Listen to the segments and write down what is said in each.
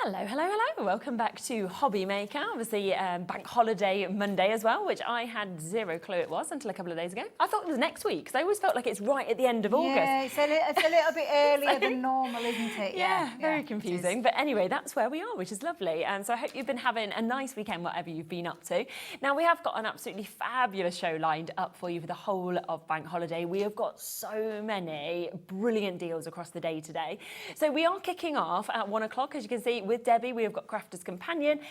Hello, hello, hello. Welcome back to Hobby Maker. Obviously, Bank Holiday Monday as well, which I had zero clue it was until a couple of days ago. I thought it was next week, because I always felt like it's right at the end of August. Yeah, it's a little bit earlier than normal, isn't it? Yeah, very confusing. But anyway, that's where we are, which is lovely. And so I hope you've been having a nice weekend, whatever you've been up to. Now, we have got an absolutely fabulous show lined up for you for the whole of Bank Holiday. We have got so many brilliant deals across the day today. So we are kicking off at 1 o'clock, as you can see, with Debbie. We have got Crafter's Companion.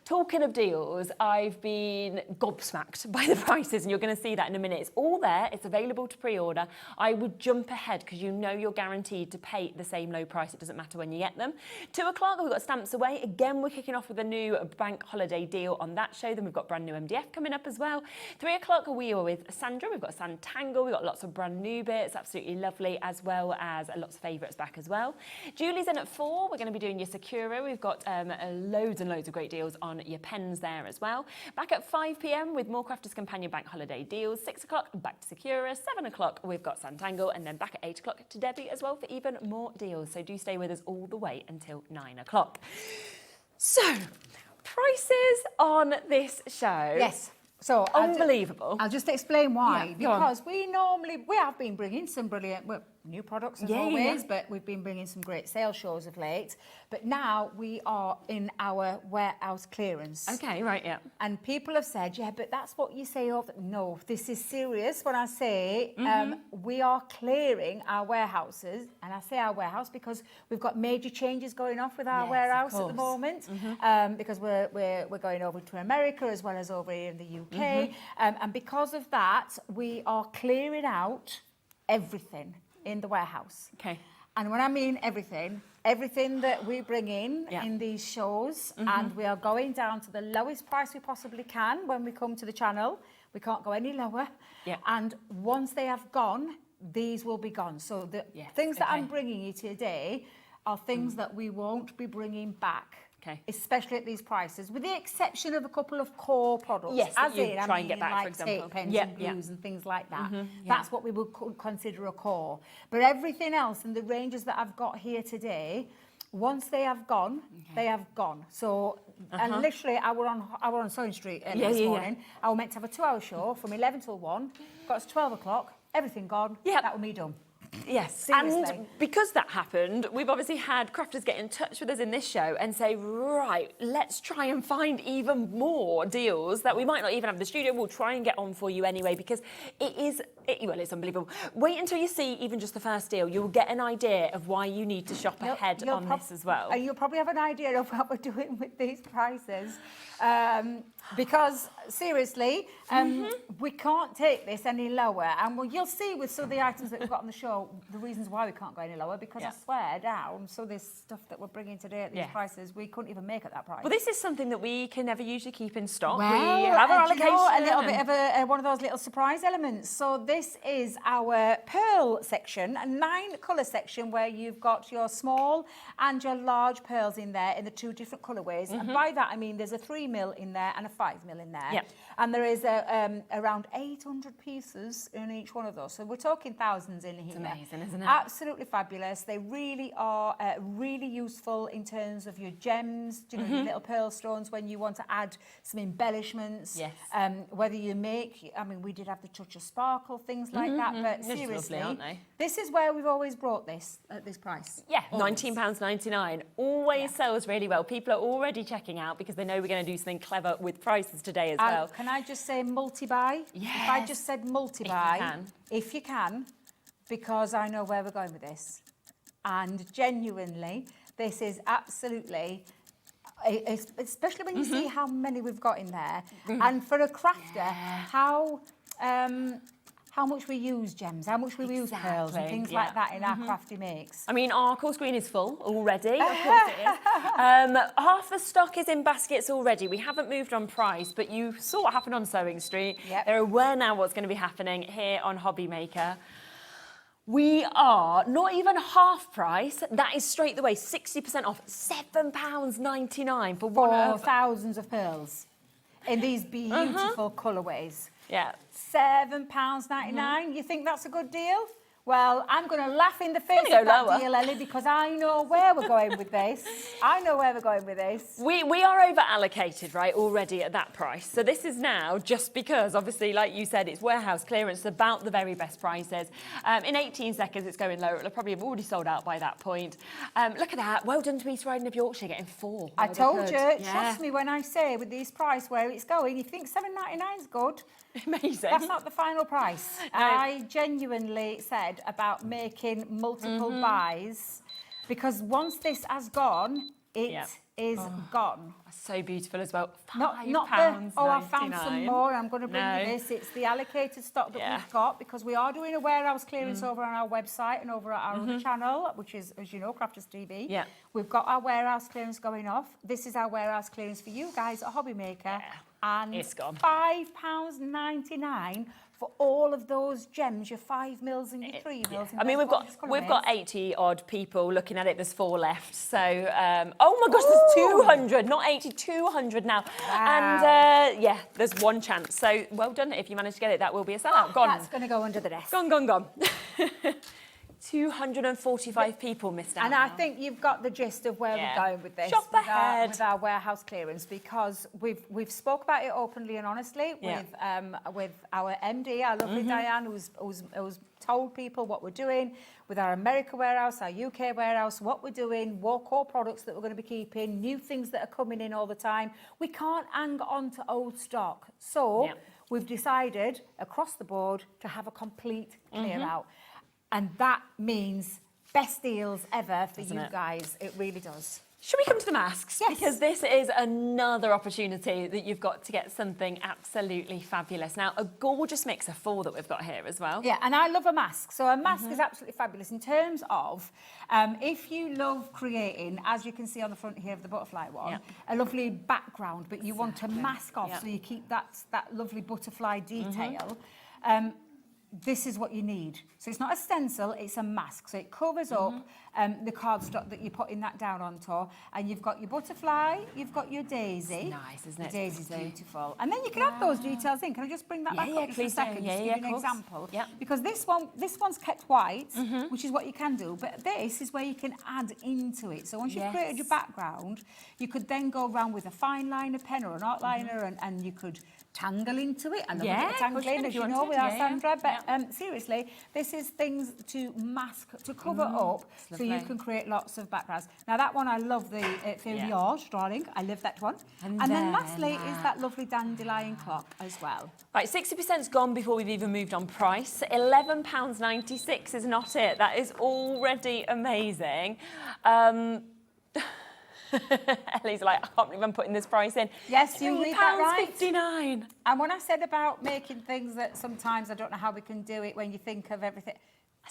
Talking of deals, I've been gobsmacked by the prices, and you're going to see that in a minute. It's all there. It's available to pre-order. I would jump ahead because you know you're guaranteed to pay the same low price. It doesn't matter when you get them. 2 o'clock, we've got Stamps Away. Again, we're kicking off with a new Bank Holiday deal on that show. Then we've got brand new MDF coming up as well. 3 o'clock, we are with Sandra. We've got Sanntangle. We've got lots of brand new bits. Absolutely lovely, as well as lots of favourites back as well. Julie's in at 4. We're going to be doing your Sakura. We've got loads and loads of great deals on your pens there as well. Back at 5 p.m. with more Crafter's Companion Bank Holiday deals. 6 o'clock, back to Sakura. 7 o'clock, we've got Sanntangle, and then back at 8 o'clock to Debbie as well for even more deals. So do stay with us all the way until 9 o'clock. So, prices on this show. Yes. So unbelievable. I'll just explain why. Yeah, because we have been bringing some brilliant, new products as always, but we've been bringing some great sales shows of late. But now we are in our warehouse clearance. Okay, right, yeah. And people have said, yeah, but that's what you say of. No, this is serious when I say we are clearing our warehouses. And I say our warehouse because we've got major changes going off with our warehouse at the moment. Because we're going over to America as well as over here in the UK. And because of that, we are clearing out everything in the warehouse. Okay. And when I mean everything that we bring in these shows, and we are going down to the lowest price we possibly can when we come to the channel. We can't go any lower. Yeah. And once they have gone, these will be gone. So the things that I'm bringing you today are things that we won't be bringing back. Okay. Especially at these prices, with the exception of a couple of core products. Yes, as you try and get back, like for example. tape pens and glues and things like that. That's what we would consider a core. But everything else and the ranges that I've got here today, once they have gone, they have gone. So, and literally, I were on Sewing Street this morning. I was meant to have a 2-hour show from 11 till 1. Got to 12 o'clock. Everything gone. Yeah, that was me done. Yes, seriously. And because that happened, we've obviously had crafters get in touch with us in this show and say, right, let's try and find even more deals that we might not even have in the studio. We'll try and get on for you anyway, because it's unbelievable. Wait until you see even just the first deal. You'll get an idea of why you need to shop ahead on this as well. And you'll probably have an idea of what we're doing with these prices. Because seriously, we can't take this any lower. And you'll see with some of the items that we've got on the show, the reasons why we can't go any lower, because I swear down, so this stuff that we're bringing today at these prices, we couldn't even make at that price. Well, this is something that we can never usually keep in stock. Well, we have our allocation. A little bit of one of those little surprise elements. So this is our pearl section, a 9 colour section where you've got your small and your large pearls in there in the 2 different colourways. And by that, I mean there's a 3mm in there and a 5mm in there. Yep. And there is around 800 pieces in each one of those. So we're talking thousands in here. It's amazing, isn't it? Absolutely fabulous. They really are really useful in terms of your gems, your little pearl stones when you want to add some embellishments. Yes. Whether you make, I mean, we did have the touch of sparkle, things like that. But seriously, lovely, aren't they? This is where we've always brought this at this price. Yeah, £19.99. Always sells really well. People are already checking out because they know we're going to do something clever with prices today as well. Can I just say multi-buy? Yes. If I just said multi-buy, if you can, because I know where we're going with this. And genuinely, this is absolutely, especially when you see how many we've got in there. And for a crafter, how much we use gems, how much we use pearls and things like that in our crafty makes. I mean, our call screen is full already, of course it is. Half the stock is in baskets already. We haven't moved on price, but you saw what happened on Sewing Street. Yep. They're aware now what's going to be happening here on Hobby Maker. We are not even half price. That is straight the way, 60% off, £7.99 for thousands of pearls in these beautiful colourways. Yeah. £7.99. You think that's a good deal? Well, I'm going to laugh in the face of that deal, Ellie, because I know where we're going with this. I know where we're going with this. We are over allocated, right, already at that price. So this is now just because, obviously, like you said, it's warehouse clearance, it's about the very best prices. In 18 seconds, it's going low. It'll probably have already sold out by that point. Look at that. Well done to East Riding of Yorkshire, getting 4. I told you, trust me when I say with these price where it's going, you think £7.99 is good. Amazing. That's not the final price. No. I genuinely said about making multiple buys because once this has gone, it is gone. So beautiful as well. Not I found some more. I'm going to bring you this. It's the allocated stock that we've got because we are doing a warehouse clearance over on our website and over at our other channel, which is, as you know, Crafters TV. Yeah. We've got our warehouse clearance going off. This is our warehouse clearance for you guys at Hobby Maker. Yeah. And it's gone. £5.99 for all of those gems, your 5 mils and your 3 mils. I mean, we've got 80 odd people looking at it. There's 4 left. So, oh my gosh, there's 200, not 80, 200 now. Wow. And yeah, there's one chance. So well done. If you manage to get it, that will be a sellout. Gone. That's going to go under the desk. Gone. 245 people missed out. And I think you've got the gist of where we're going with this. Shop ahead. With our warehouse clearance, because we've spoke about it openly and honestly with our MD, our lovely Diane, who's told people what we're doing with our America warehouse, our UK warehouse, what we're doing, what core products that we're going to be keeping, new things that are coming in all the time. We can't hang on to old stock. So we've decided across the board to have a complete clear out. And that means best deals ever for you guys. It really does. Should we come to the masks? Yes. Because this is another opportunity that you've got to get something absolutely fabulous. Now, a gorgeous mix of 4 that we've got here as well. Yeah, and I love a mask. So a mask is absolutely fabulous in terms of if you love creating, as you can see on the front here of the butterfly one, a lovely background, but you want to mask off so you keep that lovely butterfly detail. This is what you need. So it's not a stencil, it's a mask. So it covers up the cardstock that you're putting that down onto. And you've got your butterfly, you've got your daisy. It's nice, isn't it? The daisy's beautiful. And then you can add those details in. Can I just bring that back up just for a second? Just to give you an example. Yeah. Because this one's kept white, which is what you can do. But this is where you can add into it. So once you've created your background, you could then go around with a fine liner pen or an outliner and you could tangle into it. I love a bit of tangling, as you know, with our Sandra. But seriously, this is things to mask, to cover up, so you can create lots of backgrounds. Now, that one, I love the foliage, darling. I love that one. And then lastly is that lovely dandelion clock as well. Right, 60%'s gone before we've even moved on price. £11.96 is not it. That is already amazing. Ellie's like, I can't believe I'm putting this price in. Yes, you read that right. £3.59. And when I said about making things that sometimes I don't know how we can do it when you think of everything.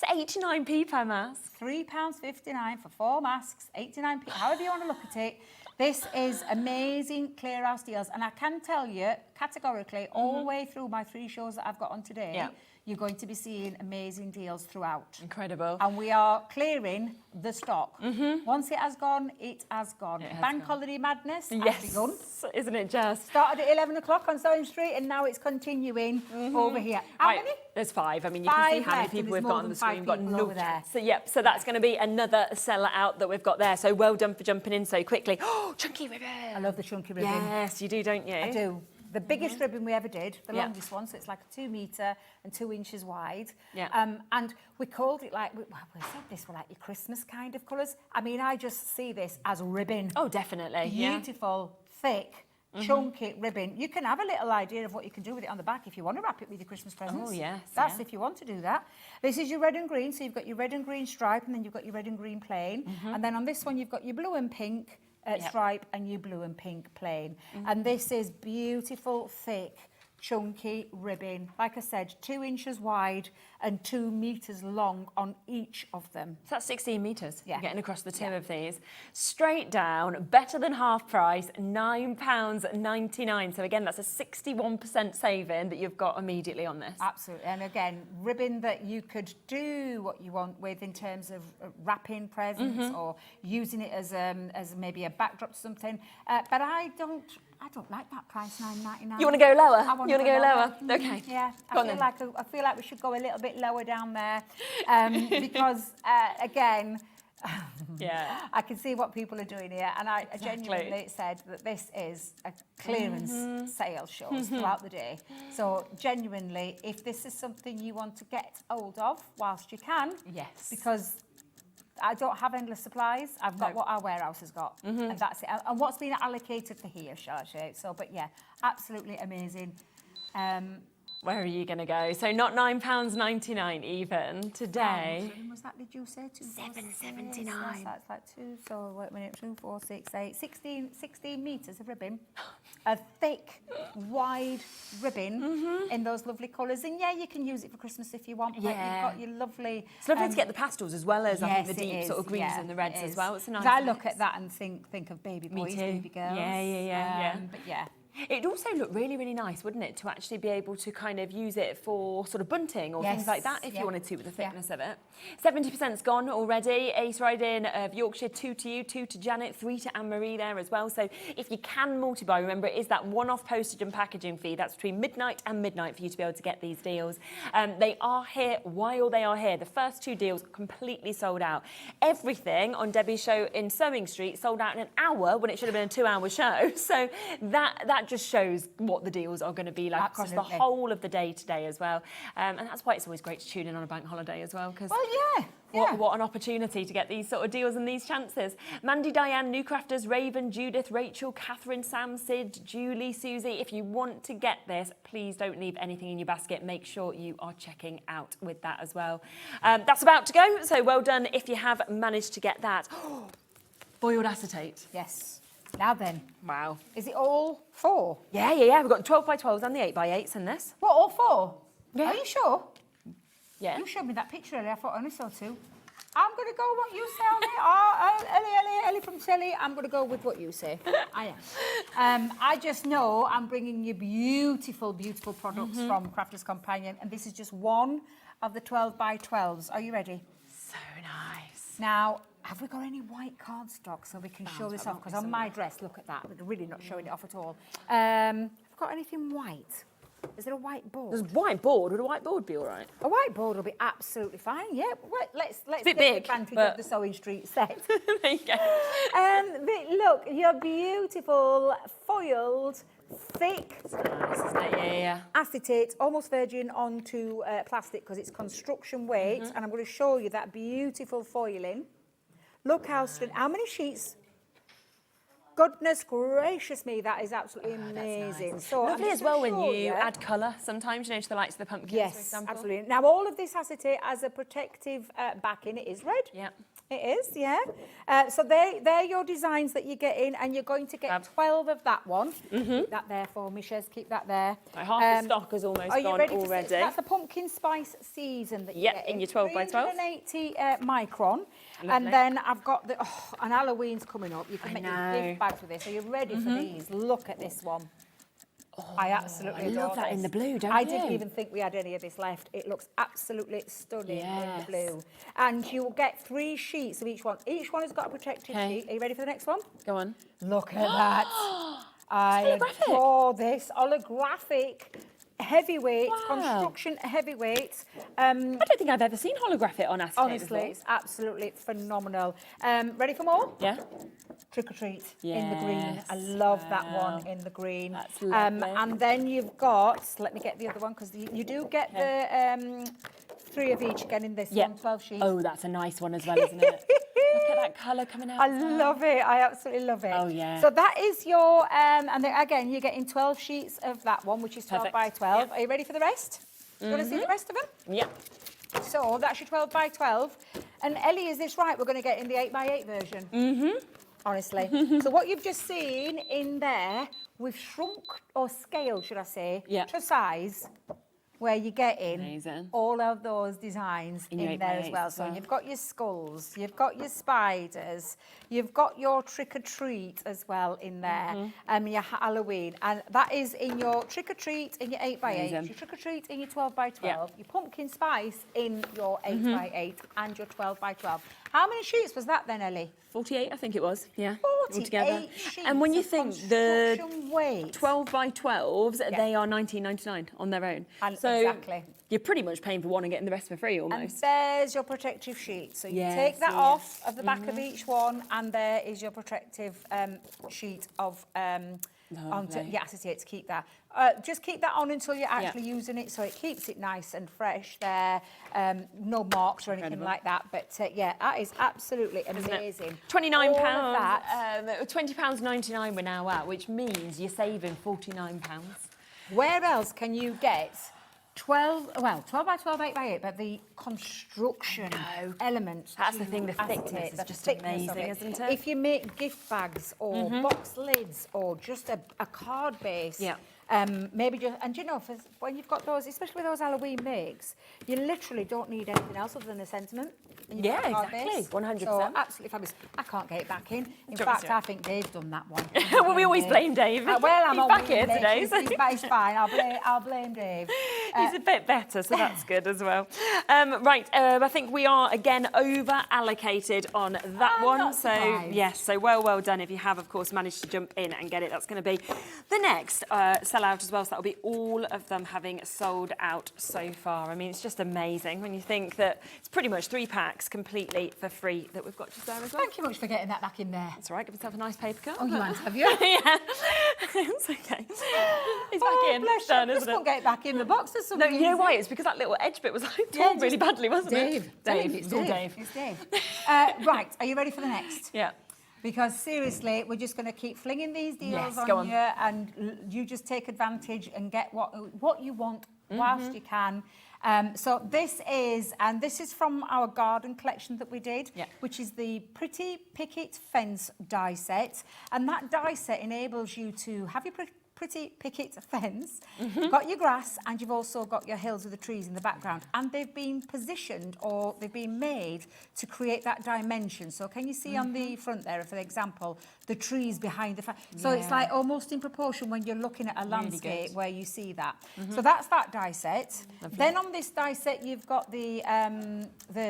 That's 89p per mask. £3.59 for 4 masks, 89p, however you want to look at it. This is amazing clear house deals. And I can tell you categorically all the way through my 3 shows that I've got on today, you're going to be seeing amazing deals throughout. Incredible. And we are clearing the stock. Once it has gone, it has gone. Bank holiday madness has begun. Isn't it just? Started at 11 o'clock on Sewing Street and now it's continuing over here. How many? There's 5. I mean, you can see how many people we've got on the screen. We've got no there. So, so that's going to be another seller out that we've got there. So well done for jumping in so quickly. Oh, chunky ribbon. I love the chunky ribbon. Yes, you do, don't you? I do. The biggest ribbon we ever did, the longest one, so it's like a 2 metre and 2 inches wide. And we called it like, we said this were like your Christmas kind of colours. I mean, I just see this as ribbon. Oh, definitely. Beautiful, thick, chunky ribbon. You can have a little idea of what you can do with it on the back if you want to wrap it with your Christmas presents. Oh, yes. That's if you want to do that. This is your red and green, so you've got your red and green stripe, and then you've got your red and green plain. And then on this one, you've got your blue and pink stripe and your blue and pink plain. And this is beautiful, thick, chunky ribbon. Like I said, 2 inches wide and 2 metres long on each of them. So that's 16 metres. You're getting across the 2 of these. Straight down, better than half price, £9.99. So again, that's a 61% saving that you've got immediately on this. Absolutely. And again, ribbon that you could do what you want with in terms of wrapping presents or using it as maybe a backdrop to something. But I don't I don't like that price, $9.99. You want to go lower? I want You want to go lower? Okay. Yeah, I feel like we should go a little bit lower down there because, again, yeah, I can see what people are doing here, and I genuinely said that this is a clearance sale shows throughout the day. So genuinely, if this is something you want to get hold of whilst you can, yes, because I don't have endless supplies. I've got what our warehouse has got, and that's it. And what's been allocated for here, shall I say? So, but yeah, absolutely amazing. Where are you going to go? So not £9.99 even today. How much was that, did you say? $7.79. That's like two, so wait a minute, 2, 4, 6, 8, 16 metres of ribbon. A thick, wide ribbon in those lovely colours. And yeah, you can use it for Christmas if you want. But Yeah. You've got your lovely... It's lovely to get the pastels as well as I think yes, the deep sort of greens and the reds as well. It's a nice I mix. look at that and think of baby boys, baby girls. Yeah. But yeah. It'd also look really, really nice, wouldn't it, to actually be able to kind of use it for sort of bunting or things like that if you wanted to with the thickness of it. 70%'s gone already. Ace Riding of Yorkshire, 2 to you, 2 to Janet, 3 to Anne-Marie there as well. So if you can multi-buy, remember it is that one-off postage and packaging fee. That's between midnight and midnight for you to be able to get these deals. They are here while they are here. The first 2 deals completely sold out. Everything on Debbie's show in Sewing Street sold out in an hour when it should have been a 2-hour show. So that just shows what the deals are going to be like across the whole of the day today as well. And that's why it's always great to tune in on a bank holiday as well. Because what an opportunity to get these sort of deals and these chances. Mandy, Diane, New Crafters, Raven, Judith, Rachel, Catherine, Sam, Sid, Julie, Susie. If you want to get this, please don't leave anything in your basket. Make sure you are checking out with that as well. That's about to go, so well done if you have managed to get that. Boiled acetate. Yes. Now then. Wow. Is it all 4? Yeah. We've got the 12x12s and the 8x8s in this. What, all 4? Yeah. Are you sure? Yeah. You showed me that picture earlier. I thought I only saw 2. I'm going to go what you say on it. Oh, Ellie from Tilly. I'm going to go with what you say. I am. I just know I'm bringing you beautiful, beautiful products from Crafters Companion. And this is just one of the 12x12s. Are you ready? So nice. Now, have we got any white cardstock so we can show this off? Because on my dress, look at that. We're really not showing it off at all. Have we got anything white? Is there a white board? There's a white board. Would a white board be all right? A white board will be absolutely fine. Yeah. Well, let's bit take big, advantage but... of the Sewing Street set. There you go. But look, your beautiful foiled, thick Nice, isn't it? Yeah. acetate, almost virgin onto plastic because it's construction weight. And I'm going to show you that beautiful foiling. Look how many sheets? Goodness gracious me, that is absolutely amazing. Nice. So lovely as well when you add colour sometimes, you know, to the likes of the pumpkins, for yes, example. absolutely. Now, all of this acetate has a protective backing. It is red. Yeah. It is, yeah. So they're your designs that you get in, and you're going to get 12 of that one. Keep that there for me, Shez. Keep that there. Like half the stock has almost gone already. That's the pumpkin spice season that you get in your 12x12. 380 micron. Lovely. And then I've got and Halloween's coming up. You can make your gift bags with this. Are you ready for these? Look at this one. I absolutely adore love that this. in the blue, don't you? I didn't even think we had any of this left. It looks absolutely stunning in the blue. And you will get 3 sheets of each one. Each one has got a protective sheet. Are you ready for the next one? Go on. Look at that. I adore this. Holographic. Heavyweight, construction heavyweight. I don't think I've ever seen holographic on acetate. Honestly, it's absolutely phenomenal. Ready for more? Yeah. Trick or Treat in the Yes. green. I love that one in the green. That's lovely. And then you've got, let me get the other one, because you do get the 3 of each again in this one, 12 sheets. Oh, that's a nice one as well, isn't it? Look at that colour coming out. I love it. I absolutely love it. Oh, yeah. So that is your, and then again, you're getting 12 sheets of that one, which is 12 by 12. Are you ready for the rest? Do you want to see the rest of them? Yeah. So that's your 12 by 12. And Ellie, is this right? We're going to get in the 8 by 8 version. Honestly. So what you've just seen in there, we've shrunk, or scaled, should I say, to size, where you get in all of those designs in there as well. So you've got your skulls, you've got your spiders, you've got your trick or treat as well in there, your Halloween, and that is in your trick or treat in your 8 by 8, your trick or treat in your 12 by 12, your pumpkin spice in your 8 by 8, and your 12 by 12. How many sheets was that then, Ellie? 48, I think it was. Yeah. 48 sheets. And when you think the weight. 12 by 12s, they are $19.99 on their own. And so exactly. You're pretty much paying for one and getting the rest for free almost. And there's your protective sheet. So you take that off of the back of each one, and there is your protective sheet of acetate to keep that. Just keep that on until you're actually using it, so it keeps it nice and fresh there. No marks or anything like that. But yeah, that is absolutely amazing. £29. £20.99 we're now at, which means you're saving £49. Where else can you get 12 by 12, 8 by 8, but the construction element. That's the thing, the thickness is just amazing, isn't it? If you make gift bags or box lids or just a card base, maybe just, and you know, when you've got those, especially with those Halloween makes, you literally don't need anything else other than a sentiment. Yeah, exactly, 100%. So absolutely fabulous. I can't get it back in. In fact, I think Dave's done that one. Well, we always blame Dave. Well, I'm He's back here today. So. He's fine. I'll blame Dave. He's a bit better, so that's good as well. Right, I think we are again over allocated on that one. So yes, so well done if you have, of course, managed to jump in and get it. That's going to be the next sellout as well. So that'll be all of them having sold out so far. I mean, it's just amazing when you think that it's pretty much 3 packs completely for free that we've got just there as well. Thank you much for getting that back in there. That's all right. Give yourself a nice paper cut. Oh, you have you? Yeah, it's okay. It's back in. Bless Done, you. I just couldn't get it back in the box for some reason. You know why? It's because that little edge bit was torn really badly, wasn't it? Dave. It's Dave. It's Dave. Right, are you ready for the next? Yeah. Because seriously, we're just going to keep flinging these deals on you, and you just take advantage and get what you want whilst you can. So this is from our garden collection that we did, which is the Pretty Picket Fence die set. And that die set enables you to have your pretty picket fence, you've got your grass, and you've also got your hills with the trees in the background. And they've been positioned, or they've been made to create that dimension. So can you see on the front there, for example, the trees behind the fence? So it's like almost in proportion when you're looking at a landscape where you see that. So that's that die set. Then on this die set, you've got the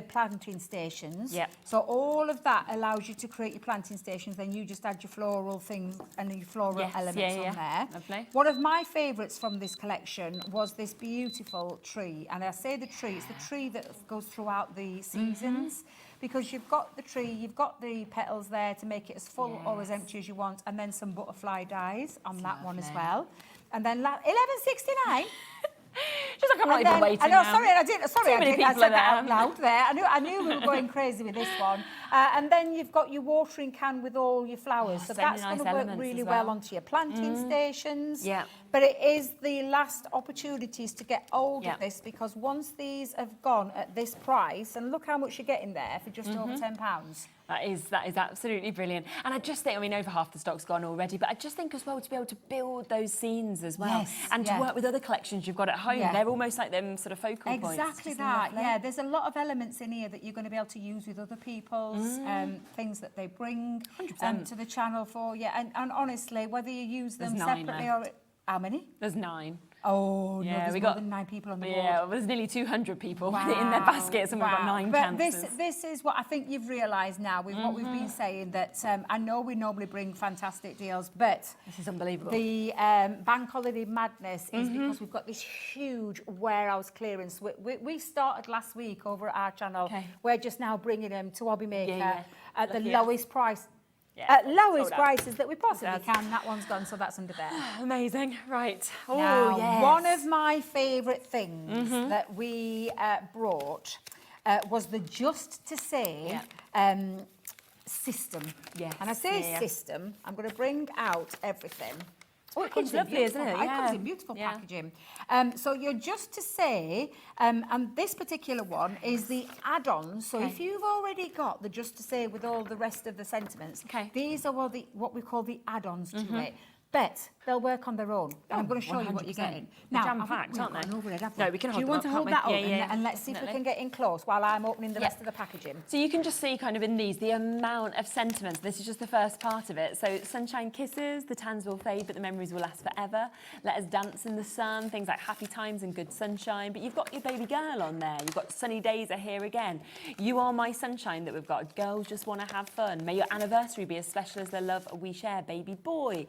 planting stations. So all of that allows you to create your planting stations. Then you just add your floral things and your floral elements on there. Lovely. One of my favourites from this collection was this beautiful tree. And I say the tree, it's the tree that goes throughout the seasons. Because you've got the tree, you've got the petals there to make it as full or as empty as you want, and then some butterfly dies on that one as well. And then $11.69. Just like I'm not even waiting. I know, now. sorry, I said that out loud there. I knew we were going crazy with this one. And then you've got your watering can with all your flowers. So that's going to work really well onto your planting stations. Yeah. But it is the last opportunities to get hold of this, because once these have gone at this price, and look how much you're getting there for just over £10. That is absolutely brilliant. And I just think, I mean, over half the stock's gone already, but I just think as well to be able to build those scenes as well, and to work with other collections you've got at home. They're almost like them sort of focal points. Exactly that, yeah. There's a lot of elements in here that you're going to be able to use with other people's things that they bring to the channel for you. And honestly, whether you use them separately or... How many? There's 9. Oh, no, there's more than 9 people on the board. Yeah, well, there's nearly 200 people with it in their baskets, and we've got 9 chances. But this is what I think you've realised now with what we've been saying, that I know we normally bring fantastic deals, but... This is unbelievable. The Bank Holiday Madness is because we've got this huge warehouse clearance. We started last week over at our channel. We're just now bringing them to Hobby Maker at the lowest price. At lowest prices that we possibly can. That one's gone, so that's under there. Amazing. Right. Oh, now, one of my favourite things that we brought was the Just to Say system. Yes. And I say system, I'm going to bring out everything. Oh, it comes lovely, isn't it? It comes in beautiful packaging. So you're Just to Say, and this particular one is the add-on. So if you've already got the Just to Say with all the rest of the sentiments, these are what we call the add-ons to it. but they'll work on their own. And I'm going to show you what you're getting. Now, jam-packed, aren't they? No, we can hold them up. Do you want to hold that up? And let's see if we can get in close while I'm opening the rest of the packaging. So you can just see kind of in these the amount of sentiments. This is just the first part of it. So sunshine kisses, the tans will fade, but the memories will last forever. Let us dance in the sun, things like happy times and good sunshine. But you've got your baby girl on there. You've got sunny days are here again. You are my sunshine that we've got. Girls just want to have fun. May your anniversary be as special as the love we share, baby boy.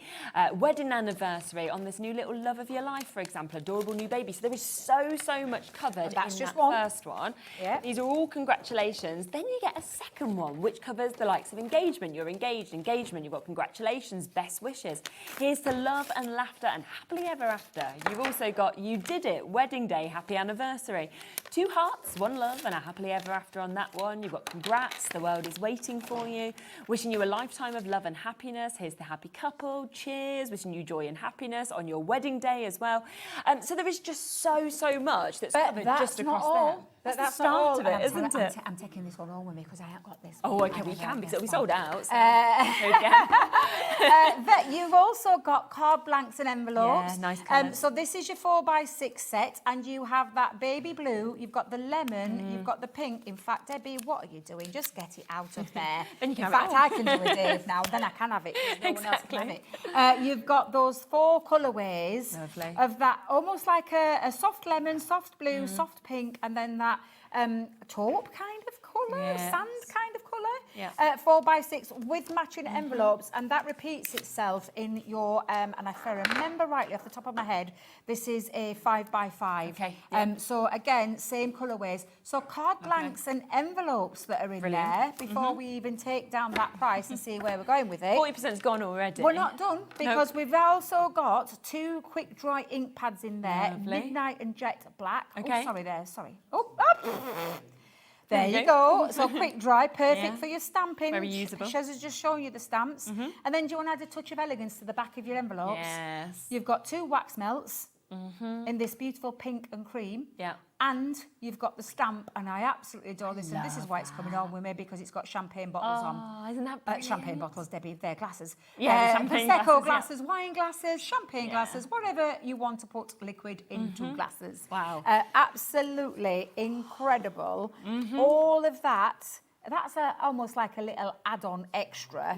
Wedding anniversary on this new little love of your life, for example, adorable new baby. So there is so much covered in that first one. Yeah. These are all congratulations. Then you get a second one, which covers the likes of engagement. You're engaged, engagement. You've got congratulations, best wishes. Here's to love and laughter and happily ever after. You've also got you did it, wedding day, happy anniversary. 2 hearts, 1 love and a happily ever after on that one. You've got congrats, the world is waiting for you. Wishing you a lifetime of love and happiness. Here's the happy couple, cheers. Wishing you joy and happiness on your wedding day as well. So there is just so much that's covered just across there. That's the start of it, isn't it? I'm taking this one home with me because I haven't got this. Oh, okay, we can because it'll be sold out. So but you've also got card blanks and envelopes. Yeah, nice colours. So this is your 4x6 set, and you have that baby blue, you've got the lemon, you've got the pink. In fact, Debbie, what are you doing? Just get it out of there. Then you can In fact, I can do a Dave now, then I can have it. No one else can have it. You've got those 4 colourways of that, almost like a soft lemon, soft blue, soft pink, and then that taupe kind of colour, sand kind of colour, 4x6 with matching envelopes, and that repeats itself in your, and if I remember rightly off the top of my head, this is a 5x5. Okay. So again, same colourways. So card blanks and envelopes that are in there before we even take down that price and see where we're going with it. 40%'s gone already. We're not done because we've also got 2 quick dry ink pads in there, Midnight and Jet Black. Okay. Oh, sorry there, sorry. Oh, there you go. So quick dry, perfect for your stamping. Very usable. Shaz is just showing you the stamps. And then do you want to add a touch of elegance to the back of your envelopes? Yes. You've got 2 wax melts in this beautiful pink and cream. Yeah. And you've got the stamp, and I absolutely adore this. And this is why it's coming on with me, because it's got champagne bottles on. Isn't that brilliant? Champagne bottles, Debbie, they're glasses. Yeah, champagne Prosecco glasses, wine glasses, champagne glasses, whatever you want to put liquid into glasses. Wow. Absolutely incredible. All of that. That's almost like a little add-on extra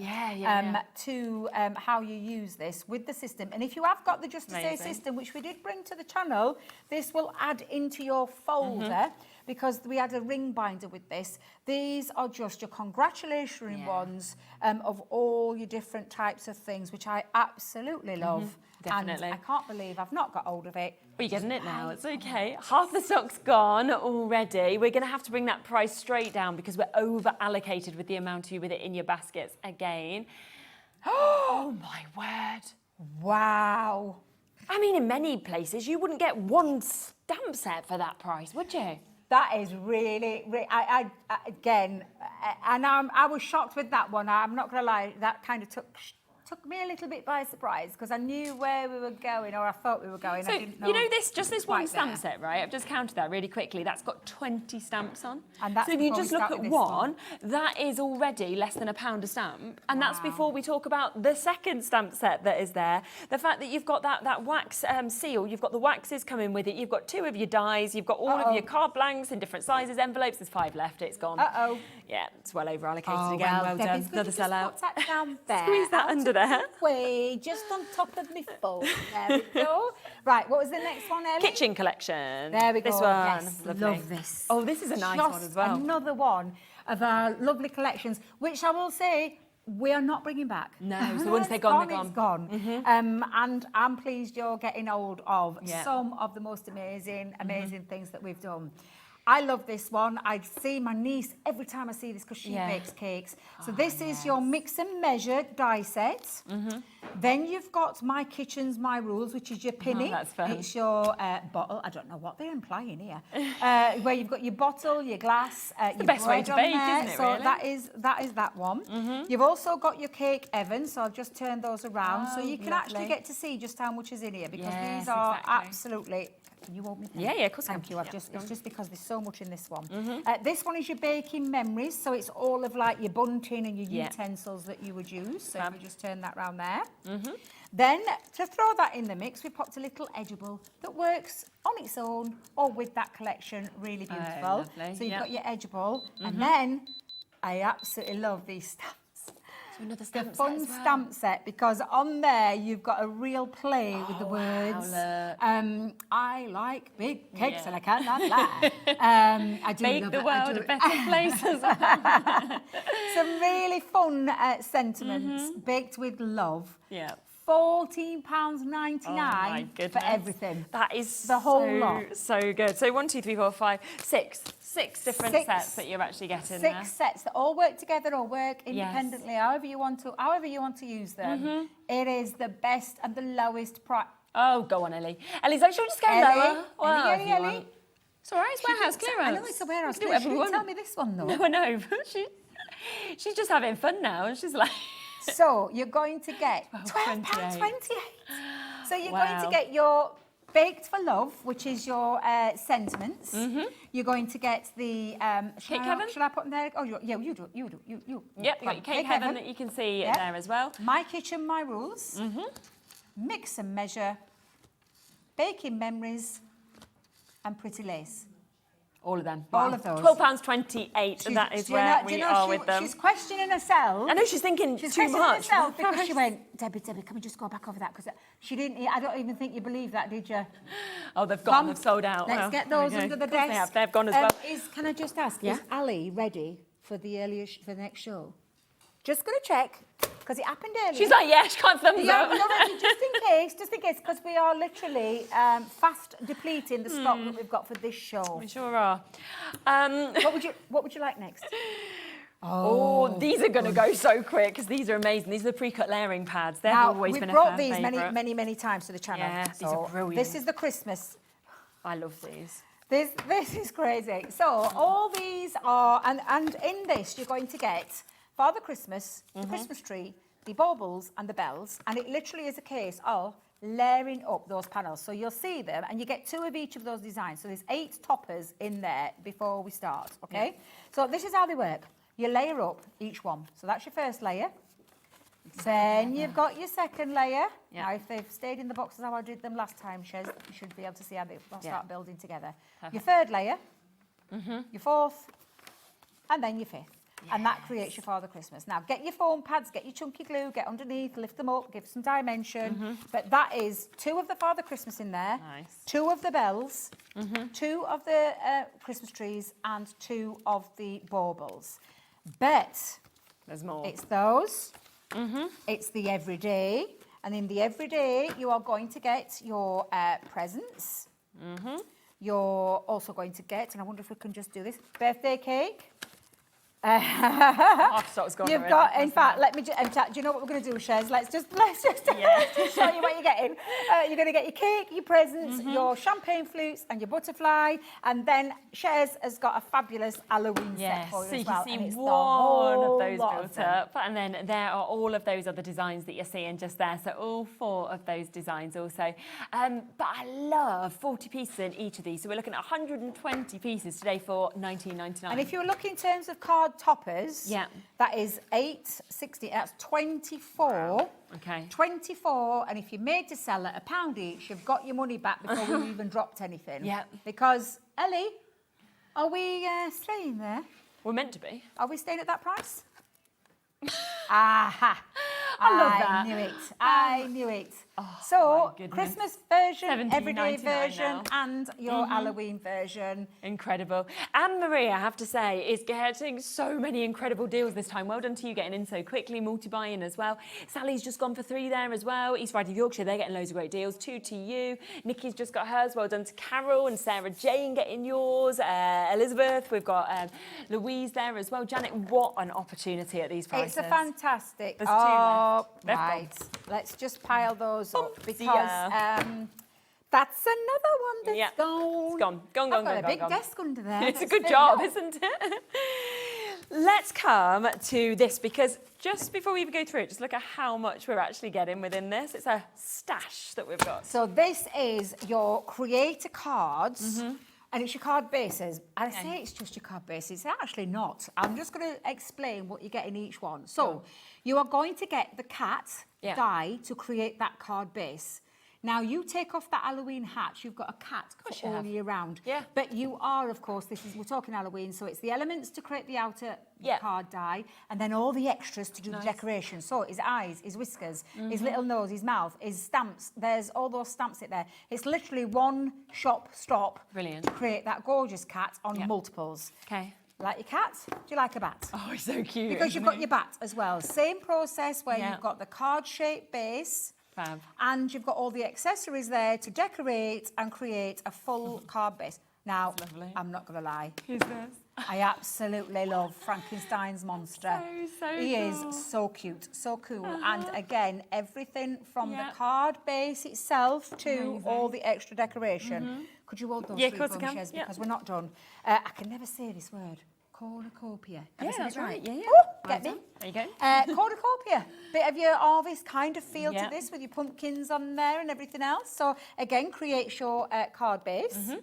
to how you use this with the system. And if you have got the Just to Say system, which we did bring to the channel, this will add into your folder because we had a ring binder with this. These are just your congratulatory ones of all your different types of things, which I absolutely love. Definitely. And I can't believe I've not got hold of it. But you're getting it now, it's okay. Half the stock's gone already. We're going to have to bring that price straight down because we're over-allocated with the amount of you with it in your baskets again. Oh, my word. Wow. I mean, in many places, you wouldn't get 1 stamp set for that price, would you? That is really, I was shocked with that one. I'm not going to lie, that kind of took me a little bit by surprise because I knew where we were going, or I thought we were going. So, I didn't know. You know this one stamp set, right? I've just counted that really quickly. That's got 20 stamps on. And that's so if you just look at one, that is already less than £1 a stamp. And that's before we talk about the second stamp set that is there. The fact that you've got that wax seal, you've got the waxes coming with it, you've got 2 of your dies, you've got all of your card blanks in different sizes, envelopes. There's 5 left, it's gone. Yeah, it's well over allocated again. Well done. Another sellout. Squeeze that under there. Way, just on top of my phone. There we go. Right, what was the next one, Ellie? Kitchen collection. There we go. This one. Yes, lovely. love this. Oh, this is a nice one as well. Another one of our lovely collections, which I will say we are not bringing back. No, so once they're gone, they're gone. It's gone. And I'm pleased you're getting hold of some of the most amazing things that we've done. I love this one. I see my niece every time I see this because she bakes cakes. So this is your mix and measure die set. Then you've got My Kitchen's My Rules, which is your pinny. That's fun. It's your bottle. I don't know what they're implying here. Where you've got your bottle, your glass, your the best way to bake, isn't it? So really? that is that one. You've also got your cake ovens. So I'll just turn those around so you can actually get to see just how much is in here because these are absolutely. Can you hold me? Yeah, of course. Thank you. It's just because there's so much in this one. This one is your baking memories, so it's all of like your bunting and your utensils that you would use. So if you just turn that round there. Then, to throw that in the mix, we popped a little edible that works on its own or with that collection. Really beautiful. Lovely. So you've got your edible. And then, I absolutely love these stamps. So another stamp The fun set as well. stamp set, because on there you've got a real play with the words. Wow, I like big cakes and I cannot lie. I do Make love the it. world a better place as well. Some really fun sentiments baked with love. Yeah. £14.99 for everything. That is the whole lot. So good. So 1, 2, 3, 4, 5, 6. 6 different sets that you're actually getting there. 6 sets that all work together or work independently, however you want to use them. It is the best and the lowest price. Oh, go on, Ellie. Ellie's like, should we just go lower? Well, if you Ellie. want. It's all right, it's warehouse clearance. I know it's a warehouse We can do clearance. whatever She we didn't want. tell me this one though. No, I know. She's just having fun now. And she's like... So you're going to get £12.28. So you're going to get your Baked for Love, which is your sentiments. You're going to get the Cake Heaven. Shall I put them there? Oh, you do. Yep, you got your Cake Heaven that you can see there as well. My Kitchen, My Rules. Mix and Measure. Baking Memories. And Pretty Lace. All of them. All of those. £12.28. That is where we are with them. She's questioning herself. I know she's thinking too much. Herself because she went, Debbie, can we just go back over that? Because she didn't. I don't even think you believe that, did you? Oh, they've gone. They've sold out. Let's get those under the desk. They've gone as well. Can I just ask? Is Ali ready for the for the next show? Just going to check because it happened earlier. She's like, yeah, she can't thumbs up. You're ready, just in case, because we are literally fast depleting the stock that we've got for this show. We sure are. What would you like next? Oh, these are going to go so quick because these are amazing. These are the pre-cut layering pads. They've always been a brought these favourite. many times to the channel. Yeah, these are brilliant. This is the Christmas. I love these. This is crazy. So all these are, and in this you're going to get Father Christmas, the Christmas tree, the baubles and the bells, and it literally is a case of layering up those panels. So you'll see them, and you get 2 of each of those designs. So there's 8 toppers in there before we start, okay? Yeah. So this is how they work. You layer up each one. So that's your first layer. Then you've got your second layer. Yeah. Now, if they've stayed in the boxes how I did them last time, Shez, you should be able to see how they start building together. Perfect. Your third layer, your fourth, and then your fifth. Yes. And that creates your Father Christmas. Now, get your foam pads, get your chunky glue, get underneath, lift them up, give some dimension. But that is 2 of the Father Christmas in there, 2 of the bells, 2 of the Christmas trees, and 2 of the baubles. But there's more. It's those. It's the everyday. And in the everyday, you are going to get your presents. You're also going to get, and I wonder if we can just do this, birthday cake. You've got, in fact, let me just, do you know what we're going to do, Shez? Let's just show you what you're getting. You're going to get your cake, your presents, your champagne flutes and your butterfly, and then Shez has got a fabulous Halloween set for you as well. So you can see one of those built up, and then there are all of those other designs that you're seeing just there, so all 4 of those designs also. But I love 40 pieces in each of these, so we're looking at 120 pieces today for $19.99. And if you look in terms of card toppers, that is 8.60. That's 24. Wow. Okay. 24, and if you're made to sell at £1 each, you've got your money back before we've even dropped anything. Yeah. Because Ellie, are we staying there? We're meant to be. Are we staying at that price? Aha! I love that. I knew it. Oh, so, Christmas version, everyday version, now. And your Halloween version. Incredible. Anne-Marie, I have to say, is getting so many incredible deals this time. Well done to you getting in so quickly, multi-buying as well. Sally's just gone for 3 there as well. East Riding of Yorkshire, they're getting loads of great deals. 2 to you. Nikki's just got hers. Well done to Carol and Sarah Jane getting yours. Elizabeth, we've got Louise there as well. Janet, what an opportunity at these prices. It's a fantastic. There's 2 left. Right. Let's just pile those up because that's another one that's gone. It's gone. Gone. I've got a big desk under there. It's a good job, isn't it? Let's come to this because just before we even go through it, just look at how much we're actually getting within this. It's a stash that we've got. So this is your creator cards And it's your card bases. I say it's just your card bases. It's actually not. I'm just going to explain what you get in each one. So you are going to get the cat die to create that card base. Now, you take off that Halloween hat, you've got a cat for all year round. Yeah. But you are, of course, we're talking Halloween, so it's the elements to create the outer card die, and then all the extras to do the decoration. So his eyes, his whiskers, his little nose, his mouth, his stamps. There's all those stamps in there. It's literally one shop stop to create that gorgeous cat on multiples. Okay. Like your cat? Do you like a bat? Oh, it's so cute. Because you've got your bat as well. Same process where you've got the card-shaped base. Fab. And you've got all the accessories there to decorate and create a full card base. Now, I'm not going to lie. Who's this? I absolutely love Frankenstein's monster. He is so cute, so cool. And again, everything from the card base itself to all the extra decoration. Could you hold those three bunches? Because we're not done. I can never say this word. Cornucopia. That's right. Yeah. Get me? There you go. Cornucopia. Bit of your harvest kind of feel to this with your pumpkins on there and everything else. So again, create your card base.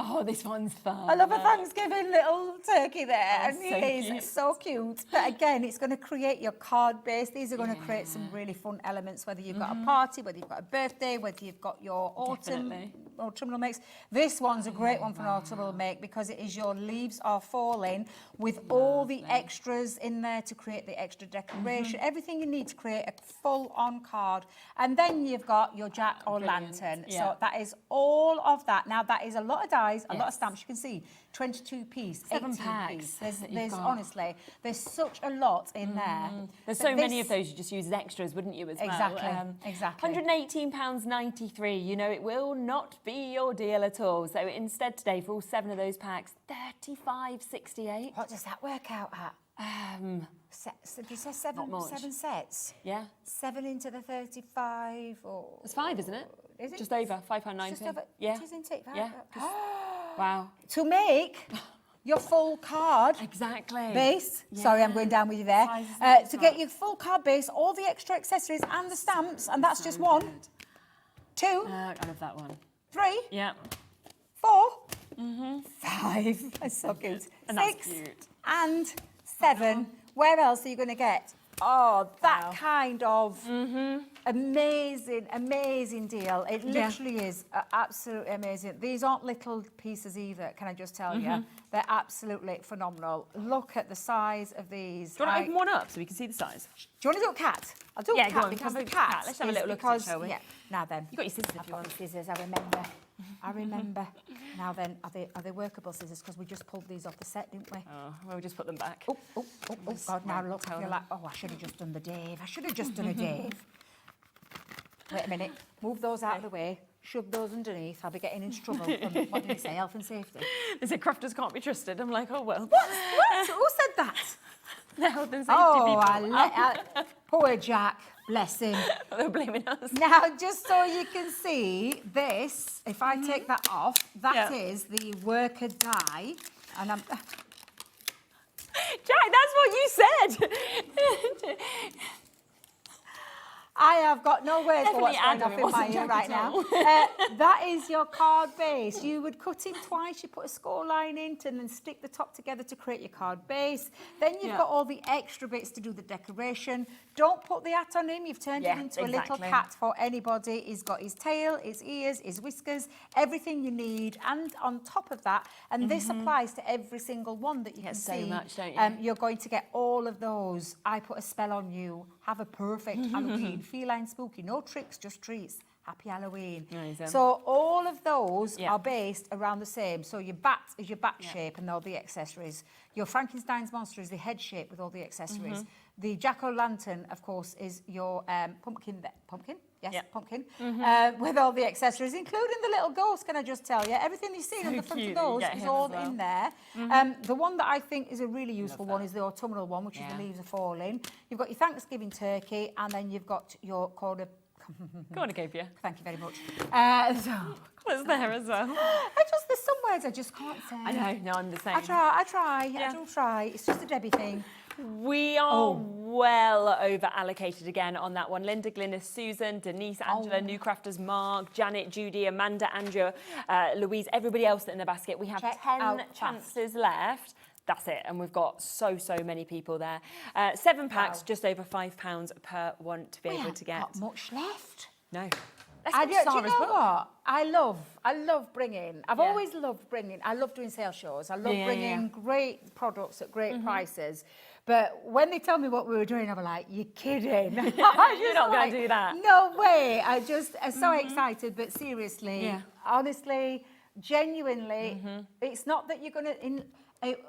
Oh, this one's fun. I love a Thanksgiving little turkey there. And he is so cute. But again, it's going to create your card base. These are going to create some really fun elements, whether you've got a party, whether you've got a birthday, whether you've got your autumnal makes. This one's a great one for an autumnal make because it is your leaves are falling with all the extras in there to create the extra decoration. Everything you need to create a full-on card. And then you've got your jack or lantern. So that is all of that. Now, that is a lot of dies, a lot of stamps. You can see 22 piece, 7 packs. There's honestly, there's such a lot in there. There's so many of those you just use as extras, wouldn't you, as well? Exactly. £118.93. You know, it will not be your deal at all. So instead today, for all 7 of those packs, $35.68. What does that work out at? Did you say seven sets? Yeah. 7 into the 35 or... It's 5, isn't it? Is it? Just over, £5.90. Yeah. It is, isn't it? Yeah. Wow. To make your full card base. Sorry, I'm going down with you there. To get your full card base, all the extra accessories and the stamps, and that's just 1, 2. I love that one. 3. Yeah. 4. 5. That's so cute. And 6. That's cute. And 7. Where else are you going to get? Oh, that kind of amazing deal. It literally is absolutely amazing. These aren't little pieces either, can I just tell you? They're absolutely phenomenal. Look at the size of these. Do you want to open one up so we can see the size? Do you want to do a cat? I'll do a cat because the cat. Let's have a little look at it, shall we? Yeah. Now then. You've got your scissors if you want. I've got my scissors, I remember. Now then, are they workable scissors? Because we just pulled these off the set, didn't we? Oh, well, we'll just put them back. Oh, God, now look, I feel like, I should have just done the Dave. I should have just done a Dave. Wait a minute, move those out of the way, shove those underneath. I'll be getting into trouble from, what did he say, health and safety? They said crafters can't be trusted. I'm like, oh, well. What? Who said that? The health and safety people. Poor Jack. Bless him. They're blaming us. Now, just so you can see this, if I take that off, that is the worker die. And I'm... Jack, that's what you said. I have got no words for what's going off in my ear right now. That is your card base. You would cut it twice, you put a score line in and then stick the top together to create your card base. Then you've got all the extra bits to do the decoration. Don't put the hat on him. You've turned him into a little cat for anybody. He's got his tail, his ears, his whiskers, everything you need. And on top of that, and this applies to every single one that you can see. So much, don't you? You're going to get all of those. I put a spell on you. Have a perfect Halloween. Feline spooky. No tricks, just treats. Happy Halloween. Amazing. So all of those are based around the same. So your bat is your bat shape and all the accessories. Your Frankenstein's monster is the head shape with all the accessories. The jack-o'-lantern, of course, is your pumpkin. Pumpkin? Yes, pumpkin. With all the accessories, including the little ghost, can I just tell you? Everything you see on the front of those is all in there. The one that I think is a really useful one is the autumnal one, which is the leaves are falling. You've got your Thanksgiving turkey, and then you've got your cornucopia. Thank you very much. Was there as well? There's some words I just can't say. I know, no, I'm the same. I try. I do try. It's just a Debbie thing. We are well over allocated again on that one. Linda, Glynis, Susan, Denise, Angela, New Crafters, Mark, Janet, Judy, Amanda, Andrea, Louise, everybody else in the basket. We have 10 chances left. That's it, and we've got so many people there. 7 packs, just over £5 per one to be able to get. Not much left. No. Do you know what? I love bringing. I've always loved bringing. I love doing sales shows. I love bringing great products at great prices. But when they tell me what we were doing, I'm like, you're kidding. You're not going to do that. No way. I just am so excited. But seriously, honestly, genuinely, it's not that you're going to... in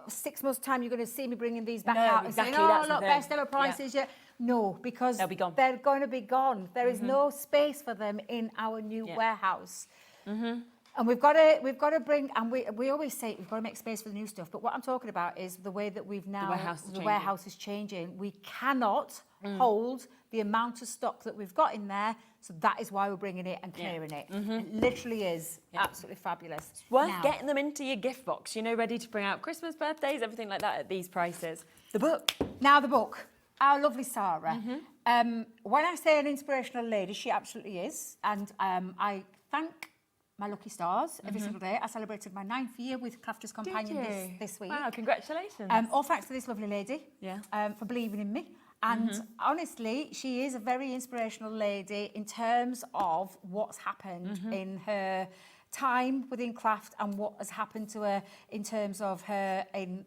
6 months' time, you're going to see me bringing these back out and saying, oh, look, best ever prices. No, because they'll be gone. They're going to be gone. There is no space for them in our new warehouse. And we've got to bring, and we always say we've got to make space for the new stuff. But what I'm talking about is the way that we've now, the warehouse is changing. We cannot hold the amount of stock that we've got in there. So that is why we're bringing it and clearing it. It literally is absolutely fabulous. It's worth getting them into your gift box, you know, ready to bring out Christmas, birthdays, everything like that at these prices. The book. Now the book. Our lovely Sarah. When I say an inspirational lady, she absolutely is. And I thank my lucky stars every single day. I celebrated my 9th year with Crafters Companion this week. Wow, congratulations. All thanks to this lovely lady for believing in me. And honestly, she is a very inspirational lady in terms of what's happened in her time within craft and what has happened to her in terms of her in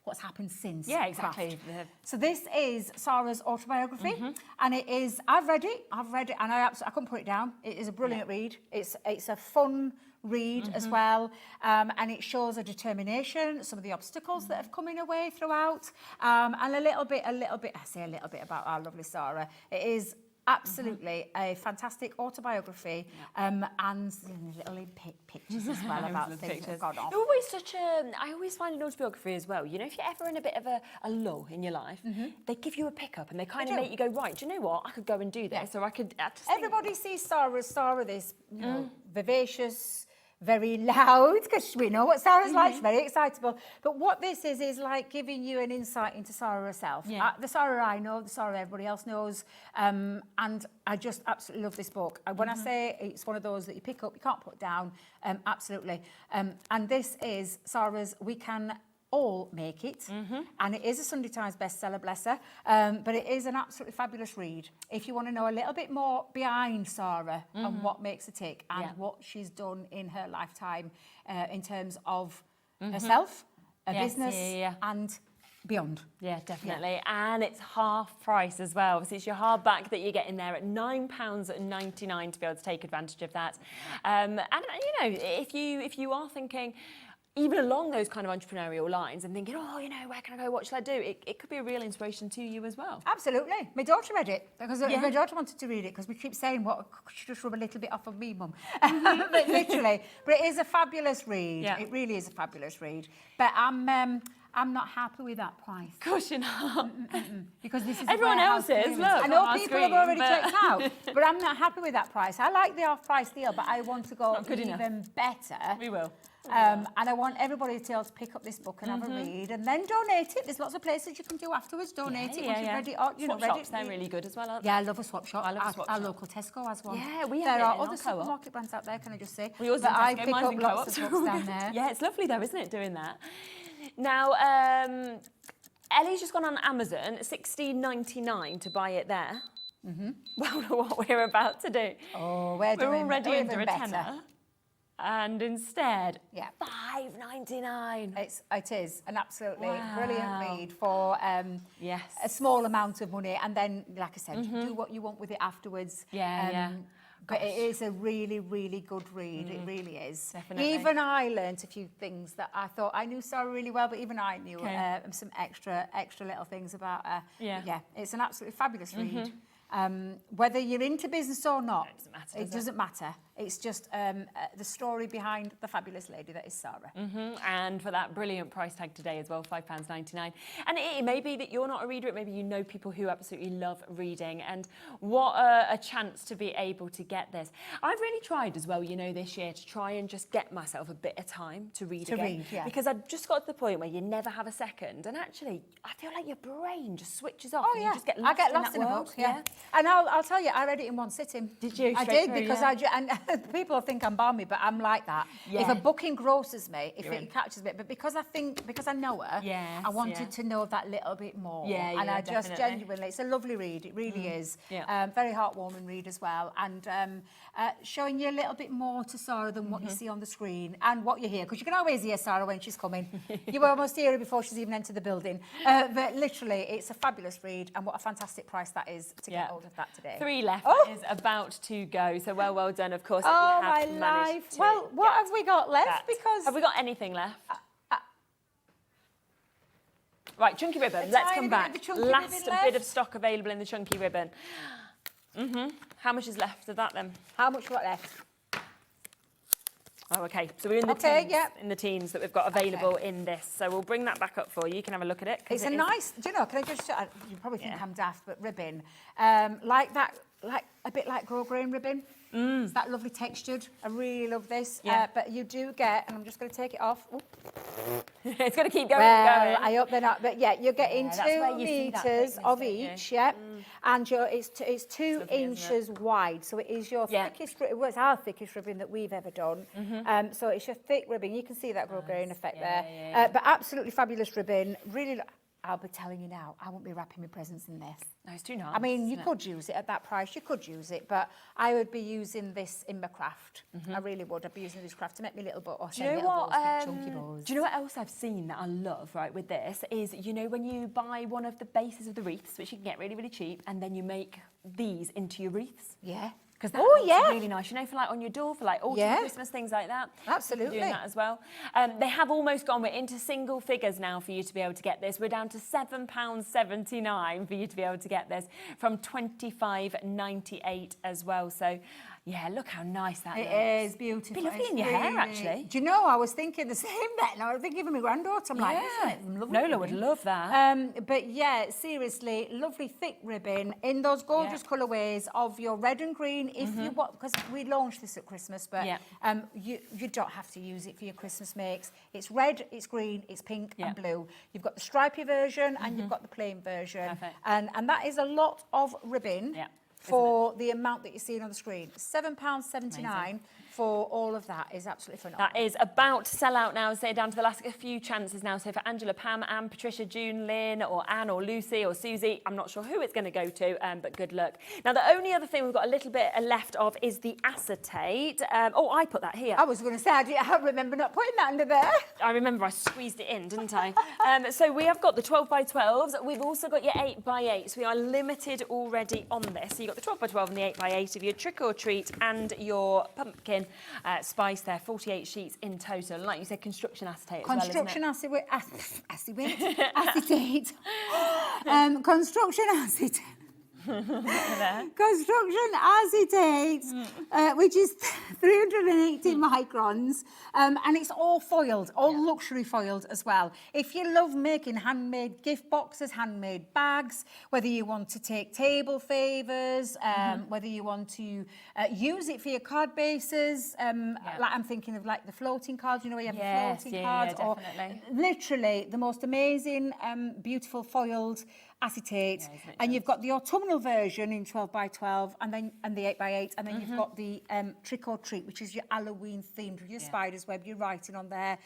what's happened since. Yeah, exactly. So this is Sarah's autobiography, and it is. I've read it, and I couldn't put it down. It is a brilliant read. It's a fun read as well, and it shows her determination, some of the obstacles that have come in her way throughout, and a little bit. I say a little bit about our lovely Sarah. It is absolutely a fantastic autobiography, and little pictures as well about things that have gone on. Always I always find an autobiography as well. You know, if you're ever in a bit of a lull in your life, they give you a pickup and they kind of make you go, right, do you know what? I could go and do this, or I could. Everybody sees Sarah as this, you know, vivacious, very loud, because we know what Sarah's like. She's very excitable. But what this is like giving you an insight into Sarah herself. The Sarah I know, the Sarah everybody else knows. And I just absolutely love this book. When I say it's one of those that you pick up, you can't put down, absolutely. And this is Sarah's We Can All Make It, and it is a Sunday Times bestseller, bless her, but it is an absolutely fabulous read if you want to know a little bit more behind Sarah and what makes her tick and what she's done in her lifetime in terms of herself, her business and beyond. Yeah, definitely. And it's half price as well. So it's your hardback that you get in there at £9.99 to be able to take advantage of that. And you know, if you are thinking, even along those kind of entrepreneurial lines and thinking, oh, you know, where can I go? What shall I do? It could be a real inspiration to you as well. Absolutely. My daughter read it because my daughter wanted to read it because we keep saying, what, could you just rub a little bit off of me, Mum? But literally. But it is a fabulous read. Yeah. It really is a fabulous read. But I'm not happy with that price. Of course you're not. Because this is everyone else is. Look, I know people have already checked out, but I'm not happy with that price. I like the off-price deal, but I want to go even better. We will. And I want everybody to be able to pick up this book and have a read and then donate it. There's lots of places you can do afterwards. Donate it once you've read it. You know, swap shops, they're really good as well, aren't they? Yeah, I love a swap shop. I love a swap shop. Our local Tesco has one. Yeah, we have. There are other supermarket brands out there, can I just say? We always I pick up lots of books down there. Yeah, it's lovely though, isn't it, doing that? Now, Ellie's just gone on Amazon, $16.99 to buy it there. Well, what we're about to do. Oh, we're already under a tenner. And instead, $5.99. It is an absolutely brilliant read for a small amount of money. And then, like I said, do what you want with it afterwards. But it is a really, really good read. It really is. Definitely. Even I learnt a few things that I thought I knew Sarah really well, but even I knew some extra little things about her. Yeah, it's an absolutely fabulous read. Whether you're into business or not, it doesn't matter. It's just the story behind the fabulous lady that is Sarah. And for that brilliant price tag today as well, £5.99. And it may be that you're not a reader, it may be you know people who absolutely love reading, and what a chance to be able to get this. I've really tried as well, you know, this year to try and just get myself a bit of time to read again. Because I've just got to the point where you never have a second, and actually I feel like your brain just switches off and you just get lost in that world. And I'll tell you, I read it in one sitting. Did you? I did, because and people think I'm balmy, but I'm like that. If a book engrosses me, if it catches me, but because I know her, I wanted to know that little bit more. And I just genuinely, it's a lovely read, it really is. Very heartwarming read as well, and showing you a little bit more to Sarah than what you see on the screen and what you hear, because you can always hear Sarah when she's coming. You almost hear her before she's even entered the building. But literally, it's a fabulous read, and what a fantastic price that is to get hold of that today. 3 left is about to go, so well done, of course. Oh, my life. Well, what have we got left? Because have we got anything left? Right, chunky ribbon. Let's come back. Last bit of stock available in the chunky ribbon. How much is left of that then? How much we got left? Oh, okay. So we're in the teens, in the teens that we've got available in this. So we'll bring that back up for you. You can have a look at it. It's a nice, do you know, can I just, you probably think I'm daft, but ribbon, like that, like a bit like grosgrain ribbon. It's that lovely textured. I really love this. But you do get, and I'm just going to take it off. It's going to keep going. I hope they're not. But you're getting 2 metres of each. And it's 2 inches wide. So it is your thickest. Well, it's our thickest ribbon that we've ever done. So it's your thick ribbon. You can see that grosgrain effect there. But absolutely fabulous ribbon. Really. I'll be telling you now, I won't be wrapping my presents in this. No, it's too nice. I mean, you could use it at that price, you could use it, but I would be using this in my craft. I really would. I'd be using this craft to make me little bows. Do you know what? Chunky bows. Do you know what else I've seen that I love, right, with this, is, you know, when you buy one of the bases of the wreaths, which you can get really, really cheap, and then you make these into your wreaths? Because that's really nice, you know, for like on your door, for like autumn, Christmas, things like that. Absolutely. Doing that as well. They have almost gone, we're into single figures now for you to be able to get this. We're down to £7.79 for you to be able to get this, from £25.98 as well. So, yeah, look how nice that looks. It is beautiful. Be lovely in your hair, actually. Do you know, I was thinking the same then. I was thinking of my granddaughter. I'm like, Nola would love that. But yeah, seriously, lovely thick ribbon in those gorgeous colourways of your red and green. If you want, because we launched this at Christmas, but you don't have to use it for your Christmas makes. It's red, it's green, it's pink and blue. You've got the stripy version and you've got the plain version. Perfect. And that is a lot of ribbon. For the amount that you're seeing on the screen. £7.79 for all of that is absolutely phenomenal. That is about to sell out now, so down to the last few chances now. So for Angela, Pam, Anne, Patricia, June, Lynn, or Anne, or Lucy, or Susie, I'm not sure who it's going to go to, but good luck. Now, the only other thing we've got a little bit left of is the acetate. I put that here. I was going to say, I remember not putting that under there. I remember I squeezed it in, didn't I? So we have got the 12x12s. We've also got your 8x8s. We are limited already on this. So you've got the 12x12 and the 8x8 of your trick or treat and your pumpkin spice there, 48 sheets in total. And like you said, construction acetate as well, isn't it? Construction construction acetate. Construction acetate, which is 380 microns, and it's all foiled, all luxury foiled as well. If you love making handmade gift boxes, handmade bags, whether you want to take table favours, whether you want to use it for your card bases, like I'm thinking of like the floating cards, you know, where you have the floating cards, or literally the most amazing, beautiful foiled acetate, and you've got the autumnal version in 12x12 and the 8x8, and then you've got the trick or treat, which is your Halloween themed with your spider's web, your writing on there,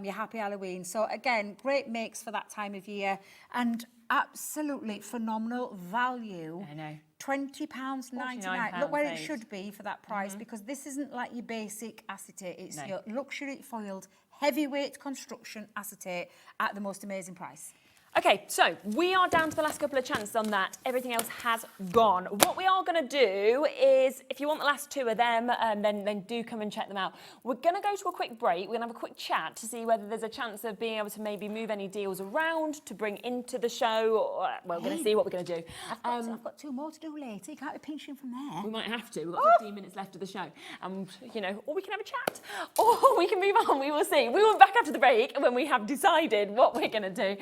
your happy Halloween. So again, great makes for that time of year, and absolutely phenomenal value. I know. £20.99. Look where it should be for that price, because this isn't like your basic acetate. It's your luxury foiled heavyweight construction acetate at the most amazing price. Okay, so we are down to the last couple of chances on that. Everything else has gone. What we are going to do is, if you want the last two of them, then do come and check them out. We're going to go to a quick break. We're going to have a quick chat to see whether there's a chance of being able to maybe move any deals around to bring into the show. Or, well, we're going to see what we're going to do. I've got two more to do later. You can't be pinching from there. We might have to. We've got 15 minutes left of the show. And, you know, or we can have a chat. Or we can move on. We will see. We will be back after the break when we have decided what we're going to do.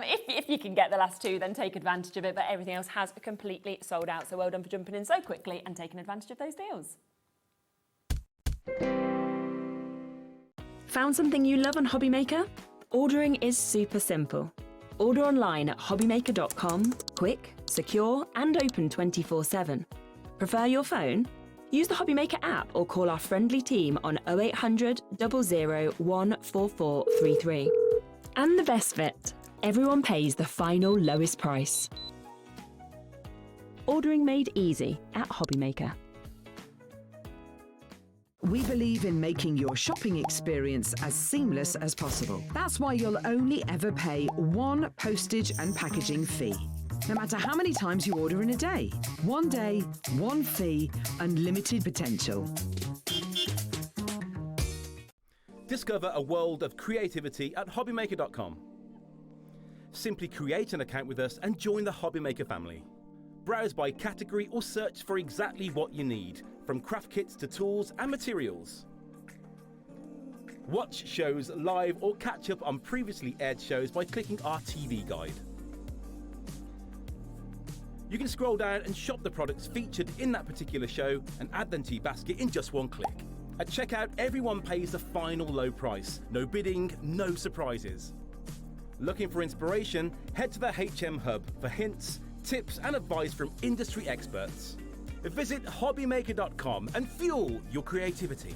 If you can get the last two, then take advantage of it, but everything else has completely sold out. So well done for jumping in so quickly and taking advantage of those deals. Found something you love on HobbyMaker? Ordering is super simple. Order online at hobbymaker.com, quick, secure and open 24/7. Prefer your phone? Use the HobbyMaker app or call our friendly team on 0800 00 14433. And the best bit, everyone pays the final lowest price. Ordering made easy at HobbyMaker. We believe in making your shopping experience as seamless as possible. That's why you'll only ever pay one postage and packaging fee, no matter how many times you order in a day. One day, one fee, unlimited potential. Discover a world of creativity at hobbymaker.com. Simply create an account with us and join the HobbyMaker family. Browse by category or search for exactly what you need, from craft kits to tools and materials. Watch shows live or catch up on previously aired shows by clicking our TV guide. You can scroll down and shop the products featured in that particular show and add them to your basket in just one click. At checkout, everyone pays the final low price. No bidding, no surprises. Looking for inspiration? Head to the HM Hub for hints, tips and advice from industry experts. Visit hobbymaker.com and fuel your creativity.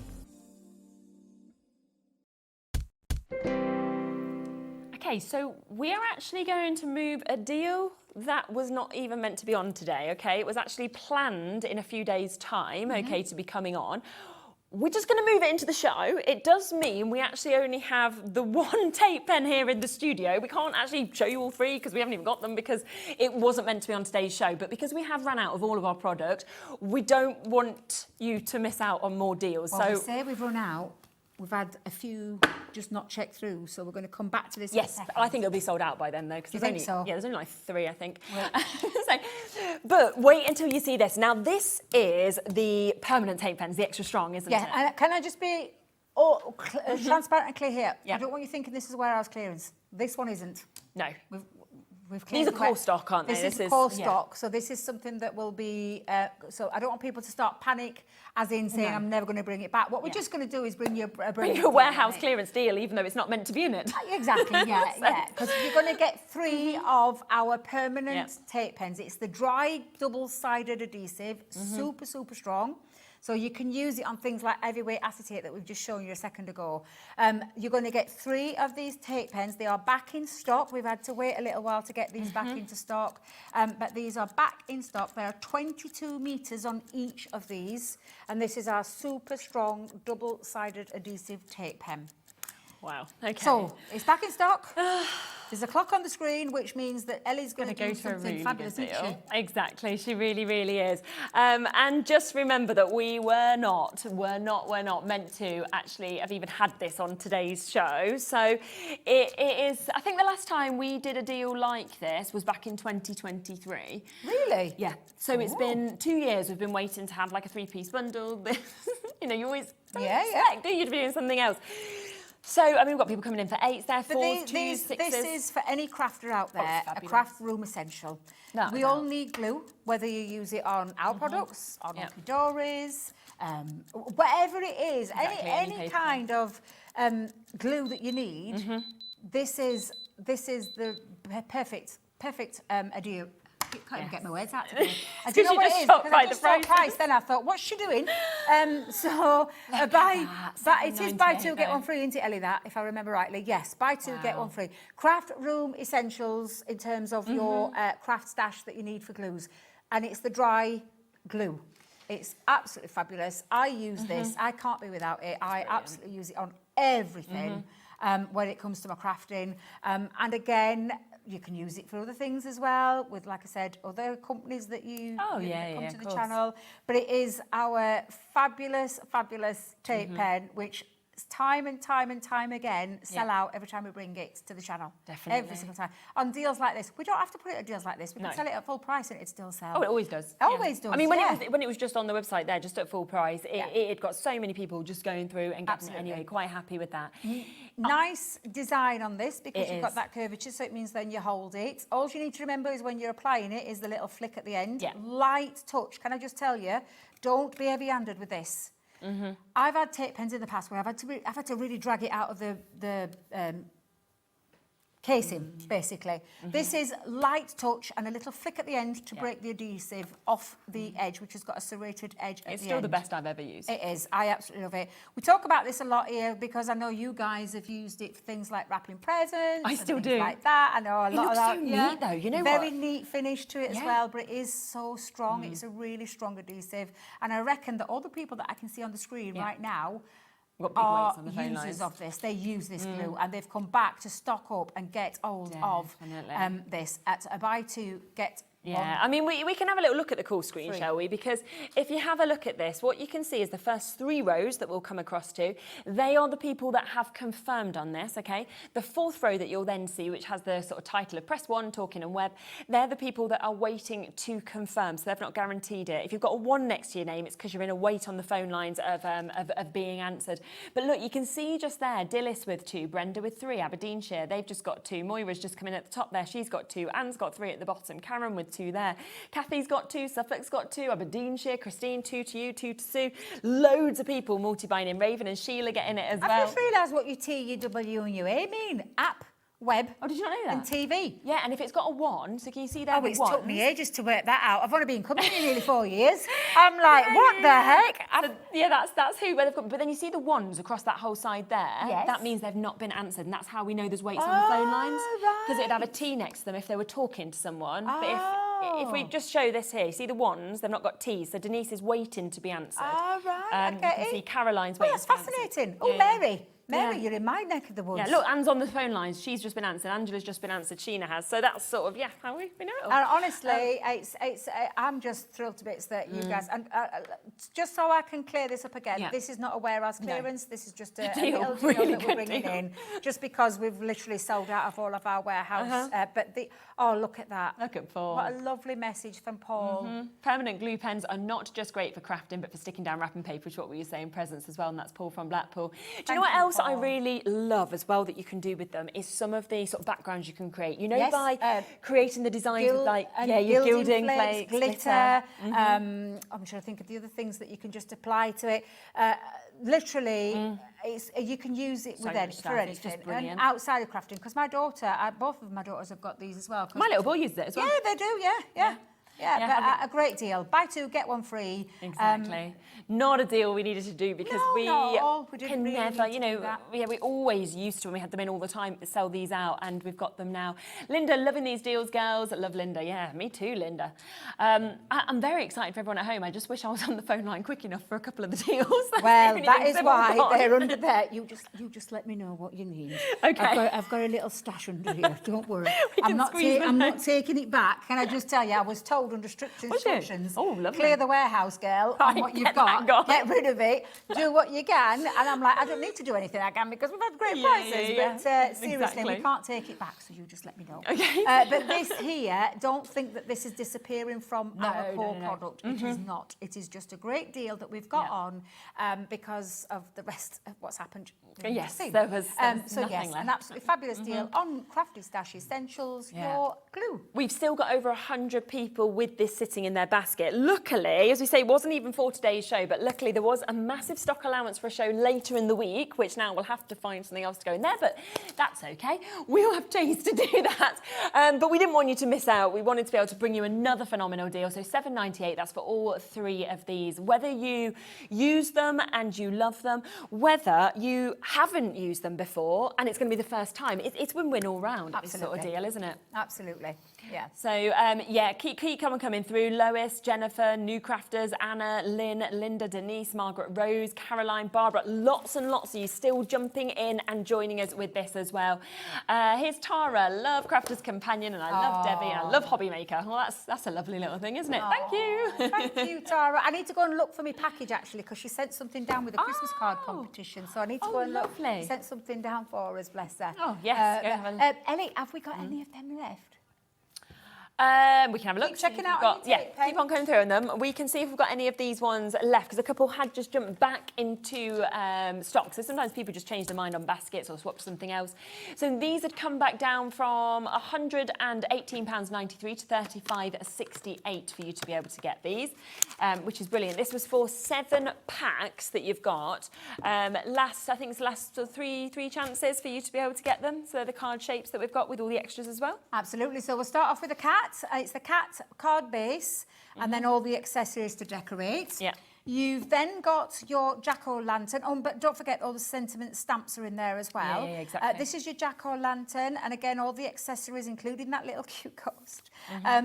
Okay, so we are actually going to move a deal that was not even meant to be on today, okay? It was actually planned in a few days' time, okay, to be coming on. We're just going to move it into the show. It does mean we actually only have the one tape pen here in the studio. We can't actually show you all three because we haven't even got them because it wasn't meant to be on today's show. But because we have run out of all of our product, we don't want you to miss out on more deals. Well, so we say we've run out. We've had a few just not checked through, so we're going to come back to this. Yes, I think it'll be sold out by then, though. You think so? Yeah, there's only like 3, I think. Right. But wait until you see this. Now, this is the permanent tape pens, the extra strong, isn't it? Yeah, and can I just be transparent and clear here? Yeah. I don't want you thinking this is warehouse clearance. This one isn't. No. We've These are core stock, aren't they? This is core stock, so this is something that will be. So I don't want people to start panic, as in saying I'm never going to bring it back. What we're just going to do is bring you a warehouse clearance deal, even though it's not meant to be in it. Exactly, yeah, because you're going to get 3 of our permanent tape pens. It's the dry double-sided adhesive, super strong. So you can use it on things like heavyweight acetate that we've just shown you a second ago. You're going to get 3 of these tape pens. They are back in stock. We've had to wait a little while to get these back into stock. But these are back in stock. There are 22 metres on each of these. And this is our super strong double-sided adhesive tape pen. Wow, okay. So, it's back in stock. There's a clock on the screen, which means that Ellie's going to do something really fabulous, isn't she? Exactly, she really is. And just remember that we were not meant to actually have even had this on today's show. So it is, I think the last time we did a deal like this was back in 2023. Really? Yeah. So it's been 2 years we've been waiting to have like a 3-piece bundle. You know, you always don't expect, do you, to be doing something else. So, I mean, we've got people coming in for 8s there, 4s, 2s, 6s. This is, for any crafter out there, a craft room essential. We all need glue, whether you use it on our products, on Okidori's, whatever it is, any kind of glue that you need, this is the perfect adhere. I can't even get my words out today. I don't know what it is, because I just saw price. Then I thought, what's she doing? It is buy 2 get 1 free, isn't it, Ellie? That, if I remember rightly, yes, buy 2 get 1 free. Craft room essentials in terms of your craft stash that you need for glues, and it's the dry glue. It's absolutely fabulous. I use this. I can't be without it. I absolutely use it on everything. when it comes to my crafting. And again, you can use it for other things as well, with, like I said, other companies that you come to the channel. But it is our fabulous, fabulous tape pen, which time and time again sell out every time we bring it to the channel. Definitely. Every single time. On deals like this. We don't have to put it at deals like this. We can sell it at full price and it'd still sell. Oh, it always does. Always does. I mean, when it was just on the website there, just at full price, it got so many people just going through and getting it anyway. Quite happy with that. Nice design on this because you've got that curvature, so it means then you hold it. All you need to remember is when you're applying it is the little flick at the end. Light touch. Can I just tell you, don't be heavy-handed with this. I've had tape pens in the past where I've had to really drag it out of the casing, basically. This is light touch and a little flick at the end to break the adhesive off the edge, which has got a serrated edge at the end. It's still the best I've ever used. It is. I absolutely love it. We talk about this a lot here because I know you guys have used it for things like wrapping presents. I still do. Like that. I know a lot of that. It looks so neat, though. You know Very neat finish to it as well, but it is so strong. Mm. It's a really strong adhesive. And I reckon that all the people that I can see on the screen right now are users of this. They use this glue and they've come back to stock up and get hold of this at a buy two, get Yeah, I mean, we can have a little look at the call screen, shall we? Because if you have a look at this, what you can see is the first 3 rows that we'll come across to. They are the people that have confirmed on this, okay? The 4th row that you'll then see, which has the sort of title of Press 1, Talking and Web, they're the people that are waiting to confirm, so they've not guaranteed it. If you've got a 1 next to your name, it's because you're in a wait on the phone lines of being answered. But look, you can see just there, Dillis with 2, Brenda with 3, Aberdeenshire, they've just got 2, Moira's just come in at the top there, she's got 2, Anne's got 3 at the bottom, Karen with 2 there, Kathy's got 2, Suffolk's got 2, Aberdeenshire, Christine 2 to you, 2 to Sue, loads of people multi-buying in, Raven and Sheila getting it as well. I've just realised what your T, your W and your A mean. App, web. Oh, did you not know that? And TV. Yeah, and if it's got a 1, so can you see there the it's ones? took me ages to work that out. I've only been coming here nearly 4 years. I'm like, what the heck? So, yeah, that's who where they've got. But then you see the ones across that whole side there. Yes. That means they've not been answered, and that's how we know there's waits on the phone lines. Because it'd have a T next to them if they were talking to someone. But if we just show this here, you see the ones, they've not got T's, so Denise is waiting to be answered. Oh, right, You can see Caroline's waiting that's to be answered. fascinating. Oh, Mary. Mary, you're in my neck of the woods. Yeah, look, Anne's on the phone lines. She's just been answered. Angela's just been answered. Sheena has. So that's sort of, how we know. And honestly, I'm just thrilled to bits that you guys... And just so I can clear this up again, this is not a warehouse clearance. No. This is just a little deal really that we're bringing in. Just because we've literally sold out of all of our warehouse. Look at that. Look at Paul. What a lovely message from Paul. Permanent glue pens are not just great for crafting, but for sticking down wrapping paper, which is what we were saying, presents as well, and that's Paul from Blackpool. Do you know what else I really love as well that you can do with them is some of the sort of backgrounds you can create. You know, by creating the designs with your gilding flakes, glitter. I'm trying to think of the other things that you can just apply to it. Literally, you can use it for anything. It's just brilliant. And outside of crafting, because my daughter, both of my daughters have got these as well. My little boy uses it as well. Yeah, they do, yeah, but a great deal. Buy 2, get 1 free. Exactly. Not a deal we needed to do because we can really never, we always used to, when we had them in all the time, sell these out, and we've got them now. Linda, loving these deals, girls. I love Linda. Yeah, me too, Linda. I'm very excited for everyone at home. I just wish I was on the phone line quick enough for a couple of the deals. Well, that is why they're under there. You just let me know what you need. Okay. I've got a little stash under here. Don't worry. I'm not taking it back. Can I just tell you, I was told under strict instructions. Oh, lovely. Clear the warehouse, girl, on what you've got. Get rid of it. Do what you can. And I'm like, I don't need to do anything I can because we've had great prices. But seriously, we can't take it back. So you just let me know. Okay. But this here, don't think that this is disappearing from our core product. It is not. It is just a great deal that we've got on because of the rest of what's happened. Yes, there was nothing left. An absolutely fabulous deal on Crafty Stash Essentials, your glue. We've still got over 100 people with this sitting in their basket. Luckily, as we say, it wasn't even for today's show, but luckily there was a massive stock allowance for a show later in the week, which now we'll have to find something else to go in there, but that's okay. We'll have days to do that. But we didn't want you to miss out. We wanted to be able to bring you another phenomenal deal. So $7.98, that's for all 3 of these. Whether you use them and you love them, whether you haven't used them before and it's going to be the first time, it's win-win all round. This sort of deal, isn't it? Absolutely. Yeah. So, yeah, keep coming through. Lois, Jennifer, New Crafters, Anna, Lynn, Linda, Denise, Margaret, Rose, Caroline, Barbara. Lots and lots of you still jumping in and joining us with this as well. Here's Tara, love Crafter's Companion, and I love Debbie, and I love Hobby Maker. Well, that's a lovely little thing, isn't it? Thank you. Thank you, Tara. I need to go and look for my package, actually, because she sent something down with the Christmas card competition. So I need to go and look. Lovely. She sent something down for us, bless her. Oh, yes. Go have a look. Ellie, have we got any of them left? We can have a look. Keep checking out. Keep on going through them. We can see if we've got any of these ones left, because a couple had just jumped back into stock. So sometimes people just change their mind on baskets or swap to something else. So these had come back down from £118.93 to £35.68 for you to be able to get these, which is brilliant. This was for 7 packs that you've got. I think it's the last three chances for you to be able to get them. So they're the card shapes that we've got with all the extras as well. Absolutely. So we'll start off with the cat. It's the cat card base, and then all the accessories to decorate. Yeah. You've then got your jack-o'-lantern. Oh, but don't forget all the sentiment stamps are in there as well. Yeah, exactly. This is your jack-o'-lantern, and again, all the accessories, including that little cute ghost,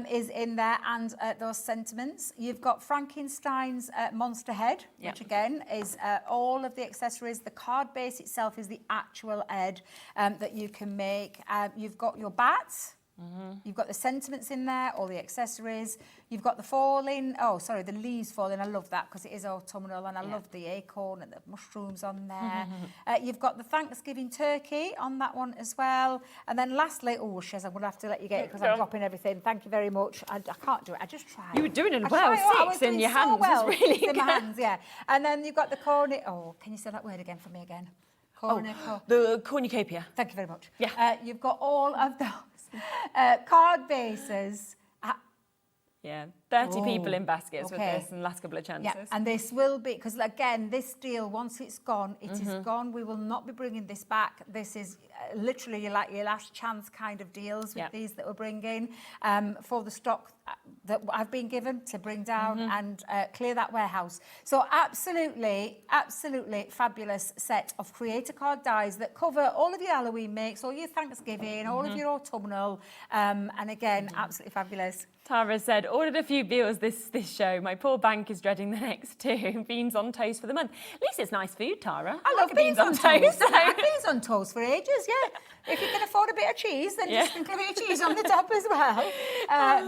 is in there, and those sentiments. You've got Frankenstein's monster head, which again is all of the accessories. The card base itself is the actual head that you can make. You've got your bats. You've got the sentiments in there, all the accessories. You've got the the leaves falling. I love that because it is autumnal, and I love the acorn and the mushrooms on there. You've got the Thanksgiving turkey on that one as well. And then lastly, Shez, I'm going to have to let you get it because I'm dropping everything. Thank you very much. I can't do it. I just tried. You were doing it well. 6 in your hands. Well, it's really in good. my hands, yeah. And then you've got the corny. Oh, can you say that word again for me again? The cornucopia. Thank you very much. Yeah. You've got all of those card bases. Yeah, 30 people in baskets with this in the last couple of chances. Yeah, and this will be, because again, this deal, once it's gone, it is gone. We will not be bringing this back. This is literally your last chance kind of deals with these that we're bringing for the stock that I've been given to bring down and clear that warehouse. So absolutely fabulous set of creator card dies that cover all of your Halloween makes, all your Thanksgiving, all of your autumnal, and again, absolutely fabulous. Tara said, ordered a few meals this show. My poor bank is dreading the next 2. Beans on toast for the month. At least it's nice food, Tara. I love beans on toast. I've had beans on toast for ages, yeah. If you can afford a bit of cheese, then just sprinkle a bit of cheese on the top as well.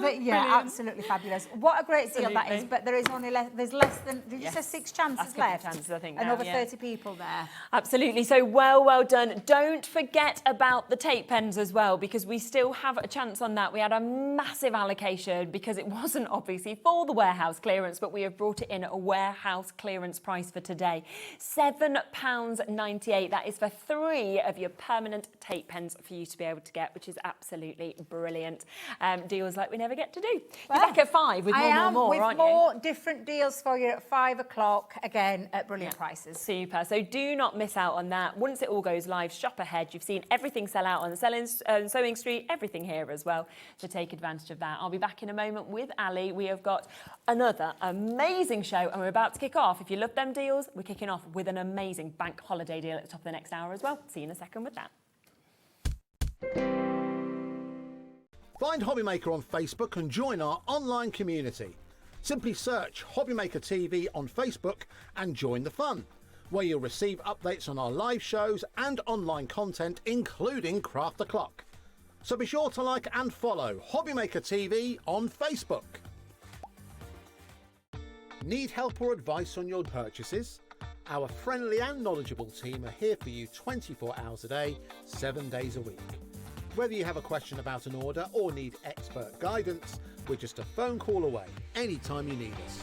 But yeah, absolutely fabulous. What a great deal that is. But there is only there's less than, did you say 6 chances left? Chances, I think, and now, over 30 people there. Absolutely. So well done. Don't forget about the tape pens as well, because we still have a chance on that. We had a massive allocation because it wasn't obviously for the warehouse clearance, but we have brought it in at a warehouse clearance price for today. £7.98. That is for 3 of your permanent tape pens for you to be able to get, which is absolutely brilliant. Deals like we never get to do. You're back at 5 with more, aren't you? More different deals for you at 5 o'clock, again, at brilliant prices. Super. So do not miss out on that. Once it all goes live, shop ahead. You've seen everything sell out on Sewing Street, everything here as well. So take advantage of that. I'll be back in a moment with Ali. We have got another amazing show, and we're about to kick off. If you love them deals, we're kicking off with an amazing bank holiday deal at the top of the next hour as well. See you in a second with that. Find Hobbymaker on Facebook and join our online community. Simply search Hobbymaker TV on Facebook and join the fun, where you'll receive updates on our live shows and online content, including Craft the Clock. So be sure to like and follow Hobbymaker TV on Facebook. Need help or advice on your purchases? Our friendly and knowledgeable team are here for you 24 hours a day, 7 days a week. Whether you have a question about an order or need expert guidance, we're just a phone call away anytime you need us.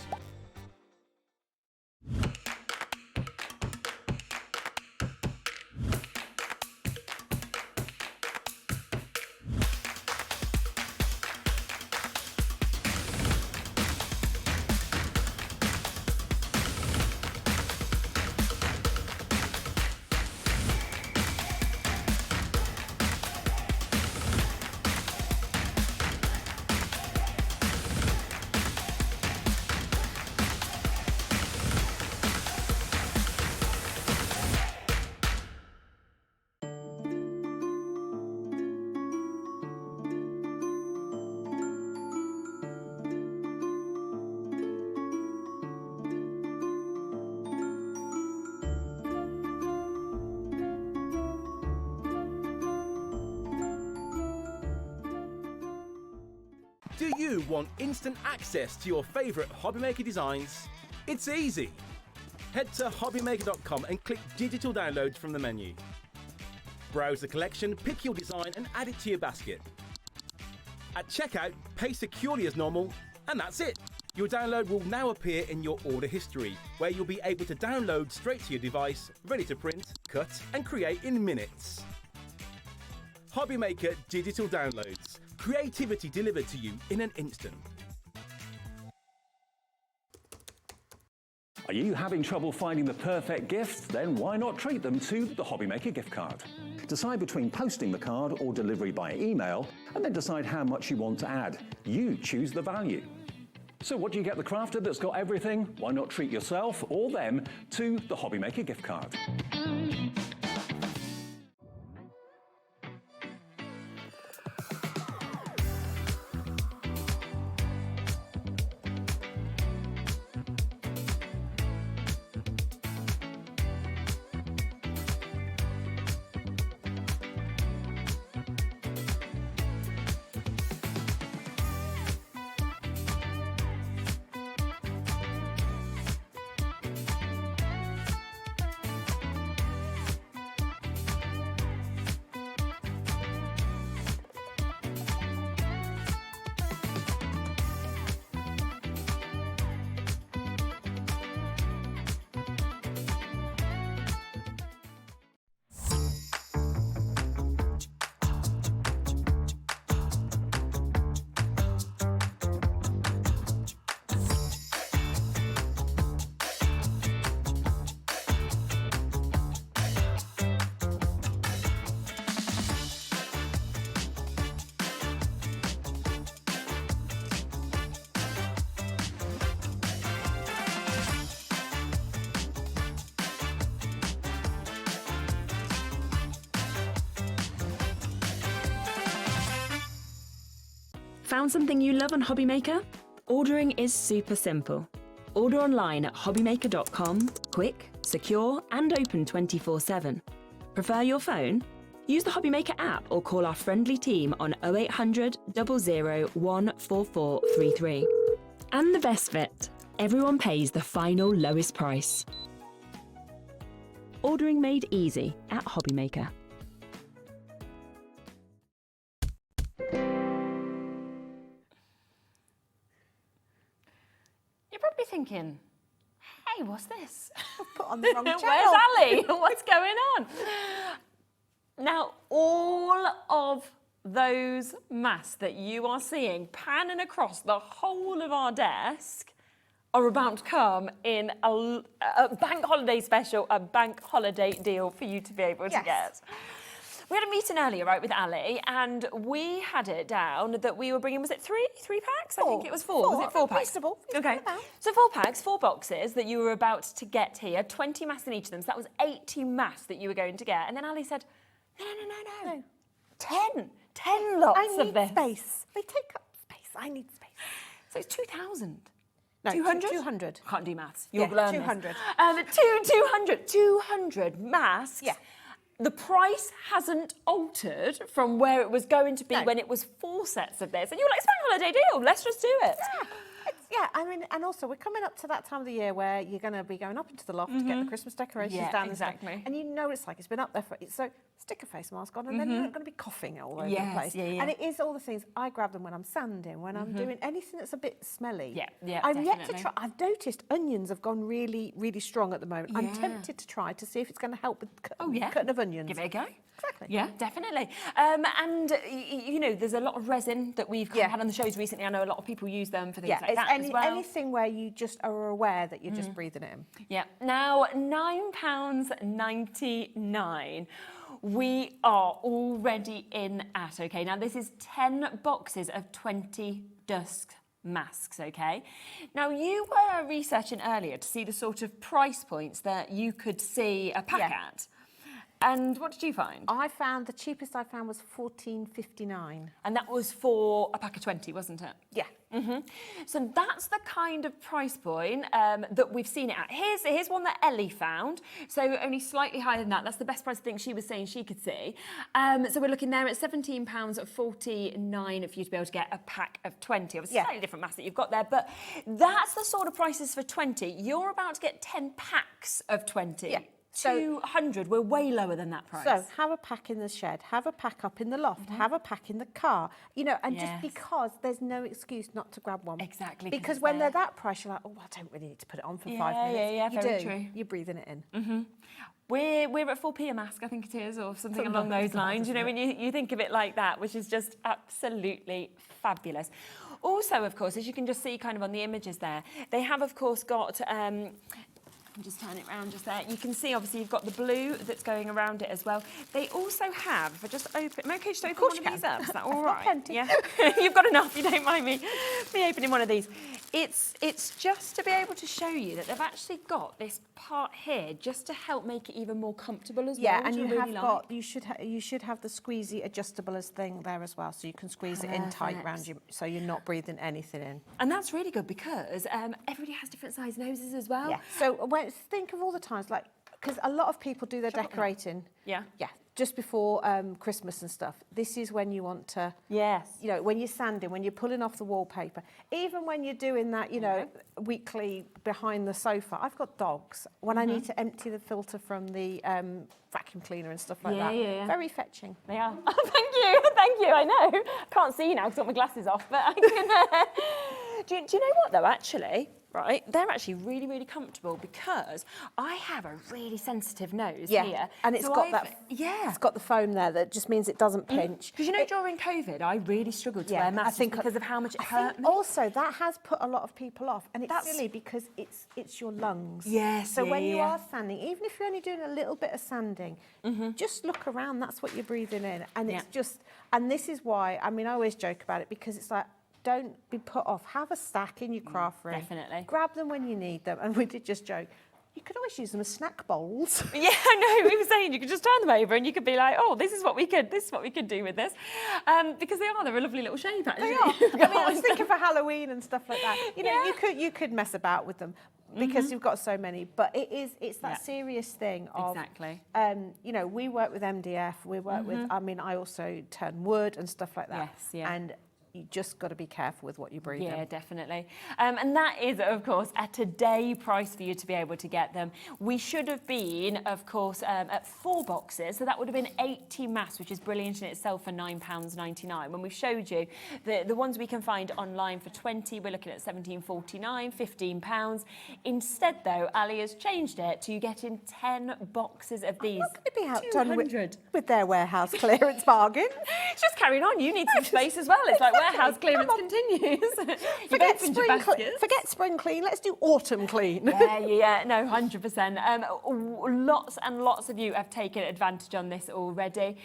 Do you want instant access to your favourite Hobbymaker designs? It's easy. Head to hobbymaker.com and click Digital Downloads from the menu. Browse the collection, pick your design and add it to your basket. At checkout, pay securely as normal, and that's it. Your download will now appear in your order history, where you'll be able to download straight to your device, ready to print, cut and create in minutes. Hobbymaker Digital Downloads. Creativity delivered to you in an instant. Are you having trouble finding the perfect gift? Then why not treat them to the Hobbymaker gift card? Decide between posting the card or delivery by email, and then decide how much you want to add. You choose the value. So what do you get the crafter that's got everything? Why not treat yourself or them to the Hobbymaker gift card? Found something you love on Hobbymaker? Ordering is super simple. Order online at hobbymaker.com, quick, secure and open 24/7. Prefer your phone? Use the Hobbymaker app or call our friendly team on 0800 00 14433. And the best bit, everyone pays the final lowest price. Ordering made easy at Hobbymaker. You're probably thinking, hey, what's this? Put on the wrong channel. Where's Ali? What's going on? Now, all of those masks that you are seeing panning across the whole of our desk are about to come in a bank holiday special, a bank holiday deal for you to be able to get. We had a meeting earlier, right, with Ali, and we had it down that we were bringing, was it three packs? I think it was four. Was it 4 packs? Reasonable. Okay. So 4 packs, 4 boxes that you were about to get here, 20 masks in each of them. So that was 80 masks that you were going to get. And then Ali said, no. 10 lots of this. I need space. They take up space. I need space. So it's 2,000. No, 200? 200. Can't do maths. Yeah, You'll learn 200. This. 200 masks. Yeah. The price hasn't altered from where it was going to be when it was 4 sets of this. And you were like, it's a bank holiday deal, let's just do it. Yeah, I mean, and also we're coming up to that time of the year where you're going to be going up into the loft to get the Christmas decorations down. Exactly. And you know it's like it's been up there for, so stick a face mask on and then you're not going to be coughing all over the place. And it is all the things, I grab them when I'm sanding, when I'm doing anything that's a bit smelly. I'm yet to try, I've noticed onions have gone really, really strong at the moment. I'm tempted to try to see if it's going to help with cutting of onions. Give it a go. Exactly. Yeah, definitely. And, you know, there's a lot of resin that we've had on the shows recently. I know a lot of people use them for things like that as well. Anything where you just are aware that you're just breathing it in. Yeah. Now, £9.99. We are already in at, okay? Now, this is 10 boxes of 20 dusk masks, okay? Now, you were researching earlier to see the sort of price points that you could see a pack at. And what did you find? I found the cheapest I found was $14.59. And that was for a pack of 20, wasn't it? Yeah. So that's the kind of price point that we've seen it at. Here's one that Ellie found, so only slightly higher than that. That's the best price I think she was saying she could see. So we're looking there at £17.49 for you to be able to get a pack of 20. Obviously, slightly different mass that you've got there, but that's the sort of prices for 20. You're about to get 10 packs of 20. Yeah. 200, we're way lower than that price. So have a pack in the shed, have a pack up in the loft, have a pack in the car, you know, and just because there's no excuse not to grab one. Exactly. Because when they're that price, you're like, oh, I don't really need to put it on for 5 minutes. Yeah, you very do. true. You're breathing it in. We're at 4p a mask, I think it is, or something along those lines. You know, when you think of it like that, which is just absolutely fabulous. Also, of course, as you can just see kind of on the images there, they have, of course, got... just turn it around just there. You can see, obviously, you've got the blue that's going around it as well. They also have, if I just open... Am I okay to open one of these up? Is that all right? Plenty. Yeah. You've got enough, you don't mind me opening one of these. It's just to be able to show you that they've actually got this part here just to help make it even more comfortable as well. Yeah, and you should have the squeezy adjustable thing there as well, so you can squeeze it in tight around you, so you're not breathing anything in. And that's really good because everybody has different size noses as well. Yeah. So think of all the times, like, because a lot of people do their decorating. Yeah. Yeah. Just before Christmas and stuff. This is when you want to, you know, when you're sanding, when you're pulling off the wallpaper, even when you're doing that, you know, weekly behind the sofa. I've got dogs. When I need to empty the filter from the vacuum cleaner and stuff like that. Yeah. Very fetching. They are. Oh, thank you. I know. Can't see you now because I've got my glasses off, but I can. Do you know what though? Actually. Right, they're actually really, really comfortable because I have a really sensitive nose here. And it's it's got the foam there that just means it doesn't pinch. Because you know, during COVID, I really struggled to wear masks because of how much it hurt me. Also, that has put a lot of people off, and it's silly because it's your lungs. Yes. So when you are sanding, even if you're only doing a little bit of sanding, just look around. That's what you're breathing in, and it's just. And this is why. I mean, I always joke about it because it's like. Don't be put off. Have a stack in your craft room. Definitely. Grab them when you need them. And we did just joke. You could always use them as snack bowls. Yeah, I know. We were saying you could just turn them over and you could be like, oh, this is what we could do with this, because they're a lovely little shape. Actually. They are. I mean, I was thinking for Halloween and stuff like that. You know, you could mess about with them because you've got so many. But it's that serious thing of you know, we work with MDF. We work with. I mean, I also turn wood and stuff like that. Yes. Yeah. And you just got to be careful with what you breathe in. Yeah, definitely. And that is, of course, a today price for you to be able to get them. We should have been, of course, at 4 boxes. So that would have been 80 masks, which is brilliant in itself for £9.99. When we showed you the ones we can find online for 20, we're looking at £17.49, £15. Instead, though, Ali has changed it to you getting 10 boxes of these. Not going to be outdone with their warehouse clearance bargain. It's just carrying on. You need some space as well. It's like warehouse clearance continues. Forget spring clean. Let's do autumn clean. Yeah. No, 100%. Lots and lots of you have taken advantage on this already.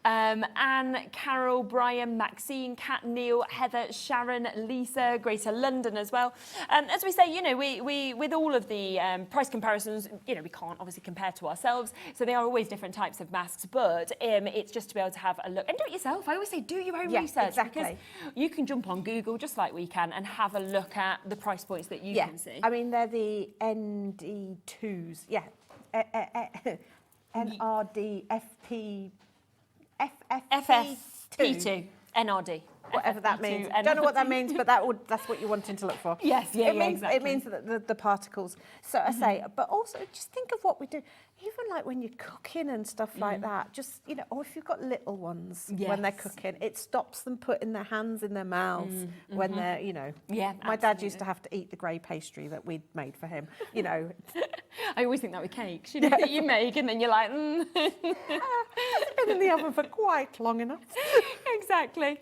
Anne, Carol, Brian, Maxine, Kat, Neil, Heather, Sharon, Lisa, Greater London as well. As we say, you know, we with all of the price comparisons, you know, we can't obviously compare to ourselves, so they are always different types of masks. But it's just to be able to have a look and do it yourself. I always say, do your own research. Exactly. Because you can jump on Google just like we can and have a look at the price points that you can see. I mean, they're the ND2s. Yeah. NRD, FP, FFP2, NRD. Whatever that means. Don't know what that means, but that's what you're wanting to look for. Yes, exactly. It means that the particles. So I say, but also just think of what we do. Even like when you're cooking and stuff like that, just, you know, or if you've got little ones when they're cooking, it stops them putting their hands in their mouths when they're, you know. Yeah, my dad used to have to eat the grey pastry that we'd made for him, you know. I always think that with cakes, you know, that you make and then you're like, It's been in the oven for quite long enough. Exactly.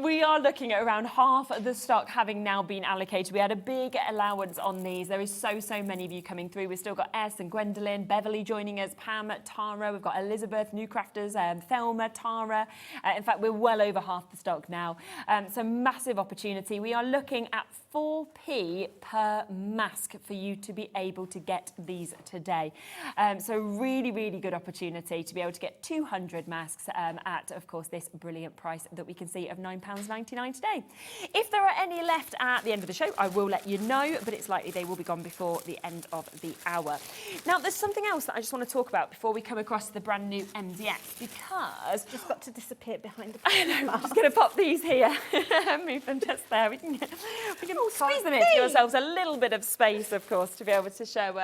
We are looking at around half of the stock having now been allocated. We had a big allowance on these. There is so many of you coming through. We've still got S and Gwendolyn, Beverly joining us, Pam, Tara. We've got Elizabeth, New Crafters, Thelma, Tara. In fact, we're well over half the stock now. So massive opportunity. We are looking at 4p per mask for you to be able to get these today. So really good opportunity to be able to get 200 masks at, of course, this brilliant brilliant price that we can see of £9.99 today. If there are any left at the end of the show, I will let you know, but it's likely they will be gone before the end of the hour. Now, there's something else that I just want to talk about before we come across the brand new MDF, because... Just got to disappear behind the... I know, I'm just going to pop these here. Move them just there. We can squeeze them in to yourselves a little bit of space, of course, to be able to show...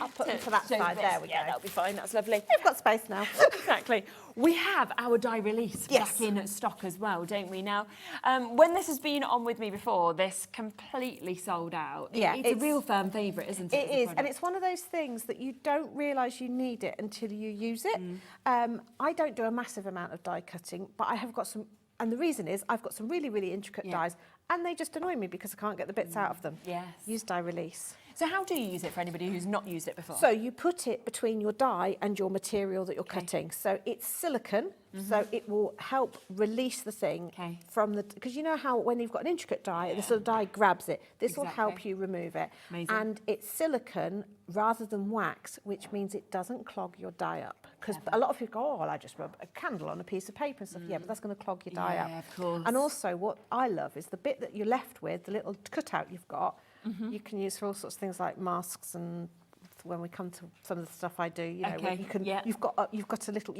I'll put them to that side. There we go. Yeah, that'll be fine. That's lovely. We've got space now. Exactly. We have our die release back in stock as well, don't we? Now, when this has been on with me before, this completely sold out. Yeah, it's a real firm favourite, isn't it? It is, and it's one of those things that you don't realise you need it until you use it. I don't do a massive amount of die cutting, but I have got some, and the reason is I've got some really, really intricate dies, and they just annoy me because I can't get the bits out of them. Yes. Use die release. So how do you use it for anybody who's not used it before? So you put it between your die and your material that you're cutting. So it's silicone, so it will help release the thing from the... Because you know how when you've got an intricate die, the sort of die grabs it. This will help you remove it. Amazing. And it's silicone rather than wax, which means it doesn't clog your die up. Because a lot of people go, oh, well, I just rub a candle on a piece of paper and stuff. Yeah, but that's going to clog your die up. Yeah, of course. And also what I love is the bit that you're left with, the little cutout you've got, you can use for all sorts of things like masks, and when we come to some of the stuff I do, you know, where you can, you've got a little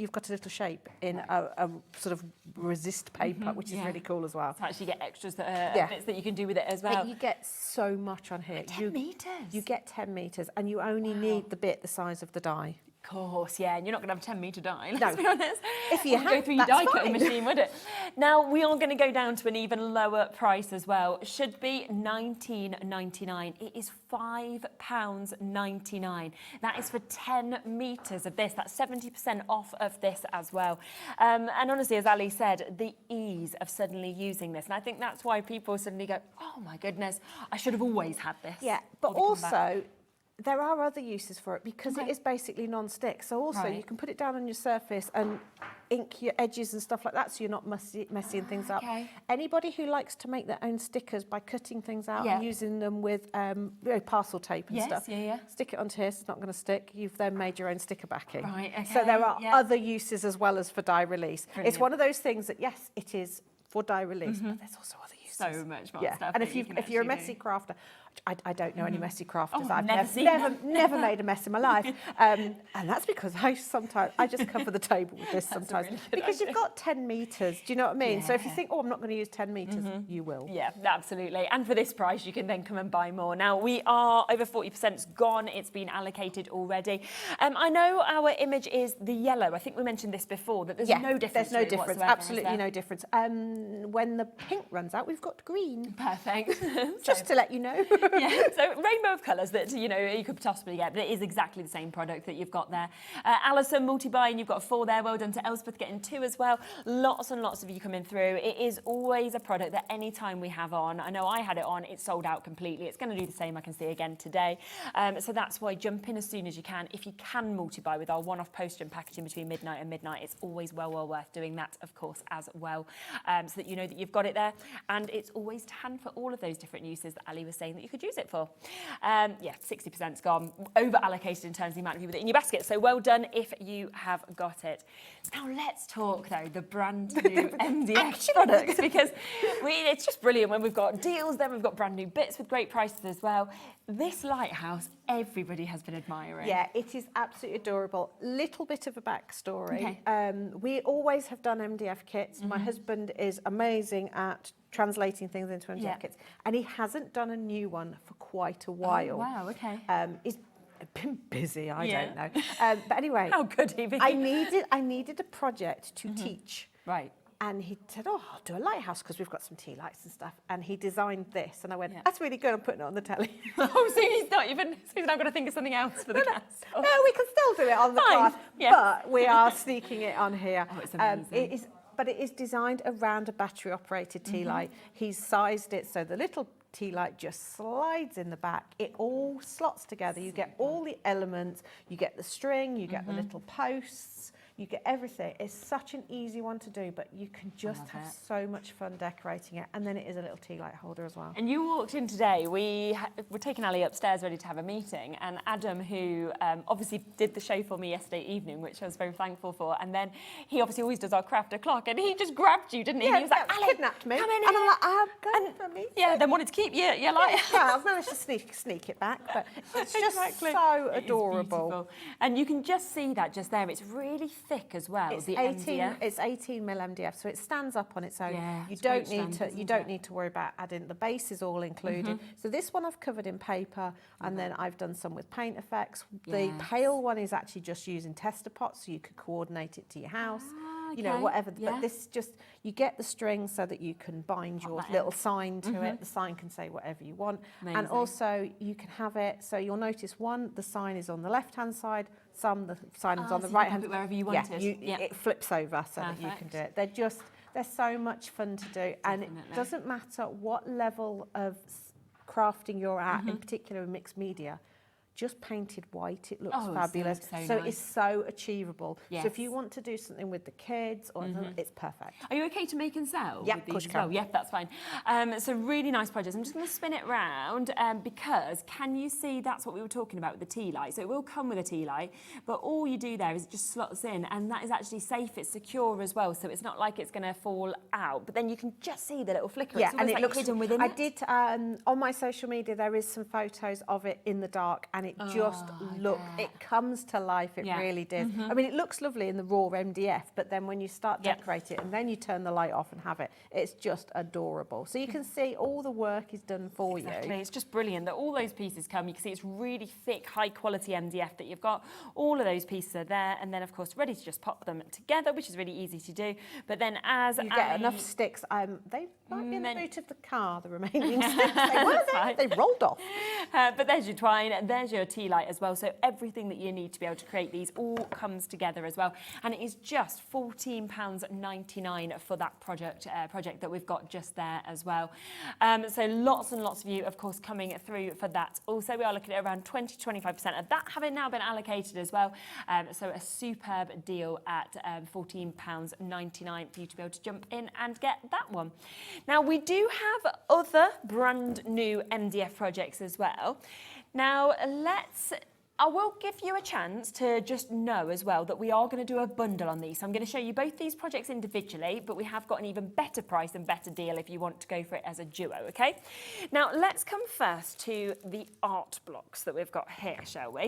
shape in a sort of resist paper, which is really cool as well. So actually get extras that bits that you can do with it as well. And you get so much on here. 10 metres. You get 10 metres, and you only need the bit the size of the die. Of course, yeah, and you're not going to have a 10-metre die, let's be honest. If you go through your die cutting machine, would it? Now, we are going to go down to an even lower price as well. It should be £19.99. It is £5.99. That is for 10 metres of this. That's 70% off of this as well. And honestly, as Ali said, the ease of suddenly using this. And I think that's why people suddenly go, oh my goodness, I should have always had this. Yeah, but also... there are other uses for it because it is basically non-stick. So also you can put it down on your surface and ink your edges and stuff like that, so you're not messing things up. Anybody who likes to make their own stickers by cutting things out and using them with parcel tape and stuff, stick it onto here, so it's not going to stick. You've then made your own sticker backing. So there are other uses as well as for die release. Brilliant. It's one of those things that, yes, it is for die release, but there's also other uses. So much more stuff. And if you're a messy crafter, I don't know any messy crafters. I've never made a mess in my life, and that's because I just cover the table with this sometimes because you've got 10 metres. Do you know what I mean? So if you think, oh, I'm not going to use 10 metres, you will. Yeah, absolutely. And for this price, you can then come and buy more. Now we are over 40% gone. It's been allocated already. I know our image is the yellow. I think we mentioned this before, that there's no difference. There's no difference. Absolutely no difference. When the pink runs out, we've got green. Perfect. Just to let you know. Yeah, so rainbow of colours that, you know, you could possibly get, but it is exactly the same product that you've got there. Alison, multi-buy, and you've got 4 there. Well done to Elspeth getting 2 as well. Lots and lots of you coming through. It is always a product that any time we have on, I know I had it on, it sold out completely. It's going to do the same, I can see again today. So that's why jump in as soon as you can. If you can multi-buy with our one-off poster and packaging between midnight and midnight, it's always well worth doing that, of course, as well, so that you know that you've got it there. And it's always to hand for all of those different uses that Ali was saying that you could use it for. 60%'s gone, over allocated in terms of the amount of you with it in your basket. So well done if you have got it. Now let's talk though the brand new MDF products, because it's just brilliant when we've got deals, then we've got brand new bits with great prices as well. This lighthouse, everybody has been admiring. Yeah, it is absolutely adorable. Little bit of a backstory. We always have done MDF kits. My husband is amazing at translating things into MDF kits, and he hasn't done a new one for quite a while. Oh, wow, okay. He's been busy, I don't know. But anyway, how could he be? I needed a project to teach. Right. And he said, oh, I'll do a lighthouse because we've got some tea lights and stuff. And he designed this. And I went, that's really good. I'm putting it on the telly. Oh, so he's not even, so he's now got to think of something else for the cast. No, we can still do it on the cast. But we are sneaking it on here. Oh, it's amazing. But it is designed around a battery-operated tea light. He's sized it so the little tea light just slides in the back. It all slots together. You get all the elements. You get the string. You get the little posts. You get everything. It's such an easy one to do, but you can just have so much fun decorating it. And then it is a little tea light holder as well. And you walked in today, we're taking Ali upstairs ready to have a meeting, and Adam, who obviously did the show for me yesterday evening, which I was very thankful for, and then he obviously always does our craft o'clock, and he just grabbed you, didn't he? Yeah, And he was like, Ali, kidnapped me. come in And I'm here. like, I'm going for a meeting. Yeah, then wanted to keep you light. Yeah, I've managed to sneak it back, but it's just so adorable. And you can just see that just there. It's really thick as well. It's the 18. MDF. It's 18 mil MDF, so it stands up on its own. Yeah, you it's don't great need strength, to. You don't need to worry about adding. The base is all included. So this one I've covered in paper, and then I've done some with paint effects. The pale one is actually just using tester pots, so you could coordinate it to your house. You know, whatever. But this just, you get the string so that you can bind your little sign to it. The sign can say whatever you want. Amazing. And also you can have it, so you'll notice the sign is on the left-hand side, the sign is on the so you can right-hand. put it wherever you want it. It flips over so that you can do it. They're so much fun to do. And it doesn't matter what level of crafting you're at, in particular in mixed media. Just painted white, it looks fabulous. So nice. it's so achievable. Yes. So if you want to do something with the kids, or it's perfect. Are you okay to make and sell? Yeah, with of course these you as can. well? Yeah, that's fine. So really nice projects. I'm just going to spin it round because can you see that's what we were talking about with the tea light? So it will come with a tea light, but all you do there is it just slots in, and that is actually safe. It's secure as well, so it's not like it's going to fall out. But then you can just see the little flicker. Yeah, it's and it like looks hidden within I it. did on my social media. There is some photos of it in the dark, and it just it comes to life. It really does. I mean, it looks lovely in the raw MDF, but then when you start decorating it and then you turn the light off and have it, it's just adorable. So you can see all the work is done for you. It's just brilliant that all those pieces come. You can see it's really thick, high quality MDF that you've got. All of those pieces are there, and then of course ready to just pop them together, which is really easy to do. But then as you get enough sticks, they might be in the boot of the car, the remaining sticks. They rolled off. But there's your twine, and there's your tea light as well. So everything that you need to be able to create these all comes together as well. And it is just £14.99 for that project that we've got just there as well. So lots and lots of you, of course, coming through for that. Also, we are looking at around 20-25% of that having now been allocated as well. So a superb deal at £14.99 for you to be able to jump in and get that one. Now, we do have other brand new MDF projects as well. Now, I will give you a chance to just know as well that we are going to do a bundle on these. So I'm going to show you both these projects individually, but we have got an even better price and better deal if you want to go for it as a duo, okay? Now, let's come first to the art blocks that we've got here, shall we?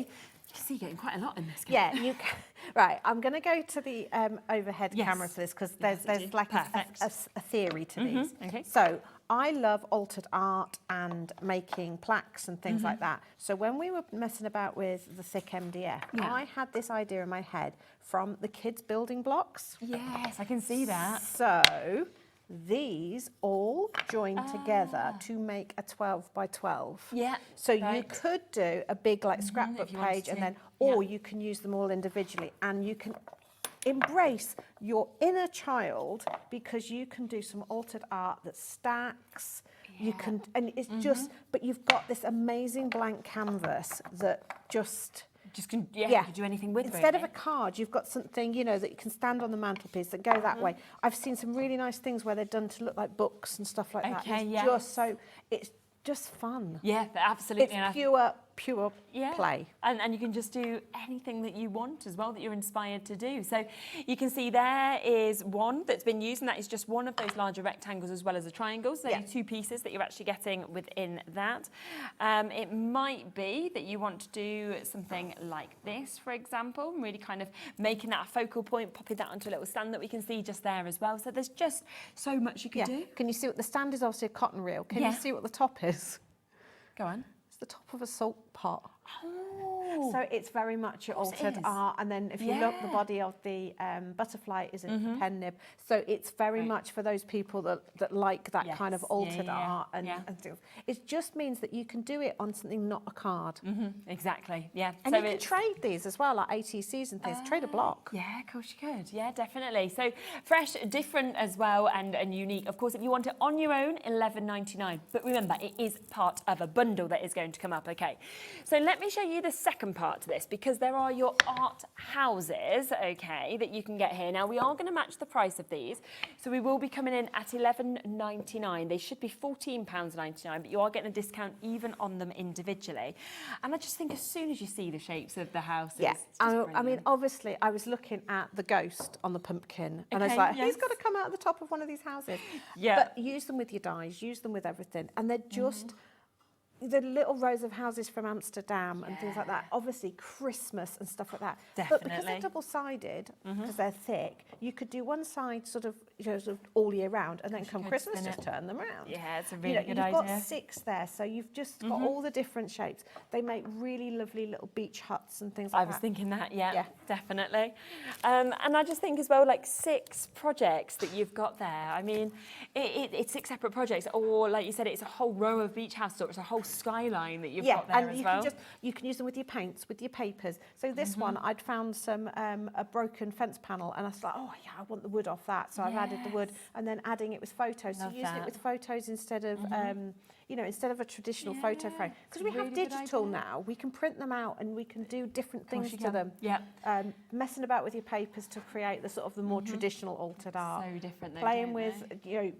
You can see you're getting quite a lot in this. Yeah, you can. Right, I'm going to go to the overhead camera for this because there's like a theory to these. Okay. So I love altered art and making plaques and things like that. So when we were messing about with the thick MDF, I had this idea in my head from the kids' building blocks. Yes, I can see that. So these all join together to make a 12 by 12. Yeah. So you could do a big like scrapbook page and then, or you can use them all individually, and you can embrace your inner child because you can do some altered art that stacks. You can, and it's just, but you've got this amazing blank canvas that just can do anything with. Instead of a card, you've got something, you know, that you can stand on the mantelpiece that go that way. I've seen some really nice things where they're done to look like books and stuff like that. It's just fun. Yeah, absolutely. It's pure play. And you can just do anything that you want as well that you're inspired to do. So you can see there is one that's been used, and that is just one of those larger rectangles as well as a triangle. So two pieces that you're actually getting within that. It might be that you want to do something like this, for example, really kind of making that a focal point, popping that onto a little stand that we can see just there as well. So there's just so much you can do. Can you see what the stand is? Obviously a cotton reel. Can you see what the top is? Go on. It's the top of a salt pot. Oh. So it's very much altered art. And then if you look, the body of the butterfly is a pen nib. So it's very much for those people that like that kind of altered art. And things. It just means that you can do it on something not a card. Exactly, yeah. And so you can trade these as well, like ATCs and things. Trade a block. Yeah, of course you could. Yeah, definitely. So fresh, different as well, and unique. Of course, if you want it on your own, $11.99. But remember, it is part of a bundle that is going to come up, okay? So let me show you the second second part to this, because there are your art houses, okay, that you can get here. Now, we are going to match the price of these, so we will be coming in at £11.99. They should be £14.99, but you are getting a discount even on them individually. And I just think as soon as you see the shapes of the houses, yeah, it's just I mean, brilliant. obviously, I was looking at the ghost on the pumpkin, and I was like, he's got to come out of the top of one of these houses. Yeah. But use them with your dies, use them with everything, and they're just the little rows of houses from Amsterdam and things like that. Obviously, Christmas and stuff like that. But because they're double-sided, because they're thick, you could do one side sort of, sort of all year round, and then come Christmas, just turn them around. Yeah, it's a really good idea. You've got 6 there, so you've just got all the different shapes. They make really lovely little beach huts and things like that. I was thinking that, yeah, definitely. And I just think as well, like 6 projects that you've got there. I mean, it's 6 separate projects, or like you said, it's a whole row of beach houses, or it's a whole skyline that you've got there and as you well. can you can use them with your paints, with your papers. So this one, I'd found some a broken fence panel, and I was like, oh yeah, I want the wood off that. So I've added the wood, and then adding it with photos. Love so using that. it with photos instead of instead of a traditional photo frame, because we have really good digital idea. now. We can print them out, and we can do different things you to can. them. Yeah. Messing about with your papers to create the sort of the more traditional altered art. So different though, Playing don't with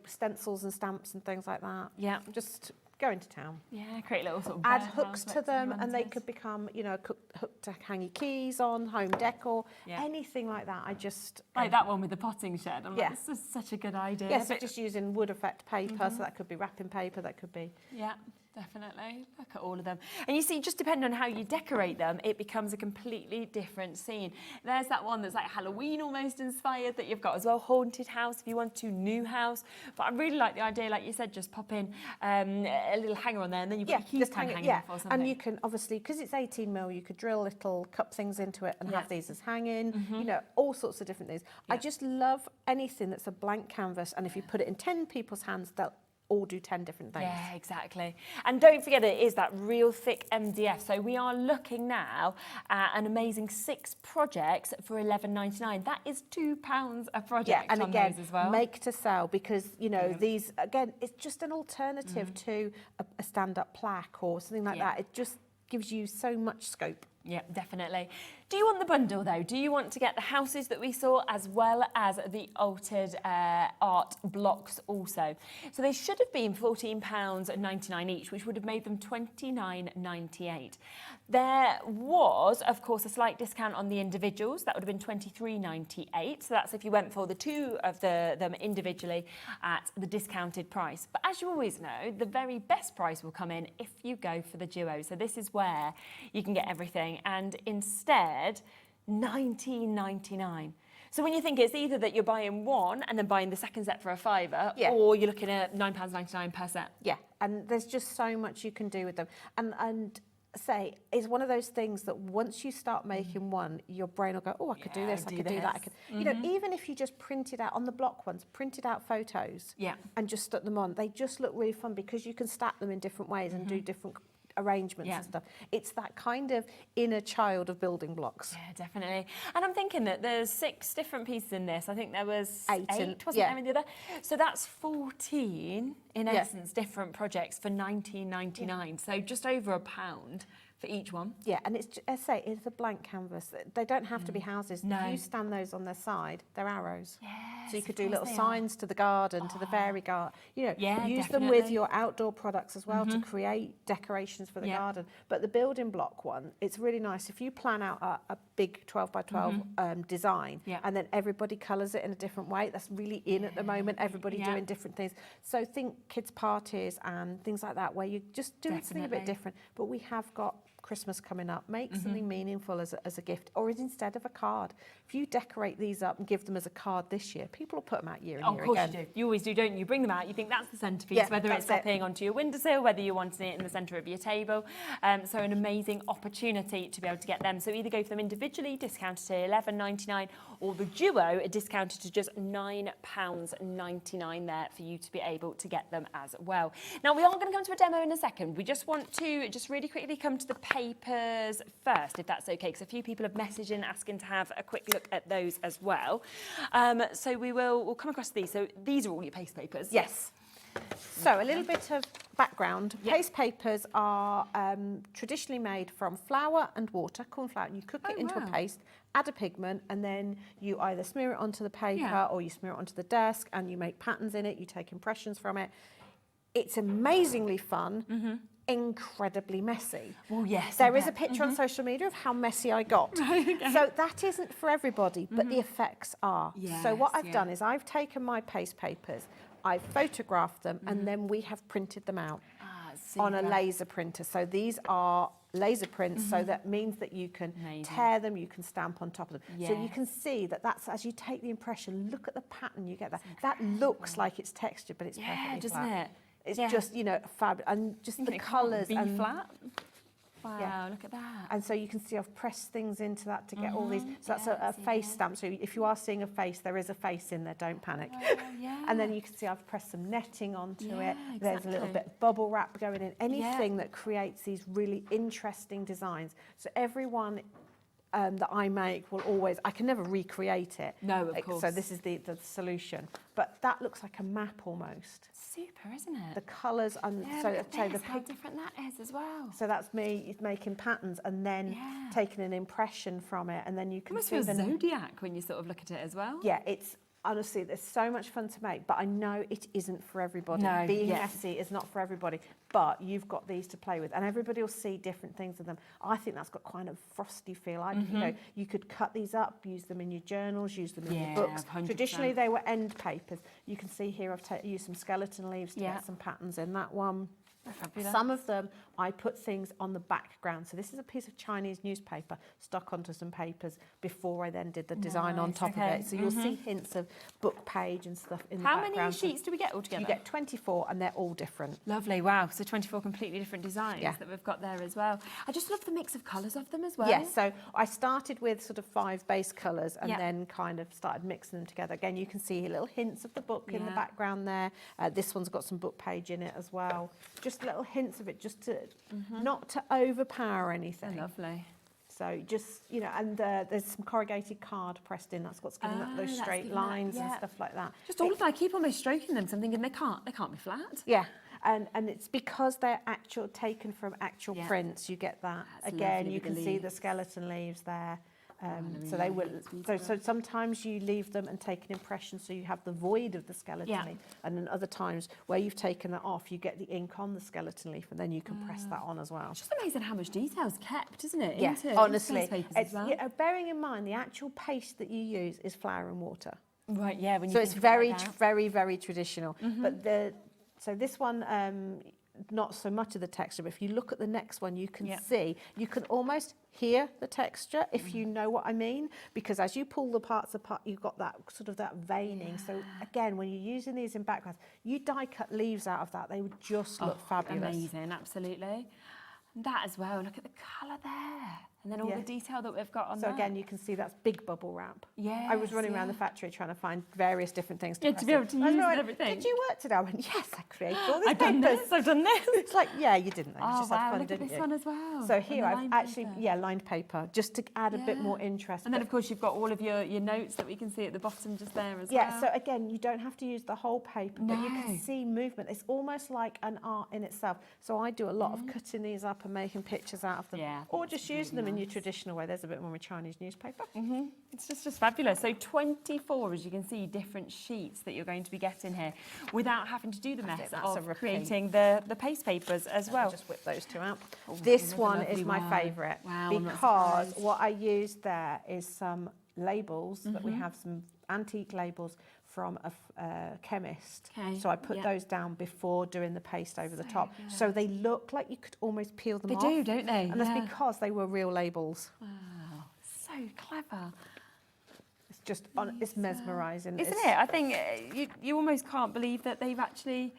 stencils and stamps and things like that. Yeah. Just going to town. Yeah, create little sort of Add warehouse hooks to looks if you them, and they wanted. could become, a hook to hang your keys on, home decor, anything like that. I just like that one with the potting shed. I'm Yeah. like, this is such a good idea. yes, But- just using wood effect paper, so that could be wrapping paper, that could be Yeah, definitely. Look at all of them. And you see, just depending on how you decorate them, it becomes a completely different scene. There's that one that's like Halloween almost inspired that you've got as well. Haunted house, if you want to, new house. But I really like the idea, like you said, just pop in a little hanger on there, and then you've got a keys hang it, hanging off or something. and you can obviously, because it's 18mm, you could drill little cup things into it and have these as hanging. All sorts of different things. I just love anything that's a blank canvas, and if you put it in 10 people's hands, they'll all do 10 different things. Yeah, exactly. And don't forget, it is that real thick MDF. So we are looking now at an amazing 6 projects for £11.99. That is £2 a project. Yeah, and on again, those as well. make to sell, because these, again, it's just an alternative to a stand-up plaque or something like that. It just gives you so much scope. Yeah, definitely. Do you want the bundle though? Do you want to get the houses that we saw as well as the altered art blocks also? So they should have been £14.99 each, which would have made them £29.98. There was, of course, a slight discount on the individuals. That would have been £23.98. So that's if you went for the 2 of them individually at the discounted price. But as you always know, the very best price will come in if you go for the duo. So this is where you can get everything, and instead £19.99. So when you think, it's either that you're buying one and then buying the second set for a £5, or you're looking at £9.99 per set. Yeah, and there's just so much you can do with them. And say, it's one of those things that once you start making one, your brain will go, oh, I could do this, I could do that. I could, even if you just printed out on the block ones, printed out photos and just stuck them on, they just look really fun because you can stack them in different ways and do different arrangements and stuff. It's that kind of inner child of building blocks. Yeah, definitely. And I'm thinking that there's 6 different pieces in this. I think there was 8 wasn't there in the other? So that's 14, in essence, different projects for £19.99. So just over £1 for each one. Yeah, and it's, as I say, it's a blank canvas. They don't have to be houses. No. If you stand those on their side, they're arrows. Yes, so you could of do course little they signs to the garden, to the fairy garden. Use them with definitely. your outdoor products as well to create decorations for the garden. But the building block one, it's really nice. If you plan out a big 12 by 12 design and then everybody colours it in a different way, that's really in at the moment, everybody doing different things. So think kids' parties and things like that, where you're just doing something a bit different. But we have got Christmas coming up. Make something meaningful as a gift, or instead of a card. If you decorate these up and give them as a card this year, people will put them out year and year again. Of course you do. You always do, don't you? You bring them out, you think that's the centrepiece, whether it's popping onto your windowsill, whether you're wanting it in the centre of your table. So an amazing opportunity to be able to get them. So either go for them individually, discounted to £11.99, or the duo, discounted to just £9.99 there for you to be able to get them as well. Now, we are going to come to a demo in a second. We just want to just really quickly come to the papers first, if that's okay, because a few people have messaged in asking to have a quick look at those as well. So we'll come across these. So these are all your paste papers. Yes. So a little bit of background. Paste papers are traditionally made from flour and water, corn flour, and you cook it into a paste, add a pigment, and then you either smear it onto the paper or you smear it onto the desk and you make patterns in it, you take impressions from it. It's amazingly fun, incredibly messy. Well, yes. There is a picture on social media of how messy I got. So that isn't for everybody, but the effects are. So what I've done is I've taken my paste papers, I've photographed them, and then we have printed them out on a laser printer. So these are laser prints, so that means that you can tear them, you can stamp on top of them. So you can see that that's, as you take the impression, look at the pattern you get there. That looks like it's textured, but it's perfectly doesn't flat. it? It's just, you know, fab, and just the colours. And flat? Wow, look at that. And so you can see I've pressed things into that to get all these. So that's a face stamp. So if you are seeing a face, there is a face in there, don't panic. And then you can see I've pressed some netting onto it. There's a little bit of bubble wrap going in. Anything that creates these really interesting designs. So everyone that I make will always, I can never recreate it. No, of course. So this is the solution. But that looks like a map almost. Super, isn't it? The colours, and so look say at the this, how different that is as well. So that's me making patterns and then taking an impression from it, and then you can It must see feel the zodiac when you sort of look at it as well. Yeah, it's honestly, there's so much fun to make, but I know it isn't for everybody. No, Being messy is not for everybody, but you've got these to play with, and everybody will see different things in them. I think that's got kind of frosty feel. You know, you could cut these up, use them in your journals, use them in your books. 100%. Traditionally, they were end papers. You can see here I've used some skeleton leaves to get some patterns in that one. Fabulous. Some of them, I put things on the background. So this is a piece of Chinese newspaper stuck onto some papers before I then did the design on top of it. So you'll see hints of book page and stuff in the background. How many sheets do we get altogether? You get 24 and they're all different. Lovely, wow. So 24 completely different designs that we've got there as well. I just love the mix of colours of them as well. Yes, so I started with sort of 5 base colours and then kind of started mixing them together. Again, you can see little hints of the book in the background there. This one's got some book page in it as well. Just little hints of it, just to not to overpower anything. Lovely. So just, you know, and there's some corrugated card pressed in. That's what's giving up those straight lines and stuff like that. Just all of that. I keep almost stroking them, so I'm thinking they can't be flat. Yeah. And it's because they're taken from actual prints. You get that. That's again. lovely You can see the skeleton leaves there. So they will. So sometimes you leave them and take an impression, so you have the void of the skeleton leaf, and then other times where you've taken that off, you get the ink on the skeleton leaf, and then you can press that on as well. It's just amazing how much detail's kept, isn't it? Yeah, into honestly. papers It's, as well. you know, bearing in mind the actual paste that you use is flour and water. Right. Yeah. When you So it's think about very, that. very, very traditional. But so this one. Not so much of the texture, but if you look at the next one, you can see, you can almost hear the texture, if you know what I mean, because as you pull the parts apart, you've got that sort of that veining. So again, when you're using these in backgrounds, you die cut leaves out of that, they would just look fabulous. Amazing, absolutely. And that as well, look at the colour there. And then all the detail that we've got on So again, you can see that's big bubble wrap. Yeah. I was running around the factory trying to find various different things to press to be able to use everything. Did you work today? I went, yes, I created all these I've done papers. this, I've done this. It's like, yeah, you didn't know. You Oh just had wow, fun, look at didn't this you? one as well. So And here the I've lined actually, paper. lined paper, just to add a bit more interest. And then of course you've got all of your notes that we can see at the bottom just there as well. Yeah, so again, you don't have to use the whole paper, but you can see movement. It's almost like an art in itself. So I do a lot of cutting these up and making pictures out of them. Yeah, or just using them in your traditional way. There's a bit more of a Chinese newspaper. It's just fabulous. So 24, as you can see, different sheets that you're going to be getting here without having to do the mess that's a of repeat. creating the paste papers as well. Just whip those two out. This another one lovely is my one. favourite Wow, I'm not because surprised. what I used there is some labels that we have, some antique labels from a chemist. Okay, So I put yeah. those down before doing the paste over the top. So they look like you could almost peel them They off. do, don't they? And that's Yeah. because they were real labels. Wow, so clever. It's just, it's mesmerising. Isn't it? I think you almost can't believe that they've actually,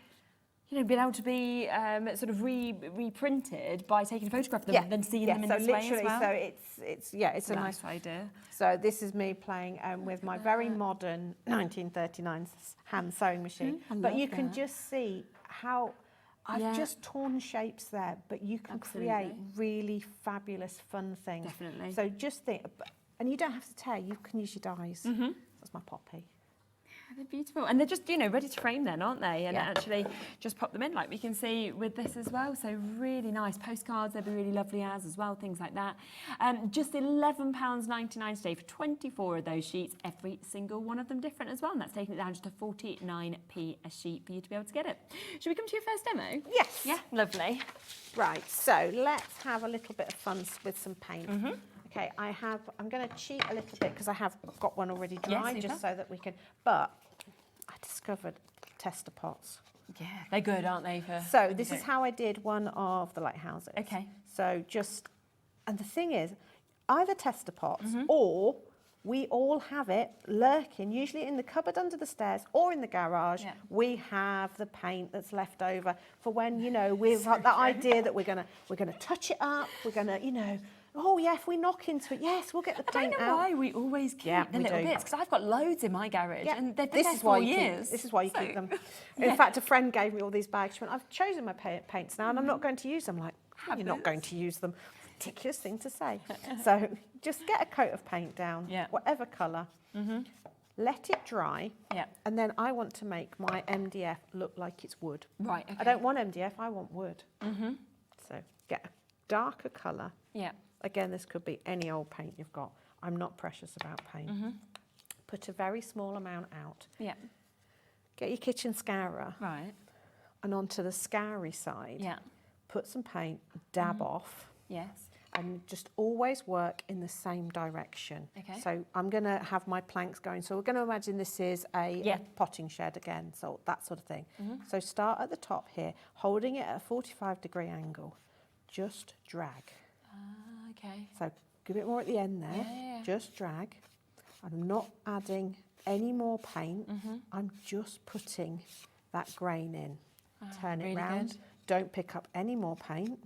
been able to be sort of reprinted by taking a photograph of them and then seeing them in so this way literally, as well. So it's a nice idea. So this is me playing with my very modern 1939 hand sewing machine. But you can just see how I've just torn shapes there, but you can create really fabulous, fun things. Definitely. So just think, and you don't have to tear, you can use your dies. That's my poppy. They're beautiful, and they're just, you know, ready to frame then, aren't they? And actually just pop them in, like we can see with this as well. So really nice postcards, they'd be really lovely as well, things like that. Just £11.99 today for 24 of those sheets, every single one of them different as well, and that's taking it down just to 49p a sheet for you to be able to get it. Should we come to your first demo? Yes. Yeah, lovely. Right, so let's have a little bit of fun with some paint. Okay, I'm going to cheat a little bit because I have got one already dry, just so that we can, but I discovered tester pots. Yeah, they're good, aren't they? So this is how I did one of the lighthouses. Okay. So and the thing is, either tester pots or we all have it lurking, usually in the cupboard under the stairs or in the garage. Yeah. We have the paint that's left over for when, you know, we've got that idea that we're gonna touch it up, we're gonna, you know, oh yeah, if we knock into it, yes, we'll get the paint out. I don't know why we always keep the little bits, because I've got loads in my garage, and they've been there for years. This is why you keep them. In fact, a friend gave me all these bags. She went, I've chosen my paints now, and I'm not going to use them. I'm like, you're not going to use them. Ridiculous thing to say. So just get a coat of paint down, whatever colour. Let it dry, and then I want to make my MDF look like it's wood. Right. Okay. I don't want MDF, I want wood. So get a darker colour. Yeah. Again, this could be any old paint you've got. I'm not precious about paint. Put a very small amount out. Yeah. Get your kitchen scourer. Right. And onto the scoury side, put some paint, dab off. Yes. And just always work in the same direction. Okay. So I'm going to have my planks going. So we're going to imagine this is a potting shed again, so that sort of thing. So start at the top here, holding it at a 45-degree angle. Just drag. Okay. So give it more at the end there. Just drag. I'm not adding any more paint. I'm just putting that grain in. Turn it round. Good. Don't pick up any more paint.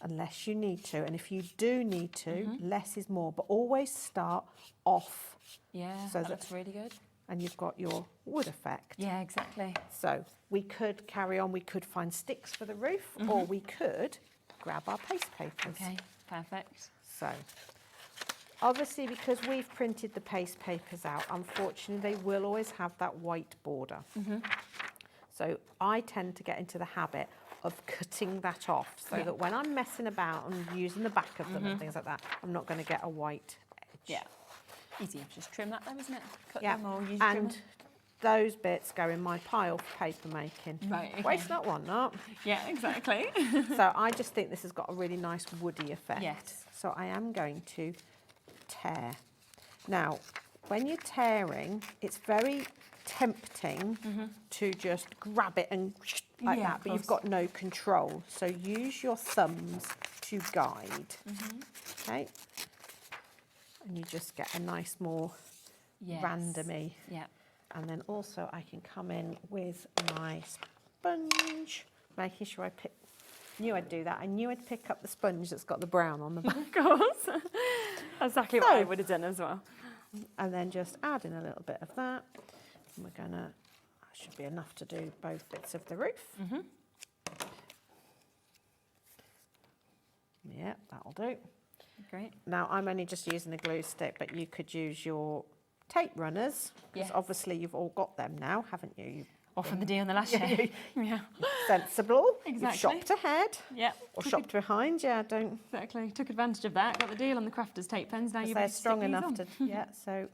Unless you need to. And if you do need to, less is more. But always start off. Yeah, so that's really good. And you've got your wood effect. Yeah, exactly. So we could carry on. We could find sticks for the roof, or we could grab our paste papers. Okay. Perfect. So, obviously, because we've printed the paste papers out, unfortunately, they will always have that white border. So, I tend to get into the habit of cutting that off so that when I'm messing about and using the back of them and things like that, I'm not going to get a white edge. Yeah. Easy. Just trim that though, isn't it? Cut them or use trimmer. And those bits go in my pile for paper making. Right. Okay. Waste not, want not. Yeah, exactly. So I just think this has got a really nice woody effect. Yes. So I am going to tear. Now, when you're tearing, it's very tempting to just grab it and like that, but you've got no control. So use your thumbs to guide. Okay. And you just get a nice more randomy. Yeah. And then also I can come in with my sponge, making sure knew I'd do that. I knew I'd pick up the sponge that's got the brown on the back. Of course. Exactly what I would have done as well. And then just add in a little bit of that. And we're going to, that should be enough to do both bits of the roof. Yeah, that'll do. Great. Now I'm only just using a glue stick, but you could use your tape runners, because obviously you've all got them now, haven't you? Off from the day on the last show. Yeah. Sensible. Exactly. You've shopped ahead. Yeah. Or shopped behind. Yeah, don't. Exactly. Took advantage of that. Got the deal on the crafters tape pens. Now you're strong enough to. Yeah. So.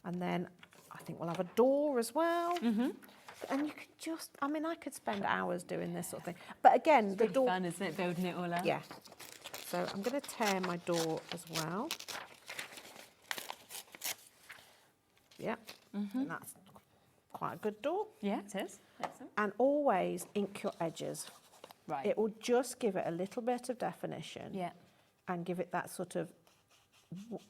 And then I think we'll have a door as well. And you could just. I mean, I could spend hours doing this sort of thing. But again, the door. Fun, isn't it? Building it all up. Yeah. So I'm going to tear my door as well. Yeah, and that's quite a good door. Yeah, it is. Excellent. And always ink your edges. Right. It will just give it a little bit of definition. Yeah. And give it that sort of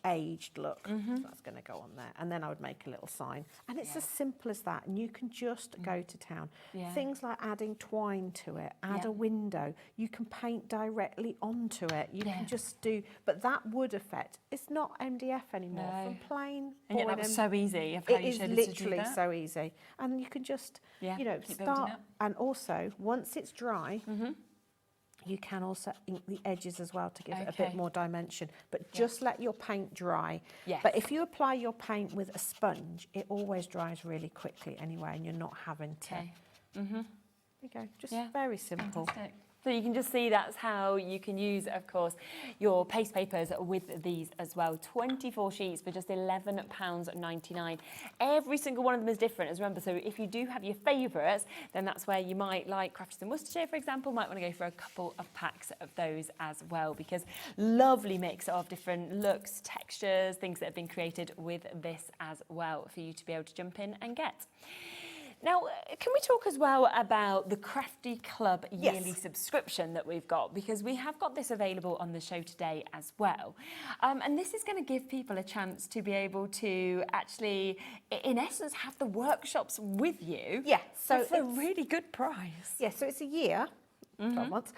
aged look. So that's going to go on there. And then I would make a little sign. And it's as simple as that. And you can just go to town. Yeah. Things like adding twine to it, add a window. You can paint directly onto it. You can just do, but that wood effect, it's not MDF anymore. From plain. And yet that was so easy. Of how you showed us to do that. It is literally so easy. And you can just, you know, start. And also, once it's dry, you can also ink the edges as well to give it a bit more dimension. But just let your paint dry. Yes. But if you apply your paint with a sponge, it always dries really quickly anyway, and you're not having to. There you go, just very simple. Fantastic. So you can just see that's how you can use, of course, your paste papers with these as well. 24 sheets for just £11.99. Every single one of them is different, as remember. So if you do have your favourites, then that's where you might like Crafted in Worcestershire, for example, might want to go for a couple of packs of those as well, because lovely mix of different looks, textures, things that have been created with this as well for you to be able to jump in and get. Now, can we talk as well about the Crafty Club yearly subscription that we've got? Because we have got this available on the show today as well. And this is going to give people a chance to be able to actually, in essence, have the workshops with you. Yeah. So for a really good price. Yeah, so it's a year. 12 months.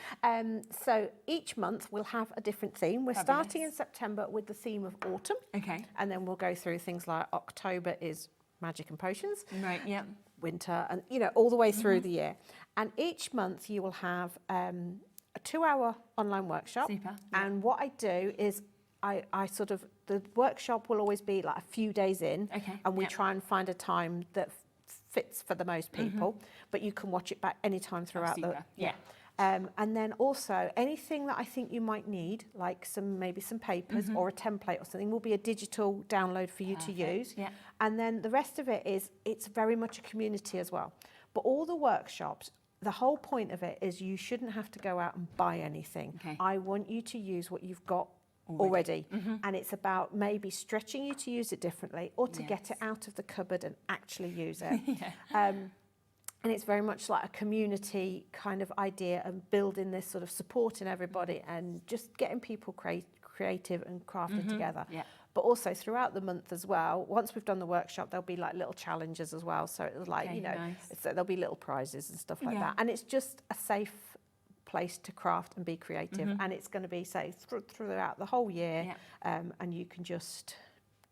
So each month we'll have a different theme. We're starting in September with the theme of autumn. Okay. And then we'll go through things like October is magic and potions. Right, yeah. Winter, and all the way through the year. And each month you will have a 2-hour online workshop. Super. And what I do is I sort of, the workshop will always be like a few days in. Okay. And we try and find a time that fits for the most people, but you can watch it back anytime throughout the and then also anything that I think you might need, like maybe some papers or a template or something, will be a digital download for you to use. Yeah. And then the rest of it is, it's very much a community as well. But all the workshops, the whole point of it is you shouldn't have to go out and buy anything. Okay. I want you to use what you've got already. And it's about maybe stretching you to use it differently, or to get it out of the cupboard and actually use it. And it's very much like a community kind of idea, and building this sort of supporting everybody and just getting people creative and crafting together. Yeah. But also throughout the month as well, once we've done the workshop, there'll be like little challenges as well. So it's like, so there'll be little prizes and stuff like that. And it's just a safe place to craft and be creative. And it's going to be safe throughout the whole year. And you can just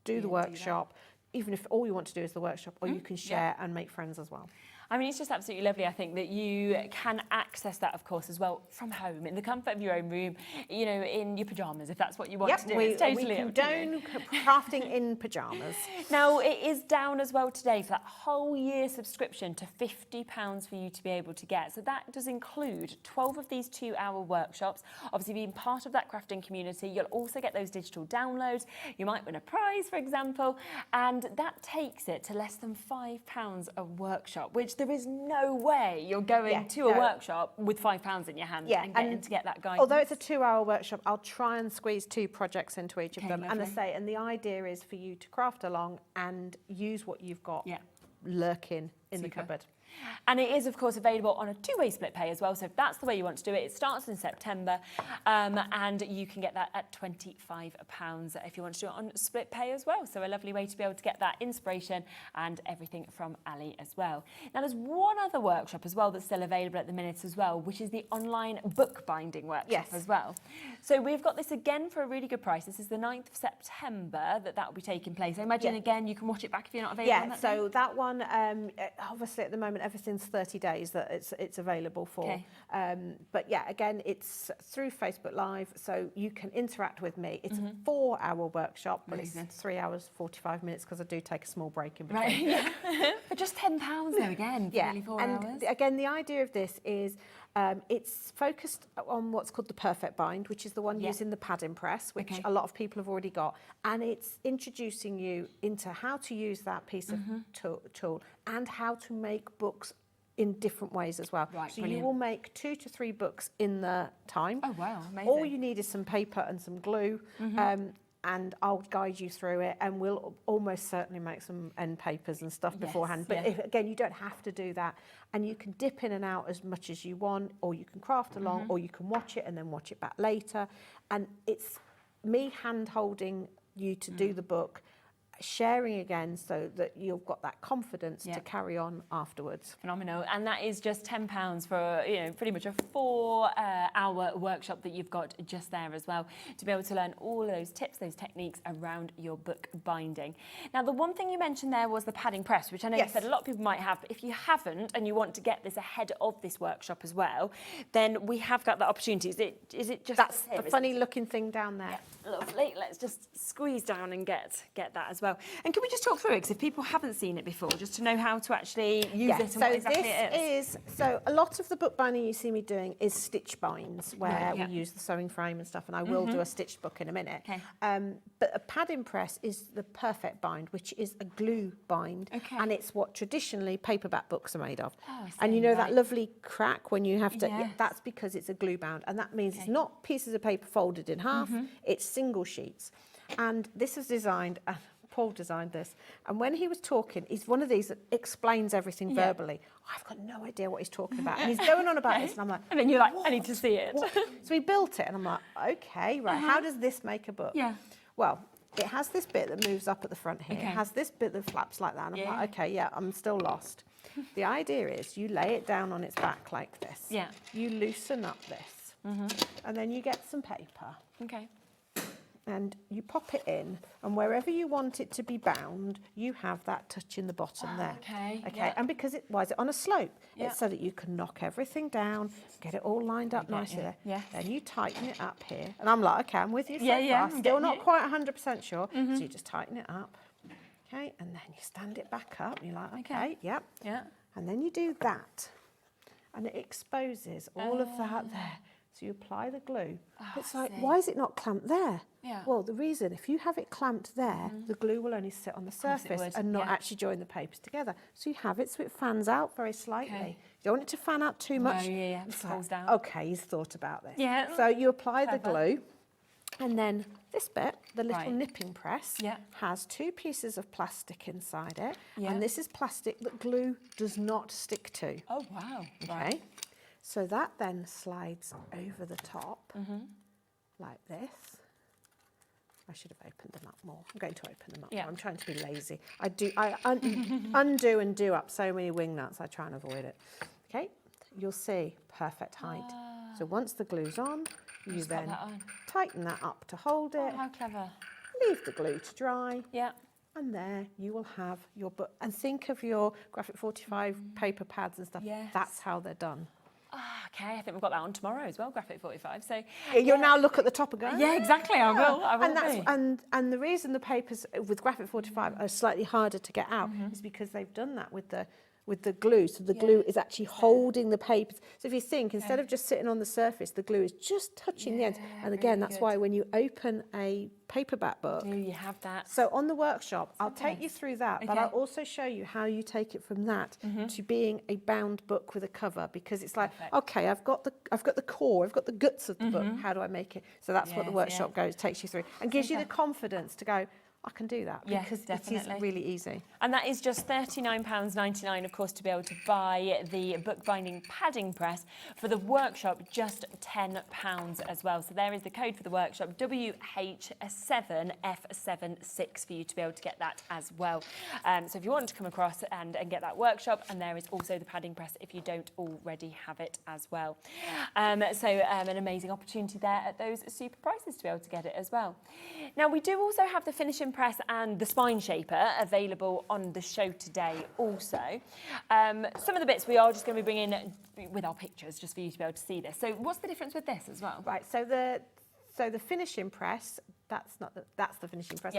do the workshop, even if all you want to do is the workshop, or you can share and make friends as well. I mean, it's just absolutely lovely, I think, that you can access that, of course, as well from home, in the comfort of your own room, in your pyjamas, if that's what you want to do. It's totally we condone crafting in pyjamas. Now, it is down as well today for that whole year subscription to £50 for you to be able to get. So that does include 12 of these 2-hour workshops. Obviously, being part of that crafting community, you'll also get those digital downloads. You might win a prize, for example, and that takes it to less than £5 a workshop, which there is no way you're going to a workshop with £5 in your hand and getting to get that guidance. Although it's a 2-hour workshop, I'll try and squeeze 2 projects into each of them. Lovely. And the idea is for you to craft along and use what you've got lurking in the cupboard. And it is, of course, available on a 2-way split pay as well. So if that's the way you want to do it, it starts in September, and you can get that at £25 if you want to do it on split pay as well. So a lovely way to be able to get that inspiration and everything from Ali as well. Now, there's one other workshop as well that's still available at the minute as well, which is the online bookbinding workshop as well. So we've got this again for a really good price. This is the 9th of September that will be taking place. I imagine, again, you can watch it back if you're not available on that so day. that one, obviously at the moment, everything's 30 days that it's available for. But again, it's through Facebook Live, so you can interact with me. It's a 4-hour workshop, but it's 3 hours 45 minutes because I do take a small break in between. For just £10 though, again, for nearly 4 hours. Again, the idea of this is it's focused on what's called the perfect bind, which is the one using the padding press, which a lot of people have already got, and it's introducing you into how to use that piece of tool and how to make books in different ways as well. So you will make 2 to 3 books in the time. Oh wow, amazing. All you need is some paper and some glue, and I'll guide you through it, and we'll almost certainly make some end papers and stuff beforehand. But again, you don't have to do that, and you can dip in and out as much as you want, or you can craft along, or you can watch it and then watch it back later. And it's me hand-holding you to do the book. sharing again so that you've got that confidence to carry on afterwards. Phenomenal. And that is just £10 for, pretty much a 4-hour workshop that you've got just there as well, to be able to learn all of those tips, those techniques around your book binding. Now, the one thing you mentioned there was the padding press, which I know you said a lot of people might have, but if you haven't and you want to get this ahead of this workshop as well, then we have got that opportunity. Is it just... That's the funny looking thing down there. Yeah, lovely. Let's just squeeze down and get that as well. And can we just talk through it, because if people haven't seen it before, just to know how to actually use it and what exactly it is. So a lot of the book binding you see me doing is stitch binds, where we use the sewing frame and stuff, and I will do a stitched book in a minute. Okay. But a padding press is the perfect bind, which is a glue bind, and it's what traditionally paperback books are made of. And you know that lovely crack when you have to, that's because it's a glue bound, and that means it's not pieces of paper folded in half, it's single sheets. And this was designed, Paul designed this, and when he was talking, he's one of these that explains everything verbally. I've got no idea what he's talking about, and he's going on about this, and I'm like, and then you're like, I need to see it. So he built it, and I'm like, okay, right, how does this make a book? Well, it has this bit that moves up at the front here. It has this bit that flaps like that, and I'm like, okay, I'm still lost. The idea is you lay it down on its back like this. You loosen up this, and then you get some paper. And you pop it in, and wherever you want it to be bound, you have that touch in the bottom there. Okay. And because why is it on a slope? It's so that you can knock everything down, get it all lined up nicely there. Then you tighten it up here. And I'm like, okay, I'm with you so far. Still not quite 100% sure. So you just tighten it up. Okay, and then you stand it back up. And you're like, okay, And then you do that. And it exposes all of that there. So you apply the glue. It's like, why is it not clamped there? Well, the reason, if you have it clamped there, the glue will only sit on the surface and not actually join the papers together. So you have it so it fans out very slightly. You don't want it to fan out too much. It falls down. Okay, he's thought about this. So you apply the glue, and then this bit, the little nipping press, has 2 pieces of plastic inside it. And this is plastic that glue does not stick to. Oh, wow. Okay. So that then slides over the top like this. I should have opened them up more. I'm going to open them up more. I'm trying to be lazy. I undo and do up so many wing nuts, I try and avoid it. Okay, you'll see perfect height. So once the glue's on, you then tighten that up to hold it. Oh, how clever. Leave the glue to dry. And there you will have your book. And think of your Graphic 45 paper pads and stuff. That's how they're done. Okay, I think we've got that on tomorrow as well, Graphic 45. So you'll now look at the top and go, yeah, exactly. I will. And the reason the papers with Graphic 45 are slightly harder to get out is because they've done that with the glue. So the glue is actually holding the papers. So if you think, instead of just sitting on the surface, the glue is just touching the ends. And again, that's why when you open a paperback book, you have that. So on the workshop, I'll take you through that, but I'll also show you how you take it from that to being a bound book with a cover, because it's like, okay, I've got the core, I've got the guts of the book. How do I make it? So that's what the workshop takes you through, and gives you the confidence to go, I can do that, because it is really easy. And that is just £39.99, of course, to be able to buy the bookbinding padding press. For the workshop, just £10 as well. So there is the code for the workshop, WH7F76, for you to be able to get that as well. So if you want to come across and get that workshop, and there is also the padding press if you don't already have it as well. An amazing opportunity there at those super prices to be able to get it as well. Now, we do also have the finishing press and the spine shaper available on the show today also. Some of the bits we are just going to be bringing with our pictures just for you to be able to see this. So what's the difference with this as well? Right, so the finishing press, that's the finishing press.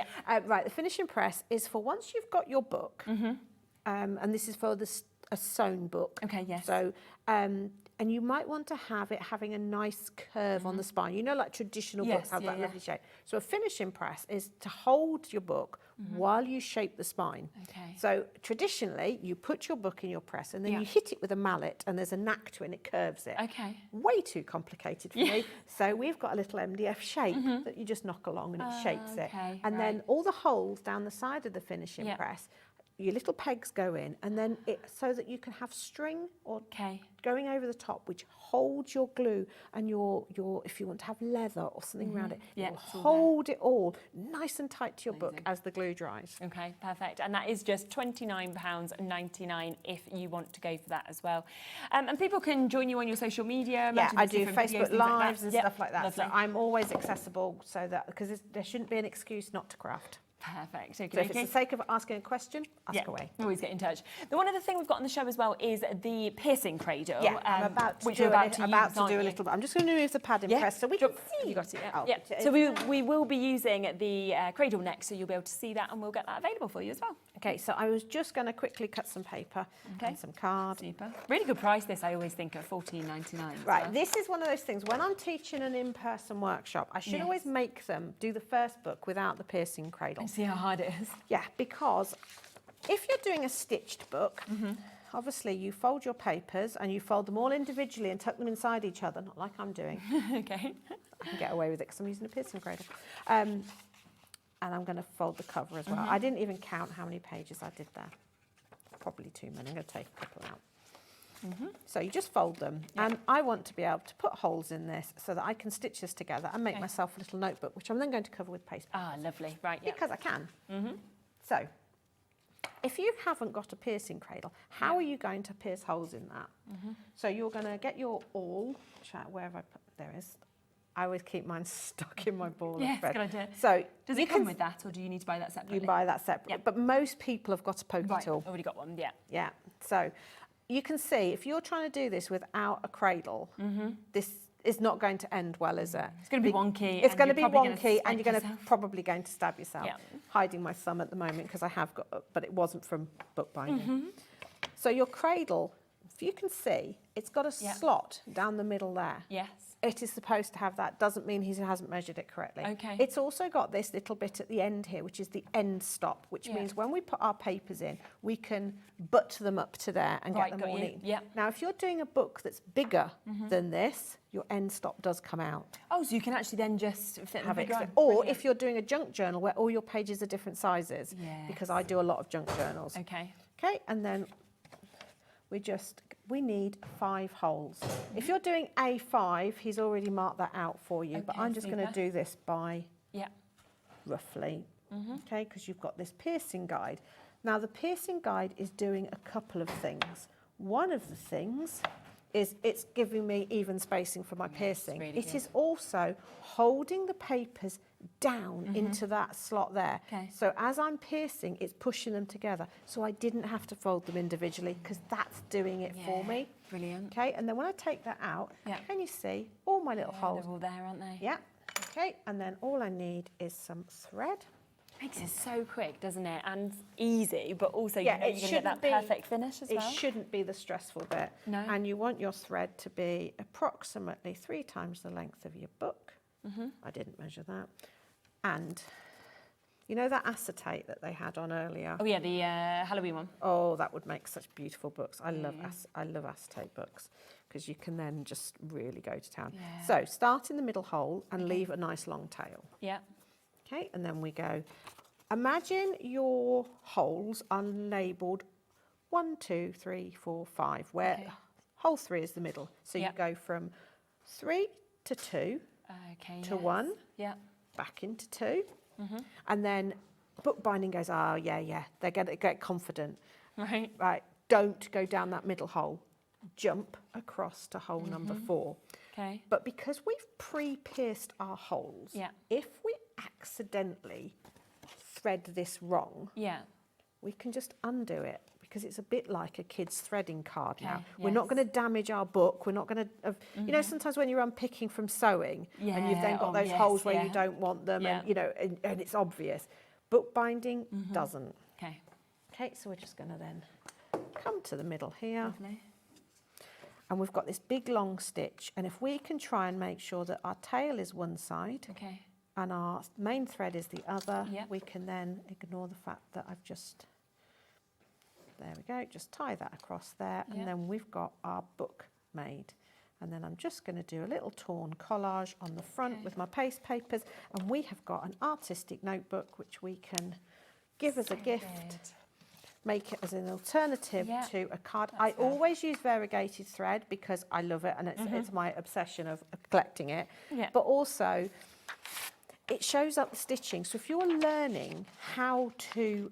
Right, the finishing press is for once you've got your book, and this is for a sewn book. Okay, yes. So, and you might want to have it having a nice curve on the spine. You know, like traditional books have that lovely shape. So a finishing press is to hold your book while you shape the spine. Okay. So traditionally, you put your book in your press and then you hit it with a mallet, and there's a knack to it and it curves it. Okay. Way too complicated for me. So we've got a little MDF shape that you just knock along and it shapes it. And then all the holes down the side of the finishing press, your little pegs go in, and then so that you can have string or going over the top, which holds your glue and your if you want to have leather or something around it, it will hold it all nice and tight to your book as the glue dries. Okay, perfect. And that is just £29.99 if you want to go for that as well. And people can join you on your social media. Yeah, I do Facebook Lives and yep. stuff like that. Lovely. So I'm always accessible, so that because there shouldn't be an excuse not to craft. Perfect. So if it's the sake of asking a question, ask away. Always get in touch. The one other thing we've got on the show as well is the piercing cradle. Yeah, I'm about to do a little bit. I'm just going to move the pad in press so we can see. You got it, So we will be using the cradle next, so you'll be able to see that, and we'll get that available for you as well. Okay, so I was just going to quickly cut some paper and some card. Super. Really good price this, I always think, at $14.99. Right, this is one of those things, when I'm teaching an in-person workshop, I should always make them do the first book without the piercing cradle. See how hard it is. Yeah, because if you're doing a stitched book, obviously you fold your papers and you fold them all individually and tuck them inside each other, not like I'm doing. Okay. I can get away with it because I'm using a piercing cradle. And I'm going to fold the cover as well. I didn't even count how many pages I did there. Probably too many. I'm going to take a couple out. So you just fold them, and I want to be able to put holes in this so that I can stitch this together and make myself a little notebook, which I'm then going to cover with paste. Ah, lovely. Right, because I can. So if you haven't got a piercing cradle, how are you going to pierce holes in that? So you're going to get your awl, wherever I put, there is. I always keep mine stuck in my ball of thread. Good idea. So does it come with that, or do you need to buy that separately? You buy that separately, but most people have got a pokey tool. Already got one, Yeah, so you can see if you're trying to do this without a cradle, this is not going to end well, is it? It's going to be wonky. It's going to be wonky, and you're going to probably going to stab yourself. Hiding my thumb at the moment because I have got, but it wasn't from bookbinding. So your cradle, if you can see, it's got a slot down the middle there. Yes. It is supposed to have that. Doesn't mean he hasn't measured it correctly. Okay. It's also got this little bit at the end here, which is the end stop, which means when we put our papers in, we can butt them up to there and get them all in. Now, if you're doing a book that's bigger than this, your end stop does come out. Oh, so you can actually then just fit them bigger. Or if you're doing a junk journal where all your pages are different sizes, because I do a lot of junk journals. Okay. Okay, and then we need 5 holes. If you're doing A5, he's already marked that out for you, but I'm just going to do this by roughly, okay, because you've got this piercing guide. Now, the piercing guide is doing a couple of things. One of the things is it's giving me even spacing for my piercing. Really it is also holding the papers down into that slot there. Okay. So as I'm piercing, it's pushing them together. So I didn't have to fold them individually because that's doing it for me. Brilliant. Okay, and then when I take that out, can you see all my little holes? They're all there, aren't they? Yeah. Okay, and then all I need is some thread. Makes it so quick, doesn't it? And easy, but also you know you're going to get that perfect finish as well. It shouldn't be the stressful bit. No. And you want your thread to be approximately 3 times the length of your book. I didn't measure that. And you know that acetate that they had on earlier? Oh yeah, the Halloween one. Oh, that would make such beautiful books. I love acetate books because you can then just really go to town. Yeah. So start in the middle hole and leave a nice long tail. Yeah. Okay, and then we go. Imagine your holes are labelled 1, 2, 3, 4, 5, where hole 3 is the middle. So you go from 3 to 2 to 1, back into 2, and then bookbinding goes, they get confident. Right, don't go down that middle hole. Jump across to hole number 4. Okay. But because we've pre-pierced our holes, if we accidentally thread this wrong, we can just undo it because it's a bit like a kid's threading card now. We're not going to damage our book. We're not going to, you know, sometimes when you're unpicking from sewing and you've then got those holes where you don't want them and, you know, and it's obvious. Bookbinding doesn't. Okay. Okay, so we're just going to then come to the middle here. Lovely. And we've got this big long stitch. And if we can try and make sure that our tail is one side, and our main thread is the other, we can then ignore the fact that I've just, there we go, just tie that across there, and then we've got our book made. And then I'm just going to do a little torn collage on the front with my paste papers, and we have got an artistic notebook which we can give as a gift make it as an alternative to a card. I always use variegated thread because I love it, and it's my obsession of collecting it. But also, it shows up the stitching. So if you're learning how to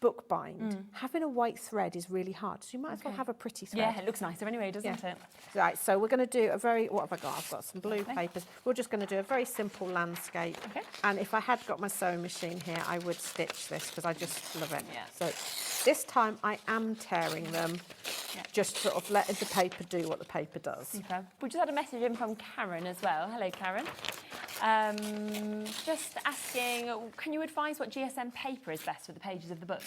bookbind, having a white thread is really hard. So you might as well have a pretty thread. Yeah, it looks nicer anyway, doesn't it? Right, so we're going to do a very, what have I got? I've got some blue papers. We're just going to do a very simple landscape. And if I had got my sewing machine here, I would stitch this because I just love it. So this time I am tearing them, just sort of letting the paper do what the paper does. Super. We just had a message in from Karen as well. Hello, Karen. Just asking, can you advise what GSM paper is best for the pages of the book?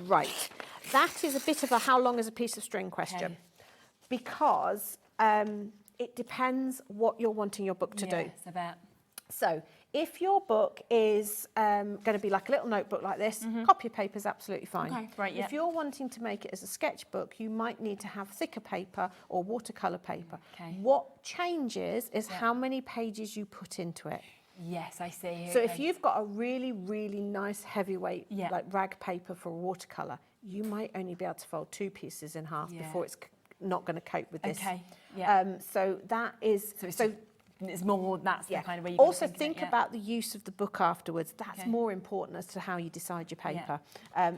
Right. That is a bit of a how long is a piece of string question. Because it depends what you're wanting your book to do. Yes, I bet. So if your book is going to be like a little notebook like this, copy paper is absolutely fine. Okay, right, If you're wanting to make it as a sketchbook, you might need to have thicker paper or watercolour paper. What changes is how many pages you put into it. Yes, I see. So if you've got a really, really nice heavyweight like rag paper for watercolour, you might only be able to fold 2 pieces in half before it's not going to cope with this. So that is... So it's more, that's the kind of way you also think about the use of the book afterwards. That's more important as to how you decide your paper.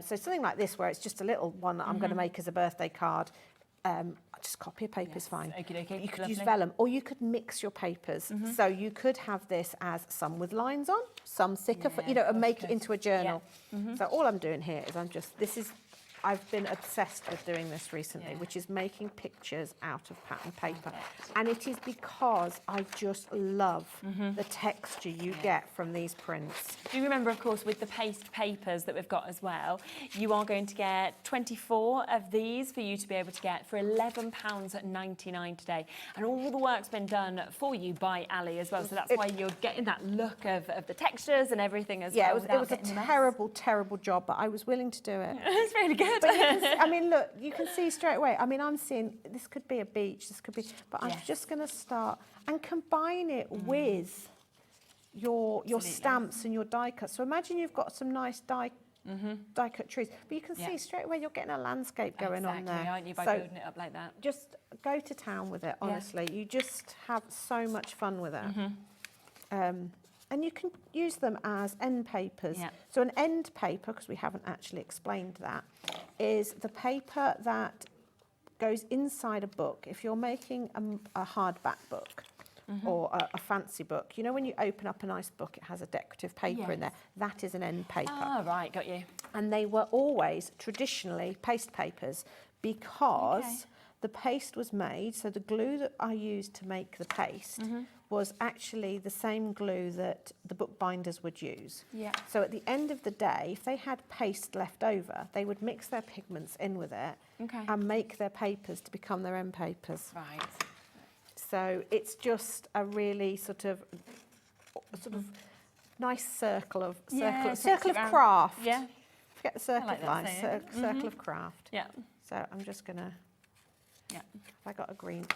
So something like this, where it's just a little one that I'm going to make as a birthday card, just copy a paper is fine. You could use vellum, or you could mix your papers. So you could have this as some with lines on, some thicker, and make it into a journal. So all I'm doing here is I've been obsessed with doing this recently, which is making pictures out of pattern paper. And it is because I just love the texture you get from these prints. Do remember, of course, with the paste papers that we've got as well, you are going to get 24 of these for you to be able to get for £11.99 today. And all the work's been done for you by Ali as well. So that's why you're getting that look of the textures and everything as well. Yeah, it was a terrible, terrible job, but I was willing to do it. It's really good. But look, you can see straight away. I mean, I'm seeing this could be a beach, but I'm just going to start and combine it with your stamps and your die cuts. So imagine you've got some nice die cut trees, but you can see straight away you're getting a landscape going on there. Aren't you, by building it up like that? Just go to town with it, honestly. You just have so much fun with it. And you can use them as end papers. So an end paper, because we haven't actually explained that, is the paper that goes inside a book. If you're making a hardback book or a fancy book, you know when you open up a nice book, it has a decorative paper in there. That is an end paper. Ah, right, got you. And they were always traditionally paste papers because the paste was made, so the glue that I used to make the paste was actually the same glue that the bookbinders would use. So at the end of the day, if they had paste left over, they would mix their pigments in with it and make their papers to become their end papers. Right. So it's just a really sort of nice circle of craft. Yeah. Forget the circle like of life, saying. circle of craft. Yeah. So I'm just gonna. Have I got a green?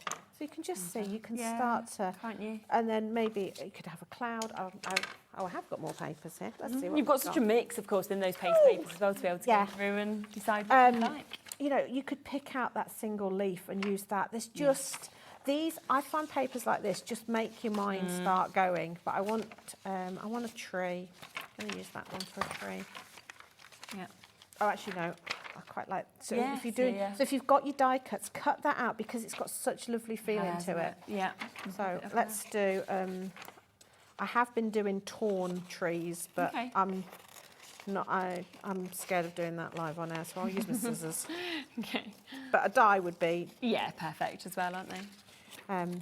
So you can just see, you can start to, can't you? And then maybe you could have a cloud. I have got more papers here. Let's see what You've got we've such a mix, of course, in those paste papers as well to be able to go through and decide what you like. You know, you could pick out that single leaf and use that. There's just these. I find papers like this just make your mind start going. But I want a tree. I'm going to use that one for a tree. Yeah. Oh, actually no. I quite like. So Yeah, if you're doing, so if you've got your die cuts, cut that out because it's got such lovely feeling to it. Yeah. So let's do. I have been doing torn trees, but I'm not. I'm scared of doing that live on air, so I'll use my scissors. But a die would be. Yeah, perfect as well, aren't they?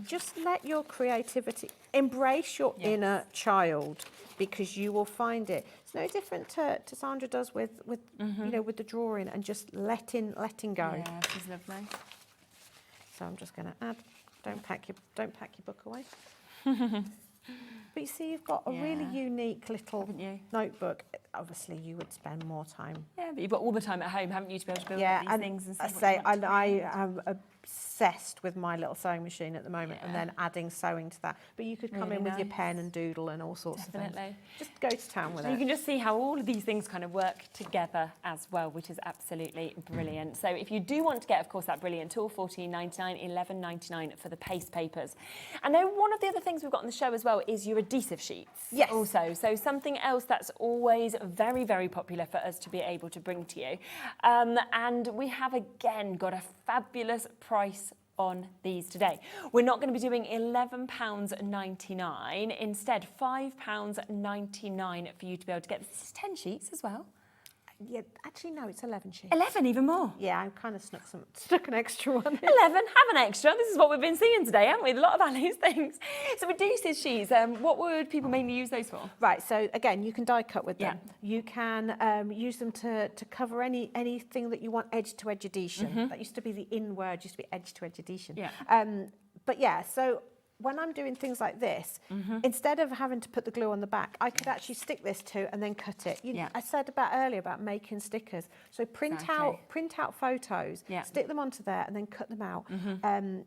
Just let your creativity, embrace your inner child, because you will find it. It's no different to Sandra does with you know, with the drawing, and just letting go. Yeah, she's lovely. So I'm just going to add. Don't pack your book away. But you see, you've got a really unique little notebook. Obviously, you would spend more time. Yeah, but you've got all the time at home, haven't you, to be able to build these things and see I am a obsessed with my little sewing machine at the moment, and then adding sewing to that. But you could come in with your pen and doodle and all sorts of things. Just go to town with it. You can just see how all of these things kind of work together as well, which is absolutely brilliant. So if you do want to get, of course, that brilliant tool, $14.99, $11.99 for the paste papers. And then one of the other things we've got on the show as well is your adhesive sheets. Yes. Also, so something else that's always very, very popular for us to be able to bring to you. And we have again got a fabulous price on these today. We're not going to be doing £11.99, instead £5.99 for you to be able to get this. Is 10 sheets as well. Yeah, actually no, it's 11 sheets. 11, even more. Yeah, I kind of stuck an extra one in. 11, have an extra. This is what we've been seeing today, haven't we? A lot of Ali's things. So adhesive sheets, what would people mainly use those for? Right, so again, you can die cut with them. You can use them to cover anything that you want edge-to-edge adhesion. That used to be the in word, used to be edge-to-edge adhesion. But yeah, so when I'm doing things like this, instead of having to put the glue on the back, I could actually stick this to and then cut it. I said earlier about making stickers. So print out photos, stick them onto there and then cut them out.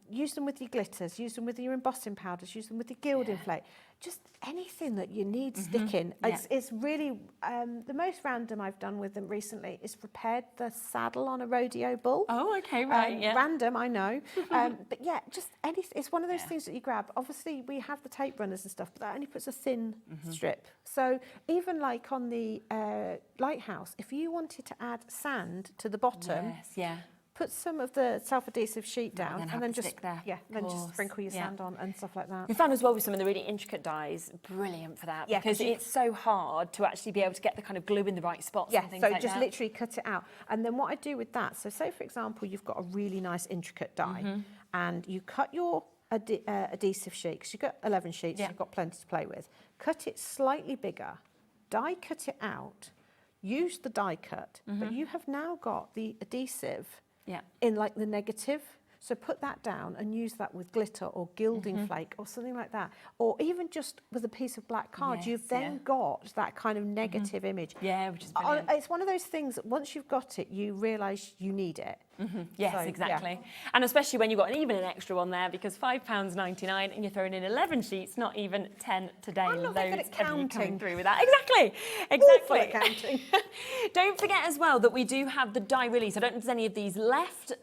Use them with your glitters, use them with your embossing powders, use them with your gilding flake. Just anything that you need sticking. It's really, the most random I've done with them recently is repaired the saddle on a rodeo bull. Oh, okay, right, Random, I know. But yeah, just anything. It's one of those things that you grab. Obviously, we have the tape runners and stuff, but that only puts a thin strip. So even like on the lighthouse, if you wanted to add sand to the bottom, put some of the self-adhesive sheet down and then just just sprinkle your sand on and stuff like that. We found as well with some of the really intricate dies, brilliant for that, because it's so hard to actually be able to get the kind of glue in the right spots and things like that. So just literally cut it out. And then what I do with that, so say for example, you've got a really nice intricate die and you cut your adhesive sheet, because you've got 11 sheets, you've got plenty to play with. Cut it slightly bigger, die cut it out, use the die cut, but you have now got the adhesive in like the negative. So put that down and use that with glitter or gilding flake or something like that. Or even just with a piece of black card, you've then got that kind of negative image. Yeah, which is brilliant. It's one of those things that once you've got it, you realise you need it. Yes, so, exactly. And especially when you've got even an extra one there, because £5.99 and you're throwing in 11 sheets, not even 10 today. I'm not very good at counting. Coming through with that. Exactly. Awful at counting. Don't forget as well that we do have the die release. I don't know if there's any of these left.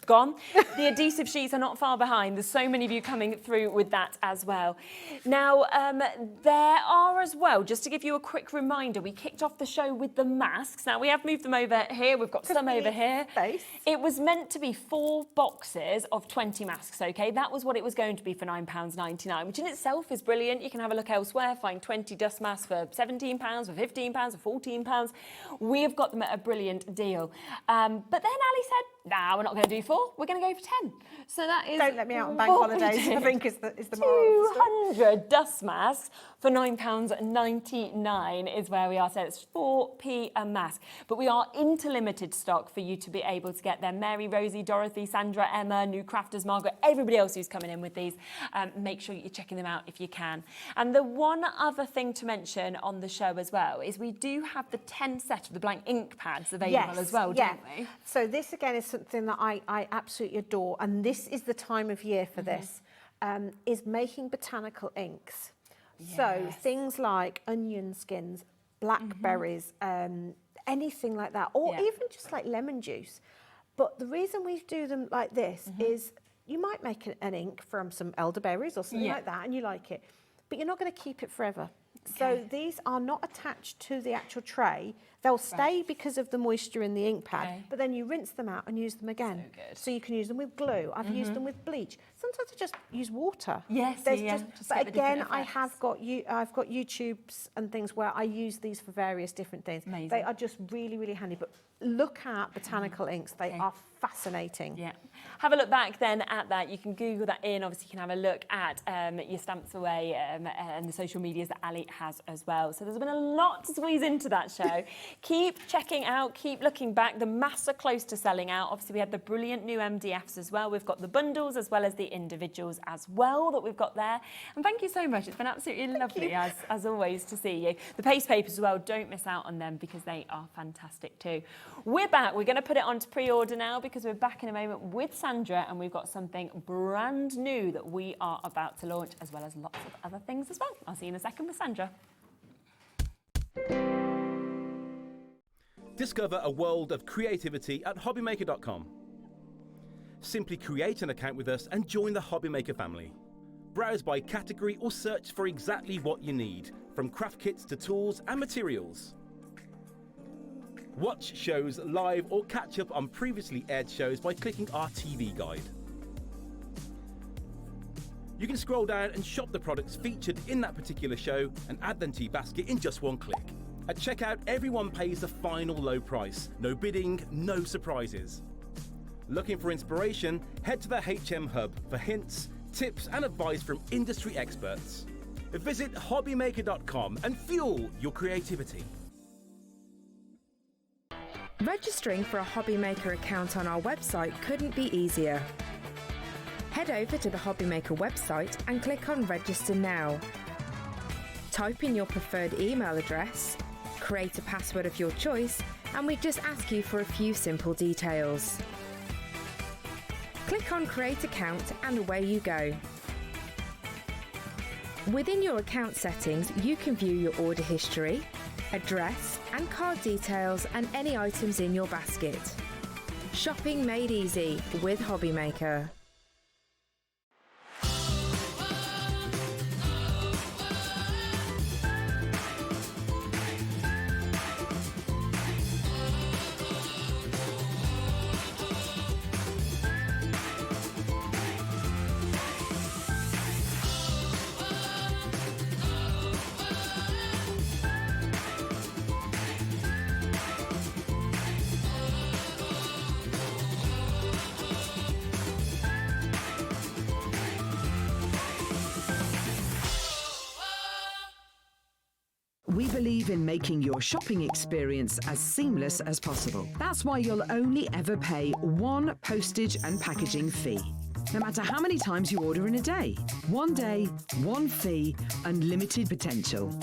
Gone. The adhesive sheets are not far behind. There's so many of you coming through with that as well. Now, there are as well, just to give you a quick reminder, we kicked off the show with the masks. Now, we have moved them over here. We've got some over here. It was meant to be 4 boxes of 20 masks, okay? That was what it was going to be for £9.99, which in itself is brilliant. You can have a look elsewhere, find 20 dust masks for £17, for £15, for £14. We have got them at a brilliant deal. But then Ali said, nah, we're not going to do 4. We're going to go for 10. So that is... Don't let me out on bank holidays, I think is the moral of the story. 200 dust masks for £9.99 is where we are. So it's 4p a mask. But we are into limited stock for you to be able to get them. Mary, Rosie, Dorothy, Sandra, Emma, New Crafters, Margaret, everybody else who's coming in with these. Make sure you're checking them out if you can. And the one other thing to mention on the show as well is we do have the 10 set of the blank ink pads available as well, don't we? So this again is something that I absolutely adore, and this is the time of year for this, is making botanical inks. So things like onion skins, blackberries, anything like that, or even just like lemon juice. But the reason we do them like this is you might make an ink from some elderberries or something like that and you like it, but you're not going to keep it forever. So these are not attached to the actual tray. They'll stay because of the moisture in the ink pad, but then you rinse them out and use them again. So you can use them with glue. I've used them with bleach. Sometimes I just use water. Yes, but again, I've got YouTubes and things where I use these for various different things. Amazing. They are just really, really handy. But look at botanical inks. They are fascinating. Yeah. Have a look back then at that. You can Google that in. Obviously, you can have a look at your Stamps Away and the social medias that Ali has as well. So there's been a lot to squeeze into that show. Keep checking out, keep looking back. The masks are close to selling out. Obviously, we had the brilliant new MDFs as well. We've got the bundles as well as the individuals as well that we've got there. And thank you so much. It's been absolutely lovely, as always, to see you. The paste papers as well, don't miss out on them because they are fantastic too. We're back. We're going to put it on to pre-order now because we're back in a moment with Sandra and we've got something brand new that we are about to launch, as well as lots of other things as well. I'll see you in a second with Sandra. Discover a world of creativity at hobbymaker.com. Simply create an account with us and join the Hobbymaker family. Browse by category or search for exactly what you need, from craft kits to tools and materials. Watch shows live or catch up on previously aired shows by clicking our TV guide. You can scroll down and shop the products featured in that particular show and add them to your basket in just one click. At checkout, everyone pays the final low price. No bidding, no surprises. Looking for inspiration? Head to the HM Hub for hints, tips and advice from industry experts. Visit hobbymaker.com and fuel your creativity. Registering for a Hobbymaker account on our website couldn't be easier. Head over to the Hobbymaker website and click on Register Now. Type in your preferred email address, create a password of your choice, and we just ask you for a few simple details. Click on Create Account and away you go. Within your account settings, you can view your order history, address and card details and any items in your basket. Shopping made easy with Hobbymaker. We believe in making your shopping experience as seamless as possible. That's why you'll only ever pay one postage and packaging fee, no matter how many times you order in a day. One day, one fee, unlimited potential.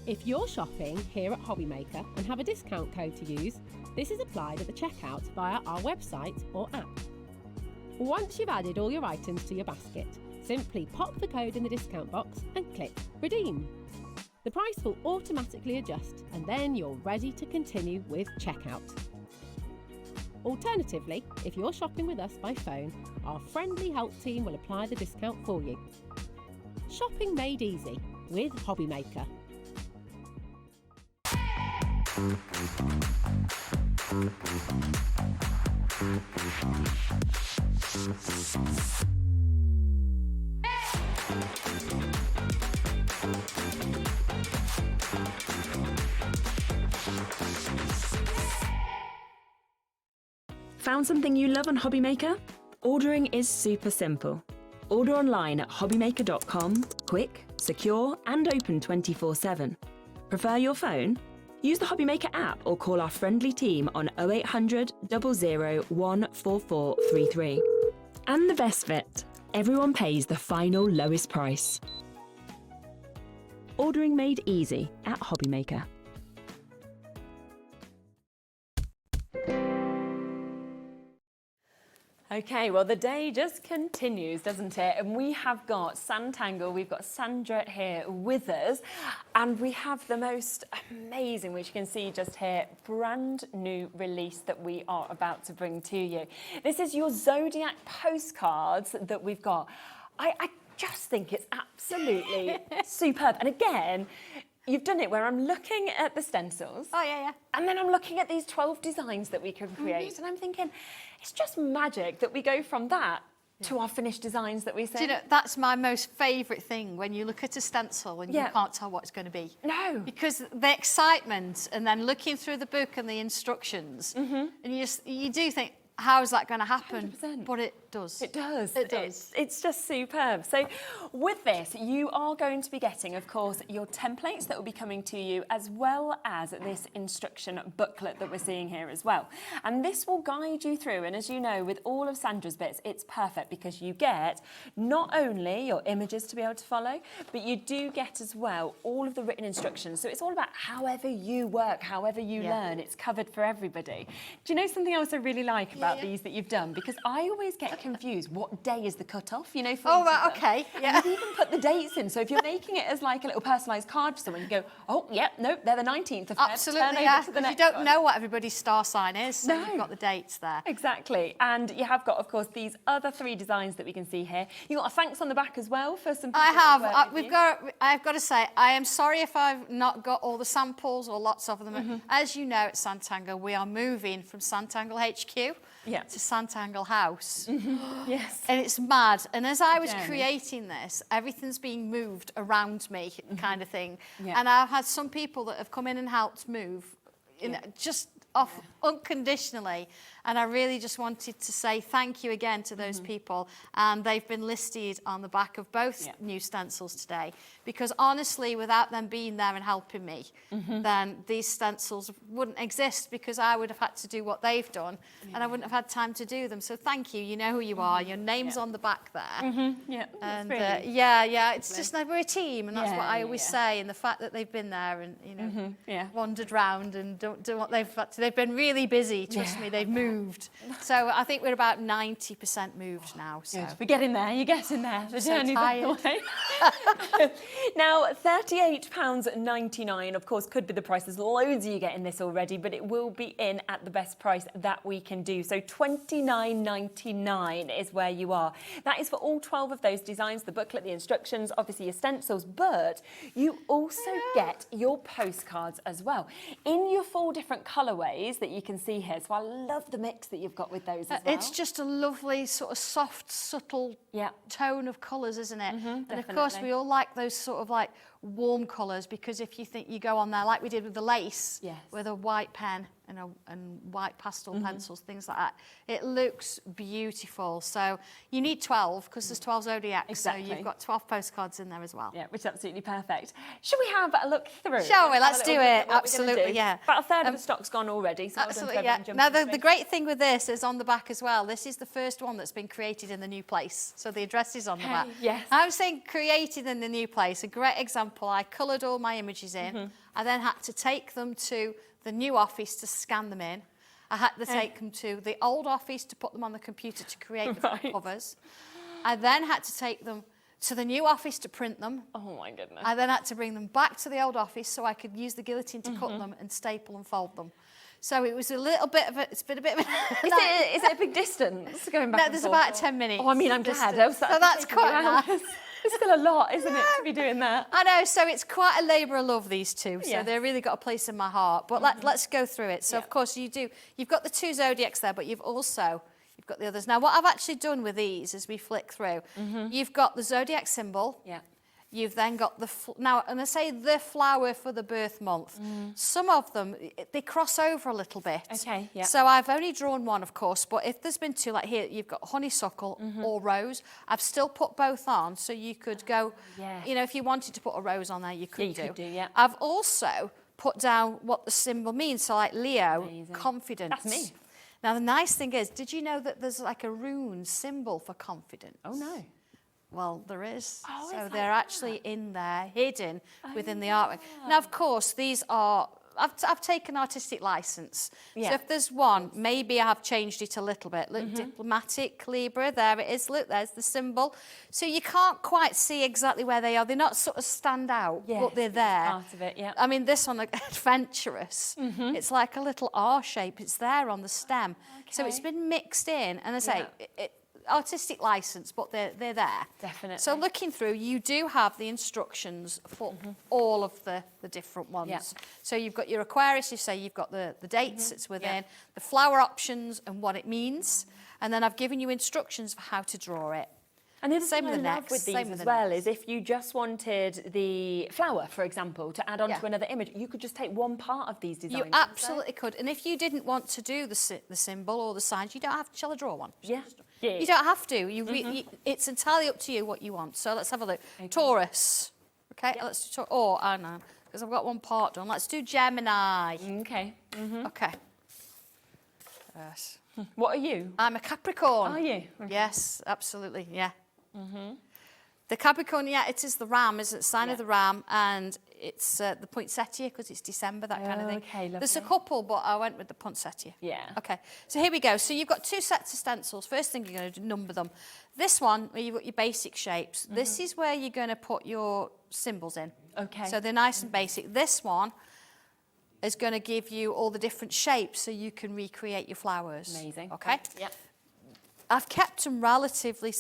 If you're shopping here at Hobbymaker and have a discount code to use, this is applied at the checkout via our website or app. Once you've added all your items to your basket, simply pop the code in the discount box and click Redeem. The price will automatically adjust and then you're ready to continue with checkout. Alternatively, if you're shopping with us by phone, our friendly help team will apply the discount for you. Shopping made easy with Hobbymaker. Found something you love on Hobbymaker? Ordering is super simple. Order online at hobbymaker.com, quick, secure and open 24/7. Prefer your phone? Use the Hobbymaker app or call our friendly team on 0800 00 14433. And the best bit, everyone pays the final lowest price. Ordering made easy at Hobbymaker. Okay, well, the day just continues, doesn't it? And we have got Sanntangle, we've got Sandra here with us, and we have the most amazing, which you can see just here, brand new release that we are about to bring to you. This is your Zodiac postcards that we've got. I just think it's absolutely superb. And again, you've done it where I'm looking at the stencils. Oh, yeah. And then I'm looking at these 12 designs that we can create. And I'm thinking, it's just magic that we go from that to our finished designs that we see. Do you know, that's my most favourite thing, when you look at a stencil and you can't tell what it's going to be. No. Because the excitement, and then looking through the book and the instructions, and you do think, how is that going to happen? 100%. But it does. It does. It does. It's just superb. So with this, you are going to be getting, of course, your templates that will be coming to you, as well as this instruction booklet that we're seeing here as well. And this will guide you through. And as you know, with all of Sandra's bits, it's perfect because you get not only your images to be able to follow, but you do get as well all of the written instructions. So it's all about however you work, however you learn. It's covered for everybody. Do you know something else I really like about these that you've done? Because I always get confused, what day is the cut-off, you know, for oh, right, okay, yeah. And you've even put the dates in, so if you're making it as like a little personalised card to someone, you go, oh, yep, nope, they're the 19th of Feb. Absolutely, yeah, because you don't know what everybody's star sign is, so you've got the dates there. Exactly, and you have got, of course, these other 3 designs that we can see here. You've got a thanks on the back as well for some people. I have, I've got to say, I am sorry if I've not got all the samples or lots of them. As you know, at Sanntangle, we are moving from Sanntangle HQ to Sanntangle House. Yes. And it's mad. And as I was creating this, everything's being moved around me, kind of thing. And I've had some people that have come in and helped move, just off unconditionally. And I really just wanted to say thank you again to those people. And they've been listed on the back of both new stencils today. Because honestly, without them being there and helping me, then these stencils wouldn't exist, because I would have had to do what they've done and I wouldn't have had time to do them. So thank you. You know who you are. Your name's on the back there. And it's just we're a team, and that's what I always say. And the fact that they've been there and, you know, wandered round and do what they've had to. They've been really busy. Trust me, they've moved. So I think we're about 90% moved now. So good. We're getting there. You're getting there. The so journey's tired. on the way. Now, £38.99, of course, could be the price. There's loads of you getting this already, but it will be in at the best price that we can do. So £29.99 is where you are. That is for all 12 of those designs, the booklet, the instructions, obviously your stencils, but you also get your postcards as well in your 4 different colourways that you can see here. So I love the mix that you've got with those as well. It's just a lovely sort of soft, subtle tone of colours, isn't it? And of course, we all like those sort of like warm colours, because if you think you go on there, like we did with the lace, with a white pen and white pastel pencils, things like that, it looks beautiful. So you need 12, because there's 12 zodiacs, so you've got 12 postcards in there as well. Yeah, which is absolutely perfect. Should we have a look through? Shall we? Let's do it. Absolutely, yeah. About a third of the stock's gone already. So absolutely, yeah. Now, the great thing with this is on the back as well. This is the first one that's been created in the new place. So the address is on the back. Yes. I'm saying created in the new place. A great example. I coloured all my images in. I then had to take them to the new office to scan them in. I had to take them to the old office to put them on the computer to create the covers. I then had to take them to the new office to print them. Oh my goodness. I then had to bring them back to the old office so I could use the guillotine to cut them and staple and fold them. So it was a little bit of a, it's been a bit of a... Is it a big distance going back No, and there's forth? about 10 minutes. Oh, I mean, I'm glad. So that's quite nice. It's still a lot, isn't it, to be doing that? I know, so it's quite a labour of love, these two. So they've really got a place in my heart. But let's go through it. So, of course, you've got the 2 zodiacs there, but you've got the others. Now, what I've actually done with these as we flick through, you've got the zodiac symbol. Yeah. You've then got now, and I say the flower for the birth month. Some of them, they cross over a little bit. Okay, yeah. So I've only drawn one, of course, but if there's been 2, like here, you've got honeysuckle or rose. I've still put both on, so you could go, you know, if you wanted to put a rose on there, you could do. I've also put down what the symbol means, so like Leo, confidence. That's me. Now, the nice thing is, did you know that there's like a rune symbol for confidence? Oh, no. Well, there is. Oh, so they're actually in there, hidden within the artwork. Now, of course, these are... I've taken artistic license. So if there's one, maybe I have changed it a little bit. Look, diplomatic, Libra, there it is. Look, there's the symbol. So you can't quite see exactly where they are. They're not sort of stand out, but they're there. Part of it, yeah. I mean, this one, like, adventurous. It's like a little R shape. It's there on the stem. Okay. So it's been mixed in. And I say, artistic license, but they're there. Definitely. So looking through, you do have the instructions for all of the different ones. Yeah. So you've got your Aquarius, you say you've got the dates it's within, the flower options and what it means, and then I've given you instructions for how to draw it. And the other Same thing with the I love necks, with same these with as the well necks. is if you just wanted the flower, for example, to add on Yeah. to another image, you could just take one part of these designs. You absolutely could. And if you didn't want to do the symbol or the signs, you don't have to. Shall I draw one? Yeah. You don't have to. It's entirely up to you what you want. So let's have a look. Okay. Taurus. Okay, let's do Taurus. Oh, I know, because I've got one part done. Let's do Gemini. Okay. Okay. Yes. What are you? I'm a Capricorn. Are you? Okay. Yes, absolutely, yeah. The Capricorn, yeah, it is the ram, isn't it? Sign of the ram, and it's the poinsettia because it's December, that kind of thing. Okay, lovely. There's a couple, but I went with the poinsettia. Yeah. Okay, so here we go. So you've got 2 sets of stencils. First thing you're going to do, number them. This one, where you've got your basic shapes, this is where you're going to put your symbols in. Okay. So they're nice and basic. This one is going to give you all the different shapes so you can recreate your flowers. Amazing. Okay? Yeah. I've kept them relatively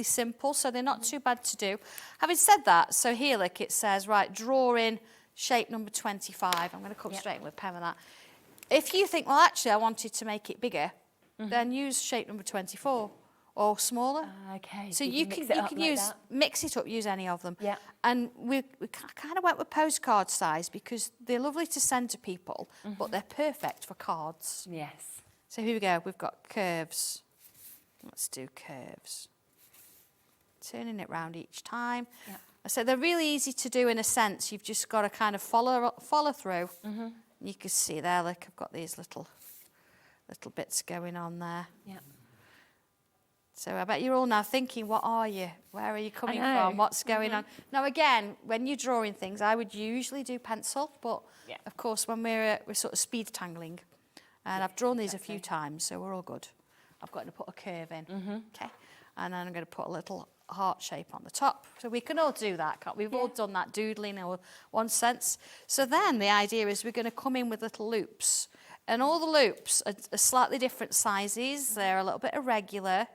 simple, so they're not too bad to do. Having said that, so here, look, it says, right, draw in shape number 25. I'm going to come straight in with a pen with that. If you think, well, actually, I wanted to make it bigger, then use shape number 24 or smaller. Okay. So you can mix it up, use any of them. Yeah. And we kind of went with postcard size because they're lovely to send to people, but they're perfect for cards. Yes. So here we go. We've got curves. Let's do curves. Turning it round each time. Yeah. So they're really easy to do in a sense. You've just got to kind of follow through. You can see there, look, I've got these little bits going on there. Yeah. So I bet you're all now thinking, what are you? Where are you coming from? What's going on? Now, again, when you're drawing things, I would usually do pencil, but of course, when we're sort of speed tangling, and I've drawn these a few times, so we're all good. I've got to put a curve in, okay? And then I'm going to put a little heart shape on the top. So we can all do that, can't we? We've all done that doodling in one sense. So then the idea is we're going to come in with little loops. And all the loops are slightly different sizes. They're a little bit irregular.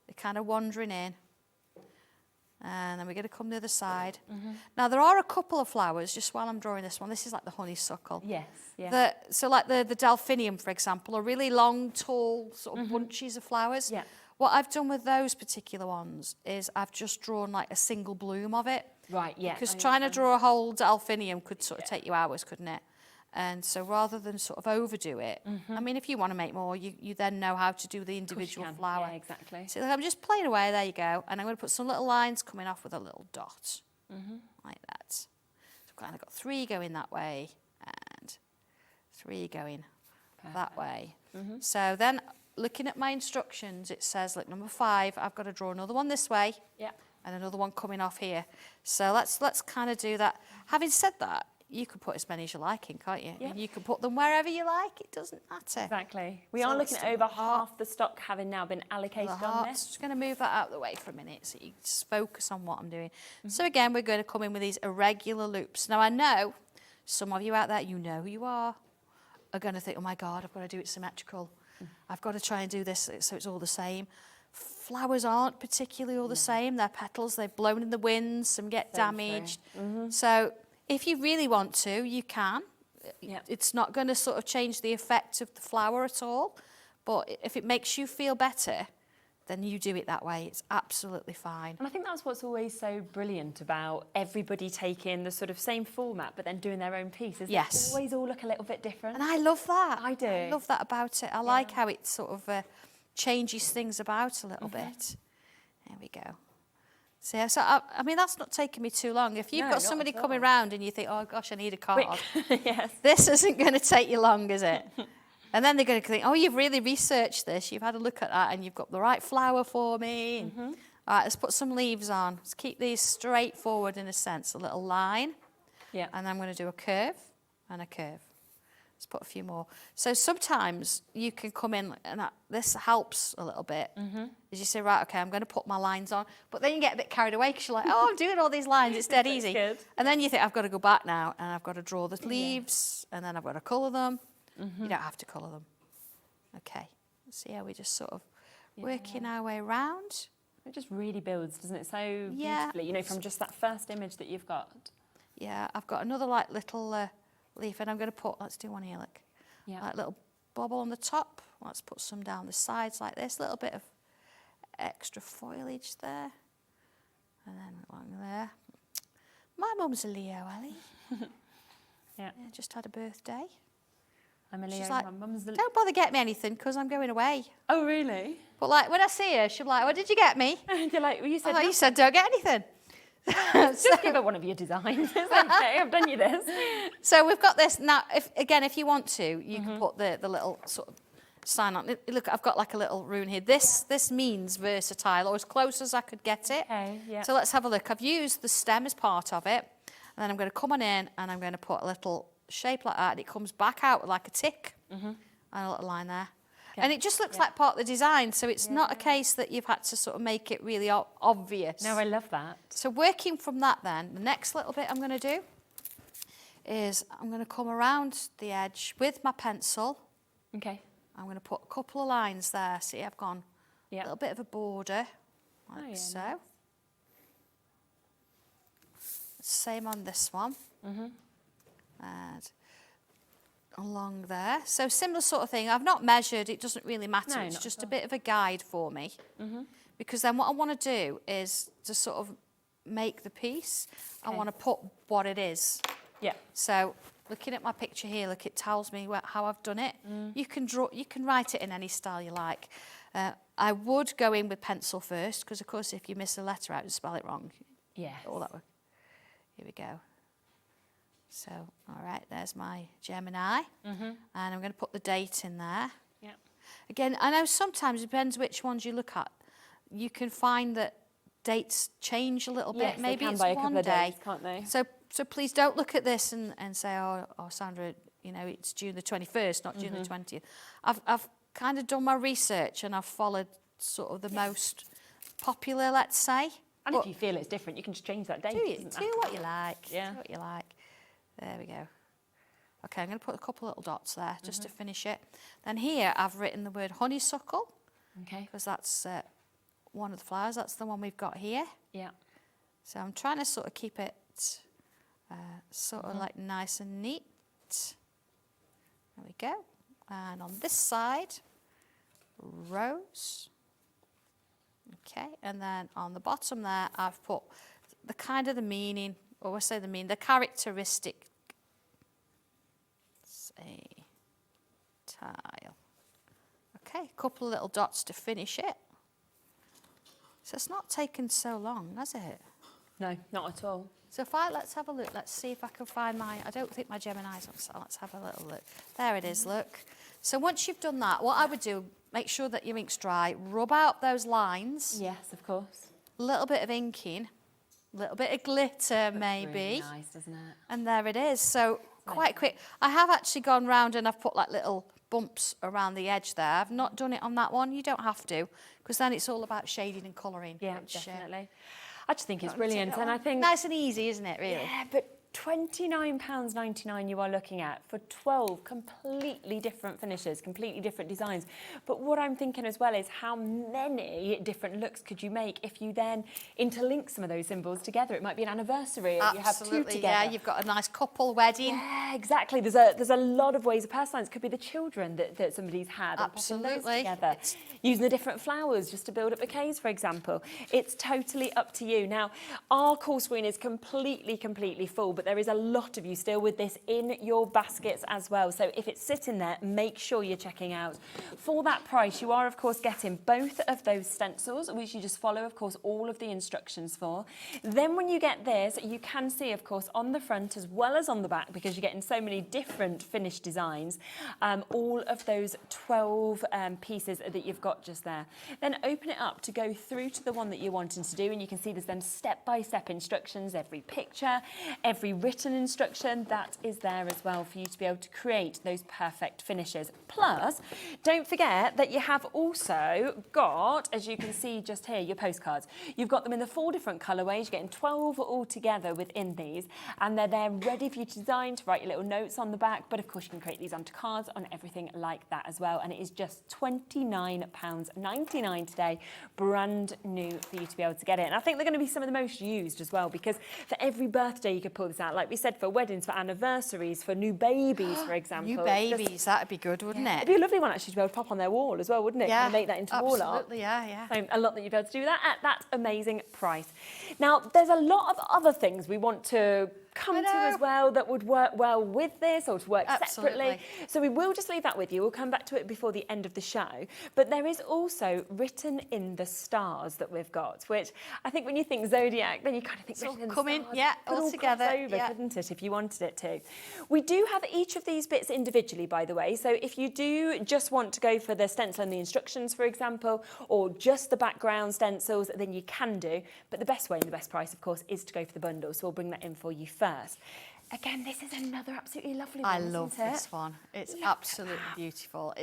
They're kind of wandering in. And then we're going to come the other side. Now, there are a couple of flowers, just while I'm drawing this one. This is like the honeysuckle. Yes, yeah. So like the delphinium, for example, are really long, tall, sort of bunches of flowers. Yeah. What I've done with those particular ones is I've just drawn like a single bloom of it. Right, yeah. Because trying to draw a whole delphinium could sort of take you hours, couldn't it? And so rather than sort of overdo it, I mean, if you want to make more, you then know how to do the individual flower. Yeah, exactly. So I'm just playing away, there you go. And I'm going to put some little lines coming off with a little dot, like that. So I've kind of got 3 going that way and 3 going that way. So then, looking at my instructions, it says, look, number 5, I've got to draw another one this way and another one coming off here. So let's kind of do that. Having said that, you can put as many as you like in, can't you? Yeah. And you can put them wherever you like. It doesn't matter. Exactly. We are looking at over half the stock having now been allocated on this. Just going to move that out of the way for a minute so you just focus on what I'm doing. So again, we're going to come in with these irregular loops. Now, I know some of you out there, you know who you are going to think, oh my God, I've got to do it symmetrical. I've got to try and do this so it's all the same. Flowers aren't particularly all the same. They're petals, they've blown in the wind, some get damaged. So if you really want to, you can. It's not going to sort of change the effect of the flower at all. But if it makes you feel better, then you do it that way. It's absolutely fine. And I think that's what's always so brilliant about everybody taking the sort of same format but then doing their own piece. Is they always all look a little bit different. And I love that. I do. I love that about it. I like how it sort of changes things about a little bit. There we go. So I mean, that's not taking me too long. If you've got somebody coming round and you think, oh gosh, I need a card, this isn't going to take you long, is it? And then they're going to think, oh, you've really researched this, you've had a look at that, and you've got the right flower for me. And, all right, let's put some leaves on. Let's keep these straightforward in a sense, a little line. Yeah. And I'm going to do a curve and a curve. Let's put a few more. So sometimes you can come in, and this helps a little bit. As you say, right, okay, I'm going to put my lines on. But then you get a bit carried away because you're like, oh, I'm doing all these lines. It's dead easy. Good. And then you think, I've got to go back now, and I've got to draw the leaves, and then I've got to colour them. You don't have to colour them. Okay. See how we just sort of working our way round. It just really builds, doesn't it, so beautifully, you know, from just that first image that you've got. Yeah, I've got another like little leaf, and I'm going to put, let's do one here, look. Yeah. Like little bobble on the top. Let's put some down the sides like this, a little bit of extra foliage there. And then along there. My mum's a Leo, Ali. Yeah, just had a birthday. I'm a Leo. She's like, my mum's the... don't bother get me anything because I'm going away. Oh, really? But like when I see her, she'll be like, what did you get me? You're like, well, you said, you said don't get anything. Just give her one of your designs. It's okay, I've done you this. So we've got this now. If you want to, you can put the little sort of sign on. Look, I've got like a little rune here. This means versatile, or as close as I could get it. Okay, yeah. So let's have a look. I've used the stem as part of it, and then I'm going to come on in and I'm going to put a little shape like that, and it comes back out with like a tick and a little line there. Okay. And it just looks like part of the design, so it's not a case that you've had to sort of make it really obvious. No, I love that. So working from that then, the next little bit I'm going to do is I'm going to come around the edge with my pencil. Okay. I'm going to put a couple of lines there. See, I've gone a little bit of a border, like so. Nice. Same on this one. And along there. So similar sort of thing. I've not measured, it doesn't really matter. No, it's just a bit of a guide for me. Because then what I want to do is to sort of make the piece. Okay. I want to put what it is. Yeah. So looking at my picture here, look, it tells me how I've done it. You can draw, you can write it in any style you like. I would go in with pencil first, because of course if you miss a letter out and spell it wrong, all that work. Here we go. So, all right, there's my Gemini. And I'm going to put the date in there. Yeah. Again, I know sometimes it depends which ones you look at. You can find that dates change a little bit. Maybe it's one day. Days, can't they? So please don't look at this and say, oh, Sandra, you know, it's June the 21st, not June the 20th. I've kind of done my research and I've followed sort of the most popular, let's say. And if you feel it's different, you can just change that date. Do what you like. Yeah. Do what you like. There we go. Okay, I'm going to put a couple little dots there just to finish it. Then here I've written the word honeysuckle. Okay. Because that's one of the flowers. That's the one we've got here. Yeah. So I'm trying to sort of keep it sort of like nice and neat. There we go. And on this side, rose. Okay, and then on the bottom there, I've put the kind of the meaning, or I say the meaning, the characteristic. Say, tile. Okay, a couple of little dots to finish it. So it's not taken so long, has it? No, not at all. So let's have a look. Let's see if I can find I don't think my Gemini's on, so let's have a little look. There it is, look. So once you've done that, what I would do, make sure that your ink's dry, rub out those lines. Yes, of course. A little bit of inking, a little bit of glitter maybe. Really nice, doesn't it? And there it is. So quite quick. I have actually gone round and I've put like little bumps around the edge there. I've not done it on that one. You don't have to, because then it's all about shading and colouring. Yeah, definitely. I just think it's brilliant, and I think nice and easy, isn't it? Really. Yeah, but £29.99 you are looking at for 12 completely different finishes, completely different designs. But what I'm thinking as well is how many different looks could you make if you then interlink some of those symbols together? It might be an anniversary, or you have two together. Yeah, you've got a nice couple wedding. Yeah, exactly. There's a lot of ways of personalising. It could be the children that somebody's had. Absolutely. And putting those together. Using the different flowers just to build up bouquets, for example. It's totally up to you. Now, our call screen is completely full, but there is a lot of you still with this in your baskets as well. So if it's sitting there, make sure you're checking out. For that price, you are, of course, getting both of those stencils, which you just follow, of course, all of the instructions for. Then when you get this, you can see, of course, on the front as well as on the back, because you're getting so many different finished designs, all of those 12 pieces that you've got just there. Then open it up to go through to the one that you're wanting to do, and you can see there's then step-by-step instructions, every picture, every written instruction that is there as well for you to be able to create those perfect finishes. Plus, don't forget that you have also got, as you can see just here, your postcards. You've got them in the 4 different colourways. You're getting 12 all together within these, and they're there ready for you to design, to write your little notes on the back. But of course, you can create these onto cards, on everything like that as well. And it is just £29.99 today, brand new for you to be able to get it. And I think they're going to be some of the most used as well, because for every birthday you could pull this out. Like we said, for weddings, for anniversaries, for new babies, for example. New babies, that'd be good, wouldn't it? It'd be a lovely one actually to be able to pop on their wall as well, wouldn't it? Yeah, Kind of make that into wall art. Absolutely, yeah. So a lot that you'd be able to do that at that amazing price. Now, there's a lot of other things we want to come to as well that would work well with this, or to work separately. So we will just leave that with you. We'll come back to it before the end of the show. But there is also written in the stars that we've got, which I think when you think zodiac, then you kind of think written in the stars. Yeah, all together. Over, couldn't it, if you wanted it to? We do have each of these bits individually, by the way. So if you do just want to go for the stencil and the instructions, for example, or just the background stencils, then you can do. But the best way and the best price, of course, is to go for the bundle. So we'll bring that in for you first. Again, this is another absolutely lovely one. I love this one. It's absolutely beautiful.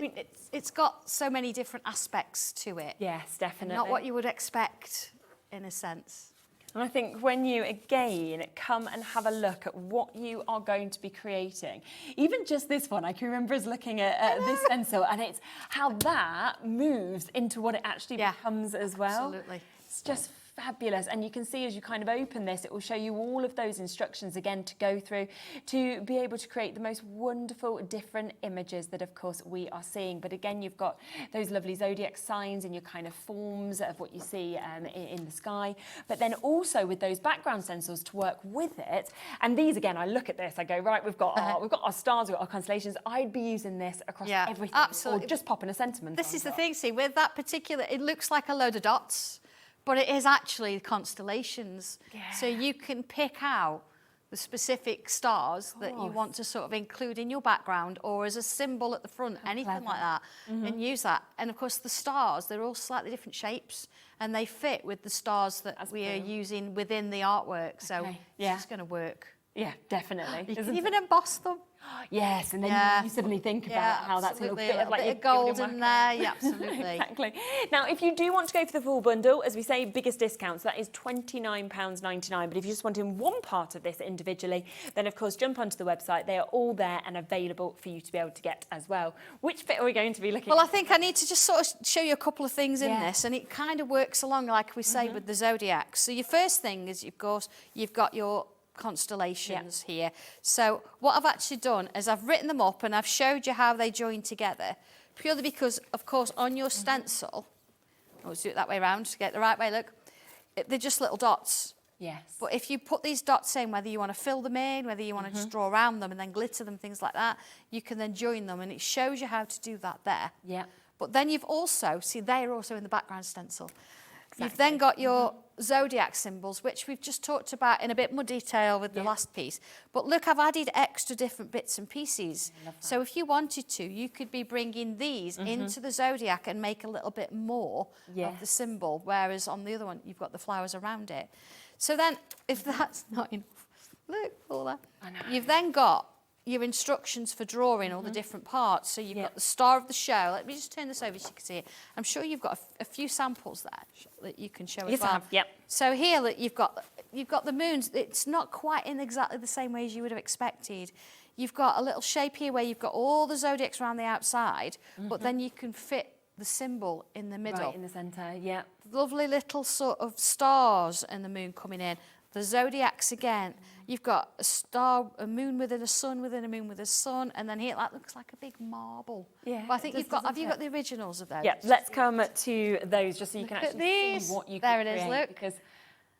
It's got so many different aspects to it. Yes, definitely. Not what you would expect, in a sense. And I think when you, again, come and have a look at what you are going to be creating, even just this one, I can remember us looking at this stencil, and it's how that moves into what it actually becomes as well. Absolutely. It's just fabulous. And you can see as you kind of open this, it will show you all of those instructions again to go through to be able to create the most wonderful different images that of course we are seeing. But again, you've got those lovely zodiac signs and your kind of forms of what you see in the sky, but then also with those background stencils to work with it. And these, again, I look at this, I go, right, we've got our stars, we've got our constellations. I'd be using this across everything. Absolutely. Or just popping a sentiment. This is the thing, see, with that particular, it looks like a load of dots, but it is actually constellations. Yeah. So you can pick out the specific stars that you want to sort of include in your background or as a symbol at the front, anything like that, and use that. And of course the stars, they're all slightly different shapes and they fit with the stars that we are using within the artwork. So it's just going to work. Yeah, definitely. You can even emboss them. Yes, and then you suddenly think about how that's a little bit of like gold in there. Yeah, absolutely. Exactly. Now, if you do want to go for the full bundle, as we say, biggest discounts, that is £29.99. But if you just want in one part of this individually, then of course jump onto the website. They are all there and available for you to be able to get as well. Which bit are we going to be looking at? Well, I think I need to just sort of show you a couple of things in this, and it kind of works along, like we say, with the zodiacs. So your first thing is, of course, you've got your constellations here. So what I've actually done is I've written them up and I've showed you how they join together, purely because, of course, on your stencil, let's do it that way around to get the right way, look, they're just little dots. Yes. But if you put these dots in, whether you want to fill them in, whether you want to just draw around them and then glitter them, things like that, you can then join them, and it shows you how to do that there. Yeah. But then you've also, see, they're also in the background stencil. Exactly. You've then got your zodiac symbols, which we've just talked about in a bit more detail with the last piece. But look, I've added extra different bits and pieces. So if you wanted to, you could be bringing these into the zodiac and make a little bit more of the symbol, whereas on the other one, you've got the flowers around it. So then, if that's not enough, look, Paula, you've then got your instructions for drawing all the different parts. So you've got the star of the show. Let me just turn this over so you can see it. I'm sure you've got a few samples there that you can show as well. So here, look, you've got the moons. It's not quite in exactly the same way as you would have expected. You've got a little shape here where you've got all the zodiacs around the outside, but then you can fit the symbol in the middle. Right in the centre, yeah. Lovely little sort of stars and the moon coming in. The zodiacs again, you've got a star, a moon within a sun, within a moon with a sun, and then here that looks like a big marble. Yeah. But I think you've got. Have you got the originals of those? Yeah. Let's come to those just so you can actually see what you can create. There it is. Look, because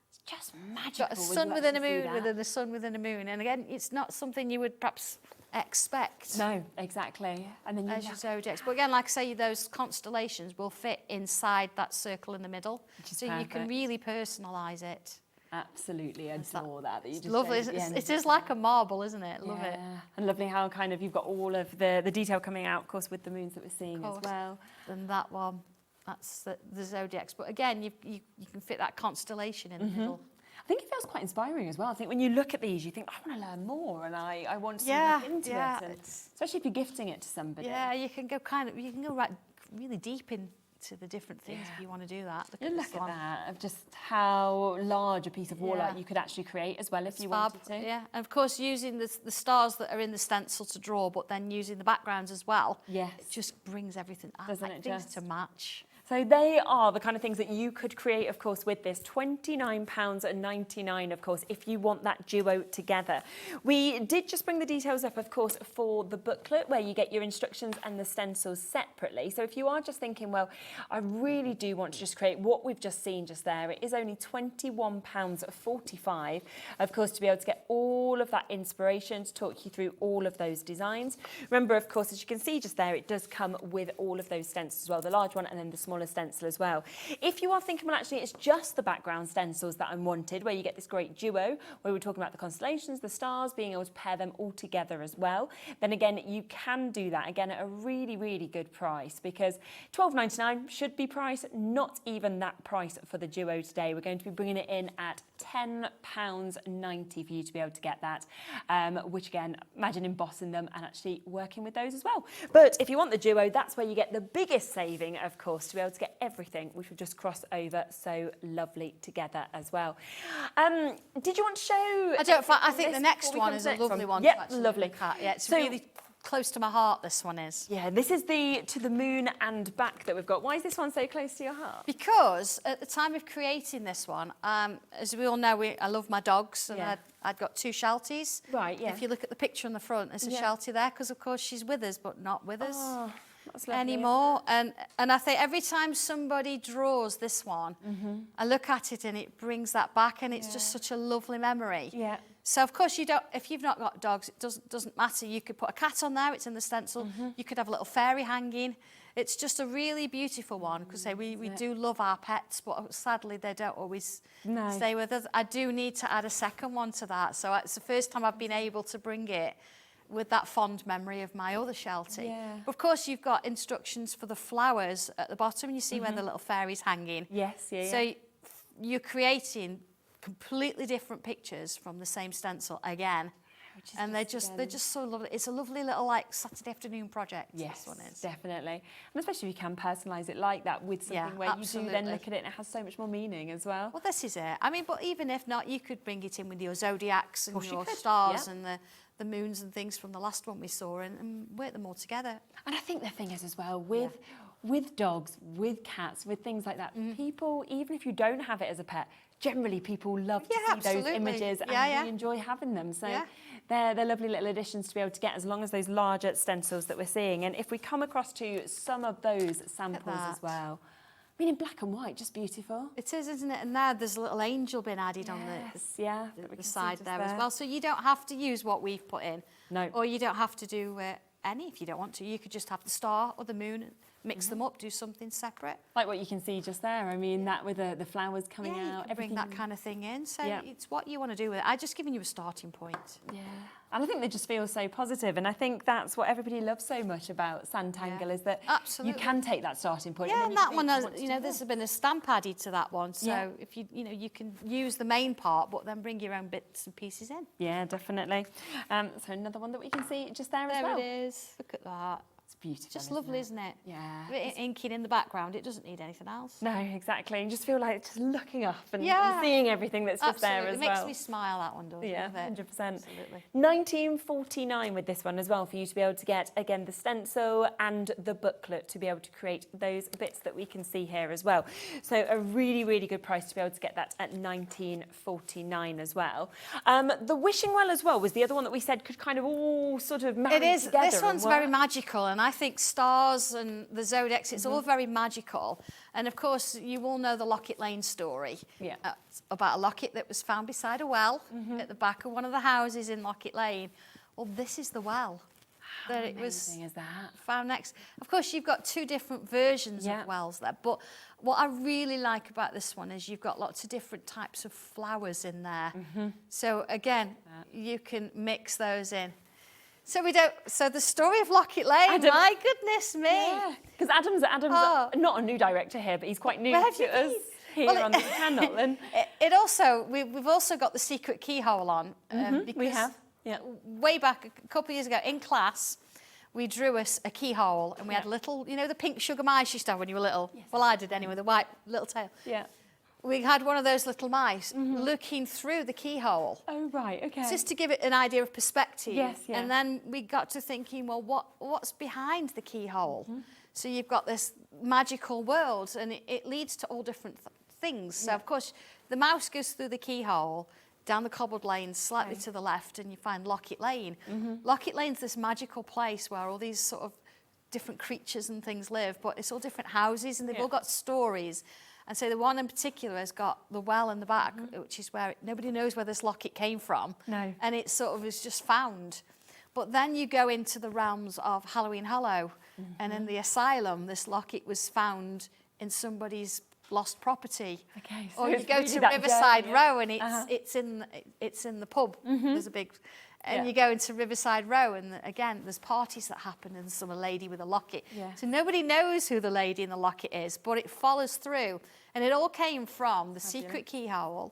it's just magical. Got a sun within a moon, within the sun within a moon, and again, it's not something you would perhaps expect. No, exactly. And then as your zodiacs. But again, like I say, those constellations will fit inside that circle in the middle, so you can really personalise it. Absolutely adore that you just lovely. It is like a marble, isn't it? Love it. And lovely how kind of you've got all of the detail coming out, of course, with the moons that we're seeing as well. And that one, that's the zodiacs. But again, you can fit that constellation in the middle. I think it feels quite inspiring as well. I think when you look at these, you think, I want to learn more, and I want to look into it, and especially if you're gifting it to somebody. Yeah, you can go right really deep into the different things if you want to do that. Look at that, of just how large a piece of wall art you could actually create as well if you wanted to. Yeah, and of course using the stars that are in the stencil to draw, but then using the backgrounds as well. Yes. It just brings everything out, Doesn't it things just? to match. So they are the kind of things that you could create, of course, with this. £29.99, of course, if you want that duo together. We did just bring the details up, of course, for the booklet where you get your instructions and the stencils separately. So if you are just thinking, well, I really do want to just create what we've just seen just there, it is only £21.45, of course, to be able to get all of that inspiration, to talk you through all of those designs. Remember, of course, as you can see just there, it does come with all of those stencils as well, the large one and then the smaller stencil as well. If you are thinking, well, actually, it's just the background stencils that I'm wanted, where you get this great duo, where we're talking about the constellations, the stars, being able to pair them all together as well, then again, you can do that, again, at a really, really good price, because £12.99 should be priced, not even that price for the duo today. We're going to be bringing it in at £10.90 for you to be able to get that, which again, imagine embossing them and actually working with those as well. But if you want the duo, that's where you get the biggest saving, of course, to be able to get everything, which will just cross over so lovely together as well. Did you want to show? I think the next one is a lovely one. Yeah, lovely. Yeah, it's really close to my heart, this one is. Yeah, this is the To the Moon and Back that we've got. Why is this one so close to your heart? Because at the time of creating this one, as we all know, I love my dogs, and I'd got 2 Shelties. Right, yeah. If you look at the picture on the front, there's a Sheltie there, because of course she's with us, but not with us. Anymore. And I think every time somebody draws this one, I look at it and it brings that back, and it's just such a lovely memory. Yeah. So of course if you've not got dogs, it doesn't matter. You could put a cat on there, it's in the stencil. You could have a little fairy hanging. It's just a really beautiful one, because we do love our pets, but sadly they don't always stay with us. I do need to add a second one to that. So it's the first time I've been able to bring it with that fond memory of my other Sheltie. Yeah. Of course, you've got instructions for the flowers at the bottom, and you see where the little fairy's hanging. Yes, yeah. So you're creating completely different pictures from the same stencil again. And they're just so lovely. It's a lovely little like Saturday afternoon project. Yes, this one is. Definitely. And especially if you can personalise it like that with something where you do then look at it and it has so much more meaning as well. Well, this is it. I mean, but even if not, you could bring it in with your zodiacs and your stars and the moons and things from the last one we saw, and work them all together. And I think the thing is as well, with dogs, with cats, with things like that, people, even if you don't have it as a pet, generally people love to see those images and really enjoy having them. So they're lovely little additions to be able to get, as long as those larger stencils that we're seeing. And if we come across to some of those samples as well, I mean, in black and white, just beautiful. It is, isn't it? And now there's a little angel been added on the side there as well. So you don't have to use what we've put in. No. Or you don't have to do any if you don't want to. You could just have the star or the moon, mix them up, do something separate. Like what you can see just there. I mean, that with the flowers coming out. You can bring that kind of thing in. So it's what you want to do with it. I've just given you a starting point. Yeah. And I think they just feel so positive. And I think that's what everybody loves so much about Sanntangle is that you can take that starting point. Yeah, and that one has, there's been a stamp added to that one. So if you can use the main part, but then bring your own bits and pieces in. Yeah, definitely. So another one that we can see just there as well. There it is. Look at that. It's beautiful. Just lovely, isn't it? Yeah. Inking in the background, it doesn't need anything else. No, exactly. And just feel like just looking up and seeing everything that's just there as well. It makes me smile, that one does. Yeah, 100%. Absolutely. £19.49 with this one as well, for you to be able to get, again, the stencil and the booklet to be able to create those bits that we can see here as well. So a really, really good price to be able to get that at £19.49 as well. The wishing well as well was the other one that we said could kind of all sort of marry together. It is. This one's very magical, and I think stars and the zodiacs, it's all very magical. And of course, you all know the Locket Lane story about a locket that was found beside a well at the back of one of the houses in Locket Lane. Well, this is the well that it was found next. Of course, you've got 2 different versions of wells there, but what I really like about this one is you've got lots of different types of flowers in there. So again, you can mix those in. So the story of Locket Lane, my goodness me. Because Adam's not a new director here, but he's quite new to us. here on the channel. And it also, we've also got the secret keyhole on. Because we have. Yeah. Way back a couple of years ago in class, we drew us a keyhole and we had a little, you know, the pink sugar mice you used to have when you were little. Yes. Well, I did anyway, the white little tail. Yeah. We had one of those little mice looking through the keyhole. Oh, right, okay. Just to give it an idea of perspective. Yes, yes. And then we got to thinking, well, what's behind the keyhole? So you've got this magical world, and it leads to all different things. So, of course, the mouse goes through the keyhole, down the cobbled lane, slightly to the left, and you find Locket Lane. Locket Lane's this magical place where all these sort of different creatures and things live, but it's all different houses, and they've all got stories. And so the one in particular has got the well in the back, which is where nobody knows where this locket came from. No. And it sort of is just found. But then you go into the realms of Halloween Hollow, and in the asylum, this locket was found in somebody's lost property. Okay, so or you it's go really to that Riverside journey, Row, and it's in the pub. There's a big. And you go into Riverside Row, and again, there's parties that happen, and some lady with a locket. Yeah. So nobody knows who the lady in the locket is, but it follows through. And it all came from the secret keyhole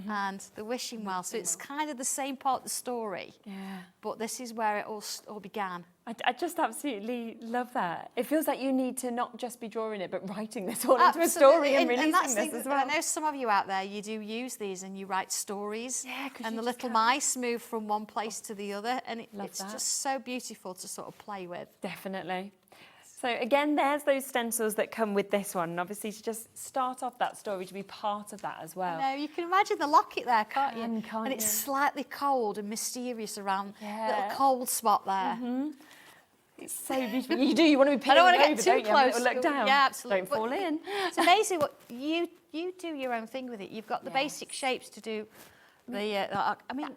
and the wishing well. So it's kind of the same part of the story. Yeah. But this is where it all began. I just absolutely love that. It feels like you need to not just be drawing it, but writing this all into a story and releasing that's this as well. I know some of you out there, you do use these and you write stories. Yeah, 'cause and you the just little mice move from one place to the other. And it's that. just so beautiful to sort of play with. Definitely. So again, there's those stencils that come with this one. And obviously to just start off that story, to be part of that as well. No, you can imagine the locket there, can't you? Can't and you? it's slightly cold and mysterious around the little cold spot there. It's so beautiful. You want to be peeling I don't want to over, get too don't you? close. A little look down. Yeah, absolutely. Don't fall in. It's amazing what you do your own thing with it. You've got the basic shapes to do the. I mean,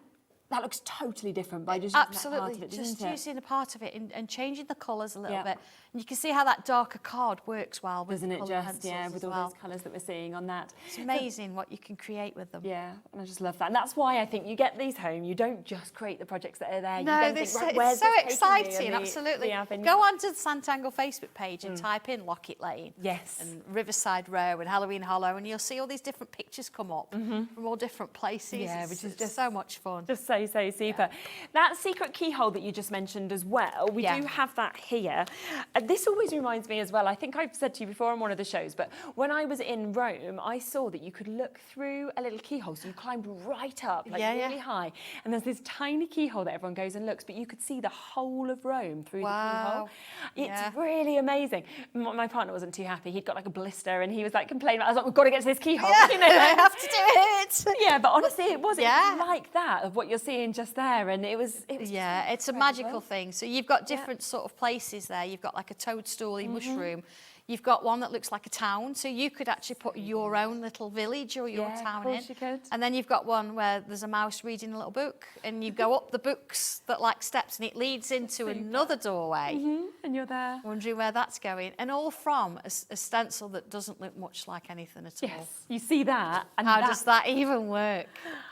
that looks totally different by just using that part absolutely of it, just doesn't it? using a part of it and changing the colours a little bit. And you can see how that darker card works well with Doesn't the it colour just, pencils with as all well. those colours that we're seeing on that. It's amazing what you can create with them. Yeah, and I just love that. And that's why I think you get these home, you don't just create the projects that are there. No, you this, think, right, it's where's so this taking me? exciting, And absolutely. the avenue. Go onto the Sanntangle Facebook page and type in Locket Lane. Yes. And Riverside Row and Halloween Hollow, and you'll see all these different pictures come up from all different places. Yeah, which is just so much fun. Just so super. That secret keyhole that you just mentioned as well, we do have that here. This always reminds me as well, I think I've said to you before on one of the shows, but when I was in Rome, I saw that you could look through a little keyhole, so you climbed right up, like really high, and there's this tiny keyhole that everyone goes and looks, but you could see the whole of Rome through the keyhole. It's really amazing. My partner wasn't too happy. He'd got like a blister and he was like complaining. I was like, we've got to get to this keyhole. Yeah, you know, I have to do it. Yeah, but honestly, it was like that of what you're seeing just there, and it was yeah, it's a magical thing. So you've got different sort of places there. You've got like a toadstooly mushroom. You've got one that looks like a town, so you could actually put your own little village or your town in. You could. And then you've got one where there's a mouse reading a little book, and you go up the books that like steps, and it leads into another doorway. And you're there. Wondering where that's going. And all from a stencil that doesn't look much like anything at all. Yes, you see that. And how does that even work?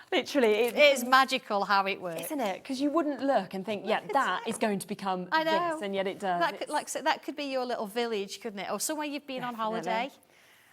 Literally. It is magical how it works. Isn't it? Because you wouldn't look and think, yeah, that is going to become this, and yet it does. That could, like, so that could be your little village, couldn't it? Or somewhere you've been on holiday.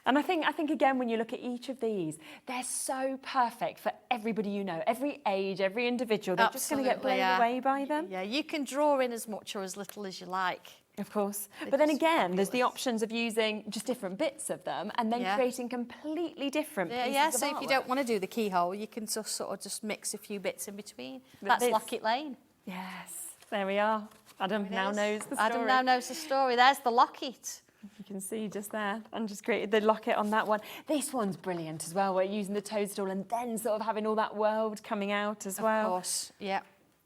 And I think again, when you look at each of these, they're so perfect for everybody you know, every age, every individual. They're just going to get blown away by them. Yeah, you can draw in as much or as little as you like. Of course. But then again, there's the options of using just different bits of them and then creating completely different pieces of so if you don't want to do the keyhole, you can just sort of just mix a few bits in between. That's Locket Lane. Yes, there we are. Adam now knows the story. Adam now knows the story. There's the locket. You can see just there, and just created the locket on that one. This one's brilliant as well. We're using the toadstool and then sort of having all that world coming out as well. Of course, yeah.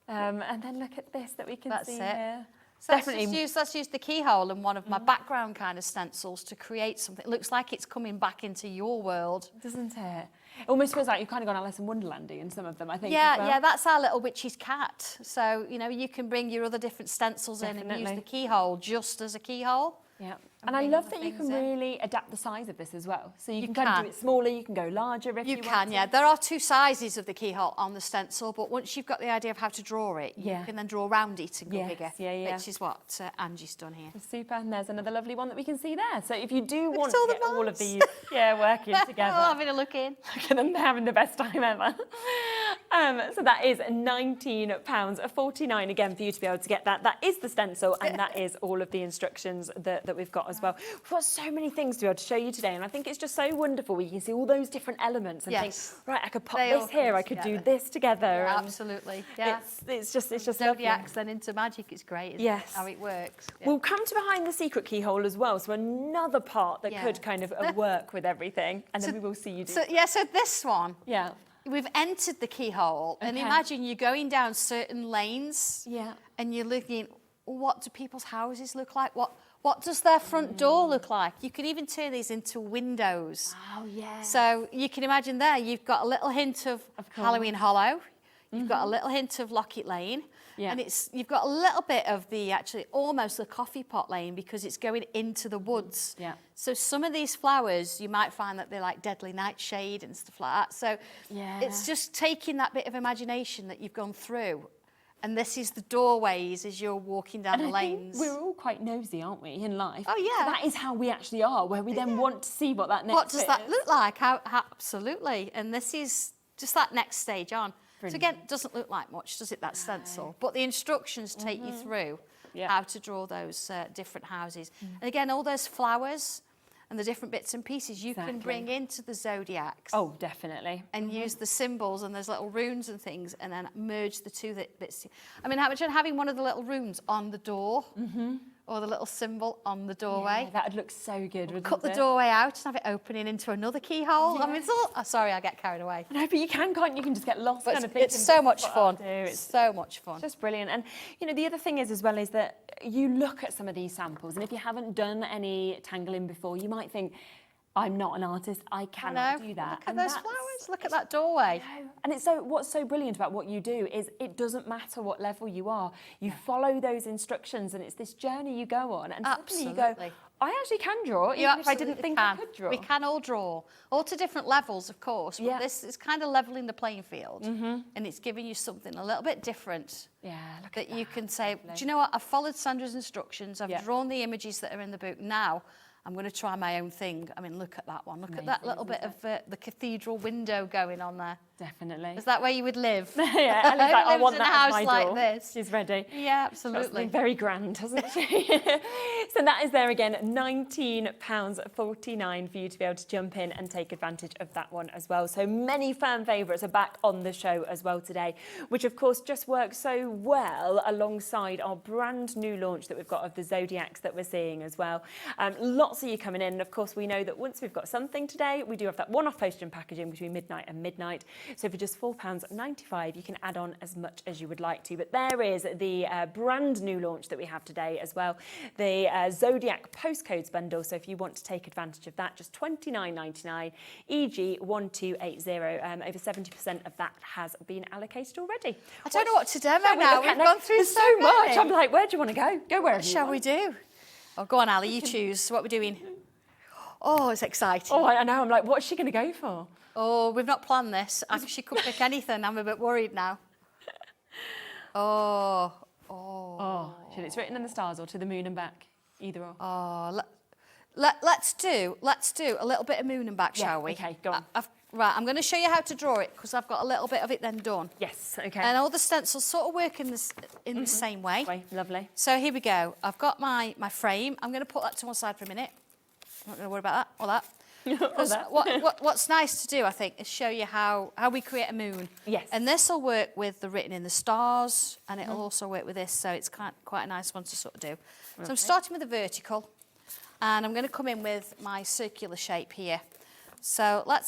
And then look at this that we can see here. So let's use the keyhole and one of my background kind of stencils to create something. It looks like it's coming back into your world. Doesn't it? It almost feels like you've kind of gone Alice in Wonderlandy in some of them, I think. Yeah, as well. yeah, that's our little witch's cat. So, you know, you can bring your other different stencils in and use the keyhole just as a keyhole. Yeah, and I love that you can really adapt the size of this as well. So you can kind of do it smaller, you can go larger if you want to. You can, yeah. There are two sizes of the keyhole on the stencil, but once you've got the idea of how to draw it, you can then draw around it and go bigger, which is what Angie's done here. Super, and there's another lovely one that we can see there. So if you do want to get all of these working together. Having a look in. Look at them, they're having the best time ever. So that is £19.49 again for you to be able to get that. That is the stencil, and that is all of the instructions that we've got as well. We've got so many things to be able to show you today, and I think it's just so wonderful where you can see all those different elements and think, right, I could pop this here, I could do this together. Yeah, absolutely. Yeah. It's just Zodiacs then into magic, it's great, isn't it? How it works. Yeah. We'll come to behind the secret keyhole as well, so another part that could kind of work with everything, and then we will see you do. So this one. Yeah. We've entered the keyhole, and imagine you're going down certain lanes, and you're looking, what do people's houses look like? What does their front door look like? You can even turn these into windows. Oh, yeah. So you can imagine there, you've got a little hint of Halloween Hollow, you've got a little hint of Locket Lane, and you've got a little bit of the, actually, almost the coffee pot lane because it's going into the woods. Yeah. So some of these flowers, you might find that they're like deadly nightshade and stuff like that. So it's just taking that bit of imagination that you've gone through. And this is the doorways as you're walking down the lanes. We're all quite nosy, aren't we, in life? Oh, yeah. So that is how we actually are, where we then want to see what that next What does that look like? How absolutely. And this is just that next stage on. Brilliant. So again, it doesn't look like much, does it, that stencil? But the instructions take you through how to draw those different houses. And again, all those flowers and the different bits and pieces you can bring into the zodiacs. Oh, definitely. And use the symbols and those little runes and things, and then merge the two bits. I mean, imagine having one of the little runes on the door. Or the little symbol on the doorway. Yeah, that would look so good, wouldn't it? Cut the doorway out and have it opening into another keyhole. I mean, it's all... Oh, sorry, I get carried away. No, but you can't you? You can just get lost but kind of thinking. It's so much fun. It's so much fun. Just brilliant. And, you know, the other thing is as well is that you look at some of these samples, and if you haven't done any tangling before, you might think, I'm not an artist, I cannot do that. Look at those flowers, look at that doorway. And it's what's so brilliant about what you do is it doesn't matter what level you are. You follow those instructions, and it's this journey you go on, and suddenly you go, I actually can draw, even if I didn't think I could draw. We can all draw, all to different levels, of course, but this is kind of levelling the playing field, and it's giving you something a little bit different that you can say, do you know what, I've followed Sandra's instructions, I've drawn the images that are in the book, now I'm going to try my own thing. I mean, look at that one. Look at that little bit of the cathedral window going on there. Definitely. Is that where you would live? Yeah, Ellie's like, I want that as my like door. This. She's ready. Yeah, absolutely. Very grand, hasn't she? So that is there again, £19.49 for you to be able to jump in and take advantage of that one as well. So many fan favourites are back on the show as well today, which of course just works so well alongside our brand new launch that we've got of the Zodiacs that we're seeing as well. Lots of you coming in, and of course we know that once we've got something today, we do have that one-off postage and packaging between midnight and midnight. So for just £4.95, you can add on as much as you would like to. But there is the brand new launch that we have today as well, the Zodiac Postcodes Bundle. So if you want to take advantage of that, just £29.99, EG 1280. Over 70% of that has been allocated already. I don't know what to demo now. We've gone through so much. I'm like, where do you want to go? Go wherever you want. Shall we do? Oh, go on, Ali, you choose. What we're doing. Oh, it's exciting. Oh, I know. I'm like, what's she going to go for? Oh, we've not planned this. She could pick anything. I'm a bit worried now. Oh. Should it's written in the stars or to the moon and back? Either or. Oh, let's do a little bit of moon and back, shall we? Okay, go on. Right, I'm going to show you how to draw it because I've got a little bit of it then done. Yes, okay. And all the stencils sort of work in the same way. Lovely. So here we go. I've got my frame. I'm going to put that to one side for a minute. I'm not going to worry about that or that. Because what's nice to do, I think, is show you how we create a moon. Yes. And this will work with the written in the stars, and it'll also work with this, so it's quite a nice one to sort of do. Okay. So I'm starting with a vertical, and I'm going to come in with my circular shape here. So I'm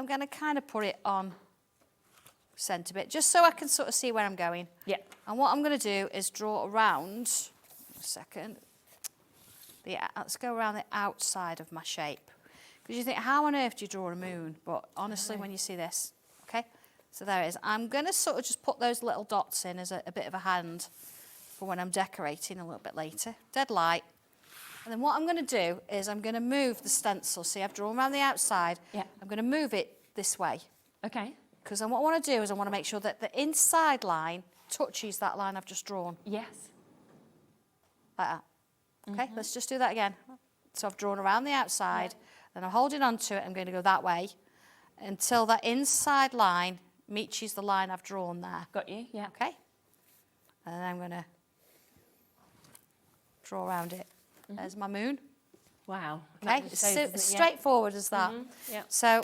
going to kind of put it on centre bit, just so I can sort of see where I'm going. Yeah. And what I'm going to do is draw around, a second, let's go around the outside of my shape. Because you think, how on earth do you draw a moon? But honestly, when you see this, okay? So there it is. I'm going to sort of just put those little dots in as a bit of a hand for when I'm decorating a little bit later. Dead light. And then what I'm going to do is I'm going to move the stencil. See, I've drawn around the outside. Yeah. I'm going to move it this way. Okay. Because what I want to do is I want to make sure that the inside line touches that line I've just drawn. Yes. Like that. Okay, let's just do that again. So I've drawn around the outside, then I'm holding on to it. I'm going to go that way until that inside line meets the line I've drawn there. Got you, yeah. Okay. And then I'm going to draw around it. There's my moon. Wow. Okay, it's as straightforward as that. Yeah. So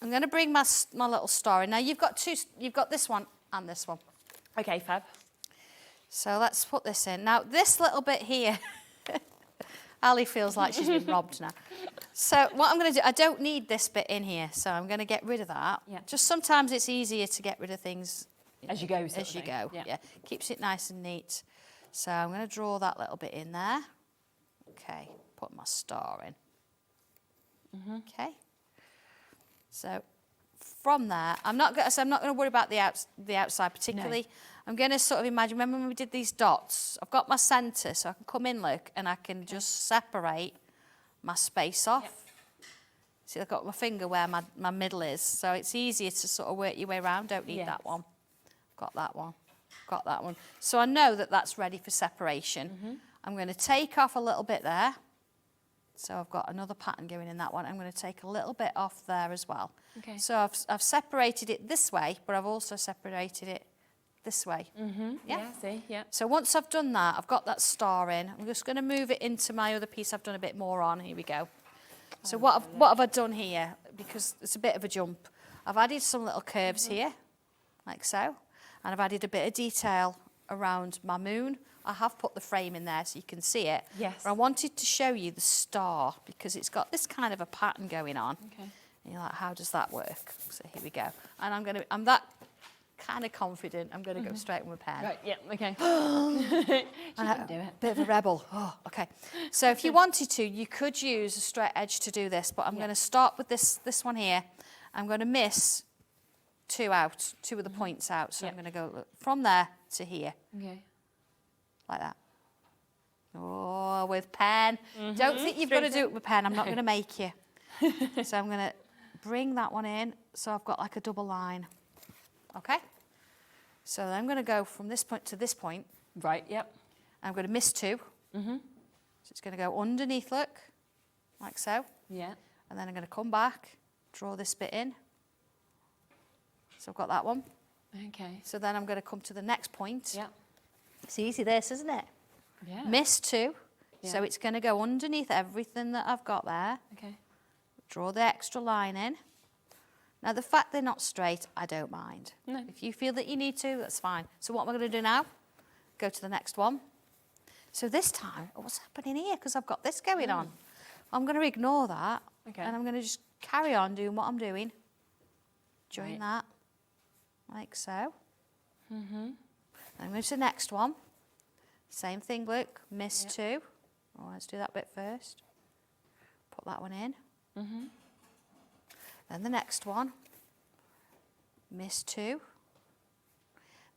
I'm going to bring my little star in. Now you've got this one and this one. Okay, fab. So let's put this in. Now this little bit here, Ali feels like she's been robbed now. So what I'm going to do, I don't need this bit in here, so I'm going to get rid of that. Yeah. Just sometimes it's easier to get rid of things as you go. As you go, yeah. Keeps it nice and neat. So I'm going to draw that little bit in there. Okay, put my star in. Okay. So from there, I'm not going to worry about the outside particularly. No. I'm going to sort of imagine, remember when we did these dots? I've got my centre, so I can come in, look, and I can just separate my space off. Yep. See, I've got my finger where my middle is, so it's easier to sort of work your way around. Don't need that one. Got that one. Got that one. So I know that that's ready for separation. I'm going to take off a little bit there. So I've got another pattern going in that one. I'm going to take a little bit off there as well. Okay. So I've separated it this way, but I've also separated it this way. Yeah, see, yeah. So once I've done that, I've got that star in. I'm just going to move it into my other piece I've done a bit more on. Here we go. So what have I done here? Because it's a bit of a jump. I've added some little curves here, like so. And I've added a bit of detail around my moon. I have put the frame in there so you can see it. Yes. But I wanted to show you the star because it's got this kind of a pattern going on. Okay. And you're like, how does that work? So here we go. And I'm that kind of confident. I'm going to go straight with my pen. Right, yeah, okay. She can do it. Bit of a rebel. Oh, okay. So if you wanted to, you could use a straight edge to do this, but I'm going to start with this one here. I'm going to miss two of the points out. So I'm going to go from there to here. Okay. Like that. Oh, with pen. Don't think you've got to do it with pen. I'm not going to make you. So I'm going to bring that one in. So I've got like a double line. Okay? So then I'm going to go from this point to this point. Right, yep. I'm going to miss two. So it's going to go underneath, look, like so. Yeah. And then I'm going to come back, draw this bit in. So I've got that one. Okay. So then I'm going to come to the next point. Yeah. It's easy this, isn't it? Yeah. Miss two. Yeah. So it's going to go underneath everything that I've got there. Okay. Draw the extra line in. Now, the fact they're not straight, I don't mind. No. If you feel that you need to, that's fine. So what am I going to do now? Go to the next one. So this time, what's happening here? Because I've got this going on. I'm going to ignore that. Okay. And I'm going to just carry on doing what I'm doing. Join that, like so. Then I'm going to the next one. Same thing, look, miss two. Oh, let's do that bit first. Put that one in. Then the next one, miss two.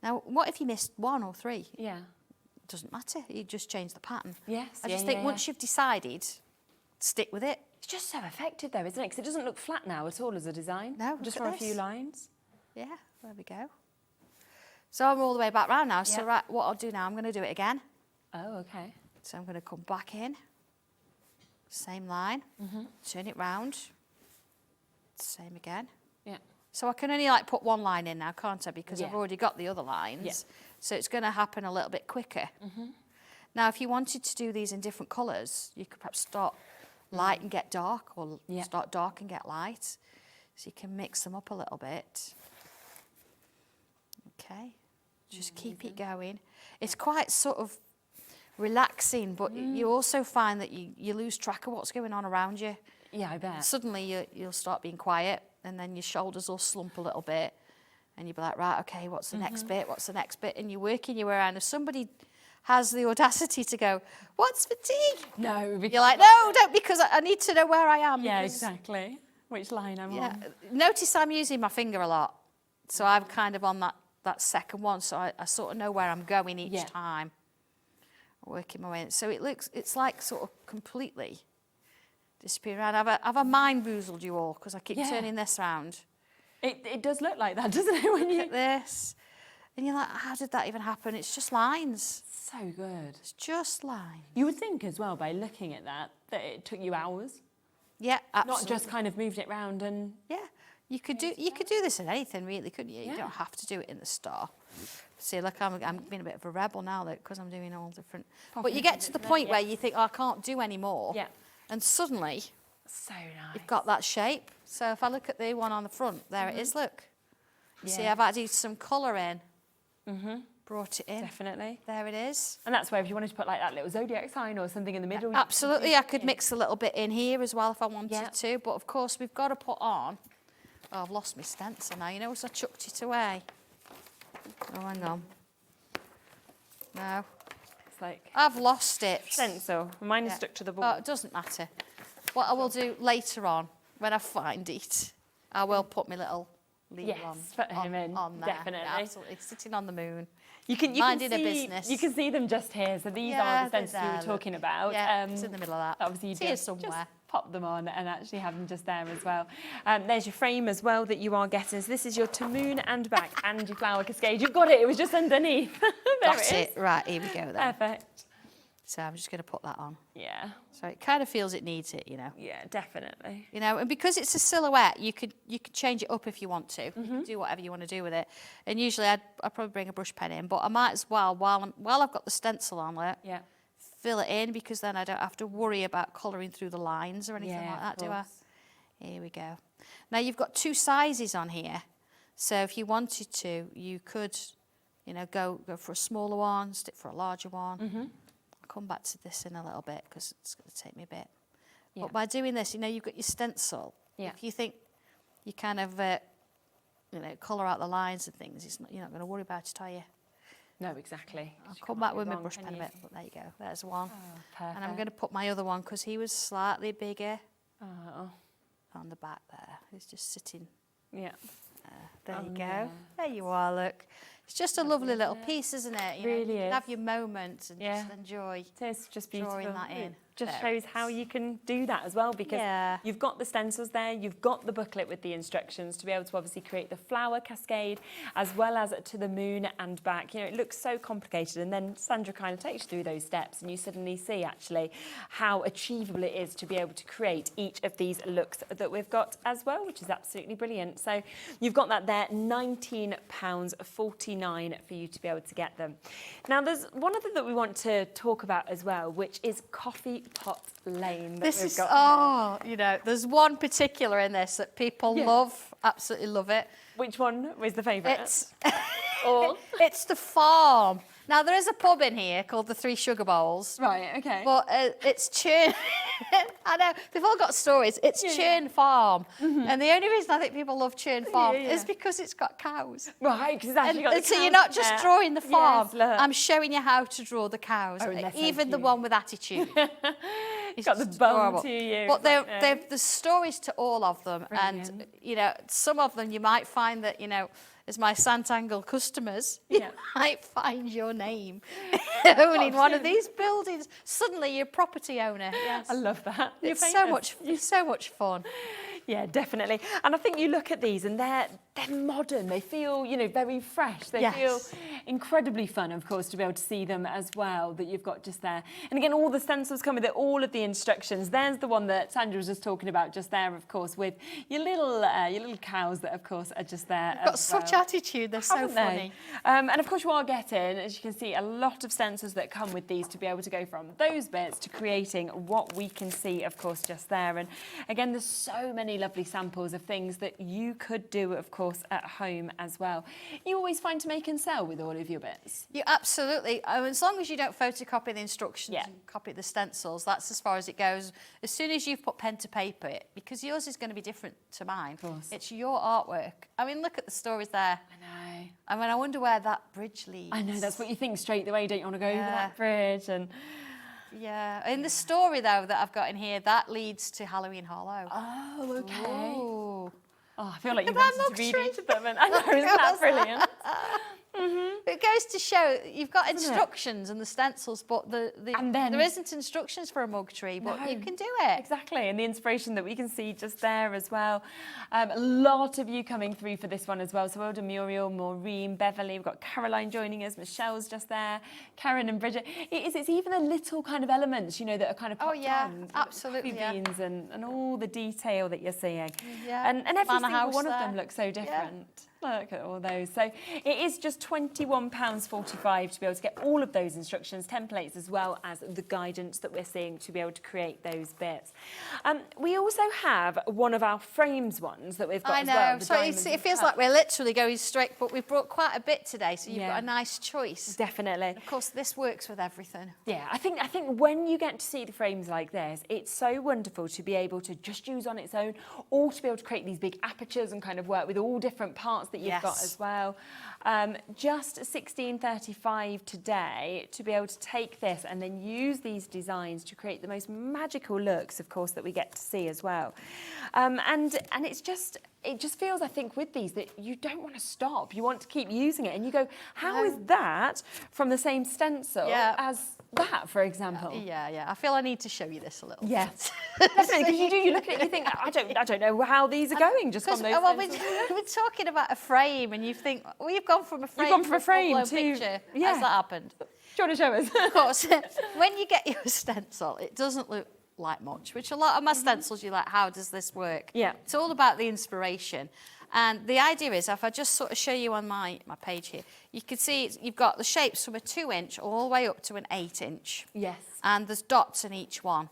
Now, what if you missed one or three? Yeah. It doesn't matter, you just change the pattern. Yes, I just think once you've decided, stick with it. It's just so effective though, isn't it? Because it doesn't look flat now at all as a design. No, just look for at a few this. lines. Yeah, there we go. So I'm all the way back round now. So right, what I'll do now, I'm going to do it again. Oh, okay. So I'm going to come back in. Same line. Turn it round. Same again. Yeah. So I can only like put one line in now, can't I? Because I've Yeah. already got the other lines. Yeah. So it's going to happen a little bit quicker. Now, if you wanted to do these in different colours, you could perhaps start light and get dark, or start dark and get light. So you can mix them up a little bit. Okay. Just keep it going. It's quite sort of relaxing, but you also find that you lose track of what's going on around you. Yeah, I bet. Suddenly you'll start being quiet, and then your shoulders will slump a little bit, and you'll be like, right, okay, what's the next bit? What's the next bit? And you're working your way around. If somebody has the audacity to go, what's fatigue? No. You're like, no, don't, because I need to know where I am. Yeah, because, exactly. Which line I'm on. Notice I'm using my finger a lot. So I'm kind of on that second one, so I sort of know where I'm going each time. Working my way in. So it's like sort of completely disappearing around. Have I mind boozled you all? Because I keep turning this round. It does look like that, doesn't it? When you look at this. And you're like, how did that even happen? It's just lines. So good. It's just lines. You would think as well, by looking at that it took you hours. Yeah, absolutely. Not just kind of moved it round and... Yeah. You could do this in anything, really, couldn't you? You don't have to do it in the store. See, look, I'm being a bit of a rebel now, because I'm doing all different... But you get to the point where you think, oh, I can't do any more. Yeah. And suddenly... So nice. You've got that shape. So if I look at the one on the front, there it is, look. You see, I've added some colour in. Brought it in. Definitely. There it is. And that's where if you wanted to put like that little zodiac sign or something in the middle. Absolutely, I could mix a little bit in here as well if I wanted to. But of course, we've got to put on... Oh, I've lost my stencil now. You know, so I chucked it away. Oh, hang on. No. It's like... I've lost it. Stencil. Mine is stuck to the board. Oh, it doesn't matter. What I will do later on, when I find it, I will put my little lead on there. Definitely. Yeah, absolutely. Sitting on the moon. You can minding see, a business. You can see them just here. So these are the stencils we were talking about. Yeah, it's in the middle of that. Obviously, you just somewhere. Pop them on and actually have them just there as well. There's your frame as well that you are getting. So this is your to moon and back and your flower cascade. You've got it. It was just underneath. Got it. Right, here we go then. Perfect. So I'm just going to put that on. Yeah. So it kind of feels it needs it, you know. Yeah, definitely. You know, and because it's a silhouette, you could change it up if you want to. You can do whatever you want to do with it. And usually I'd probably bring a brush pen in, but I might as well, while I've got the stencil on it, fill it in, because then I don't have to worry about colouring through the lines or anything like that, do I? Here we go. Now you've got two sizes on here. So if you wanted to, you could, you know, go for a smaller one, stick for a larger one. I'll come back to this in a little bit because it's going to take me a bit. But by doing this, you know, you've got your stencil. If you think you kind of, you know, colour out the lines and things, you're not going to worry about it, are you? No, exactly. I'll come back with my brush pen a bit, but there you go. There's one. Oh, perfect. And I'm going to put my other one, because he was slightly bigger on the back there. He's just sitting. Yeah. There you go. There you are, look. It's just a lovely little piece, isn't it? You really know, you is. can have your moment and just enjoy it's just beautiful. Drawing that in. Just shows how you can do that as well, because you've got the stencils there, you've got the booklet with the instructions to be able to obviously create the flower cascade as well as to the moon and back. You know, it looks so complicated, and then Sandra kind of takes you through those steps and you suddenly see actually how achievable it is to be able to create each of these looks that we've got as well, which is absolutely brilliant. So you've got that there, £19.49 for you to be able to get them. Now there's one other that we want to talk about as well, which is Coffee Pot Lane. You know, there's one particular in this that people love, absolutely love it. Which one was the favourite? It's the farm. Now, there is a pub in here called the Three Sugar Bowls. Right, okay. But it's Churn... I know, they've all got stories. It's Churn Farm. And the only reason I think people love Churn Farm is because it's got cows. Right, because it's actually got the cows. So you're not just drawing the farm. Yes, I'm showing you how to draw the cows. Even the one with attitude. It's got the bone to you. But there's stories to all of them. Brilliant. And, you know, some of them you might find that, you know, as my Sanntangle customers, you might find your name owning one of these buildings. Suddenly you're a property owner. Yes. I love that. It's so much fun. Yeah, definitely. And I think you look at these and they're modern. They feel, you know, very fresh. They feel incredibly fun, of course, to be able to see them as well, that you've got just there. And again, all the stencils come with it, all of the instructions. There's the one that Sandra was just talking about just there, of course, with your little cows that, of course, are just there. They've got such attitude. They're so funny. And of course, you are getting, as you can see, a lot of stencils that come with these to be able to go from those bits to creating what we can see, of course, just there. And again, there's so many lovely samples of things that you could do, of course, at home as well. You always find to make and sell with all of your bits? You absolutely. As long as you don't photocopy the instructions and copy the stencils, that's as far as it goes. As soon as you've put pen to paper, because yours is going to be different to mine. Of course. It's your artwork. I mean, look at the stories there. I know. I mean, I wonder where that bridge leads. I know, that's what you think straight away. Don't you want to go over that bridge? And yeah. In the story, though, that I've got in here, that leads to Halloween Hollow. Oh, okay. Ooh. Oh, I feel like you wanted to read each of them. And I know, isn't that brilliant? It goes to show you've got instructions and the stencils, but there isn't instructions for a mug tree, but you can do it. Exactly, and the inspiration that we can see just there as well. A lot of you coming through for this one as well. So well done, Muriel, Maureen, Beverly. We've got Caroline joining us. Michelle's just there. Karen and Bridget. It's even the little kind of elements, you know, that are kind of popped on. Absolutely. Beans and all the detail that you're seeing. Yeah. And every single one of them looks so different. Look at all those. So it is just £21.45 to be able to get all of those instructions, templates, as well as the guidance that we're seeing to be able to create those bits. We also have one of our frames ones that we've got as well. So it feels like we're literally going straight, but we've brought quite a bit today, so you've got a nice choice. Definitely. And of course, this works with everything. Yeah, I think when you get to see the frames like this, it's so wonderful to be able to just use on its own, or to be able to create these big apertures and kind of work with all different parts that you've got as well. Just $16.35 today to be able to take this and then use these designs to create the most magical looks, of course, that we get to see as well. And it just feels, I think, with these that you don't want to stop. You want to keep using it, and you go, how is that from the same stencil as that, for example? Yeah. I feel I need to show you this a little. Yes, definitely. Because you look at it, you think, I don't know how these are going just from those. Well, we're talking about a frame, and you think, well, you've gone from a frame. You've gone from a frame to picture. Yeah. Has that happened? Do you want to show us? Of course. When you get your stencil, it doesn't look like much, which a lot of my stencils, you're like, how does this work? Yeah. It's all about the inspiration. And the idea is, if I just sort of show you on my page here, you can see you've got the shapes from a 2-inch all the way up to an 8-inch. Yes. And there's dots in each one.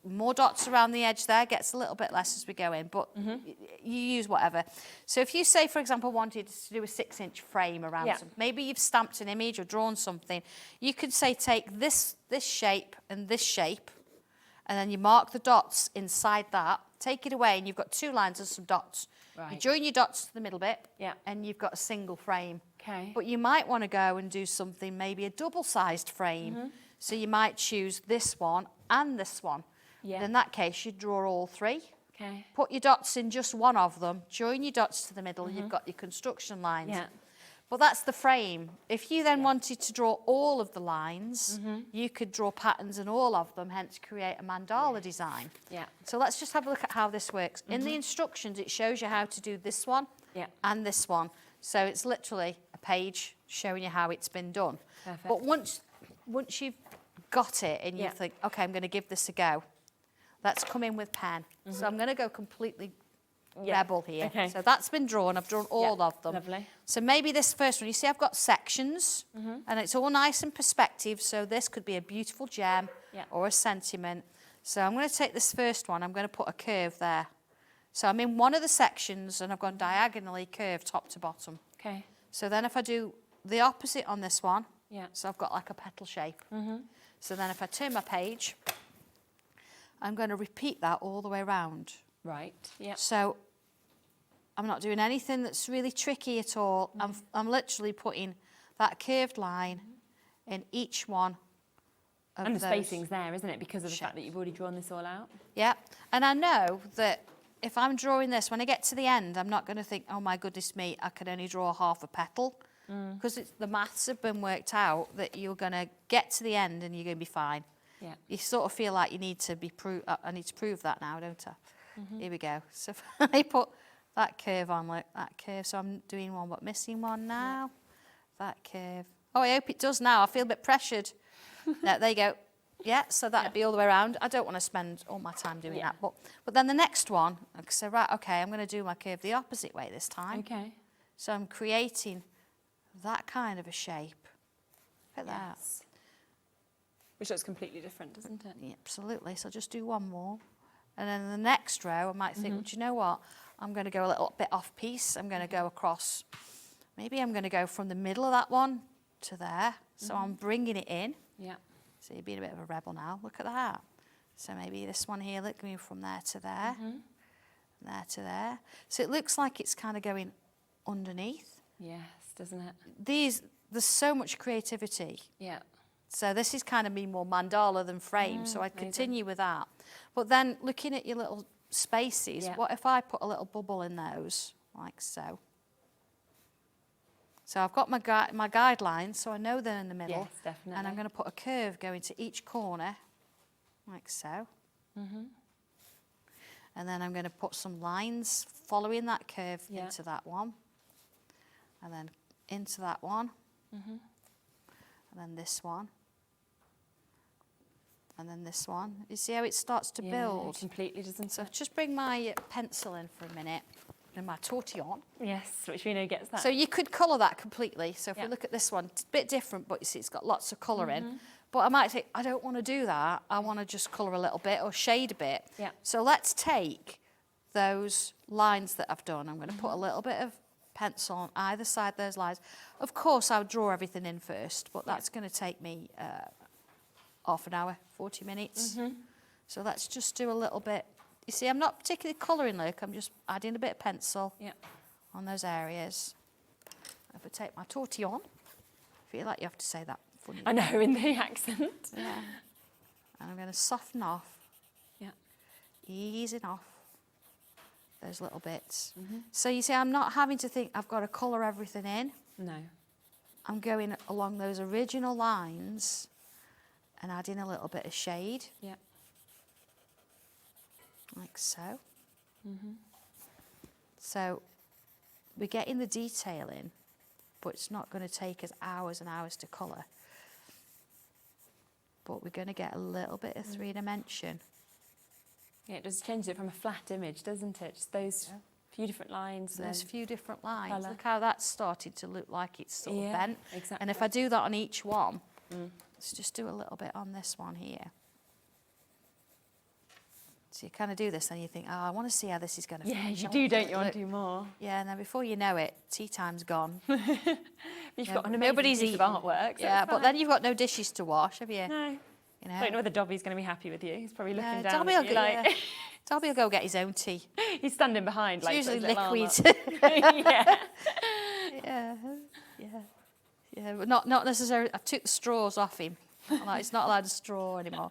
More dots around the edge there, gets a little bit less as we go in, but you use whatever. So if you say, for example, wanted to do a 6-inch frame around something, maybe you've stamped an image or drawn something, you could say take this shape and this shape, and then you mark the dots inside that, take it away, and you've got 2 lines and some dots. Right. You join your dots to the middle bit, and you've got a single frame. Okay. But you might want to go and do something, maybe a double-sized frame. So you might choose this one and this one. Yeah. In that case, you draw all 3. Okay. Put your dots in just one of them, join your dots to the middle, you've got your construction lines. Yeah. But that's the frame. If you then wanted to draw all of the lines, you could draw patterns in all of them, hence create a mandala design. Yeah. So let's just have a look at how this works. In the instructions, it shows you how to do this one and this one. So it's literally a page showing you how it's been done. Perfect. But once you've got it and you think, okay, I'm going to give this a go, let's come in with pen. So I'm going to go completely rebel here. Okay. So that's been drawn. I've drawn all of them. Lovely. So maybe this first one, you see I've got sections and it's all nice in perspective. So this could be a beautiful gem or a sentiment. So I'm going to take this first one. I'm going to put a curve there. So I'm in one of the sections and I've gone diagonally curved top to bottom. Okay. So then if I do the opposite on this one, so I've got like a petal shape. So then if I turn my page, I'm going to repeat that all the way around. Right. Yeah. So I'm not doing anything that's really tricky at all. I'm literally putting that curved line in each one of and the those spacing's there, isn't it? Because of the fact that you've already drawn this all out. Yeah. And I know that if I'm drawing this, when I get to the end, I'm not going to think, oh my goodness me, I could only draw half a petal. Because the maths have been worked out that you're going to get to the end and you're going to be fine. Yeah. You sort of feel like you need to be I need to prove that now, don't I? Here we go. So if I put that curve on, look, that curve. So I'm doing one but missing one now. That curve. Oh, I hope it does now. I feel a bit pressured. No, there you go. Yeah, so that'd be all the way around. I don't want to spend all my time doing that. But then the next one, so right, okay, I'm going to do my curve the opposite way this time. Okay. So I'm creating that kind of a shape. Look at that. Which looks completely different, doesn't it? Yeah, absolutely. So I'll just do one more. And then in the next row, I might think, well, do you know what? I'm going to go a little bit off piece. I'm going to go across. Maybe I'm going to go from the middle of that one to there. So I'm bringing it in. Yeah. So you're being a bit of a rebel now. Look at that. So maybe this one here, look, going from there to there. There to there. So it looks like it's kind of going underneath. Yes, doesn't it? There's so much creativity. Yeah. So this is kind of me more mandala than frame, so I'd continue with that. But then looking at your little spaces, what if I put a little bubble in those, like so? So I've got my guidelines, so I know they're in the middle. Yes, definitely. And I'm going to put a curve going to each corner, like so. And then I'm going to put some lines following that curve into that one. And then into that one. And then this one. And then this one. You see how it starts to build? Completely, doesn't it? So just bring my pencil in for a minute. And my tortillon. Yes, which we know gets that. So you could colour that completely. So if we look at this one, it's a bit different, but you see it's got lots of colour in. But I might say, I don't want to do that. I want to just colour a little bit or shade a bit. Yeah. So let's take those lines that I've done. I'm going to put a little bit of pencil on either side of those lines. Of course, I'll draw everything in first, but that's going to take me half an hour, 40 minutes. So let's just do a little bit. You see, I'm not particularly colouring, Luke. I'm just adding a bit of pencil on those areas. If I take my tortillon, I feel like you have to say that funny. I know, in the accent. Yeah. And I'm going to soften off. Yeah. Easing off those little bits. So you see, I'm not having to think I've got to colour everything in. No. I'm going along those original lines and adding a little bit of shade. Yeah. Like so. So we're getting the detail in, but it's not going to take us hours and hours to colour. But we're going to get a little bit of three-dimension. Yeah, it does change it from a flat image, doesn't it? Just those few different lines. There's a few different lines. Colour. Look how that's started to look like it's sort of bent. Exactly. And if I do that on each one, let's just do a little bit on this one here. So you kind of do this, and you think, oh, I want to see how this is going to finish. Yeah, you do, don't you? Want to do more? Yeah, and then before you know it, tea time's gone. You've got an amazing piece of artwork. So yeah, but then you've got no dishes to wash, have you? No. You know? I don't know whether Dobby's going to be happy with you. He's probably looking down Dobby at will you like... Dobby will go get his own tea. He's standing behind It's like... usually those little liquid. yeah. Yeah, but not necessarily. I took the straws off him. Like, it's not allowed a straw anymore.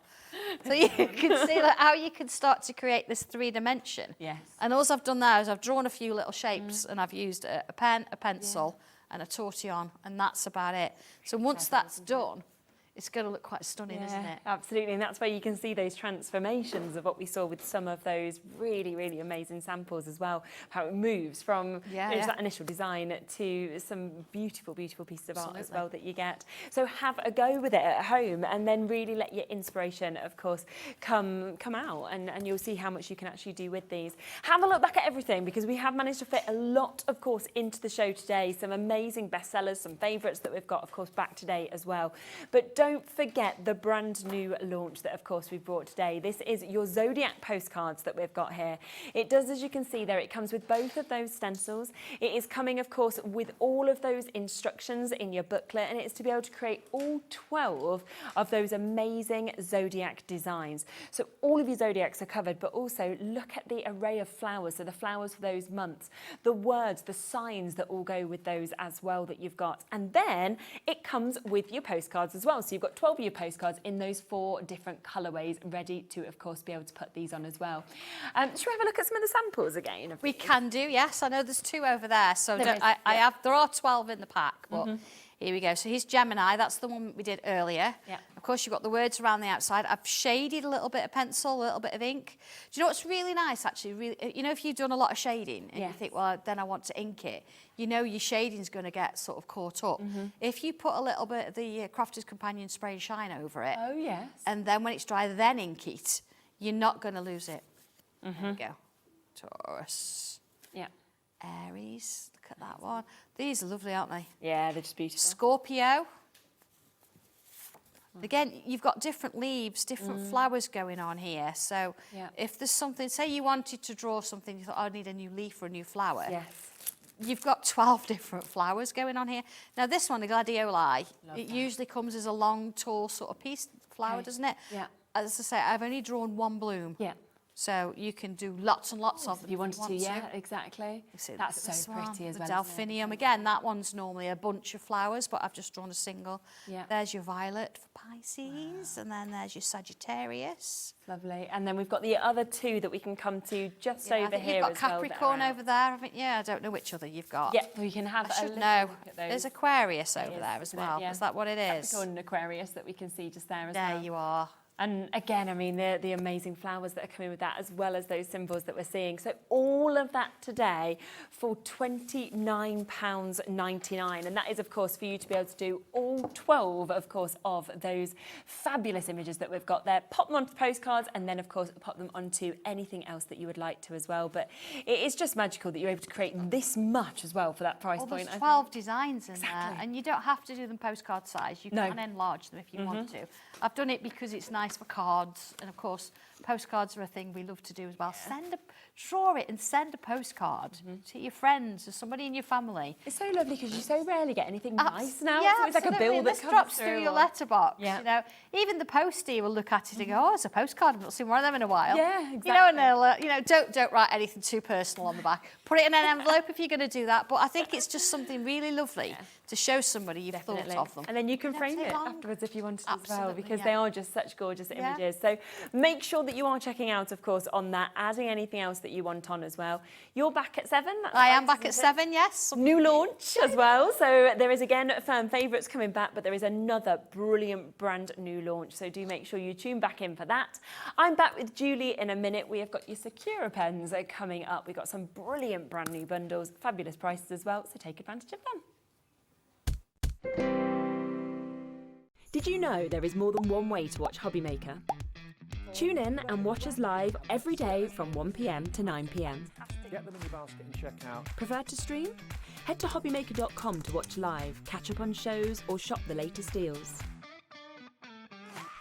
So you can see how you can start to create this three-dimension. Yes. And all I've done there is I've drawn a few little shapes and I've used a pen, a pencil and a tortillon, and that's about it. So once that's done, it's going to look quite stunning, isn't it? Absolutely, and that's where you can see those transformations of what we saw with some of those really, really amazing samples as well, how it moves from that initial design to some beautiful, beautiful pieces of art as well that you get. So have a go with it at home and then really let your inspiration, of course, come out, and you'll see how much you can actually do with these. Have a look back at everything, because we have managed to fit a lot, of course, into the show today. Some amazing bestsellers, some favourites that we've got, of course, back today as well. But don't forget the brand new launch that, of course, we've brought today. This is your Zodiac postcards that we've got here. It does, as you can see there, it comes with both of those stencils. It is coming, of course, with all of those instructions in your booklet, and it is to be able to create all 12 of those amazing Zodiac designs. So all of your Zodiacs are covered, but also look at the array of flowers, so the flowers for those months, the words, the signs that all go with those as well that you've got. And then it comes with your postcards as well. So you've got 12 of your postcards in those 4 different colourways, ready to, of course, be able to put these on as well. Should we have a look at some of the samples again? We can do, yes. I know there's 2 over there, so there are 12 in the pack, but here we go. So here's Gemini. That's the one we did earlier. Yeah. Of course, you've got the words around the outside. I've shaded a little bit of pencil, a little bit of ink. Do you know what's really nice, actually? Really, you know, if you've done a lot of shading and you think, well, then I want to ink it, you know your shading's going to get sort of caught up. If you put a little bit of the Crafter's Companion Spray and Shine over it, and then when it's dry, then ink it, you're not going to lose it. There we go. Taurus. Yeah. Aries. Look at that one. These are lovely, aren't they? Yeah, they're just beautiful. Scorpio. Again, you've got different leaves, different flowers going on here. So if there's something, say you wanted to draw something, you thought, oh, I need a new leaf or a new flower. Yes. You've got 12 different flowers going on here. Now this one, the gladioli, it usually comes as a long, tall sort of piece flower, doesn't it? Yeah. As I say, I've only drawn 1 bloom. Yeah. So you can do lots and lots of them if you wanted to. Yeah, exactly. That's so pretty as well. The delphinium, again, that one's normally a bunch of flowers, but I've just drawn a single. Yeah. There's your violet for Pisces, and then there's your Sagittarius. Lovely. And then we've got the other two that we can come to just over here you've got as well. Capricorn over there, haven't you? I don't know which other you've got. Yeah, we can have I should little know. look at those. There's Aquarius over there as well. Yeah. Is that what it is? Capricorn and Aquarius that we can see just there as well. There you are. And again, I mean, the amazing flowers that are coming with that, as well as those symbols that we're seeing. So all of that today for £29.99. And that is, of course, for you to be able to do all 12, of course, of those fabulous images that we've got there. Pop them onto postcards and then, of course, pop them onto anything else that you would like to as well. But it is just magical that you're able to create this much as well for that price point. There's 12 designs in there. And you don't have to do them postcard size. You can enlarge them if you want to. I've done it because it's nice for cards, and of course postcards are a thing we love to do as well. Draw it and send a postcard to your friends or somebody in your family. It's so lovely because you so rarely get anything nice now. Yeah, so it's like a bill that comes drops through your letterbox. Yeah. You know, even the postie will look at it and go, "Oh, it's a postcard. I've not seen one of them in a while." Yeah, exactly. You know, and they'll, don't write anything too personal on the back. Put it in an envelope if you're going to do that. But I think it's just something really lovely to show somebody you've thought of them. And then you can frame it afterwards if you wanted as well, because yeah. they are just such gorgeous images. So make sure that you are checking out, of course, on that, adding anything else that you want on as well. You're back at 7? I am back at 7, yes. New launch as well. So there is, again, fan favourites coming back, but there is another brilliant brand new launch. So do make sure you tune back in for that. I'm back with Julie in a minute. We have got your Sakura pens coming up. We've got some brilliant brand new bundles, fabulous prices as well. So take advantage of them. Did you know there is more than one way to watch Hobbymaker? Tune in and watch us live every day from 1 p.m. to 9 p.m. Get them in your basket and check out. Prefer to stream? Head to hobbymaker.com to watch live, catch up on shows or shop the latest deals.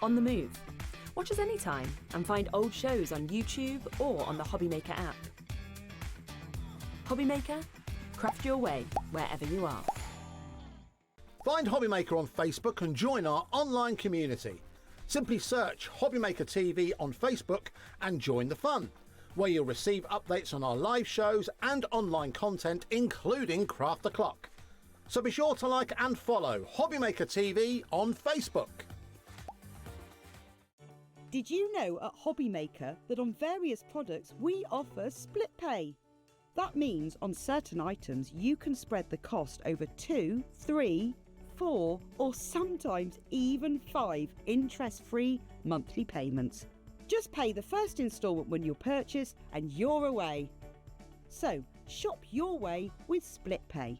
On the move? Watch us anytime and find old shows on YouTube or on the Hobbymaker app. Hobbymaker? Craft your way wherever you are. Find Hobbymaker on Facebook and join our online community. Simply search Hobbymaker TV on Facebook and join the fun, where you'll receive updates on our live shows and online content, including Craft the Clock. So be sure to like and follow Hobbymaker TV on Facebook. Did you know at Hobbymaker that on various products we offer split pay? That means on certain items you can spread the cost over 2, 3, 4 or sometimes even 5 interest-free monthly payments. Just pay the first instalment when you purchase and you're away. So shop your way with split pay.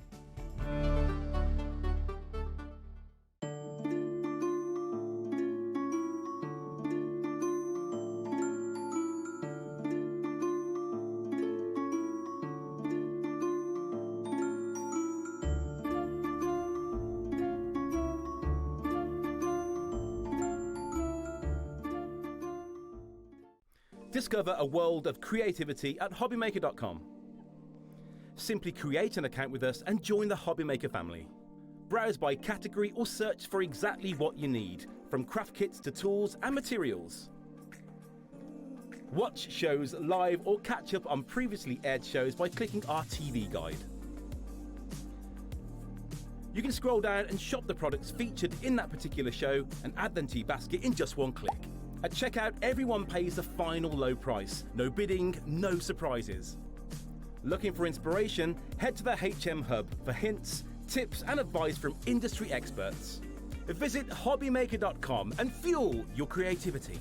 Discover a world of creativity at hobbymaker.com. Simply create an account with us and join the Hobbymaker family. Browse by category or search for exactly what you need, from craft kits to tools and materials. Watch shows live or catch up on previously aired shows by clicking our TV guide. You can scroll down and shop the products featured in that particular show and add them to your basket in just one click. At checkout, everyone pays the final low price. No bidding, no surprises. Looking for inspiration? Head to the HM Hub for hints, tips and advice from industry experts. Visit hobbymaker.com and fuel your creativity.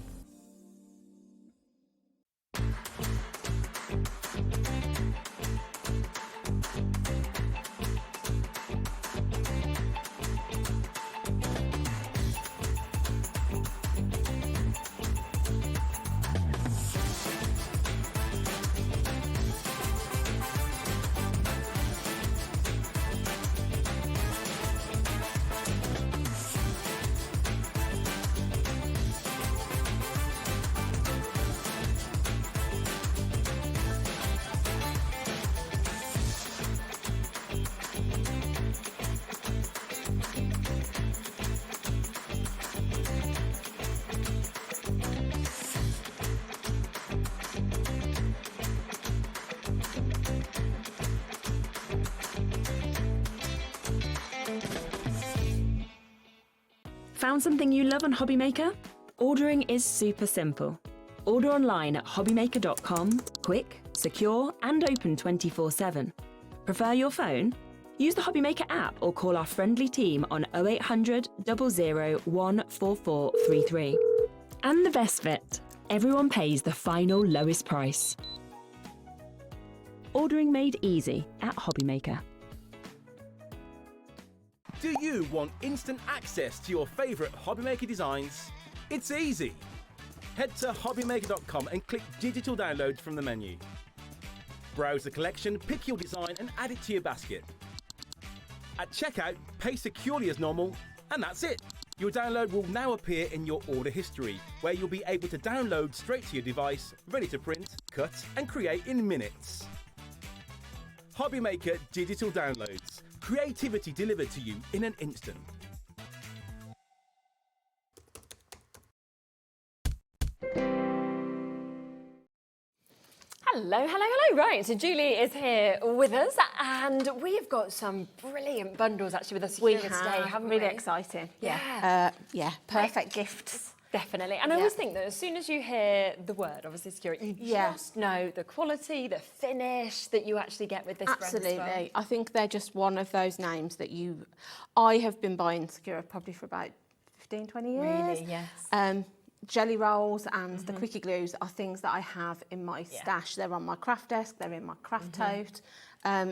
Found something you love on HobbyMaker? Ordering is super simple. Order online at hobbymaker.com, quick, secure and open 24/7. Prefer your phone? Use the HobbyMaker app or call our friendly team on 0800 00 14433. And the best bit, everyone pays the final lowest price. Ordering made easy at HobbyMaker. Do you want instant access to your favourite HobbyMaker designs? It's easy. Head to hobbymaker.com and click digital downloads from the menu. Browse the collection, pick your design and add it to your basket. At checkout, pay securely as normal, and that's it. Your download will now appear in your order history, where you'll be able to download straight to your device, ready to print, cut and create in minutes. HobbyMaker Digital Downloads. Creativity delivered to you in an instant. Hello, hello, hello. Right, so Julie is here with us and we've got some brilliant bundles actually with us here today, haven't we? Really exciting. Yeah. Perfect gifts. Definitely. And I always think that as soon as you hear the word, obviously security, you just know the quality, the finish that you actually get with this brand as well. Absolutely. I think they're just one of those names that I have been buying Sakura probably for about 15, 20 years. Really, yes. Jelly rolls and the quickie glues are things that I have in my stash. They're on my craft desk, they're in my craft tote.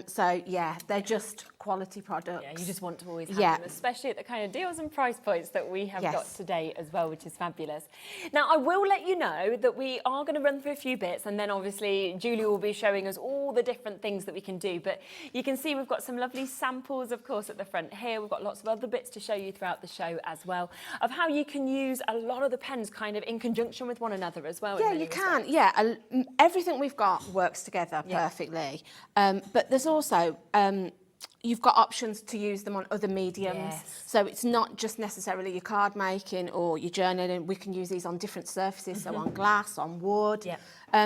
So yeah, they're just quality products. Yeah, you just want to always have them, especially at the kind of deals and price points that we have got today as well, which is fabulous. Now, I will let you know that we are going to run through a few bits and then obviously Julie will be showing us all the different things that we can do. But you can see we've got some lovely samples, of course, at the front here. We've got lots of other bits to show you throughout the show as well, of how you can use a lot of the pens kind of in conjunction with one another as well. Yeah, you can. Yeah, everything we've got works together perfectly. But there's also you've got options to use them on other mediums. So it's not just necessarily your card making or your journaling. We can use these on different surfaces, so on glass, on wood.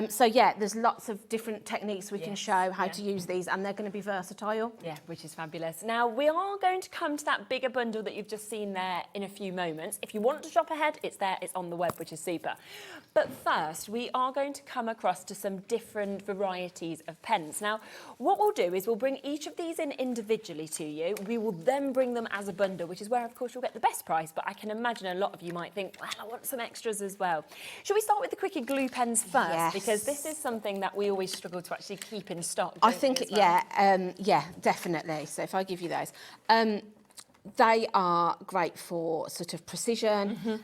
So yeah, there's lots of different techniques we can show how to use these, and they're going to be versatile. Yeah, which is fabulous. Now, we are going to come to that bigger bundle that you've just seen there in a few moments. If you want to shop ahead, it's there, it's on the web, which is super. But first, we are going to come across to some different varieties of pens. Now, what we'll do is we'll bring each of these in individually to you. We will then bring them as a bundle, which is where, of course, you'll get the best price. But I can imagine a lot of you might think, well, I want some extras as well. Should we start with the Quickie glue pens first? Yes. Because this is something that we always struggle to actually keep in stock. I think, yeah, definitely. So if I give you those. They are great for sort of precision,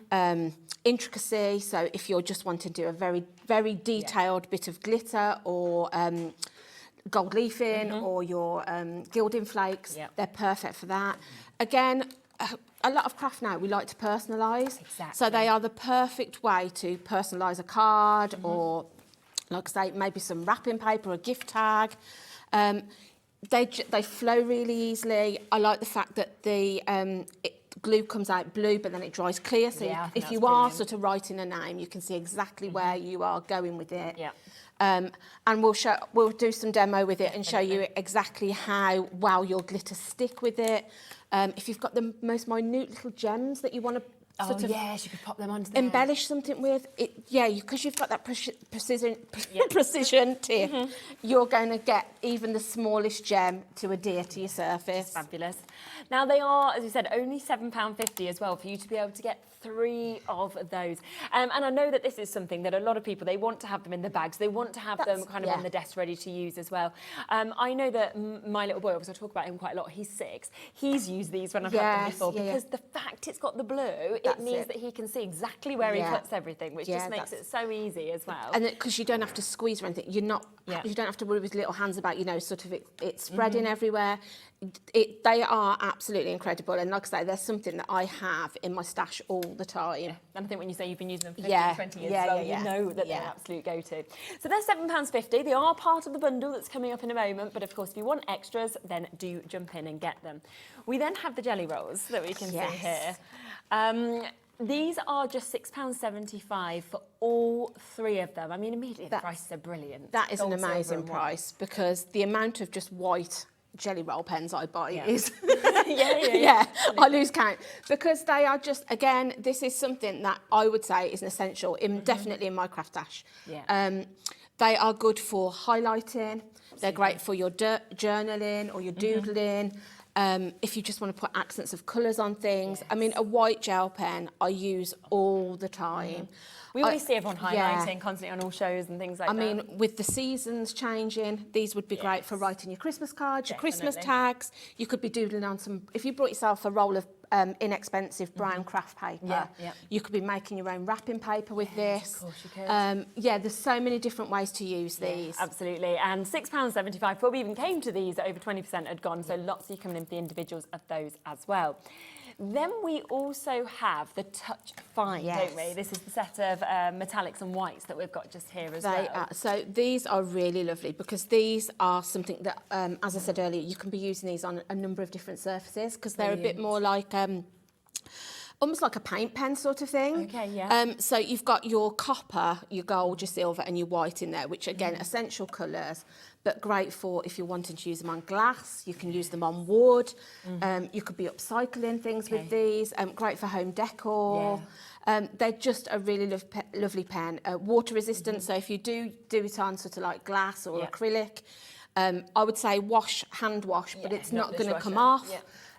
intricacy. So if you're just wanting to do a very, very detailed bit of glitter or gold leafing or your gilding flakes, they're perfect for that. Again, a lot of craft now, we like to personalise. Exactly. So they are the perfect way to personalise a card or, like I say, maybe some wrapping paper or a gift tag. They flow really easily. I like the fact that the glue comes out blue, but then it dries clear. So if you are sort of writing a name, you can see exactly where you are going with it. And we'll do some demo with it and show you exactly how well your glitters stick with it. If you've got the most minute little gems that you want to sort of you could pop them onto there. embellish something with it, because you've got that precision tip, you're going to get even the smallest gem to adhere to your surface. Fabulous. Now they are, as you said, only £7.50 as well for you to be able to get 3 of those. And I know that this is something that a lot of people, they want to have them in the bags, they want to have them kind of on the desk ready to use as well. I know that my little boy, because I talk about him quite a lot, he's 6, he's used these when I've had them before, because the fact it's got the blue, it means that he can see exactly where he puts everything, which just makes it so easy as well. And because you don't have to squeeze or anything, you don't have to worry with little hands about, sort of it's spreading everywhere. They are absolutely incredible, and like I say, there's something that I have in my stash all the time. And I think when you say you've been using them for 15, 20 years as well, you know that they're an absolute go-to. So they're £7.50. They are part of the bundle that's coming up in a moment, but of course if you want extras, then do jump in and get them. We then have the jelly rolls that we can see here. These are just £6.75 for all 3 of them. I mean, immediately the prices are brilliant. That is an amazing price, because the amount of just white jelly roll pens I buy Yeah. is Yeah. I lose count, because they are just, again, this is something that I would say is an essential in definitely in my craft dash. Yeah. They are good for highlighting. They're great for your journaling or your doodling. If you just want to put accents of colours on things. I mean, a white gel pen I use all the time. We always see everyone highlighting constantly on all shows and things like that. I mean, with the seasons changing, these would be great for writing your Christmas cards, your Christmas tags. You could be doodling on some, if you brought yourself a roll of inexpensive brown craft paper, you could be making your own wrapping paper with this. Of course you could. Yeah, there's so many different ways to use these. Absolutely. And £6.75, before we even came to these, over 20% had gone, so lots of you coming in for the individuals of those as well. Then we also have the Touch Fine, don't we? This is the set of metallics and whites that we've got just here as well. So these are really lovely, because these are something that, as I said earlier, you can be using these on a number of different surfaces, because they're a bit more like almost like a paint pen sort of thing. Okay, yeah. So you've got your copper, your gold, your silver and your white in there, which again, essential colours, but great for if you're wanting to use them on glass. You can use them on wood. You could be upcycling things with these. Great for home decor. They're just a really lovely pen. Water resistant, so if you do it on sort of like glass or acrylic, I would say hand wash, but it's not going to come off.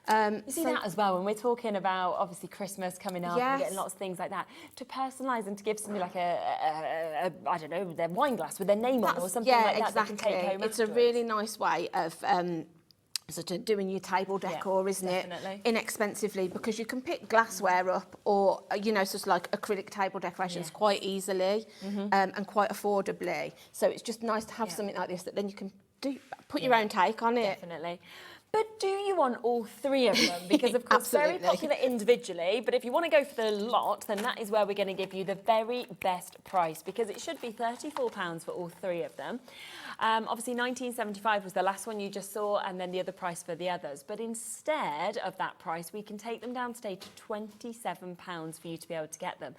You see that as well when we're talking about obviously Christmas coming up and getting lots of things like that. To personalise and to give somebody like a I don't know, their wine glass with their name on or something like that. Exactly. They can take home it's a really nice way of sort of doing your table decor, isn't it? Inexpensively, because you can pick glassware up or, you know, sort of like acrylic table decorations quite easily and quite affordably. So it's just nice to have something like this that then you can put your own take on it. Definitely. But do you want all three of them? Because, of course, very popular individually, but if you want to go for the lot, then that is where we're going to give you the very best price, because it should be £34 for all three of them. Obviously, £19.75 was the last one you just saw, and then the other price for the others. But instead of that price, we can take them down today to £27 for you to be able to get them.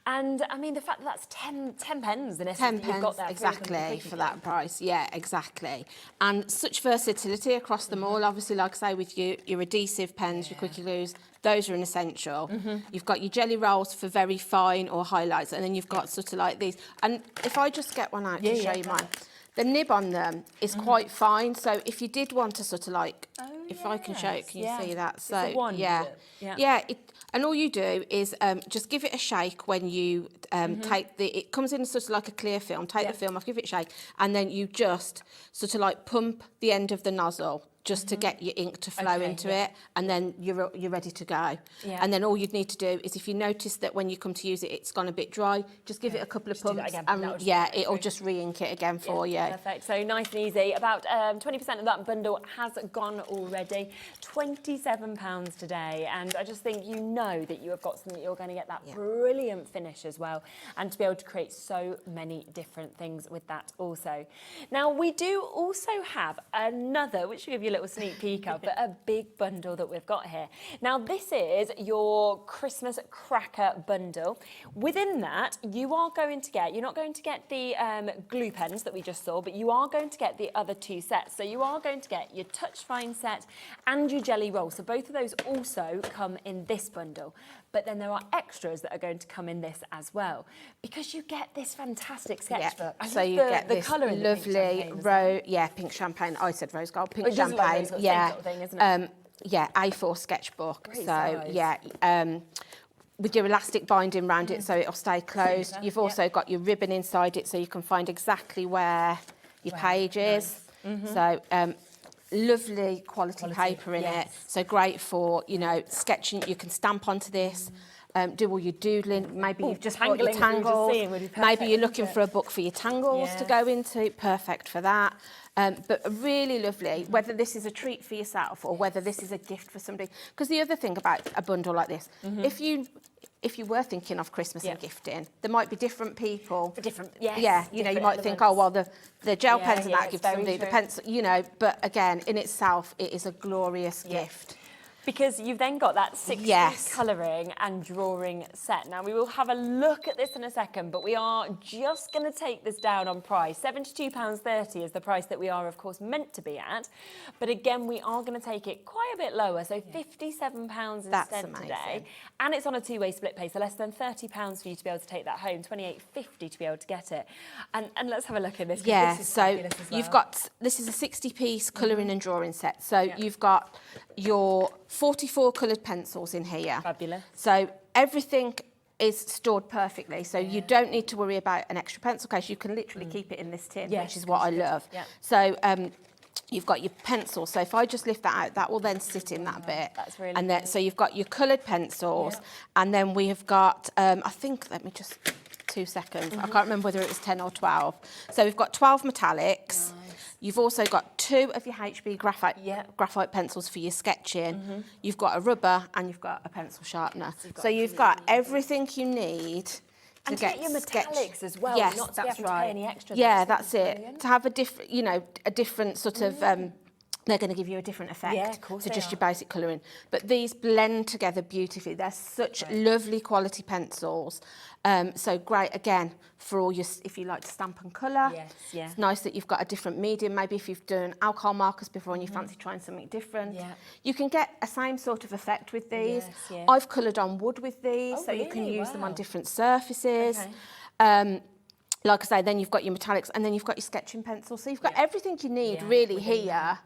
And, I mean, the fact that that's 10 pence in essence, 10 that you've got there exactly for that price. Yeah, exactly. And such versatility across them all. Obviously, like I say, with your adhesive pens, your quickie glues, those are an essential. You've got your jelly rolls for very fine or highlights, and then you've got sort of like these. And if I just get one out to show you mine, the nib on them is quite fine. So if you did want to sort of like, if I can show it, can you see that? So it's a wand, and all you do is just give it a shake when you take it comes in sort of like a clear film, take the film off, give it a shake, and then you just sort of like pump the end of the nozzle just to get your ink to flow into it, and then you're ready to go. And then all you'd need to do is, if you notice that when you come to use it, it's gone a bit dry, just give it a couple of pumps, and it'll just re-ink it again for you. Perfect. So nice and easy. About 20% of that bundle has gone already. £27 today, and I just think you know that you have got something, you're going to get that brilliant finish as well, and to be able to create so many different things with that also. Now we do also have another, which we give you a little sneak peek of, but a big bundle that we've got here. Now this is your Christmas cracker bundle. Within that, you are going to get, you're not going to get the glue pens that we just saw, but you are going to get the other two sets. So you are going to get your Touch Fine set and your jelly roll. So both of those also come in this bundle. But then there are extras that are going to come in this as well, because you get this fantastic sketchbook. So you get the this colour in lovely pink champagne. I said rose gold, pink champagne. Sort of thing, isn't it? A4 sketchbook. Great so size. with your elastic binding around it, so it'll stay closed. You've also got your ribbon inside it, so you can find exactly where your page is. So lovely quality paper in it, so great for, you know, sketching. You can stamp onto this, do all your doodling. Maybe you've just got your tangles. Maybe you're looking for a book for your tangles to go into. Perfect for that. But really lovely, whether this is a treat for yourself or whether this is a gift for somebody. Because the other thing about a bundle like this, if you were thinking of Christmas and gifting, there might be different people. For different, you know, you might think, oh, well, the gel pens and that give somebody, the pencil, you know, but again, in itself, it is a glorious gift. Because you've then got that 60 colouring and drawing set. Now, we will have a look at this in a second, but we are just going to take this down on price. £72.30 is the price that we are, of course, meant to be at. But again, we are going to take it quite a bit lower, so £57 instead today. And it's on a two-way split pay, so less than £30 for you to be able to take that home, £28.50 to be able to get it. And let's have a look at this. Yeah, this is so fabulous as well. you've got, this is a 60-piece colouring and drawing set. So you've got your 44 coloured pencils in here. Fabulous. So everything is stored perfectly, so you don't need to worry about an extra pencil case. You can literally keep it in this tin, which is what I love. So you've got your pencil. So if I just lift that out, that will then sit in that bit. That's really and then, so you've got your coloured pencils, and then we have got, I think, let me just, 2 seconds. I can't remember whether it was 10 or 12. So we've got 12 metallics. You've also got 2 of your HB graphite pencils for your sketching. You've got a rubber and you've got a pencil sharpener. So you've got everything you need to get your metallics as well. Yes, not that's to right. pay any extra. Yeah, that's it. To have a different, you know, a different sort of. They're going to give you a different effect to just your basic colouring. But these blend together beautifully. They're such lovely quality pencils. So great, again, for all your, if you like to stamp and colour. It's nice that you've got a different medium. Maybe if you've done alcohol markers before and you fancy trying something different. You can get a same sort of effect with these. I've coloured on wood with these, so you can use them on different surfaces. Like I say, then you've got your metallics and then you've got your sketching pencil. So you've got everything you need really here.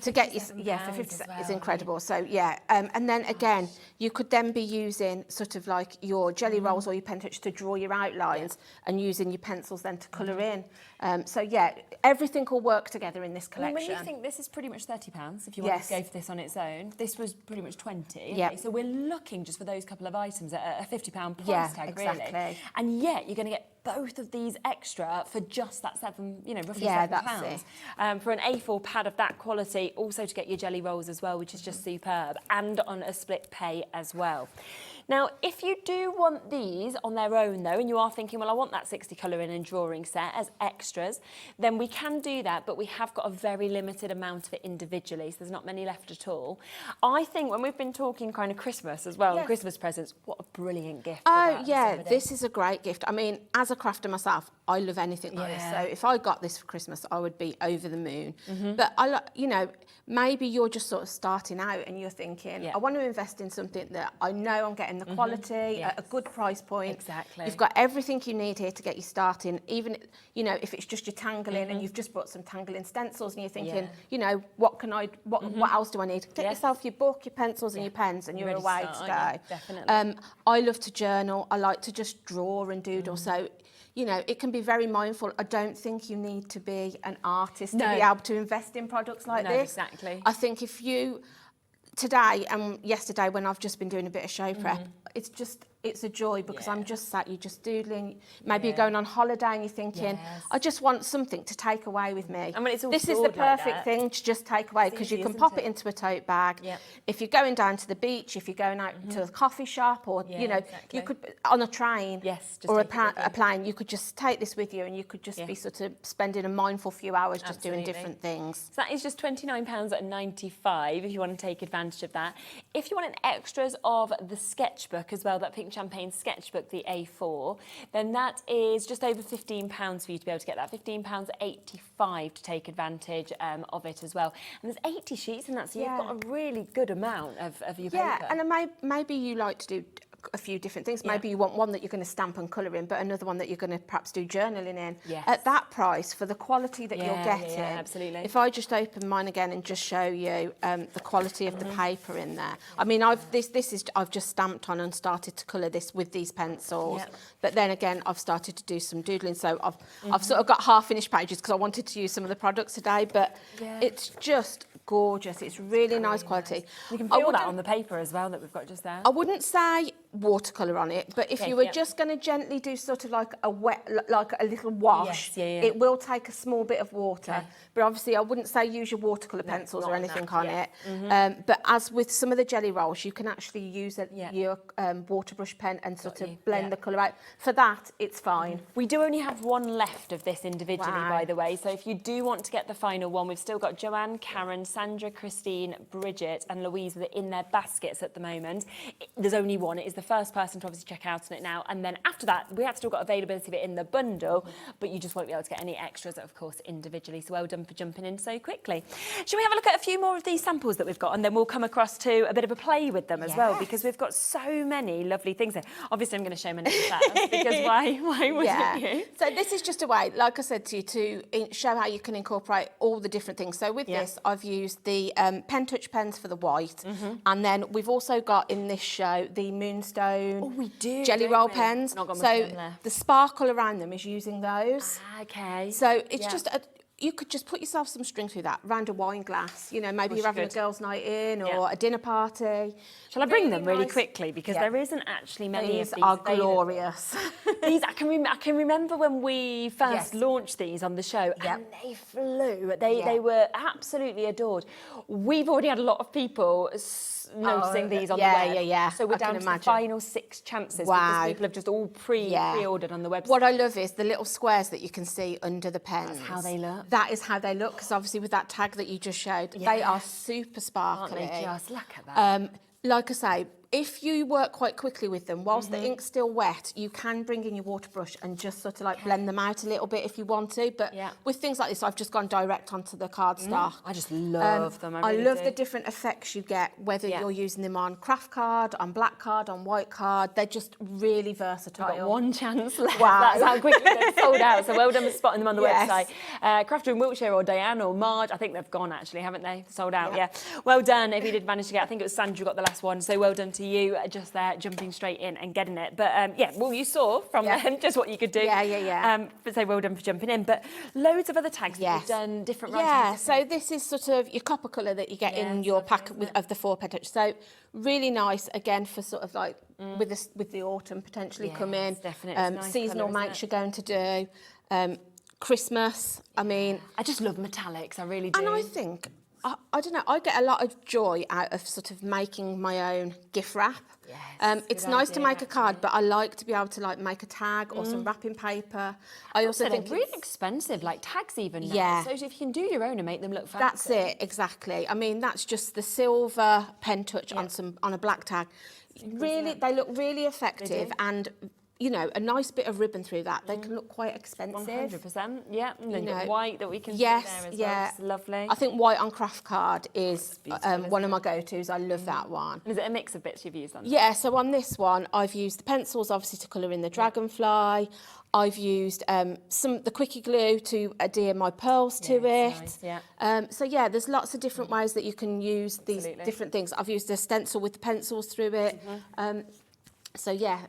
To get your, for 50 well, is incredible. So and then again, you could then be using sort of like your jelly rolls or your pen-touch to draw your outlines and using your pencils then to colour in. So everything will work together in this collection. When you think this is pretty much £30 if you want to go for this on its own, this was pretty much 20. Okay, so we're looking just for those couple of items at a £50 price tag, really. And yet you're going to get both of these extra for just that roughly £7. For an A4 pad of that quality, also to get your jelly rolls as well, which is just superb, and on a split pay as well. Now, if you do want these on their own though, and you are thinking, well, I want that 60 colouring and drawing set as extras, then we can do that, but we have got a very limited amount of it individually, so there's not many left at all. I think when we've been talking kind of Christmas as well, and Christmas presents, what a brilliant gift. Oh yeah, this is a great gift. I mean, as a crafter myself, I love anything like this. So if I got this for Christmas, I would be over the moon. But maybe you're just sort of starting out and you're thinking, I want to invest in something that I know I'm getting the quality at a good price point. Exactly. You've got everything you need here to get you starting. Even, if it's just your tangling and you've just bought some tangling stencils and you're thinking, what else do I need? Get yourself your book, your pencils and your pens and you're away to go. Definitely. I love to journal. I like to just draw and doodle. So, it can be very mindful. I don't think you need to be an artist to be able to invest in products like this. Exactly. I think if you, today and yesterday when I've just been doing a bit of show prep, it's a joy because I'm just sat, you're just doodling. Maybe you're going on holiday and you're thinking, I just want something to take away with me. I mean, it's all this is the perfect thing to just take away because you can pop it into a tote bag. If you're going down to the beach, if you're going out to a coffee shop or, you could, on a train or a plane, you could just take this with you and you could just be sort of spending a mindful few hours just doing different things. So that is just £29.95 if you want to take advantage of that. If you want an extras of the sketchbook as well, that pink champagne sketchbook, the A4, then that is just over £15 for you to be able to get that. £15.85 to take advantage of it as well. And there's 80 sheets in that, so you've got a really good amount of your paper. Yeah, and maybe you like to do a few different things. Maybe you want one that you're going to stamp and colour in, but another one that you're going to perhaps do journaling in. At that price, for the quality that you're getting, absolutely. If I just open mine again and just show you the quality of the paper in there. I mean, I've just stamped on and started to colour this with these pencils. But then again, I've started to do some doodling, so I've sort of got half-finished pages because I wanted to use some of the products today. But it's just gorgeous. It's really nice quality. You can feel that on the paper as well that we've got just there. I wouldn't say watercolour on it, but if you were just going to gently do sort of like a wet, like a little wash, it will take a small bit of water. But obviously I wouldn't say use your watercolour pencils or anything on it. But as with some of the jelly rolls, you can actually use your water brush pen and sort of blend the colour out. For that, it's fine. We do only have one left of this individually, by the way. So if you do want to get the final one, we've still got Joanne, Karen, Sandra, Christine, Bridget and Louise that are in their baskets at the moment. There's only one. It is the first person to obviously check out on it now. And then after that, we have still got availability of it in the bundle, but you just won't be able to get any extras, of course, individually. So well done for jumping in so quickly. Shall we have a look at a few more of these samples that we've got, and then we'll come across to a bit of a play with them as well, because we've got so many lovely things here. Obviously, I'm going to show my nails first, because why wouldn't you? So this is just a way, like I said to you, to show how you can incorporate all the different things. So with this, I've used the Pen-Touch pens for the white, and then we've also got in this show the Moonstone jelly roll pens. So the sparkle around them is using those. Okay. So it's just you could just put yourself some string through that, round a wine glass, you know, maybe you're having a girls' night in or a dinner party. Shall I bring them really quickly? Because there isn't actually many these of these are glorious. These, I can remember when we first launched these on the show, and they flew. They were absolutely adored. We've already had a lot of people noticing these on the web. So we're down to the final 6 chances because people have just all pre-ordered on the website. What I love is the little squares that you can see under the pens. That's how they look. That is how they look, because obviously with that tag that you just showed, they are super sparkly. Aren't they just? Look at that. Like I say, if you work quite quickly with them, whilst the ink's still wet, you can bring in your water brush and just sort of like blend them out a little bit if you want to. But with things like this, I've just gone direct onto the cardstock. I just love them. I love the different effects you get, whether you're using them on craft card, on black card, on white card. They're just really versatile. We've got one chance left. Wow. That's how quickly they've sold out. So well done for spotting them on the website. Crafter in Wiltshire or Diane or Marge, I think they've gone actually, haven't they? Sold out, Well done if you did manage to get, I think it was Sandra who got the last one. So well done to you, just there, jumping straight in and getting it. But well, you saw from them just what you could do. But say well done for jumping in. But loads of other tags that you've done, different writings. So this is sort of your copper colour that you get in your pack of the 4 Pen-Touch. So really nice, again, for sort of like with the autumn potentially come in. Definitely. Nice seasonal colour, makes you're going to do. Christmas, I mean... I just love metallics, I really do. And I think, I don't know, I get a lot of joy out of sort of making my own gift wrap. It's nice to make a card, but I like to be able to like make a tag or some wrapping paper. I also think they're really expensive, like tags even now. So if you can do your own and make them look fancy. That's it, exactly. I mean, that's just the silver Pen-Touch on a black tag. Really, they look really effective, and you know, a nice bit of ribbon through that. They can look quite expensive. 100%, yeah. And then got white that we can see there as well. It's lovely. I think white on craft card is one of my go-tos. I love that one. And is it a mix of bits you've used on that? Yeah, so on this one, I've used the pencils, obviously, to colour in the dragonfly. I've used the quickie glue to adhere my pearls to it. Nice, so yeah, there's lots of different ways that you can use these different things. I've used a stencil with the pencils through it. So yeah,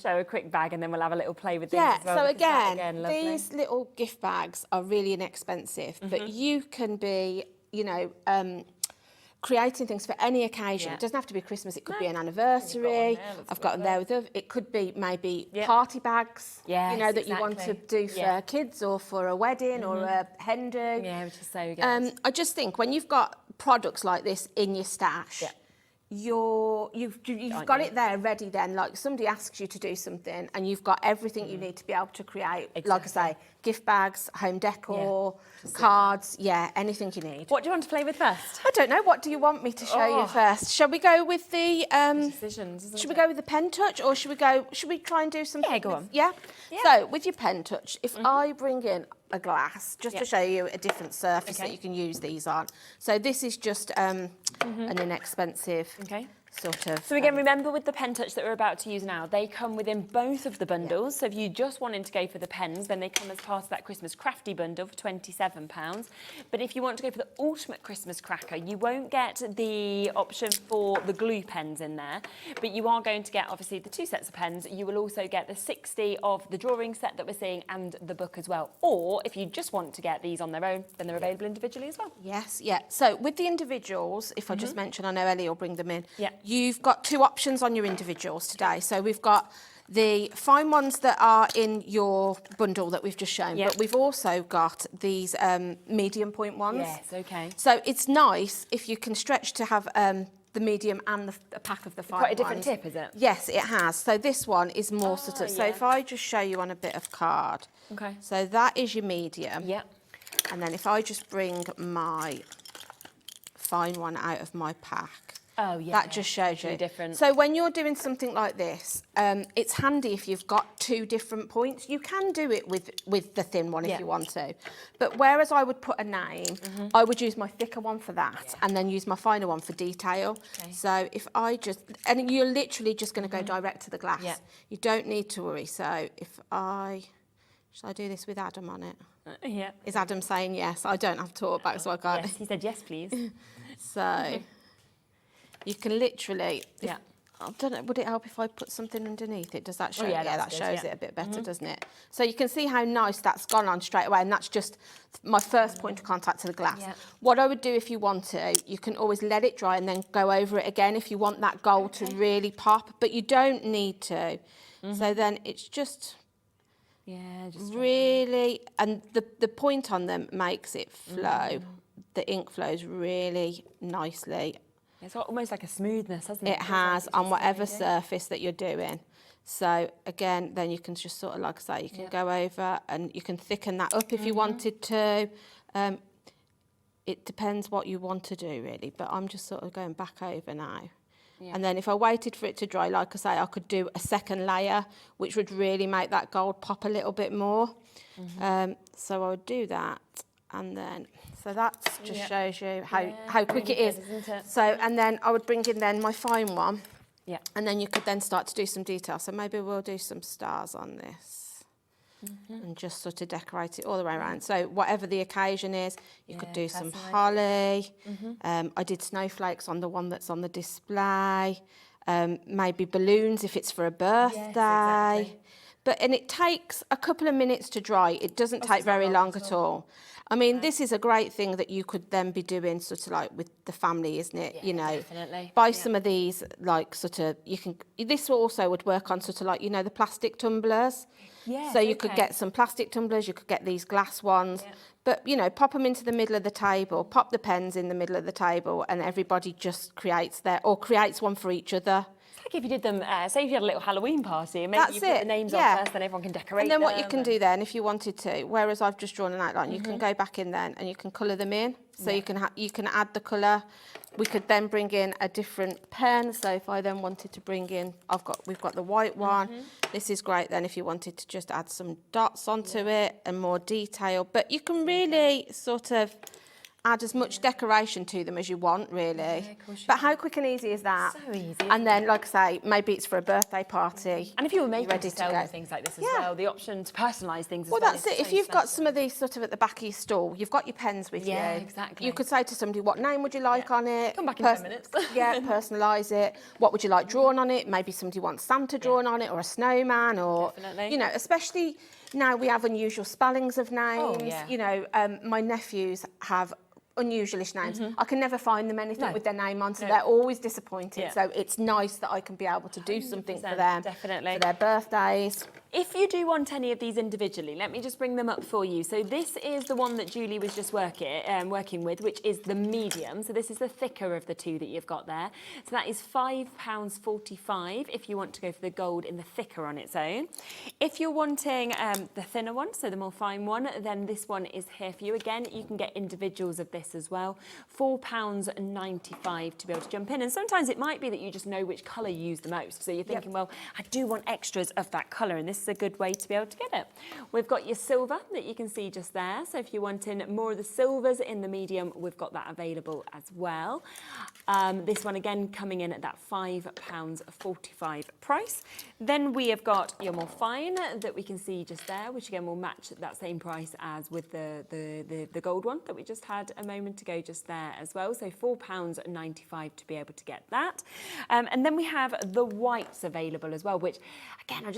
show a quick bag and then we'll have a little play with these yeah, as well. So again, these little gift bags are really inexpensive, but you can be, you know, creating things for any occasion. It doesn't have to be Christmas, it could be an anniversary. I've got them there with them. It could be maybe party bags, you know, that you want to do for kids or for a wedding or a hen do. Yeah, which is so good. I just think when you've got products like this in your stash, you've got it there ready then, like somebody asks you to do something and you've got everything you need to be able to create, like I say, gift bags, home decor, cards, anything you need. What do you want to play with first? I don't know, what do you want me to show you first? Shall we go with the decisions, should we go with the Pen-Touch, or should we try and do something? Yeah, go on. So with your Pen-Touch, if I bring in a glass, just to show you a different surface that you can use these on. So this is just an inexpensive sort of... So again, remember with the Pen-Touch that we're about to use now, they come within both of the bundles. So if you just wanted to go for the pens, then they come as part of that Christmas Crafty Bundle for £27. But if you want to go for the Ultimate Christmas Cracker, you won't get the option for the glue pens in there, but you are going to get, obviously, the 2 sets of pens. You will also get the 60 of the drawing set that we're seeing and the book as well. Or if you just want to get these on their own, then they're available individually as well. Yes, So with the individuals, if I just mention, I know Ellie will bring them in. You've got 2 options on your individuals today. So we've got the fine ones that are in your bundle that we've just shown, but we've also got these medium point ones. Yes, okay. So it's nice if you can stretch to have the medium and a pack of the fine Quite a different ones. tip, is it? Yes, it has. So this one is more sort of, so if I just show you on a bit of card. Okay. So that is your medium. Yeah. And then if I just bring my fine one out of my pack. Oh, yeah. That just shows you. Really different. So when you're doing something like this, it's handy if you've got 2 different points. You can do it with the thin one if you want to. But whereas I would put a name, I would use my thicker one for that and then use my finer one for detail. Okay. So if I just, and you're literally just going to go direct to the glass. Yeah. You don't need to worry. So if shall I do this with Adam on it? Yeah. Is Adam saying yes? I don't have to talk back, so I can't. Yes, he said yes, please. So you can literally, I don't know, would it help if I put something underneath it? Does that show? That shows it a bit better, doesn't it? So you can see how nice that's gone on straight away, and that's just my first point of contact to the glass. Yeah. What I would do if you want to, you can always let it dry and then go over it again if you want that gold to really pop, but you don't need to. So then it's just... just really, and the point on them makes it flow. The ink flows really nicely. It's almost like a smoothness, hasn't it? It has, on whatever surface that you're doing. So again, then you can just sort of, like I say, you can go over and you can thicken that up if you wanted to. It depends what you want to do, really, but I'm just sort of going back over now. And then if I waited for it to dry, like I say, I could do a second layer, which would really make that gold pop a little bit more. So I would do that, and then, so that just shows you how quick it is. Isn't it? So, and then I would bring in then my fine one, and then you could then start to do some detail. So maybe we'll do some stars on this. And just sort of decorate it all the way around. So whatever the occasion is, you could do some holly. I did snowflakes on the one that's on the display. Maybe balloons if it's for a birthday. Yes, exactly. And it takes a couple of minutes to dry. It doesn't take very long at all. I mean, this is a great thing that you could then be doing sort of like with the family, isn't it? Yeah, you know, definitely. Buy some of these, like sort of, you can, this also would work on sort of like, you know, the plastic tumblers. Yes, so you could get some plastic tumblers, you could get these glass ones, but, you know, pop them into the middle of the table, pop the pens in the middle of the table, and everybody just creates creates one for each other. It's like if you did them, say if you had a little Halloween party, and maybe you put the names on first, then everyone can decorate And then what you them can do then, if you wanted to, whereas I've just drawn an outline, you can go back in then and you can colour them in. So you can add the colour. We could then bring in a different pen. So if I then wanted to bring in, we've got the white one. This is great then if you wanted to just add some dots onto it and more detail. But you can really sort of add as much decoration to them as you want, really. But how quick and easy is that? So easy. And then, like I say, maybe it's for a birthday party. And if you were making to sell things like this as well, the option to personalise things as well. Well, that's it. If you've got some of these sort of at the back of your stall, you've got your pens with you. Yeah, exactly. You could say to somebody, what name would you like on it? Come back in 10 minutes. Personalise it. What would you like drawn on it? Maybe somebody wants Santa drawn on it, or a snowman, or, you know, especially now we have unusual spellings of names. You know, my nephews have unusual-ish names. I can never find them anything with their name on, so they're always disappointed. So it's nice that I can be able to do something for them, for their birthdays. If you do want any of these individually, let me just bring them up for you. So this is the one that Julie was just working with, which is the medium. So this is the thicker of the two that you've got there. So that is £5.45 if you want to go for the gold in the thicker on its own. If you're wanting the thinner one, so the more fine one, then this one is here for you. Again, you can get individuals of this as well. £4.95 to be able to jump in. And sometimes it might be that you just know which colour you use the most. So you're thinking, well, I do want extras of that colour, and this is a good way to be able to get it. We've got your silver that you can see just there. So if you're wanting more of the silvers in the medium, we've got that available as well. This one again coming in at that £5.45 price. Then we have got your more fine that we can see just there, which again will match that same price as with the gold one that we just had a moment ago just there as well. So £4.95 to be able to get that. And then we have the whites available as well, which again, I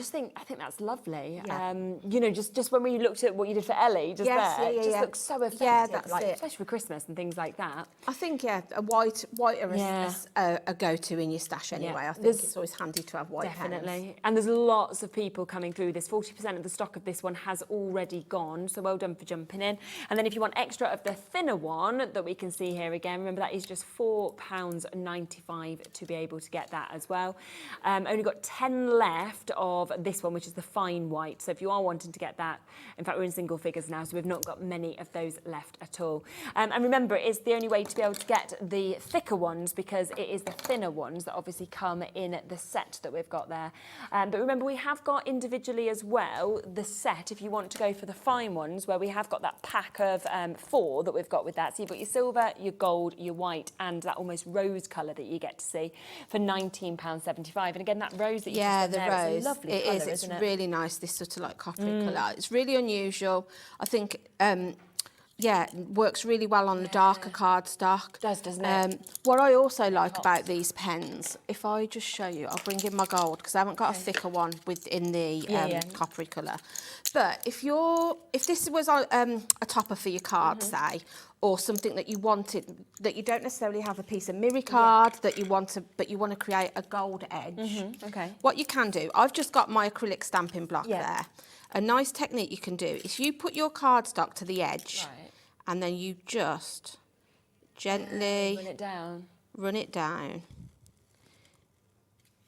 think that's lovely. Yeah. You know, just when we looked at what you did for Ellie, just there, it just looks so effective. Yeah, that's like, it. Especially for Christmas and things like that. I think, a white is a go-to in your stash anyway. I think it's always handy to have white Definitely. pens. And there's lots of people coming through this. 40% of the stock of this one has already gone, so well done for jumping in. And then if you want extra of the thinner one that we can see here again, remember that is just £4.95 to be able to get that as well. Only got 10 left of this one, which is the fine white. So if you are wanting to get that, in fact, we're in single figures now, so we've not got many of those left at all. And remember, it's the only way to be able to get the thicker ones because it is the thinner ones that obviously come in the set that we've got there. But remember, we have got individually as well the set if you want to go for the fine ones, where we have got that pack of 4 that we've got with that. So you've got your silver, your gold, your white, and that almost rose colour that you get to see for £19.75. And again, that rose that you just the there, rose. it's a lovely it colour, is. It's isn't it? really nice. This sort of like coppery colour. It's really unusual. I think. It works really well on the darker cardstock. Doesn't it? What I also like about these pens, if I just show you, I'll bring in my gold because I haven't got a thicker one within the coppery colour. But if this was a topper for your card, say, or something that you wanted, that you don't necessarily have a piece of mirror card that you want to, but you want to create a gold edge. Okay. What you can do, I've just got my acrylic stamping block there. A nice technique you can do is you put your cardstock to the edge, and then you just gently run it down.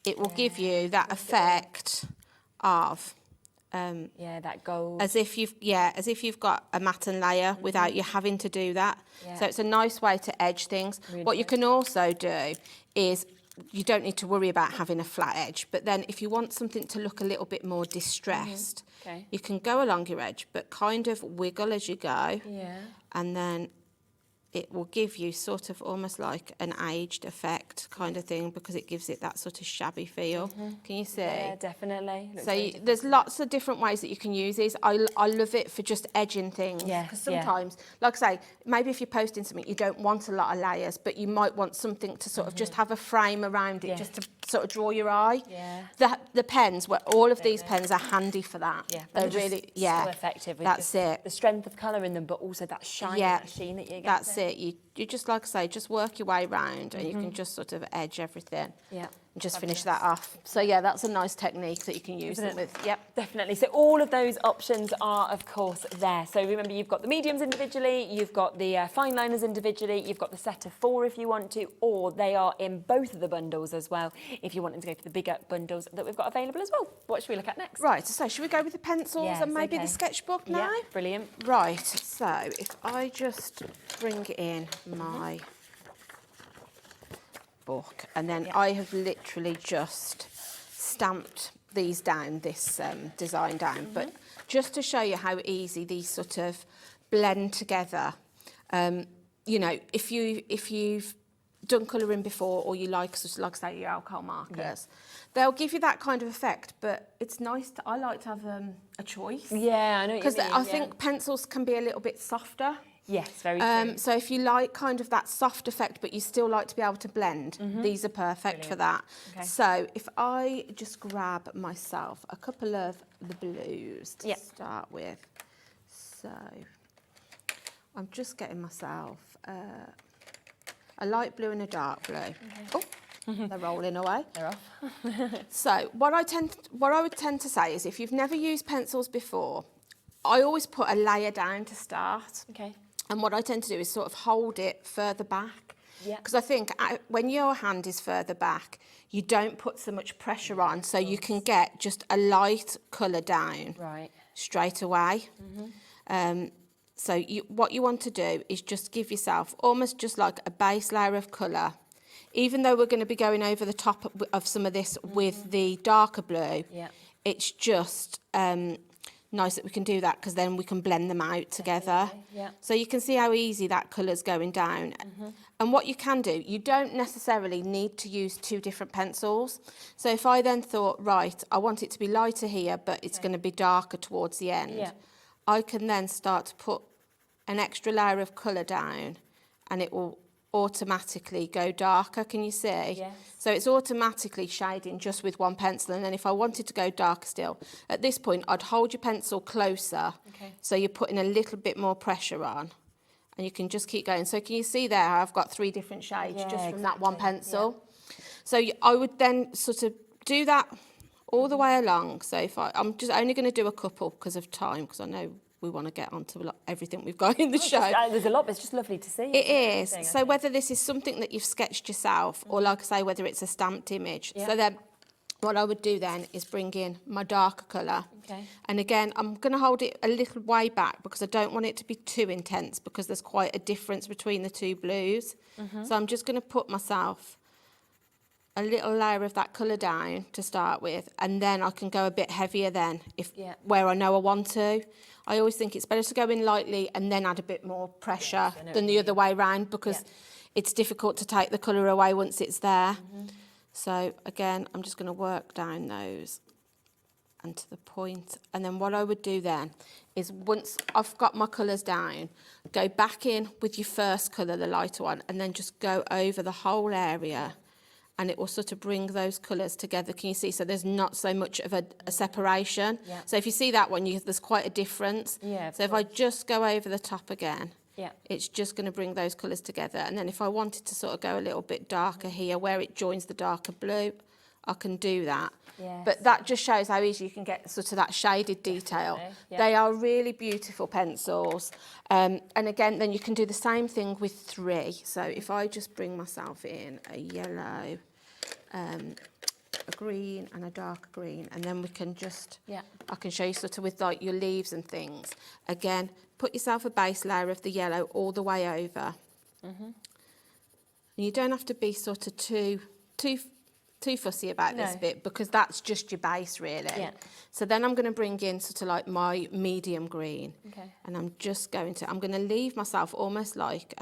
It will give you that effect of that gold. as if you've got a matten layer without you having to do that. So it's a nice way to edge things. Really what you can also do is you don't need to worry about having a flat edge, but then if you want something to look a little bit more distressed, you can go along your edge but kind of wiggle as you go, and then it will give you sort of almost like an aged effect kind of thing because it gives it that sort of shabby feel. Can you see? Yeah, definitely. So there's lots of different ways that you can use these. I love it for just edging things. Because sometimes, like I say, maybe if you're posting something, you don't want a lot of layers, but you might want something to sort of just have a frame around it, just to sort of draw your eye. The pens, all of these pens are handy for that. They're really, so effective. With that's it. The strength of colour in them, but also that shine, that sheen that you get. That's it. You just, like I say, just work your way around and you can just sort of edge everything. And just finish that off. So that's a nice technique that you can use them with. Definitely. So all of those options are, of course, there. So remember, you've got the mediums individually, you've got the fine liners individually, you've got the set of 4 if you want to, or they are in both of the bundles as well if you're wanting to go for the bigger bundles that we've got available as well. What should we look at next? Right, so should we go with the pencils and maybe the sketchbook now? Yeah, brilliant. Right, so if I just bring in my book, and then I have literally just stamped these down, this design down, but just to show you how easy these sort of blend together. You know, if you've done colouring before, or you like say your alcohol markers, they'll give you that kind of effect, but it's nice I like to have a choice. Yeah, I know what you mean. Because I think pencils can be a little bit softer. Yes, very true. So if you like kind of that soft effect, but you still like to be able to blend, these are perfect for that. Okay. So if I just grab myself a couple of the blues to start with. So I'm just getting myself a light blue and a dark blue. Oh, they're rolling away. They're off. So what I would tend to say is, if you've never used pencils before, I always put a layer down to start. Okay. And what I tend to do is sort of hold it further back. Because I think when your hand is further back, you don't put so much pressure on, so you can get just a light colour down straight away. So what you want to do is just give yourself almost just like a base layer of colour. Even though we're going to be going over the top of some of this with the darker blue, it's just nice that we can do that, because then we can blend them out together. So you can see how easy that colour's going down. And what you can do, you don't necessarily need to use 2 different pencils. So if I then thought, right, I want it to be lighter here, but it's going to be darker towards the end, I can then start to put an extra layer of colour down, and it will automatically go darker, can you see? Yes. So it's automatically shading just with one pencil, and then if I wanted to go darker still, at this point I'd hold your pencil closer, so you're putting a little bit more pressure on, and you can just keep going. So can you see there how I've got 3 different shades just from that one pencil? Yeah. So I would then sort of do that all the way along. So if I'm just only going to do a couple because of time, because I know we want to get onto everything we've got in the show. There's a lot, but it's just lovely to see. It is. So whether this is something that you've sketched yourself, or like I say, whether it's a stamped image. So then what I would do then is bring in my darker colour. And again, I'm going to hold it a little way back because I don't want it to be too intense, because there's quite a difference between the 2 blues. So I'm just going to put myself a little layer of that colour down to start with, and then I can go a bit heavier then where I know I want to. I always think it's better to go in lightly and then add a bit more pressure than the other way round, because it's difficult to take the colour away once it's there. So again, I'm just going to work down those and to the point. And then what I would do then is, once I've got my colours down, go back in with your first colour, the lighter one, and then just go over the whole area. And it will sort of bring those colours together. Can you see? So there's not so much of a separation. So if you see that one, there's quite a difference. So if I just go over the top again, it's just going to bring those colours together. And then if I wanted to sort of go a little bit darker here, where it joins the darker blue, I can do that. But that just shows how easy you can get sort of that shaded detail. They are really beautiful pencils. And again, then you can do the same thing with 3. So if I just bring myself in a yellow, a green and a dark green, and then we can just, I can show you sort of with like your leaves and things. Again, put yourself a base layer of the yellow all the way over. And you don't have to be sort of too fussy about this bit, because that's just your base really. So then I'm going to bring in sort of like my medium green, and I'm going to leave myself almost like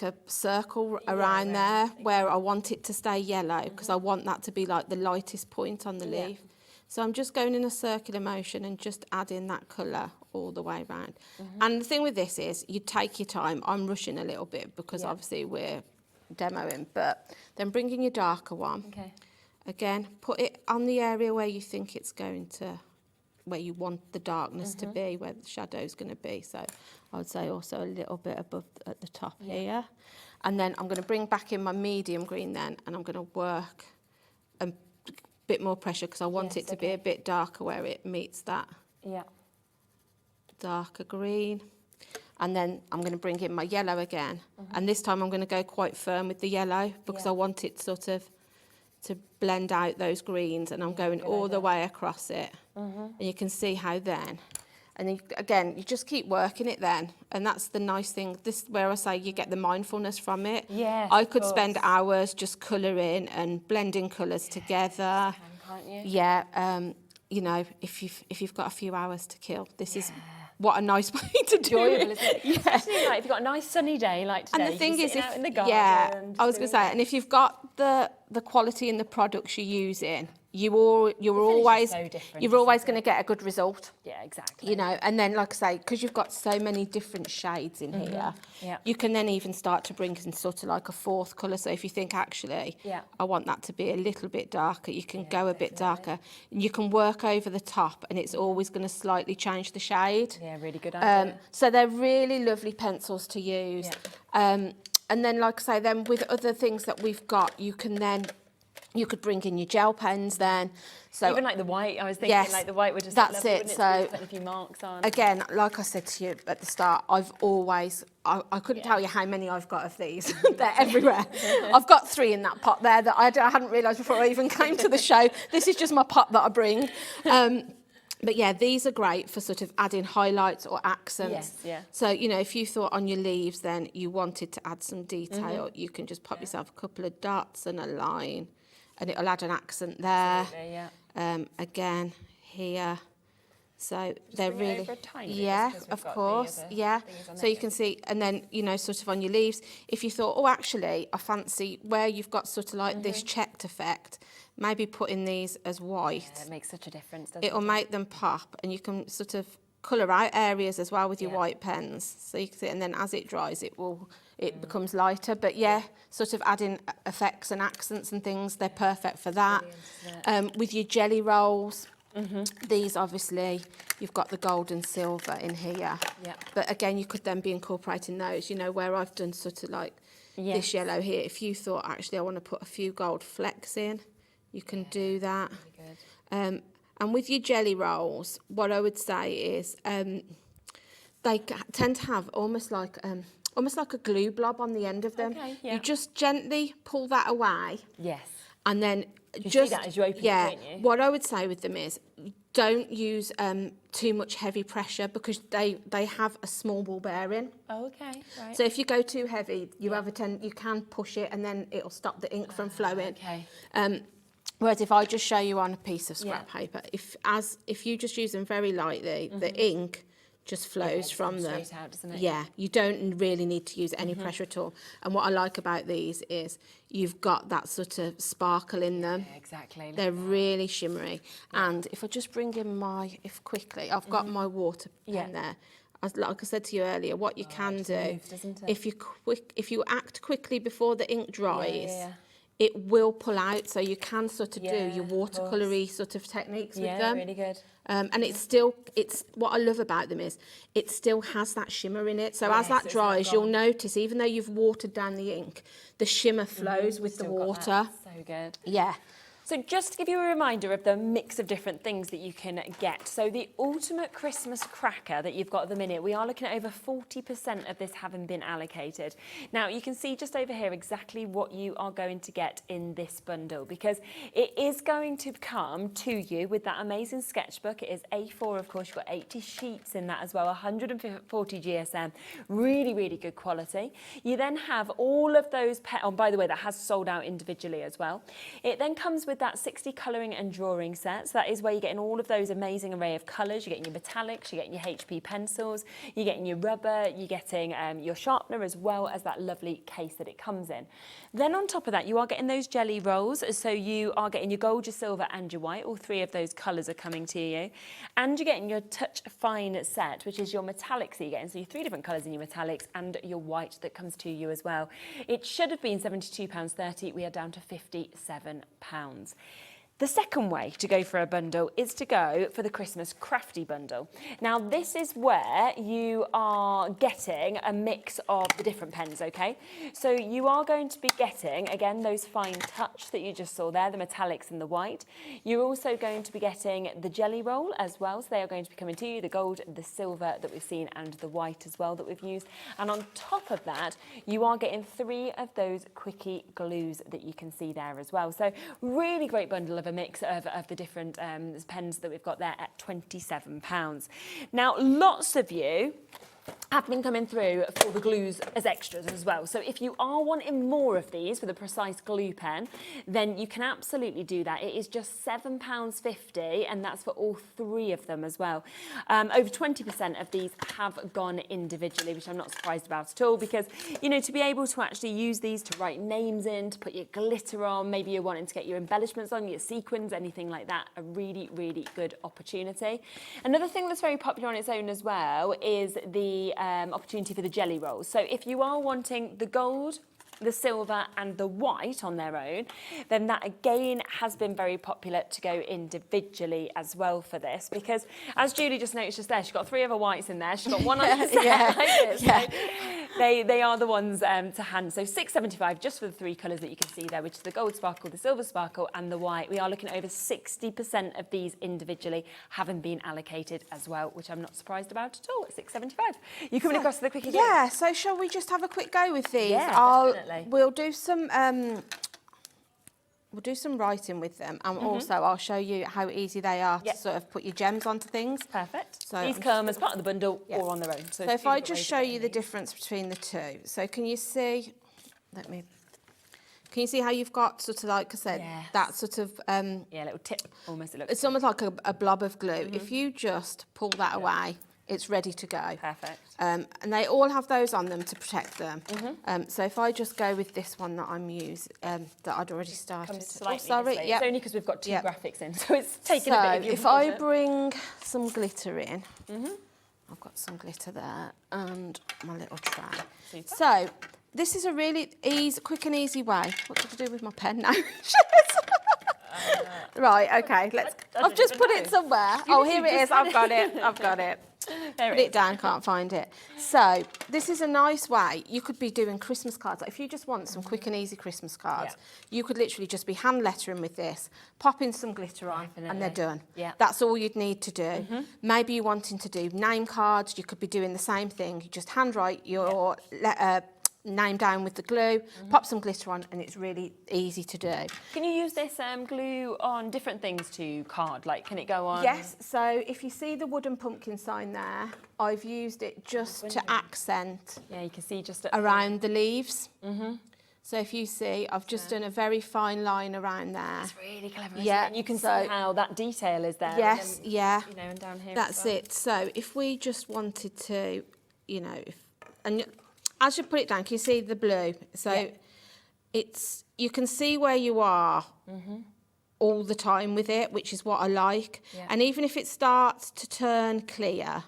a circle around there where I want it to stay yellow, because I want that to be like the lightest point on the leaf. So I'm just going in a circular motion and just adding that colour all the way around. And the thing with this is, you take your time. I'm rushing a little bit because obviously we're demoing, but then bring in your darker one. Again, put it on the area where you think it's going to, where you want the darkness to be, where the shadow's going to be. So I would say also a little bit above at the top here. And then I'm going to bring back in my medium green then, and I'm going to work a bit more pressure, because I want it to be a bit darker where it meets that darker green. And then I'm going to bring in my yellow again. And this time I'm going to go quite firm with the yellow, because I want it sort of to blend out those greens, and I'm going all the way across it. And you can see how then, and then, again, you just keep working it then. And that's the nice thing, this where I say you get the mindfulness from it. I could spend hours just colouring and blending colours together. Can't you? You know, if you've got a few hours to kill, this is what a nice way to do it. Isn't it? Especially like if you've got a nice sunny day like today. And the thing is, out in the garden, I was going to say, and if you've got the quality in the products you're using, you're always going to get a good result. Yeah, exactly. You know, and then like I say, because you've got so many different shades in here, you can then even start to bring in sort of like a 4th colour. So if you think, actually, I want that to be a little bit darker, you can go a bit darker. And you can work over the top, and it's always going to slightly change the shade. Yeah, really good idea. So they're really lovely pencils to use. And then, like I say, then with other things that we've got, you could bring in your gel pens then. So even like the white, I was thinking like the white would just that's lovely, it. So put a few marks on. Again, like I said to you at the start, I've always, I couldn't tell you how many I've got of these. They're everywhere. I've got 3 in that pot there that I hadn't realised before I even came to the show. This is just my pot that I bring. But yeah, these are great for sort of adding highlights or accents. So, you know, if you thought on your leaves then you wanted to add some detail, you can just pop yourself a couple of dots and a line, and it'll add an accent there. Again, here. So they're really, of course, So you can see, and then, you know, sort of on your leaves, if you thought, oh, actually, I fancy where you've got sort of like this checked effect, maybe putting these as white. It makes such a difference, doesn't it? It'll make them pop, and you can sort of colour out areas as well with your white pens. So you can see, and then as it dries, it becomes lighter. But yeah, sort of adding effects and accents and things, they're perfect for that. With your jelly rolls, these obviously, you've got the gold and silver in here. But again, you could then be incorporating those, you know, where I've done sort of like this yellow here. If you thought, actually, I want to put a few gold flecks in, you can do that. Really good. And with your jelly rolls, what I would say is they tend to have almost like a glue blob on the end of them. You just gently pull that away. And then you see that as you open it, don't you? What I would say with them is don't use too much heavy pressure because they have a small ball bearing. Right. So if you go too heavy, you can push it and then it'll stop the ink from flowing. Whereas if I just show you on a piece of scrap paper, if you just use them very lightly, the ink just flows from them. Straight out, doesn't it? Yeah, you don't really need to use any pressure at all. And what I like about these is you've got that sort of sparkle in them. Exactly. They're really shimmery. And if I just bring in I've got my water pen there. Like I said to you earlier, what you can do, if you act quickly before the ink dries, it will pull out, so you can sort of do your watercolory sort of techniques with them. Really good. And it's what I love about them is it still has that shimmer in it. So as that dries, you'll notice, even though you've watered down the ink, the shimmer flows with the water. So good. Yeah. So just to give you a reminder of the mix of different things that you can get. So the ultimate Christmas cracker that you've got at the minute, we are looking at over 40% of this having been allocated. Now you can see just over here exactly what you are going to get in this bundle, because it is going to come to you with that amazing sketchbook. It is A4, of course. You've got 80 sheets in that as well, 140 GSM, really, really good quality. You then have all of those, by the way, that has sold out individually as well. It then comes with that 60 colouring and drawing set. So that is where you're getting all of those amazing array of colours. You're getting your metallics, you're getting your HP pencils, you're getting your rubber, you're getting your sharpener, as well as that lovely case that it comes in. Then on top of that, you are getting those jelly rolls. So you are getting your gold, your silver and your white. All three of those colours are coming to you. And you're getting your Touch Fine Set, which is your metallics that you're getting. So your three different colours in your metallics and your white that comes to you as well. It should have been £72.30. We are down to £57. The second way to go for a bundle is to go for the Christmas Crafty Bundle. Now, this is where you are getting a mix of the different pens, okay? So you are going to be getting, again, those fine touch that you just saw there, the metallics and the white. You're also going to be getting the jelly roll as well. So they are going to be coming to you, the gold, the silver that we've seen, and the white as well that we've used. And on top of that, you are getting 3 of those quickie glues that you can see there as well. So really great bundle of a mix of the different pens that we've got there at £27. Now, lots of you have been coming through for the glues as extras as well. So if you are wanting more of these for the precise glue pen, then you can absolutely do that. It is just £7.50, and that's for all 3 of them as well. Over 20% of these have gone individually, which I'm not surprised about at all, because, you know, to be able to actually use these to write names in, to put your glitter on, maybe you're wanting to get your embellishments on, your sequins, anything like that, a really, really good opportunity. Another thing that's very popular on its own as well is the opportunity for the jelly rolls. So if you are wanting the gold, the silver and the white on their own, then that again has been very popular to go individually as well for this, because as Julie just noticed just there, she's got 3 of her whites in there, she's got 1 on her set like this. So they are the ones to hand. So £6.75 just for the 3 colours that you can see there, which is the gold sparkle, the silver sparkle and the white. We are looking at over 60% of these individually having been allocated as well, which I'm not surprised about at all at £6.75. You coming across to the quickie? Yeah, so shall we just have a quick go with these? Yeah, definitely. We'll do some writing with them, and also I'll show you how easy they are to sort of put your gems onto things. Perfect. So these come as part of the bundle or on their own. So if I just show you the difference between the two. So can you see, can you see how you've got sort of, like I said, that sort of... little tip almost. It's almost like a blob of glue. If you just pull that away, it's ready to go. Perfect. And they all have those on them to protect them. So if I just go with this one that I'm using, that I'd already started. Sorry, it's only because we've got 2 graphics in, so it's taking a bit of your if I bring some glitter in, I've got some glitter there and my little tray. Super. So this is a really quick and easy way. What did I do with my pen now? Right, okay, I've just put it somewhere. Oh, here it is, I've got it, Put it down, can't find it. So this is a nice way. You could be doing Christmas cards. If you just want some quick and easy Christmas cards, you could literally just be hand lettering with this, pop in some glitter on, and they're done. Yeah. That's all you'd need to do. Maybe you're wanting to do name cards, you could be doing the same thing. You just handwrite your name down with the glue, pop some glitter on, and it's really easy to do. Can you use this glue on different things to card? Like, can it go on? Yes, so if you see the wooden pumpkin sign there, I've used it just to accent. Yeah, you can see just around the leaves. So if you see, I've just done a very fine line around there. It's really clever, isn't it? And you can see how that detail is there. Yes, and then, you know, and down here. That's it. So if we just wanted to, you know, as you put it down, can you see the blue? So you can see where you are all the time with it, which is what I like. Yeah. And even if it starts to turn clear,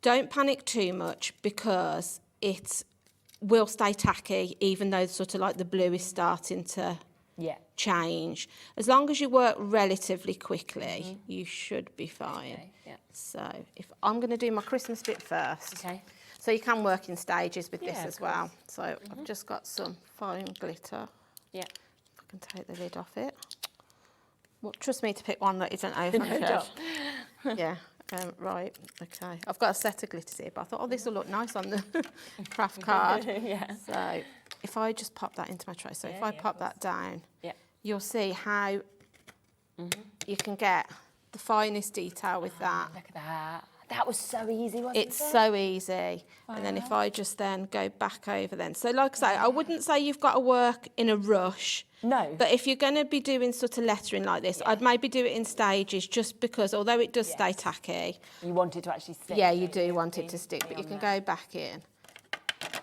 don't panic too much because it will stay tacky, even though sort of like the blue is starting to change. As long as you work relatively quickly, you should be fine. Okay. Yeah. So if I'm going to do my Christmas bit first. Okay. So you can work in stages with this as well. So I've just got some fine glitter. Yeah. I can take the lid off it. Well, trust me to pick one that isn't over. Yeah. Right. Okay. I've got a set of glitters here, but I thought, this will look nice on the craft card. So if I just pop that into my tray. So if I pop that down, you'll see how you can get the finest detail with that. Look at that. That was so easy, wasn't it? It's so easy. Wow. And then if I just then go back over then. So like I say, I wouldn't say you've got to work in a rush. No. But if you're going to be doing sort of lettering like this, I'd maybe do it in stages just because although it does stay tacky. You want it to actually stick. Yeah, you do want it to stick, but you can go back in.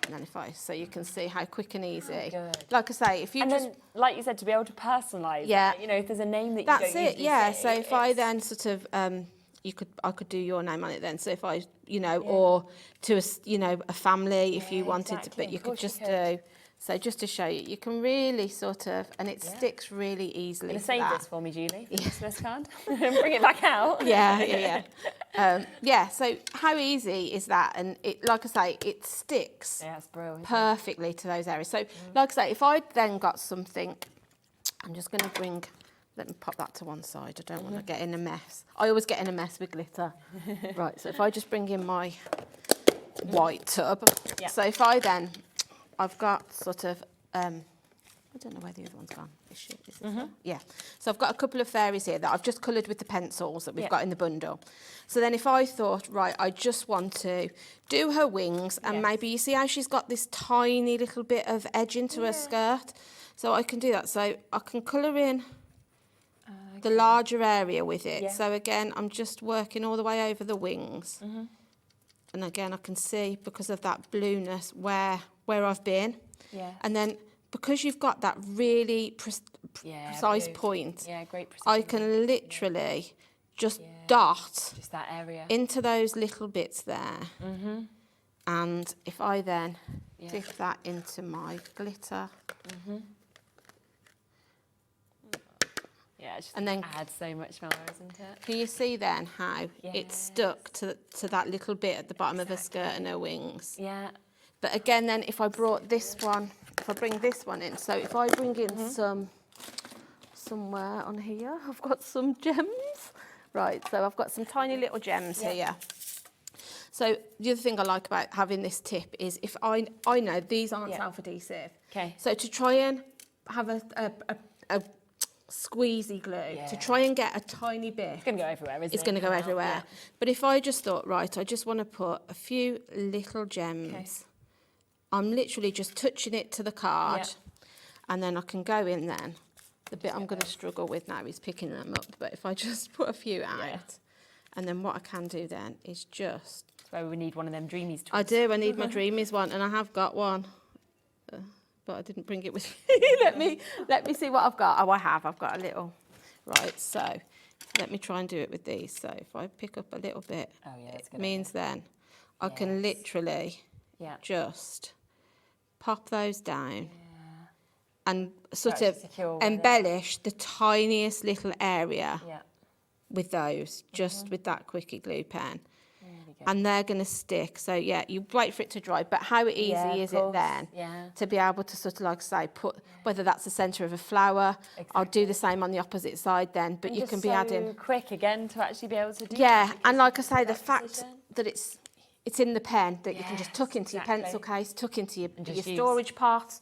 And then so you can see how quick and easy. Good. Like I say, if you then, like you said, to be able to personalise it, you know, if there's a name that you don't usually say, so if I then sort of... I could do your name on it then. So if I, you know, or to a family if you wanted to, but you could just do. So just to show you, you can really sort of, and it sticks really easily. Can you save this for me, Julie? This card. Bring it back out. Yeah. So how easy is that? And it, like I say, it sticks perfectly to those areas. So like I say, if I then got something, I'm just going to bring. Let me pop that to one side. I don't want to get in a mess. I always get in a mess with glitter. Right, so if I just bring in my white tub. So if I've got sort of, I don't know where the other one's gone. Is it yeah. So I've got a couple of fairies here that I've just coloured with the pencils that we've got in the bundle. So then if I thought, right, I just want to do her wings and maybe you see how she's got this tiny little bit of edge into her skirt. So I can do that. So I can colour in the larger area with it. So again, I'm just working all the way over the wings. And again, I can see because of that blueness where I've been. And then because you've got that really precise point, great I can literally just dot just that area into those little bits there. And if I then dip that into my glitter, it just adds so much more, isn't it? Can you see then how it's stuck to that little bit at the bottom of her skirt and her wings? Yeah. But again, then if I bring this one in, so if I bring in somewhere on here, I've got some gems. Right, so I've got some tiny little gems here. So the other thing I like about having this tip is if I know these aren't self-adhesive. Okay. So to try and have a squeezy glue to try and get a tiny bit. It's going to go everywhere, isn't it? It's going to go everywhere. But if I just thought, right, I just want to put a few little gems. I'm literally just touching it to the card and then I can go in then. The bit I'm going to struggle with now is picking them up, but if I just put a few out and then what I can do then is just... That's where we need one of them dreamies tools. I do, I need my dreamies one and I have got one. But I didn't bring it with me. let me see what I've got. Oh, I've got a little. Right, so let me try and do it with these. So if I pick up a little bit, it means then I can literally just pop those down and sort of embellish the tiniest little area with those, just with that quickie glue pen. And they're going to stick. So, yeah, you wait for it to dry. But how easy is it then to be able to sort of, like say, put, whether that's the centre of a flower, I'll do the same on the opposite side then. But you can be adding... quick again to actually be able to do that. And like I say, the fact that it's in the pen, that you can just tuck into your pencil case, tuck into your storage pot.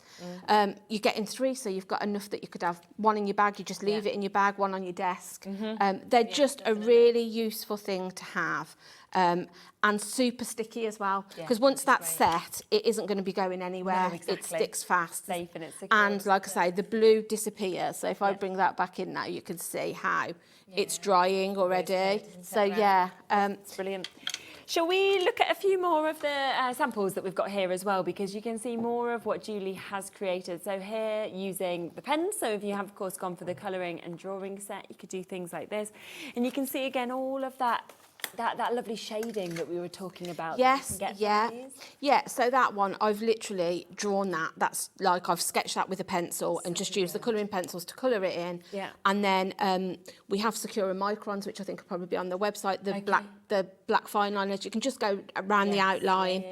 You're getting 3, so you've got enough that you could have one in your bag. You just leave it in your bag, one on your desk. They're just a really useful thing to have. And super sticky as well, because once that's set, it isn't going to be going anywhere. No, exactly. It sticks fast. Safe and it's secure. And like I say, the blue disappears. So if I bring that back in now, you can see how it's drying already. So it's brilliant. Shall we look at a few more of the samples that we've got here as well, because you can see more of what Julie has created. So here, using the pens, so if you have, of course, gone for the colouring and drawing set, you could do things like this. And you can see, again, all of that lovely shading that we were talking about. Yes, so that one, I've literally drawn that. That's like I've sketched that with a pencil and just used the colouring pencils to colour it in. And then we have Sakura microns, which I think will probably be on the website, the black fine liners. You can just go around the outline.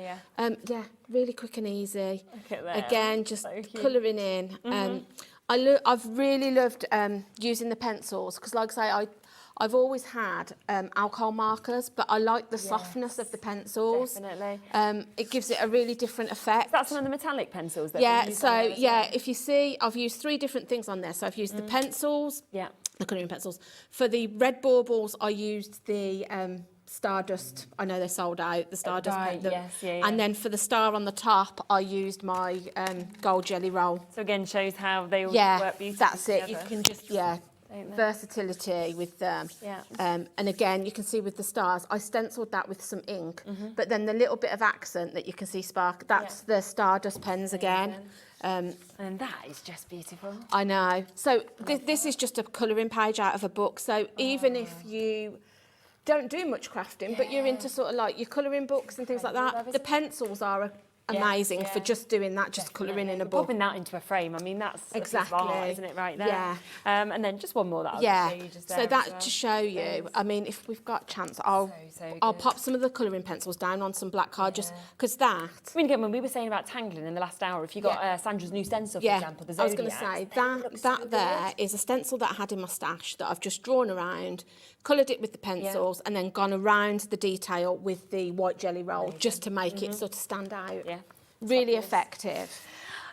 Really quick and easy. Again, just colouring in. I've really loved using the pencils, because like I say, I've always had alcohol markers, but I like the softness of the pencils. Definitely. It gives it a really different effect. That's one of the metallic pencils that if you see, I've used 3 different things on there. So I've used the pencils, the colouring pencils. For the red baubles, I used the Stardust. I know they're sold out, the Stardust pen. And then for the star on the top, I used my gold jelly roll. So again, shows how they all work beautifully that's it. together. You can just, versatility with them. And again, you can see with the stars, I stenciled that with some ink, but then the little bit of accent that you can see spark, that's the Stardust pens again. And that is just beautiful. I know. So this is just a colouring page out of a book. So even if you don't do much crafting, but you're into sort of like your colouring books and things like that, the pencils are amazing for just doing that, just colouring in a book. Popping that into a frame, I mean, that's exactly art, isn't it, right there? Yeah. And then just one more that I'll show you just there. So that to show you, I mean, if we've got a chance, I'll pop some of the colouring pencils down on some black card, just because that... I mean, again, when we were saying about tangling in the last hour, if you got Sandra's new stencil, for example, the Zodiacs, I was going to say, that there is a stencil that I had in my stash that I've just drawn around, coloured it with the pencils, and then gone around the detail with the white jelly roll, just to make it sort of stand out. Really effective.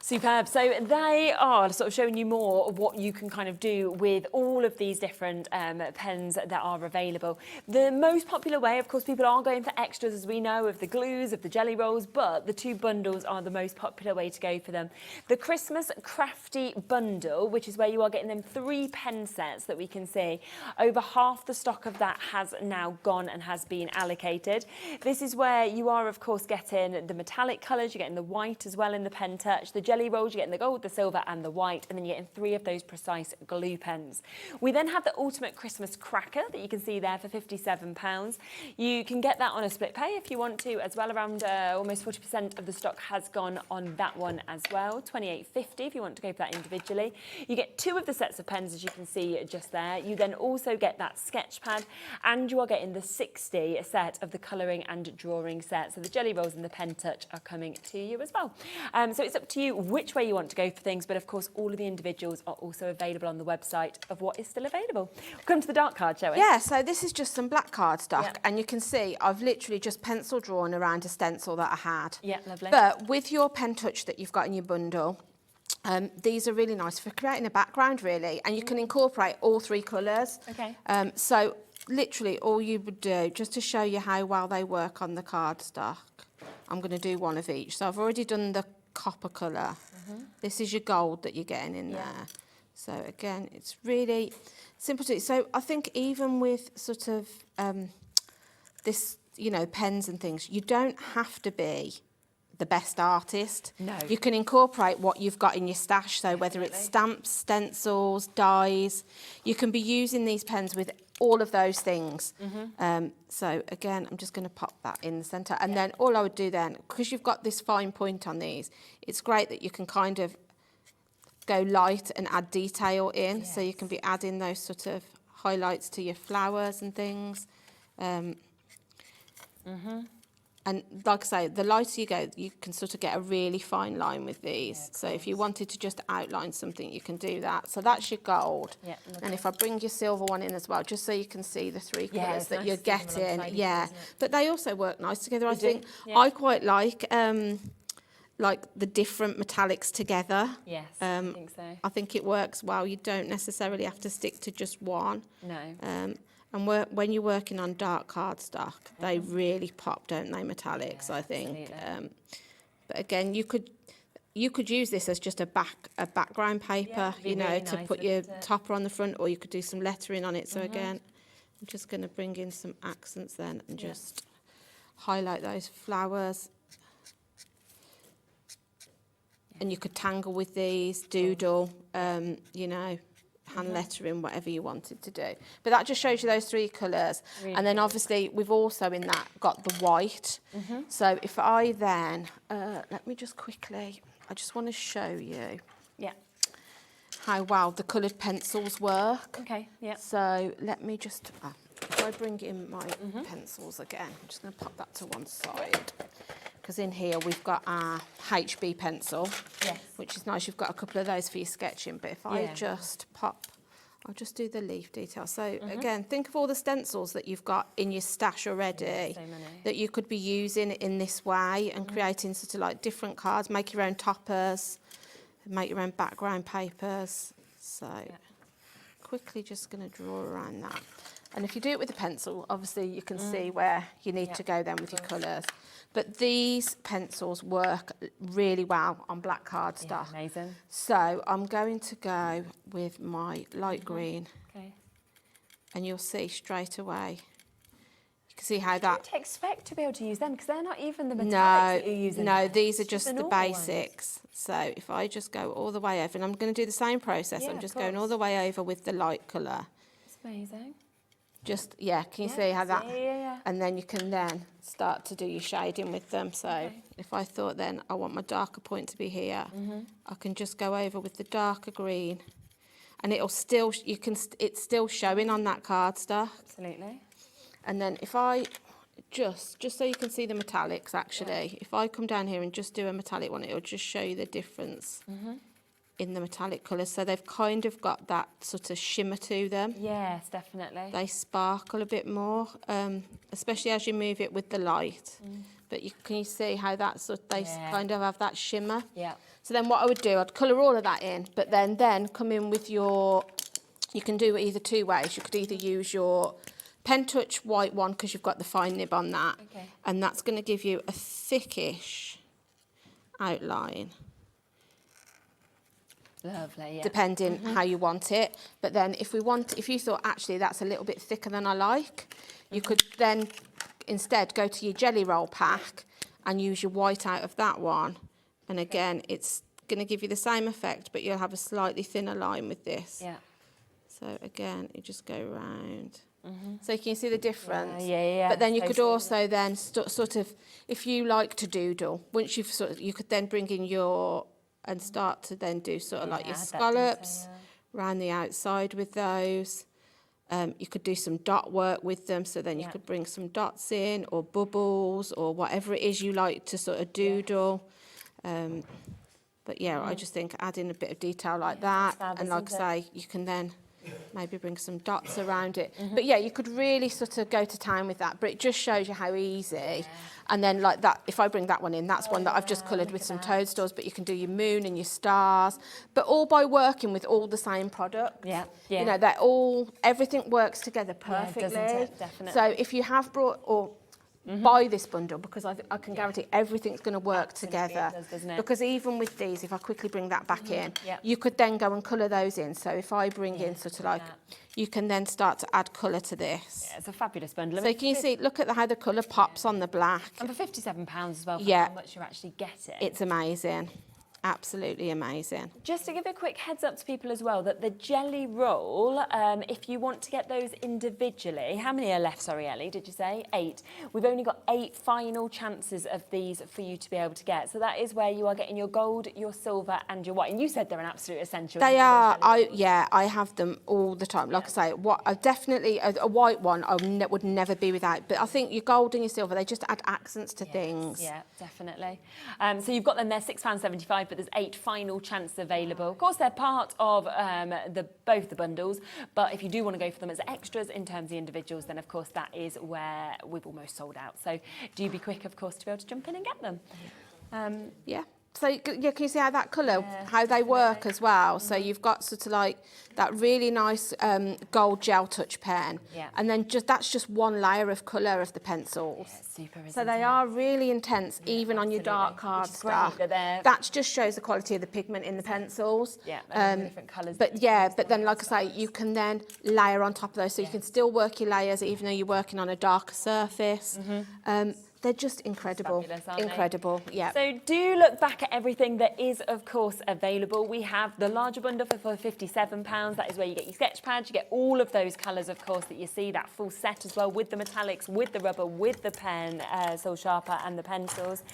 Superb. So they are sort of showing you more of what you can kind of do with all of these different pens that are available. The most popular way, of course, people are going for extras, as we know, of the glues, of the jelly rolls, but the 2 bundles are the most popular way to go for them. The Christmas Crafty Bundle, which is where you are getting them 3 pen sets that we can see. Over half the stock of that has now gone and has been allocated. This is where you are, of course, getting the metallic colours, you're getting the white as well in the Pen Touch, the jelly rolls, you're getting the gold, the silver and the white, and then you're getting 3 of those precise glue pens. We then have the Ultimate Christmas Cracker that you can see there for £57. You can get that on a split pay if you want to as well. Around almost 40% of the stock has gone on that one as well. £28.50 if you want to go for that individually. You get 2 of the sets of pens, as you can see just there. You then also get that sketch pad, and you are getting the 60 set of the colouring and drawing set. So the jelly rolls and the Pen Touch are coming to you as well. So it's up to you which way you want to go for things, but of course all of the individuals are also available on the website of what is still available. We'll come to the dark card, shall we? Yeah, so this is just some black card stock, and you can see I've literally just pencil drawn around a stencil that I had. Yeah, lovely. But with your Pen Touch that you've got in your bundle, these are really nice for creating a background, really, and you can incorporate all 3 colours. Okay. So literally all you would do, just to show you how well they work on the card stock, I'm going to do one of each. So I've already done the copper colour. This is your gold that you're getting in there. So again, it's really simple to do. So I think even with sort of this, you know, pens and things, you don't have to be the best artist. No. You can incorporate what you've got in your stash. So whether it's stamps, stencils, dies, you can be using these pens with all of those things. So again, I'm just going to pop that in the centre. And then all I would do then, because you've got this fine point on these, it's great that you can kind of go light and add detail in. So you can be adding those sort of highlights to your flowers and things. And like I say, the lighter you go, you can sort of get a really fine line with these. So if you wanted to just outline something, you can do that. So that's your gold. And if I bring your silver one in as well, just so you can see the three colours that you're getting. But they also work nice together. I think I quite like the different metallics together. I think so. I think it works well. You don't necessarily have to stick to just one. No. And when you're working on dark cardstock, they really pop, don't they, metallics, I think. But again, you could use this as just a background paper, you know, really to put your topper on the front, or you could do some lettering on it. So again, I'm just going to bring in some accents then and just highlight those flowers. And you could tangle with these, doodle, you know, hand lettering, whatever you wanted to do. But that just shows you those three colours. Really and then obviously we've also in that got the white. So if I then, let me just quickly, I just want to show you how well the coloured pencils work. So let me just, if I bring in my pencils again, I'm just going to pop that to one side. Because in here we've got our HB pencil, which is nice. You've got a couple of those for your sketching. But if I just pop, I'll just do the leaf detail. So again, think of all the stencils that you've got in your stash already that you could be using in this way and creating sort of like different cards. Make your own toppers, make your own background papers. So quickly just going to draw around that. And if you do it with a pencil, obviously you can see where you need to go then with your colours. But these pencils work really well on black cardstock. Amazing. So I'm going to go with my light green. And you'll see straight away. You can see how that... I don't expect to be able to use them because they're not even the metallics that you're using. No, these are just the basics. Ones. So if I just go all the way over, and I'm going to do the same process. I'm just going all the way over with the light colour. It's amazing. Just, can you see how that... And then you can then start to do your shading with them. So if I thought then I want my darker point to be here, I can just go over with the darker green. And it'll still, it's still showing on that cardstock. Absolutely. And then if I just so you can see the metallics actually, if I come down here and just do a metallic one, it'll just show you the difference in the metallic colours. So they've kind of got that sort of shimmer to them. Yes, definitely. They sparkle a bit more, especially as you move it with the light. But can you see how that they kind of have that shimmer? So then what I would do, I'd colour all of that in, but then come in with your, you can do it either two ways. You could either use your Pen-Touch white one because you've got the fine nib on that, and that's going to give you a thickish outline. Lovely, depending how you want it. But then if you thought actually that's a little bit thicker than I like, you could then instead go to your jelly roll pack and use your white out of that one. And again, it's going to give you the same effect, but you'll have a slightly thinner line with this. So again, you just go round. So can you see the difference? But then you could also then sort of, if you like to doodle, once you've you could then bring in your and start to then do sort of like your scallops around the outside with those. You could do some dot work with them, so then you could bring some dots in or bubbles or whatever it is you like to sort of doodle. But I just think adding a bit of detail like that, and like I say, you can then maybe bring some dots around it. But you could really sort of go to town with that, but it just shows you how easy. And then like that, if I bring that one in, that's one that I've just coloured with some toadstools, but you can do your moon and your stars, but all by working with all the same product. You know, they're all, everything works together perfectly. Doesn't it? Definitely. So if you have brought, or buy this bundle, because I can guarantee everything's going to work together. Doesn't it? Because even with these, if I quickly bring that back in, you could then go and colour those in. So if I bring in sort of like, you can then start to add colour to this. It's a fabulous bundle. So can you see, look at how the colour pops on the black. And for £57 as well, for how much you're actually getting. It's amazing. Absolutely amazing. Just to give a quick heads up to people as well, that the jelly roll, if you want to get those individually, how many are left, sorry Ellie, did you say? 8. We've only got 8 final chances of these for you to be able to get. So that is where you are getting your gold, your silver and your white. And you said they're an absolute essential. They are. I have them all the time. Like I say, definitely a white one I would never be without. But I think your gold and your silver, they just add accents to things. Yeah, definitely. So you've got them there, £6.75, but there's 8 final chances available. Of course, they're part of both the bundles, but if you do want to go for them as extras in terms of the individuals, then of course that is where we've almost sold out. So do be quick, of course, to be able to jump in and get them. Yeah. So can you see how that colour, how they work as well? So you've got sort of like that really nice gold gel touch pen, and then that's just one layer of colour of the pencils. Yeah, super, so they are really intense, even on your dark card stuff. That just shows the quality of the pigment in the pencils. Yeah, different colours. But then like I say, you can then layer on top of those, so you can still work your layers even though you're working on a darker surface. They're just incredible. Incredible, yeah. So do look back at everything that is, of course, available. We have the larger bundle for £57. That is where you get your sketch pads. You get all of those colours, of course, that you see, that full set as well, with the metallics, with the rubber, with the pen, soul sharper and the pencils.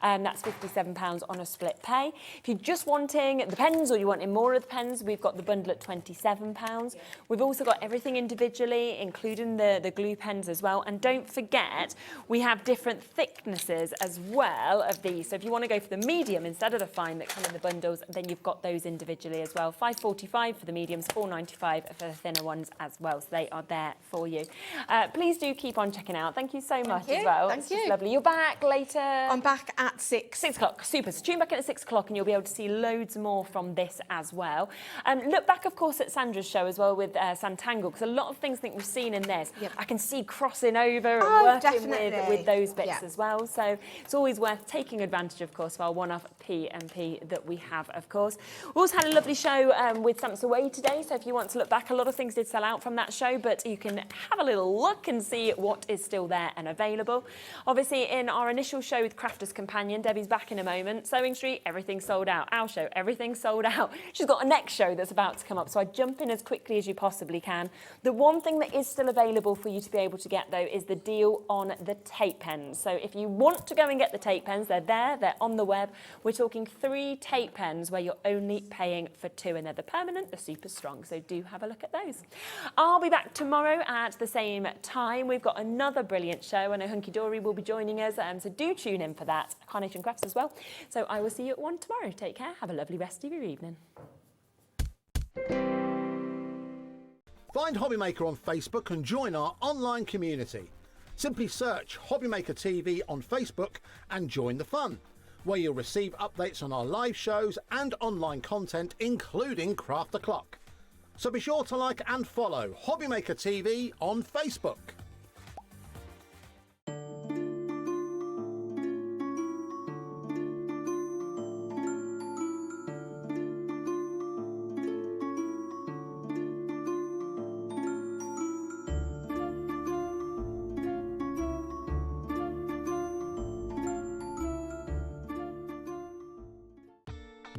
That's £57 on a split pay. If you're just wanting the pens or you're wanting more of the pens, we've got the bundle at £27. We've also got everything individually, including the glue pens as well. And don't forget, we have different thicknesses as well of these. So if you want to go for the medium instead of the fine that come in the bundles, then you've got those individually as well. £5.45 for the mediums, £4.95 for the thinner ones as well. So they are there for you. Please do keep on checking out. Thank you so much as well. Thank you. Lovely. You're back later. I'm back at 6. 6 o'clock. Super. So tune back in at 6 o'clock and you'll be able to see loads more from this as well. Look back, of course, at Sandra's show as well with Sanntangle, because a lot of things I think we've seen in this, I can see crossing over and working with those bits as well. So it's always worth taking advantage, of course, of our one-off P&P that we have, of course. We also had a lovely show with Stamps Away today. So if you want to look back, a lot of things did sell out from that show, but you can have a little look and see what is still there and available. Obviously, in our initial show with Crafter's Companion, Debbie's back in a moment. Sewing Street, everything sold out. Our show, everything sold out. She's got a next show that's about to come up, so I jump in as quickly as you possibly can. The one thing that is still available for you to be able to get, though, is the deal on the tape pens. So if you want to go and get the tape pens, they're there, they're on the web. We're talking 3 tape pens where you're only paying for 2, and they're the permanent, the super strong. So do have a look at those. I'll be back tomorrow at the same time. We've got another brilliant show. I know Hunky Dory will be joining us, so do tune in for that. Carnation Crafts as well. So I will see you at 1 tomorrow. Take care. Have a lovely rest of your evening. Find Hobbymaker on Facebook and join our online community. Simply search Hobbymaker TV on Facebook and join the fun, where you'll receive updates on our live shows and online content, including Craft the Clock. So be sure to like and follow Hobbymaker TV on Facebook.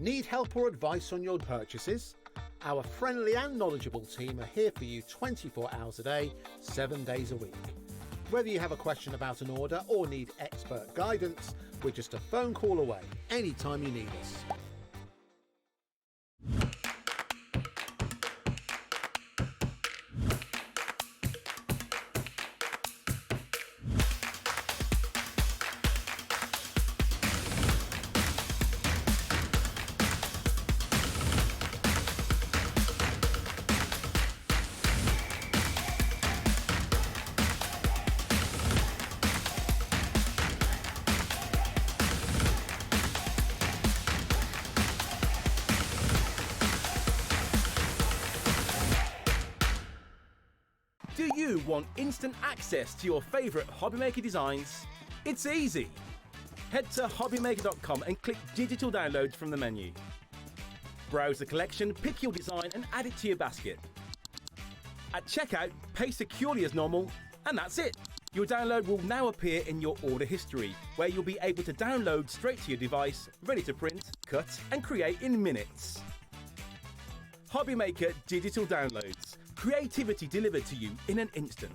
Need help or advice on your purchases? Our friendly and knowledgeable team are here for you 24 hours a day, 7 days a week. Whether you have a question about an order or need expert guidance, we're just a phone call away anytime you need us. Do you want instant access to your favourite Hobbymaker designs? It's easy. Head to hobbymaker.com and click Digital Downloads from the menu. Browse the collection, pick your design and add it to your basket. At checkout, pay securely as normal, and that's it. Your download will now appear in your order history, where you'll be able to download straight to your device, ready to print, cut and create in minutes. Hobbymaker Digital Downloads. Creativity delivered to you in an instant.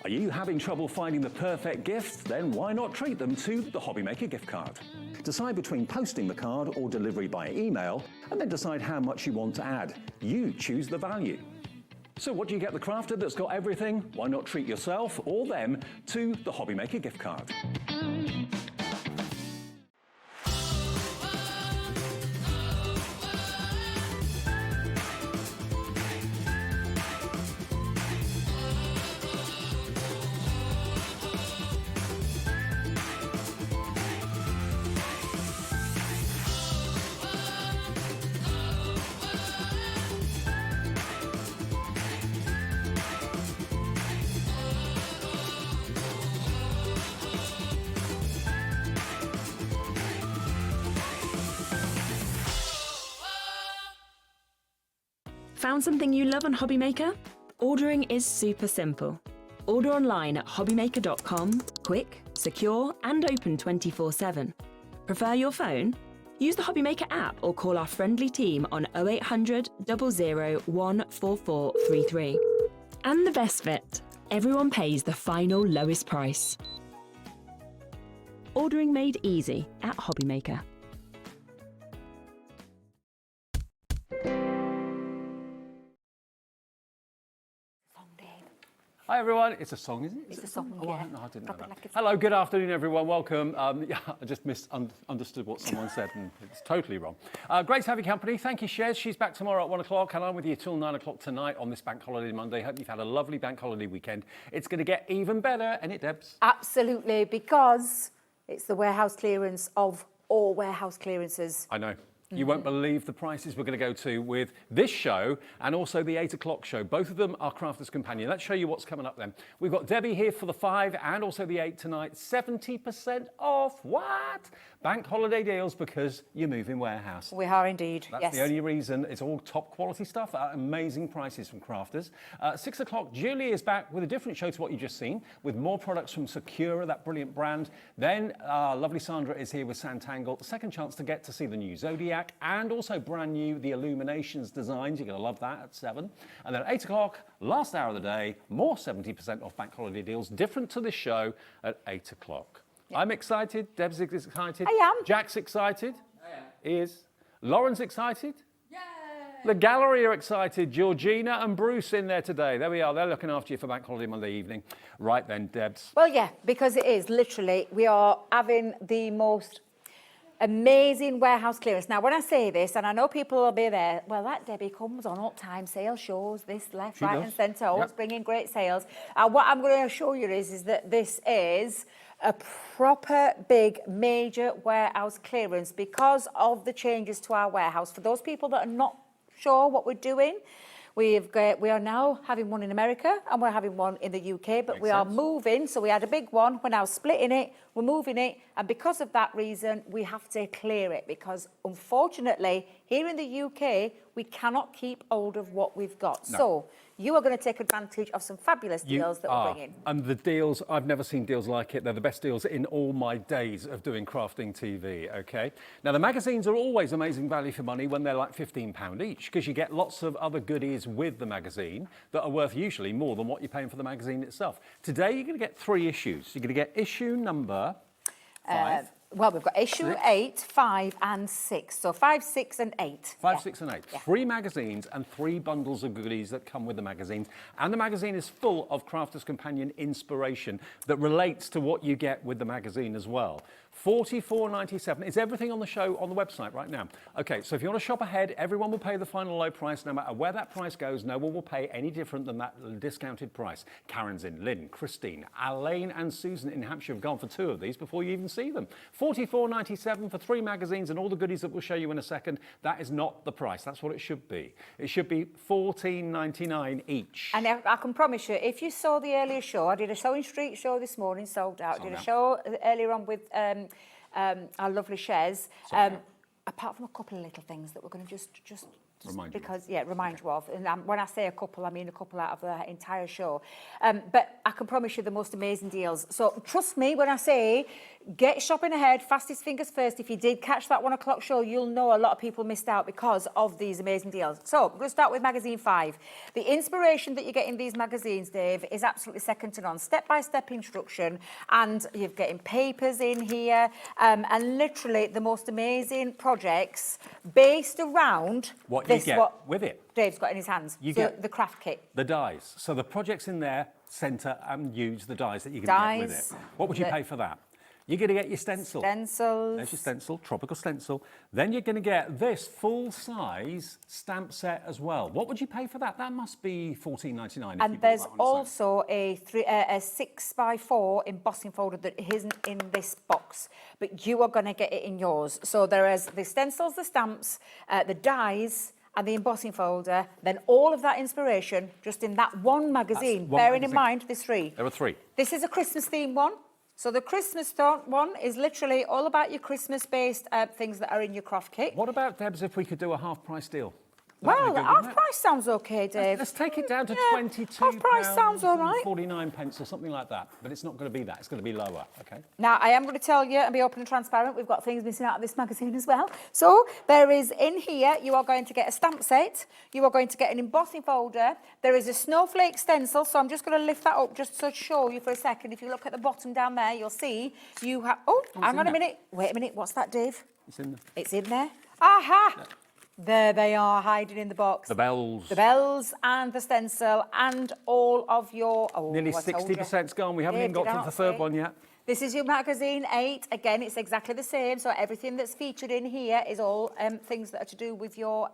Are you having trouble finding the perfect gift? Then why not treat them to the Hobbymaker gift card? Decide between posting the card or delivery by email, and then decide how much you want to add. You choose the value. So what do you get the crafter that's got everything? Why not treat yourself or them to the Hobbymaker gift card? Found something you love on Hobbymaker? Ordering is super simple. Order online at hobbymaker.com, quick, secure and open 24/7. Prefer your phone? Use the Hobbymaker app or call our friendly team on 0800 00 14433. And the best bit, everyone pays the final lowest price. Ordering made easy at Hobbymaker. Hi everyone, it's a song, isn't it? It's a song, Oh, yeah. I didn't know that. Like Hello, good afternoon everyone, welcome. Yeah, I just misunderstood what someone said and it's totally wrong. Great to have your company, thank you Shez. She's back tomorrow at 1 o'clock and I'm with you till 9 o'clock tonight on this Bank Holiday Monday. Hope you've had a lovely Bank Holiday weekend. It's going to get even better, ain't it Debs? Absolutely, because it's the warehouse clearance of all warehouse clearances. I know. You won't believe the prices we're going to go to with this show and also the 8 o'clock show. Both of them are Crafter's Companion. Let's show you what's coming up then. We've got Debbie here for the 5 and also the 8 tonight. 70% off. What? Bank holiday deals because you move in warehouse. We are indeed, That's yes. the only reason. It's all top quality stuff at amazing prices from Crafters. 6 o'clock, Julie is back with a different show to what you've just seen, with more products from Sakura, that brilliant brand. Then lovely Sandra is here with Sanntangle. Second chance to get to see the new Zodiac and also brand new the Illuminations designs. You're going to love that at 7. And then at 8 o'clock, last hour of the day, more 70% off bank holiday deals, different to this show at 8 o'clock. Yep. I'm excited. Deb's excited. I am. Jack's excited. I am. He is. Lauren's excited. Yay! The gallery are excited. Georgina and Bruce in there today. There we are. They're looking after you for Bank Holiday Monday evening. Right then, Debs. Well, yeah, because it is literally, we are having the most amazing warehouse clearance. Now, when I say this, and I know people will be there, well, that Debbie comes on all-time sale shows, this left, She right does. and centre, always Yep. bringing great sales. And what I'm going to show you is that this is a proper big major warehouse clearance because of the changes to our warehouse. For those people that are not sure what we're doing, we are now having one in America and we're having one in the UK, but Makes we are sense. moving. So we had a big one, we're now splitting it, we're moving it, and because of that reason, we have to clear it because unfortunately, here in the UK, we cannot keep hold of what we've got. No. So you are going to take advantage of some fabulous You deals that are. we're bringing. And the deals, I've never seen deals like it. They're the best deals in all my days of doing crafting TV, okay? Now, the magazines are always amazing value for money when they're like £15 each, because you get lots of other goodies with the magazine that are worth usually more than what you're paying for the magazine itself. Today, you're going to get 3 issues. You're going to get issue number 5. Well, we've got issue 6. 8, 5 and 6. So 5, 6 and 8. 5, Yeah. 6 and 8. Yeah. 3 magazines and 3 bundles of goodies that come with the magazines. And the magazine is full of Crafter's Companion inspiration that relates to what you get with the magazine as well. $44.97. It's everything on the show on the website right now. Okay, so if you want to shop ahead, everyone will pay the final low price. No matter where that price goes, no one will pay any different than that discounted price. Karen's in, Lynn, Christine, Elaine and Susan in Hampshire have gone for 2 of these before you even see them. $44.97 for 3 magazines and all the goodies that we'll show you in a second. That is not the price. That's what it should be. It should be $14.99 each. And I can promise you, if you saw the earlier show, I did a Sewing Street show this morning, sold out. Sold Did a out. show earlier on with our lovely Shez. apart from a couple of little things that we're going to just Remind you because, remind you of. And when I say a couple, I mean a couple out of the entire show. But I can promise you the most amazing deals. So trust me when I say get shopping ahead, fastest fingers first. If you did catch that 1 o'clock show, you'll know a lot of people missed out because of these amazing deals. So we're going to start with magazine 5. The inspiration that you get in these magazines, Dave, is absolutely second to none. Step-by-step instruction, and you're getting papers in here, and literally the most amazing projects based around what you get with it. Dave's got in his hands. You get the craft kit. The dies. So the projects in there, centre and use the dies that you can get with it. What would you pay for that? You're going to get your stencil. Stencils. There's your stencil, tropical stencil. Then you're going to get this full-size stamp set as well. What would you pay for that? That must be $14.99. And there's also a 6x4 embossing folder that isn't in this box, but you are going to get it in yours. So there is the stencils, the stamps, the dies, and the embossing folder, then all of that inspiration just in that one magazine, bearing in mind there's 3. There are 3. This is a Christmas themed one. So the Christmas one is literally all about your Christmas-based things that are in your craft kit. What about, Debs, if we could do a half-price deal? Well, half price sounds okay, Dave. Let's take it down to £22. Half price sounds all right. 49 pence or something like that. But it's not going to be that. It's going to be lower, okay? Now, I am going to tell you and be open and transparent. We've got things missing out of this magazine as well. So there is in here, you are going to get a stamp set. You are going to get an embossing folder. There is a snowflake stencil. So I'm just going to lift that up just to show you for a second. If you look at the bottom down there, you'll see you have... Oh, hang on a minute. Wait a minute. What's that, Dave? It's in there. It's in there. Aha! No. There they are, hiding in the box. The bells. The bells and the stencil and all of your... Oh, nearly 60%'s gone. We haven't even got to the third one yet. This is your magazine 8. Again, it's exactly the same. So everything that's featured in here is all things that are to do with your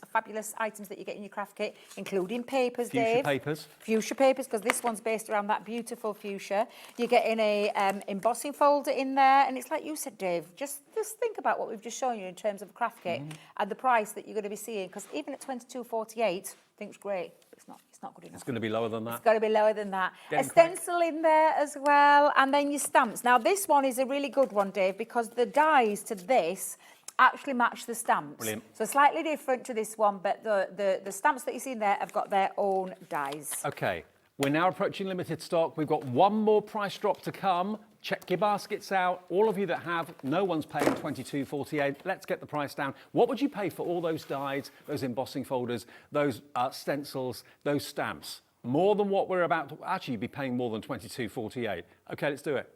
fabulous items that you get in your craft kit, including papers, Dave. Fuchsia papers. Fuchsia papers, because this one's based around that beautiful fuchsia. You're getting a embossing folder in there. And it's like you said, Dave, just think about what we've just shown you in terms of a craft kit and the price that you're going to be seeing. Because even at $22.48, I think it's great. It's not good enough. It's going to be lower than that. It's got to be lower than that. A stencil in there as well, and then your stamps. Now, this one is a really good one, Dave, because the dies to this actually match the stamps. Brilliant. So slightly different to this one, but the stamps that you see in there have got their own dies. OK, we're now approaching limited stock. We've got one more price drop to come. Check your baskets out. All of you that have, no one's paying $22.48. Let's get the price down. What would you pay for all those dies, those embossing folders, those stencils, those stamps? More than what we're about to... Actually, you'd be paying more than $22.48. OK, let's do it.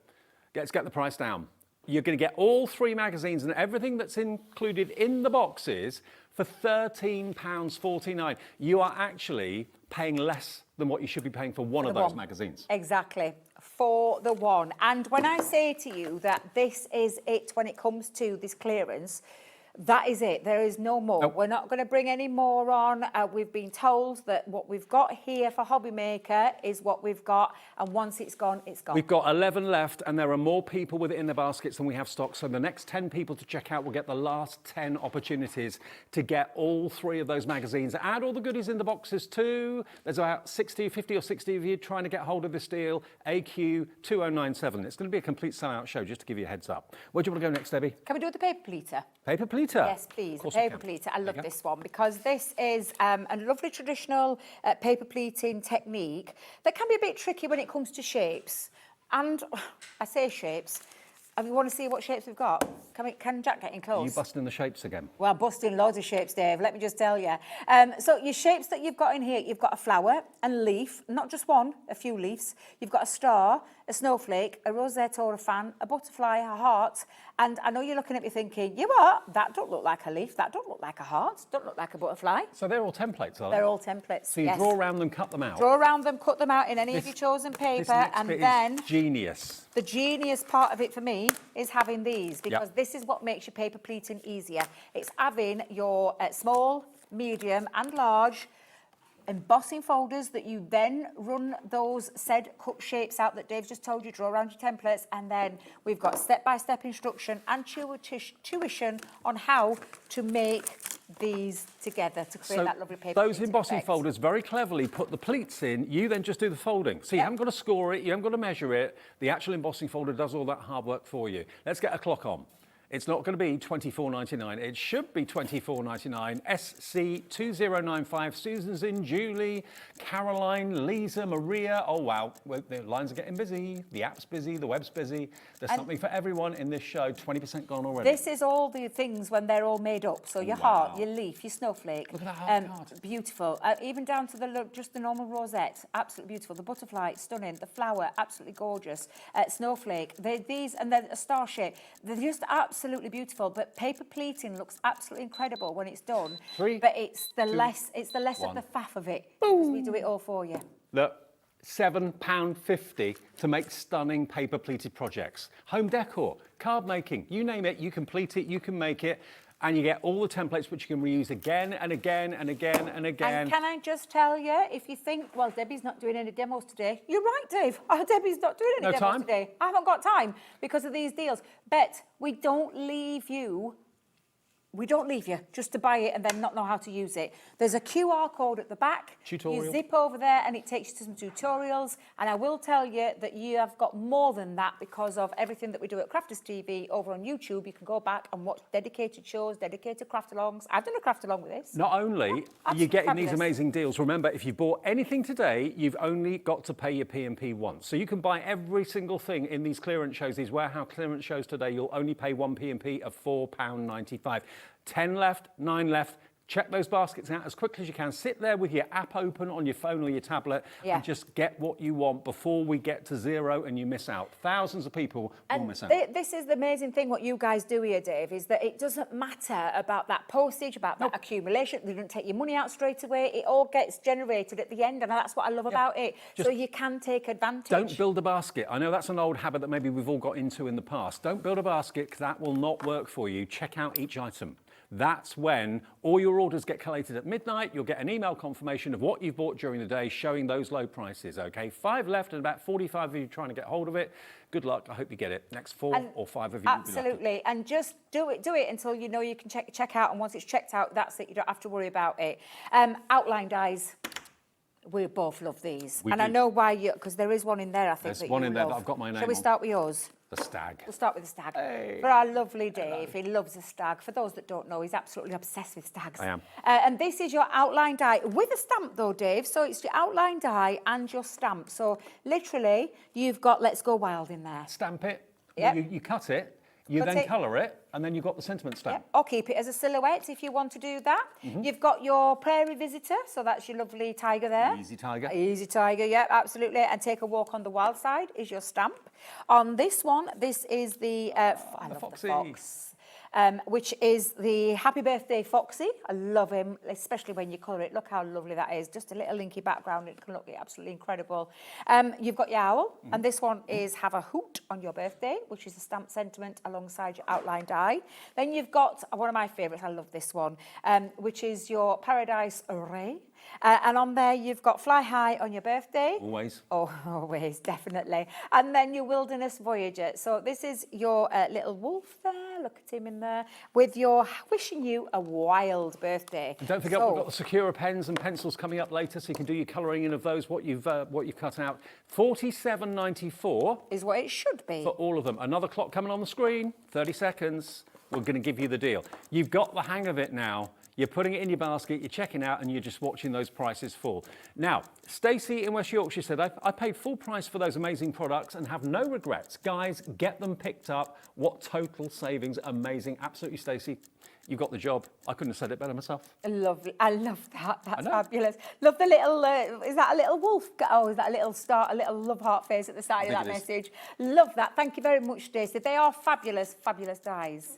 Let's get the price down. You're going to get all 3 magazines and everything that's included in the boxes for £13.49. You are actually paying less than what you should be paying for one of those magazines. Exactly. For the one. And when I say to you that this is it when it comes to this clearance, that is it. There is no more. Nope. We're not going to bring any more on. We've been told that what we've got here for Hobby Maker is what we've got. And once it's gone, it's gone. We've got 11 left and there are more people with it in the baskets than we have stock. So the next 10 people to check out will get the last 10 opportunities to get all 3 of those magazines. Add all the goodies in the boxes too. There's about 50 or 60 of you trying to get hold of this deal. AQ 2097. It's going to be a complete sellout show, just to give you a heads up. Where do you want to go next, Debbie? Can we do the paper pleater? Paper pleater? Yes, please. Paper pleater. I love this one because this is a lovely traditional paper pleating technique that can be a bit tricky when it comes to shapes. And I say shapes. If you want to see what shapes we've got, can Jack get in close? Are you busting the shapes again? Well, busting loads of shapes, Dave, let me just tell you. So your shapes that you've got in here, you've got a flower and leaf, not just one, a few leaves. You've got a star, a snowflake, a rosette or a fan, a butterfly, a heart. And I know you're looking at me thinking, you what? That don't look like a leaf, that don't look like a heart, don't look like a butterfly. So they're all templates, are they? They're all templates, So you draw around them, cut them out? Draw around them, cut them out in any of your chosen paper, and then... genius. The genius part of it for me is having these, because this is what makes your paper pleating easier. It's having your small, medium and large embossing folders that you then run those said cut shapes out that Dave's just told you, draw around your templates, and then we've got step-by-step instruction and tuition on how to make these together to create that lovely paper. Those embossing folders very cleverly put the pleats in, you then just do the folding. So you haven't got to score it, you haven't got to measure it, the actual embossing folder does all that hard work for you. Let's get a clock on. It's not going to be $24.99. It should be $24.99. SC2095. Susan's in, Julie, Caroline, Lisa, Maria. Oh, wow. Well, the lines are getting busy. The app's busy. The web's busy. There's something for everyone in this show. 20% gone already. This is all the things when they're all made up. So your heart, your leaf, your snowflake. Look at that heart card. Beautiful. Even down to just the normal rosette. Absolutely beautiful. The butterfly, stunning. The flower, absolutely gorgeous. Snowflake. These, and then a star shape. They're just absolutely beautiful. But paper pleating looks absolutely incredible when it's done. But it's the less of the faff of it. Because we do it all for you. Look. £7.50 to make stunning paper pleated projects. Home decor, card making, you name it, you can pleat it, you can make it, and you get all the templates which you can reuse again and again and again and again. And can I just tell you, if you think, well, Debbie's not doing any demos today, you're right, Dave. Oh, Debbie's not doing any demos today. I haven't got time because of these deals. But we don't leave you just to buy it and then not know how to use it. There's a QR code at the back. Tutorial. You zip over there and it takes you to some tutorials. And I will tell you that you have got more than that because of everything that we do at Crafters TV over on YouTube. You can go back and watch dedicated shows, dedicated craft-alongs. I've done a craft-along with this. Not only are you getting these amazing deals, remember, if you bought anything today, you've only got to pay your P&P once. So you can buy every single thing in these clearance shows, these warehouse clearance shows today. You'll only pay one P&P of £4.95. 10 left, 9 left. Check those baskets out as quickly as you can. Sit there with your app open on your phone or your tablet and just get what you want before we get to zero and you miss out. Thousands of people will miss out. This is the amazing thing what you guys do here, Dave, is that it doesn't matter about that postage, about that accumulation. They don't take your money out straight away. It all gets generated at the end, and that's what I love about it. So you can take advantage. Don't build a basket. I know that's an old habit that maybe we've all got into in the past. Don't build a basket because that will not work for you. Check out each item. That's when all your orders get collated at midnight. You'll get an email confirmation of what you've bought during the day showing those low prices, okay? 5 left and about 45 of you trying to get hold of it. Good luck. I hope you get it. Next 4 or 5 of you. Absolutely. And just do it until you know you can check out. And once it's checked out, that's it. You don't have to worry about it. Outline dies. We both love these. I know why because there is one in there, I think. There's one in there that I've got my name on. Shall we start with yours? The stag. We'll start with the stag. Hey. For our lovely Dave, he loves a stag. For those that don't know, he's absolutely obsessed with stags. I am. And this is your outline die with a stamp though, Dave. So it's your outline die and your stamp. So literally, you've got Let's Go Wild in there. Stamp it. Yep. You cut it. You then colour it, and then you've got the sentiment stamp. Yep. Or keep it as a silhouette if you want to do that. You've got your prairie visitor, so that's your lovely tiger there. Easy tiger. Easy tiger, yeah, absolutely. And take a walk on the wild side is your stamp. On this one, this is the, I love Foxy. the fox. Which is the Happy Birthday Foxy. I love him, especially when you colour it. Look how lovely that is. Just a little linky background. It can look absolutely incredible. You've got your owl, and this one is Have a Hoot on Your Birthday, which is a stamped sentiment alongside your outline die. Then you've got one of my favourites. I love this one, which is your Paradise Array. And on there, you've got Fly High on your birthday. Always. Oh, always, definitely. And then your Wilderness Voyager. So this is your little wolf there. Look at him in there. With your wishing you a wild birthday. And don't forget, we've got the Sakura pens and pencils coming up later, so you can do your colouring in of those, what you've cut out. $47.94 is what it should be. For all of them. Another clock coming on the screen. 30 seconds. We're going to give you the deal. You've got the hang of it now. You're putting it in your basket, you're checking out, and you're just watching those prices fall. Now, Stacey in West Yorkshire said, I paid full price for those amazing products and have no regrets. Guys, get them picked up. What total savings. Amazing. Absolutely, Stacey. You got the job. I couldn't have said it better myself. Lovely. I love that. That's fabulous. Love the little, is that a little wolf? Oh, is that a little star, a little love heart face at the side of that message? Love that. Thank you very much, Stacey. They are fabulous, fabulous dies.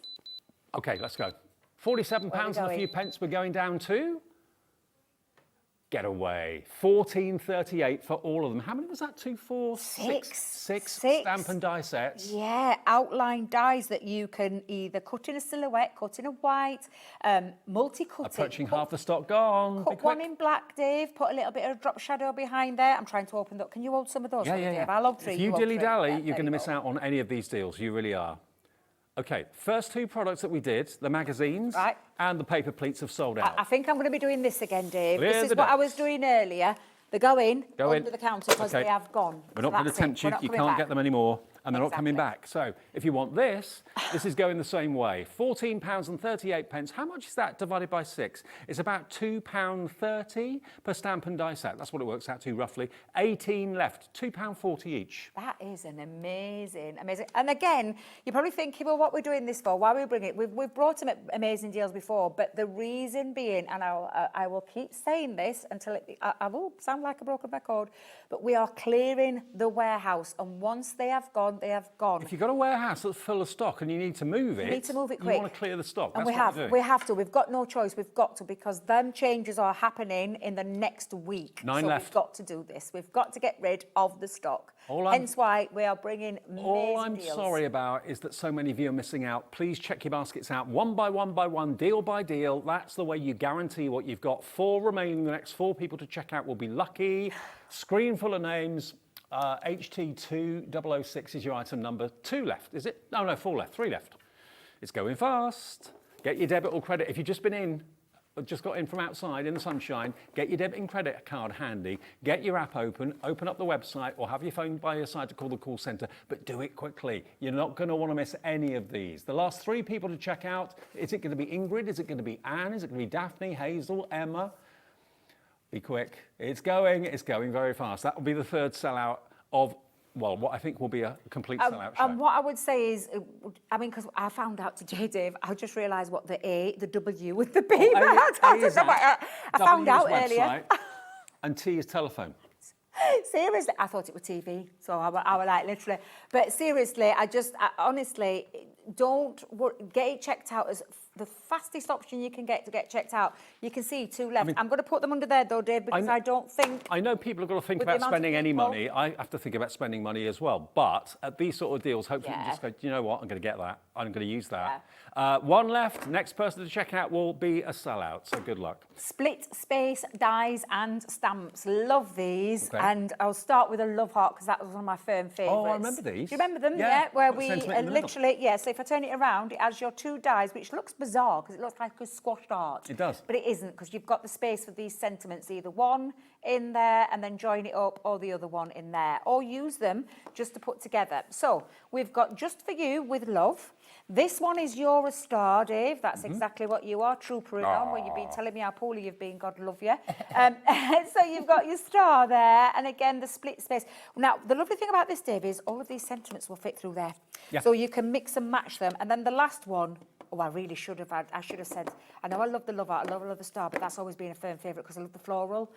Okay, let's go. £47 and a few pence. We're going down to Getaway. $14.38 for all of them. How many was that? 2, 4, 6 stamp and die sets. Yeah, outline dies that you can either cut in a silhouette, cut in a white, multi-cut it. Approaching half the stock gone. Cut one in black, Dave. Put a little bit of drop shadow behind there. I'm trying to open that. Can you hold some of those? Dave? I'll hold 3. If you dilly-dally, you're going to miss out on any of these deals. You really are. Okay, first 2 products that we did, the magazines and the paper pleats have sold out. I think I'm going to be doing this again, Dave. This is what I was doing earlier. They go in under the counter because they have gone. We're not going to tempt you. You can't get them anymore. and they're not coming back. So if you want this, this is going the same way. £14.38. How much is that divided by 6? It's about £2.30 per stamp and die set. That's what it works out to roughly. 18 left, £2.40 each. That is an amazing. And again, you're probably thinking, well, what we're doing this for? Why are we bringing it? We've brought them at amazing deals before, but the reason being, and I will keep saying this until I will sound like a broken record, but we are clearing the warehouse, and once they have gone, they have gone. If you've got a warehouse that's full of stock and you need to move it, you need to move it quick. You want to clear the stock. And we have to. We've got no choice. We've got to, because them changes are happening in the next week. 9 left. We've got to do this. We've got to get rid of the stock. Hence why we are bringing amazing All I'm deals. sorry about is that so many of you are missing out. Please check your baskets out one by one, deal by deal. That's the way you guarantee what you've got. 4 remaining. The next 4 people to check out will be lucky. Screen full of names. HT2006 is your item number. 2 left, is it? No, 4 left, 3 left. It's going fast. Get your debit or credit. If you've just been in, or just got in from outside in the sunshine, get your debit and credit card handy. Get your app open up the website, or have your phone by your side to call the call centre, but do it quickly. You're not going to want to miss any of these. The last 3 people to check out, is it going to be Ingrid? Is it going to be Anne? Is it going to be Daphne, Hazel, Emma? Be quick. It's going very fast. That will be the 3rd sellout of, well, what I think will be a complete sellout show. And what I would say is, I mean, because I found out today, Dave, I just realised what the A, the W with the B. I found out earlier. And T is telephone. Seriously, I thought it was TV, so I was like, literally. But seriously, honestly, don't get it checked out as the fastest option you can get to get checked out. You can see 2 left. I'm going to put them under there, though, Dave, because I don't think... I know people are going to think about spending any money. I have to think about spending money as well. But at these sort of deals, hopefully you just go, you know what, I'm going to get that. I'm going to use that. 1 left. Next person to check out will be a sellout, so good luck. Split space dies and stamps. Love these. Okay. And I'll start with a love heart, because that was one of my firm favourites. Oh, I remember these. Do you remember them? Yeah. Where we literally, so if I turn it around, it has your 2 dies, which looks bizarre, because it looks like a squashed art. It does. But it isn't, because you've got the space for these sentiments, either one in there and then join it up, or the other one in there, or use them just to put together. So we've got Just For You with love. This one is You're a Star, Dave. That's exactly what you are, troopering on, where you've been telling me how poorly you've been, God love you. So you've got your star there, and again, the split space. Now, the lovely thing about this, Dave, is all of these sentiments will fit through there. Yeah. So you can mix and match them. And then the last one, I really should have said, I know I love the love art, I love the star, but that's always been a firm favourite, because I love the floral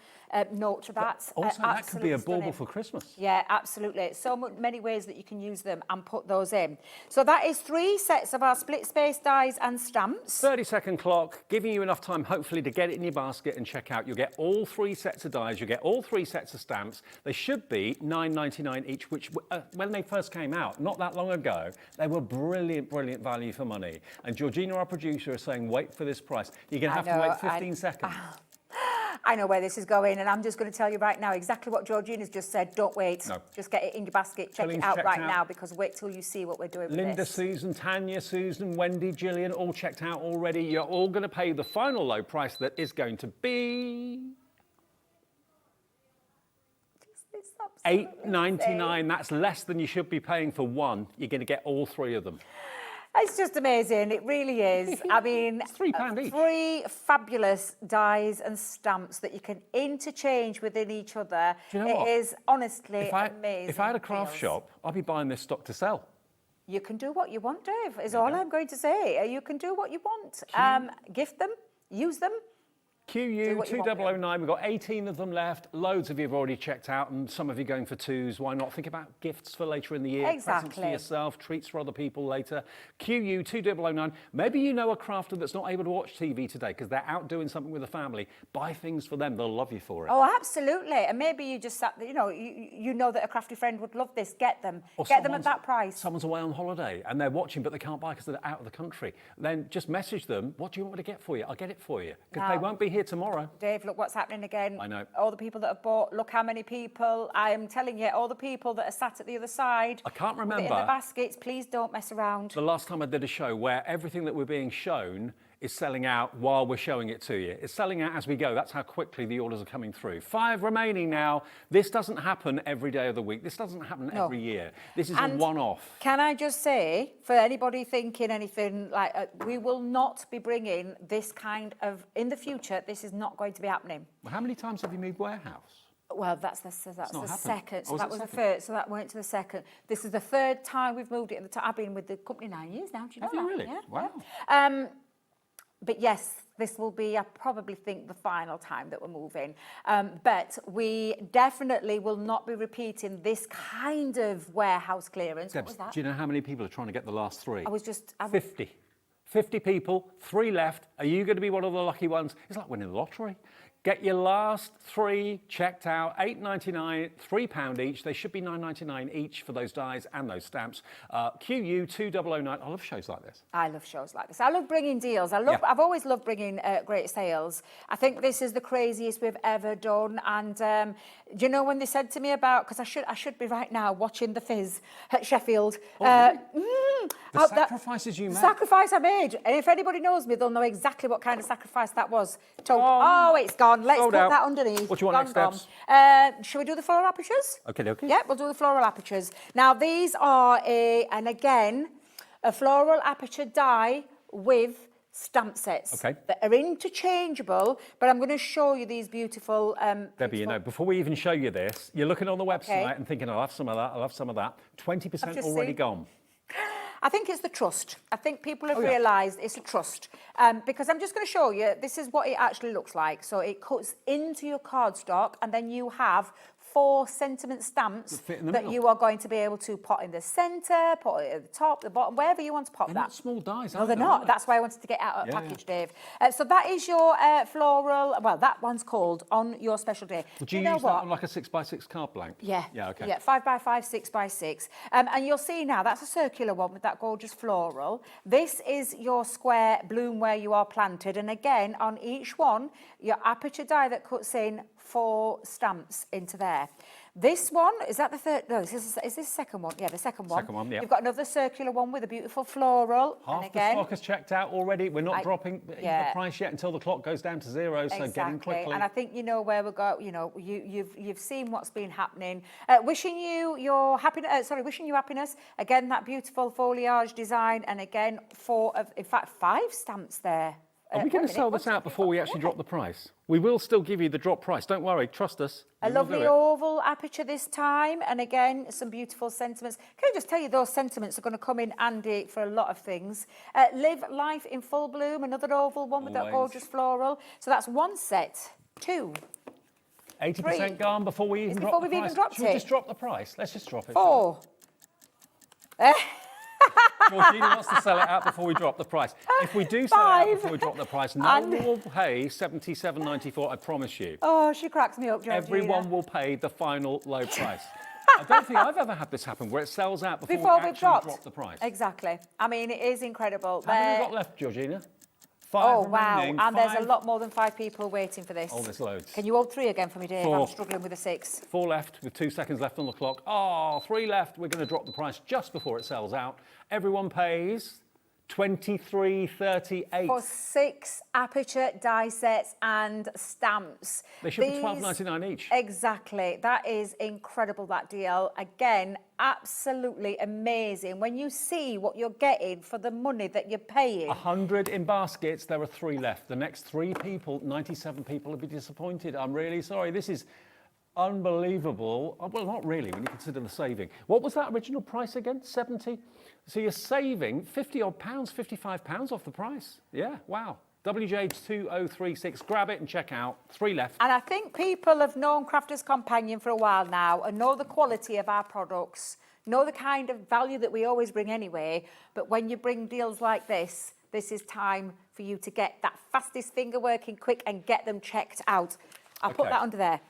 note to that. But also, that could be a bauble for Christmas. Yeah, absolutely. So many ways that you can use them and put those in. So that is 3 sets of our split space dies and stamps. 30-second clock, giving you enough time, hopefully, to get it in your basket and check out. You'll get all 3 sets of dies, you'll get all 3 sets of stamps. They should be £9.99 each, which, when they first came out, not that long ago, they were brilliant, brilliant value for money. And Georgina, our producer, is saying, wait for this price. You're going to have to wait 15 seconds. I know where this is going, and I'm just going to tell you right now exactly what Georgina's just said. Don't wait. No. Just get it in your basket. Check it out right now, because wait till you see what we're doing with Linda, this. Susan, Tanya, Susan, Wendy, Gillian, all checked out already. You're all going to pay the final low price that is going to be... £8.99. That's less than you should be paying for one. You're going to get all 3 of them. It's just amazing. It really is. I mean, it's £3 each. 3 fabulous dies and stamps that you can interchange within each other. Do you know what? It is honestly amazing. If I had a craft shop, I'd be buying this stock to sell. You can do what you want, Dave, is all I'm going to say. You can do what you want. Gift them, use them. QU2009, we've got 18 of them left. Loads of you have already checked out, and some of you going for 2s. Why not? Think about gifts for later in the year. Exactly. Presents for yourself, treats for other people later. QU2009. Maybe you know a crafter that's not able to watch TV today because they're out doing something with the family. Buy things for them. They'll love you for it. Oh, absolutely. And maybe you just sat there, you know that a crafty friend would love this. Get them. Get them at that price. Someone's away on holiday and they're watching, but they can't buy because they're out of the country. Then just message them. What do you want me to get for you? I'll get it for you. Because they won't be here tomorrow. Dave, look what's happening again. I know. All the people that have bought, look how many people, I am telling you, all the people that are sat at the other side. I can't remember. In the baskets, please don't mess around. The last time I did a show where everything that we're being shown is selling out while we're showing it to you. It's selling out as we go. That's how quickly the orders are coming through. 5 remaining now. This doesn't happen every day of the week. This doesn't happen every year. This is a one-off. Can I just say, for anybody thinking anything like, we will not be bringing this kind of, in the future, this is not going to be happening. Well, how many times have you moved warehouse? Well, that's the second. So Oh, that was the first. So that went to the second. This is the third time we've moved it. I've been with the company 9 years now. Do you know Have you that? really? Yeah. Wow. Yeah. But yes, this will be, I probably think, the final time that we're moving. But we definitely will not be repeating this kind of warehouse clearance. What was that? Do you know how many people are trying to get the last 3? 50. 50 people, 3 left. Are you going to be one of the lucky ones? It's like winning the lottery. Get your last 3 checked out, £8.99, £3 each. They should be £9.99 each for those dies and those stamps. QU 2009. I love shows like this. I love shows like this. I love bringing deals. I've always loved bringing great sales. I think this is the craziest we've ever done. And do you know when they said to me about, because I should be right now watching The Fizz at Sheffield. The sacrifices you made. Sacrifice I made. And if anybody knows me, they'll know exactly what kind of sacrifice that was. It's gone. Let's put that underneath. What do you want next steps? Shall we do the floral apertures? Okay. Yeah, we'll do the floral apertures. Now, these are a floral aperture die with stamp sets that are interchangeable, but I'm going to show you these beautiful... Debbie, you know, before we even show you this, you're looking on the website and thinking, I'll have some of that, I'll have some of that. 20% already gone. I think it's the trust. I think people have realised it's a trust. Because I'm just going to show you, this is what it actually looks like. So it cuts into your cardstock, and then you have 4 sentiment stamps that you are going to be able to put in the centre, put it at the top, the bottom, wherever you want to pop that. They're not small dies, No, they're not. That's why I wanted to get out of the package, Dave. So that is your floral, well, that one's called On Your Special Day. Would you use that on like a 6x6 card blank? Yeah. Yeah, okay. Yeah, 5x5, 6x6. And you'll see now, that's a circular one with that gorgeous floral. This is your square bloom where you are planted. And again, on each one, your aperture die that cuts in 4 stamps into there. This one, is that the third? No, is this the second one? Yeah, the second one. Second one, yeah. You've got another circular one with a beautiful floral. Half the stock is checked out already. We're not dropping the price yet until the clock goes down to 0, so get in quickly. And I think you know where we're going. You know, you've seen what's been happening. Wishing you happiness. Again, that beautiful foliage design, and again, 5 stamps there. Are we going to sell this out before we actually drop the price? We will still give you the drop price. Don't worry, trust us. A lovely oval aperture this time, and again, some beautiful sentiments. Can I just tell you, those sentiments are going to come in handy for a lot of things. Live Life in Full Bloom, another oval one with that gorgeous floral. So that's 1 set, 2. 80% gone before we even drop the price. Before we've even dropped it. Should we just drop the price? Let's just drop it. 4. Georgina wants to sell it out before we drop the price. If we do sell it out before we drop the price, no one will pay $77.94, I promise you. Oh, she cracks me up, Georgina. Everyone will pay the final low price. I don't think I've ever had this happen where it sells out before we actually drop the price. Exactly. I mean, it is incredible. How many have we got left, Georgina? 5 remaining. And there's a lot more than 5 people waiting for this. Oh, there's loads. Can you hold 3 again for me, Dave? 4. I'm struggling with a 6. 4 left with 2 seconds left on the clock. Oh, 3 left. We're going to drop the price just before it sells out. Everyone pays $23.38 for 6 aperture die sets and stamps. They should be $12.99 each. Exactly. That is incredible, that deal. Again, absolutely amazing when you see what you're getting for the money that you're paying. 100 in baskets. There are 3 left. The next 3 people, 97 people, will be disappointed. I'm really sorry. This is unbelievable. Well, not really when you consider the saving. What was that original price again? 70? So you're saving 50 odd pounds, £55 off the price. Yeah, wow. WJ2036, grab it and check out. 3 left. And I think people have known Crafters Companion for a while now and know the quality of our products, know the kind of value that we always bring anyway. But when you bring deals like this, this is time for you to get that fastest finger working quick and get them checked out. I'll put that under there.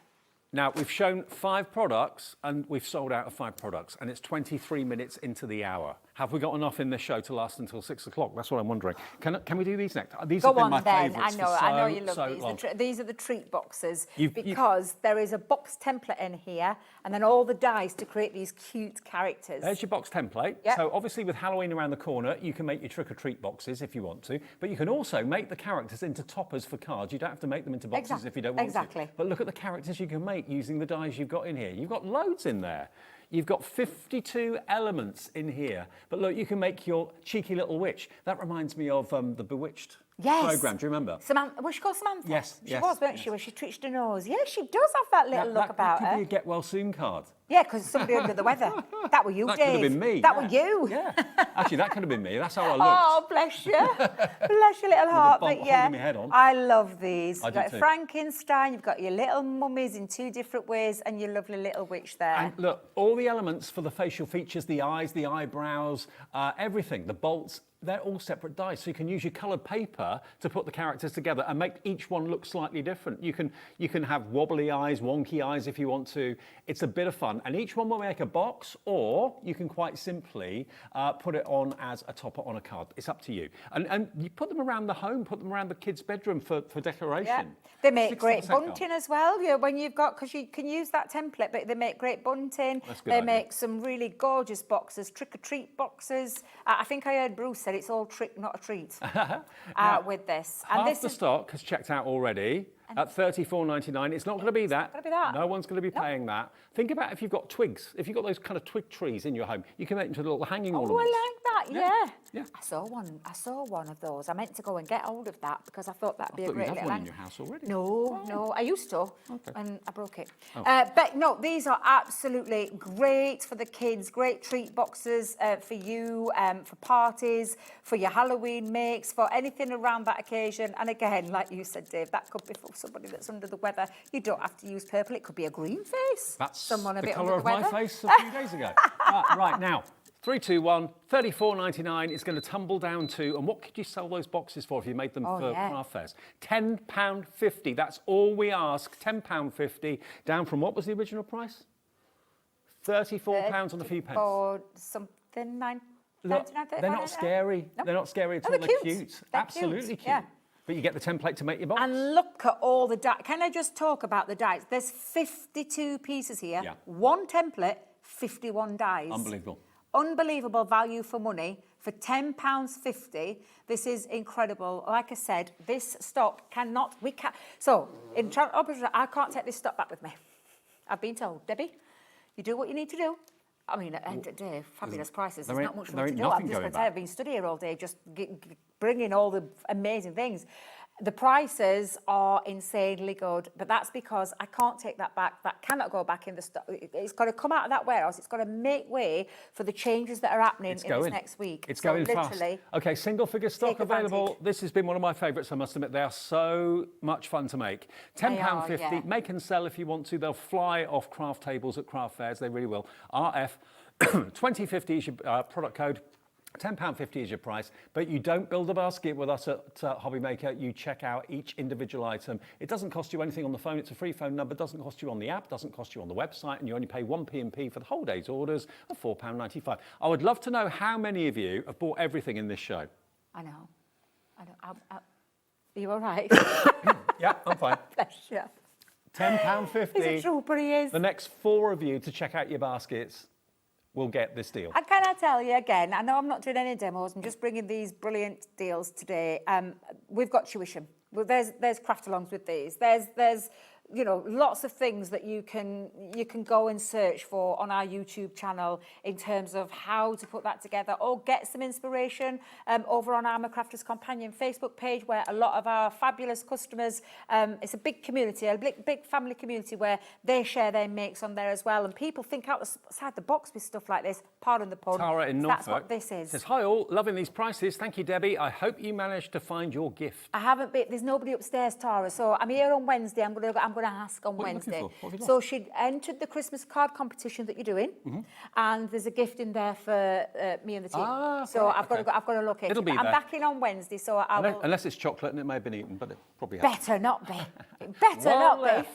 Now, we've shown 5 products and we've sold out of 5 products and it's 23 minutes into the hour. Have we got enough in this show to last until 6 o'clock? That's what I'm wondering. Can we do these next? These Go have been on my then. favourites I know you love so these. long. These are the treat boxes because there is a box template in here and then all the dies to create these cute characters. There's your box template. Yep. So obviously with Halloween around the corner, you can make your trick-or-treat boxes if you want to, but you can also make the characters into toppers for cards. You don't have to make them into boxes if you don't want to. But look at the characters you can make using the dies you've got in here. You've got loads in there. You've got 52 elements in here. But look, you can make your cheeky little witch. That reminds me of the Bewitched programme. Do you remember? Samantha, was she called Samantha? Yes. She was, weren't she, when she twitched her nose? Yeah, she does have that little look about that her. could be a get well soon card. Yeah, because somebody under the weather. That were you, That Dave. could have been me. That were you. Yeah. Actually, that could have been me. That's how I looked. Oh, bless you. Bless your little heart. But yeah, holding my head on. I love these. I You've do got too. Frankenstein, you've got your little mummies in 2 different ways, and your lovely little witch there. And look, all the elements for the facial features, the eyes, the eyebrows, everything, the bolts, they're all separate dies. So you can use your coloured paper to put the characters together and make each one look slightly different. You can have wobbly eyes, wonky eyes if you want to. It's a bit of fun. And each one will make a box, or you can quite simply put it on as a topper on a card. It's up to you. And you put them around the home, put them around the kids' bedroom for decoration. Yeah. They make great 60% bunting as well. You know, when you've got, because you can use that template, but they make great bunting. That's a good They idea. make some really gorgeous boxes, trick-or-treat boxes. I think I heard Bruce said it's all trick, not a treat with this. And Half this the is stock has checked out already at $34.99. It's not going to be that. gonna be that. No one's going to be paying that. Think about if you've got twigs. If you've got those kind of twig trees in your home, you can make them into little hanging Oh, ornaments. I like that. Yeah. Yeah. I saw one of those. I meant to go and get hold of that because I thought that'd be a thought great you'd have little one in hang- your house already. No, I used to, Okay. and I broke it. Oh. But no, these are absolutely great for the kids. Great treat boxes for you, for parties, for your Halloween makes, for anything around that occasion. And again, like you said, Dave, that could be for somebody that's under the weather. You don't have to use purple. It could be a green face. That's someone a the bit colour under of the my weather. face a few days ago. Right, now, 3, 2, 1, $34.99 is going to tumble down to, and what could you sell those boxes for if you made them for craft fairs? £10.50. That's all we ask, £10.50, down from what was the original price? £34 and a few pence. For something, Look, 99, they're not scary. They're not scary at all. they're They're cute. cute. They're Absolutely cute, cute. yeah. But you get the template to make your box. And look at all the dies. Can I just talk about the dies? There's 52 pieces here. Yeah. One template, 51 dies. Unbelievable. Unbelievable value for money for £10.50. This is incredible. Like I said, this stock cannot, we can't. So, I can't take this stock back with me. I've been told, Debbie, you do what you need to do. I mean, at the end of the day, fabulous prices. There's not much more to do. I'm just going to tell you, I've been stood here all day just bringing all the amazing things. The prices are insanely good, but that's because I can't take that back. That cannot go back in the stock. It's got to come out of that warehouse. It's got to make way for the changes that are happening in this next week. It's So going fast. literally, Okay, single figure stock take advantage. available. This has been one of my favourites, I must admit. They are so much fun to make. £10.50. yeah. Make and sell if you want to. They'll fly off craft tables at craft fairs. They really will. RF 2050 is your product code. £10.50 is your price, but you don't build a basket with us at Hobbymaker. You check out each individual item. It doesn't cost you anything on the phone. It's a free phone number. Doesn't cost you on the app. Doesn't cost you on the website, and you only pay 1p&p for the whole day's orders of £4.95. I would love to know how many of you have bought everything in this show. I know. Are you all right? Yeah, I'm fine. Bless you. £10.50. He's a trooper, he is. The next 4 of you to check out your baskets will get this deal. And can I tell you again, I know I'm not doing any demos, I'm just bringing these brilliant deals today. We've got tuition. Well, there's craft alongs with these. There's you know, lots of things that you can go and search for on our YouTube channel in terms of how to put that together, or get some inspiration over on our Crafters Companion Facebook page, where a lot of our fabulous customers, it's a big community, a big family community, where they share their makes on there as well, and people think outside the box with stuff like this. Pardon the pun. Tara in Norfolk That's what this is. says, hi all, loving these prices. Thank you, Debbie. I hope you managed to find your gift. I haven't been, there's nobody upstairs, Tara, so I'm here on Wednesday. I'm going to ask on What are you looking Wednesday. for? What have you So got? she entered the Christmas card competition that you're doing, and there's a gift in there for me and the team. So right, I've got to look into It'll be it. I'm there. back in on Wednesday, so I will. Unless it's chocolate and it may have been eaten, but it probably has. Better not be. It better not be.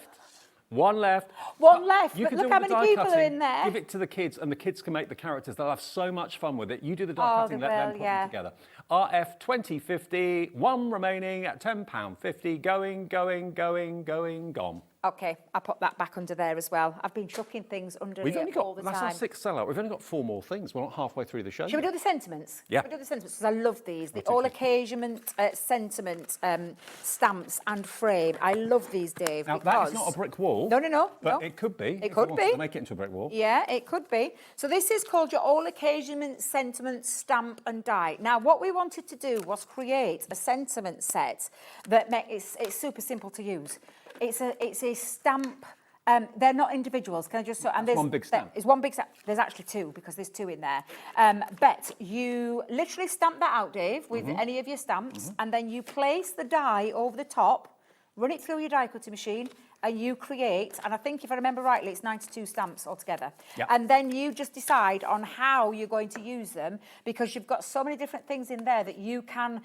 One left. One left, You but can look do how all the many die people are cutting, in there. Give it to the kids, and the kids can make the characters. They'll have so much fun with it. You do the die cutting, they let them will, put yeah. them together. RF 2050, one remaining at £10.50. Going, gone. Okay, I'll put that back under there as well. I've been chucking things under We've here only got, all the that's time. our 6th sellout. We've only got 4 more things. We're not halfway through the show. Shall we do the sentiments? Yeah. Shall we do the sentiments? Because I love these. The all occasion sentiment stamps and frame. I love these, Dave. Now, because... that is not a brick wall. No. But it could be. It could be. To make it into a brick wall. Yeah, it could be. So this is called your all occasion sentiment stamp and die. Now, what we wanted to do was create a sentiment set that it's super simple to use. It's a stamp. They're not individuals. Can I just... And there's one big stamp. It's one big stamp. There's actually 2 because there's 2 in there. But you literally stamp that out, Dave, with any of your stamps, and then you place the die over the top, run it through your die cutting machine, and you create, and I think if I remember rightly, it's 92 stamps altogether. Yep. And then you just decide on how you're going to use them, because you've got so many different things in there that you can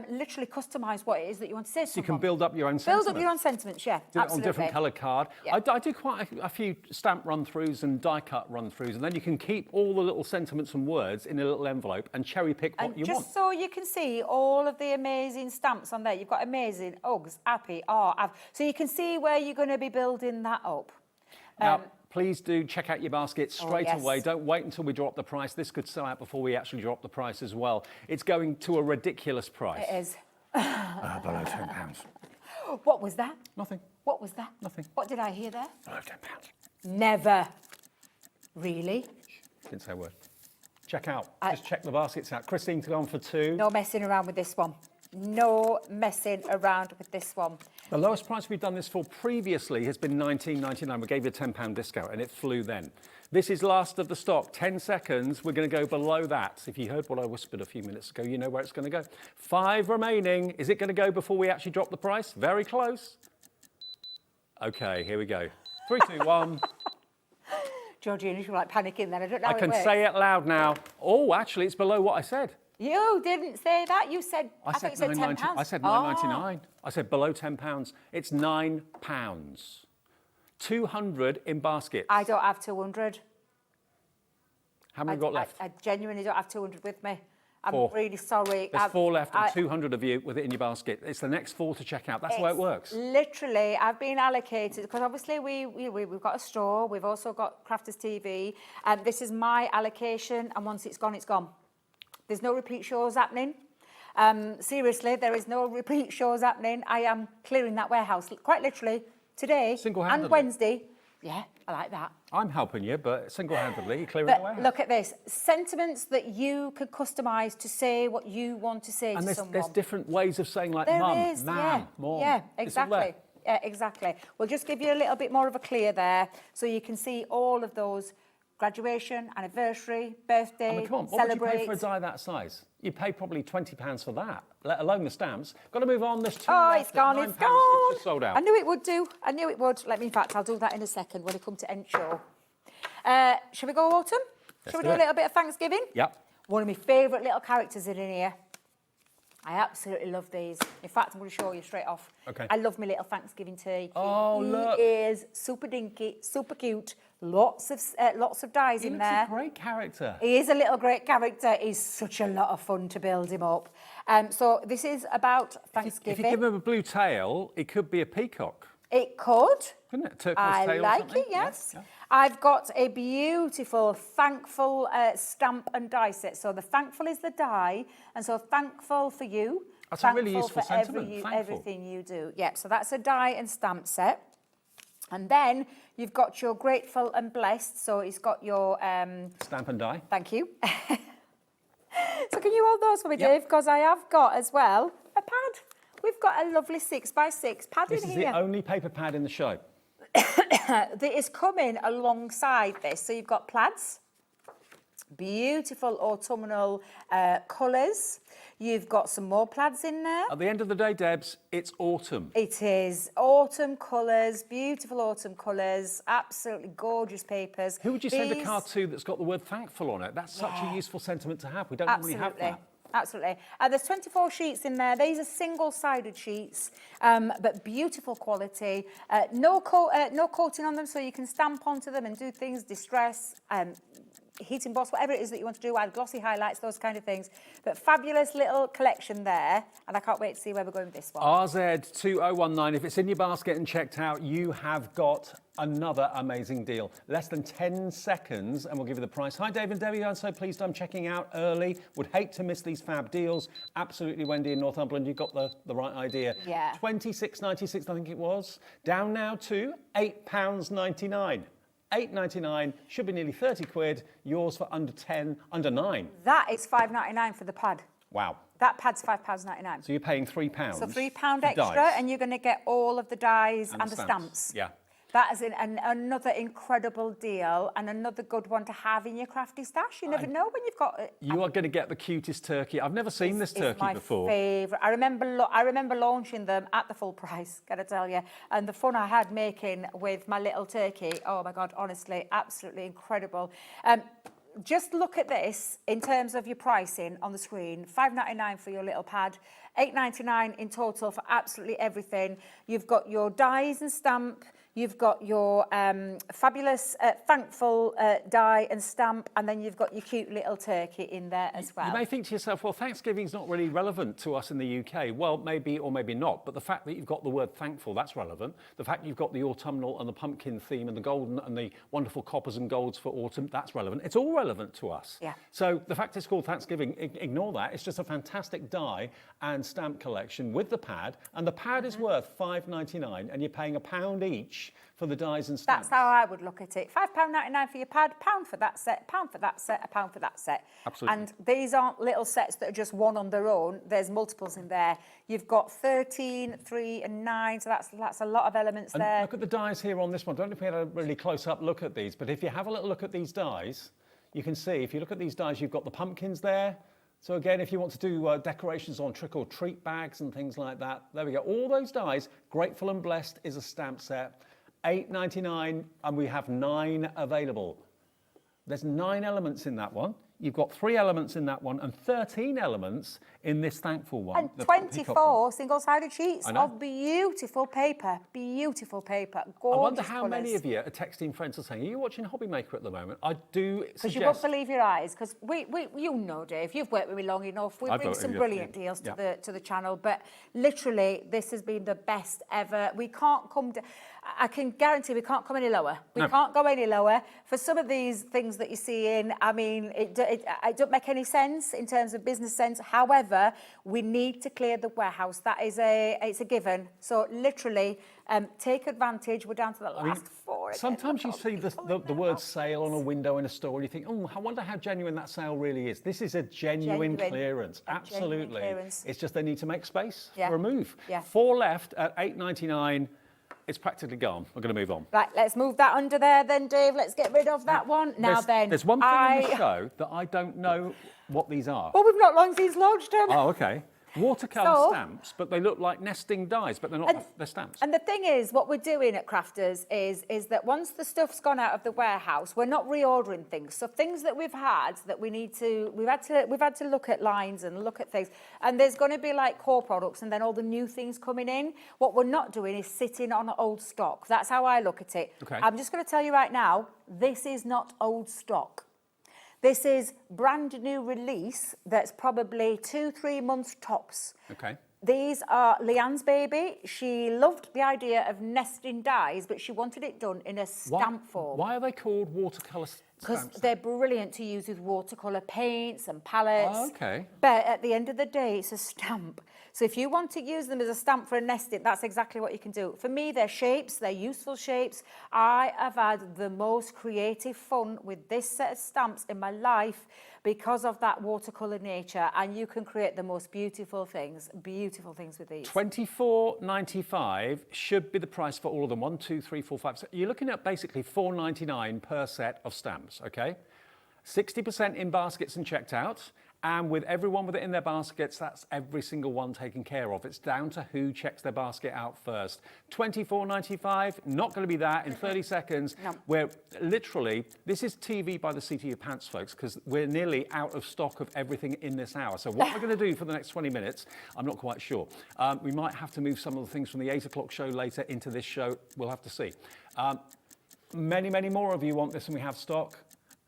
literally customise what it is that you want to say to So you someone. can build up your own sentiments. Build up your own sentiments, yeah, Do it absolutely. on different coloured card. Yeah. I do quite a few stamp run-throughs and die-cut run-throughs, and then you can keep all the little sentiments and words in a little envelope and cherry-pick what you want. Just so you can see all of the amazing stamps on there. You've got amazing, Uggs, happy, so you can see where you're going to be building that up. Now, please do check out your basket straight yes. away. Don't wait until we drop the price. This could sell out before we actually drop the price as well. It's going to a ridiculous price. It is. Below £10. What was that? Nothing. What was that? Nothing. What did I hear there? Below £10. Never. Really? Didn't say a word. Check out. Just check the baskets out. Christine's gone for 2. No messing around with this one. No messing around with this one. The lowest price we've done this for previously has been £19.99. We gave you a £10 discount and it flew then. This is last of the stock. 10 seconds. We're going to go below that. If you heard what I whispered a few minutes ago, you know where it's going to go. 5 remaining. Is it going to go before we actually drop the price? Very close. OK, here we go. 3, 2, 1. Georgina, you're like panicking then. I don't know I can say it loud now. Oh, actually, it's below what I said. You didn't say that. You said, I thought you said £10. I said £9.99. I said below £10. It's £9. 200 in basket. I don't have 200. How many have you got left? I genuinely don't have 200 with me. I'm 4. really sorry. There's 4 left and 200 of you with it in your basket. It's the next 4 to check out. That's the way it works. Literally, I've been allocated, because obviously we've got a store, we've also got Crafters TV, and this is my allocation, and once it's gone, it's gone. There's no repeat shows happening. Seriously, there is no repeat shows happening. I am clearing that warehouse, quite literally, today Single-handedly. and Wednesday. Yeah, I like that. I'm helping you, but single-handedly, you're clearing the warehouse. Look at this. Sentiments that you could customise to say what you want to say and to someone. there's different ways of saying, like, There mum, is, mam, mom. Yeah, It's all exactly. there. Yeah, exactly. We'll just give you a little bit more of a clear there, so you can see all of those: graduation, anniversary, birthday, I mean, come on, what would you celebrate. pay for a die that size? You'd pay probably £20 for that, let alone the stamps. Got to move on. There's 2 Oh, left it's gone, at it's £9. gone. It's just sold out. I knew it would do. I knew it would. In fact, I'll do that in a second when we come to end show. Shall we go autumn? Shall we do a little bit of Thanksgiving? Yep. One of my favourite little characters in here. I absolutely love these. In fact, I'm going to show you straight off. Okay. I love my little Thanksgiving tea. Oh, look. He is super dinky, super cute. Lots of dies in there. He's a great character. He is a little great character. He's such a lot of fun to build him up. So this is about Thanksgiving. If you give him a blue tail, it could be a peacock. It could. Couldn't it? Turquoise I tail or like something? it, yes. Yeah. I've got a beautiful Thankful stamp and die set. So the Thankful is the die, and so Thankful for you. That's a really Thankful useful for sentiment, thankful. everything you do. Yeah, so that's a die and stamp set. And then you've got your Grateful and Blessed. So it's got your... Stamp and die. Thank you. So can you hold those for me, Dave? Because I have got as well a pad. We've got a lovely 6x6 pad This in is here. the only paper pad in the show. That is coming alongside this. So you've got plaids, beautiful autumnal colours. You've got some more plaids in there. At the end of the day, Debs, it's autumn. It is autumn colours, beautiful autumn colours, absolutely gorgeous papers. Who would you send a card to that's got the word thankful on it? That's such a useful sentiment to have. We don't normally have that. Absolutely. There's 24 sheets in there. These are single-sided sheets, but beautiful quality. No coating on them, so you can stamp onto them and do things, distress, heat emboss, whatever it is that you want to do, add glossy highlights, those kind of things. But fabulous little collection there, and I can't wait to see where we're going with this one. RZ2019, if it's in your basket and checked out, you have got another amazing deal. Less than 10 seconds, and we'll give you the price. Hi, Dave and Debbie, I'm so pleased I'm checking out early. Would hate to miss these fab deals. Absolutely, Wendy in Northumberland, you got the right idea. Yeah. £26.96, I think it was. Down now to £8.99. £8.99, should be nearly 30 quid. Yours for under 10, under 9. That is £5.99 for the pad. Wow. That pad's £5.99. So you're paying £3. So £3 extra, and you're going to get all of the dies and the stamps. Yeah. That is another incredible deal and another good one to have in your crafty stash. You never know when you've got it. You are going to get the cutest turkey. I've never seen this turkey before. It's my favourite. I remember launching them at the full price, gotta tell you. And the fun I had making with my little turkey, oh my God, honestly, absolutely incredible. Just look at this in terms of your pricing on the screen. £5.99 for your little pad, £8.99 in total for absolutely everything. You've got your dies and stamp. You've got your fabulous thankful die and stamp, and then you've got your cute little turkey in there as well. You may think to yourself, well, Thanksgiving's not really relevant to us in the UK. Well, maybe or maybe not, but the fact that you've got the word thankful, that's relevant. The fact you've got the autumnal and the pumpkin theme and the golden and the wonderful coppers and golds for autumn, that's relevant. It's all relevant to us. Yeah. So the fact it's called Thanksgiving, ignore that. It's just a fantastic die and stamp collection with the pad, and the pad is worth £5.99, and you're paying £1 each for the dies and stamps. That's how I would look at it. £5.99 for your pad, £1 for that set, £1 for that set, £1 for that set. Absolutely. And these aren't little sets that are just one on their own. There's multiples in there. You've got 13, 3 and 9, so that's a lot of elements And there. look at the dies here on this one. Don't know if we had a really close-up look at these, but if you have a little look at these dies, you can see, if you look at these dies, you've got the pumpkins there. So again, if you want to do decorations on trick-or-treat bags and things like that, there we go. All those dies, Grateful and Blessed is a stamp set. £8.99, and we have 9 available. There's 9 elements in that one. You've got 3 elements in that one and 13 elements in this thankful one. And 24 single-sided sheets of beautiful paper. Beautiful paper. Gorgeous I wonder how colours. many of you are texting friends and saying, are you watching Hobby Maker at the moment? I do suggest... Because you won't believe your eyes. Because you know, Dave, you've worked with me long enough. We bring some brilliant deals to the channel. But literally, this has been the best ever. We can't come... I can guarantee we can't come any lower. We can't go any lower. For some of these things that you see in, I mean, it don't make any sense in terms of business sense. However, we need to clear the warehouse. That is it's a given. So literally, take advantage. We're down to the last 4. Sometimes you see the word sale on a window in a store and you think, oh, I wonder how genuine that sale really is. This is a genuine clearance. Absolutely. Genuine clearance. It's just they need to make space for a move. Yeah. 4 left at £8.99. It's practically gone. We're going to move on. Right, let's move that under there then, Dave. Let's get rid of that one. There's one thing in the show that I don't know what these are. Well, we've not long since launched them. Oh, okay. Watercolour stamps, but they look like nesting dies, but they're not, they're stamps. And the thing is, what we're doing at Crafters is that once the stuff's gone out of the warehouse, we're not reordering things. So things that we've had that we've had to look at lines and look at things. And there's going to be like core products and then all the new things coming in. What we're not doing is sitting on old stock. That's how I look at it. Okay. I'm just going to tell you right now, this is not old stock. This is brand new release that's probably 2-3 months tops. Okay. These are Leanne's baby. She loved the idea of nesting dies, but she wanted it done in a stamp form. Why are they called watercolour stamps? Because they're brilliant to use with watercolour paints and palettes. Oh, okay. But at the end of the day, it's a stamp. So if you want to use them as a stamp for a nesting, that's exactly what you can do. For me, they're shapes, they're useful shapes. I have had the most creative fun with this set of stamps in my life because of that watercolour nature, and you can create the most beautiful things with these. $24.95 should be the price for all of them. 1, 2, 3, 4, 5. So you're looking at basically $4.99 per set of stamps, okay? 60% in baskets and checked out, And with everyone with it in their baskets, that's every single one taken care of. It's down to who checks their basket out first. $24.95, not going to be that in 30 seconds. No. We're literally, this is TV by the seat of your pants, folks, because we're nearly out of stock of everything in this hour. So what we're going to do for the next 20 minutes, I'm not quite sure. We might have to move some of the things from the 8 o'clock show later into this show. We'll have to see. Many, many more of you want this, and we have stock.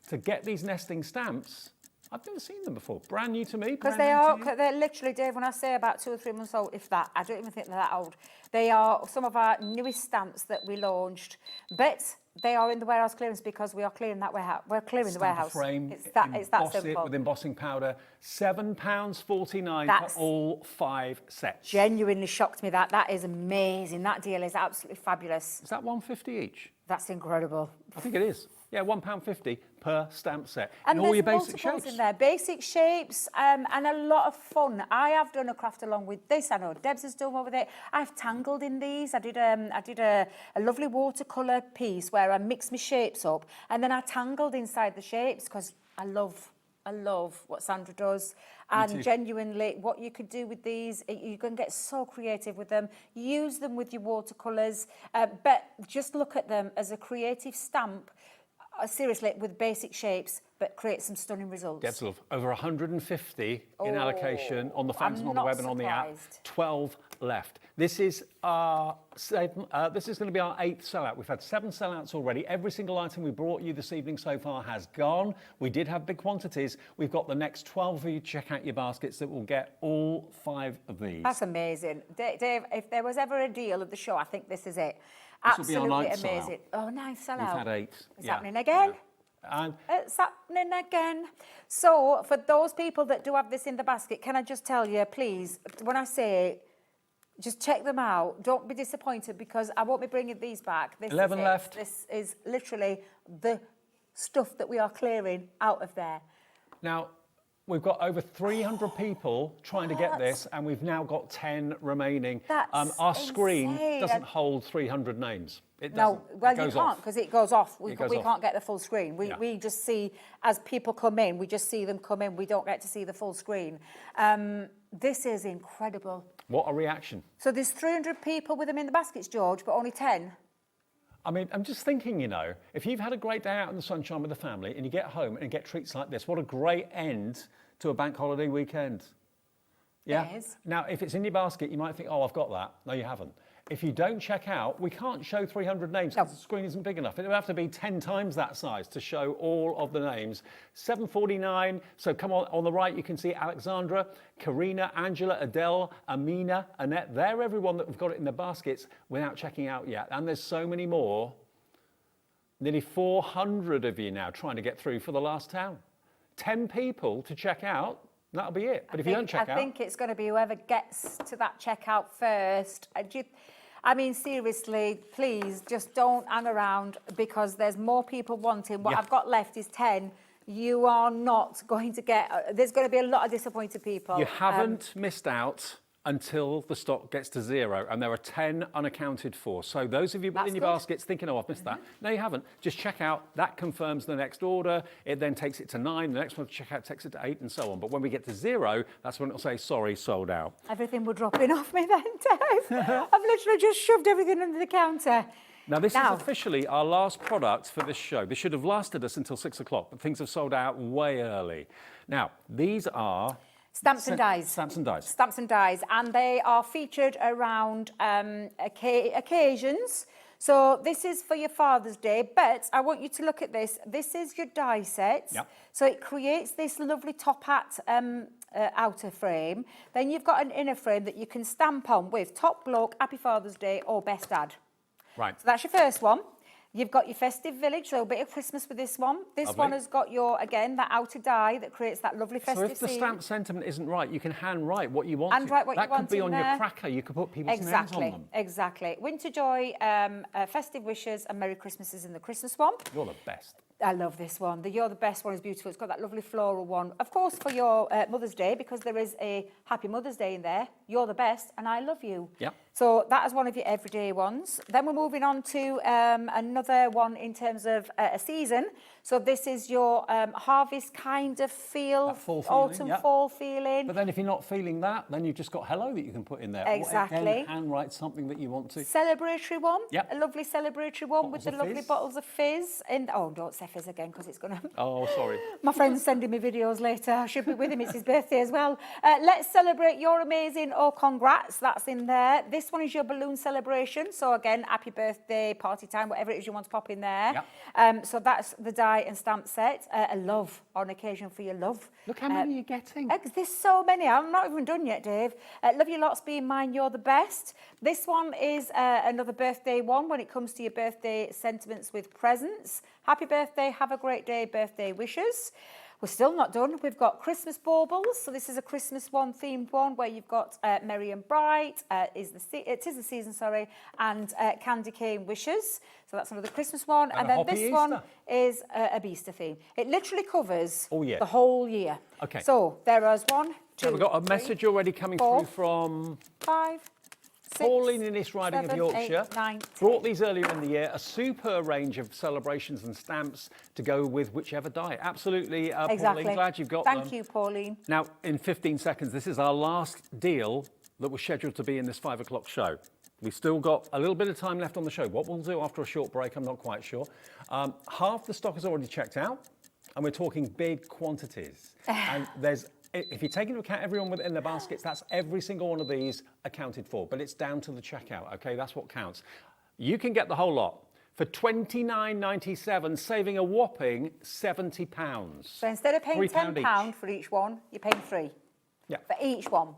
To get these nesting stamps, I've never seen them before. Brand new to me. Because they're literally, Dave, when I say about 2 or 3 months old, if that, I don't even think they're that old. They are some of our newest stamps that we launched, but they are in the warehouse clearance because we are clearing that warehouse. We're clearing the warehouse. Frame, it's that simple. With embossing powder, £7.49 for all 5 sets. Genuinely shocked me that. That is amazing. That deal is absolutely fabulous. Is that £1.50 each? That's incredible. I think it is. Yeah, £1.50 per stamp set. And all your there's basic multiples shapes. in there, basic shapes, and a lot of fun. I have done a craft along with this. I know Debs has done one with it. I've tangled in these. I did a lovely watercolour piece where I mixed my shapes up, and then I tangled inside the shapes because I love what Sandra does. And genuinely, what you could do with these, you can get so creative with them. Use them with your watercolours, but just look at them as a creative stamp. Seriously, with basic shapes, but create some stunning results. Debs love over 150 in allocation on the fans and on the web and on the app. 12 left. This is going to be our 8th sellout. We've had 7 sellouts already. Every single item we brought you this evening so far has gone. We did have big quantities. We've got the next 12 for you to check out your baskets that will get all 5 of these. That's amazing. Dave, if there was ever a deal of the show, I think this is it. This Absolutely will be our 9th amazing. sellout. Oh, 9th sellout. We've had 8. It's happening again. And it's happening again. So, for those people that do have this in the basket, can I just tell you, please, when I say just check them out, don't be disappointed because I won't be bringing these back. This 11 is left. This is literally the stuff that we are clearing out of there. Now, we've got over 300 people trying to get this, and we've now got 10 remaining. That's our screen insane. doesn't hold 300 names. It No, doesn't. well, It you goes can't off. because it goes off. We It goes off. can't get the full screen. We just see, as people come in, we just see them come in. We don't get to see the full screen. This is incredible. What a reaction. So there's 300 people with them in the baskets, George, but only 10. I mean, I'm just thinking, you know, if you've had a great day out in the sunshine with the family and you get home and get treats like this, what a great end to a bank holiday weekend. Yeah? It is. Now, if it's in your basket, you might think, oh, I've got that. No, you haven't. If you don't check out, we can't show 300 names because the screen isn't big enough. It would have to be 10 times that size to show all of the names. $7.49. So come on the right, you can see Alexandra, Karina, Angela, Adele, Amina, Annette. They're everyone that have got it in their baskets without checking out yet. And there's so many more. Nearly 400 of you now trying to get through for the last town. 10 people to check out. That'll be it. But if you don't check out... I think it's going to be whoever gets to that checkout first. I mean, seriously, please, just don't hang around because there's more people wanting. What I've got left is 10. You are not going to get... there's going to be a lot of disappointed people. You haven't missed out until the stock gets to 0, and there are 10 unaccounted for. So those of you in your baskets thinking, oh, I've missed that. No, you haven't. Just check out. That confirms the next order. It then takes it to 9. The next one to check out takes it to 8, and so on. But when we get to 0, that's when it'll say, sorry, sold out. Everything will drop in off me then, Dave. I've literally just shoved everything under the counter. Now, this is officially our last product for this show. This should have lasted us until 6 o'clock, but things have sold out way early. Now, these are... Stamps and dies. Stamps and dies. Stamps and dies. And they are featured around occasions. So this is for your Father's Day, but I want you to look at this. This is your die set. Yep. So it creates this lovely top hat outer frame. Then you've got an inner frame that you can stamp on with Top Bloke, Happy Father's Day, or Best Dad. Right. So that's your first one. You've got your festive village, so a bit of Christmas with this one. This one has got your, again, that outer die that creates that lovely festive scene. So if the scene. stamp sentiment isn't right, you can handwrite what you want. Handwrite what you want That could be in on there. your cracker. You could put people's names on them. Exactly. Winter Joy, festive wishes, and Merry Christmas is in the Christmas one. You're the best. I love this one. The You're the Best one is beautiful. It's got that lovely floral one. Of course, for your Mother's Day, because there is a Happy Mother's Day in there, you're the best and I love you. Yep. So that is one of your everyday ones. Then we're moving on to another one in terms of a season. So this is your harvest kind of feel, That fall feeling, autumn, yep. fall feeling. But then if you're not feeling that, then you've just got hello that you can put in there. Exactly. Or again, handwrite something that you want to. Celebratory one. Yep. A lovely celebratory one Bottles with the of lovely fizz. bottles of fizz. And oh, don't say fizz again because it's going to... Oh, sorry. My friend's sending me videos later. I should be with him. It's his birthday as well. Let's celebrate your amazing or congrats. That's in there. This one is your balloon celebration. So again, happy birthday, party time, whatever it is you want to pop in there. Yep. So that's the die and stamp set. A love on occasion for your love. Look how many you're getting. There's so many. I'm not even done yet, Dave. Love you lots, being mine, you're the best. This one is another birthday one when it comes to your birthday sentiments with presents. Happy birthday, have a great day, birthday wishes. We're still not done. We've got Christmas baubles. So this is a Christmas one, themed one, where you've got Merry and Bright, it is the season, sorry, and Candy Cane Wishes. So that's another Christmas one. And then this one is a Easter theme. It literally covers the whole year. Okay. So there is 1, 2, Now we've got a message already coming 4, through from 5, 6, Pauline in East Riding of 7, Yorkshire. 8, 9, 10. Brought these earlier in the year, a super range of celebrations and stamps to go with whichever die. Absolutely, Exactly. Pauline, glad you've got them. Thank you, Pauline. Now, in 15 seconds, this is our last deal that was scheduled to be in this 5 o'clock show. We've still got a little bit of time left on the show. What we'll do after a short break, I'm not quite sure. Half the stock is already checked out, and we're talking big quantities. And if you take into account everyone within the baskets, that's every single one of these accounted for, but it's down to the checkout, okay? That's what counts. You can get the whole lot for £29.97, saving a whopping £70. So instead of paying £3 £10 for each one, you're paying £3 for each one.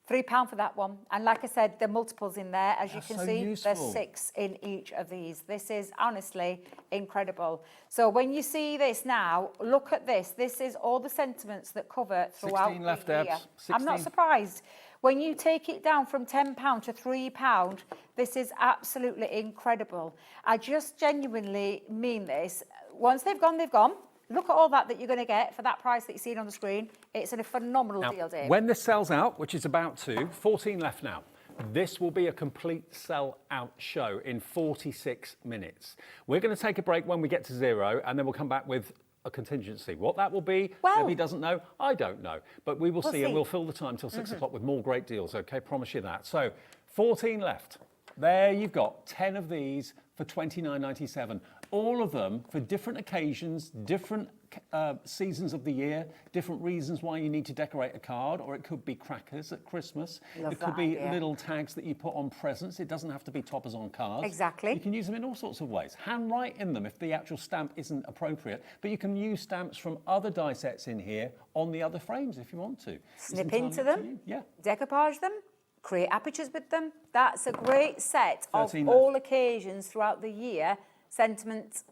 £3 for that one. And like I said, there are multiples in there. As you can see, there's 6 in each of these. This is honestly incredible. So when you see this now, look at this. This is all the sentiments that cover throughout 16 left, the year. Debs. 16. I'm not surprised. When you take it down from £10 to £3, this is absolutely incredible. I just genuinely mean this. Once they've gone, they've gone. Look at all that you're going to get for that price that you're seeing on the screen. It's a phenomenal deal, Dave. When this sells out, which is about to, 14 left now, this will be a complete sell-out show in 46 minutes. We're going to take a break when we get to 0, and then we'll come back with a contingency. What that will be, Debbie doesn't know, I don't know. But we will see, and we'll fill the time till 6 o'clock with more great deals, okay? Promise you that. So, 14 left. There you've got 10 of these for £29.97. All of them for different occasions, different seasons of the year, different reasons why you need to decorate a card, or it could be crackers at Christmas. It could be little tags that you put on presents. It doesn't have to be toppers on cards. Exactly. You can use them in all sorts of ways. Handwrite in them if the actual stamp isn't appropriate, but you can use stamps from other die sets in here on the other frames if you want to. Snip into them, decoupage them, create apertures with them. That's a great set of all occasions throughout the year. Sentiment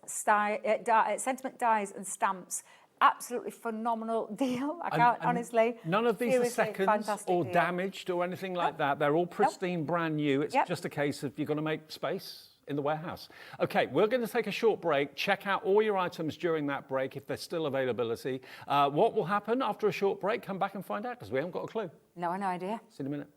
dies and stamps. Absolutely phenomenal deal. I can't honestly. None of these are seconds or damaged or anything like that. They're all pristine, brand new. It's just a case of you've got to make space in the warehouse. Okay, we're going to take a short break. Check out all your items during that break if there's still availability. What will happen after a short break? Come back and find out because we haven't got a clue. No idea. See you in a minute.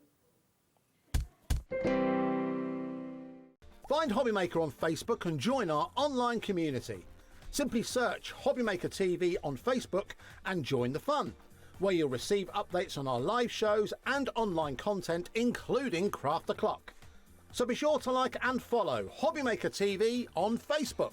Find Hobbymaker on Facebook and join our online community. Simply search Hobbymaker TV on Facebook and join the fun, where you'll receive updates on our live shows and online content, including Craft the Clock. So be sure to like and follow Hobbymaker TV on Facebook.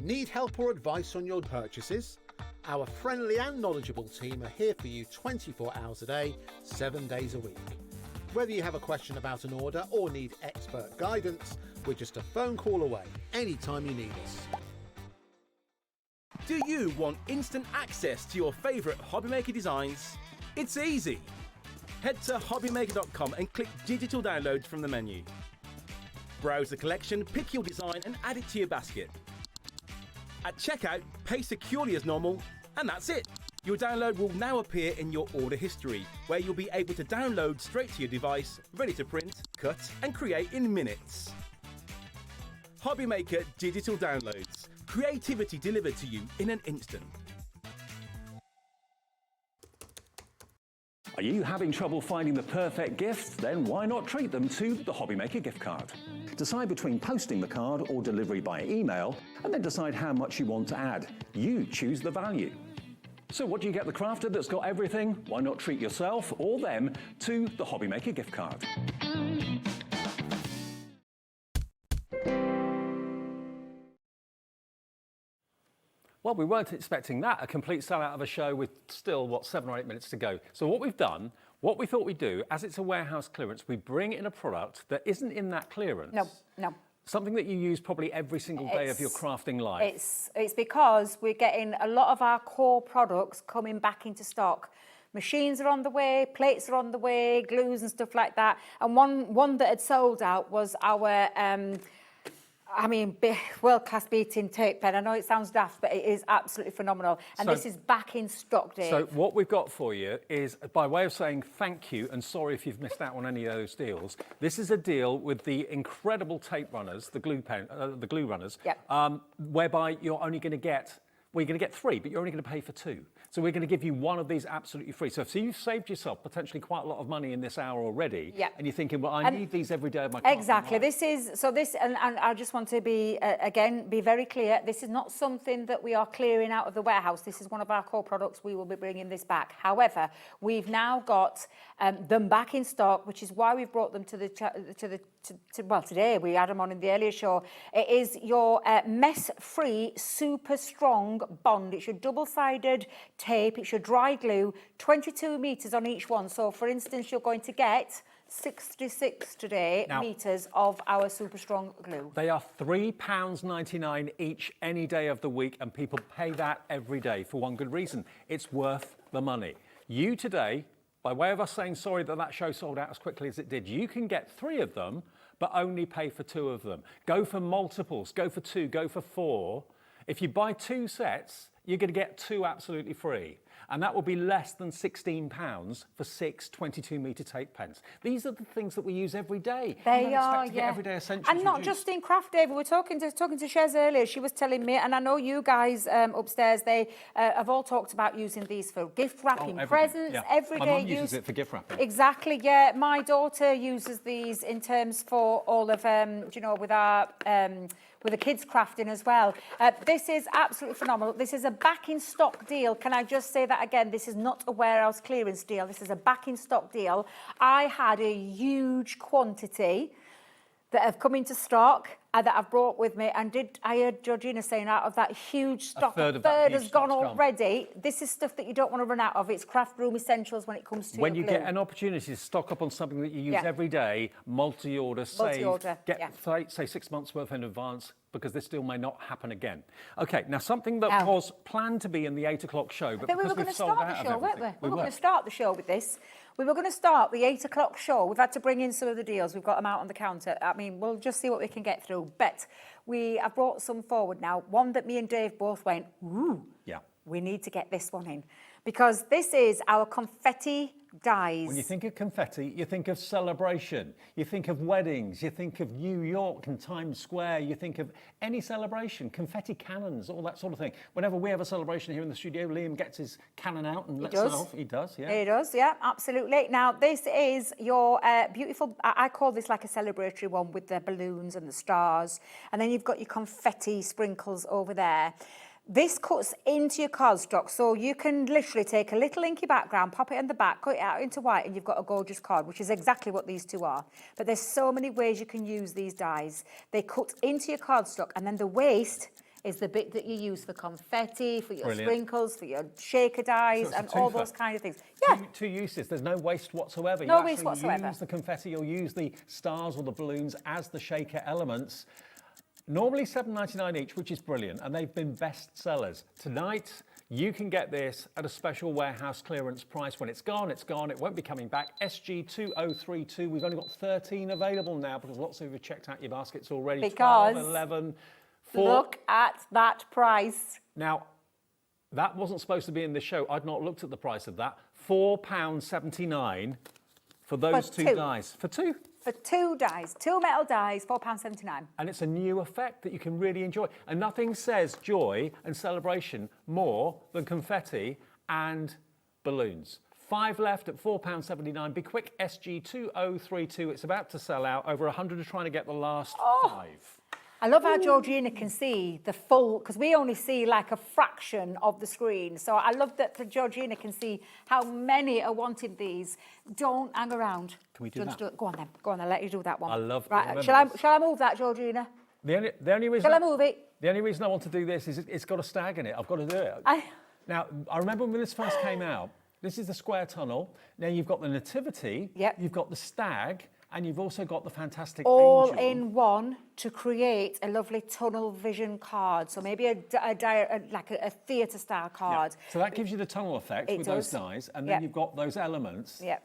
Need help or advice on your purchases? Our friendly and knowledgeable team are here for you 24 hours a day, 7 days a week. Whether you have a question about an order or need expert guidance, we're just a phone call away anytime you need us. Do you want instant access to your favourite Hobbymaker designs? It's easy. Head to hobbymaker.com and click digital downloads from the menu. Browse the collection, pick your design and add it to your basket. At checkout, pay securely as normal, and that's it. Your download will now appear in your order history, where you'll be able to download straight to your device, ready to print, cut and create in minutes. Hobbymaker Digital Downloads. Creativity delivered to you in an instant. Are you having trouble finding the perfect gift? Then why not treat them to the Hobbymaker gift card? Decide between posting the card or delivery by email, and then decide how much you want to add. You choose the value. So what do you get the crafter that's got everything? Why not treat yourself or them to the Hobbymaker gift card? Well, we weren't expecting that, a complete sellout of a show with still, what, 7 or 8 minutes to go. So what we've done, what we thought we'd do, as it's a warehouse clearance, we bring in a product that isn't in that clearance. No. Something that you use probably every single day of your crafting life. It's because we're getting a lot of our core products coming back into stock. Machines are on the way, plates are on the way, glues and stuff like that. And one that had sold out was our world-class beating tape pen. I know it sounds daft, but it is absolutely phenomenal. And this is back in stock, Dave. So what we've got for you is, by way of saying thank you and sorry if you've missed out on any of those deals, this is a deal with the incredible tape runners, the glue runners, whereby you're only going to get, well, you're going to get 3, but you're only going to pay for 2. So we're going to give you one of these absolutely free. So you've saved yourself potentially quite a lot of money in this hour already. Yeah. And you're thinking, well, I need these every day of my crafting Exactly. life. And I just want to be, again, be very clear. This is not something that we are clearing out of the warehouse. This is one of our core products. We will be bringing this back. However, we've now got them back in stock, which is why we've brought them well, today we had them on in the earlier show. It is your mess-free, super strong bond. It's your double-sided tape. It's your dry glue, 22 metres on each one. So, for instance, you're going to get 66 today metres of our super strong glue. They are £3.99 each any day of the week, and people pay that every day for one good reason. It's worth the money. You today, by way of us saying sorry that show sold out as quickly as it did, you can get 3 of them, but only pay for 2 of them. Go for multiples, go for 2, go for 4. If you buy 2 sets, you're going to get 2 absolutely free. And that will be less than £16 for 6 22-metre tape pens. These are the things that we use every day. They are, to get everyday essentials and not just in craft, Dave. We were talking to Shez earlier. She was telling me, and I know you guys upstairs, they have all talked about using these for gift wrapping, presents, everyday use. My mum uses it for gift wrapping. Exactly, yeah. My daughter uses these in terms for all of, with our... with the kids crafting as well. This is absolutely phenomenal. This is a back in stock deal. Can I just say that again? This is not a warehouse clearance deal. This is a back in stock deal. I had a huge quantity that have come into stock that I've brought with me, and I heard Georgina saying out of that huge stock, a third has gone already. This is stuff that you don't want to run out of. It's craft room essentials when it comes to when your you glue. get an opportunity to stock up on something that you use every day, multi-order, say 6 months worth in advance, because this deal may not happen again. Okay, now something that was planned to be in the 8 o'clock show, but because we've sold out of everything. We were going to start the show with this. We were going to start the 8 o'clock show. We've had to bring in some of the deals. We've got them out on the counter. I mean, we'll just see what we can get through. But I've brought some forward now. One that me and Dave both went, ooh, we need to get this one in. because this is our confetti dies. When you think of confetti, you think of celebration, you think of weddings, you think of New York and Times Square, you think of any celebration, confetti cannons, all that sort of thing. Whenever we have a celebration here in the studio, Liam gets his cannon out and lets it off. He does, yeah. He does, yeah, absolutely. Now, this is your beautiful, I call this like a celebratory one with the balloons and the stars. And then you've got your confetti sprinkles over there. This cuts into your cardstock, so you can literally take a little inky background, pop it in the back, cut it out into white, and you've got a gorgeous card, which is exactly what these two are. But there's so many ways you can use these dies. They cut into your cardstock, and then the waste is the bit that you use for confetti, for your sprinkles, for your shaker dies, So and all those kind of things. Yeah. Two uses. There's no waste whatsoever. No you waste whatsoever. Use the confetti or use the stars or the balloons as the shaker elements. Normally $7.99 each, which is brilliant, and they've been best sellers. Tonight, you can get this at a special warehouse clearance price. When it's gone, it's gone. It won't be coming back. SG2032. We've only got 13 available now because lots of you have checked out your baskets already. Because 12, 11, 4. Look at that price. Now, that wasn't supposed to be in the show. I'd not looked at the price of that. £4.79 for those two dies. For two? For two dies, two metal dies, £4.79. And it's a new effect that you can really enjoy. And nothing says joy and celebration more than confetti and balloons. 5 left at £4.79. Be quick, SG2032. It's about to sell out. Over 100 are trying to get the last 5. I love how Georgina can see the full, because we only see like a fraction of the screen. So I love that Georgina can see how many are wanting these. Don't hang around. Can we do that? Go on then. Go on, I'll let you do that one. I love it. Right, shall I move that, Georgina? The only reason Shall I move it? The only reason I want to do this is it's got a stag in it. I've got to do it. Now, I remember when this first came out, this is the square tunnel. Now you've got the nativity, you've got the stag, and you've also got the fantastic all angel. in one to create a lovely tunnel vision card. So maybe like a theatre style card. Yeah. So that gives you the tunnel effect with those dies, and then you've got those elements. Yep.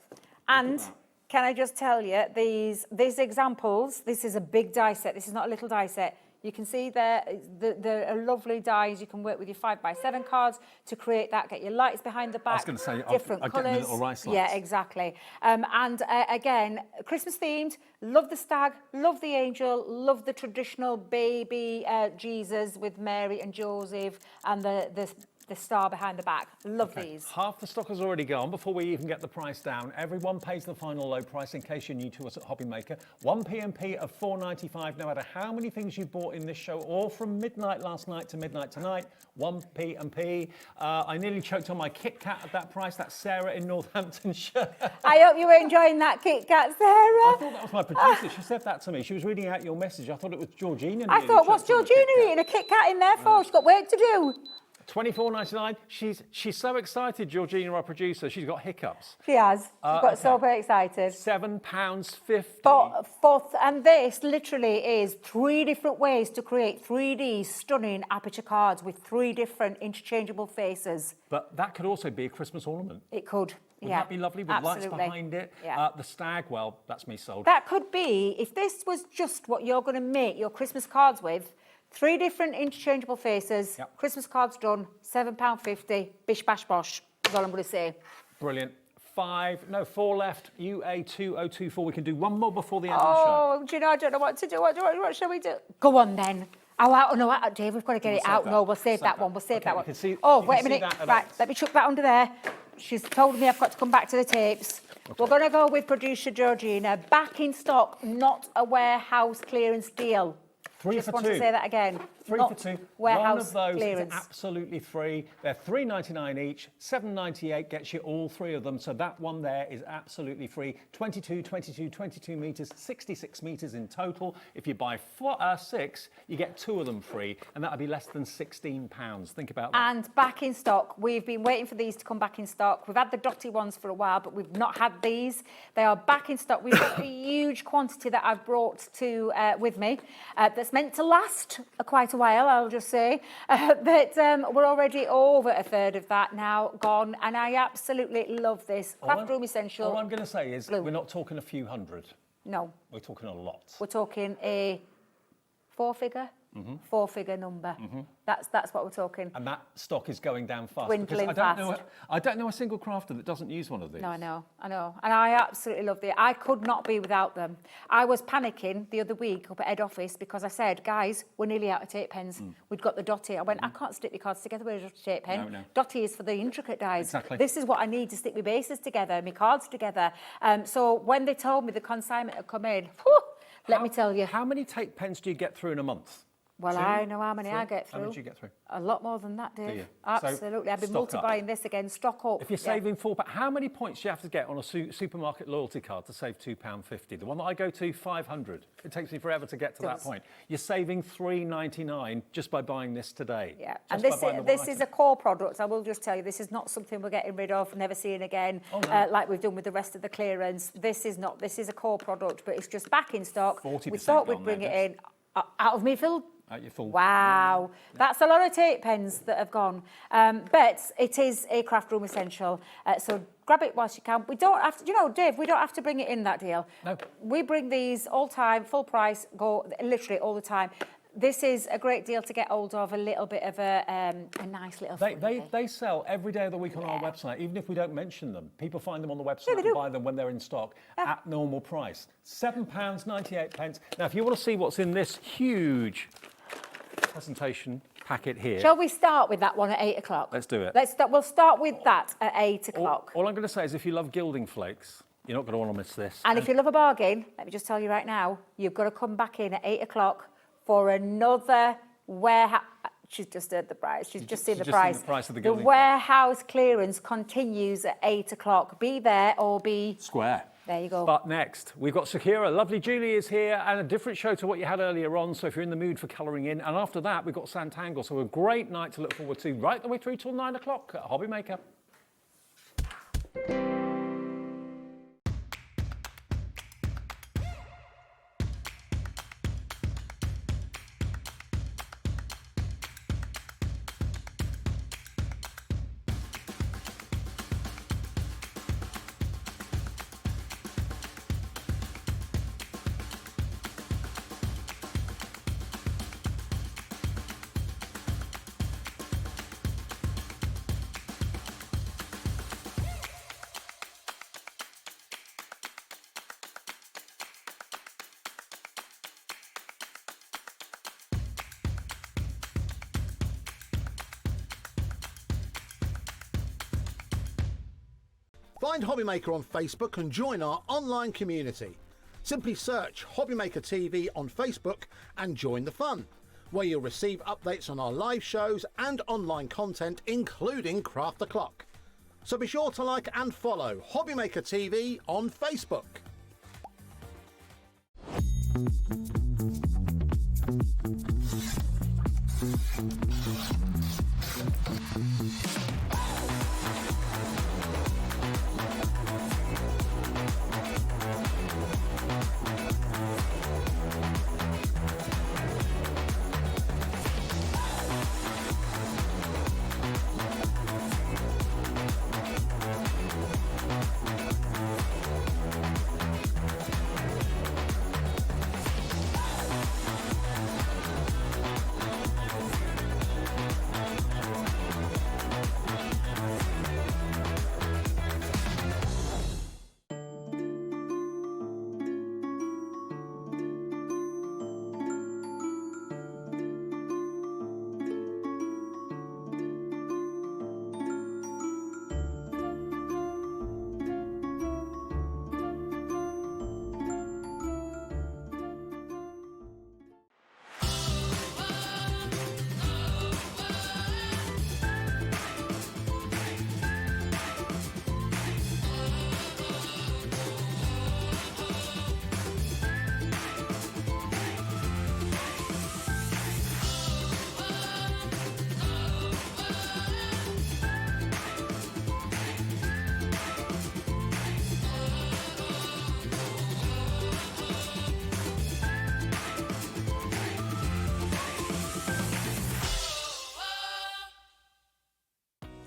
And can I just tell you, these examples, this is a big die set. This is not a little die set. You can see there, the lovely dies. You can work with your 5x7 cards to create that. Get your lights behind the back. I was going to say, different I'll colours. get the little rice lights. Yeah, exactly. Again, Christmas themed. Love the stag. Love the angel. Love the traditional baby Jesus with Mary and Joseph and the star behind the back. Love these. Half the stock has already gone before we even get the price down. Everyone pays the final low price in case you're new to us at Hobbymaker. 1 P&P of $4.95, no matter how many things you've bought in this show, or from midnight last night to midnight tonight. 1 P&P. I nearly choked on my Kit Kat at that price. That's Sarah in Northamptonshire. I hope you were enjoying that Kit Kat, Sarah. I thought that was my producer. She said that to me. She was reading out your message. I thought it was Georgina. I thought, what's Georgina eating a Kit Kat in there for? She's got work to do. $24.99. She's so excited, Georgina, our producer. She's got hiccups. She has. She's got so very excited. £7.50. And this literally is 3 different ways to create 3D stunning aperture cards with 3 different interchangeable faces. But that could also be a Christmas ornament. It could. Wouldn't that be lovely with lights behind it? Yeah. The stag, well, that's me sold. That could be, if this was just what you're going to make your Christmas cards with, 3 different interchangeable faces, Christmas cards done, £7.50, bish bash bosh, is all I'm going to say. Brilliant. 4 left, UA2024. We can do one more before the end of the show. Oh, do you know, I don't know what to do. What shall we do? Go on then. No, Dave, we've got to get it out. No, we'll save that one. We'll save that one. Wait a minute. Right, let me chuck that under there. She's told me I've got to come back to the tapes. Okay. We're going to go with producer Georgina. Back in stock, not a warehouse clearance deal. 3 Just for 2. want to say that again. 3 for 2. Warehouse One of those clearance. is absolutely free. They're $3.99 each. $7.98 gets you all 3 of them. So that one there is absolutely free. 22 metres, 66 metres in total. If you buy 6, you get 2 of them free, and that would be less than £16. Think about that. And back in stock. We've been waiting for these to come back in stock. We've had the dotty ones for a while, but we've not had these. They are back in stock. We've got a huge quantity that I've brought to with me that's meant to last quite a while, I'll just say. But we're already over a third of that now gone, and I absolutely love this. Craft Room Essential. All I'm going to say is we're not talking a few hundred. No. We're talking a lot. We're talking a 4-figure. Mm-hmm. 4-figure number. Mm-hmm. That's what we're talking. And that stock is going down fast. Dwindling Because I don't know a single crafter that doesn't use one of these. No, I know. And I absolutely love them. I could not be without them. I was panicking the other week up at head office because I said, guys, we're nearly out of tape pens. We'd got the dotty. I went, I can't stick my cards together with a dotty tape pen. No. Dotty is for the intricate dies. Exactly. This is what I need to stick my bases together, my cards together. So when they told me the consignment had come in, let me tell you. How many tape pens do you get through in a month? Well, 2, I know how many 3? I get through. How many do you get through? A lot more than that, Dave. Do you? Absolutely. So, I've been stock up. multiplying this again, stock up. If you're saving £4, how many points do you have to get on a supermarket loyalty card to save £2.50? The one that I go to, 500. It takes me forever to get to that point. You're saving $3.99 just by buying this today. Yeah, and this is a core product. I will just tell you, this is not something we're getting rid of, never seeing again, like we've done with the rest of the clearance. This is a core product, but it's just back in stock. 40% We thought we'd bring it in. Out of me, Phil. At your full. Wow, that's a lot of tape pens that have gone. But it is a craft room essential, so grab it whilst you can. We don't have to, you know, Dave, we don't have to bring it in that deal. No. We bring these all time, full price, go literally all the time. This is a great deal to get hold of, a little bit of a nice little They sell every day of the week on our website, even if we don't mention them. People find them on the website and buy them when they're in stock at normal price. £7.98. Now, if you want to see what's in this huge presentation packet here. Shall we start with that one at 8 o'clock? Let's do it. We'll start with that at 8 o'clock. All I'm going to say is if you love gilding flakes, you're not going to want to miss this. And if you love a bargain, let me just tell you right now, you've got to come back in at 8 o'clock for another warehouse. She's just heard the price. She's just seen the price. The warehouse clearance continues at 8 o'clock. Be there or be square. There you go. But next, we've got Sakura. Lovely Julie is here, and a different show to what you had earlier on. So if you're in the mood for colouring in, and after that, we've got Sanntangle. So a great night to look forward to right the way through till 9 o'clock at Hobby Maker. Find Hobby Maker on Facebook and join our online community. Simply search Hobby Maker TV on Facebook and join the fun, where you'll receive updates on our live shows and online content, including Craft the Clock. So be sure to like and follow Hobby Maker TV on Facebook.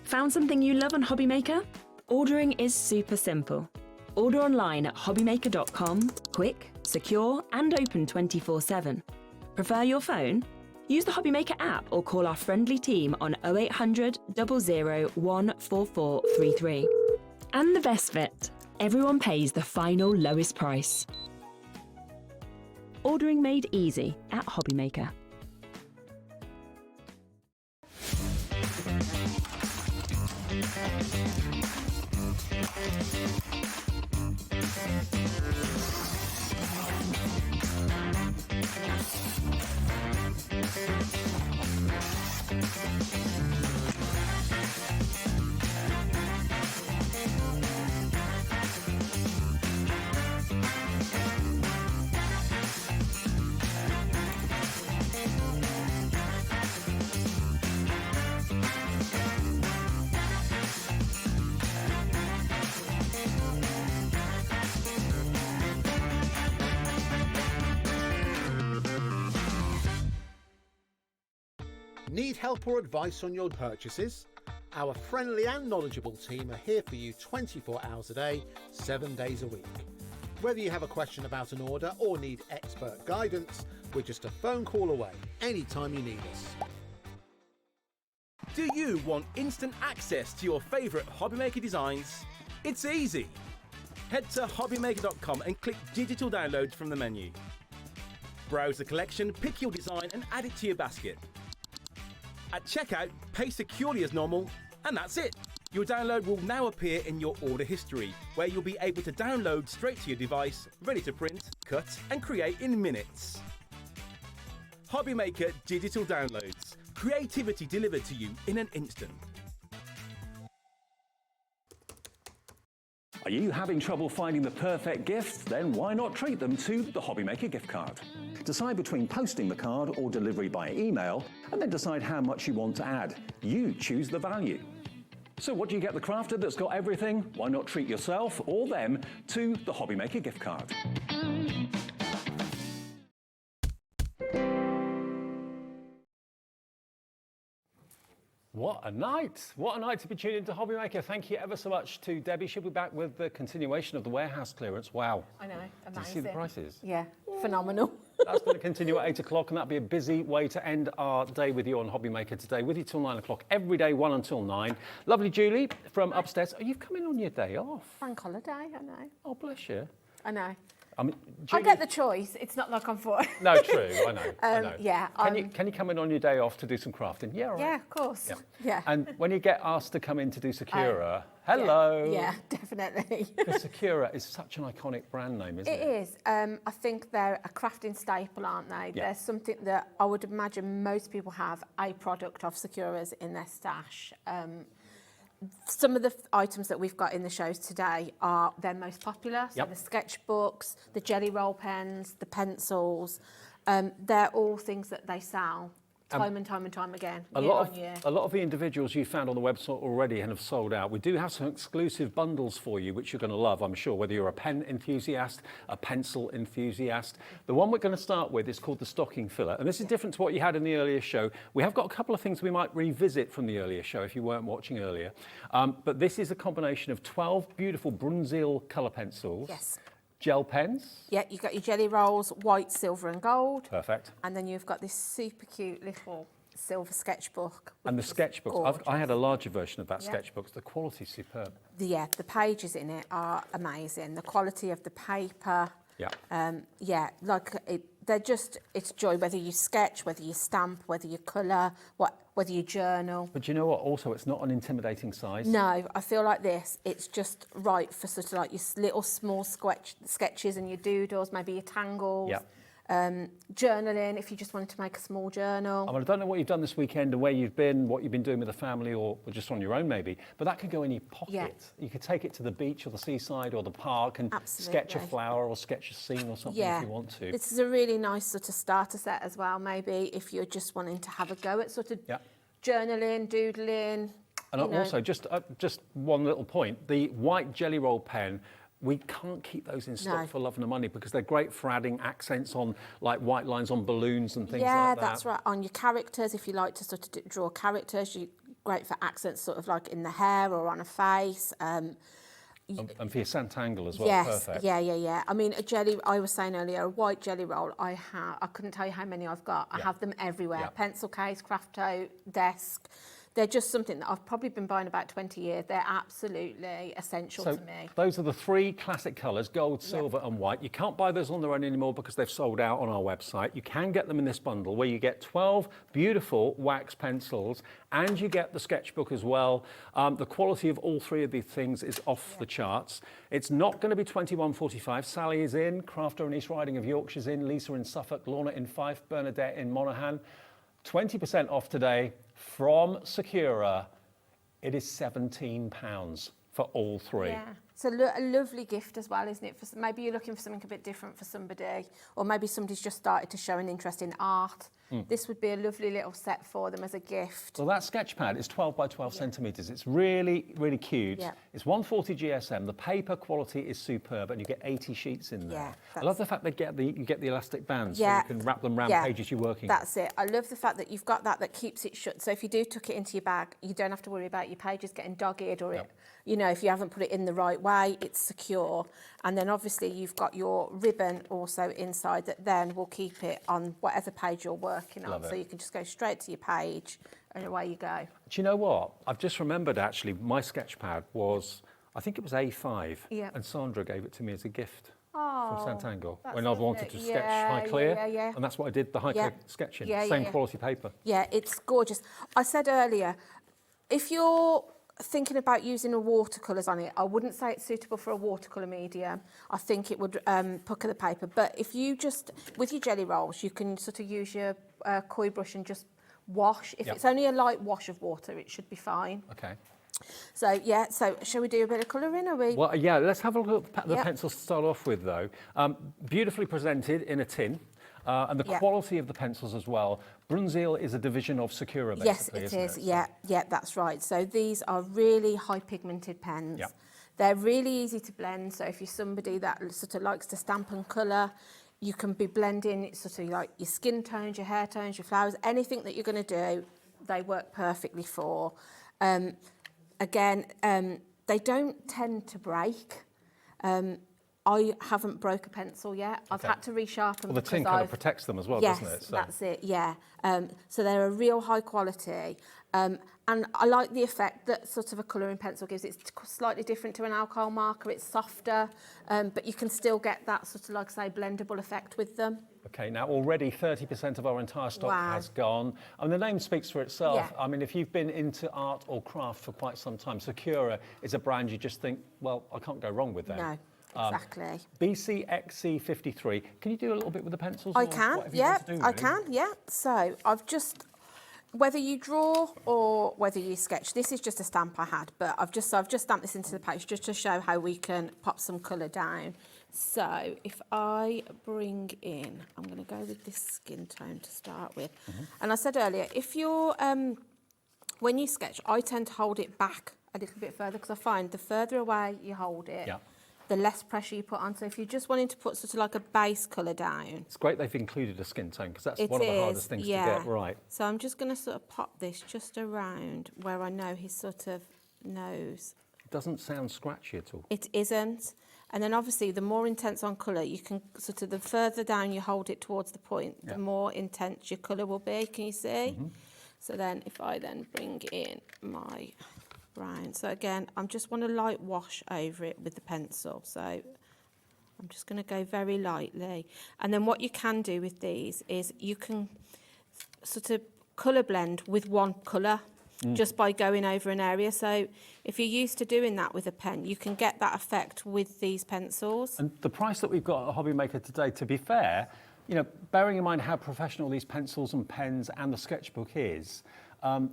Found something you love on Hobby Maker? Ordering is super simple. Order online at hobbymaker.com, quick, secure, and open 24/7. Prefer your phone? Use the Hobbymaker app or call our friendly team on 0800 00 14433. And the best bit, everyone pays the final lowest price. Ordering made easy at Hobbymaker. Need help or advice on your purchases? Our friendly and knowledgeable team are here for you 24 hours a day, 7 days a week. Whether you have a question about an order or need expert guidance, we're just a phone call away anytime you need us. Do you want instant access to your favourite Hobbymaker designs? It's easy. Head to hobbymaker.com and click digital downloads from the menu. Browse the collection, pick your design and add it to your basket. At checkout, pay securely as normal, and that's it. Your download will now appear in your order history, where you'll be able to download straight to your device, ready to print, cut and create in minutes. Hobbymaker Digital Downloads. Creativity delivered to you in an instant. Are you having trouble finding the perfect gift? Then why not treat them to the Hobbymaker gift card? Decide between posting the card or delivery by email, and then decide how much you want to add. You choose the value. So what do you get the crafter that's got everything? Why not treat yourself or them to the Hobbymaker gift card? What a night! What a night to be tuned into Hobbymaker. Thank you ever so much to Debbie. She'll be back with the continuation of the warehouse clearance. Wow. I know, amazing. Did you see the prices? Yeah, phenomenal. That's going to continue at 8 o'clock, and that'll be a busy way to end our day with you on Hobbymaker today. With you till 9 o'clock, every day, 1 until 9. Lovely Julie from upstairs. Are you coming on your day off? Bank holiday, I know. Oh, bless you. I know. I mean, I get the choice. It's not like I'm for. No, true. I know. I know. Yeah. Can you come in on your day off to do some crafting? Yeah, all right. Yeah, of course. Yeah. Yeah. And when you get asked to come in to do Sakura, hello. Yeah, definitely. Because Sakura is such an iconic brand name, isn't it? It is. I think they're a crafting staple, aren't they? Yeah. They're something that I would imagine most people have a product of Sakura's in their stash. Some of the items that we've got in the shows today are their most popular. So the sketchbooks, the jelly roll pens, the pencils, they're all things that they sell time and time again, year on year. A lot of the individuals you found on the website already and have sold out. We do have some exclusive bundles for you, which you're going to love, I'm sure, whether you're a pen enthusiast, a pencil enthusiast. The one we're going to start with is called the stocking filler, and this is different to what you had in the earlier show. We have got a couple of things we might revisit from the earlier show if you weren't watching earlier. But this is a combination of 12 beautiful Bruynzeel Colour pencils. Yes. Gel pens. Yeah, you've got your jelly rolls, white, silver and gold. Perfect. And then you've got this super cute little silver sketchbook. And the sketchbooks, I had a larger version of that sketchbook. The quality's superb. The pages in it are amazing. The quality of the paper. Yeah. It's joy, whether you sketch, whether you stamp, whether you colour, whether you journal. But you know what, also, it's not an intimidating size. No, I feel like it's just right for sort of like your little small sketches and your doodles, maybe your tangles. Yeah. Journaling, if you just wanted to make a small journal. I mean, I don't know what you've done this weekend and where you've been, what you've been doing with the family or just on your own maybe, but that could go in your pocket. Yeah. You could take it to the beach or the seaside or the park and sketch a flower or sketch a scene or something if you want to. This is a really nice sort of starter set as well, maybe if you're just wanting to have a go at sort of journaling, doodling. And also, just one little point, the white jelly roll pen, we can't keep those in stock for love and money because they're great for adding accents on, like white lines on balloons and things like that. Yeah, that's right. On your characters, if you like to sort of draw characters, great for accents sort of like in the hair or on a face. And for your Sanntangle as well, yes, perfect. yeah. I mean, a jelly, I was saying earlier, a white jelly roll, I couldn't tell you how many I've got. I have them everywhere. Yeah. Pencil case, craft tote, desk. They're just something that I've probably been buying about 20 years. They're absolutely essential to me. Those are the three classic colours, gold, silver and white. You can't buy those on their own anymore because they've sold out on our website. You can get them in this bundle where you get 12 beautiful wax pencils and you get the sketchbook as well. The quality of all three of these things is off the charts. It's not going to be £21.45. Sally is in, Crafter in East Riding of Yorkshire's in, Lisa in Suffolk, Lorna in Fife, Bernadette in Monaghan. 20% off today from Sakura. It is £17 for all three. Yeah, it's a lovely gift as well, isn't it? Maybe you're looking for something a bit different for somebody, or maybe somebody's just started to show an interest in art. This would be a lovely little set for them as a gift. Well, that sketch pad is 12 by 12 centimetres. It's really, really cute. Yeah. It's 140 GSM. The paper quality is superb, and you get 80 sheets in there. Yeah, I love the fact that you get the elastic bands, so Yeah. you can wrap them around pages you're working on. That's it. I love the fact that you've got that keeps it shut. So if you do tuck it into your bag, you don't have to worry about your pages getting dog-eared or if you haven't put it in the right way, it's secure. And then obviously you've got your ribbon also inside that then will keep it on whatever page you're working on. So you can just go straight to your page and away you go. Do you know what? I've just remembered actually my sketch pad was, I think it was A5, and Sandra gave it to me as a gift. From Sanntangle when I wanted to sketch high clear, and that's what I did, the high clear sketching, same quality paper. Yeah, it's gorgeous. I said earlier, if you're thinking about using a watercolours on it, I wouldn't say it's suitable for a watercolour medium. I think it would pucker the paper, but if you just, with your jelly rolls, you can sort of use your koi brush and just wash. If it's only a light wash of water, it should be fine. Okay. So, so shall we do a bit of colouring, are we? Well, yeah, let's have a look at the pencils to start off with, though. Beautifully presented in a tin, and the quality of the pencils as well. Bruynzeel is a division of Sakura, basically, yes, isn't it is. it? Yeah, that's right. So these are really high pigmented pens. They're really easy to blend, so if you're somebody that sort of likes to stamp and colour, you can be blending sort of like your skin tones, your hair tones, your flowers, anything that you're going to do, they work perfectly for. Again, they don't tend to break. I haven't broke a pencil yet. I've had to resharpen. Well, the tin kind of protects them as well, doesn't it? Yes, that's it, yeah. So they're a real high quality. And I like the effect that sort of a colouring pencil gives. It's slightly different to an alcohol marker. It's softer, but you can still get that sort of, like, say, blendable effect with them. Okay, now already 30% of our entire stock has gone. And the name speaks for itself. I mean, if you've been into art or craft for quite some time, Sakura is a brand you just think, well, I can't go wrong with that. No. Exactly. BCXC53. Can you do a little bit with the pencils? I can, I can, yeah. So I've just, whether you draw or whether you sketch, this is just a stamp I had, but I've just stamped this into the page just to show how we can pop some colour down. So if I bring in, I'm going to go with this skin tone to start with. And I said earlier, if you're, when you sketch, I tend to hold it back a little bit further because I find the further away you hold it, the less pressure you put on. So if you're just wanting to put sort of like a base colour down. It's great they've included a skin tone because that's one of the hardest things to get right. So I'm just going to sort of pop this just around where I know his sort of nose. It doesn't sound scratchy at all. It isn't. And then obviously the more intense on colour, you can sort of, the further down you hold it towards the point, the more intense your colour will be. Can you see? So then if I then bring in my brown. So again, I just want a light wash over it with the pencil. So I'm just going to go very lightly. And then what you can do with these is you can sort of colour blend with one colour just by going over an area. So if you're used to doing that with a pen, you can get that effect with these pencils. And the price that we've got at Hobby Maker today, to be fair, you know, bearing in mind how professional these pencils and pens and the sketchbook is,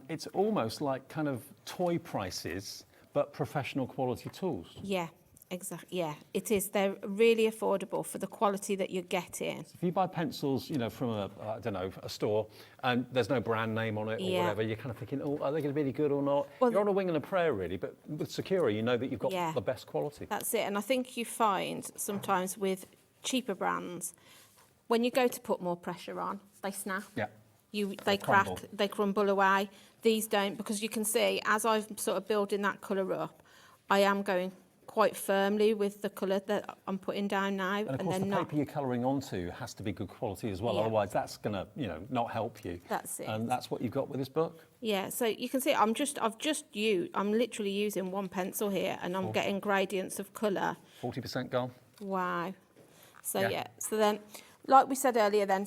it's almost like kind of toy prices, but professional quality tools. Yeah, exactly. Yeah, it is. They're really affordable for the quality that you're getting. So if you buy pencils, you know, from a, I don't know, a store, and there's no brand name on it or whatever, you're kind of thinking, oh, are they going to be any good or not? Well, you're on a wing and a prayer, really, but with Sakura, you know that you've got the best quality. That's it. And I think you find sometimes with cheaper brands, when you go to put more pressure on, they snap. Yeah. They crack, they crumble away. These don't, because you can see, as I'm sort of building that colour up, I am going quite firmly with the colour that I'm putting down now. And of course, the paper you're colouring onto has to be good quality as well. Otherwise, that's going to, not help you. That's it. And that's what you've got with this book. Yeah, so you can see I'm literally using one pencil here, and I'm getting gradients of colour. 40% gone. Wow. So so then, like we said earlier, then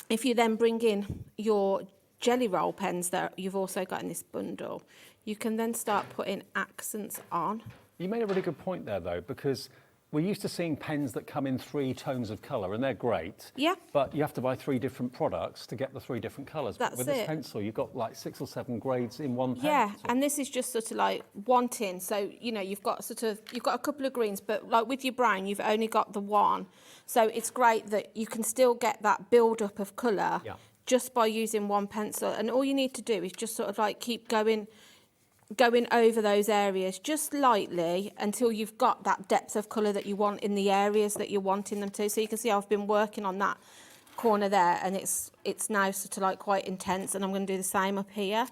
if you then bring in your jelly roll pens that you've also got in this bundle, you can then start putting accents on. You made a really good point there, though, because we're used to seeing pens that come in 3 tones of colour, and they're great. Yeah. But you have to buy 3 different products to get the 3 different colours. That's With this pencil, you've got like 6 or 7 grades in one pencil. Yeah, and this is just sort of like wanting. So, you've got a couple of greens, but like with your brown, you've only got the one. So it's great that you can still get that build-up of colour just by using one pencil. And all you need to do is just sort of like keep going over those areas just lightly until you've got that depth of colour that you want in the areas that you're wanting them to. So you can see I've been working on that corner there, and it's now sort of like quite intense, and I'm going to do the same up here.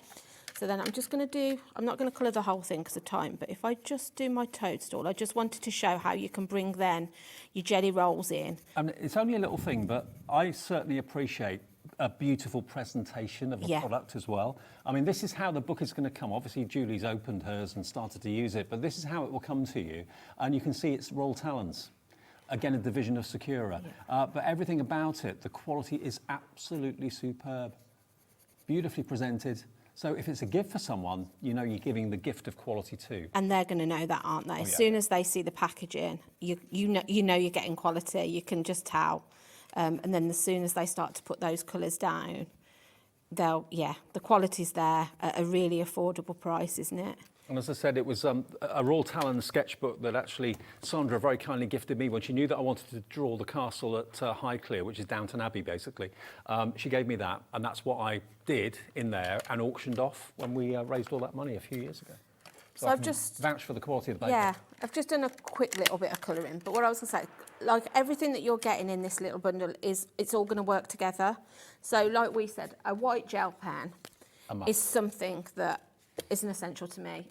So then I'm not going to colour the whole thing because of time, but if I just do my toadstool, I just wanted to show how you can bring then your jelly rolls in. It's only a little thing, but I certainly appreciate a beautiful presentation of the product as well. I mean, this is how the book is going to come. Obviously, Julie's opened hers and started to use it, but this is how it will come to you. And you can see it's Royal Talons, again, a division of Sakura. But everything about it, the quality is absolutely superb. Beautifully presented. So if it's a gift for someone, you're giving the gift of quality too. And they're going to know that, aren't they? As soon as they see the packaging, you know you're getting quality. You can just tell. And then as soon as they start to put those colours down, the quality's there at a really affordable price, isn't it? And as I said, it was a Royal Talon sketchbook that actually Sandra very kindly gifted me when she knew that I wanted to draw the castle at Highclere, which is Downton Abbey, basically. She gave me that, and that's what I did in there and auctioned off when we raised all that money a few years ago. So I've just vouched for the quality of the paper. Yeah, I've just done a quick little bit of colouring. But what I was going to say, like everything that you're getting in this little bundle it's all going to work together. So like we said, a white gel pen is something that is an essential to me.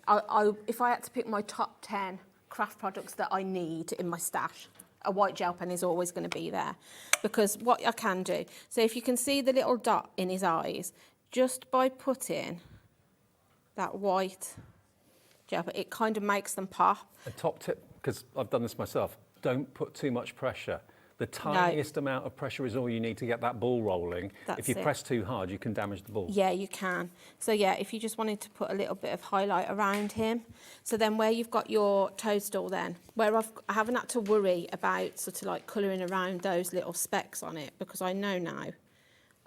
If I had to pick my top 10 craft products that I need in my stash, a white gel pen is always going to be there. Because what I can do, so if you can see the little dot in his eyes, just by putting that white gel pen, it kind of makes them pop. A top tip, because I've done this myself, don't put too much pressure. The tiniest amount of pressure is all you need to get that ball rolling. If you press too hard, you can damage the ball. Yeah, you can. So yeah, if you just wanted to put a little bit of highlight around him. So then where you've got your toadstool then, where I haven't had to worry about sort of like colouring around those little specks on it, because I know now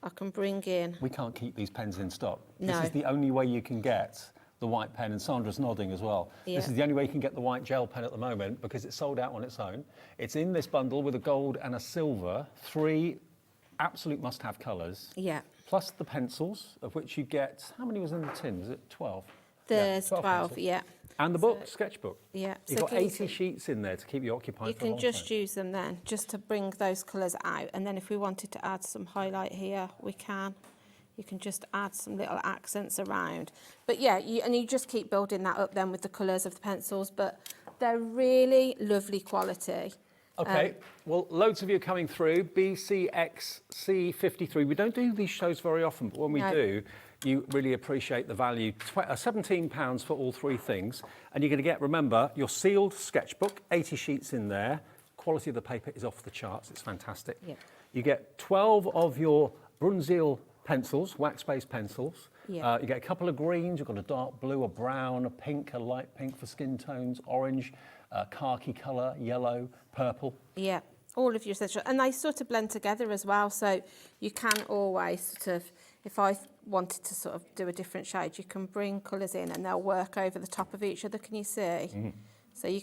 I can bring in... We can't keep these pens in stock. No. This is the only way you can get the white pen, and Sandra's nodding as well. Yeah. This is the only way you can get the white gel pen at the moment because it's sold out on its own. It's in this bundle with a gold and a silver, 3 absolute must-have colours. Yeah. Plus the pencils, of which you get, how many was in the tin? Was it 12? There's 12, yeah. And the book, sketchbook. Yeah. You've got 80 sheets in there to keep you occupied. You can just use them then, just to bring those colours out. And then if we wanted to add some highlight here, we can. You can just add some little accents around. But yeah, you just keep building that up then with the colours of the pencils. But they're really lovely quality. Okay, well, loads of you are coming through. BCXC53. We don't do these shows very often, but when we do, you really appreciate the value. £17 for all 3 things. And you're going to get, remember, your sealed sketchbook, 80 sheets in there. Quality of the paper is off the charts. It's fantastic. Yep. You get 12 of your Bruynzeel pencils, wax-based pencils. Yeah. You get a couple of greens. You've got a dark blue, a brown, a pink, a light pink for skin tones, orange, khaki colour, yellow, purple. Yeah, all of your essential. And they sort of blend together as well. So you can always sort of, if I wanted to sort of do a different shade, you can bring colours in and they'll work over the top of each other. Can you see? Mm-hmm. So you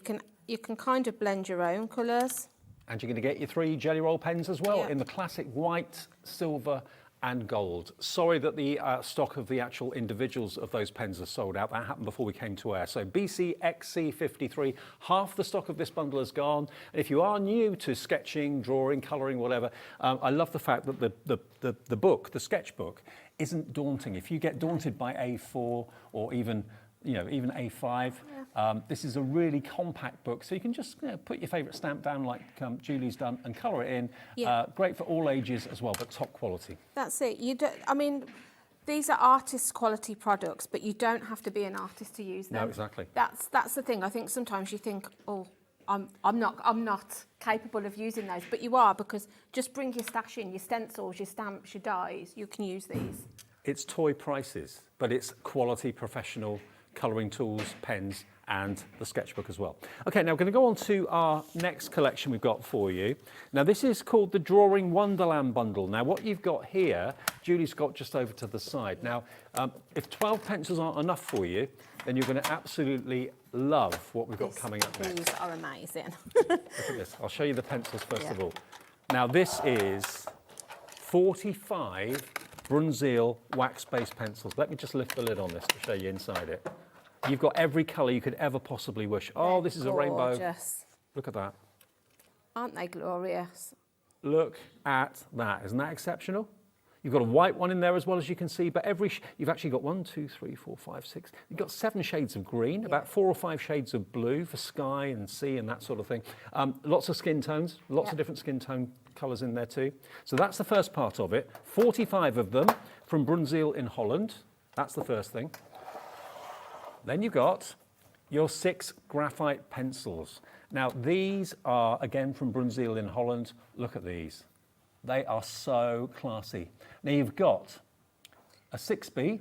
can kind of blend your own colours. And you're going to get your 3 jelly roll pens as well in the classic white, silver and gold. Sorry that the stock of the actual individuals of those pens are sold out. That happened before we came to air. So BCXC53, half the stock of this bundle is gone. And if you are new to sketching, drawing, colouring, whatever, I love the fact that the book, the sketchbook, isn't daunting. If you get daunted by A4 or even you know, even A5. This is a really compact book, so you can just put your favourite stamp down like Julie's done and colour it in. Great for all ages as well, but top quality. That's it. You don't, I mean, these are artist quality products, but you don't have to be an artist to use them. No, exactly. That's the thing. I think sometimes you think, oh, I'm not capable of using those, but you are, because just bring your stash in, your stencils, your stamps, your dies, you can use these. It's toy prices, but it's quality professional colouring tools, pens, and the sketchbook as well. Okay, now we're going to go on to our next collection we've got for you. Now this is called the Drawing Wonderland Bundle. Now what you've got here, Julie's got just over to the side. Now, if 12 pencils aren't enough for you, then you're going to absolutely love what we've got coming up next. These are amazing. Look at this. I'll show you the pencils first of all. Now this is 45 Bruynzeel wax-based pencils. Let me just lift the lid on this to show you inside it. You've got every colour you could ever possibly wish. Oh, this is a rainbow. Gorgeous. Look at that. Aren't they glorious? Look at that. Isn't that exceptional? You've got a white one in there as well, as you can see, but you've actually got 1, 2, 3, 4, 5, 6. You've got 7 shades of green, about 4 or 5 shades of blue for sky and sea and that sort of thing. Lots of skin tones, lots of different skin tone colours in there too. So that's the first part of it. 45 of them from Bruynzeel in Holland. That's the first thing. Then you've got your 6 graphite pencils. Now these are again from Bruynzeel in Holland. Look at these. They are so classy. Now you've got a 6B,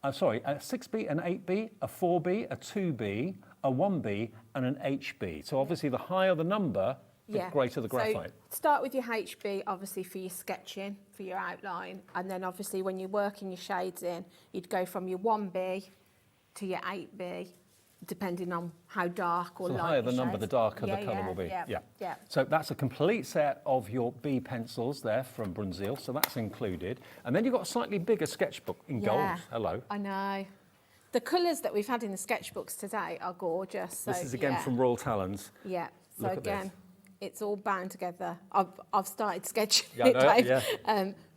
a 6B, an 8B, a 4B, a 2B, a 1B and an HB. So obviously the higher the number, the greater the graphite. So start with your HB, obviously for your sketching, for your outline, and then obviously when you're working your shades in, you'd go from your 1B to your 8B, depending on how dark or light. The higher the number, the darker the colour will be. Yeah. So that's a complete set of your B pencils there from Bruynzeel, so that's included. And then you've got a slightly bigger sketchbook in gold. Hello. I know. The colours that we've had in the sketchbooks today are gorgeous. So, this is again from Royal Talons. Yeah. So Look again, this. It's all bound together. I've started sketching Yeah, it, Dave. Yeah.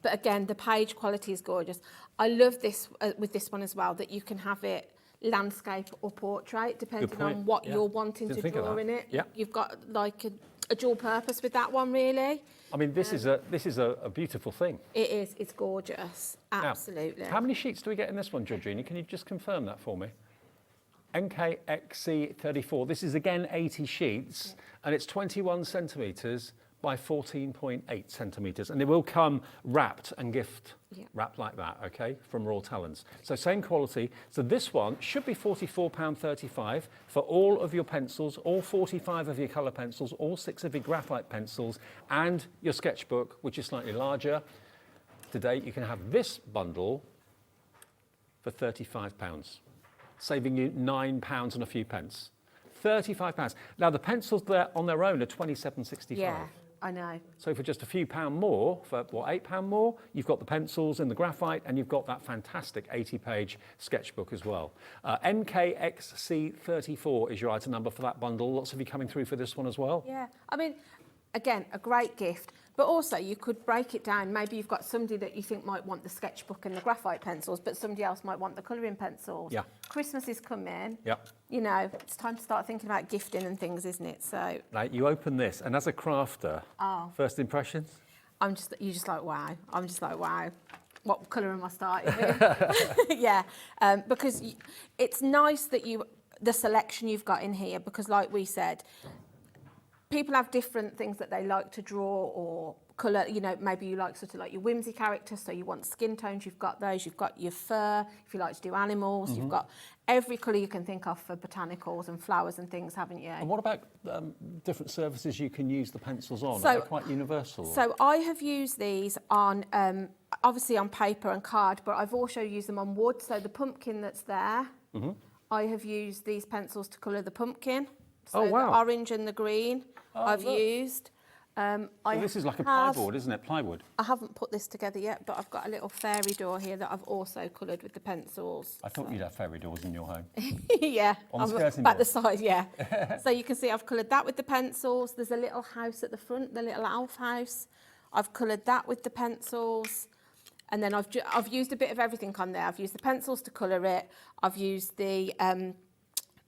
But again, the page quality is gorgeous. I love this with this one as well, that you can have it landscape or portrait, depending on what you're wanting to draw in it. Yeah. You've got like a dual purpose with that one, really. I mean, this is a beautiful thing. It is. It's gorgeous. Absolutely. Now, how many sheets do we get in this one, Georgina? Can you just confirm that for me? NKXC34. This is again 80 sheets, and it's 21 centimetres by 14.8 centimetres, and it will come wrapped and gift wrapped like that, okay, from Royal Talons. So same quality. So this one should be £44.35 for all of your pencils, all 45 of your colour pencils, all 6 of your graphite pencils, and your sketchbook, which is slightly larger. Today you can have this bundle for £35, saving you £9 and a few pence. £35. Now the pencils there on their own are £27.65. Yeah. I know. So for just a few pound more, for what, £8 more, you've got the pencils and the graphite, and you've got that fantastic 80-page sketchbook as well. NKXC34 is your item number for that bundle. Lots of you coming through for this one as well. Yeah, I mean, again, a great gift, but also you could break it down. Maybe you've got somebody that you think might want the sketchbook and the graphite pencils, but somebody else might want the colouring pencils. Yeah. Christmas is coming. Yeah. You know, it's time to start thinking about gifting and things, isn't it? So. Now, you open this, and as a crafter, first impressions? You're just like, wow. I'm just like, wow. What colour am I starting with? Yeah, because it's nice that the selection you've got in here, because like we said, people have different things that they like to draw or colour. You know, maybe you like sort of like your whimsy characters, so you want skin tones, you've got those. You've got your fur, if you like to do animals. You've got every colour you can think of for botanicals and flowers and things, haven't you? And what about different surfaces you can use the pencils on? Are they quite universal? So I have used these on, obviously on paper and card, but I've also used them on wood. So the pumpkin that's there, I have used these pencils to colour the pumpkin. So the orange and the green I've used. So this is like a plywood, isn't it? Plywood. I haven't put this together yet, but I've got a little fairy door here that I've also coloured with the pencils. I thought you'd have fairy doors in your home. Yeah. On the skirting back board. the side, yeah. So you can see I've coloured that with the pencils. There's a little house at the front, the little elf house. I've coloured that with the pencils. And then I've used a bit of everything on there. I've used the pencils to colour it. I've used the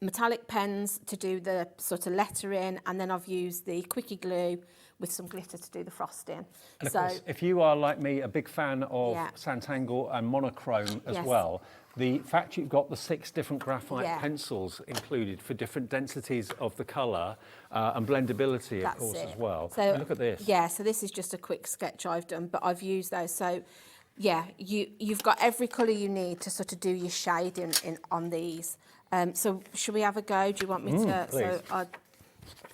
metallic pens to do the sort of lettering, and then I've used the quickie glue with some glitter to do the frosting. And of course, if you are, like me, a big fan of Yeah. Sanntangle and monochrome as Yes. well, the fact you've got the 6 different graphite pencils included for different densities of the colour and blendability, of course, as well. So, And look at this. Yeah, so this is just a quick sketch I've done, but I've used those. So, yeah, you've got every colour you need to sort of do your shading on these. So, should we have a go? Do you want me to? Please. So, I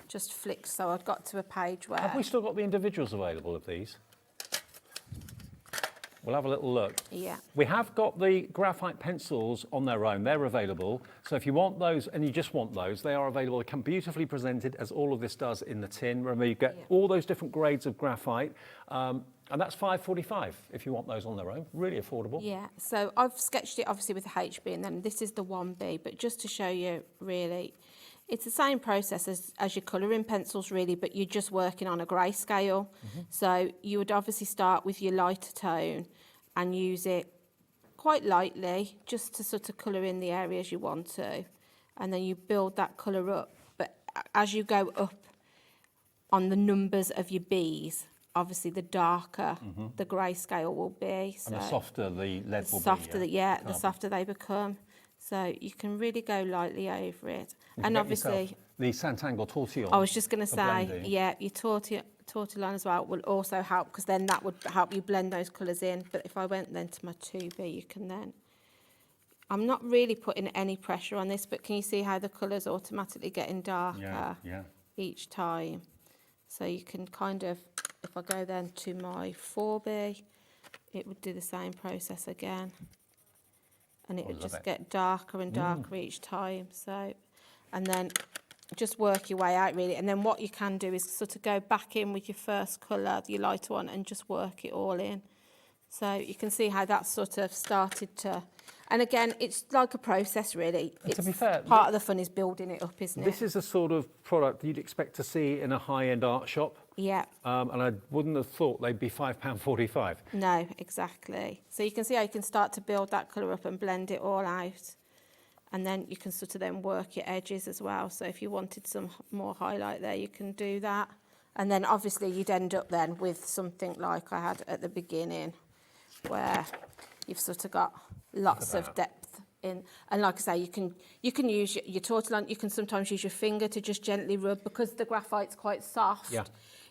just flicked. So, I've got to a page where. Have we still got the individuals available of these? We'll have a little look. Yeah. We have got the graphite pencils on their own. They're available. So if you want those and you just want those, they are available. They come beautifully presented, as all of this does in the tin. Remember, you get all those different grades of graphite. And that's $5.45 if you want those on their own. Really affordable. Yeah, so I've sketched it obviously with the HB, and then this is the 1B, but just to show you really, it's the same process as your colouring pencils really, but you're just working on a grayscale. So you would obviously start with your lighter tone and use it quite lightly just to sort of colour in the areas you want to, and then you build that colour up. But as you go up on the numbers of your Bs, obviously the darker the grayscale will be. So And the softer the lead will be. The softer they become. So you can really go lightly over it. You And get obviously, yourself the Sanntangle tortillon. I was just going to for say, blending. yeah, your tortillon as well will also help, because then that would help you blend those colours in. But if I went then to my 2B, you can then... I'm not really putting any pressure on this, but can you see how the colours automatically getting darker each time? So you can kind of, if I go then to my 4B, it would do the same process again. And it would just get darker and darker each time. So, and then just work your way out really. And then what you can do is sort of go back in with your first colour, your lighter one, and just work it all in. So you can see how that's sort of started to... And again, it's like a process, really. And to be fair, part of the fun is building it up, isn't it? This is the sort of product you'd expect to see in a high-end art shop. Yeah. And I wouldn't have thought they'd be £5.45. No, exactly. So you can see how you can start to build that colour up and blend it all out. And then you can sort of then work your edges as well. So if you wanted some more highlight there, you can do that. And then obviously you'd end up then with something like I had at the beginning, where you've sort of got lots of depth in. And like I say, you can use your tortillon. You can sometimes use your finger to just gently rub, because the graphite's quite soft. Yeah.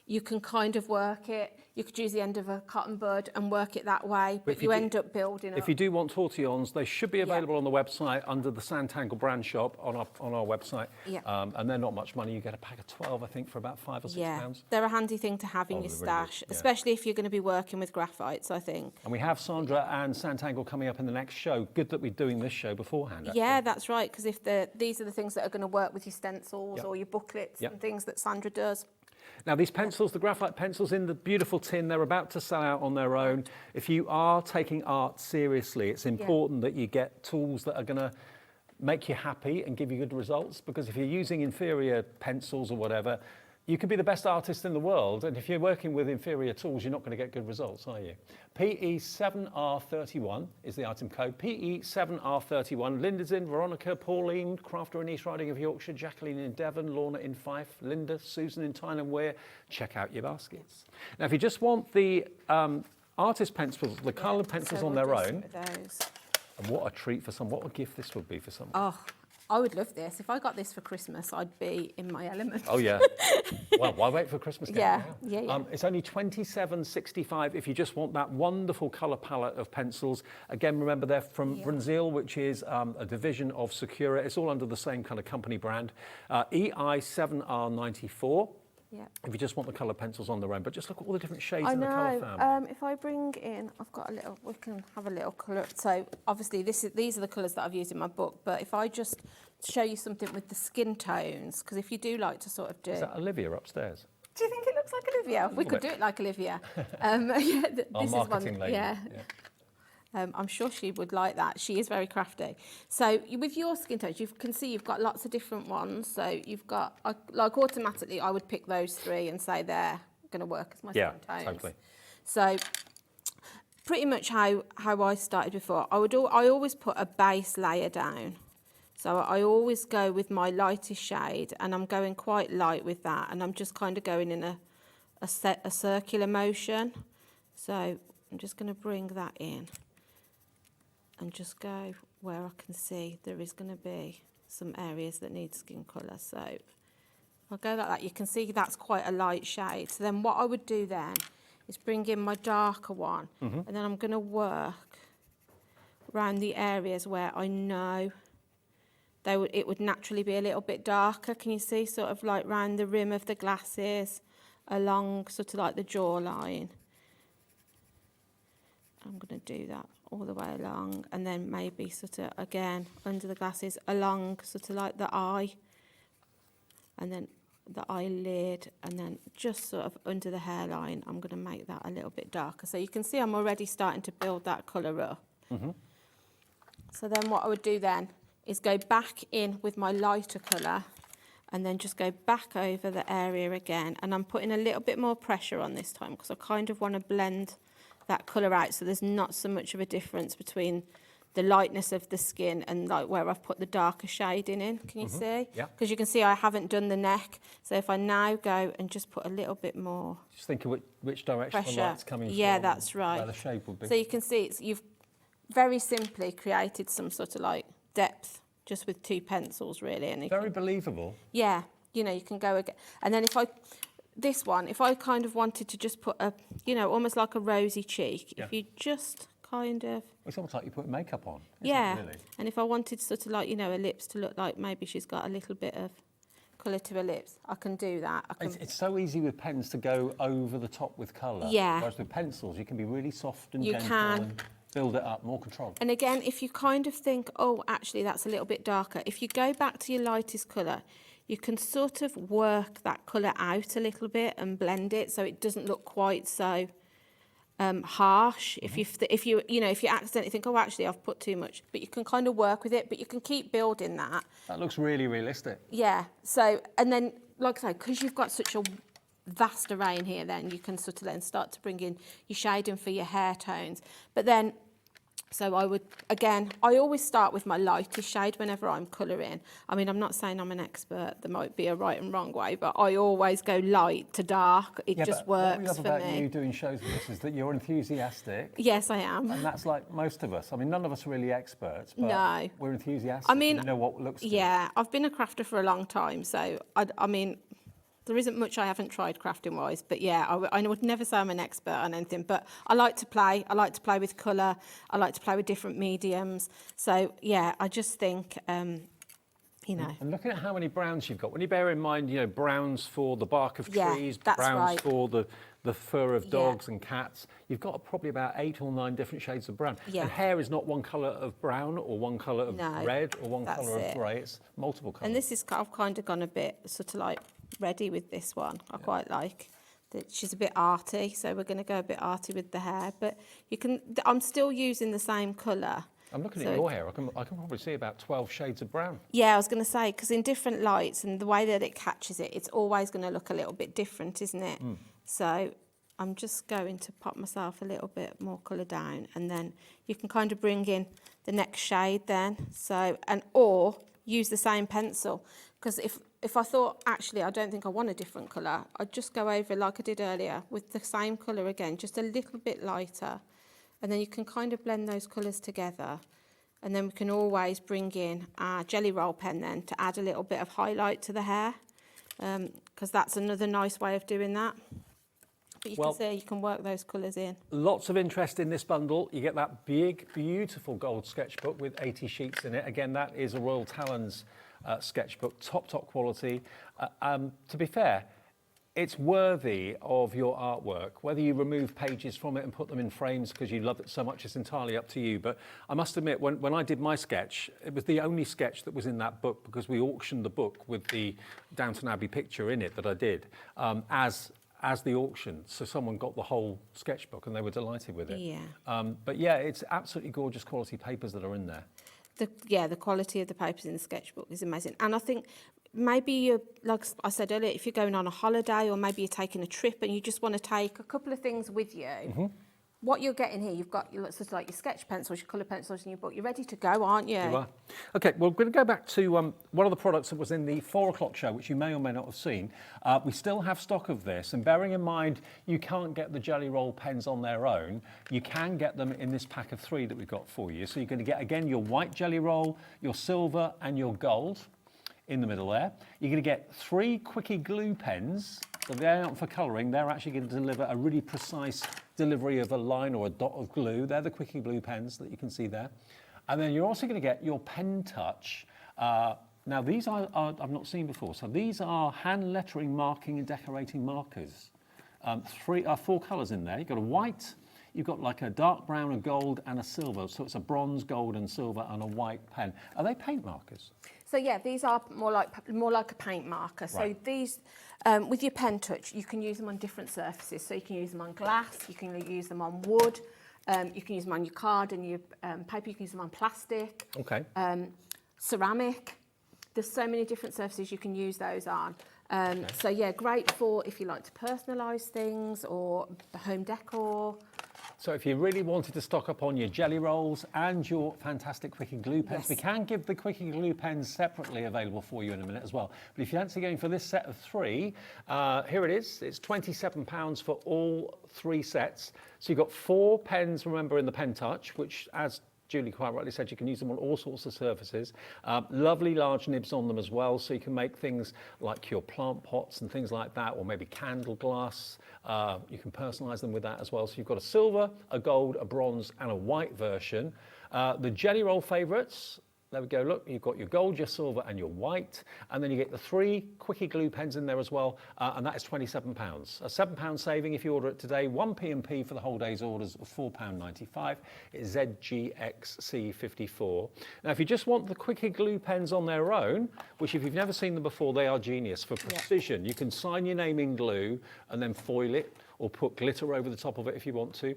You can kind of work it. You could use the end of a cotton bud and work it that way, but you end up building If you do want tortillons, they should be available on the website under the Sanntangle brand shop on our website. Yeah. And they're not much money. You get a pack of 12, I think, for about £5 or £6. They're a handy thing to have in your stash, especially if you're going to be working with graphites, I think. And we have Sandra and Sanntangle coming up in the next show. Good that we're doing this show beforehand. Actually. Yeah, that's right, because if these are the things that are going to work with your stencils or your booklets and things that Sandra does. Now, these pencils, the graphite pencils in the beautiful tin, they're about to sell out on their own. If you are taking art seriously, it's important that you get tools that are going to make you happy and give you good results, because if you're using inferior pencils or whatever, you could be the best artist in the world, and if you're working with inferior tools, you're not going to get good results, are you? PE7R31 is the item code. PE7R31. Linda's in, Veronica, Pauline, Crafter in East Riding of Yorkshire, Jacqueline in Devon, Lorna in Fife, Linda, Susan in Tyne and Wear. Check out your baskets. Now, if you just want the artist pencils, the coloured pencils on their own, and what a treat for some, what a gift this would be for someone. Oh, I would love this. If I got this for Christmas, I'd be in my element. Oh, yeah. Well, why wait for Christmas? Yeah. It's only $27.65 if you just want that wonderful colour palette of pencils. Again, remember, they're from Bruynzeel, which is a division of Sakura. It's all under the same kind of company brand. EI7R94. Yeah. If you just want the colour pencils on their own, but just look at all the different shades in the colour family. If I bring in, I've got a little, we can have a little colour. So obviously these are the colours that I've used in my book, but if I just show you something with the skin tones, because if you do like to sort of do... Is that Olivia upstairs? Do you think it looks like Olivia? We could do it like Olivia. Our marketing lady. Yeah. I'm sure she would like that. She is very crafty. So with your skin tones, you can see you've got lots of different ones. So you've got, like automatically, I would pick those three and say they're going to work as my skin tones. Totally. So pretty much how I started before. I always put a base layer down. So I always go with my lightest shade, and I'm going quite light with that, and I'm just kind of going in a circular motion. So I'm just going to bring that in and just go where I can see there is going to be some areas that need skin colour. So I'll go like that. You can see that's quite a light shade. So then what I would do then is bring in my darker one, and then I'm going to work around the areas where I know it would naturally be a little bit darker. Can you see, sort of like round the rim of the glasses, along sort of like the jawline. I'm going to do that all the way along, and then maybe sort of again under the glasses, along sort of like the eye, and then the eyelid, and then just sort of under the hairline. I'm going to make that a little bit darker. So you can see I'm already starting to build that colour up. So then what I would do then is go back in with my lighter colour, and then just go back over the area again. And I'm putting a little bit more pressure on this time, because I kind of want to blend that colour out so there's not so much of a difference between the lightness of the skin and like where I've put the darker shading in. Can you see? Yeah. Because you can see I haven't done the neck. So if I now go and just put a little bit more Just think of which direction pressure. the light's coming from. Yeah, that's right. Where the shape would be. So you can see you've very simply created some sort of like depth just with two pencils, really. And Very believable. Yeah, you know, you can go again. And then if I kind of wanted to just put a, you know, almost like a rosy cheek, if you just kind of... It's almost like you put makeup on. Yeah, really? And if I wanted sort of like, you know, her lips to look like maybe she's got a little bit of colour to her lips, I can do that. It's so easy with pens to go over the top with colour. Yeah. Whereas with pencils, you can be really soft and You gentle can. and build it up, more control. And again, if you kind of think, oh, actually, that's a little bit darker, if you go back to your lightest colour, you can sort of work that colour out a little bit and blend it so it doesn't look quite so harsh. If you accidentally think, oh, actually, I've put too much, but you can kind of work with it, but you can keep building that. That looks really realistic. Yeah. So, and then, like I say, because you've got such a vast array in here, then you can sort of then start to bring in your shading for your hair tones. But then, so I always start with my lightest shade whenever I'm colouring. I mean, I'm not saying I'm an expert. There might be a right and wrong way, but I always go light to dark. It just works for me. What we love about you doing shows with us is that you're enthusiastic. Yes, I am. And that's like most of us. I mean, none of us are really experts, but no. We're enthusiastic. I mean, we know what looks good. Yeah, I've been a crafter for a long time, so I mean, there isn't much I haven't tried crafting-wise, but yeah, I would never say I'm an expert on anything, but I like to play. I like to play with colour. I like to play with different mediums. So, yeah, I just think, you know. And looking at how many browns you've got, when you bear in mind, you know, browns for the bark of trees, that's browns right. for the fur of dogs and cats, you've got probably about 8 or 9 different shades of brown. Yeah. And hair is not one colour of brown or one colour of red or one colour of grey, it's multiple colours. And this is, I've kind of gone a bit sort of like ready with this one. I quite like that she's a bit arty, so we're going to go a bit arty with the hair, but you can, I'm still using the same colour. I'm looking at your hair, I can probably see about 12 shades of brown. Yeah, I was going to say, because in different lights and the way that it catches it, it's always going to look a little bit different, isn't it? So I'm just going to pop myself a little bit more colour down, and then you can kind of bring in the next shade then. So, or use the same pencil, because if I thought, actually, I don't think I want a different colour, I'd just go over, like I did earlier, with the same colour again, just a little bit lighter. And then you can kind of blend those colours together. And then we can always bring in our jelly roll pen then to add a little bit of highlight to the hair, because that's another nice way of doing that. But you can see you can work those colours in. Lots of interest in this bundle. You get that big, beautiful gold sketchbook with 80 sheets in it. Again, that is a Royal Talons sketchbook, top quality. To be fair, it's worthy of your artwork. Whether you remove pages from it and put them in frames because you love it so much, it's entirely up to you. But I must admit, when I did my sketch, it was the only sketch that was in that book, because we auctioned the book with the Downton Abbey picture in it that I did as the auction. So someone got the whole sketchbook and they were delighted with it. Yeah. But yeah, it's absolutely gorgeous quality papers that are in there. The quality of the papers in the sketchbook is amazing. And I think maybe you're, like I said earlier, if you're going on a holiday or maybe you're taking a trip and you just want to take a couple of things with you, what you're getting here, you've got your, sort of like your sketch pencils, your colour pencils in your book. You're ready to go, aren't you? You are. Okay, well, we're going to go back to one of the products that was in the 4 o'clock show, which you may or may not have seen. We still have stock of this, and bearing in mind you can't get the Jelly Roll pens on their own, you can get them in this pack of 3 that we've got for you. So you're going to get, again, your white Jelly Roll, your silver and your gold in the middle there. You're going to get 3 Quickie glue pens. So they aren't for colouring, they're actually going to deliver a really precise delivery of a line or a dot of glue. They're the Quickie glue pens that you can see there. And then you're also going to get your Pen-Touch. Now these I've not seen before. So these are hand lettering, marking and decorating markers. 4 colours in there. You've got a white, you've got like a dark brown, a gold and a silver. So it's a bronze, gold and silver and a white pen. Are they paint markers? So yeah, these are more like a paint marker. So Right. these, with your Pen-Touch, you can use them on different surfaces. So you can use them on glass, you can use them on wood, you can use them on your card and your paper, you can use them on plastic, Okay. ceramic. There's so many different surfaces you can use those on. So yeah, great for if you like to personalise things or home decor. So if you really wanted to stock up on your Jelly Rolls and your fantastic Quickie glue pens, Yes. we can give the Quickie glue pens separately available for you in a minute as well. But if you fancy going for this set of 3, here it is. It's £27 for all 3 sets. So you've got 4 pens, remember, in the Pen-Touch, which, as Julie quite rightly said, you can use them on all sorts of surfaces. Lovely large nibs on them as well, so you can make things like your plant pots and things like that, or maybe candle glass. You can personalise them with that as well. So you've got a silver, a gold, a bronze and a white version. The Jelly Roll favourites, there we go, look, you've got your gold, your silver and your white, and then you get the 3 Quickie glue pens in there as well, and that is £27. A £7 saving if you order it today. 1 P&P for the whole day's orders of £4.95. It's ZGXC54. Now, if you just want the Quickie glue pens on their own, which if you've never seen them before, they are genius for precision. You can sign your name in glue and then foil it, or put glitter over the top of it if you want to.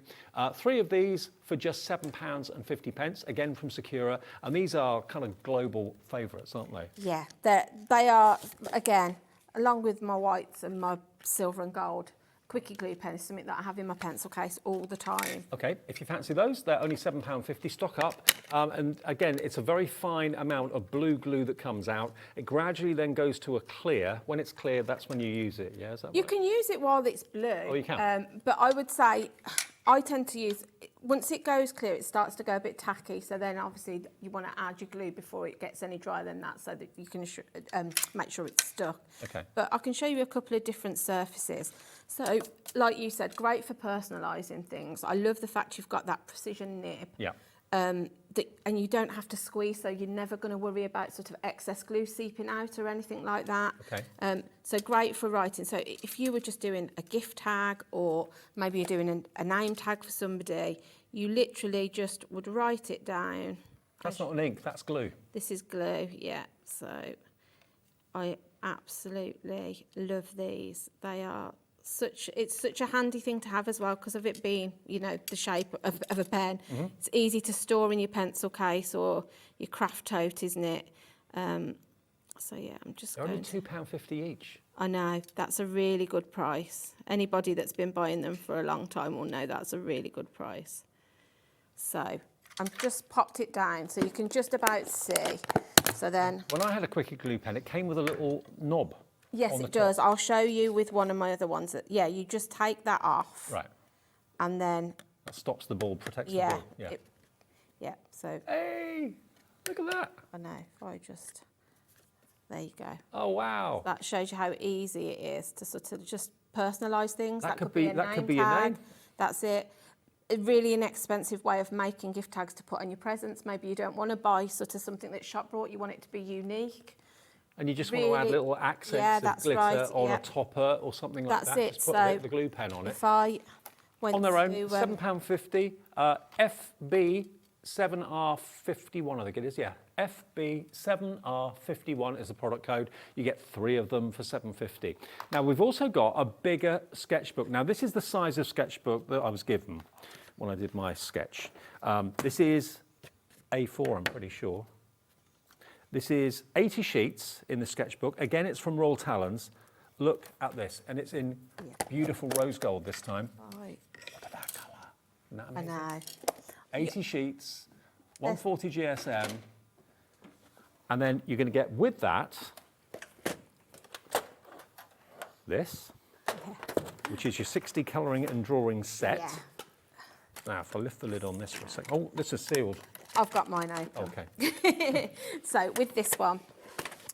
3 of these for just £7.50, again from Sakura, and these are kind of global favourites, aren't they? Yeah, they are, again, along with my whites and my silver and gold, Quickie glue pen is something that I have in my pencil case all the time. Okay, if you fancy those, they're only £7.50, stock up. And again, it's a very fine amount of blue glue that comes out. It gradually then goes to a clear. When it's clear, that's when you use it, yeah? Is that You right? can use it while it's blue. Oh, you can? But I would say, I tend to use, once it goes clear, it starts to go a bit tacky. So then obviously you want to add your glue before it gets any drier than that, so that you can make sure it's stuck. Okay. But I can show you a couple of different surfaces. So, like you said, great for personalising things. I love the fact you've got that precision nib. Yeah. And you don't have to squeeze, so you're never going to worry about sort of excess glue seeping out or anything like that. Okay. So great for writing. So if you were just doing a gift tag, or maybe you're doing a name tag for somebody, you literally just would write it down. That's not an ink, that's glue. This is glue, yeah. So I absolutely love these. They are it's such a handy thing to have as well, because of it being, you know, the shape of a pen. Mm-hmm. It's easy to store in your pencil case or your craft tote, isn't it? So yeah, I'm just They're going only £2.50 each. I know, that's a really good price. Anybody that's been buying them for a long time will know that's a really good price. So I've just popped it down so you can just about see. So then, When I had a Quickie glue pen, it came with a little knob. yes, on the it does. top. I'll show you with one of my other ones. That, yeah, you just take that off. Right. And then, That stops the ball, protects the yeah. ball. Yeah. Yeah, so. Hey, look at that. I know, if I just, there you go. Oh, wow. That shows you how easy it is to sort of just personalise things. That could be be- a that could name be your tag. name. That's it. A really inexpensive way of making gift tags to put on your presents. Maybe you don't want to buy sort of something that's shop bought, you want it to be unique. And you just want to add Really- little accents yeah, of that's glitter right, on yeah. a topper or something like That's that. it, Just put a so bit of the glue pen on it. If I went On their own, to, £7.50. FB7R51, I think it is, yeah. FB7R51 is the product code. You get 3 of them for £7.50. Now, we've also got a bigger sketchbook. Now, this is the size of sketchbook that I was given when I did my sketch. This is A4, I'm pretty sure. This is 80 sheets in the sketchbook. Again, it's from Royal Talons. Look at this, and it's in beautiful rose gold this time. Right. Look at that colour. Isn't that I amazing? know. 80 sheets, 140 GSM, and then you're going to get with that this, which is your 60 colouring and drawing set. Yeah. Now, if I lift the lid on this for a second. Oh, this is sealed. I've got mine open. Okay. So with this one,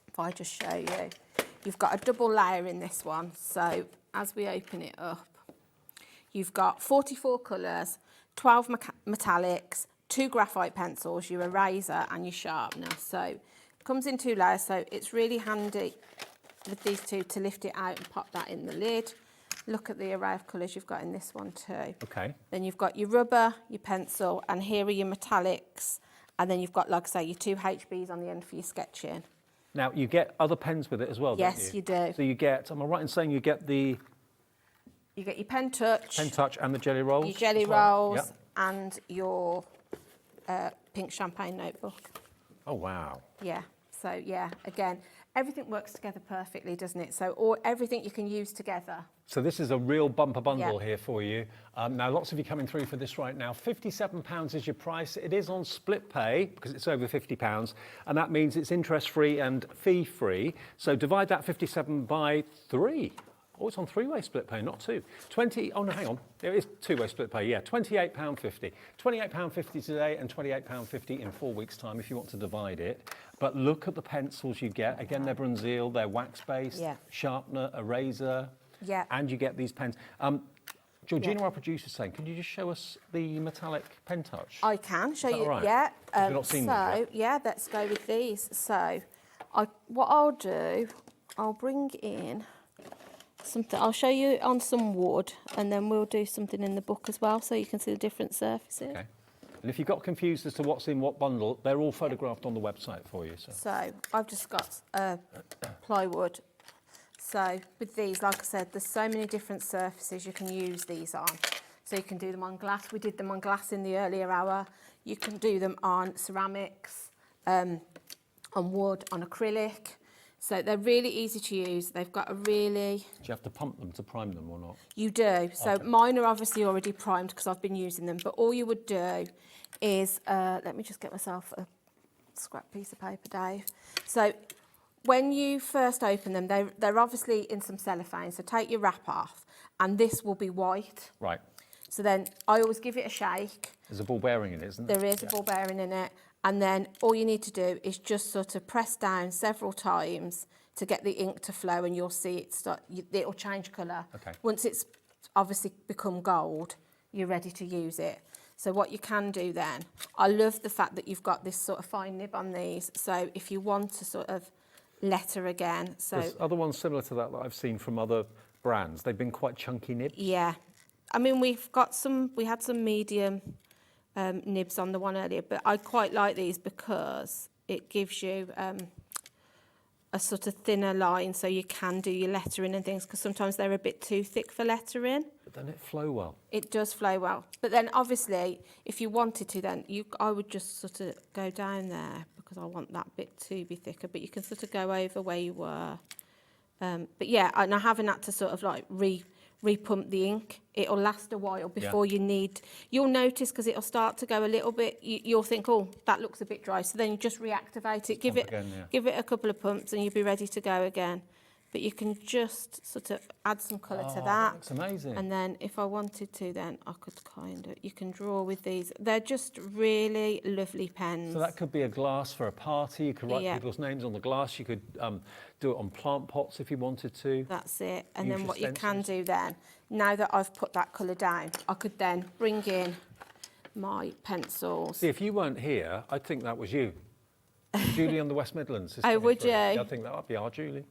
if I just show you, you've got a double layer in this one. So as we open it up, you've got 44 colours, 12 metallics, 2 graphite pencils, your eraser and your sharpener. So it comes in 2 layers, so it's really handy with these two to lift it out and pop that in the lid. Look at the array of colours you've got in this one too. Okay. Then you've got your rubber, your pencil, and here are your metallics. And then you've got, like I say, your 2 HBs on the end for your sketching. Now, you get other pens with it as well, don't you? Yes, you do. So you get, am I right in saying you get the... You get your Pen-Touch. Pen-Touch and the jelly rolls? Your jelly as well? rolls Yep. and your pink champagne notebook. Oh, wow. Yeah, so yeah, again, everything works together perfectly, doesn't it? So everything you can use together. So this is a real bumper bundle Yeah. here for you. Now, lots of you coming through for this right now. £57 is your price. It is on split pay because it's over £50, and that means it's interest-free and fee-free. So divide that 57 by 3. Oh, it's on 3-way split pay, not 2. Oh, no, hang on. It is 2-way split pay, yeah. £28.50. £28.50 today and £28.50 in 4 weeks' time if you want to divide it. But look at the pencils you get. Again, they're Bruynzeel, they're wax-based, Yeah. sharpener, eraser, Yeah. and you get these pens. Georgina, our producer, is saying, can you just show us the metallic pen touch? I can show Is that you, all right? yeah. We've not seen these yet. Yeah, let's go with these. So, what I'll do, I'll bring in something. I'll show you on some wood, and then we'll do something in the book as well, so you can see the different surfaces. Okay. And if you got confused as to what's in what bundle, they're all photographed on the website for you. So I've just got plywood. So with these, like I said, there's so many different surfaces you can use these on. So you can do them on glass. We did them on glass in the earlier hour. You can do them on ceramics, on wood, on acrylic. So they're really easy to use. They've got a really... Do you have to pump them to prime them or not? You do. So Okay. mine are obviously already primed because I've been using them. But all you would do is... let me just get myself a scrap piece of paper, Dave. So when you first open them, they're obviously in some cellophane. So take your wrap off and this will be white. Right. So then I always give it a shake. There's a ball bearing in it, isn't there? There is a ball bearing in it. And then all you need to do is just sort of press down several times to get the ink to flow, and you'll see it'll change colour. Okay. Once it's obviously become gold, you're ready to use it. So what you can do then, I love the fact that you've got this sort of fine nib on these. So if you want to sort of letter again. So there's other ones similar to that I've seen from other brands. They've been quite chunky nibs. Yeah. I mean, we had some medium nibs on the one earlier, but I quite like these because it gives you a sort of thinner line so you can do your lettering and things, because sometimes they're a bit too thick for lettering. But then it flow well. It does flow well. But then obviously, if you wanted to, then I would just sort of go down there because I want that bit to be thicker, but you can sort of go over where you were. But yeah, and I haven't had to sort of like repump the ink. It'll last a while before you'll notice, because it'll start to go a little bit, you'll think, oh, that looks a bit dry, so then you just reactivate it, give it a couple of pumps and you'll be ready to go again. But you can just sort of add some colour to that. That looks amazing. And then if I wanted to, then I could you can draw with these. They're just really lovely pens. So that could be a glass for a party. You could write people's names on the glass. You could do it on plant pots if you wanted to. That's it. And Use then your what you can stencils. do then, now that I've put that colour down, I could then bring in my pencils. See, if you weren't here, I'd think that was you. Julie on the West Midlands. is Oh, coming would through. you? Yeah, I think that would be our Julie.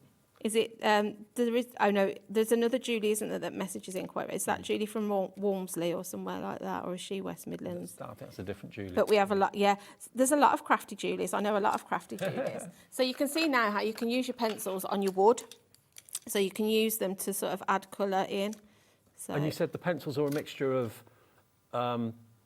Is it, there's another Julie, isn't there, that messages in quite. Is that Julie from Walmsley or somewhere like that, or is she West Midlands? I think that's a different Julie. But we have a lot, yeah. There's a lot of crafty Julies. I know a lot of crafty Julies. So you can see now how you can use your pencils on your wood. So you can use them to sort of add colour in. So. And you said the pencils are a mixture of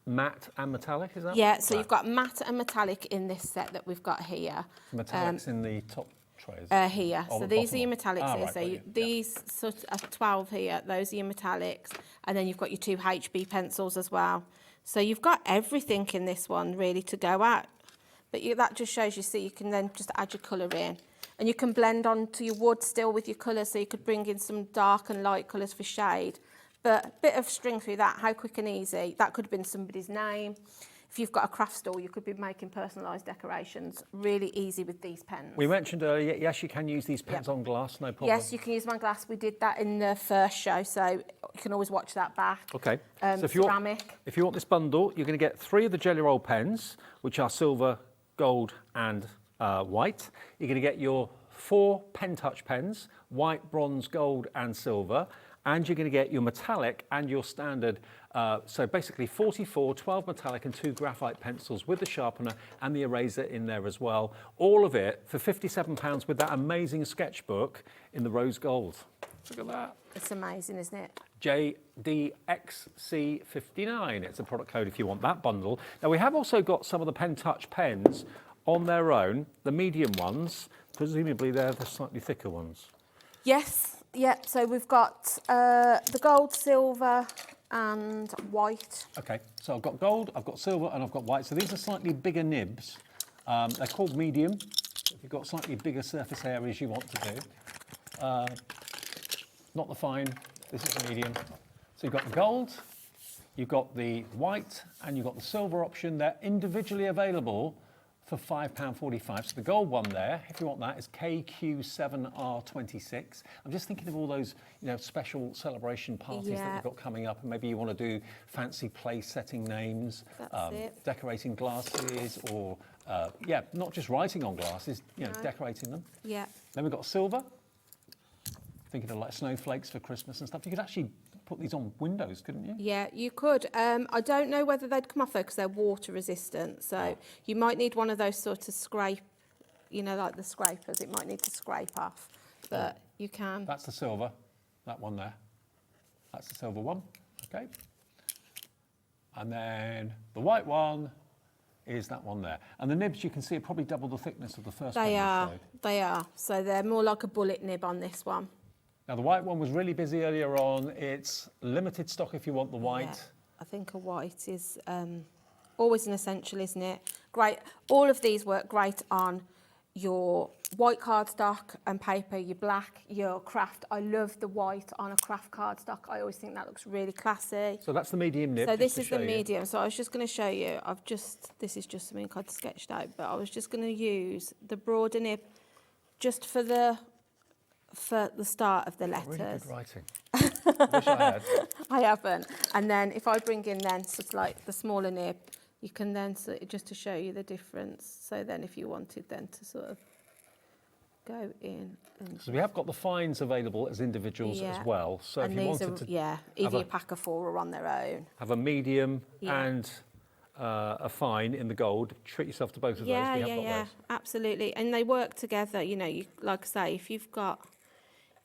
matte and metallic, is that? Yeah, so you've got matte and metallic in this set that we've got here. Metallic's in the top trays? Here. Oh, So the these are bottom your one. metallics Ah, here. right, So got you. these sort of 12 here, those are your metallics. And then you've got your 2 HB pencils as well. So you've got everything in this one really to go at. But that just shows you, so you can then just add your colour in. And you can blend onto your wood still with your colour, so you could bring in some dark and light colours for shade. But a bit of string through that, how quick and easy. That could have been somebody's name. If you've got a craft store, you could be making personalised decorations. Really easy with these pens. We mentioned earlier, yes, you can use these pens on glass, no problem. Yes, you can use them on glass. We did that in the first show, so you can always watch that back. Okay. So if you ceramic. if you want this bundle, you're going to get 3 of the Jelly Roll pens, which are silver, gold and white. You're going to get your 4 Pen-Touch pens, white, bronze, gold and silver. And you're going to get your metallic and your standard, so basically 44, 12 metallic and 2 graphite pencils with the sharpener and the eraser in there as well. All of it for £57 with that amazing sketchbook in the rose gold. Look at that. It's amazing, isn't it? JDXC59. It's a product code if you want that bundle. Now we have also got some of the Pen-Touch pens on their own, the medium ones, presumably they're the slightly thicker ones. Yes. Yep, so we've got the gold, silver and white. Okay, so I've got gold, I've got silver and I've got white. So these are slightly bigger nibs. They're called medium. If you've got slightly bigger surface areas you want to do. Not the fine, this is the medium. So you've got the gold, you've got the white and you've got the silver option. They're individually available for £5.45. So the gold one there, if you want that, is KQ7R26. I'm just thinking of all those, special celebration parties that you've got coming up, and maybe you want to do fancy place setting names, decorating glasses, or not just writing on glasses, decorating them. Yeah. Then we've got silver. Thinking of like snowflakes for Christmas and stuff. You could actually put these on windows, couldn't you? Yeah, you could. I don't know whether they'd come off though, because they're water resistant. So you might need one of those sort of scrape, like the scrapers. It might need to scrape off, but you can. That's the silver, that one there. That's the silver one, okay. And then the white one is that one there. And the nibs, you can see, are probably double the thickness of the first one. They are. So they're more like a bullet nib on this one. Now, the white one was really busy earlier on. It's limited stock if you want the white. Yeah, I think a white is always an essential, isn't it? Great. All of these work great on your white cardstock and paper, your black, your craft. I love the white on a craft cardstock. I always think that looks really classy. So that's the medium nib. So this is the medium. So I was just going to show you. This is just something I'd sketched out, but I was just going to use the broader nib just for the start of the letters. Really good writing. Wish I had. I haven't. And then if I bring in then sort of like the smaller nib, you can then just to show you the difference. So then if you wanted then to sort of go in. So we have got the fines available as individuals as well. So and if you these wanted to either a pack of 4 or on their own. Have a medium and a fine in the gold. Treat yourself to both of those. We have got those. Absolutely. And they work together. You like I say, if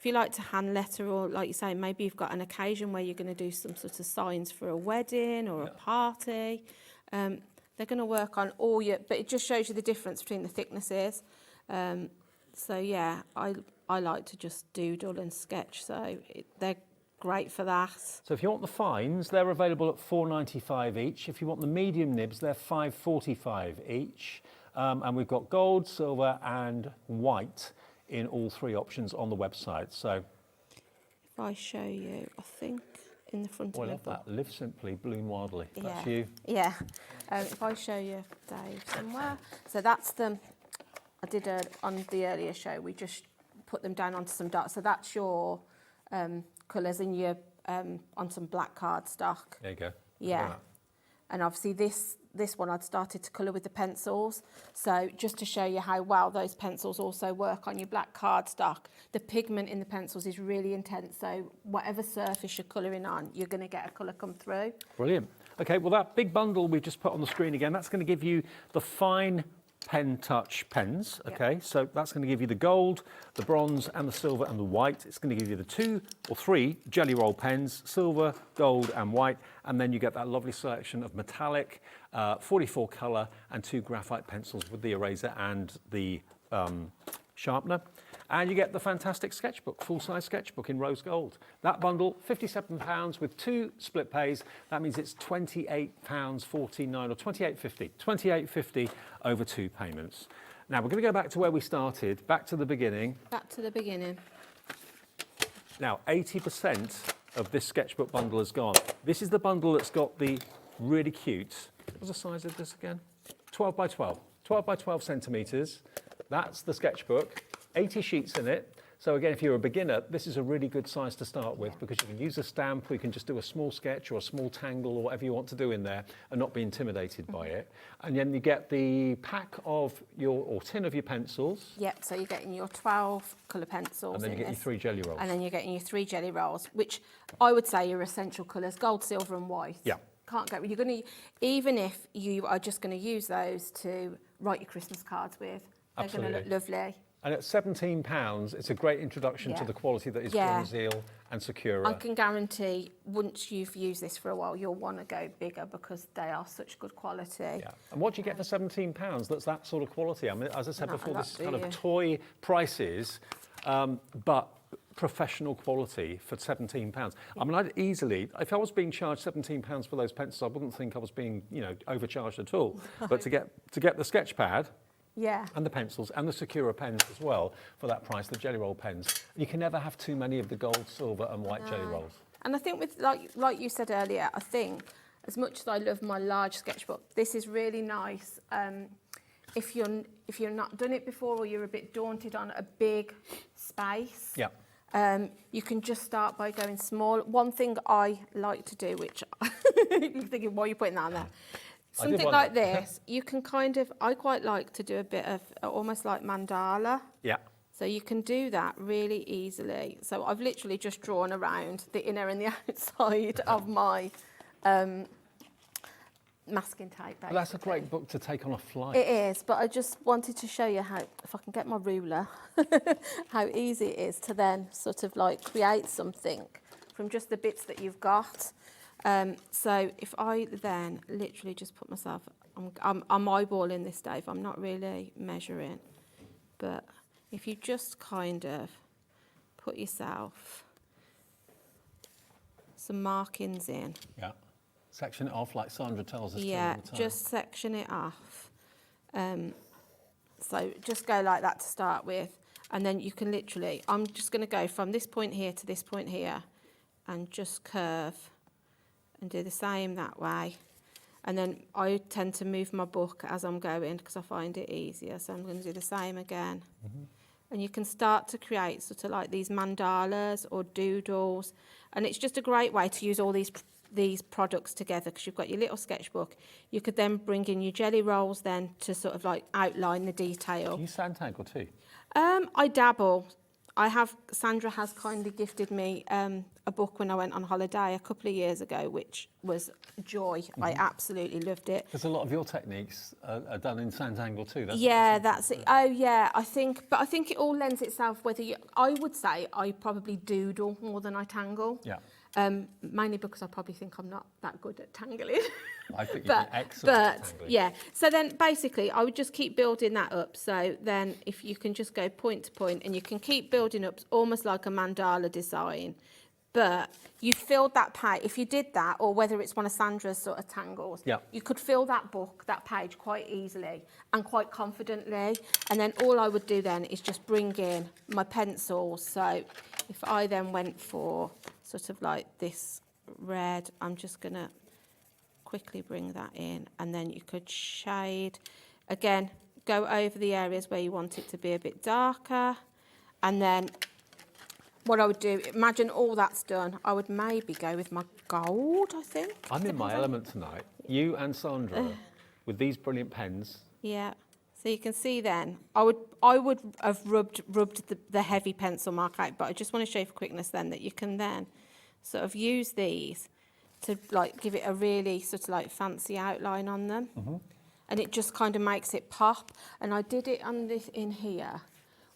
you like to hand letter, or like you say, maybe you've got an occasion where you're going to do some sort of signs for a wedding or a party, they're going to work on all but it just shows you the difference between the thicknesses. So yeah, I like to just doodle and sketch, so they're great for that. So if you want the fines, they're available at £4.95 each. If you want the medium nibs, they're £5.45 each. And we've got gold, silver and white in all 3 options on the website. So if I show you, I think in the front of I the love book. that. Live simply, bloom wildly. That's you. Yeah. If I show you, Dave, somewhere. So that's them. I did on the earlier show. We just put them down onto some dots. So that's your colours in your on some black cardstock. There you go. Yeah. And obviously this one I'd started to colour with the pencils. So just to show you how well those pencils also work on your black cardstock, the pigment in the pencils is really intense. So whatever surface you're colouring on, you're going to get a colour come through. Brilliant. Okay, well that big bundle we've just put on the screen again, that's going to give you the fine Pen-Touch pens, okay? Yep. So that's going to give you the gold, the bronze and the silver and the white. It's going to give you the 2 or 3 Jelly Roll pens, silver, gold and white, and then you get that lovely selection of metallic, 44 colour and 2 graphite pencils with the eraser and the sharpener, and you get the fantastic sketchbook, full-size sketchbook in rose gold. That bundle, £57 with 2 split pays. That means it's £28.49 or £28.50. £28.50 over 2 payments. Now we're going to go back to where we started, back to the beginning. Back to the beginning. Now 80% of this sketchbook bundle is gone. This is the bundle that's got the really cute, what was the size of this again? 12 by 12. 12 by 12 centimetres. That's the sketchbook, 80 sheets in it. So again, if you're a beginner, this is a really good size to start with because you can use a stamp or you can just do a small sketch or a small tangle or whatever you want to do in there and not be intimidated by it. And then you get the pack of or tin of your pencils. Yep, so you're getting your 12 colour pencils. And then you get your 3 jelly rolls. And then you're getting your 3 jelly rolls, which I would say are essential colours, gold, silver and white. Yeah. Can't go, you're going to, even if you are just going to use those to write your Christmas cards with, they're going to look lovely. And at £17, it's a great introduction to the quality that is Bruynzeel and Sakura. I can guarantee once you've used this for a while, you'll want to go bigger because they are such good quality. Yeah. And what do you get for £17 that's that sort of quality? I mean, as I said before, this is kind of toy prices, but professional quality for £17. I mean, I'd easily, if I was being charged £17 for those pencils, I wouldn't think I was being, overcharged at all. But to get the sketch pad, and the pencils and the Sakura pens as well for that price, the jelly roll pens. You can never have too many of the gold, silver and white jelly rolls. And I think with, like you said earlier, I think as much as I love my large sketchbook, this is really nice. If you're not done it before or you're a bit daunted on a big space, you can just start by going small. One thing I like to do, which you're thinking, why are you putting that on there? Something like this, you can I quite like to do a bit of almost like mandala. Yeah. So you can do that really easily. So I've literally just drawn around the inner and the outside of my masking tape. Well, that's a great book to take on a flight. It is, but I just wanted to show you how, if I can get my ruler, how easy it is to then sort of like create something from just the bits that you've got. So if I then literally just put myself, I'm eyeballing this, Dave, I'm not really measuring, but if you just kind of put yourself some markings in. Yeah, section it off like Sandra tells us to Yeah, all the time. just section it off. So just go like that to start with, and then you can literally, I'm just going to go from this point here to this point here and just curve and do the same that way. And then I tend to move my book as I'm going because I find it easier. So I'm going to do the same again. And you can start to create sort of like these mandalas or doodles. And it's just a great way to use all these products together because you've got your little sketchbook. You could then bring in your jelly rolls then to sort of like outline the detail. Do you Sanntangle too? I dabble. Sandra has kindly gifted me a book when I went on holiday a couple of years ago, which was joy. I absolutely loved it. Because a lot of your techniques are done in Sanntangle too. That's it. Oh yeah, I think it all lends itself I would say I probably doodle more than I tangle. Yeah. Mainly because I probably think I'm not that good at tangling. I think you're excellent at tangling. Yeah, so then basically I would just keep building that up. So then if you can just go point to point and you can keep building up almost like a mandala design, but you filled that page, if you did that, or whether it's one of Sandra's sort of tangles, you could fill that page quite easily and quite confidently. And then all I would do then is just bring in my pencils. So if I then went for sort of like this red, I'm just going to quickly bring that in, and then you could shade. Again, go over the areas where you want it to be a bit darker, and then what I would do, imagine all that's done, I would maybe go with my gold, I think. I'm in my element tonight. You and Sandra with these brilliant pens. Yeah. So you can see then, I would have rubbed the heavy pencil mark out, but I just want to show you for quickness then that you can then sort of use these to like give it a really sort of like fancy outline on them. And it just kind of makes it pop. And I did it on this in here.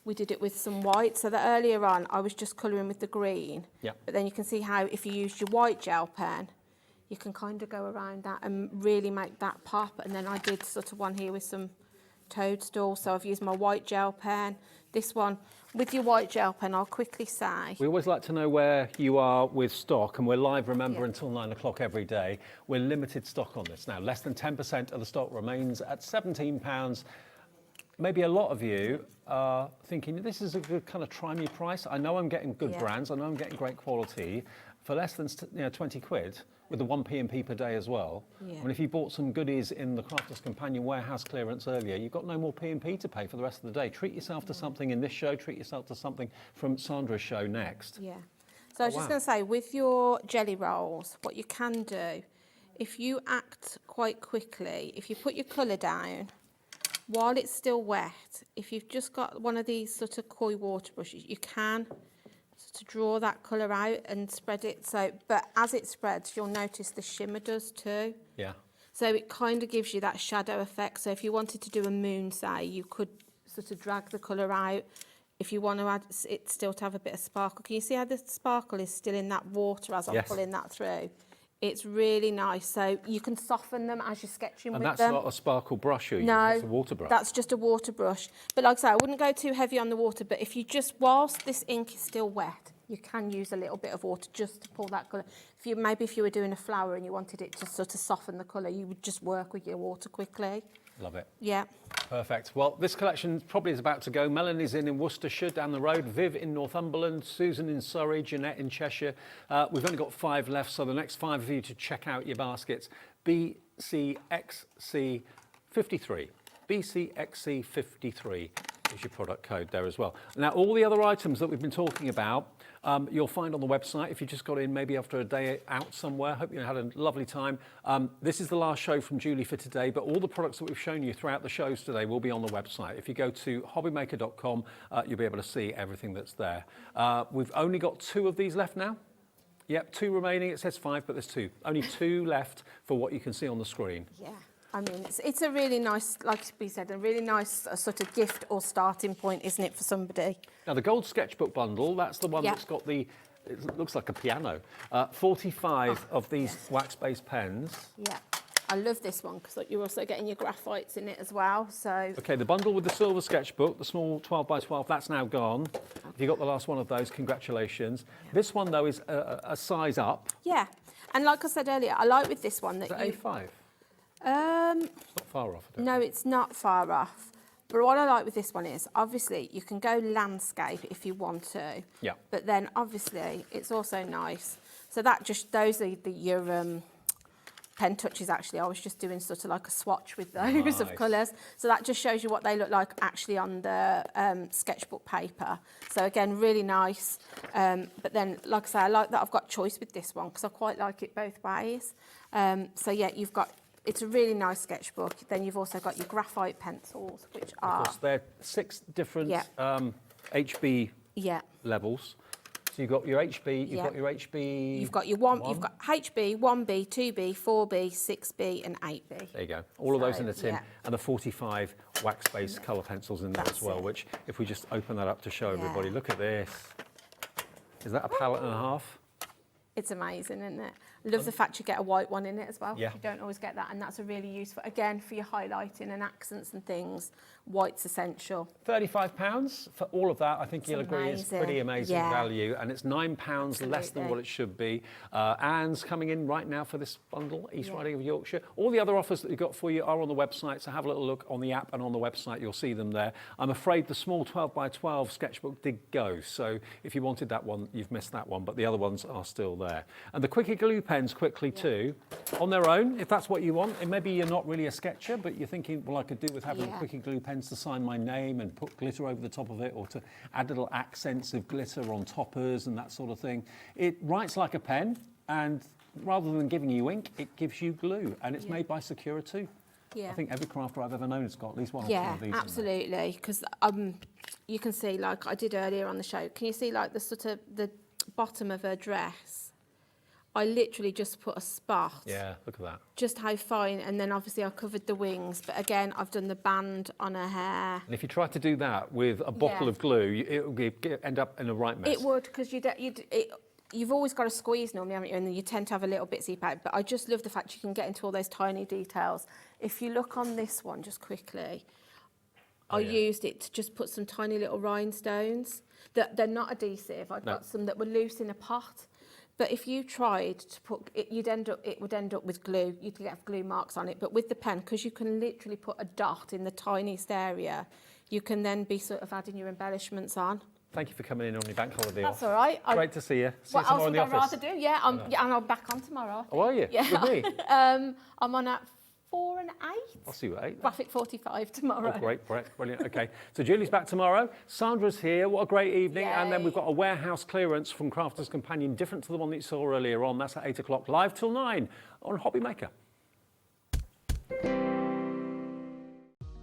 We did it with some white, so that earlier on I was just colouring with the green. Yeah. But then you can see how if you used your white gel pen, you can kind of go around that and really make that pop. And then I did sort of one here with some toadstool. So I've used my white gel pen. This one, with your white gel pen, I'll quickly say. We always like to know where you are with stock, and we're live, remember, until 9 o'clock every day. We're limited stock on this now. Less than 10% of the stock remains at £17. Maybe a lot of you are thinking, this is a good kind of try me price. I know I'm getting good brands. I know I'm getting great quality for less than 20 quid. With the 1 P&P per day as well. Yeah. I mean, if you bought some goodies in the Crafters Companion warehouse clearance earlier, you've got no more P&P to pay for the rest of the day. Treat yourself to something in this show, treat yourself to something from Sandra's show next. Yeah. So I was just going to say, with your jelly rolls, what you can do, if you act quite quickly, if you put your colour down, while it's still wet, if you've just got one of these sort of koi water brushes, you can to draw that colour out and spread it. So, but as it spreads, you'll notice the shimmer does too. Yeah. So it kind of gives you that shadow effect. So if you wanted to do a moon, say, you could sort of drag the colour out. If you want to add it still to have a bit of sparkle. Can you see how the sparkle is still in that water as I'm pulling that through? It's really nice. So you can soften them as you're sketching with them. And that's not a sparkle brush you're using, it's a water brush. That's just a water brush. But like I say, I wouldn't go too heavy on the water, but if you just, whilst this ink is still wet, you can use a little bit of water just to pull that colour. Maybe if you were doing a flower and you wanted it to sort of soften the colour, you would just work with your water quickly. Love it. Yeah. Perfect. Well, this collection probably is about to go. Melanie's in Worcestershire down the road, Viv in Northumberland, Susan in Surrey, Jeanette in Cheshire. We've only got 5 left, so the next 5 of you to check out your baskets. BCXC53. BCXC53 is your product code there as well. Now, all the other items that we've been talking about, you'll find on the website if you just got in maybe after a day out somewhere. Hope you had a lovely time. This is the last show from Julie for today, but all the products that we've shown you throughout the shows today will be on the website. If you go to hobbymaker.com, you'll be able to see everything that's there. We've only got 2 of these left now. Yep, 2 remaining. It says 5, but there's 2. Only 2 left for what you can see on the screen. Yeah. I mean, it's a really nice, like we said, a really nice sort of gift or starting point, isn't it, for somebody? Now, the gold sketchbook bundle, that's the one that's got the, it looks like a piano, 45 of these wax-based pens. Yeah. I love this one because you're also getting your graphites in it as well. So. Okay, the bundle with the silver sketchbook, the small 12 by 12, that's now gone. If you got the last one of those, congratulations. Yeah. This one, though, is a size up. Yeah. And like I said earlier, I like with this one that is that A5? It's not far off. No, it's not far off. But what I like with this one is, obviously, you can go landscape if you want to. Yeah. But then, obviously, it's also nice. So that just, those are your pen touches, actually. I was just doing sort of like a swatch with those of colours. So that just shows you what they look like actually on the sketchbook paper. So again, really nice. But then, like I say, I like that I've got choice with this one because I quite like it both ways. So yeah, you've got, it's a really nice sketchbook. Then you've also got your graphite pencils, which are... Of course, they're 6 different HB levels. So you've got your HB, you've got your HB... You've got your you've got HB, 1B, 2B, 4B, 6B and 8B. There you go. All of those in a tin. And the 45 wax-based colour pencils in there as well, which, if we just open that up to show everybody, look at this. Is that a palette and a half? It's amazing, isn't it? Love the fact you get a white one in it as well. Yeah. You don't always get that, and that's a really useful, again, for your highlighting and accents and things. White's essential. £35 for all of that, I think you'll agree, is pretty amazing value, and it's £9 less than what it should be. Anne's coming in right now for this bundle, East Riding of Yorkshire. All the other offers that we've got for you are on the website, so have a little look on the app and on the website, you'll see them there. I'm afraid the small 12 by 12 sketchbook did go, so if you wanted that one, you've missed that one, but the other ones are still there. And the Quickie glue pens quickly too, on their own, if that's what you want, and maybe you're not really a sketcher, but you're thinking, well, I could do with having Quickie glue pens to sign my name and put glitter over the top of it, or to add little accents of glitter on toppers and that sort of thing. It writes like a pen, and rather than giving you ink, it gives you glue, and it's made by Sakura too. I think every crafter I've ever known has got at least one or two of these. Yeah, absolutely, because you can see, like I did earlier on the show, can you see like the sort of the bottom of her dress? I literally just put a spot. Yeah, look at that. Just how fine, and then obviously I covered the wings, but again, I've done the band on her hair. And if you try to do that with a bottle of glue, it will end up in a right mess. It would, because you've always got to squeeze normally, haven't you? And then you tend to have a little bitsy pack, but I just love the fact you can get into all those tiny details. If you look on this one, just quickly, I used it to just put some tiny little rhinestones. They're not adhesive. I've got some that were loose in a pot. But if you tried to put it, it would end up with glue. You'd get glue marks on it. But with the pen, because you can literally put a dot in the tiniest area, you can then be sort of adding your embellishments on. Thank you for coming in on your bank holiday. That's all right. Great to see you. See What you tomorrow else in would the I office. rather do? Yeah, and I'm back on tomorrow. Oh, are you? Yeah. With me? I'm on at 4 and 8. I'll see you at 8. Graphic 45 tomorrow. Oh, great, brilliant. Okay, so Julie's back tomorrow. Sandra's here. What a great evening. Yay. And then we've got a warehouse clearance from Crafters Companion, different to the one that you saw earlier on. That's at 8 o'clock, live till 9 on Hobby Maker.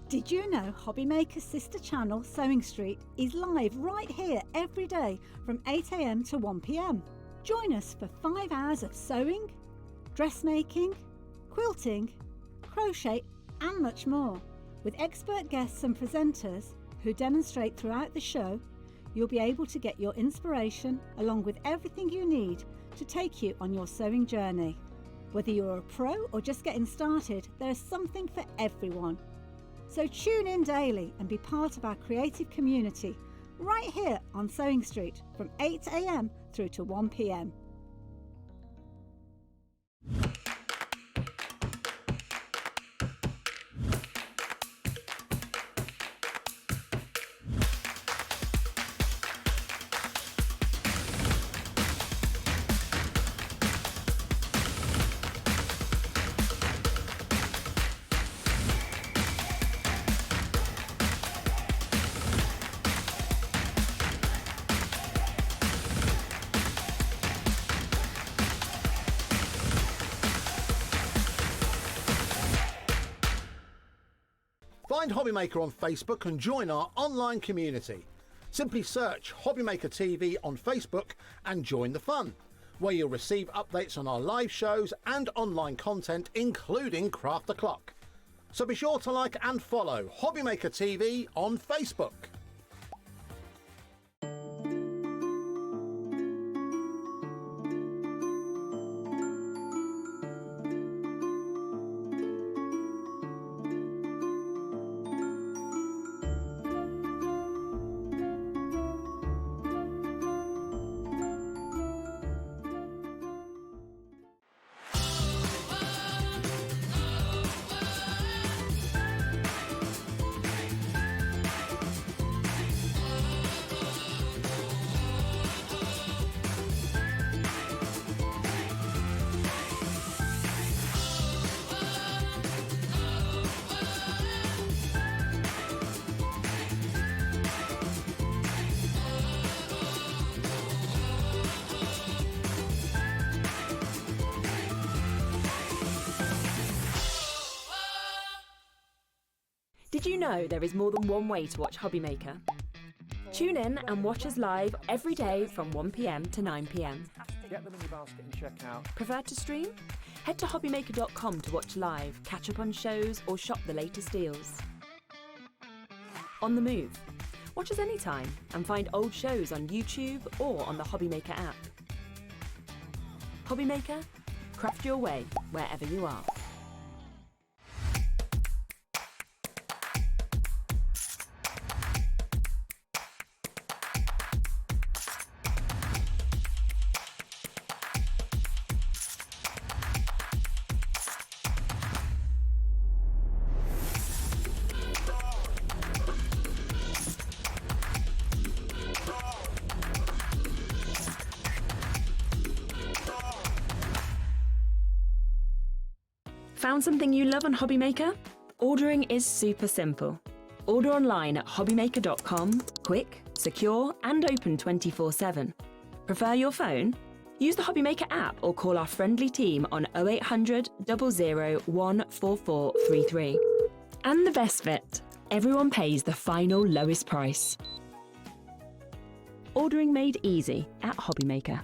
Did you know Hobby Maker's sister channel, Sewing Street, is live right here every day from 8 AM to 1 PM? Join us for 5 hours of sewing, dressmaking, quilting, crochet and much more. With expert guests and presenters who demonstrate throughout the show, you'll be able to get your inspiration along with everything you need to take you on your sewing journey. Whether you're a pro or just getting started, there's something for everyone. So tune in daily and be part of our creative community right here on Sewing Street from 8 AM through to 1 PM. Find Hobby Maker on Facebook and join our online community. Simply search Hobby Maker TV on Facebook and join the fun, where you'll receive updates on our live shows and online content, including Craft the Clock. So be sure to like and follow Hobby Maker TV on Facebook. Did you know there is more than one way to watch Hobby Maker? Tune in and watch us live every day from 1 PM to 9 PM. Get them in your basket and check out. Prefer to stream? Head to hobbymaker.com to watch live, catch up on shows or shop the latest deals. On the move? Watch us anytime and find old shows on YouTube or on the Hobby Maker app. Hobby Maker? Craft your way wherever you are. Found something you love on Hobby Maker? Ordering is super simple. Order online at hobbymaker.com, quick, secure and open 24/7. Prefer your phone? Use the Hobby Maker app or call our friendly team on 0800 00 14433. And the best bit, everyone pays the final lowest price. Ordering made easy at Hobby Maker.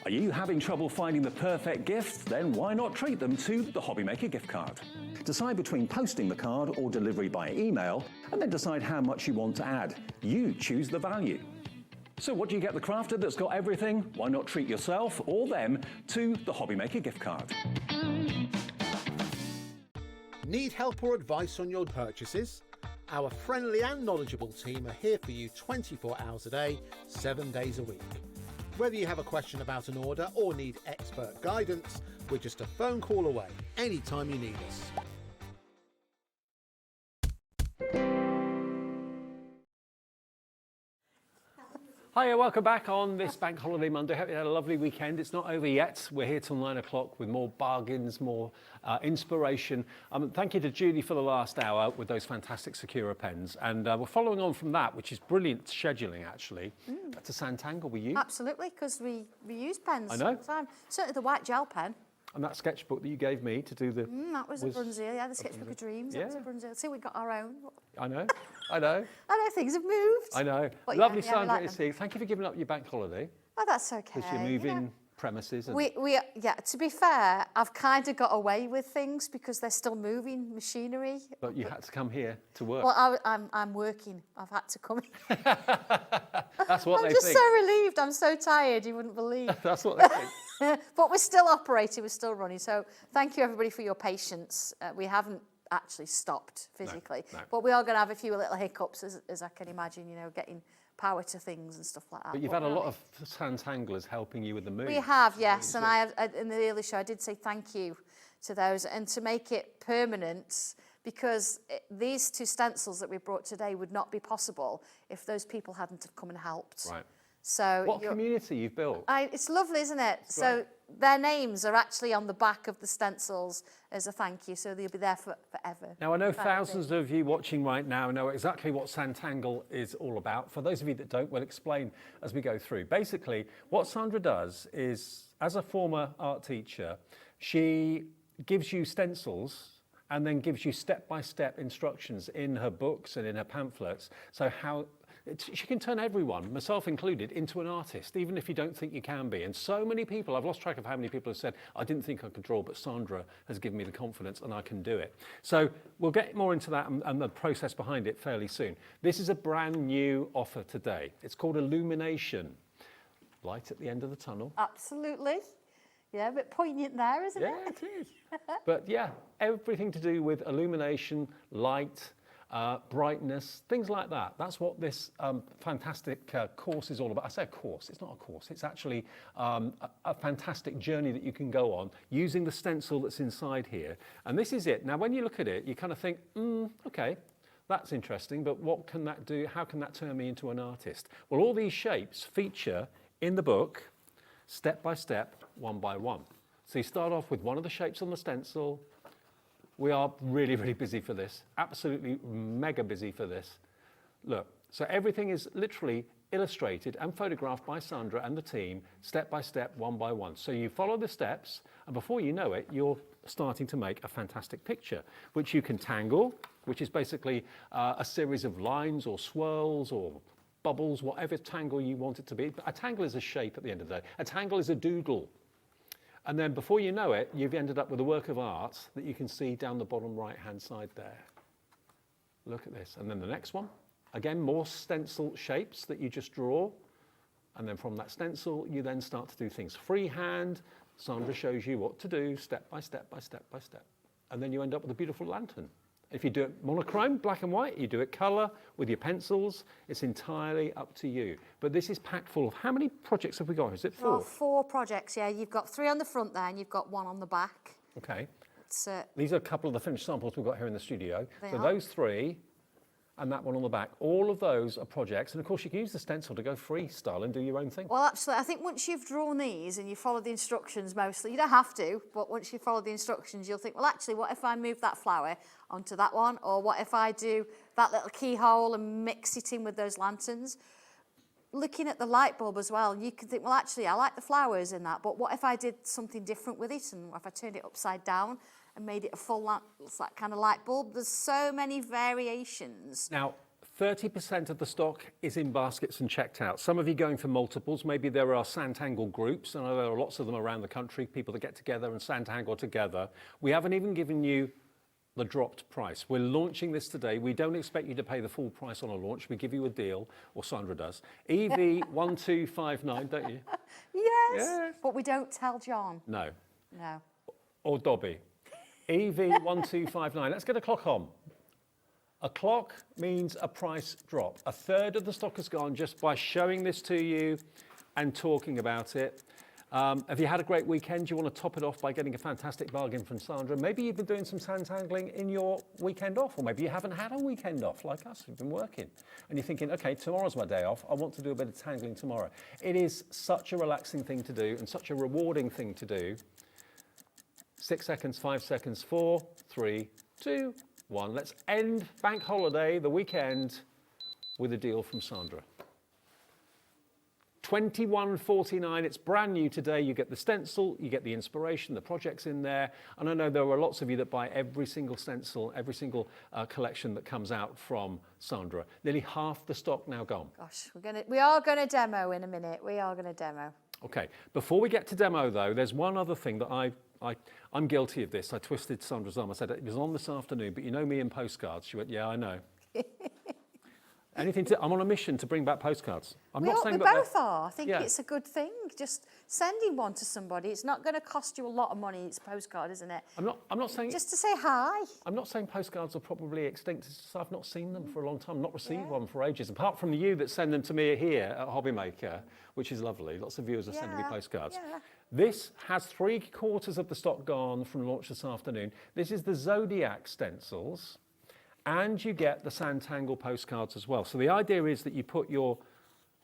Are you having trouble finding the perfect gift? Then why not treat them to the Hobbymaker gift card? Decide between posting the card or delivery by email, and then decide how much you want to add. You choose the value. So what do you get the crafter that's got everything? Why not treat yourself or them to the Hobbymaker gift card? Need help or advice on your purchases? Our friendly and knowledgeable team are here for you 24 hours a day, 7 days a week. Whether you have a question about an order or need expert guidance, we're just a phone call away anytime you need us. Hiya, welcome back on this Bank Holiday Monday. Hope you had a lovely weekend. It's not over yet. We're here till 9 o'clock with more bargains, more inspiration. Thank you to Julie for the last hour with those fantastic Sakura pens. And we're following on from that, which is brilliant scheduling, actually. To Sanntangle, were you? Absolutely, because we use pens I know. all the time. Certainly the white gel pen. And that sketchbook that you gave me to do the... that was a Bruynzeel, yeah, the Sketchbook of Dreams. Yeah. That was a Bruynzeel. See, we got our own. I know, I know. I know, things have moved. I know. But Lovely, yeah, Sandra, like to see you. Thank you for giving up your bank holiday. Oh, that's okay. Because you're moving premises. And Yeah, to be fair, I've kind of got away with things because they're still moving machinery. But you had to come here to work. Well, I'm working. I've had to come in. That's what I'm they just think. so relieved. I'm so tired. You wouldn't believe. That's what they think. But we're still operating. We're still running. So thank you, everybody, for your patience. We haven't actually stopped physically. No. But we are going to have a few little hiccups, as I can imagine, you know, getting power to things and stuff like that. But you've had a lot of Sanntanglers helping you with the move. We have, yes. And in the early show, I did say thank you to those. And to make it permanent, because these two stencils that we brought today would not be possible if those people hadn't have come and helped. Right. So what community you've built. It's lovely, isn't it? So their names are actually on the back of the stencils as a thank you, so they'll be there forever. Now, I know thousands of you watching right now know exactly what Sanntangle is all about. For those of you that don't, we'll explain as we go through. Basically, what Sandra does is, as a former art teacher, she gives you stencils and then gives you step-by-step instructions in her books and in her pamphlets, so how she can turn everyone, myself included, into an artist, even if you don't think you can be. And so many people, I've lost track of how many people have said, I didn't think I could draw, but Sandra has given me the confidence and I can do it. So we'll get more into that and the process behind it fairly soon. This is a brand new offer today. It's called Illumination. Light at the end of the tunnel. Absolutely. Yeah, a bit poignant there, isn't it? Yeah, it is. But yeah, everything to do with illumination, light, brightness, things like that. That's what this fantastic course is all about. I say a course, it's not a course. It's actually a fantastic journey that you can go on using the stencil that's inside here. And this is it. Now, when you look at it, you kind of think, okay, that's interesting, but what can that do? How can that turn me into an artist? Well, all these shapes feature in the book, step by step, one by one. So you start off with one of the shapes on the stencil. We are really, really busy for this. Absolutely mega busy for this. Look, so everything is literally illustrated and photographed by Sandra and the team, step by step, one by one. So you follow the steps, and before you know it, you're starting to make a fantastic picture, which you can tangle, which is basically a series of lines or swirls or bubbles, whatever tangle you want it to be. But a tangle is a shape at the end of the day. A tangle is a doodle. And then before you know it, you've ended up with a work of art that you can see down the bottom right-hand side there. Look at this. And then the next one. Again, more stencil shapes that you just draw. And then from that stencil, you then start to do things freehand. Sandra shows you what to do, step by step by step by step. And then you end up with a beautiful lantern. If you do it monochrome, black and white, you do it colour with your pencils, it's entirely up to you. But this is packed full of, how many projects have we got? Is it 4? Oh, 4 projects, yeah. You've got 3 on the front there and you've got 1 on the back. Okay. It's, these are a couple of the finished samples we've got here in the studio. So are. those 3 and that one on the back, all of those are projects. And of course you can use the stencil to go freestyle and do your own thing. Well, absolutely. I think once you've drawn these and you follow the instructions mostly, you don't have to, but once you follow the instructions, you'll think, well, actually, what if I move that flower onto that one? Or what if I do that little keyhole and mix it in with those lanterns? Looking at the light bulb as well, you can think, well, actually, I like the flowers in that, but what if I did something different with it? And if I turned it upside down and made it a full kind of light bulb? There's so many variations. Now, 30% of the stock is in baskets and checked out. Some of you going for multiples. Maybe there are Sanntangle groups. I know there are lots of them around the country, people that get together and Sanntangle together. We haven't even given you the dropped price. We're launching this today. We don't expect you to pay the full price on a launch. We give you a deal, or Sandra does. EV1259, don't you? Yes, but we don't tell John. No. No. Or Dobby. EV1259. Let's get a clock on. A clock means a price drop. A third of the stock has gone just by showing this to you and talking about it. Have you had a great weekend? Do you want to top it off by getting a fantastic bargain from Sandra? Maybe you've been doing some Sanntangling in your weekend off, or maybe you haven't had a weekend off like us. You've been working. And you're thinking, okay, tomorrow's my day off. I want to do a bit of tangling tomorrow. It is such a relaxing thing to do and such a rewarding thing to do. 6 seconds, 5 seconds, 4, 3, 2, 1. Let's end bank holiday, the weekend, with a deal from Sandra. $21.49. It's brand new today. You get the stencil, you get the inspiration, the projects in there. And I know there are lots of you that buy every single stencil, every single collection that comes out from Sandra. Nearly half the stock now gone. Gosh, we are gonna demo in a minute. We are gonna demo. Okay, before we get to demo though, there's one other thing that I'm guilty of this. I twisted Sandra's arm. I said, it was on this afternoon, but you know me in postcards. She went, yeah, I know. I'm on a mission to bring back postcards. We both are. I think it's a good thing. Just sending one to somebody. It's not going to cost you a lot of money. It's a postcard, isn't it? I'm not saying... Just to say hi. I'm not saying postcards are probably extinct. It's just I've not seen them for a long time. Not received one for ages. Apart from you that send them to me here at Hobbymaker, which is lovely. Lots of viewers are sending me postcards. Yeah. This has 3/4 of the stock gone from launch this afternoon. This is the Zodiac stencils. And you get the Sanntangle postcards as well. So the idea is that you put your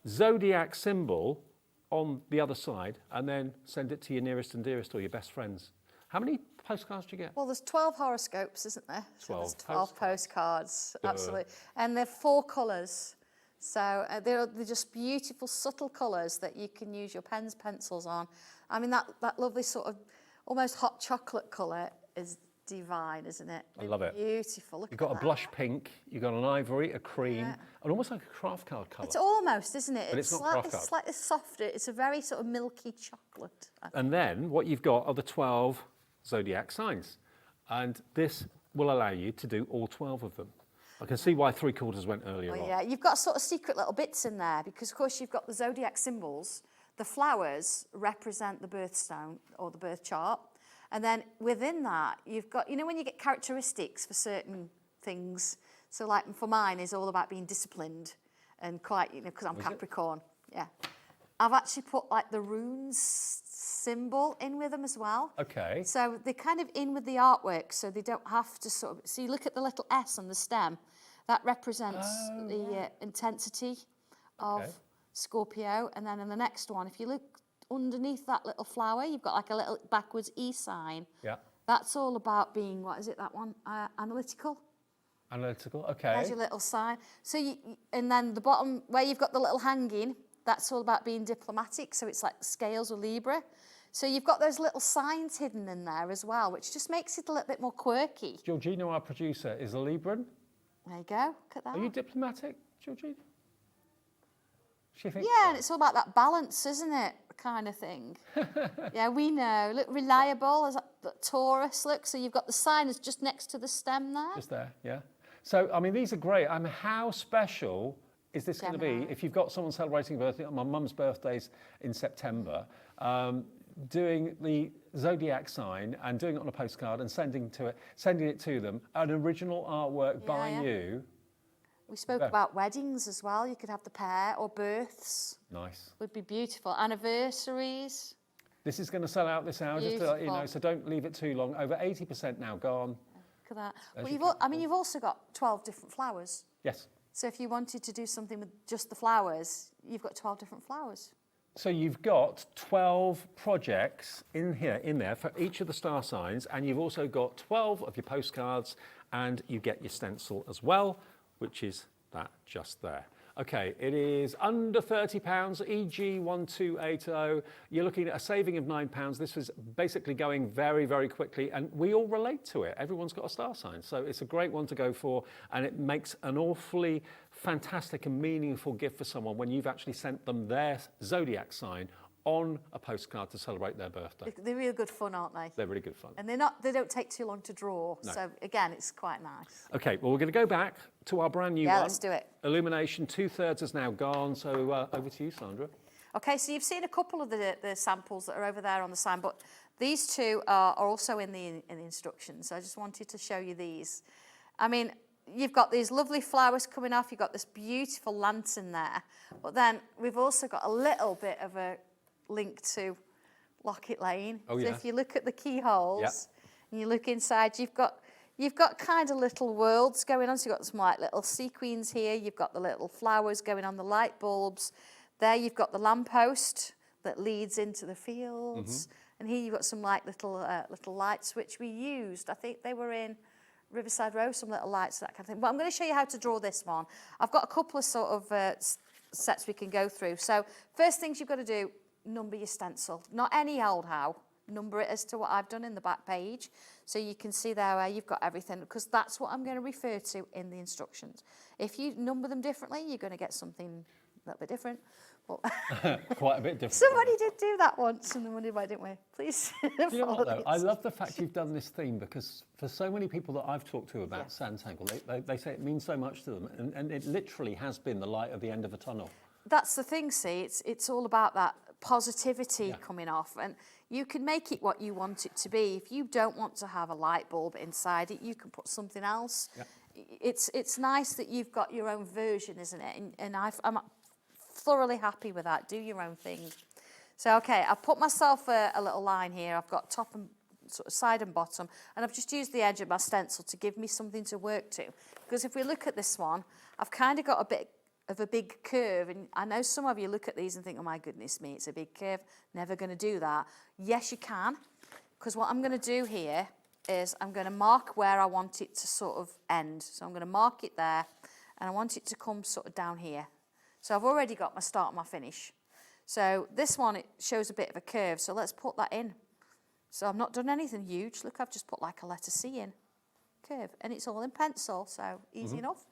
Zodiac symbol on the other side and then send it to your nearest and dearest or your best friends. How many postcards do you get? Well, there's 12 horoscopes, isn't there? 12. So there's 12 postcards, absolutely. And they're 4 colours. So they're just beautiful, subtle colours that you can use your pens, pencils on. I mean, that lovely sort of almost hot chocolate colour is divine, isn't it? I love it. Beautiful. Look You've got at a blush pink, you've got an ivory, a cream, and almost like a craft card colour. It's almost, isn't it? But it's not craft card. It's slightly softer. It's a very sort of milky chocolate. And then what you've got are the 12 Zodiac signs. And this will allow you to do all 12 of them. I can see why 3/4 went earlier on. Yeah, you've got sort of secret little bits in there because, of course, you've got the Zodiac symbols. The flowers represent the birthstone or the birth chart. And then within that, you've got, you know, when you get characteristics for certain things. So like for mine is all about being disciplined and quite, you know, because I'm Capricorn. Yeah. I've actually put like the runes symbol in with them as well. Okay. So they're kind of in with the artwork so they don't have to sort of, so you look at the little S on the stem, that represents the intensity of Scorpio. And then in the next one, if you look underneath that little flower, you've got like a little backwards E sign. Yeah. That's all about being, what is it, that one? Analytical. Analytical, okay. There's your little sign. So and then the bottom, where you've got the little hanging, that's all about being diplomatic. So it's like scales or Libra. So you've got those little signs hidden in there as well, which just makes it a little bit more quirky. Georgina, our producer, is a Libran. There you go, look at that. Are you diplomatic, Georgina? She thinks yeah, and it's all about that balance, isn't it? Kind of thing. Yeah, we know. Look, reliable, as Taurus, look. So you've got the sign is just next to the stem there. Just there, yeah. So, I mean, these are great. I mean, how special is this going to be if you've got someone celebrating birthday? My mum's birthday's in September. Doing the Zodiac sign and doing it on a postcard and sending it to them, an original artwork by you. We spoke about weddings as well. You could have the pair or births. Nice. Would be beautiful. Anniversaries. This is going to sell out this hour, just to let you know, so don't leave it too long. Over 80% now gone. Look at that. Well, you've also got 12 different flowers. Yes. So if you wanted to do something with just the flowers, you've got 12 different flowers. So you've got 12 projects in there for each of the star signs, and you've also got 12 of your postcards, and you get your stencil as well, which is that just there. Okay, it is under £30, EG1280. You're looking at a saving of £9. This is basically going very, very quickly, and we all relate to it. Everyone's got a star sign, so it's a great one to go for, and it makes an awfully fantastic and meaningful gift for someone when you've actually sent them their zodiac sign on a postcard to celebrate their birthday. They're really good fun, aren't they? They're really good fun. And they don't take too long to draw. No. So again, it's quite nice. Okay, well, we're going to go back to our brand new one. Yeah, let's do it. Illumination, 2/3 is now gone. So over to you, Sandra. Okay, so you've seen a couple of the samples that are over there on the sign, but these two are also in the instructions. So I just wanted to show you these. I mean, you've got these lovely flowers coming off. You've got this beautiful lantern there. But then we've also got a little bit of a link to Locket Lane. Oh, so yeah. if you look at the keyholes and you look inside, you've got kind of little worlds going on. So you've got some like little sequins here. You've got the little flowers going on, the light bulbs. There you've got the lamppost that leads into the fields. And here you've got some like little lights which we used. I think they were in Riverside Row, some little lights, that kind of thing. But I'm going to show you how to draw this one. I've got a couple of sort of sets we can go through. So first things you've got to do, number your stencil. Not any old how. Number it as to what I've done in the back page. So you can see there where you've got everything, because that's what I'm going to refer to in the instructions. If you number them differently, you're going to get something a little bit different. Well, quite a bit different. Somebody did do that once, and then wondered why didn't we? Please. You know what, though? I love the fact you've done this theme, because for so many people that I've talked to about Sanntangle, they say it means so much to them, and it literally has been the light at the end of a tunnel. That's the thing, see, it's all about that positivity coming off, and you can make it what you want it to be. If you don't want to have a light bulb inside it, you can put something else. It's nice that you've got your own version, isn't it? And I'm thoroughly happy with that. Do your own thing. So, okay, I've put myself a little line here. I've got top and sort of side and bottom, and I've just used the edge of my stencil to give me something to work to. Because if we look at this one, I've kind of got a bit of a big curve, and I know some of you look at these and think, oh my goodness me, it's a big curve, never going to do that. Yes, you can, because what I'm going to do here is I'm going to mark where I want it to sort of end. So I'm going to mark it there, and I want it to come sort of down here. So I've already got my start and my finish. So this one, it shows a bit of a curve, so let's put that in. So I've not done anything huge. Look, I've just put like a letter C in, curve, and it's all in pencil, so easy enough.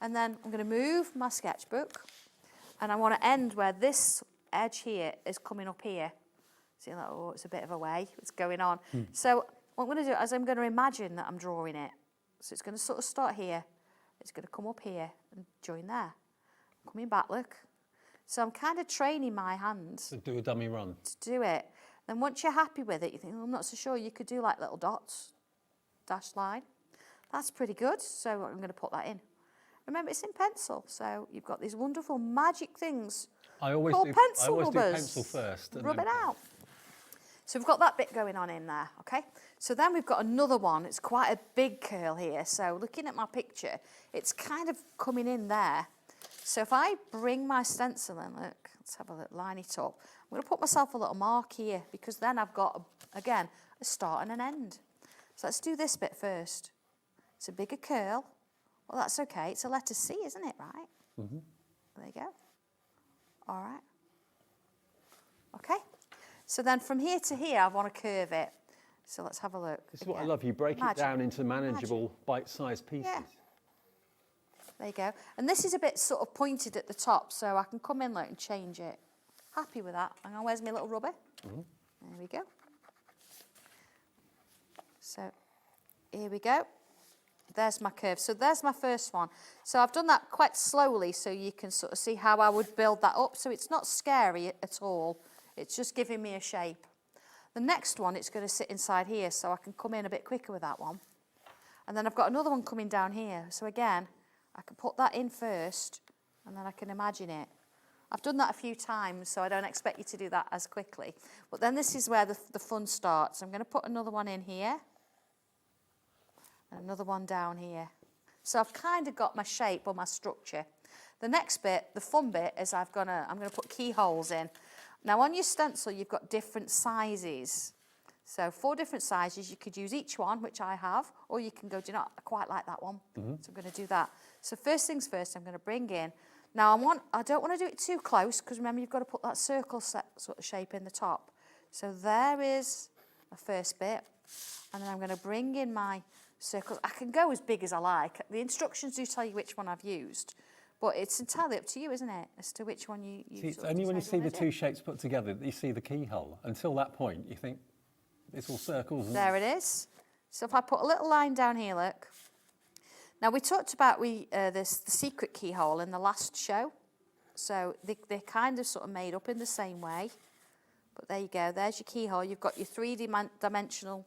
And then I'm going to move my sketchbook, and I want to end where this edge here is coming up here. See, like, oh, it's a bit of a way, it's going on. So what I'm going to do is I'm going to imagine that I'm drawing it. So it's going to sort of start here, it's going to come up here and join there. Coming back, look. So I'm kind of training my hands. To do a dummy run. To do it. Then once you're happy with it, you think, oh, I'm not so sure, you could do like little dots, dashed line. That's pretty good, so I'm going to put that in. Remember, it's in pencil, so you've got these wonderful magic things called pencil rubbers. do pencil first. Rub it out. So we've got that bit going on in there, okay? So then we've got another one. It's quite a big curl here. So looking at my picture, it's kind of coming in there. So if I bring my stencil in, look, let's have a look, line it up. I'm going to put myself a little mark here, because then I've got, again, a start and an end. So let's do this bit first. It's a bigger curl. Well, that's okay. It's a letter C, isn't it, right? There you go. All right. Okay. So then from here to here, I want to curve it. So let's have a look. This is what I love. You break it down into manageable, bite-sized pieces. Yeah. There you go. And this is a bit sort of pointed at the top, so I can come in like and change it. Happy with that. Hang on, where's my little rubber? There we go. So here we go. There's my curve. So there's my first one. So I've done that quite slowly, so you can sort of see how I would build that up. So it's not scary at all. It's just giving me a shape. The next one, it's going to sit inside here, so I can come in a bit quicker with that one. And then I've got another one coming down here. So again, I can put that in first, and then I can imagine it. I've done that a few times, so I don't expect you to do that as quickly. But then this is where the fun starts. I'm going to put another one in here, and another one down here. So I've kind of got my shape or my structure. The next bit, the fun bit, is I'm going to put keyholes in. Now on your stencil, you've got different sizes. So 4 different sizes. You could use each one, which I have, or you can go, do you not, I quite like that one. So I'm going to do that. So first things first, I'm going to bring in. Now I don't want to do it too close, because remember, you've got to put that circle sort of shape in the top. So there is the first bit. And then I'm going to bring in my circles. I can go as big as I like. The instructions do tell you which one I've used. But it's entirely up to you, isn't it, as to which one you see, it's only when you see the two shapes put together that you see the keyhole. Until that point, you think it's all circles. There it is. So if I put a little line down here, look. Now, we talked about the secret keyhole in the last show. So they're kind of sort of made up in the same way. But there you go. There's your keyhole. You've got your three-dimensional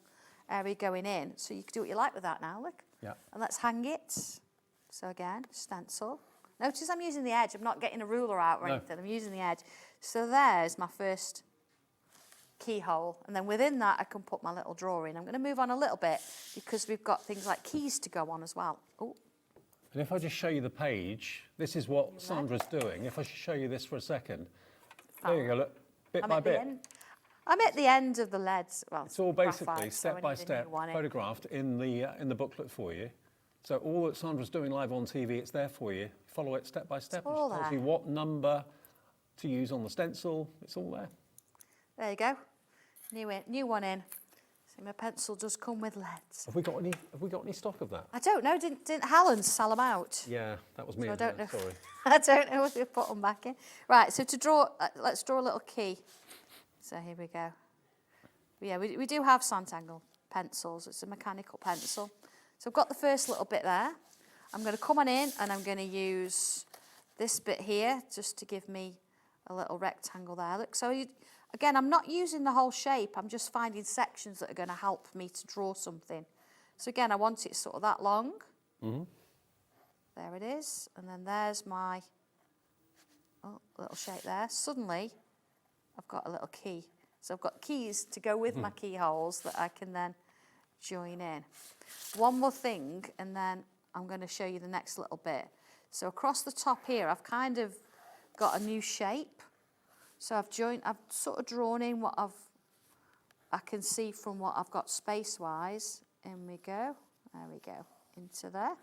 area going in. So you can do what you like with that now, look. Yeah. And let's hang it. So again, stencil. Notice I'm using the edge. I'm not getting a ruler out or anything. I'm using the edge. So there's my first keyhole. And then within that, I can put my little drawing. I'm going to move on a little bit because we've got things like keys to go on as well. Oh. And if I just show you the page, this is what Sandra's doing. If I should show you this for a second. There you go, look, bit by bit. I'm at the end of the leads. Well, it's all basically step by step photographed in the booklet for you. So all that Sandra's doing live on TV, it's there for you. Follow it step by step. It tells you what number to use on the stencil. It's all there. There you go. New one in. See, my pencil does come with leads. Have we got any stock of that? I don't know. Didn't Helen sell them out? Yeah, that was me. So I don't know. Sorry. I don't know if we put them back in. Right. So to draw, let's draw a little key. So here we go. Yeah, we do have Sanntangle pencils. It's a mechanical pencil. So I've got the first little bit there. I'm going to come on in and I'm going to use this bit here just to give me a little rectangle there. Look, so again, I'm not using the whole shape. I'm just finding sections that are going to help me to draw something. So again, I want it sort of that long. Mm-hmm. There it is. And then there's my little shape there. Suddenly, I've got a little key. So I've got keys to go with my keyholes that I can then join in. One more thing, and then I'm going to show you the next little bit. So across the top here, I've kind of got a new shape. So I've sort of drawn in what I can see from what I've got space-wise. In we go. There we go. Into there.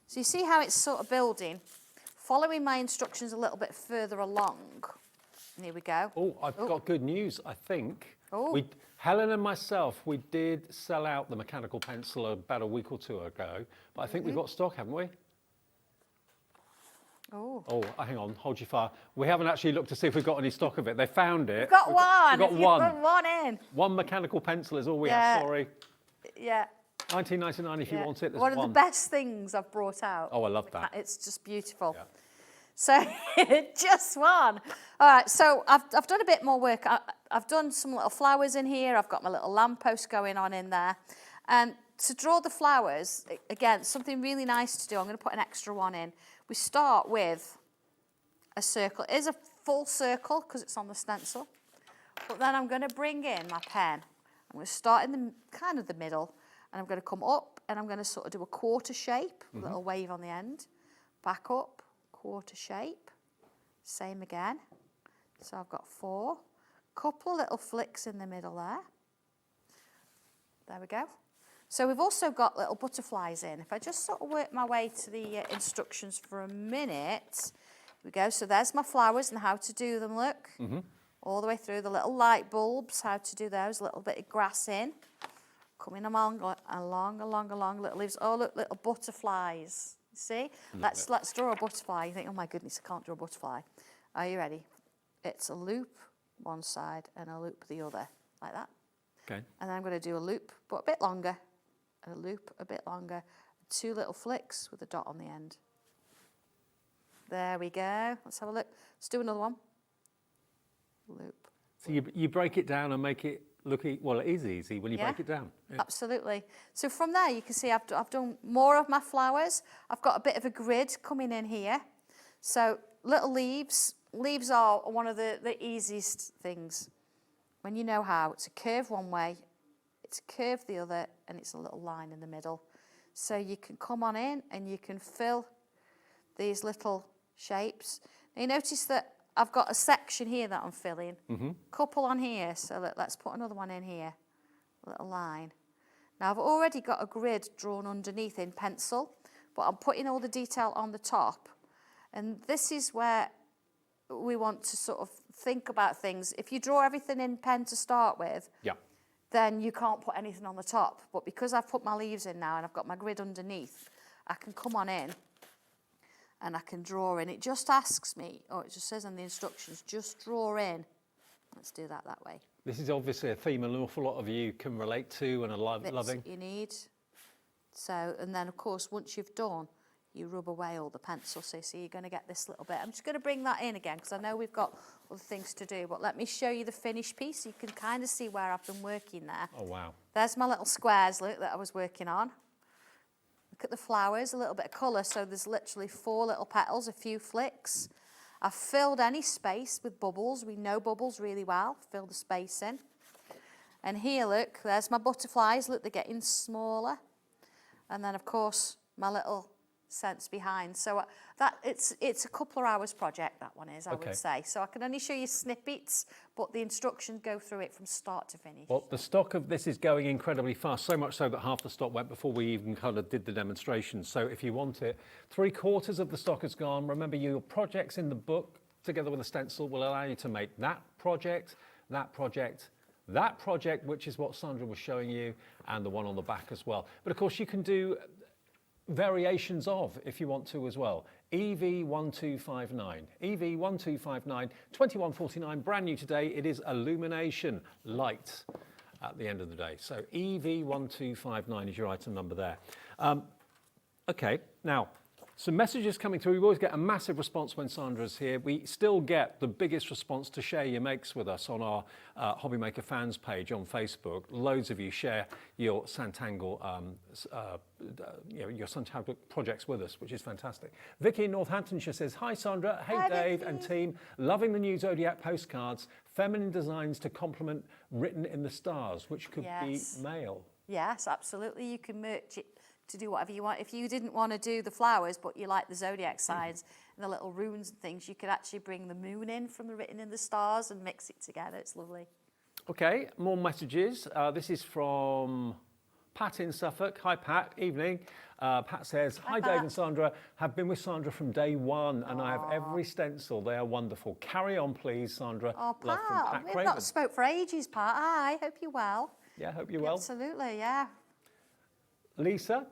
So you see how it's sort of building. Following my instructions a little bit further along. Here we go. Oh, I've got good news, I think. Oh. Helen and myself, we did sell out the mechanical pencil about a week or two ago, but I think we've got stock, haven't we? Oh, hang on, hold your fire. We haven't actually looked to see if we've got any stock of it. They found it. We've got one. We've got one. Put one in. One mechanical pencil is all we have, sorry. Yeah. $19.99 if you want it, there's one of the best things I've brought out. Oh, I love that. It's just beautiful. Yeah. So, just one. All right, so I've done a bit more work. I've done some little flowers in here. I've got my little lamppost going on in there. And to draw the flowers, again, something really nice to do. I'm going to put an extra one in. We start with a circle. It is a full circle because it's on the stencil. But then I'm going to bring in my pen. I'm going to start in the kind of the middle. And I'm going to come up and I'm going to sort of do a quarter shape, a little wave on the end. Back up. Quarter shape, same again. So I've got 4, couple of little flicks in the middle there. There we go. So we've also got little butterflies in. If I just sort of work my way to the instructions for a minute, here we go. So there's my flowers and how to do them, look. All the way through the little light bulbs, how to do those, a little bit of grass in. Coming along, little leaves. Oh, look, little butterflies. See? Let's draw a butterfly. You think, oh my goodness, I can't draw a butterfly. Are you ready? It's a loop one side and a loop the other, like that. Okay. And then I'm going to do a loop, but a bit longer, and a loop a bit longer. 2 little flicks with a dot on the end. There we go. Let's have a look. Let's do another one. Loop. So you break it down and make it look, well, it is easy when you break it down. Yeah. Absolutely. So from there, you can see I've done more of my flowers. I've got a bit of a grid coming in here. So little leaves. Leaves are one of the easiest things. When you know how, it's a curve one way, it's a curve the other, and it's a little line in the middle. So you can come on in and you can fill these little shapes. Now you notice that I've got a section here that I'm filling. Couple on here, so let's put another one in here. A little line. Now I've already got a grid drawn underneath in pencil, but I'm putting all the detail on the top. And this is where we want to sort of think about things. If you draw everything in pen to start with, then you can't put anything on the top. But because I've put my leaves in now and I've got my grid underneath, I can come on in and I can draw in. It just asks me, or it just says on the instructions, just draw in. Let's do that way. This is obviously a theme an awful lot of you can relate to and are loving. You need. So, and then of course, once you've done, you rub away all the pencil, so you're going to get this little bit. I'm just going to bring that in again because I know we've got other things to do, but let me show you the finished piece so you can kind of see where I've been working there. Oh, wow. There's my little squares, look, that I was working on. Look at the flowers, a little bit of colour, so there's literally 4 little petals, a few flicks. I've filled any space with bubbles. We know bubbles really well. Fill the space in. And here, look, there's my butterflies. Look, they're getting smaller. And then, of course, my little scents behind. So that it's a couple of hours project, that one is, I would say. So I can only show you snippets, but the instructions go through it from start to finish. Well, the stock of this is going incredibly fast, so much so that half the stock went before we even kind of did the demonstration. So if you want it, 3/4 of the stock is gone. Remember, your projects in the book, together with a stencil, will allow you to make that project, that project, that project, which is what Sandra was showing you, and the one on the back as well. But of course, you can do variations of, if you want to as well. EV1259, EV1259, 2149, brand new today. It is illumination light at the end of the day. So EV1259 is your item number there. Okay, now, some messages coming through. We always get a massive response when Sandra's here. We still get the biggest response to share your makes with us on our Hobby Maker fans page on Facebook. Loads of you share your Sanntangle, your Sanntangle projects with us, which is fantastic. Vicky in Northamptonshire says, "Hi Sandra, hey Dave and team, loving the new Zodiac postcards, feminine designs to complement written in the stars, which could be male." Yes, absolutely. You can merch it to do whatever you want. If you didn't want to do the flowers, but you like the zodiac signs and the little runes and things, you could actually bring the moon in from the written in the stars and mix it together. It's lovely. Okay, more messages. This is from Pat in Suffolk. Hi Pat, evening. Pat says, "Hi Dave and Sandra, have been with Sandra from day one and I have every stencil. They are wonderful. Carry on please, Sandra." Oh, Love from Pat we've Craven. not spoke for ages, Pat. Hi, hope you're well. Yeah, hope you're well. Absolutely, yeah. Lisa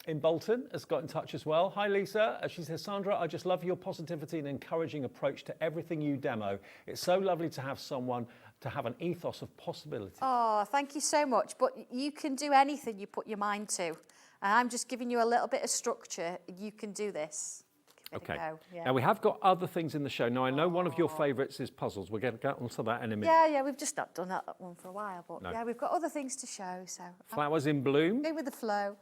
in Bolton has got in touch as well. Hi Lisa, she says, "Sandra, I just love your positivity and encouraging approach to everything you demo. It's so lovely to have someone to have an ethos of possibility." Oh, thank you so much. But you can do anything you put your mind to. And I'm just giving you a little bit of structure. You can do this. Okay. Now we have got other things in the show. Now I know one of your favourites is puzzles. We'll get onto that in a minute. Yeah, we've just not done that one for a while. But yeah, we've got other things to show. So Flowers in bloom. Go with the flow.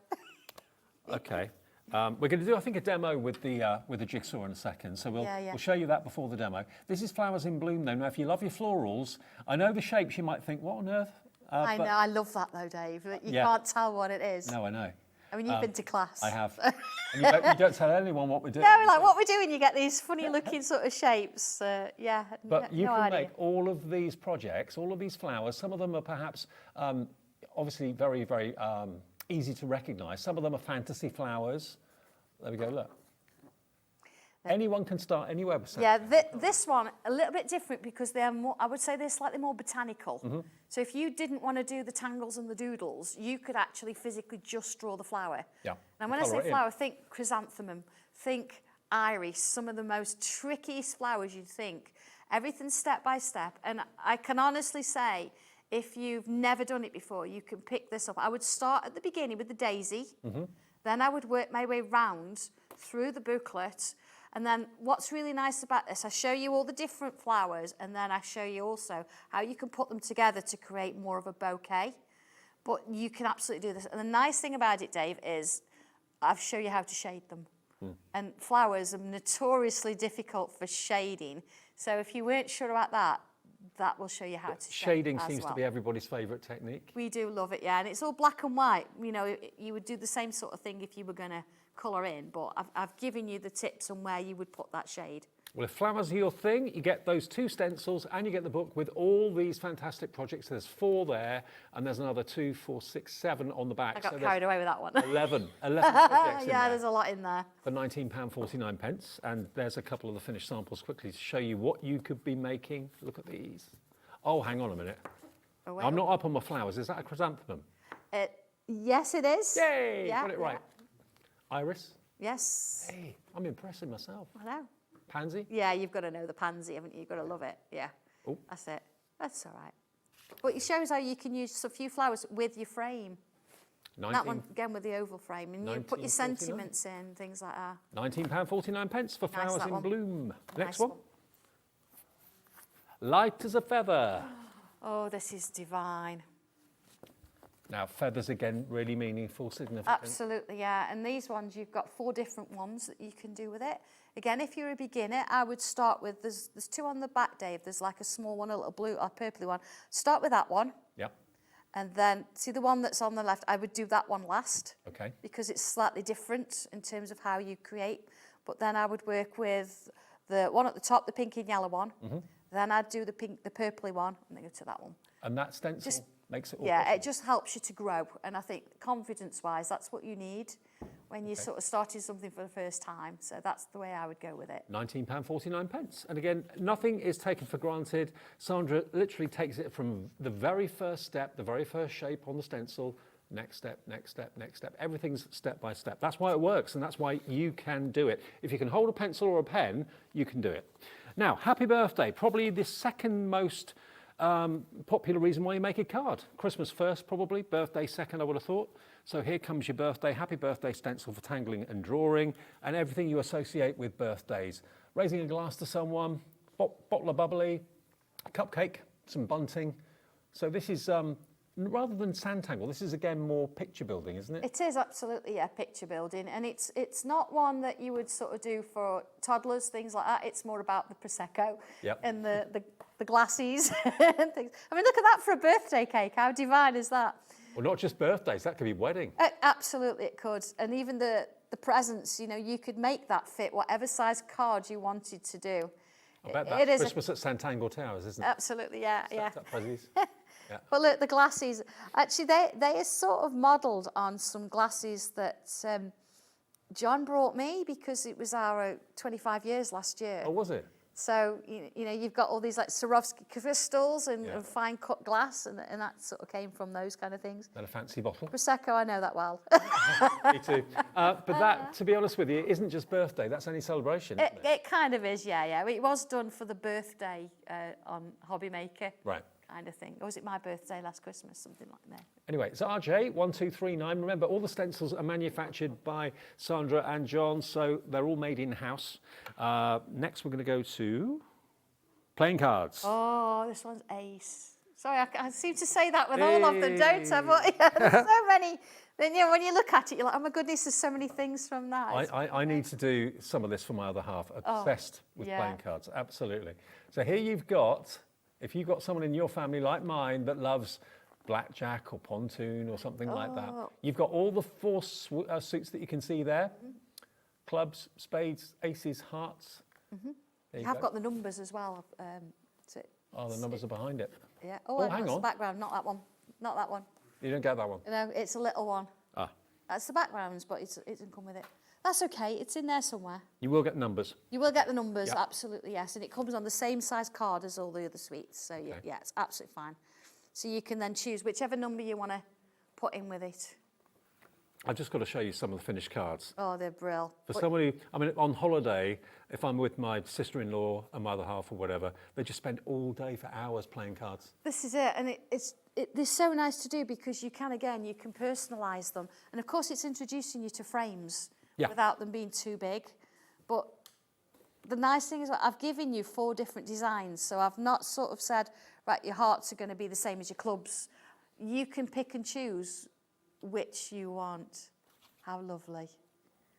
Okay. We're going to do, I think, a demo with the jigsaw in a second, so we'll show you that before the demo. This is Flowers in Bloom, though. Now, if you love your florals, I know the shapes, you might think, what on earth? I know, I love that, though, Dave. You can't tell what it is. No, I know. I mean, you've been to class. I have. And you don't tell anyone what we're doing. No, like, what we're doing, you get these funny-looking sort of shapes. But you can make all of these projects, all of these flowers. Some of them are perhaps, obviously, very, very easy to recognise. Some of them are fantasy flowers. There we go, look. Anyone can start anywhere with something. Yeah, this one, a little bit different because they're more, I would say they're slightly more botanical. Mm-hmm. So if you didn't want to do the tangles and the doodles, you could actually physically just draw the flower. Yeah. And when I say flower, think chrysanthemum, think iris, some of the most trickiest flowers you'd think. Everything's step by step. And I can honestly say, if you've never done it before, you can pick this up. I would start at the beginning with the daisy. Mm-hmm. Then I would work my way round through the booklet. And then what's really nice about this, I show you all the different flowers, and then I show you also how you can put them together to create more of a bouquet. But you can absolutely do this. And the nice thing about it, Dave, is I've shown you how to shade them. And flowers are notoriously difficult for shading. So if you weren't sure about that, that will show you how to shade Shading as seems well. to be everybody's favourite technique. We do love it, yeah. And it's all black and white. You know, you would do the same sort of thing if you were going to colour in, but I've given you the tips on where you would put that shade. Well, if flowers are your thing, you get those 2 stencils and you get the book with all these fantastic projects. There's 4 there, and there's another 2, 4, 6, 7 on the back. I got carried away with that one. 11 projects in yeah, there. there's a lot in there. For £19.49, and there's a couple of the finished samples quickly to show you what you could be making. Look at these. Oh, hang on a minute. Oh, I'm not up on my flowers. Is that a chrysanthemum? Yes, it is. Yay! Yeah, Got it right. Iris? Yes. Hey, I'm impressing myself. I know. Pansy? Yeah, you've got to know the pansy, haven't you? You've got to love it. Yeah. Oh. That's it. That's all right. But it shows how you can use a few flowers with your frame. That one, again, with the oval frame. And you put your sentiments in, things like that. £19.49 for flowers in one. bloom. Next Nice one. Light as a feather. Oh, this is divine. Now, feathers again, really meaningful, significant. Absolutely, yeah. And these ones, you've got 4 different ones that you can do with it. Again, if you're a beginner, I would start with, there's 2 on the back, Dave. There's like a small one, a little blue or purpley one. Start with that one. Yep. And then, see the one that's on the left, I would do that one last. Okay. Because it's slightly different in terms of how you create. But then I would work with the one at the top, the pink and yellow one. Mm-hmm. Then I'd do the purpley one, and then go to that one. And that stencil makes it all Yeah, possible. it just helps you to grow. And I think confidence-wise, that's what you need when you're sort of starting something for the first time. So that's the way I would go with it. £19.49. And again, nothing is taken for granted. Sandra literally takes it from the very first step, the very first shape on the stencil, next step, next step, next step. Everything's step by step. That's why it works, and that's why you can do it. If you can hold a pencil or a pen, you can do it. Now, happy birthday, probably the second most popular reason why you make a card. Christmas first, probably. Birthday second, I would have thought. So here comes your birthday. Happy birthday stencil for tangling and drawing and everything you associate with birthdays. Raising a glass to someone, bottle of bubbly, a cupcake, some bunting. So this is, rather than Sanntangle, this is again more picture building, isn't it? It is absolutely, yeah, picture building. And it's not one that you would sort of do for toddlers, things like that. It's more about the Prosecco and the glasses and things. I mean, look at that for a birthday cake. How divine is that? Well, not just birthdays, that could be wedding. Absolutely, it could. And even the presents, you know, you could make that fit whatever size card you wanted to do. I bet that's Christmas at Sanntangle Towers, isn't it? Absolutely, yeah, yeah. Yeah. But look, the glasses, actually, they are sort of modelled on some glasses that John brought me because it was our 25 years last year. Oh, was it? So, you know, you've got all these like Swarovski crystals and fine cut glass, and that sort of came from those kind of things. And a fancy bottle. Prosecco, I know that well. Me too. But that, to be honest with you, isn't just birthday, that's any celebration, isn't it? It kind of is, yeah, yeah. It was done for the birthday on Hobby Maker. Right. Kind of thing. Or was it my birthday last Christmas? Something like that. Anyway, so RJ1239. Remember, all the stencils are manufactured by Sandra and John, so they're all made in-house. Next, we're going to go to playing cards. Oh, this one's ace. Sorry, I seem to say that with all of them, don't I? But yeah, there's so many. Then, you know, when you look at it, you're like, oh my goodness, there's so many things from that. I need to do some of this for my other half. Obsessed with playing cards, absolutely. So here you've got... If you've got someone in your family like mine that loves blackjack or pontoon or something like that, you've got all the 4 suits that you can see there. Clubs, spades, aces, hearts. You have got the numbers as well. The numbers are behind it. Yeah. Oh, hang on. The background, not that one. Not that one. You don't get that one? No, it's a little one. Ah. That's the background, but it doesn't come with it. That's okay, it's in there somewhere. You will get numbers. You will get the numbers, absolutely, yes. And it comes on the same size card as all the other sweets. So, yeah, it's absolutely fine. So you can then choose whichever number you want to put in with it. I've just got to show you some of the finished cards. Oh, they're brilliant. For somebody, I mean, on holiday, if I'm with my sister-in-law and my other half or whatever, they just spend all day for hours playing cards. This is it, and they're so nice to do because you can personalise them. And of course, it's introducing you to frames. Without them being too big. But the nice thing is I've given you 4 different designs, so I've not sort of said, right, your hearts are going to be the same as your clubs. You can pick and choose which you want. How lovely.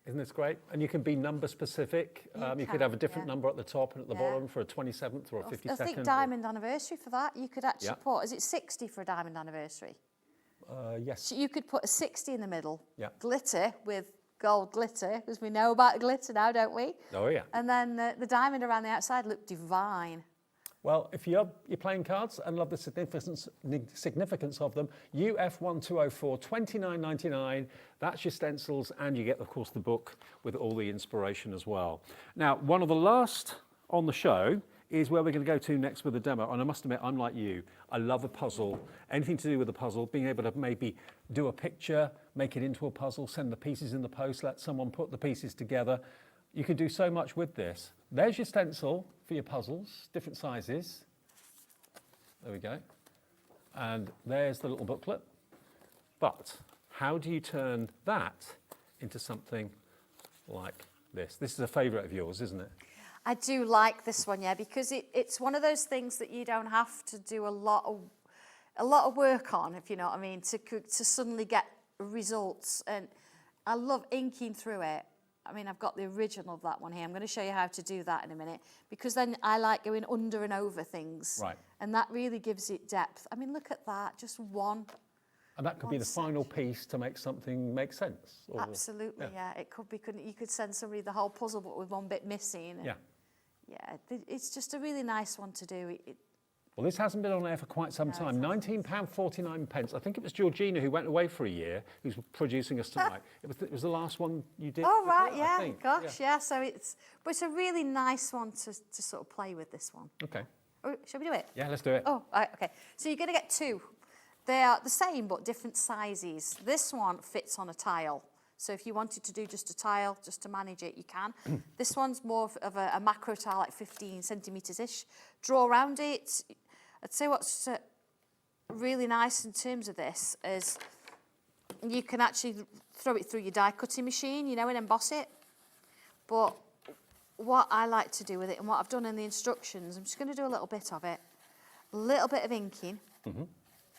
Isn't this great? And you can be number specific. You could have a different number at the top and at the bottom for a 27th or a 52nd. I think diamond anniversary for that. You could actually put, is it 60 for a diamond anniversary? Yes. So you could put a 60 in the middle. Yeah. Glitter with gold glitter, because we know about glitter now, don't we? Oh, yeah. And then the diamond around the outside looked divine. Well, if you're playing cards and love the significance of them, UF1204, $29.99. That's your stencils, and you get, of course, the book with all the inspiration as well. Now, one of the last on the show is where we're going to go to next with the demo. And I must admit, I'm like you. I love a puzzle. Anything to do with a puzzle, being able to maybe do a picture, make it into a puzzle, send the pieces in the post, let someone put the pieces together. You can do so much with this. There's your stencil for your puzzles, different sizes. There we go. And there's the little booklet. But how do you turn that into something like this? This is a favourite of yours, isn't it? I do like this one, yeah, because it's one of those things that you don't have to do a lot of work on, if you know what I mean, to suddenly get results. And I love inking through it. I mean, I've got the original of that one here. I'm going to show you how to do that in a minute, because then I like going under and over things. Right. And that really gives it depth. I mean, look at that, just one. And that could be the final piece to make something make sense. Or, absolutely, yeah. It could be, you could send somebody the whole puzzle, but with one bit missing. Yeah. Yeah, it's just a really nice one to do. Well, this hasn't been on air for quite some time. £19.49. I think it was Georgina who went away for a year, who's producing us tonight. It was the last one you did. Oh, right, yeah. Gosh, yeah. So but it's a really nice one to sort of play with, this one. Okay. Oh, shall we do it? Yeah, let's do it. Oh, right, okay. So you're going to get two. They are the same, but different sizes. This one fits on a tile. So if you wanted to do just a tile, just to manage it, you can. This one's more of a macro tile, like 15 centimetres-ish. Draw around it. I'd say what's really nice in terms of this is you can actually throw it through your die cutting machine, you know, and emboss it. But what I like to do with it, and what I've done in the instructions, I'm just going to do a little bit of it. A little bit of inking. Mm-hmm.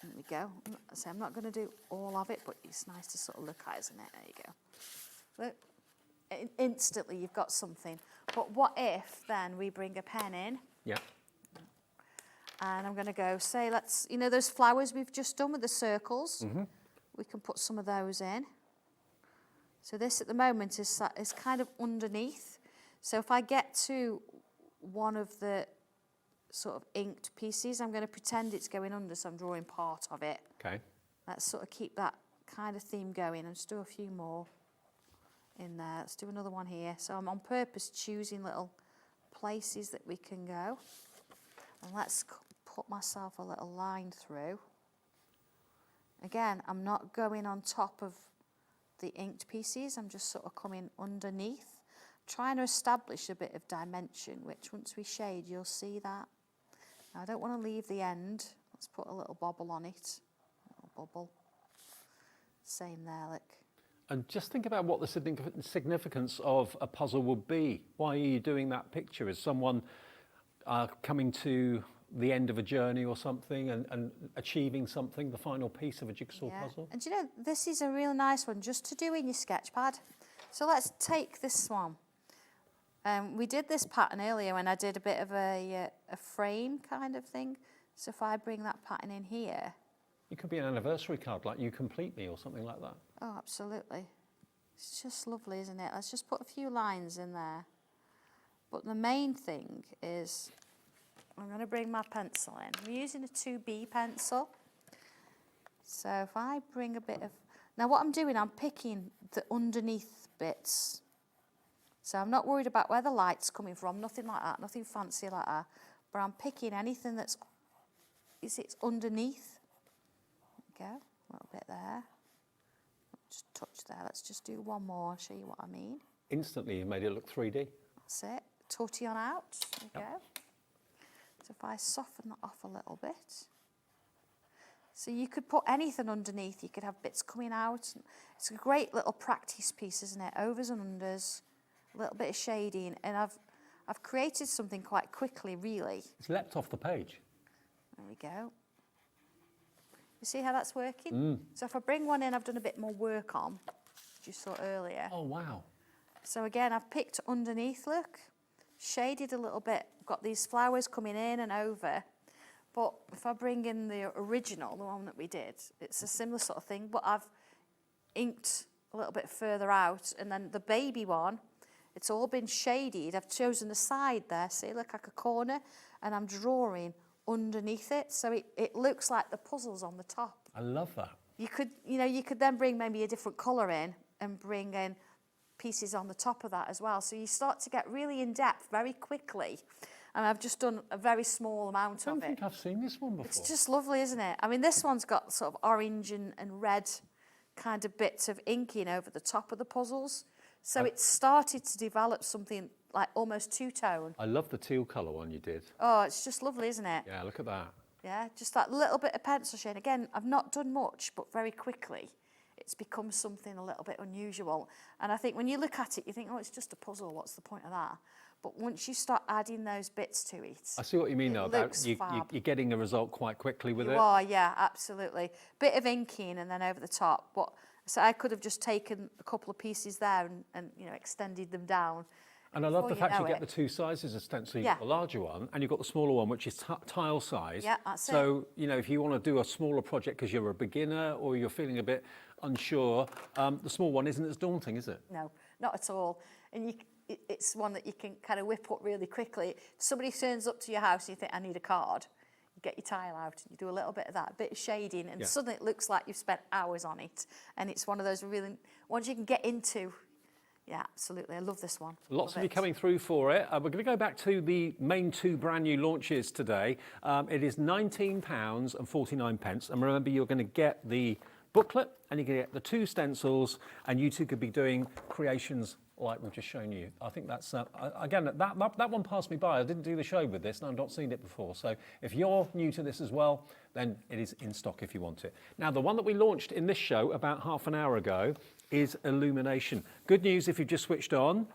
There we go. So I'm not going to do all of it, but it's nice to sort of look at, isn't it? There you go. Look, instantly you've got something. But what if then we bring a pen in? Yeah. And I'm going to go, say, you know those flowers we've just done with the circles? Mm-hmm. We can put some of those in. So this at the moment is kind of underneath. So if I get to one of the sort of inked pieces, I'm going to pretend it's going under, so I'm drawing part of it. Okay. Let's sort of keep that kind of theme going and just do a few more in there. Let's do another one here. So I'm on purpose choosing little places that we can go. And let's put myself a little line through. Again, I'm not going on top of the inked pieces, I'm just sort of coming underneath, trying to establish a bit of dimension, which once we shade, you'll see that. Now, I don't want to leave the end. Let's put a little bobble on it. A little bubble. Same there, look. And just think about what the significance of a puzzle would be. Why are you doing that picture? Is someone coming to the end of a journey or something and achieving something, the final piece of a jigsaw puzzle? And you know, this is a real nice one just to do in your sketch pad. So let's take this one. We did this pattern earlier when I did a bit of a frame kind of thing. So if I bring that pattern in here. It could be an anniversary card, like You Complete Me or something like that. Oh, absolutely. It's just lovely, isn't it? Let's just put a few lines in there. But the main thing is, I'm going to bring my pencil in. I'm using a 2B pencil. So if I bring a bit of... Now what I'm doing, I'm picking the underneath bits. So I'm not worried about where the light's coming from, nothing like that, nothing fancy like that. But I'm picking anything that's it's underneath. There we go, a little bit there. Just touch there. Let's just do one more and show you what I mean. Instantly you made it look 3D. That's it. Tutty on out. There we go. So if I soften that off a little bit. So you could put anything underneath. You could have bits coming out. It's a great little practice piece, isn't it? Overs and unders, a little bit of shading, and I've created something quite quickly, really. It's leapt off the page. There we go. You see how that's working? So if I bring one in, I've done a bit more work on, as you saw earlier. Oh, wow. So again, I've picked underneath, look, shaded a little bit. I've got these flowers coming in and over. But if I bring in the original, the one that we did, it's a similar sort of thing, but I've inked a little bit further out. And then the baby one, it's all been shaded. I've chosen the side there, see, look like a corner, and I'm drawing underneath it. So it looks like the puzzle's on the top. I love that. You could then bring maybe a different colour in and bring in pieces on the top of that as well. So you start to get really in depth very quickly. And I've just done a very small amount of it. I don't think I've seen this one before. It's just lovely, isn't it? I mean, this one's got sort of orange and red kind of bits of inking over the top of the puzzles. So it's started to develop something like almost two-tone. I love the teal colour one you did. Oh, it's just lovely, isn't it? Yeah, look at that. Yeah, just that little bit of pencil shade. Again, I've not done much, but very quickly it's become something a little bit unusual. And I think when you look at it, you think, oh, it's just a puzzle. What's the point of that? But once you start adding those bits to it, I see what you mean though, about you're getting a result quite quickly with it. You are, yeah, absolutely. Bit of inking and then over the top. So I could have just taken a couple of pieces there and you know, extended them down. And I love the fact you get the two sizes of stencil. You've got the larger one and you've got the smaller one, which is tile size. Yeah, that's it. So, you know, if you want to do a smaller project because you're a beginner or you're feeling a bit unsure, the small one isn't as daunting, is it? No, not at all. And it's one that you can kind of whip up really quickly. If somebody turns up to your house and you think, I need a card, you get your tile out and you do a little bit of that, a bit of shading, and suddenly it looks like you've spent hours on it. And it's one of those really, ones you can get into. Yeah, absolutely. I love this one. Lots of you coming through for it. We're going to go back to the main two brand new launches today. It is £19.49. And remember, you're going to get the booklet and you're going to get the two stencils, and you two could be doing creations like we've just shown you. I think that's, again, that one passed me by. I didn't do the show with this and I've not seen it before. So if you're new to this as well, then it is in stock if you want it. Now, the one that we launched in this show about half an hour ago is Illumination. Good news, if you've just switched on,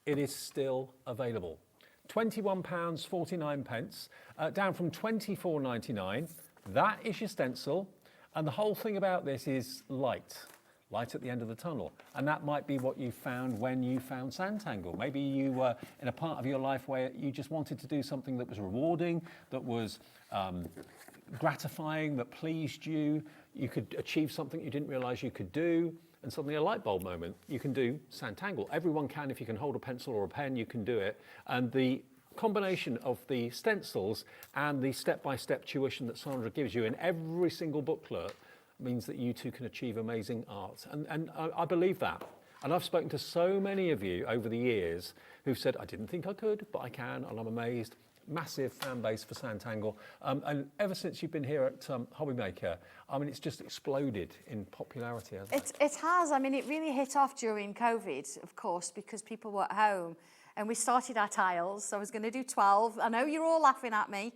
it is still available. £21.49, down from £24.99. That is your stencil. And the whole thing about this is light at the end of the tunnel. And that might be what you found when you found Sanntangle. Maybe you were in a part of your life where you just wanted to do something that was rewarding, that was gratifying, that pleased you. You could achieve something you didn't realise you could do, and suddenly a light bulb moment. You can do Sanntangle. Everyone can. If you can hold a pencil or a pen, you can do it. And the combination of the stencils and the step-by-step tuition that Sandra gives you in every single booklet means that you too can achieve amazing art. And I believe that. And I've spoken to so many of you over the years who've said, I didn't think I could, but I can, and I'm amazed. Massive fan base for Sanntangle. And ever since you've been here at Hobbymaker, I mean, it's just exploded in popularity, hasn't it? It has. I mean, it really hit off during COVID, of course, because people were at home. And we started our tiles. So I was going to do 12. I know you're all laughing at me.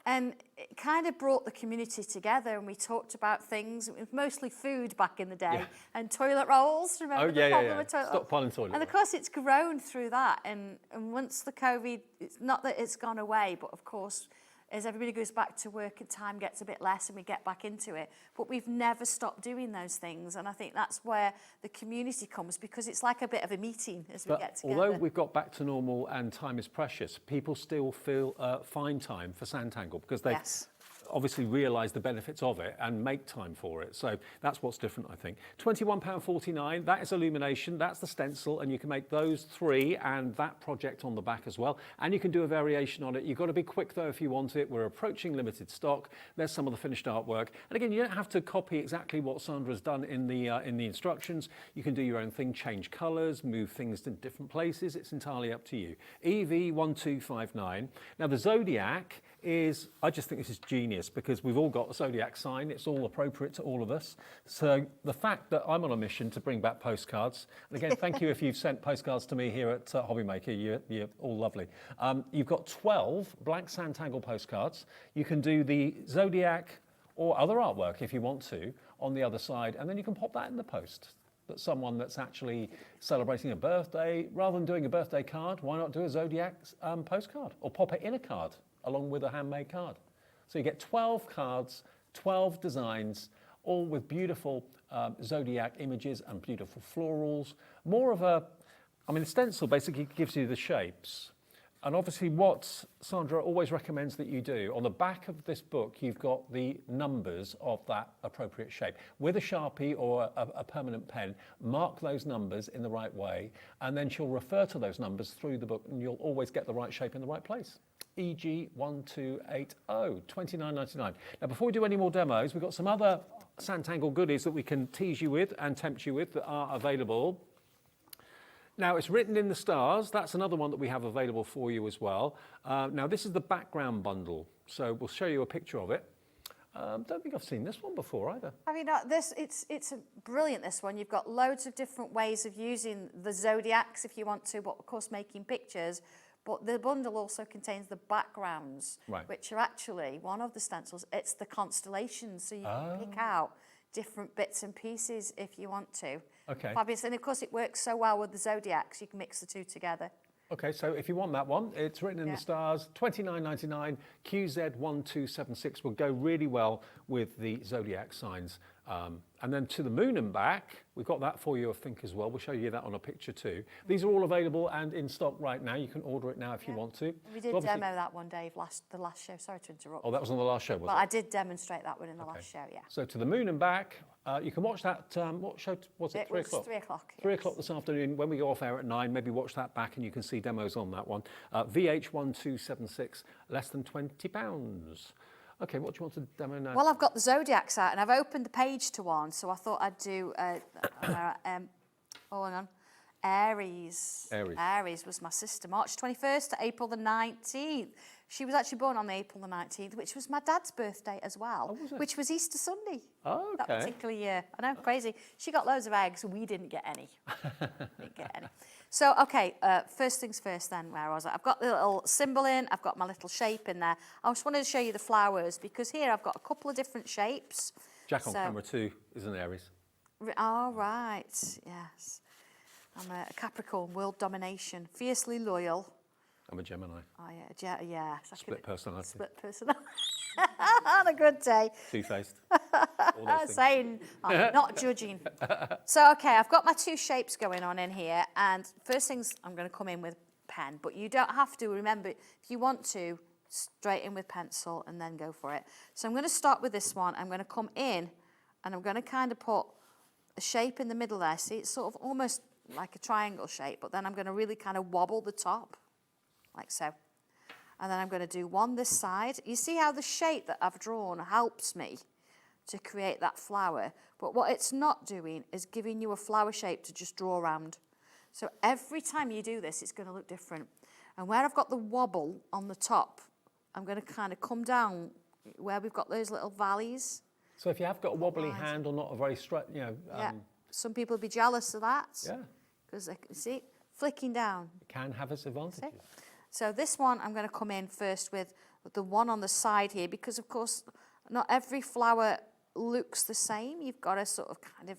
And it kind of brought the community together, and we talked about things. It was mostly food back in the day, and toilet rolls. Remember the problem with toilet rolls? Stockpiling toilet rolls. And of course, it's grown through that. And once the COVID, it's not that it's gone away, but of course, as everybody goes back to work and time gets a bit less and we get back into it. But we've never stopped doing those things. And I think that's where the community comes, because it's like a bit of a meeting as we get together. Although we've got back to normal and time is precious, people still find time for Sanntangle because they obviously realise the benefits of it and make time for it. So that's what's different, I think. £21.49, that is Illumination, that's the stencil, and you can make those three and that project on the back as well. And you can do a variation on it. You've got to be quick though if you want it. We're approaching limited stock. There's some of the finished artwork. And again, you don't have to copy exactly what Sandra's done in the instructions. You can do your own thing, change colours, move things to different places. It's entirely up to you. EV1259. Now the Zodiac is, I just think this is genius because we've all got a Zodiac sign. It's all appropriate to all of us. So the fact that I'm on a mission to bring back postcards, and again, thank you if you've sent postcards to me here at Hobbymaker, you're all lovely. You've got 12 blank Sanntangle postcards. You can do the Zodiac or other artwork if you want to on the other side, and then you can pop that in the post. That someone that's actually celebrating a birthday, rather than doing a birthday card, why not do a Zodiac postcard or pop it in a card along with a handmade card? So you get 12 cards, 12 designs, all with beautiful Zodiac images and beautiful florals. More of a, I mean, the stencil basically gives you the shapes. And obviously what Sandra always recommends that you do, on the back of this book, you've got the numbers of that appropriate shape. With a Sharpie or a permanent pen, mark those numbers in the right way, and then she'll refer to those numbers through the book, and you'll always get the right shape in the right place. EG1280, £29.99. Now, before we do any more demos, we've got some other Sanntangle goodies that we can tease you with and tempt you with that are available. Now, it's written in the stars. That's another one that we have available for you as well. Now, this is the background bundle, so we'll show you a picture of it. Don't think I've seen this one before either. Have you not? It's brilliant, this one. You've got loads of different ways of using the zodiacs if you want to, but of course making pictures. But the bundle also contains the backgrounds, which are actually one of the stencils. It's the constellations, so you can pick out different bits and pieces if you want to. Okay. Fabulous. And of course it works so well with the zodiacs, you can mix the two together. Okay, so if you want that one, it's written in the stars, $29.99, QZ1276 will go really well with the zodiac signs. And then to the moon and back, we've got that for you, I think, as well. We'll show you that on a picture too. These are all available and in stock right now. You can order it now if you want to. We did demo that one, Dave, the last show. Sorry to interrupt. Oh, that was on the last show, was it? I did demonstrate that one in the last show, yeah. So to the moon and back, you can watch that, what show was it? 3 o'clock? 3 o'clock, yes. 3 o'clock this afternoon. When we go off air at 9, maybe watch that back and you can see demos on that one. VH1276, less than £20. Okay, what do you want to demo now? Well, I've got the zodiacs out and I've opened the page to one, so I thought I'd do, hang on, Aries. Aries was my sister, March 21st to April the 19th. She was actually born on April the 19th, which was my dad's birthday as well, which was Easter Sunday. Oh, okay. That particular year. I know, crazy. She got loads of eggs, we didn't get any. So, okay, first things first then, where was I? I've got the little symbol in, I've got my little shape in there. I just wanted to show you the flowers because here I've got a couple of different shapes. Jack on camera 2 is an Aries. Oh, right, yes. I'm a Capricorn, world domination, fiercely loyal. I'm a Gemini. Oh, yeah. Split personality. Split personality. On a good day. Two-faced. Saying, I'm not judging. So, okay, I've got my two shapes going on in here. And first things, I'm going to come in with pen. But you don't have to. Remember, if you want to, straight in with pencil and then go for it. So I'm going to start with this one. I'm going to come in and I'm going to kind of put a shape in the middle there. See, it's sort of almost like a triangle shape. But then I'm going to really kind of wobble the top. Like so. And then I'm going to do one this side. You see how the shape that I've drawn helps me to create that flower. But what it's not doing is giving you a flower shape to just draw around. So every time you do this, it's going to look different. And where I've got the wobble on the top, I'm going to kind of come down where we've got those little valleys. So if you have got a wobbly hand or not a very straight, yeah. Some people will be jealous of that. Yeah. Because they can see, flicking down. It can have its advantages. See? So this one, I'm going to come in first with the one on the side here because, of course, not every flower looks the same. You've got to sort of kind of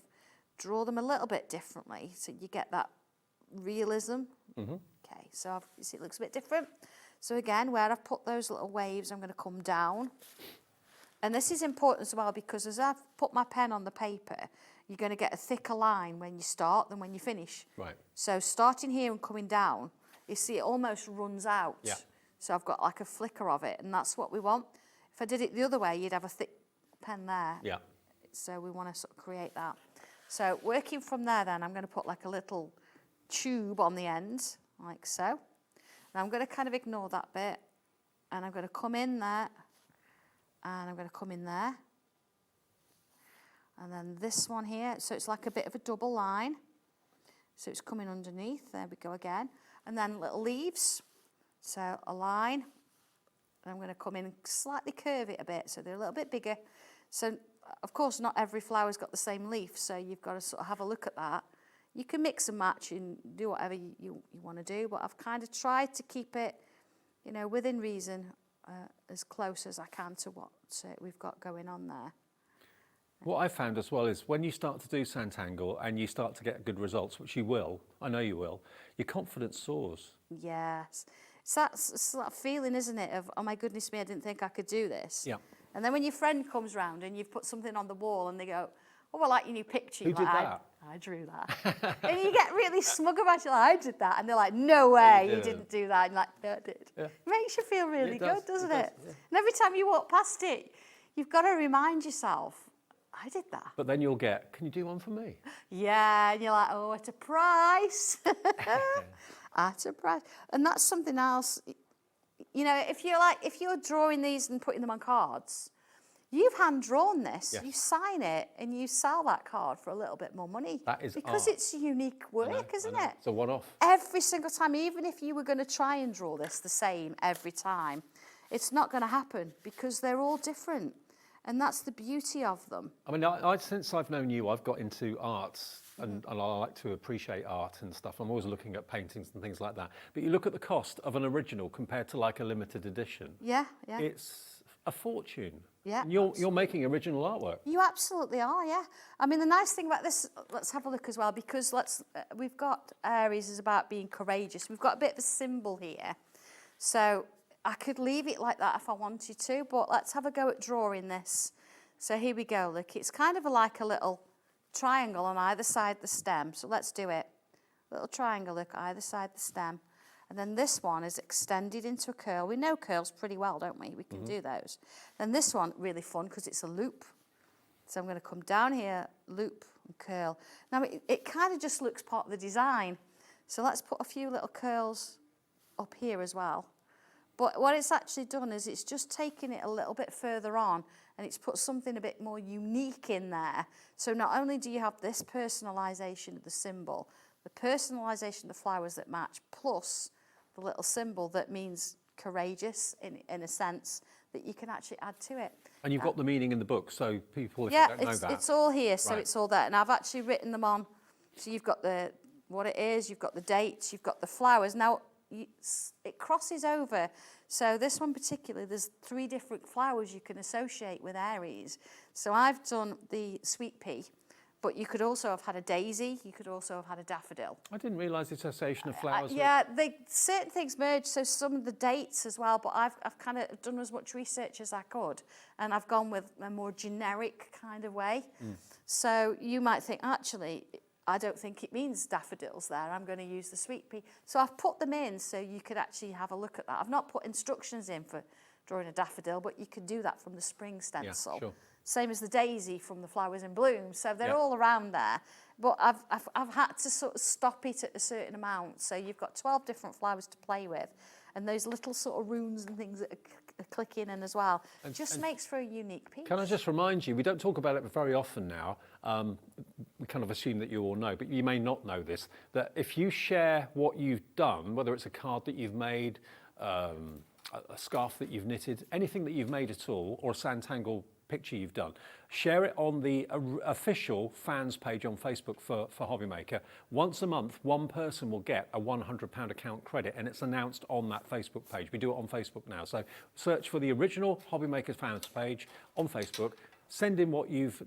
draw them a little bit differently so you get that realism. Mm-hmm. Okay, so you see it looks a bit different. So again, where I've put those little waves, I'm going to come down. And this is important as well because as I've put my pen on the paper, you're going to get a thicker line when you start than when you finish. Right. So starting here and coming down, you see it almost runs out. Yeah. So I've got like a flicker of it, and that's what we want. If I did it the other way, you'd have a thick pen there. Yeah. So we want to sort of create that. So working from there then, I'm going to put like a little tube on the end, like so. And I'm going to kind of ignore that bit, and I'm going to come in there, and I'm going to come in there. And then this one here, so it's like a bit of a double line. So it's coming underneath, there we go again. And then little leaves, so a line. And I'm going to come in and slightly curve it a bit, so they're a little bit bigger. So, of course, not every flower's got the same leaf, so you've got to sort of have a look at that. You can mix and match and do whatever you want to do, but I've kind of tried to keep it, within reason, as close as I can to what we've got going on there. What I've found as well is when you start to do Sanntangle and you start to get good results, which you will, I know you will, your confidence soars. Yes. It's that feeling, isn't it, of, oh my goodness me, I didn't think I could do this. Yeah. And then when your friend comes round and you've put something on the wall and they go, oh, I like your new picture. Who did that? I drew that. And you get really smug about it, like, I did that. And they're like, no way, you didn't do that. And you're like, no, I did. Yeah. It makes you feel really good, doesn't it? Yeah. And every time you walk past it, you've got to remind yourself, I did that. But then you'll get, can you do one for me? Yeah, and you're like, oh, at a price. At a price. And that's something else. If you're drawing these and putting them on cards, You've hand-drawn this, you sign it, and you sell that card for a little bit more money. That is because art. it's unique work, isn't it? It's a one-off. Every single time, even if you were going to try and draw this the same every time, it's not going to happen because they're all different. And that's the beauty of them. I mean, since I've known you, I've got into arts and I like to appreciate art and stuff. I'm always looking at paintings and things like that. But you look at the cost of an original compared to like a limited edition. Yeah. It's a fortune. Yeah. And you're making original artwork. You absolutely are, yeah. I mean, the nice thing about this, let's have a look as well, because we've got Aries is about being courageous. We've got a bit of a symbol here. So I could leave it like that if I wanted to, but let's have a go at drawing this. So here we go, look, it's kind of like a little triangle on either side of the stem. So let's do it. Little triangle, look, either side of the stem. And then this one is extended into a curl. We know curls pretty well, don't we? We can do those. And this one, really fun because it's a loop. So I'm going to come down here, loop and curl. Now it kind of just looks part of the design. So let's put a few little curls up here as well. But what it's actually done is it's just taken it a little bit further on and it's put something a bit more unique in there. So not only do you have this personalisation of the symbol, the personalisation of the flowers that match, plus the little symbol that means courageous in a sense that you can actually add to it. And you've got the meaning in the book, so people, if yeah, they don't know that. It's all here, so Right. it's all there. And I've actually written them on. So you've got what it is, you've got the dates, you've got the flowers. Now, it crosses over. So this one particularly, there's 3 different flowers you can associate with Aries. So I've done the sweet pea, but you could also have had a daisy, you could also have had a daffodil. I didn't realise the association of flowers. Yeah, certain things merge, so some of the dates as well, but I've kind of done as much research as I could, and I've gone with a more generic kind of way. So you might think, actually, I don't think it means daffodils there. I'm going to use the sweet pea. So I've put them in so you could actually have a look at that. I've not put instructions in for drawing a daffodil, but you can do that from the spring stencil. Yeah, sure. Same as the daisy from the flowers in bloom. So they're all around there. But I've had to sort of stop it at a certain amount. So you've got 12 different flowers to play with. And those little sort of runes and things that are clicking in as well. Just makes for a unique piece. Can I just remind you, we don't talk about it very often now. We kind of assume that you all know, but you may not know this, that if you share what you've done, whether it's a card that you've made, a scarf that you've knitted, anything that you've made at all, or a Sanntangle picture you've done, share it on the official fans page on Facebook for Hobbymaker. Once a month, one person will get a £100 account credit, and it's announced on that Facebook page. We do it on Facebook now. So search for the original Hobbymaker fans page on Facebook. Send in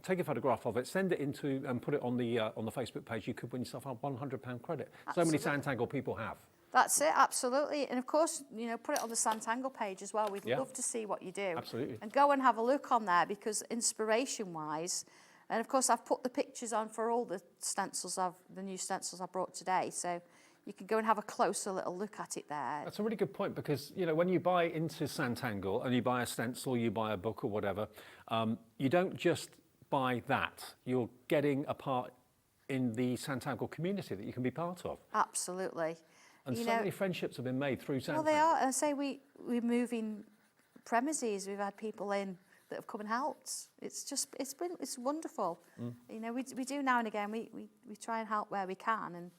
take a photograph of it, send it into and put it on the Facebook page. You could win yourself a £100 credit. Absolutely. So many Sanntangle people have. That's it, absolutely. And of course, put it on the Sanntangle page as well. We'd love to see what you do. Absolutely. And go and have a look on there because inspiration-wise, and of course I've put the pictures on for all the the new stencils I brought today. So you can go and have a closer little look at it there. That's a really good point because, when you buy into Sanntangle and you buy a stencil, you buy a book or whatever, you don't just buy that. You're getting a part in the Sanntangle community that you can be part of. Absolutely. And so many friendships have been made through Sanntangle. Well, they are. And I say we're moving premises. We've had people in that have come and helped. It's wonderful. We do now and again. We try and help where we can, and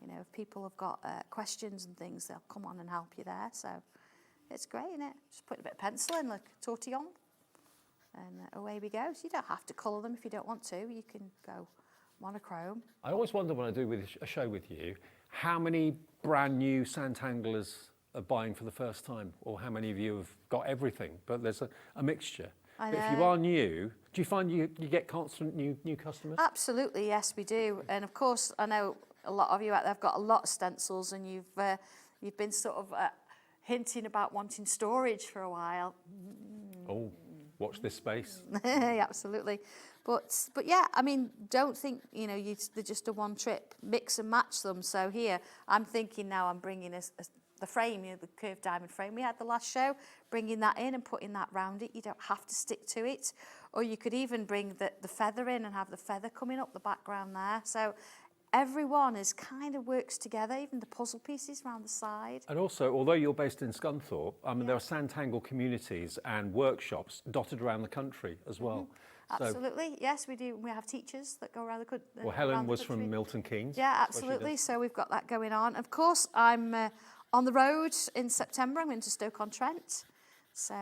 if people have got questions and things, they'll come on and help you there. So it's great, isn't it? Just put a bit of pencil in, like tortillon, and away we go. So you don't have to colour them if you don't want to. You can go monochrome. I always wonder when I do a show with you, how many brand new Sanntanglers are buying for the first time, or how many of you have got everything? But there's a mixture. I But know. if you are new, do you find you get constant new customers? Absolutely, yes, we do. And of course, I know a lot of you out there have got a lot of stencils, and you've been sort of hinting about wanting storage for a while. Oh, watch this space. Absolutely. But yeah, I mean, don't think, they're just a one trip. Mix and match them. So here, I'm thinking now I'm bringing the frame, the curved diamond frame we had the last show, bringing that in and putting that round it. You don't have to stick to it. Or you could even bring the feather in and have the feather coming up the background there. So everyone is kind of works together, even the puzzle pieces around the side. And also, although you're based in Scunthorpe, there are Sanntangle communities and workshops dotted around the country as well. Absolutely, yes, we do. We have teachers that go around the country. Well, Helen was from Milton Keynes. Yeah, absolutely. So we've got that going on. Of course, I'm on the road in September. I'm going to Stoke-on-Trent. So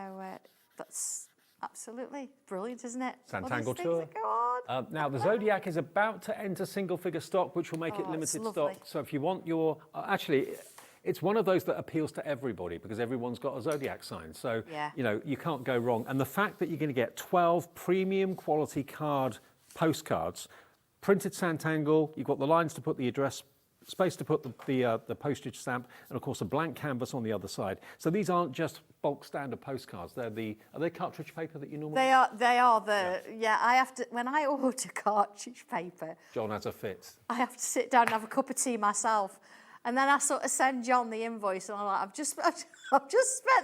that's absolutely brilliant, isn't it? Sanntangle tour. Now, the Zodiac is about to enter single-figure stock, which will make it limited stock. So if you want your... actually, it's one of those that appeals to everybody because everyone's got a Zodiac sign. So, you know, you can't go wrong. And the fact that you're going to get 12 premium quality postcards, printed Sanntangle, you've got the lines to put the address, space to put the postage stamp, and of course a blank canvas on the other side. So these aren't just bulk standard postcards. Are they cartridge paper that you normally? They are I have to, when I order cartridge paper. John has a fit. I have to sit down and have a cup of tea myself. And then I sort of send John the invoice and I'm like, I've just spent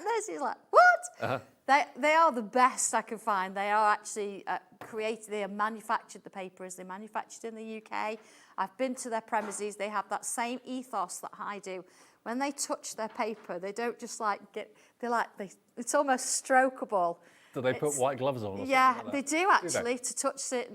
this. He's like, what? They are the best I can find. They are actually they are manufactured, the paper is they're manufactured in the UK. I've been to their premises. They have that same ethos that I do. When they touch their paper, they don't just it's almost strokeable. Do they put white gloves on? They do actually to touch it.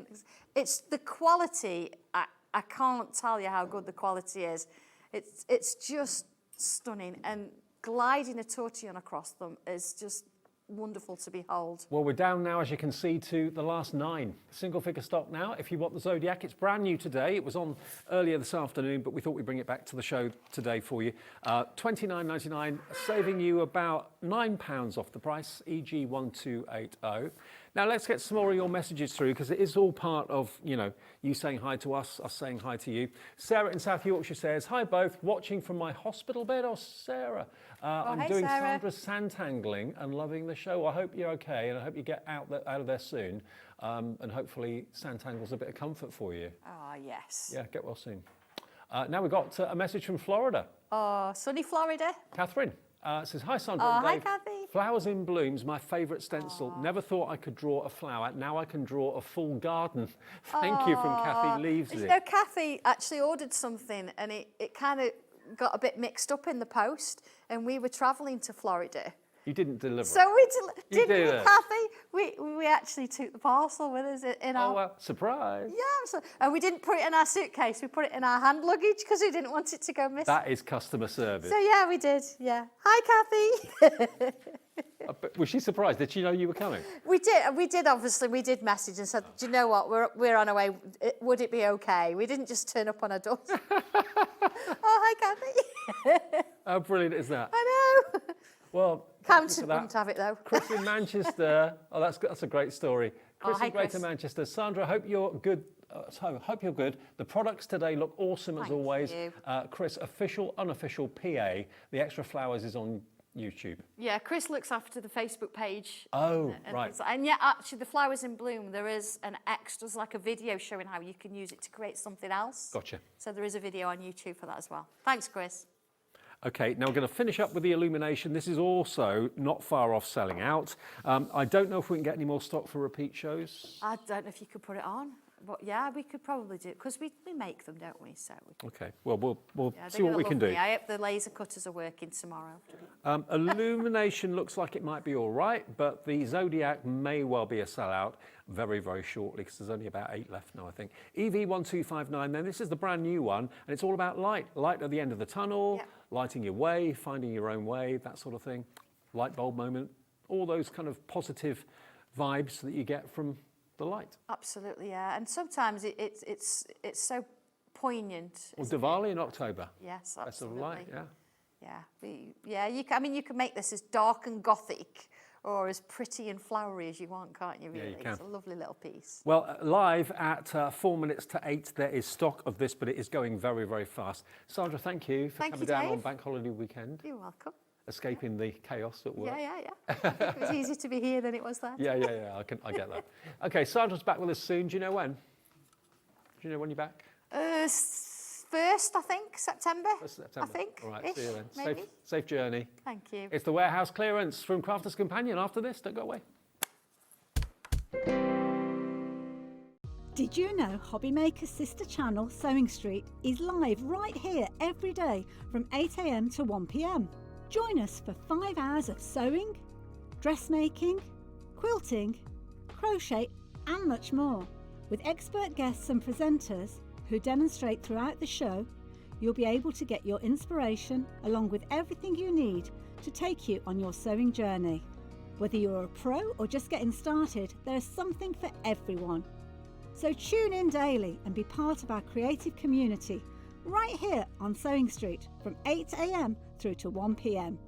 It's the quality. I can't tell you how good the quality is. It's just stunning, and gliding a tortillon across them is just wonderful to behold. Well, we're down now, as you can see, to the last 9 single figure stock now. If you want the Zodiac, it's brand new today. It was on earlier this afternoon, but we thought we'd bring it back to the show today for you. $29.99, saving you about £9 off the price, EG 1280. Now let's get some more of your messages through, because it is all part of, you know, you saying hi to us saying hi to you. Sarah in South Yorkshire says, hi both, watching from my hospital bed. Oh, Sarah. I'm doing Sarah. Sandra's Sanntangling and loving the show. I hope you're okay, and I hope you get out of there soon. And hopefully Sanntangle's a bit of comfort for you. Oh, yes. Yeah, get well soon. Now we've got a message from Florida. Oh, sunny Florida. Catherine says, hi Sandra and Dave. Hi Kathy. Flowers in Bloom's my favourite stencil. Never thought I could draw a flower. Now I can draw a full garden. Thank you from Kathy Leavesley. You know, Kathy actually ordered something and it kind of got a bit mixed up in the post, and we were travelling to Florida. You didn't deliver so it. Didn't we, Kathy? We actually took the parcel with us in our... Oh, well, surprise. Yeah, and we didn't put it in our suitcase. We put it in our hand luggage because we didn't want it to go missing. That is customer service. So, yeah, we did, yeah. Hi, Kathy. Was she surprised? Did she know you were coming? We did, obviously. We did message and said, do you know what? We're on our way. Would it be okay? We didn't just turn up on our door. Oh, hi, Kathy. How brilliant is that? I know. Well, Counted wouldn't have it, though. Chris in Manchester. Oh, that's a great story. Chris in Greater Chris. Manchester. Sandra, hope you're good. Hope you're good. The products today look awesome as always. You. Chris, official, unofficial PA. The extra flowers is on YouTube. Yeah, Chris looks after the Facebook page. Oh, right. And yeah, actually, the Flowers in Bloom, there is an extras, like a video showing how you can use it to create something else. Gotcha. So there is a video on YouTube for that as well. Thanks, Chris. Okay, now we're going to finish up with the illumination. This is also not far off selling out. I don't know if we can get any more stock for repeat shows. I don't know if you could put it on. But yeah, we could probably do it because we make them, don't we? So. Okay. Well, we'll see what we can do. I hope the laser cutters are working tomorrow. Illumination looks like it might be all right, but the Zodiac may well be a sellout very, very shortly because there's only about 8 left now, I think. EV1259. Then this is the brand new one, and it's all about light. Light at the end of the tunnel, lighting your way, finding your own way, that sort of thing. Light bulb moment. All those kind of positive vibes that you get from the light. Absolutely, yeah. And sometimes it's so poignant. Well, Diwali in October. Yes, absolutely. Festival of Light, yeah. You can make this as dark and gothic or as pretty and flowery as you want, can't you, really? Yeah, you can. It's a lovely little piece. Well, live at 4 minutes to 8, there is stock of this, but it is going very, very fast. Sandra, thank you for coming down on Bank Holiday weekend. You're welcome. Escaping the chaos at work. Yeah. I think it was easier to be here than it was there. Yeah. I get that. Okay, Sandra's back with us soon. Do you know when? Do you know when you're back? First, I think, September. September. I think. All right, see you then. Maybe. Safe journey. Thank you. It's the warehouse clearance from Crafter's Companion. After this, don't go away. Did you know Hobbymaker's sister channel, Sewing Street, is live right here every day from 8 a.m. to 1 p.m. Join us for 5 hours of sewing, dressmaking, quilting, crochet and much more. With expert guests and presenters who demonstrate throughout the show, you'll be able to get your inspiration along with everything you need to take you on your sewing journey. Whether you're a pro or just getting started, there's something for everyone. So tune in daily and be part of our creative community right here on Sewing Street from 8 a.m. through to 1 p.m.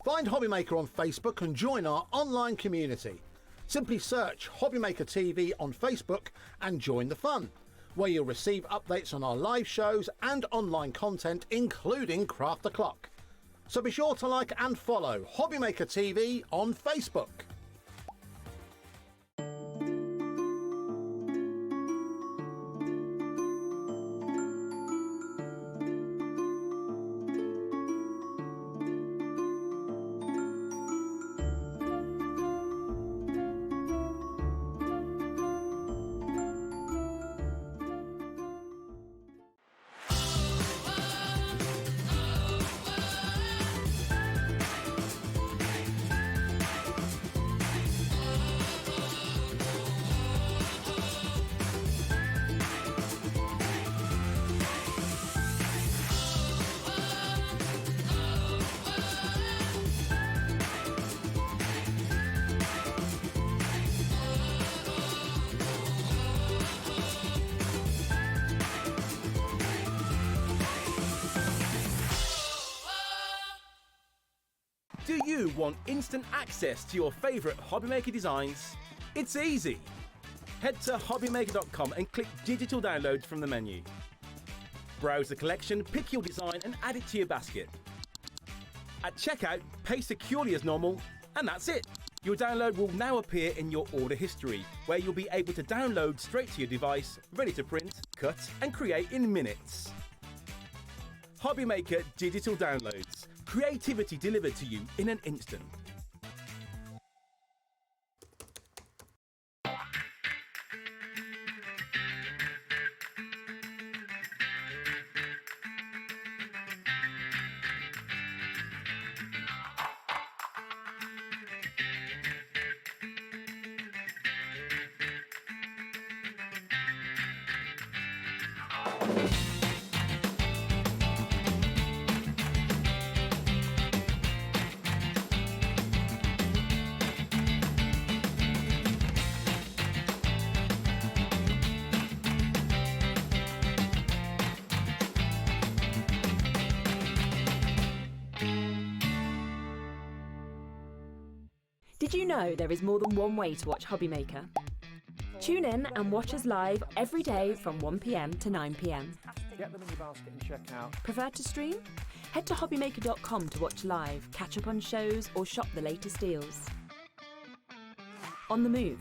Find Hobbymaker on Facebook and join our online community. Simply search Hobbymaker TV on Facebook and join the fun, where you'll receive updates on our live shows and online content, including Craft the Clock. So be sure to like and follow Hobbymaker TV on Facebook. Do you want instant access to your favourite Hobbymaker designs? It's easy. Head to hobbymaker.com and click Digital Downloads from the menu. Browse the collection, pick your design and add it to your basket. At checkout, pay securely as normal, and that's it. Your download will now appear in your order history, where you'll be able to download straight to your device, ready to print, cut and create in minutes. Hobbymaker Digital Downloads. Creativity delivered to you in an instant. Did you know there is more than one way to watch Hobbymaker? Tune in and watch us live every day from 1 p.m. to 9 p.m. Get them in your basket and check out. Prefer to stream? Head to hobbymaker.com to watch live, catch up on shows or shop the latest deals. On the move?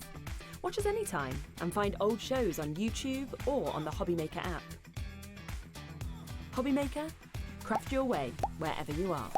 Watch us anytime and find old shows on YouTube or on the Hobbymaker app. Hobbymaker, craft your way wherever you are.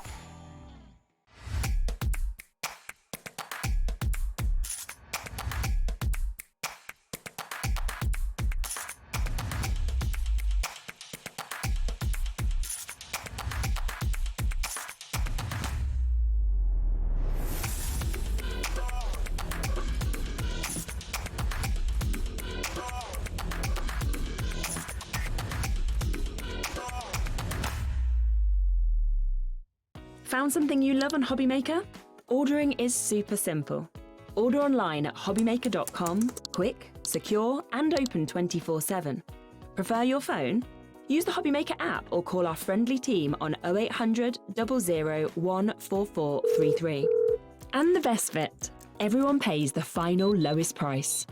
Found something you love on Hobbymaker? Ordering is super simple. Order online at hobbymaker.com, quick, secure and open 24/7. Prefer your phone? Use the Hobbymaker app or call our friendly team on 0800 00 14433. And the best bit, everyone pays the final lowest price.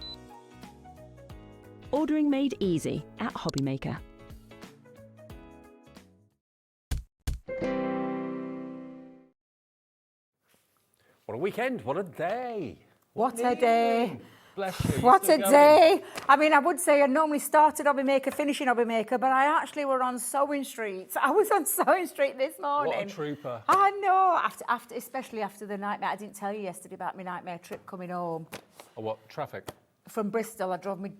Ordering made easy at Hobbymaker. What a weekend, what a day. What a day. Bless you. What a day. I mean, I would say I normally started Hobbymaker, finishing Hobbymaker, but I actually were on Sewing Street. I was on Sewing Street this morning. What a trooper. I know, especially after the nightmare. I didn't tell you yesterday about my nightmare trip coming home. Oh, what, traffic? From Bristol. I drove my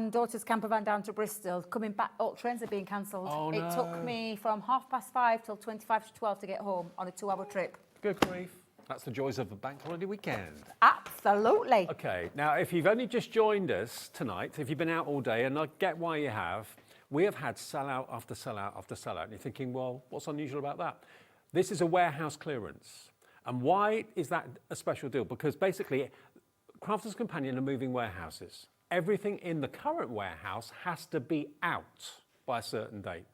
daughter's camper van down to Bristol. Coming back, all trains are being cancelled. Oh, It took me from 5:30 till 12 to get home on a 2-hour trip. Good grief. That's the joys of a bank holiday weekend. Absolutely. Okay, now if you've only just joined us tonight, if you've been out all day, and I get why you have, we have had sellout after sellout after sellout. And you're thinking, well, what's unusual about that? This is a warehouse clearance. And why is that a special deal? Because basically, Crafters Companion are moving warehouses. Everything in the current warehouse has to be out by a certain date.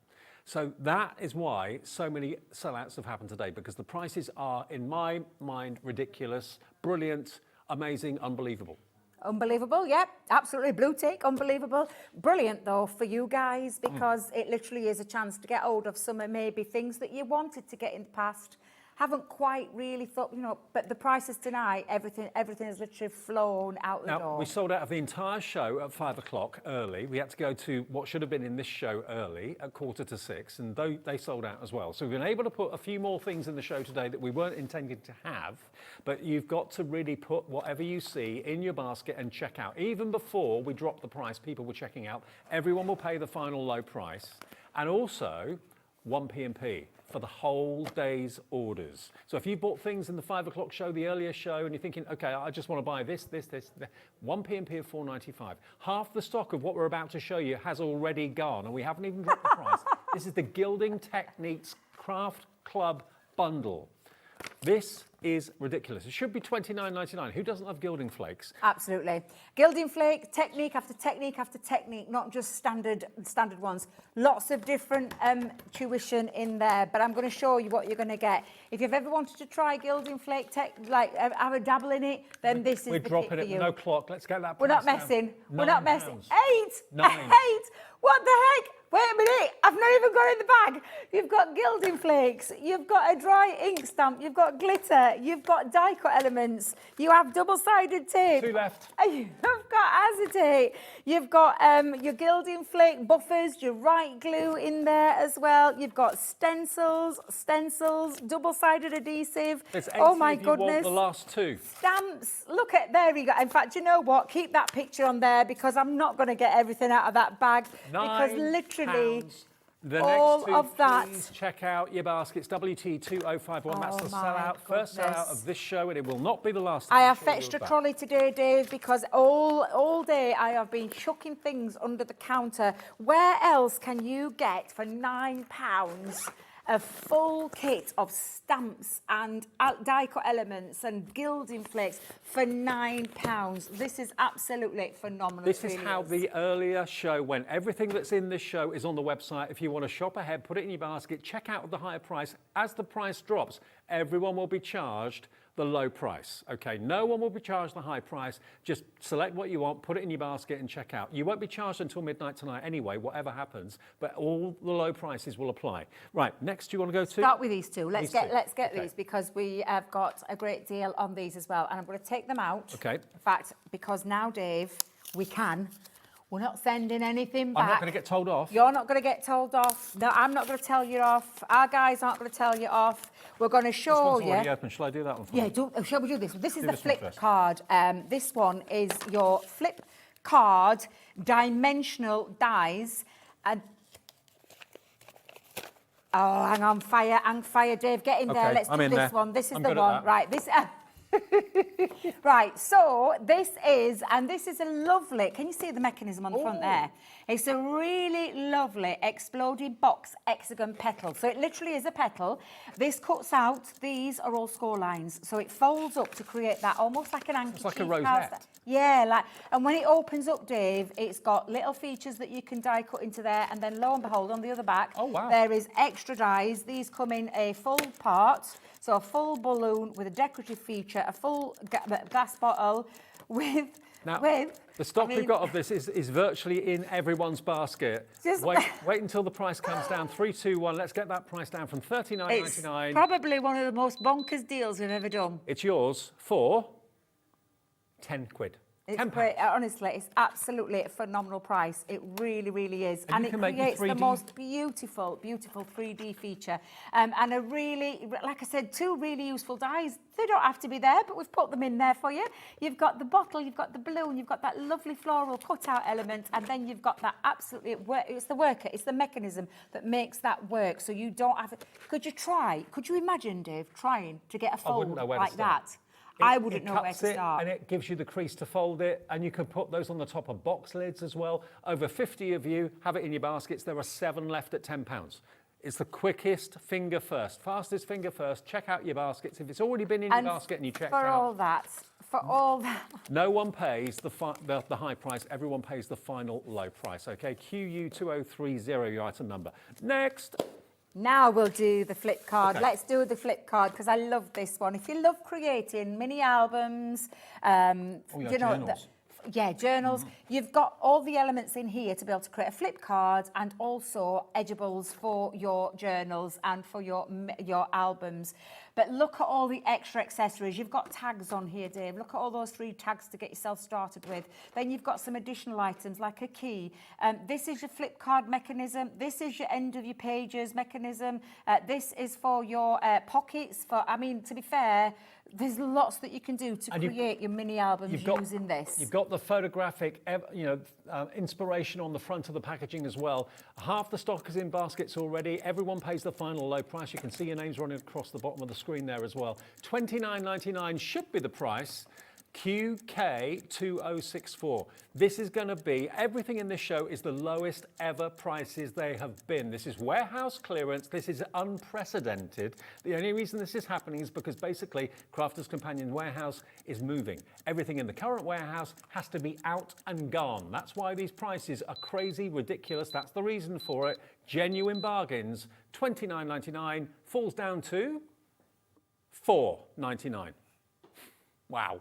So that is why so many sellouts have happened today, because the prices are, in my mind, ridiculous, brilliant, amazing, unbelievable. Unbelievable, yep, absolutely. Blue tick, unbelievable. Brilliant, though, for you guys, because it literally is a chance to get hold of some maybe things that you wanted to get in the past. Haven't quite really thought, but the prices tonight, everything has literally flown out the door. Now, we sold out of the entire show at 5 o'clock early. We had to go to what should have been in this show early at 5:45, and they sold out as well. So we've been able to put a few more things in the show today that we weren't intending to have, but you've got to really put whatever you see in your basket and check out. Even before we dropped the price, people were checking out. Everyone will pay the final low price, and also 1 P&P for the whole day's orders. So if you bought things in the 5 o'clock show, the earlier show, and you're thinking, okay, I just want to buy this, 1 P&P of $4.95. Half the stock of what we're about to show you has already gone, and we haven't even dropped the price. This is the Gilding Techniques Craft Club Bundle. This is ridiculous. It should be $29.99. Who doesn't love gilding flakes? Absolutely. Gilding flake, technique after technique after technique, not just standard ones. Lots of different tuition in there, but I'm going to show you what you're going to get. If you've ever wanted to try gilding flake, have a dabble in it, then this is the kit for you. We're dropping it, no clock. Let's get that price We're not down. messing. We're £9. not messing. 9. 8! What the heck? Wait a minute, I've not even got it in the bag. You've got gilding flakes, you've got a dry ink stamp, you've got glitter, you've got die cut elements, you have double-sided tape. 2 left. You've got acetate, you've got your gilding flake buffers, your right glue in there as well. You've got stencils, double-sided adhesive. Oh my goodness. You want the last 2. Stamps, look at, there you go. In fact, you know what? Keep that picture on there because I'm not going to get everything out of that bag. Because literally, the all next 2, of that. Please check out your baskets. WT2051. That's the my sellout, first goodness. sellout of this show, and it will not be the last. I have fetched a trolley today, Dave, because all day I have been chucking things under the counter. Where else can you get for £9 a full kit of stamps and die-cut elements and gilding flakes for £9? This is absolutely phenomenal. This is how the earlier show went. Everything that's in this show is on the website. If you want to shop ahead, put it in your basket, check out the higher price. As the price drops, everyone will be charged the low price. Okay, no one will be charged the high price. Just select what you want, put it in your basket and check out. You won't be charged until midnight tonight anyway, whatever happens, but all the low prices will apply. Right, next you want to go to? Start with these 2. Let's get okay. these because we have got a great deal on these as well. And I'm going to take them out. Okay. In fact, because now, Dave, we're not sending anything back. I'm not going to get told off. You're not going to get told off. No, I'm not going to tell you off. Our guys aren't going to tell you off. We're going to show you. Already open. Shall I do that one for you? Yeah, shall we do this? This is Do the this one flip first. card. This one is your flip card dimensional dies. And oh, hang on fire, Dave. Get in there. Okay, Let's I'm do in this there. one. This is I'm the good at one. that. Right, this... Right, so this is a lovely, can you see the mechanism on the front there? It's a really lovely exploded box hexagon petal. So it literally is a petal. This cuts out, these are all score lines. So it folds up to create that almost like an handkerchief. It's like a rosette. Yeah, and when it opens up, Dave, it's got little features that you can die cut into there, and then lo and behold, on the other back, there is extra dies. These come in a full part, so a full balloon with a decorative feature, a full glass bottle with... The stock we've got of this is virtually in everyone's basket. Wait until the price comes down. 3, 2, 1. Let's get that price down from $39.99. It's probably one of the most bonkers deals we've ever done. It's yours for 10 quid. It's great. Honestly, it's absolutely a phenomenal price. It really, really is. And it creates the most beautiful, beautiful 3D feature. And a really, like I said, 2 really useful dies. They don't have to be there, but we've put them in there for you. You've got the bottle, you've got the balloon, you've got that lovely floral cutout element, and then you've got that absolutely, it's the worker, it's the mechanism that makes that work. So you don't have, could you imagine, Dave, trying to get a fold like that? I wouldn't know where to start. And it gives you the crease to fold it, and you can put those on the top of box lids as well. Over 50 of you have it in your baskets. There are 7 left at £10. It's the quickest finger first, fastest finger first. Check out your baskets. If it's already been in your basket and you checked out. For all that. No one pays the high price. Everyone pays the final low price. Okay, QU2030, your item number. Next. Now we'll do the flip card. Okay. Let's do the flip card because I love this one. If you love creating mini albums, journals. Journals. You've got all the elements in here to be able to create a flip card and also edgeables for your journals and for your albums. But look at all the extra accessories. You've got tags on here, Dave. Look at all those 3 tags to get yourself started with. Then you've got some additional items like a key. This is your flip card mechanism. This is your end of your pages mechanism. This is for your pockets. To be fair, there's lots that you can do to create your mini albums using this. You've got the photographic, inspiration on the front of the packaging as well. Half the stock is in baskets already. Everyone pays the final low price. You can see your names running across the bottom of the screen there as well. $29.99 should be the price. QK2064. This is going to be, everything in this show is the lowest ever prices they have been. This is warehouse clearance. This is unprecedented. The only reason this is happening is because basically Crafters Companion Warehouse is moving. Everything in the current warehouse has to be out and gone. That's why these prices are crazy, ridiculous. That's the reason for it. Genuine bargains. $29.99 falls down to $4.99. Wow.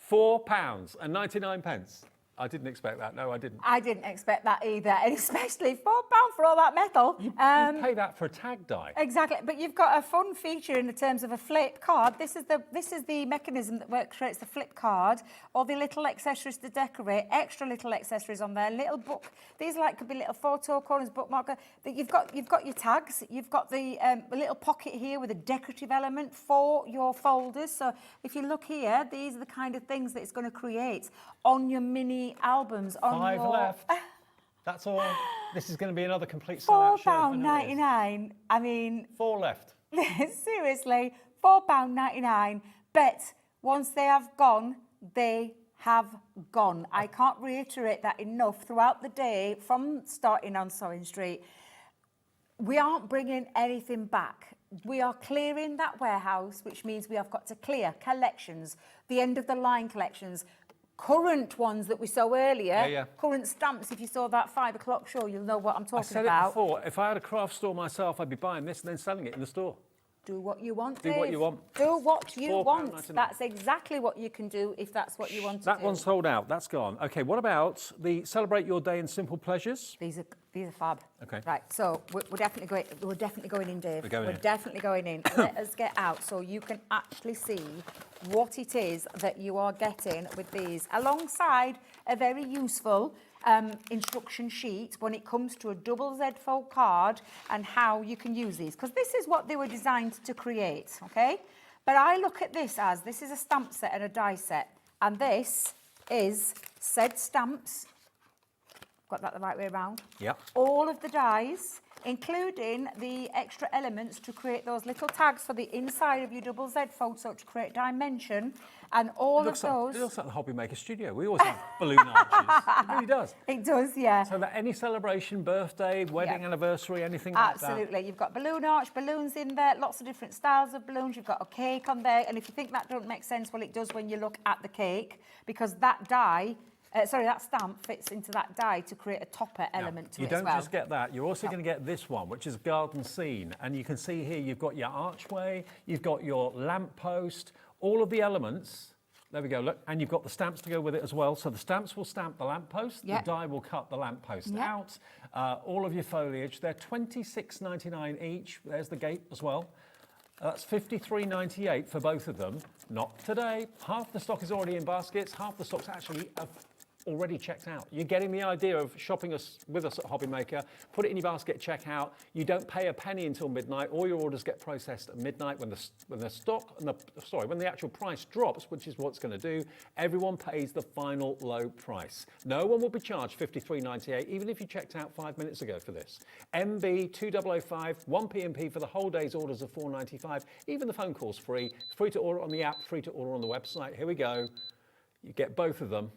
£4.99. I didn't expect that. No, I didn't. I didn't expect that either, and especially £4 for all that metal. You pay that for a tag die. Exactly, but you've got a fun feature in the terms of a flip card. This is the mechanism that creates the flip card. All the little accessories to decorate, extra little accessories on there, little book. These could be little photo corners, bookmarker. You've got your tags. You've got the little pocket here with a decorative element for your folders. So if you look here, these are the kind of things that it's going to create on your mini albums. Five left. That's all. This is going to be another complete sellout show. £4.99. I mean... 4 left. Seriously, £4.99. But once they have gone, they have gone. I can't reiterate that enough throughout the day from starting on Sewing Street. We aren't bringing anything back. We are clearing that warehouse, which means we have got to clear collections, the end of the line collections, current ones that we saw earlier, current stamps. If you saw that 5 o'clock show, you'll know what I'm talking about. I said it before, if I had a craft store myself, I'd be buying this and then selling it in the store. Do what you want, Dave. Do what you want. Do what you want. That's exactly what you can do if that's what you want to do. That one's sold out. That's gone. Okay, what about the Celebrate Your Day in Simple Pleasures? These are fab. Okay. Right, so we're definitely going in, Dave. We're definitely going in. Let us get out so you can actually see what it is that you are getting with these, alongside a very useful instruction sheet when it comes to a double Z fold card and how you can use these, because this is what they were designed to create, okay? But I look at this as, this is a stamp set and a die set, and this is said stamps got that the right way around. Yep. All of the dies, including the extra elements to create those little tags for the inside of your double Z photo to create dimension, and all of those. It looks like the Hobby Maker studio. We always have balloon arches. It really does. It does, yeah. So that any celebration, birthday, wedding anniversary, anything like that. Absolutely. You've got balloon arch, balloons in there, lots of different styles of balloons. You've got a cake on there. And if you think that don't make sense, well, it does when you look at the cake, because that die, that stamp fits into that die to create a topper element to it as well. You don't just get that. You're also going to get this one, which is garden scene. And you can see here, you've got your archway, you've got your lamp post, all of the elements. There we go, look, and you've got the stamps to go with it as well. So the stamps will stamp the lamppost, the die will cut the lamppost out. All of your foliage, they're $26.99 each. There's the gate as well. That's $53.98 for both of them. Not today. Half the stock is already in baskets, half the stock's actually already checked out. You're getting the idea of shopping with us at Hobby Maker. Put it in your basket, check out. You don't pay a penny until midnight. All your orders get processed at midnight when the actual price drops, which is what it's going to do. Everyone pays the final low price. No one will be charged $53.98, even if you checked out 5 minutes ago for this. MB 2005, 1 P&P for the whole day's orders of $4.95. Even the phone call's free. Free to order on the app, free to order on the website. Here we go. You get both of them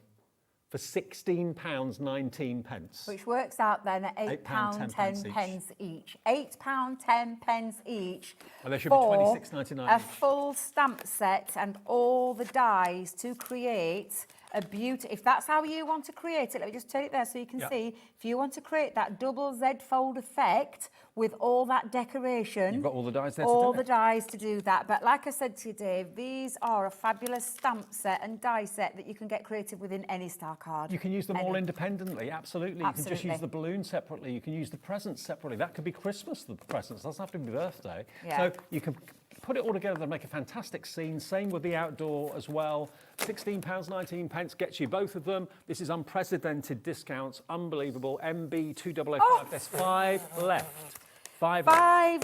for £16.19. Which works out then at £8.10 each. £8.10 each. Well, there should be $26.99 a full stamp set and all the dies to create a beauty. If that's how you want to create it, let me just turn it there so you can see. If you want to create that double Z fold effect with all that decoration, you've got all the dies there all the dies to do that. But like I said to you, Dave, these are a fabulous stamp set and die set that you can get creative within any star card. You can use them all independently, absolutely. You can just use the balloon separately. You can use the presents separately. That could be Christmas, the presents. Doesn't have to be birthday. So you can put it all together and make a fantastic scene. Same with the outdoor as well. £16.19 gets you both of them. This is unprecedented discounts, unbelievable. MB 2005. There's 5 left. 5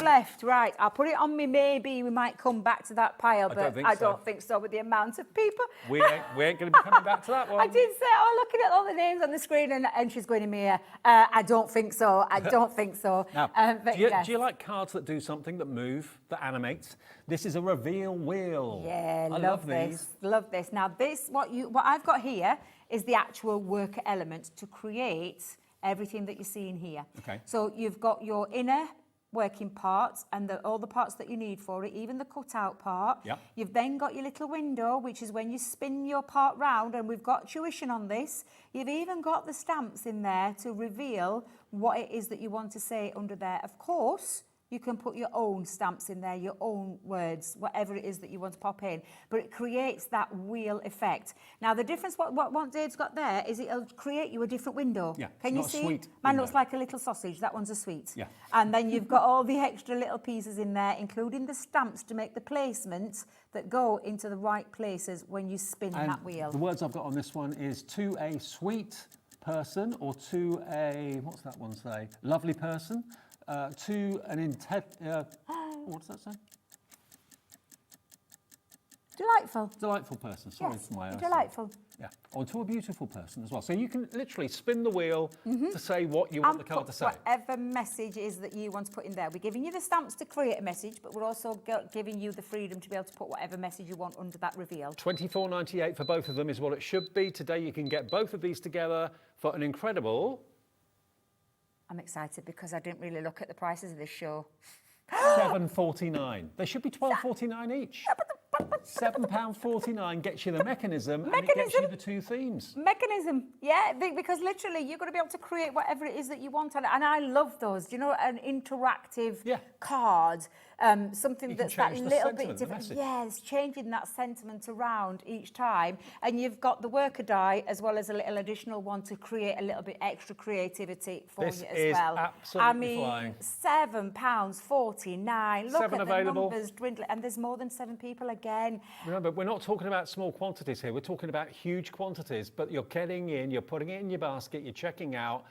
left, right. I'll put it on me, maybe we might come back to that pile, but I don't think so with the amount of people. We ain't going to be coming back to that one. I did say, looking at all the names on the screen, and she's going in my ear, I don't think so, I don't think so. Now, do you like cards that do something, that move, that animate? This is a reveal wheel. Yeah, I love these. Love this. Now, what I've got here is the actual worker element to create everything that you see in here. Okay. So you've got your inner working parts and all the parts that you need for it, even the cutout part. Yep. You've then got your little window, which is when you spin your part round, and we've got tuition on this. You've even got the stamps in there to reveal what it is that you want to say under there. Of course, you can put your own stamps in there, your own words, whatever it is that you want to pop in. But it creates that wheel effect. Now, the difference, what Dave's got there is it'll create you a different window. Yeah, Can you see? Mine looks like a little sausage. That one's a sweet. Yeah. And then you've got all the extra little pieces in there, including the stamps to make the placements that go into the right places when you spin that wheel. The words I've got on this one is to a sweet person, or to a, what's that one say? Lovely person. To an what does that say? Delightful. Delightful person. Sorry for my eyesight. Delightful. Yeah. Or to a beautiful person as well. So you can literally spin the wheel to say what you want the card to say. Whatever message is that you want to put in there. We're giving you the stamps to create a message, but we're also giving you the freedom to be able to put whatever message you want under that reveal. $24.98 for both of them is what it should be. Today you can get both of these together for an incredible... I'm excited because I didn't really look at the prices of this show. $7.49. They should be $12.49 each. £7.49 gets you the mechanism and it gets you the 2 themes. Mechanism, yeah, because literally you're going to be able to create whatever it is that you want. And I love those, you know, an interactive card, something that's that little bit different. Yes, changing that sentiment around each time. And you've got the worker die as well as a little additional one to create a little bit extra creativity for you as well. Absolutely flying. £7.49. Look at available. The numbers dwindling, and there's more than 7 people again. Remember, we're not talking about small quantities here. We're talking about huge quantities, but you're getting in, you're putting it in your basket, you're checking out,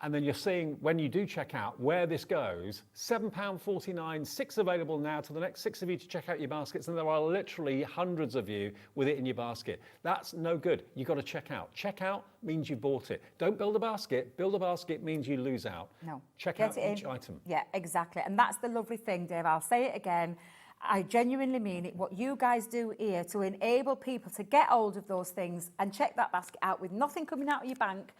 And then you're seeing, when you do check out, where this goes. £7.49, 6 available now to the next 6 of you to check out your baskets, and there are literally hundreds of you with it in your basket. That's no good. You've got to check out. Check out means you bought it. Don't build a basket. Build a basket means you lose out. No. Check out each item. Yeah, exactly. And that's the lovely thing, Dave. I'll say it again. I genuinely mean it. What you guys do here to enable people to get hold of those things and check that basket out with nothing coming out of your bank,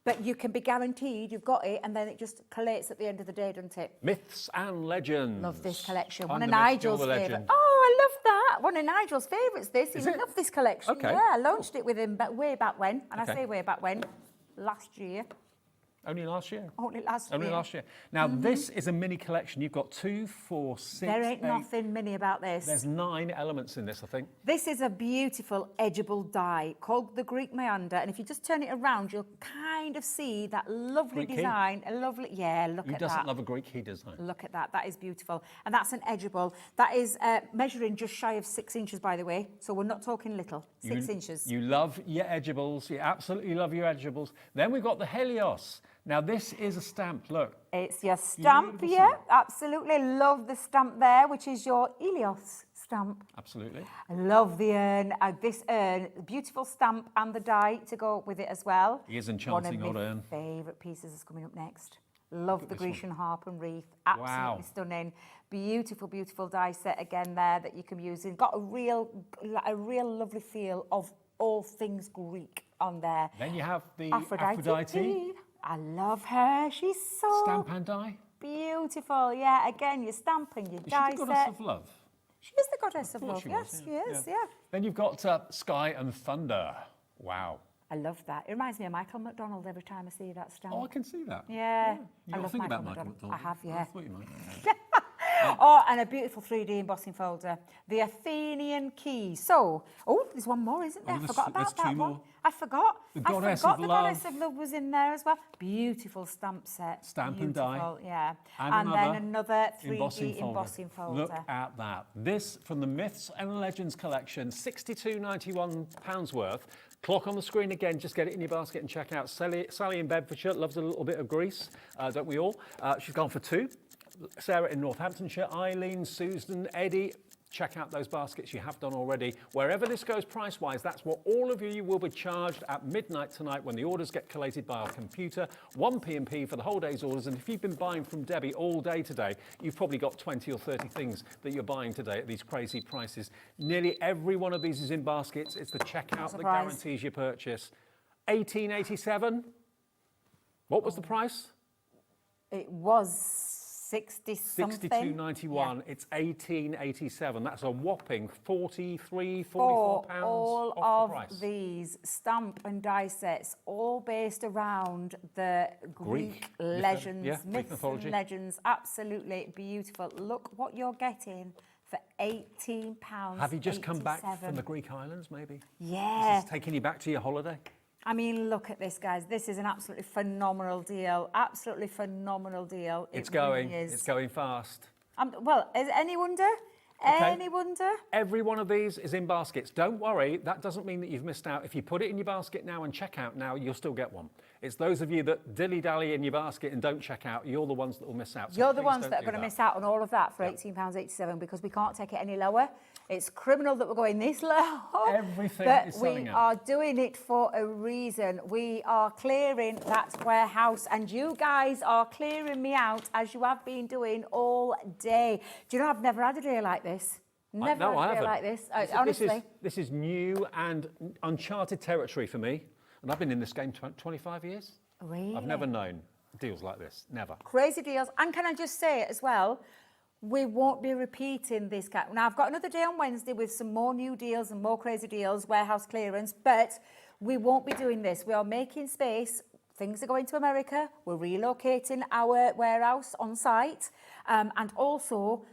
but you can be guaranteed you've got it, and then it just collates at the end of the day, doesn't it? Myths and legends. Love this collection. I'm One of the myth, Nigel's you're the favourite. legend. Oh, I love that. One of Nigel's favourites, this. He it? loved this collection. Okay. Yeah, I launched it with him way back when. And Okay. I say way back when, last year. Only last year? Only last year. Only last year. Now, this is a mini collection. You've got 2, 4, 6, There ain't 8. nothing mini about this. There's 9 elements in this, I think. This is a beautiful edgeable die called the Greek Meander, and if you just turn it around, you'll kind of see that lovely Greek key? design. A lovely, yeah, look Who at doesn't that. love a Greek key design? Look at that. That is beautiful, and that's an edgeable. That is measuring just shy of 6 inches, by the way. So we're not talking little. 6 inches. You love your edgeables. You absolutely love your edgeables. Then we've got the Helios. Now, this is a stamp. Look. It's your stamp, Beautiful yeah. stamp. Absolutely love the stamp there, which is your Helios stamp. Absolutely. I love the urn. This urn, beautiful stamp and the die to go with it as well. He is enchanting, One old of urn. my favourite pieces is coming up next. Love the this one. Grecian harp and wreath. Absolutely Wow. stunning. Beautiful, beautiful die set again there that you can use. It's got a real lovely feel of all things Greek on there. Then you have the Aphrodite. I love her. She's so Stamp and die. beautiful. Yeah, again, your stamp and your Is die she the goddess set. of love? She is the goddess of thought love. she Yes, was, she yeah. is. Yeah. Then you've got Sky and Thunder. Wow. I love that. It reminds me of Michael McDonald every time I see that stamp. Oh, I can see that. Yeah. You I got to love think Michael about Michael McDonald. McDonald. I have, yeah. I thought you might. Oh, and a beautiful 3D embossing folder. The Athenian key. So, there's one more, isn't there? Oh, I there's forgot two about that more. one. I forgot. The I Goddess forgot of the Love. Goddess of Love was in there as well. Beautiful stamp set. Stamp and die. Beautiful, yeah. And then another 3D embossing embossing folder. Look at that. This from the Myths and Legends collection, £62.91 worth. Clock on the screen again, just get it in your basket and check out. Sally in Bedfordshire loves a little bit of Greece, don't we all? She's gone for 2. Sarah in Northamptonshire, Eileen, Susan, Eddie. Check out those baskets you have done already. Wherever this goes price-wise, that's what all of you will be charged at midnight tonight when the orders get collated by our computer. 1 P&P for the whole day's orders. And if you've been buying from Debbie all day today, you've probably got 20 or 30 things that you're buying today at these crazy prices. Nearly every one of these is in baskets. It's the checkout that guarantees your purchase. $18.87. What was the price? It was 60 something. $62.91. Yeah. It's $18.87. That's a whopping 44 pounds all off the of price. these stamp and die sets, all based around the Greek legends, Greek myths mythology. and legends. Absolutely beautiful. Look what you're getting for £18. Have you just come back from the Greek islands, maybe? Yeah. Is this taking you back to your holiday? I mean, look at this, guys. This is an absolutely phenomenal deal. Absolutely phenomenal deal. It's It going. really is. It's going fast. Well, is any wonder? Okay. Any wonder? Every one of these is in baskets. Don't worry, that doesn't mean that you've missed out. If you put it in your basket now and check out now, you'll still get one. It's those of you that dilly-dally in your basket and don't check out, you're the ones that will miss out. So You're the please ones don't that are do going to miss out on all of that for £18.87 because we can't take it any lower. It's criminal that we're going this low. Everything but is we selling out. are doing it for a reason. We are clearing that warehouse and you guys are clearing me out as you have been doing all day. Do you know, I've never had a day like this. Never No, I had a day haven't. like this. Honestly. This is new and uncharted territory for me. And I've been in this game 25 years. Really? I've never known deals like this. Never. Crazy deals. And can I just say as well, we won't be repeating this. Now, I've got another day on Wednesday with some more new deals and more crazy deals, warehouse clearance, but we won't be doing this. We are making space. Things are going to America. We're relocating our warehouse on site. And also,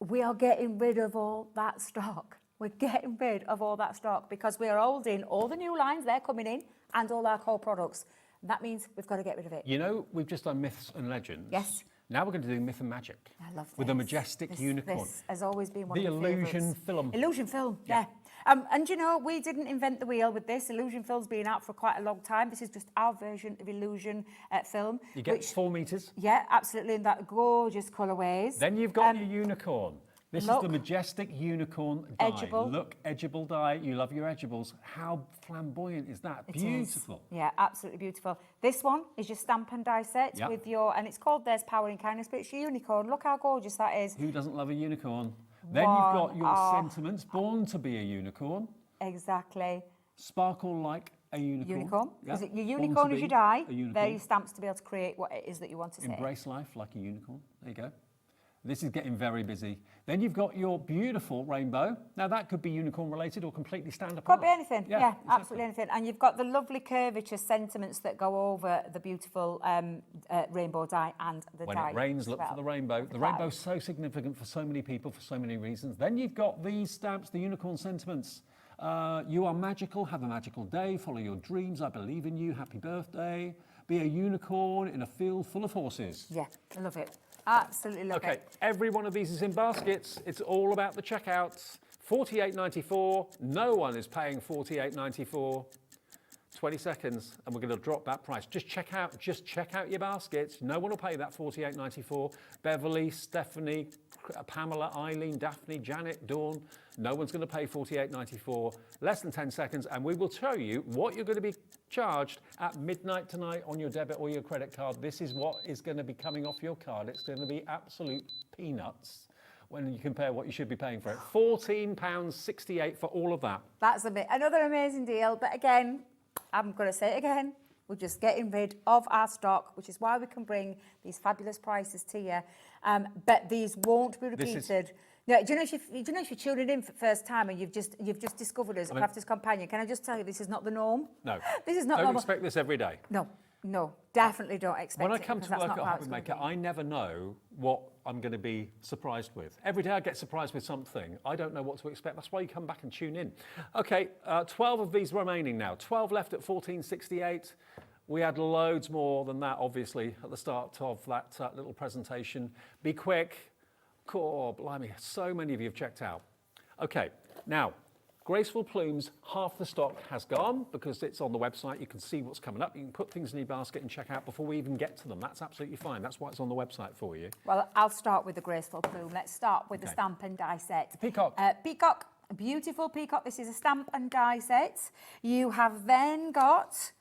we are getting rid of all that stock. We're getting rid of all that stock because we are holding all the new lines, they're coming in, and all our core products. That means we've got to get rid of it. You know, we've just done Myths and Legends. Yes. Now we're going to do Myth and Magic. I love this. With a majestic unicorn. This has always been one The of my illusion favourites. film. Illusion film, yeah. And you know, we didn't invent the wheel with this. Illusion film's been out for quite a long time. This is just our version of Illusion film. You get 4 metres. Yeah, absolutely, in that gorgeous colourways. Then you've got your unicorn. This is the majestic unicorn die. Edgeable. Look, edgeable die. You love your edgeables. How flamboyant is that? Beautiful. Yeah, absolutely beautiful. This one is your stamp and die set with your, and it's called There's Power in Kindness, but it's your unicorn. Look how gorgeous that is. Who doesn't love a unicorn? Then you've got your sentiments, born to be a unicorn. Exactly. Sparkle like a unicorn. Unicorn. Yeah. Is it your unicorn as you die? A unicorn. They're your stamps to be able to create what it is that you want to say. Embrace life like a unicorn. There you go. This is getting very busy. Then you've got your beautiful rainbow. Now that could be unicorn related or completely stand apart. Could be anything. Yeah, exactly. absolutely anything. And you've got the lovely curvature sentiments that go over the beautiful rainbow die and the When die. it rains, look for the rainbow. The rainbow's so significant for so many people for so many reasons. Then you've got these stamps, the unicorn sentiments. You are magical, have a magical day, follow your dreams, I believe in you, happy birthday. Be a unicorn in a field full of horses. Yeah, I love it. Absolutely love it. Okay, every one of these is in baskets. It's all about the checkouts. $48.94. No one is paying $48.94. 20 seconds, and we're going to drop that price. Just check out your baskets. No one will pay that $48.94. Beverly, Stephanie, Pamela, Eileen, Daphne, Janet, Dawn. No one's going to pay $48.94. Less than 10 seconds, and we will tell you what you're going to be charged at midnight tonight on your debit or your credit card. This is what is going to be coming off your card. It's going to be absolute peanuts when you compare what you should be paying for it. £14.68 for all of that. That's another amazing deal, but again, I'm going to say it again, we're just getting rid of our stock, which is why we can bring these fabulous prices to you. But these won't be repeated. No, do you know if you're tuning in for the first time and you've just discovered us, Crafter's Companion, can I just tell you this is not the norm? No. This is not Don't normal. expect this every day. No, definitely don't expect it. When I come to work at Hobby Maker, I never know what I'm going to be surprised with. Every day I get surprised with something. I don't know what to expect. That's why you come back and tune in. Okay, 12 of these remaining now. 12 left at $14.68. We had loads more than that, obviously, at the start of that little presentation. Be quick. Oh, blimey, so many of you have checked out. Okay, now, Graceful Plumes, half the stock has gone because it's on the website. You can see what's coming up. You can put things in your basket and check out before we even get to them. That's absolutely fine. That's why it's on the website for you. Well, I'll start with the Graceful Plume. Let's start with the stamp and die set. Peacock. Peacock, beautiful peacock. This is a stamp and die set. You have then got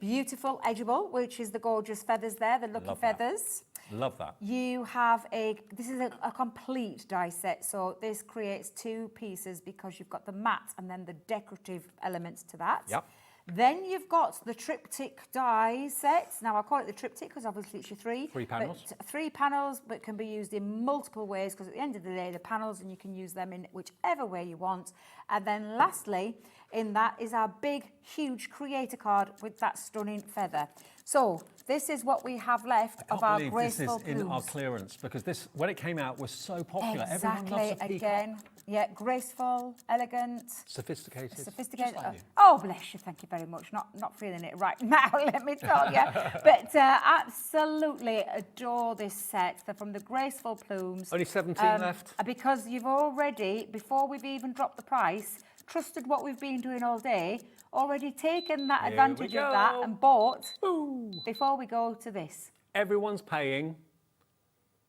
beautiful edgeable, which is the gorgeous feathers there, the lucky feathers. Love that. You have this is a complete die set, so this creates 2 pieces because you've got the matte and then the decorative elements to that. Yep. Then you've got the triptych die set. Now I call it the triptych because obviously it's your 3. 3 panels. But 3 panels, but can be used in multiple ways because at the end of the day, the panels, and you can use them in whichever way you want. And then lastly, in that is our big, huge creator card with that stunning feather. So this is what we have left of our Graceful Plumes. This is in our clearance because this, when it came out, was so popular. Exactly. Everyone loves a peacock. Again, yeah, graceful, elegant, sophisticated. Sophisticated. Just like you. Oh, bless you. Thank you very much. Not feeling it right now, let me tell you. But absolutely adore this set. They're from the Graceful Plumes. Only 17 left. Because you've already, before we've even dropped the price, trusted what we've been doing all day, already taken that advantage of that and bought before we go to this. Everyone's paying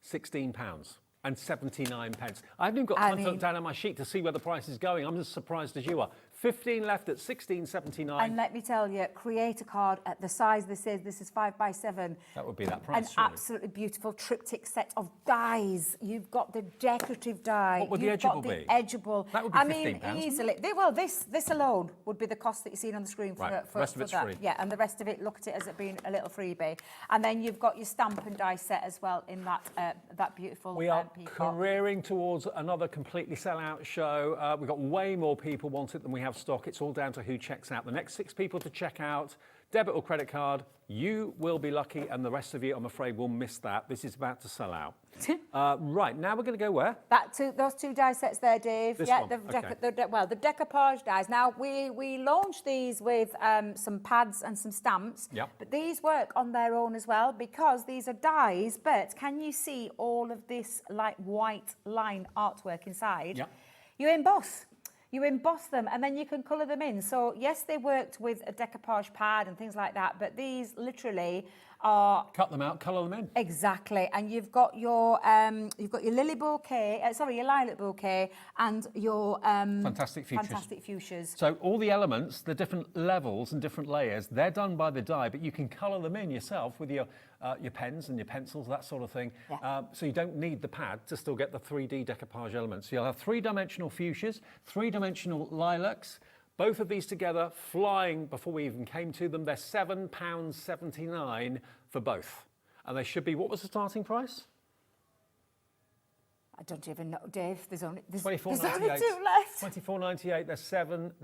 £16 and 79 pence. I haven't even got time to look down on my sheet to see where the price is going. I'm as surprised as you are. 15 left at $16.79. And let me tell you, create a card at the size this is 5x7. That would be that price, An surely. absolutely beautiful triptych set of dies. You've got the decorative die. What would the edgeable be? Edgeable. That would be £15. Easily. Well, this alone would be the cost that you've seen on the screen for, right. for, the rest for of it's that. free. Yeah, and the rest of it, look at it as it being a little freebie. And then you've got your stamp and die set as well in that beautiful We are peacock. careering towards another completely sell-out show. We've got way more people want it than we have stock. It's all down to who checks out. The next 6 people to check out, debit or credit card, you will be lucky, and the rest of you, I'm afraid, will miss that. This is about to sell out. Right, now we're going to go where? Those 2 die sets there, Dave. This yeah, one, the decoupage dies. Now, we launched these with some pads and some stamps, but these work on their own as well because these are dies, but can you see all of this like white line artwork inside? Yep. You emboss. You emboss them and then you can colour them in. So yes, they worked with a decoupage pad and things like that, but these literally are... Cut them out, colour them in. Exactly. And you've got your lily bouquet, your lilac bouquet and your... Fantastic fuchsias. Fantastic fuchsias. So all the elements, the different levels and different layers, they're done by the die, but you can colour them in yourself with your pens and your pencils, that sort of thing. Yeah. So you don't need the pad to still get the 3D decoupage elements. So you'll have three-dimensional fuchsias, three-dimensional lilacs, both of these together flying before we even came to them. They're £7.79 for both. And they should be, what was the starting price? I don't even know, Dave. There's only two left. £24.98. They're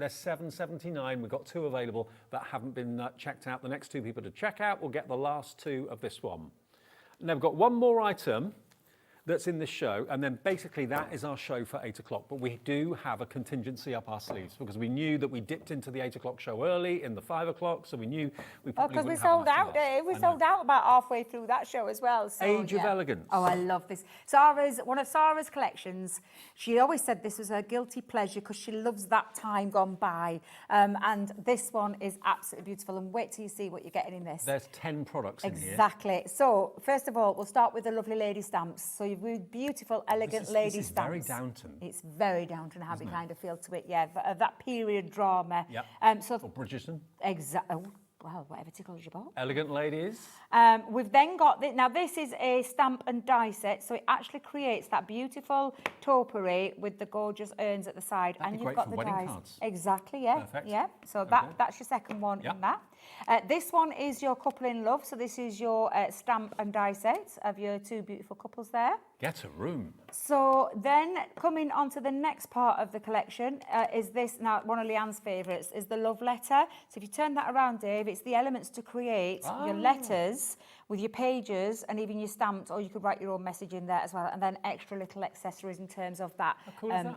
£7.79. We've got 2 available that haven't been checked out. The next 2 people to check out will get the last 2 of this one. Now we've got one more item that's in this show, and then basically that is our show for 8 o'clock. But we do have a contingency up our sleeves because we knew that we dipped into the 8 o'clock show early in the 5 o'clock, so we knew we probably because we wouldn't have sold enough out, for that. Dave. We sold out about halfway through that show as well. So, Age of Elegance. Oh, I love this. One of Sarah's collections, she always said this was her guilty pleasure because she loves that time gone by. And this one is absolutely beautiful. And wait till you see what you're getting in this. There's 10 products in here. Exactly. So, first of all, we'll start with the lovely lady stamps. So you've got beautiful, elegant lady this is stamps. very Downton. It's very Downton Abbey kind of feel to it, yeah. That period drama. Yeah. So or Bridgerton. Exactly. Oh, well, whatever tickles your boat. Elegant ladies. We've then got now this is a stamp and die set, so it actually creates that beautiful topiary with the gorgeous urns at the side. That'd and be you've great got for the wedding dies. cards. Exactly, yeah. Perfect. Yeah. So Okay. that's your second one in that. This one is your couple in love. So this is your stamp and die set of your 2 beautiful couples there. Get a room. So then coming on to the next part of the collection is this, now one of Leanne's favourites, is the love letter. So if you turn that around, Dave, it's the elements to create your letters with your pages and even your stamps, or you could write your own message in there as well, and then extra little accessories in terms of that,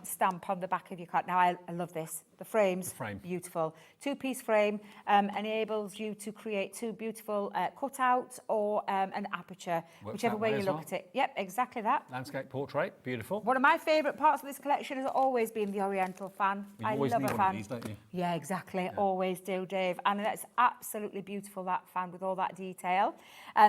stamp on the back of your card. Now, I love this. The frames, beautiful. 2-piece frame enables you to create 2 beautiful cutouts or an aperture, whichever way you look at it. Yep, exactly that. Landscape portrait, beautiful. One of my favourite parts of this collection has always been the Oriental fan. You always need a one fan. of these, don't you? Yeah, exactly. Always do, Dave. And that's absolutely beautiful, that fan with all that detail.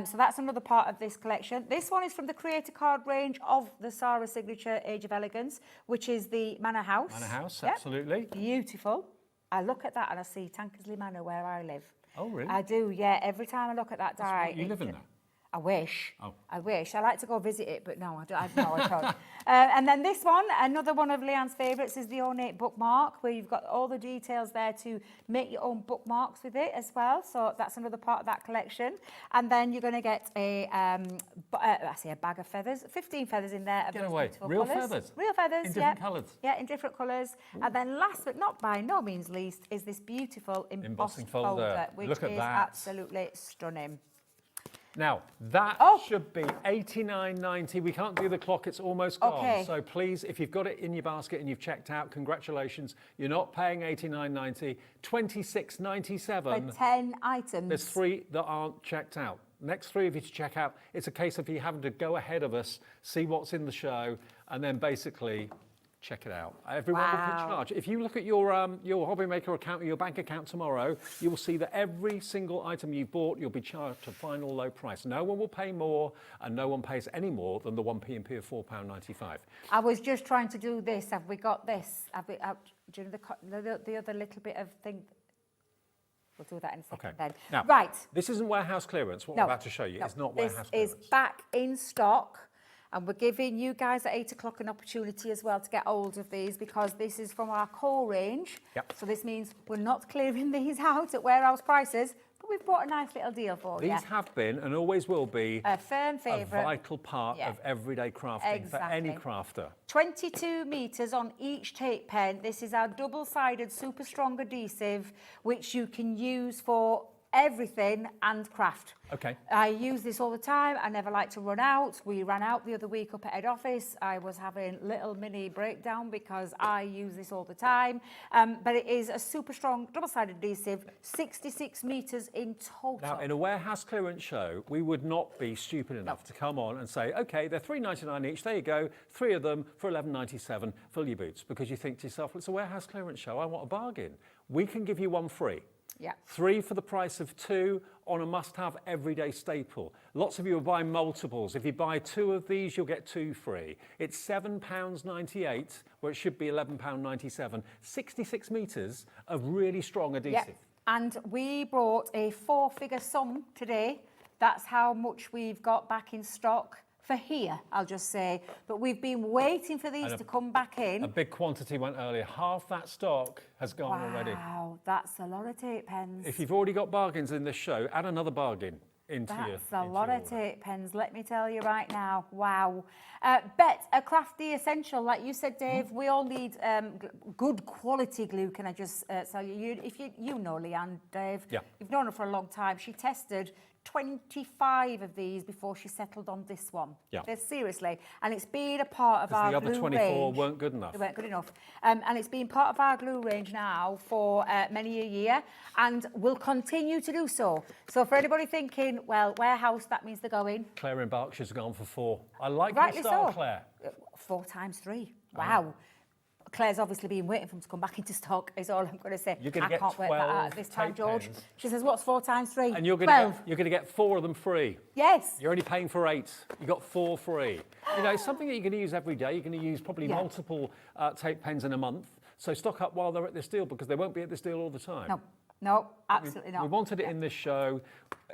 So that's another part of this collection. This one is from the Creator Card range of the Sarah Signature Age of Elegance, which is the Manor House. Manor House, Yep. absolutely. Beautiful. I look at that and I see Tankersley Manor where I live. Oh, really? I do, yeah. Every time I look at that die. You live in there? I wish. Oh. I wish. I like to go visit it, but no, I don't. I don't. And then this one, another one of Leanne's favourites, is the ornate bookmark, where you've got all the details there to make your own bookmarks with it as well. So that's another part of that collection. And then you're going to get a bag of feathers, 15 feathers in there. Of Get those away. beautiful Real colours. feathers? Real feathers, In different colours? Yeah, in different colours. And then last but not by no means least is this beautiful embossing folder, which Look at is that. absolutely stunning. Now, that should be $89.90. We can't do the clock, it's almost gone. Okay. So please, if you've got it in your basket and you've checked out, congratulations. You're not paying $89.90, $26.97. For 10 items. There's 3 that aren't checked out. Next 3 of you to check out. It's a case of you having to go ahead of us, see what's in the show, and then basically check it out. Everyone will be charged. If you look at your Hobby Maker account or your bank account tomorrow, you will see that every single item you've bought, you'll be charged a final low price. No one will pay more, and no one pays any more than the 1p&p of £4.95. I was just trying to do this. Have we got this? Have we, during the other little bit of thing? We'll do that in a second then. Now, right. This isn't warehouse clearance. What we're about to show you is not warehouse clearance. This is back in stock. And we're giving you guys at 8 o'clock an opportunity as well to get hold of these, because this is from our core range. Yep. So this means we're not clearing these out at warehouse prices, but we've brought a nice little deal for you. These have been and always will be a firm favourite. A vital part of everyday crafting for any crafter. 22 metres on each tape pen. This is our double-sided super strong adhesive, which you can use for everything and craft. Okay. I use this all the time. I never like to run out. We ran out the other week up at head office. I was having little mini breakdown because I use this all the time. But it is a super strong double-sided adhesive, 66 metres in total. Now, in a warehouse clearance show, we would not be stupid enough to come on and say, OK, they're $3.99 each. There you go. 3 of them for $11.97. Fill your boots. Because you think to yourself, well, it's a warehouse clearance show. I want a bargain. We can give you 1 free. Yeah. 3 for the price of 2 on a must-have everyday staple. Lots of you are buying multiples. If you buy 2 of these, you'll get 2 free. It's £7.98, where it should be £11.97. 66 metres of really strong adhesive. Yeah. And we brought a 4-figure sum today. That's how much we've got back in stock. For here, I'll just say, but we've been waiting for these to come back in. A big quantity went earlier. Half that stock has gone already. Wow, that's a lot of tape pens. If you've already got bargains in this show, add another bargain into your That's a lot of tape pens, let me tell you right now. Wow. Bet, a crafty essential, like you said, Dave, we all need good quality glue, can I just tell you. If you know Leanne, Dave, you've known her for a long time. She tested 25 of these before she settled on this one. Yeah. Seriously. And it's been a part of our glue range. The other 24 weren't good enough. They weren't good enough. And it's been part of our glue range now for many a year and will continue to do so. So for anybody thinking, well, warehouse, that means they're going. Claire in Berkshire's gone for 4. I like Rightly your style, so. Claire. 4 times 3. Wow. Claire's obviously been waiting for them to come back into stock, is all I'm going to say. You're going to get I can't work that out at this time, George. pens. She says, what's 4 times 3? And you're going 12. to get 4 of them free. Yes. You're only paying for 8. You got 4 free. You know, it's something that you're going to use every day. You're going to use probably multiple tape pens in a month. So stock up while they're at this deal, because they won't be at this deal all the time. No, absolutely not. We wanted it in this show.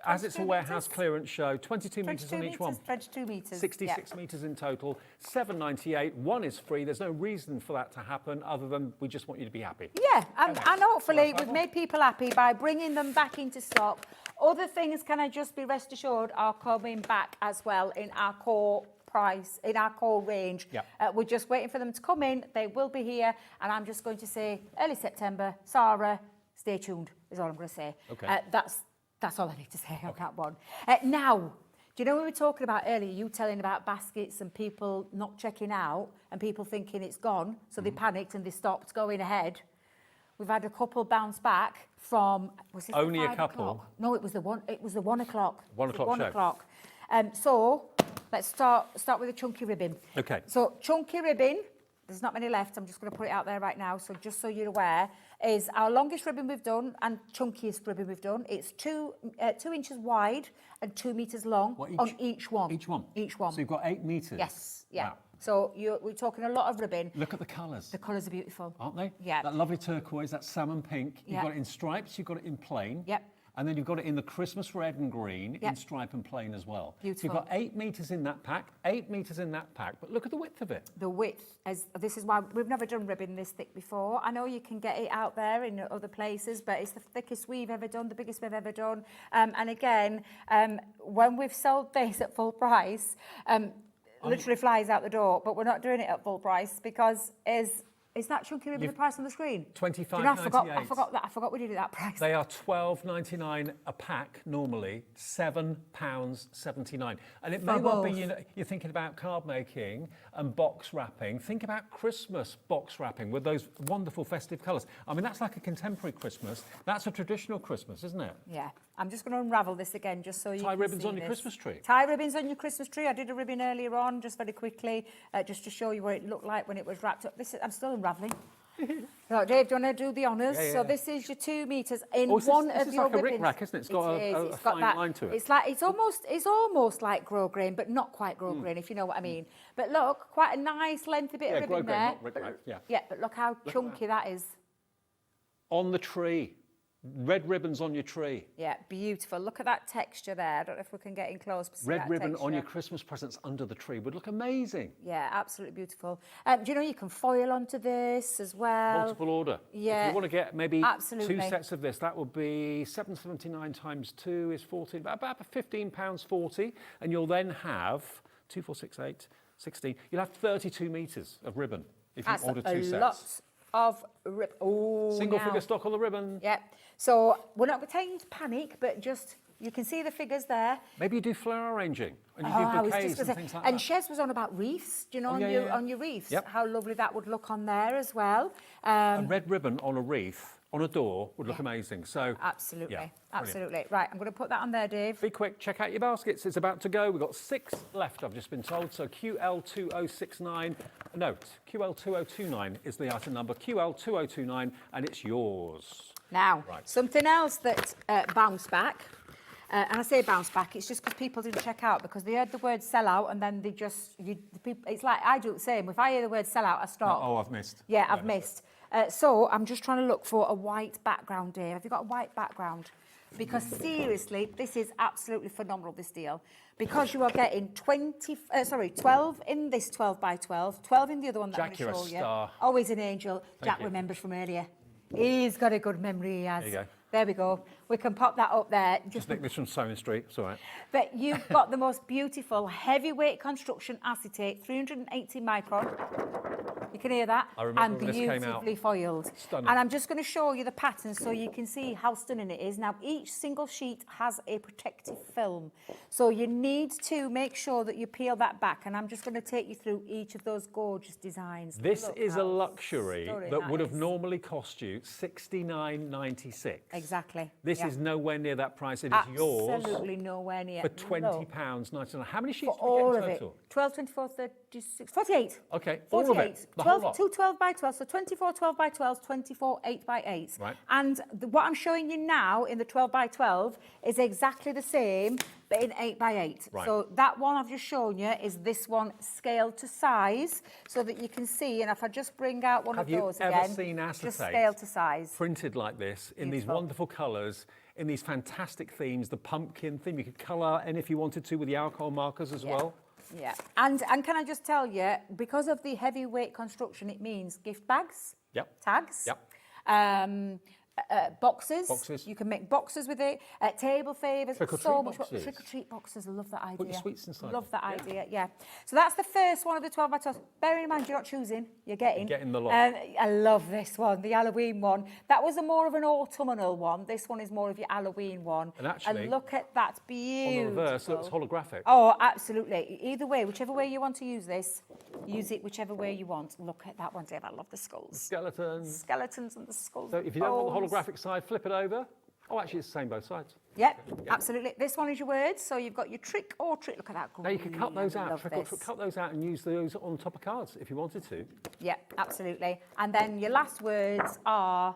As it's a warehouse clearance show, 22 metres on each one. 22 metres. 66 metres in total, $7.98. 1 is free. There's no reason for that to happen other than we just want you to be happy. Yeah, and hopefully we've made people happy by bringing them back into stock. Other things, can I just be rest assured, are coming back as well in our core price, in our core range. Yep. We're just waiting for them to come in. They will be here. And I'm just going to say early September, Sarah, stay tuned, is all I'm going to say. Okay. That's all I need to say on that one. Now, do you know we were talking about earlier, you telling about baskets and people not checking out and people thinking it's gone, so they panicked and they stopped going ahead. We've had a couple bounce back from, was it only 5 a couple? o'clock? No, it was the 1 o'clock. 1 o'clock 1 show. o'clock. So let's start with a chunky ribbon. Okay. So chunky ribbon, there's not many left. I'm just going to put it out there right now. So just so you're aware, is our longest ribbon we've done and chunkiest ribbon we've done. It's 2 inches wide and 2 metres long on each one. Each one? Each one. So you've got 8 metres? Yes, yeah. Wow. So we're talking a lot of ribbon. Look at the colours. The colours are beautiful. Aren't they? Yeah. That lovely turquoise, that salmon pink. You've Yeah. got it in stripes, you've got it in plain. Yep. And then you've got it in the Christmas red and green in stripe and plain as well. Beautiful. So you've got 8 metres in that pack, 8 metres in that pack, but look at the width of it. The width, this is why we've never done ribbon this thick before. I know you can get it out there in other places, but it's the thickest we've ever done, the biggest we've ever done. And again, when we've sold this at full price, literally flies out the door, but we're not doing it at full price because is that chunky ribbon the price on the screen? $25.98. I forgot that. I forgot we did it at that price. They are $12.99 a pack normally, £7.79. And it may well be, you know, you're thinking about card making and box wrapping. Think about Christmas box wrapping with those wonderful festive colours. I mean, that's like a contemporary Christmas. That's a traditional Christmas, isn't it? Yeah. I'm just going to unravel this again just so you can see Tie ribbons on your this. Christmas tree. Tie ribbons on your Christmas tree. I did a ribbon earlier on, just very quickly, just to show you what it looked like when it was wrapped up. I'm still unravelling. So, Dave, do you want to do the honours? Yeah. So this is your 2 metres in this one is of your like a ribbons. rick-rack, isn't it? It's got a fine line to it. It's almost like grosgrain, but not quite grosgrain, if you know what I mean. But look, quite a nice lengthy bit of ribbon grosgrain, there. not rick-rack, yeah. Yeah, but look how chunky that is. On the tree. Red ribbons on your tree. Yeah, beautiful. Look at that texture there. I don't know if we can get in close. Red ribbon on your Christmas presents under the tree would look amazing. Yeah, absolutely beautiful. Do you know you can foil onto this as well? Multiple order. Yeah. If you want to get maybe absolutely 2 sets of this, that would be $7.79 times 2 is 14, about £15.40, and you'll then have 2, 4, 6, 8, 16. You'll have 32 metres of ribbon if you order 2 sets. Lot of ribbon. Oh, Single figure stock on the ribbon. Yep. So we're not going to tell you to panic, but just, you can see the figures there. Maybe you do flower arranging and you do I was bouquets just and gonna things say, like and that. Shez was on about wreaths, do you know, on your wreaths, Yep. how lovely that would look on there as well. A red ribbon on a wreath, on a door, would look amazing. So Absolutely, yeah, absolutely. brilliant. Right, I'm going to put that on there, Dave. Be quick, check out your baskets. It's about to go. We've got 6 left, I've just been told. So QL2069, no, QL2029 is the item number. QL2029, and it's yours. Now, Right. something else that bounced back, and I say bounce back, it's just because people didn't check out, because they heard the word sell out and then they just, it's like I do the same. If I hear the word sell out, I stop. Oh, I've missed. Yeah, I've missed. So I'm just trying to look for a white background, Dave. Have you got a white background? Because seriously, this is absolutely phenomenal, this deal. Because you are getting 12 in this 12 by 12, 12 in the other one that Jack, I'm you're going a to show star. you. Always an angel. Thank Jack you. remembers from earlier. He's got a good memory, he has. There you go. There we go. We can pop that up there. Just nick this from Sewing Street, it's all right. But you've got the most beautiful heavyweight construction acetate, 380 micron. You can hear that. I remember and when this came out. beautifully foiled. Stunning. And I'm just going to show you the pattern so you can see how stunning it is. Now, each single sheet has a protective film. So you need to make sure that you peel that back. And I'm just going to take you through each of those gorgeous designs. This Look is a how luxury stunning that would have is. normally cost you $69.96. Exactly. This Yeah. is nowhere near that price. It is yours Absolutely nowhere near. for £20.99. How many sheets For do we all get of in it. total? 12, 24, 36, 48. Okay, all of 48. it. The whole 12, lot. 2 12 by 12, so 24 12 by 12, 24 8 by 8. Right. And what I'm showing you now in the 12 by 12 is exactly the same, but in 8 by 8. Right. So that one I've just shown you is this one scaled to size, so that you can see, and if I just bring out one Have of you those ever again, seen just acetate scale to size. printed like this in these Beautiful. wonderful colours, in these fantastic themes, the pumpkin theme, you could colour in if you wanted to with the alcohol markers as well. Yeah, and can I just tell you, because of the heavyweight construction, it means gift bags, Yep. tags, Yep. boxes. Boxes. You can make boxes with it. Table favours. Trick or so treat much boxes. Trick or treat boxes. I love that idea. Put your sweets inside. Love that Yeah. idea. Yeah. So that's the first one of the 12 by 12. Bearing in mind you're not choosing, you're getting. You're getting the lot. I love this one, the Halloween one. That was more of an autumnal one. This one is more of your Halloween one. And actually, look at that, On beautiful. the reverse, looks holographic. Oh, absolutely. Either way, whichever way you want to use this, use it whichever way you want. Look at that one, Dave. I love the skulls. Skeletons. Skeletons and the skulls. So if you don't want bones. the holographic side, flip it over. Oh, actually, it's the same both sides. Yep, absolutely. This one is your words. So you've got your trick or treat. Look at that. Now you could cut those out, Love trick or this. cut those out and use those on top of cards if you wanted to. Yeah, absolutely. And then your last words are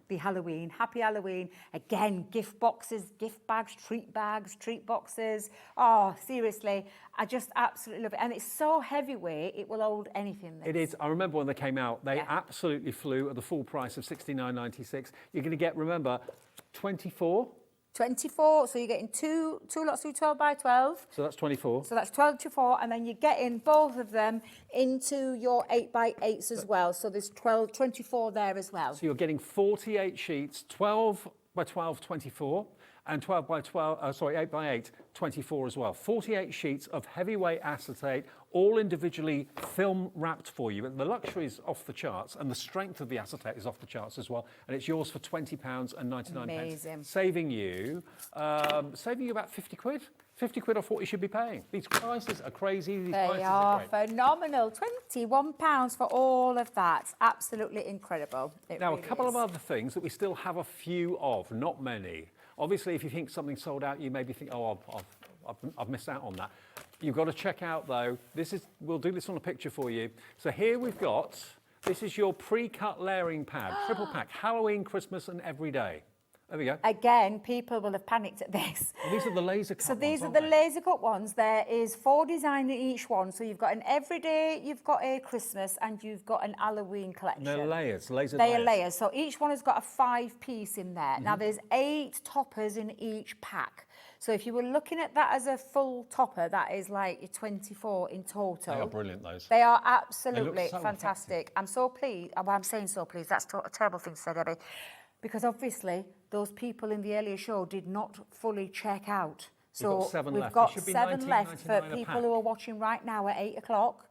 the Halloween. Happy Halloween. Again, gift boxes, gift bags, treat boxes. Oh, seriously, I just absolutely love it. And it's so heavyweight, it will hold anything. This. It is. I remember when they came out, they absolutely flew at the full price of $69.96. You're going to get, remember, 24. 24, so you're getting two lots through 12 by 12. So that's 24. So that's 12 to 4, and then you're getting both of them into your 8 by 8s as well. So there's 24 there as well. So you're getting 48 sheets, 12 by 12, 24, and 12 by 12, 8 by 8, 24 as well. 48 sheets of heavyweight acetate, all individually film wrapped for you. The luxury is off the charts, and the strength of the acetate is off the charts as well. And it's yours for £20.99. Amazing. Saving you about 50 quid. 50 quid off what you should be paying. These prices are crazy. These They prices are great. phenomenal. £21 for all of that. Absolutely incredible. It Now, really a couple is. of other things that we still have a few of, not many. Obviously, if you think something's sold out, you maybe think, oh, I've missed out on that. You've got to check out, though. We'll do this on a picture for you. So here we've got, this is your pre-cut layering pad, triple pack, Halloween, Christmas, and every day. There we go. Again, people will have panicked at this. And these are the laser cut So these ones, are the aren't they? laser cut ones. There is 4 designs in each one. So you've got an everyday, you've got a Christmas, and you've got an Halloween collection. And they're layers, laser They layers. are layers. So each one has got a 5-piece in there. Now there's 8 toppers in each pack. So if you were looking at that as a full topper, that is like your 24 in total. They are brilliant, those. They are absolutely so fantastic. I'm so pleased. Well, I'm saying so pleased. That's a terrible thing to say, Debbie. Because obviously, those people in the earlier show did not fully check out. You've got So 7 we've left. got There should be 7 left for $19.99 a people pack. who are watching right now at 8 o'clock.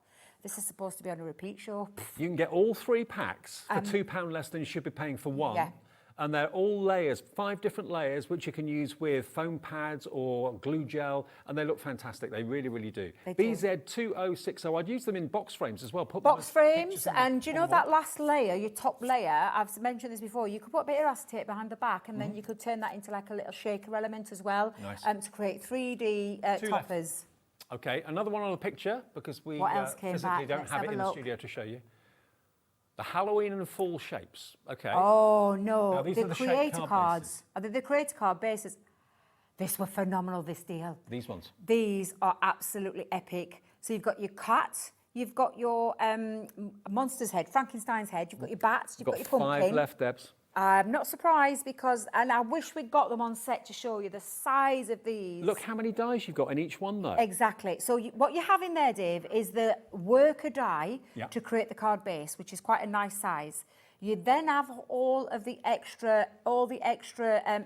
This is supposed to be on a repeat show. You can get all 3 packs for £2 less than you should be paying for one. Yeah. And they're all layers, 5 different layers, which you can use with foam pads or glue gel, and they look fantastic. They really, really do. BZ2060, I'd use them in box frames as well. Put box frames, and you know that last layer, your top layer, I've mentioned this before, you could put a bit of acetate behind the back, and then you could turn that into like a little shaker element as well, to create 3D toppers. Okay, another one on the picture, because we physically don't have it in the studio to show you. The Halloween and fall shapes. Okay. Oh no, these the are the creator cards. Are they the creator card bases? This were phenomenal, this deal. These ones. These are absolutely epic. So you've got your cat, you've got your monster's head, Frankenstein's head, you've got your bats, you've got your pumpkin. 5 left, Debs. I'm not surprised because, and I wish we'd got them on set to show you the size of these. Look how many dies you've got in each one, though. Exactly. So what you have in there, Dave, is the worker die to create the card base, which is quite a nice size. You then have all the extra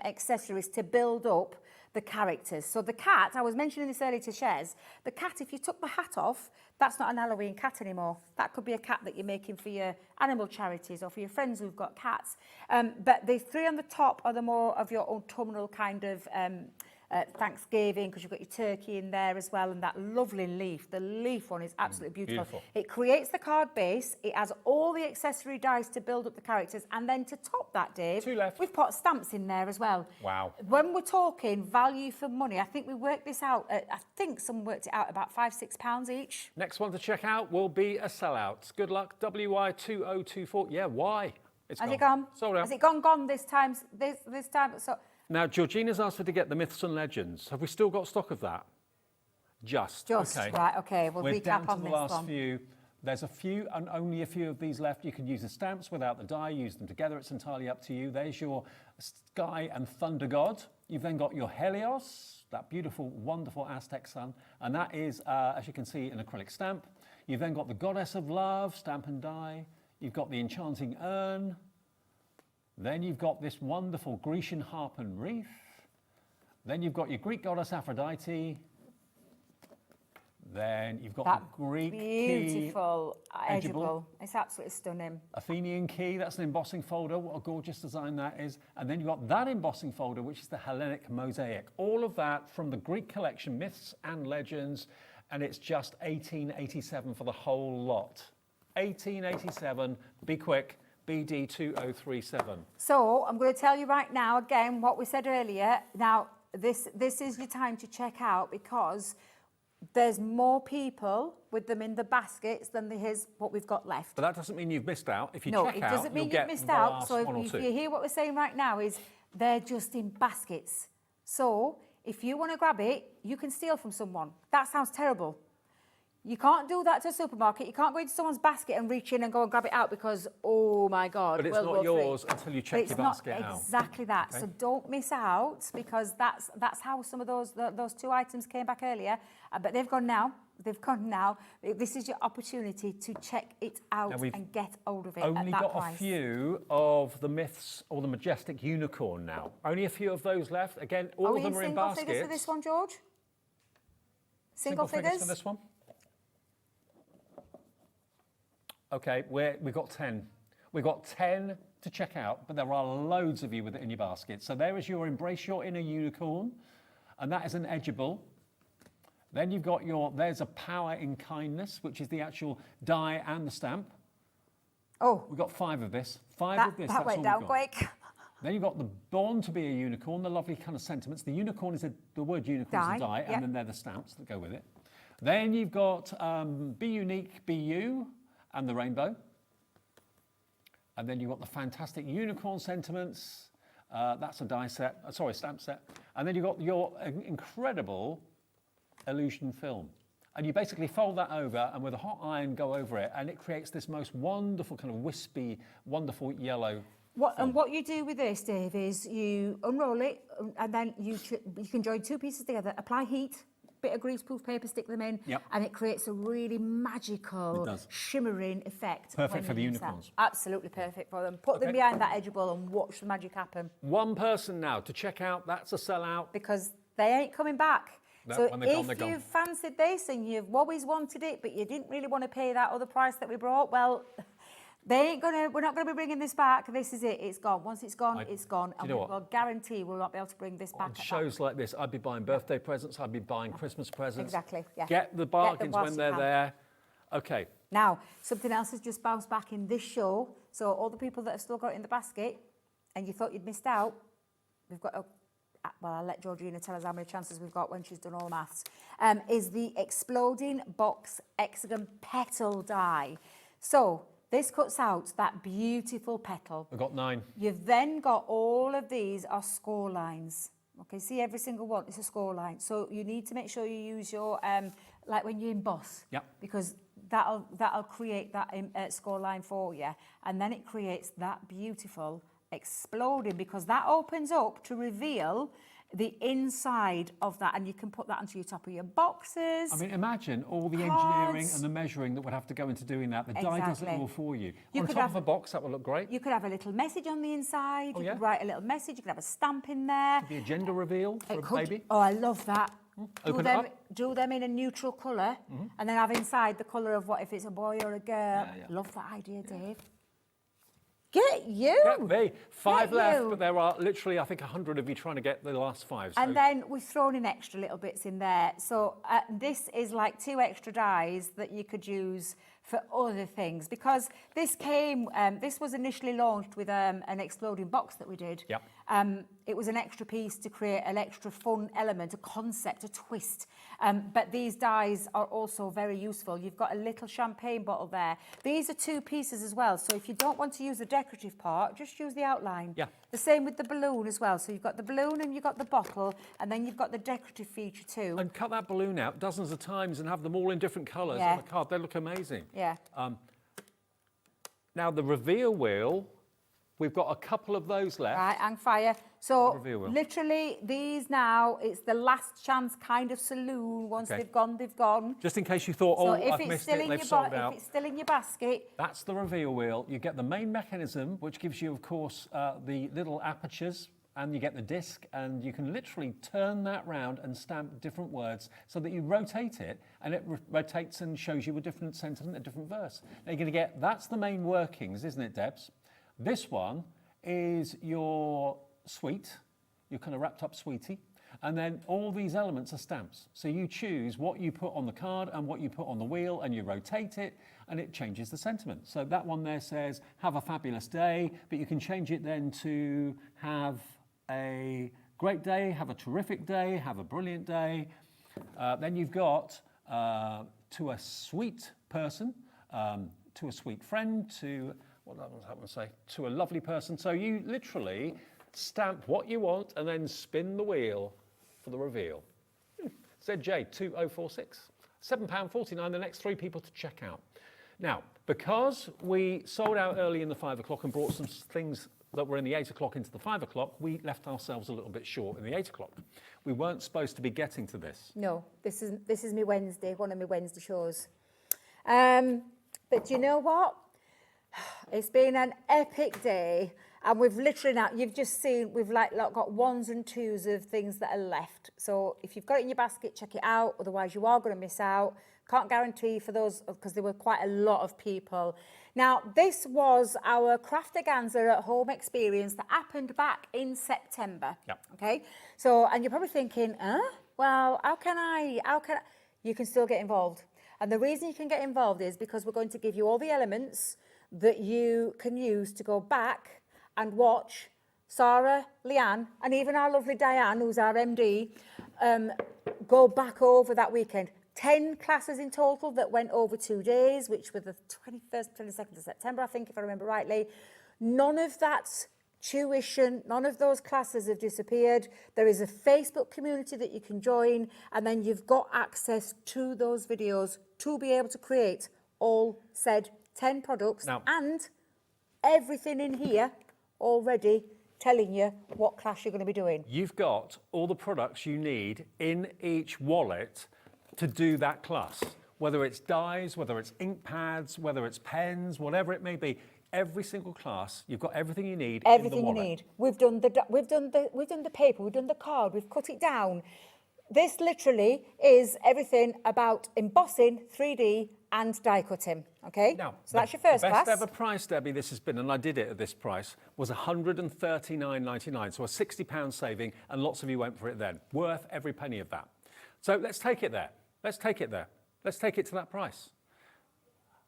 accessories to build up the characters. So the cat, I was mentioning this earlier to Shez, the cat, if you took the hat off, that's not an Halloween cat anymore. That could be a cat that you're making for your animal charities or for your friends who've got cats. But the 3 on the top are the more of your autumnal kind of Thanksgiving, because you've got your turkey in there as well, and that lovely leaf. The leaf one is absolutely beautiful. It creates the card base. It has all the accessory dice to build up the characters, and then to top that, Dave, 2 left. We've put stamps in there as well. Wow. When we're talking value for money, I think we worked this out. I think someone worked it out about £5-6 each. Next one to check out will be a sellout. Good luck. WY2024. Yeah, why? Has it gone? Sold out. Has it gone this time? This time? So. Now, Georgina's asked her to get the Myths and Legends. Have we still got stock of that? Just. Okay. Right, okay. We'll We're recap down to on the this last one. few. There's a few and only a few of these left. You can use the stamps without the die, use them together. It's entirely up to you. There's your Sky and Thunder God. You've then got your Helios, that beautiful, wonderful Aztec sun. And that is, as you can see, an acrylic stamp. You've then got the Goddess of Love, stamp and die. You've got the Enchanting Urn. Then you've got this wonderful Grecian harp and wreath. Then you've got your Greek goddess Aphrodite. Then you've got that the Greek beautiful key, edgeable. It's absolutely stunning. Athenian key, that's an embossing folder. What a gorgeous design that is. And then you've got that embossing folder, which is the Hellenic mosaic. All of that from the Greek collection, Myths and Legends, and it's just $18.87 for the whole lot. $18.87, be quick. BD2037. So I'm going to tell you right now again what we said earlier. Now this is your time to check out, because there's more people with them in the baskets than there is what we've got left. But that doesn't mean you've missed out. If you no, check it out, doesn't mean you'll you've get missed the out. last So one or if two. you hear what we're saying right now, is they're just in baskets. So if you want to grab it, you can steal from someone. That sounds terrible. You can't do that to a supermarket. You can't go into someone's basket and reach in and go and grab it out because, oh my God. But it's not yours until you check your basket out. Exactly that. Okay. So don't miss out, because that's how some of those 2 items came back earlier. But they've gone now. They've gone now. This is your opportunity to check it out and get hold of it at that Only got price. a few of the Myths or the Majestic Unicorn now. Only a few of those left. Again, all of them are in baskets. Single figures for this one, George? Single figures for this one? Okay, we've got 10. We've got 10 to check out, but there are loads of you with it in your basket. So there is your Embrace Your Inner Unicorn, and that is an edgeable. Then you've got there's a Power in Kindness, which is the actual die and the stamp. Oh. We've got 5 of this. That went down quick. Then you've got the Born to be a Unicorn, the lovely kind of sentiments. The unicorn is the word unicorn is a die, and then they're the stamps that go with it. Then you've got Be Unique, Be You, and the rainbow. And then you've got the fantastic unicorn sentiments. That's a die set, stamp set. And then you've got your incredible illusion film. And you basically fold that over and with a hot iron go over it, and it creates this most wonderful kind of wispy, wonderful yellow. What you do with this, Dave, is you unroll it, and then you can join 2 pieces together, apply heat, bit of greaseproof paper, stick them in, and it creates a really magical, shimmering effect. Perfect for the unicorns. Absolutely perfect for them. Put them behind that edgeable and watch the magic happen. 1 person now to check out. That's a sellout. Because they ain't coming back. So when they're gone, they're if gone. you fancied this and you've always wanted it, but you didn't really want to pay that other price that we brought, well, we're not going to be bringing this back. This is it. It's gone. Once it's gone, it's gone. And we'll guarantee we'll not be able to bring this back. On shows like this, I'd be buying birthday presents. I'd be buying Christmas presents. Exactly, yeah. Get the bargains when they're there. Okay. Now, something else has just bounced back in this show. So all the people that have still got it in the basket and you thought you'd missed out, we've got a... Well, I'll let Georgina tell us how many chances we've got when she's done all the maths, is the Exploding Box Hexagon Petal die. So this cuts out that beautiful petal. I've got 9. You've then got all of these are score lines. Okay, see every single one is a score line. So you need to make sure you use your, like when you emboss, because that'll create that score line for you. And then it creates that beautiful exploding, because that opens up to reveal the inside of that, and you can put that onto your top of your boxes. I mean, imagine all the engineering and the measuring that would have to go into doing that. The die does it all for you. On top of a box, that would look great. You could have a little message on the inside. Oh, you could write a little message. You could have a stamp in there. Could be a gender reveal for a baby. Oh, I love that. Do them in a neutral colour, and then have inside the colour of what if it's a boy or a girl. Love that idea, Dave. Get you! Get me. 5 left, but there are literally, I think, 100 of you trying to get the last 5. So. And then we've thrown in extra little bits in there. So this is like 2 extra dies that you could use for other things, because this came, this was initially launched with an exploding box that we did. Yep. It was an extra piece to create an extra fun element, a concept, a twist. But these dies are also very useful. You've got a little champagne bottle there. These are 2 pieces as well. So if you don't want to use the decorative part, just use the outline. Yeah. The same with the balloon as well. So you've got the balloon and you've got the bottle, and then you've got the decorative feature too. And cut that balloon out dozens of times and have them all in different colours on the card. They look amazing. Yeah. Now the reveal wheel, we've got a couple of those left. Right, hang fire. So literally these now, it's the last chance kind of saloon. Once they've gone, they've gone. Just in case you thought, I've missed it, they've sold out. If it's still in your basket. That's the reveal wheel. You get the main mechanism, which gives you, of course, the little apertures, and you get the disc, and you can literally turn that round and stamp different words so that you rotate it, and it rotates and shows you a different sentiment, a different verse. Now you're going to get, that's the main workings, isn't it, Debs? This one is your sweet, your kind of wrapped up sweetie, and then all these elements are stamps. So you choose what you put on the card and what you put on the wheel, and you rotate it, and it changes the sentiment. So that one there says, have a fabulous day, but you can change it then to have a great day, have a terrific day, have a brilliant day. Then you've got to a sweet person, to a sweet friend, to, what was I going to say, to a lovely person. So you literally stamp what you want and then spin the wheel for the reveal. ZJ 2046, £7.49, the next 3 people to check out. Now, because we sold out early in the 5 o'clock and brought some things that were in the 8 o'clock into the 5 o'clock, we left ourselves a little bit short in the 8 o'clock. We weren't supposed to be getting to this. No, this is my Wednesday, one of my Wednesday shows. But you know what? It's been an epic day, and we've literally now, you've just seen, we've like got 1s and 2s of things that are left. So if you've got it in your basket, check it out, otherwise you are going to miss out. Can't guarantee for those, because there were quite a lot of people. Now, this was our Craftaganza at Home experience that happened back in September. Yep. Okay, so, and you're probably thinking, well, how can I? You can still get involved. And the reason you can get involved is because we're going to give you all the elements that you can use to go back and watch Sarah, Leanne, and even our lovely Diane, who's our MD, go back over that weekend. 10 classes in total that went over 2 days, which were the 21st, 22nd of September, I think, if I remember rightly. None of that's tuition, none of those classes have disappeared. There is a Facebook community that you can join, and then you've got access to those videos to be able to create all said 10 products and everything in here already telling you what class you're going to be doing. You've got all the products you need in each wallet to do that class, whether it's dies, whether it's ink pads, whether it's pens, whatever it may be. Every single class, you've got everything you need. Everything in the you wallet. need. We've done the paper, we've done the card, we've cut it down. This literally is everything about embossing, 3D and die cutting, okay? Now, so that's your first class. The class. best ever price, Debbie, this has been, and I did it at this price, was £139.99, so a £60 saving, and lots of you went for it then. Worth every penny of that. So let's take it there. Let's take it there. Let's take it to that price.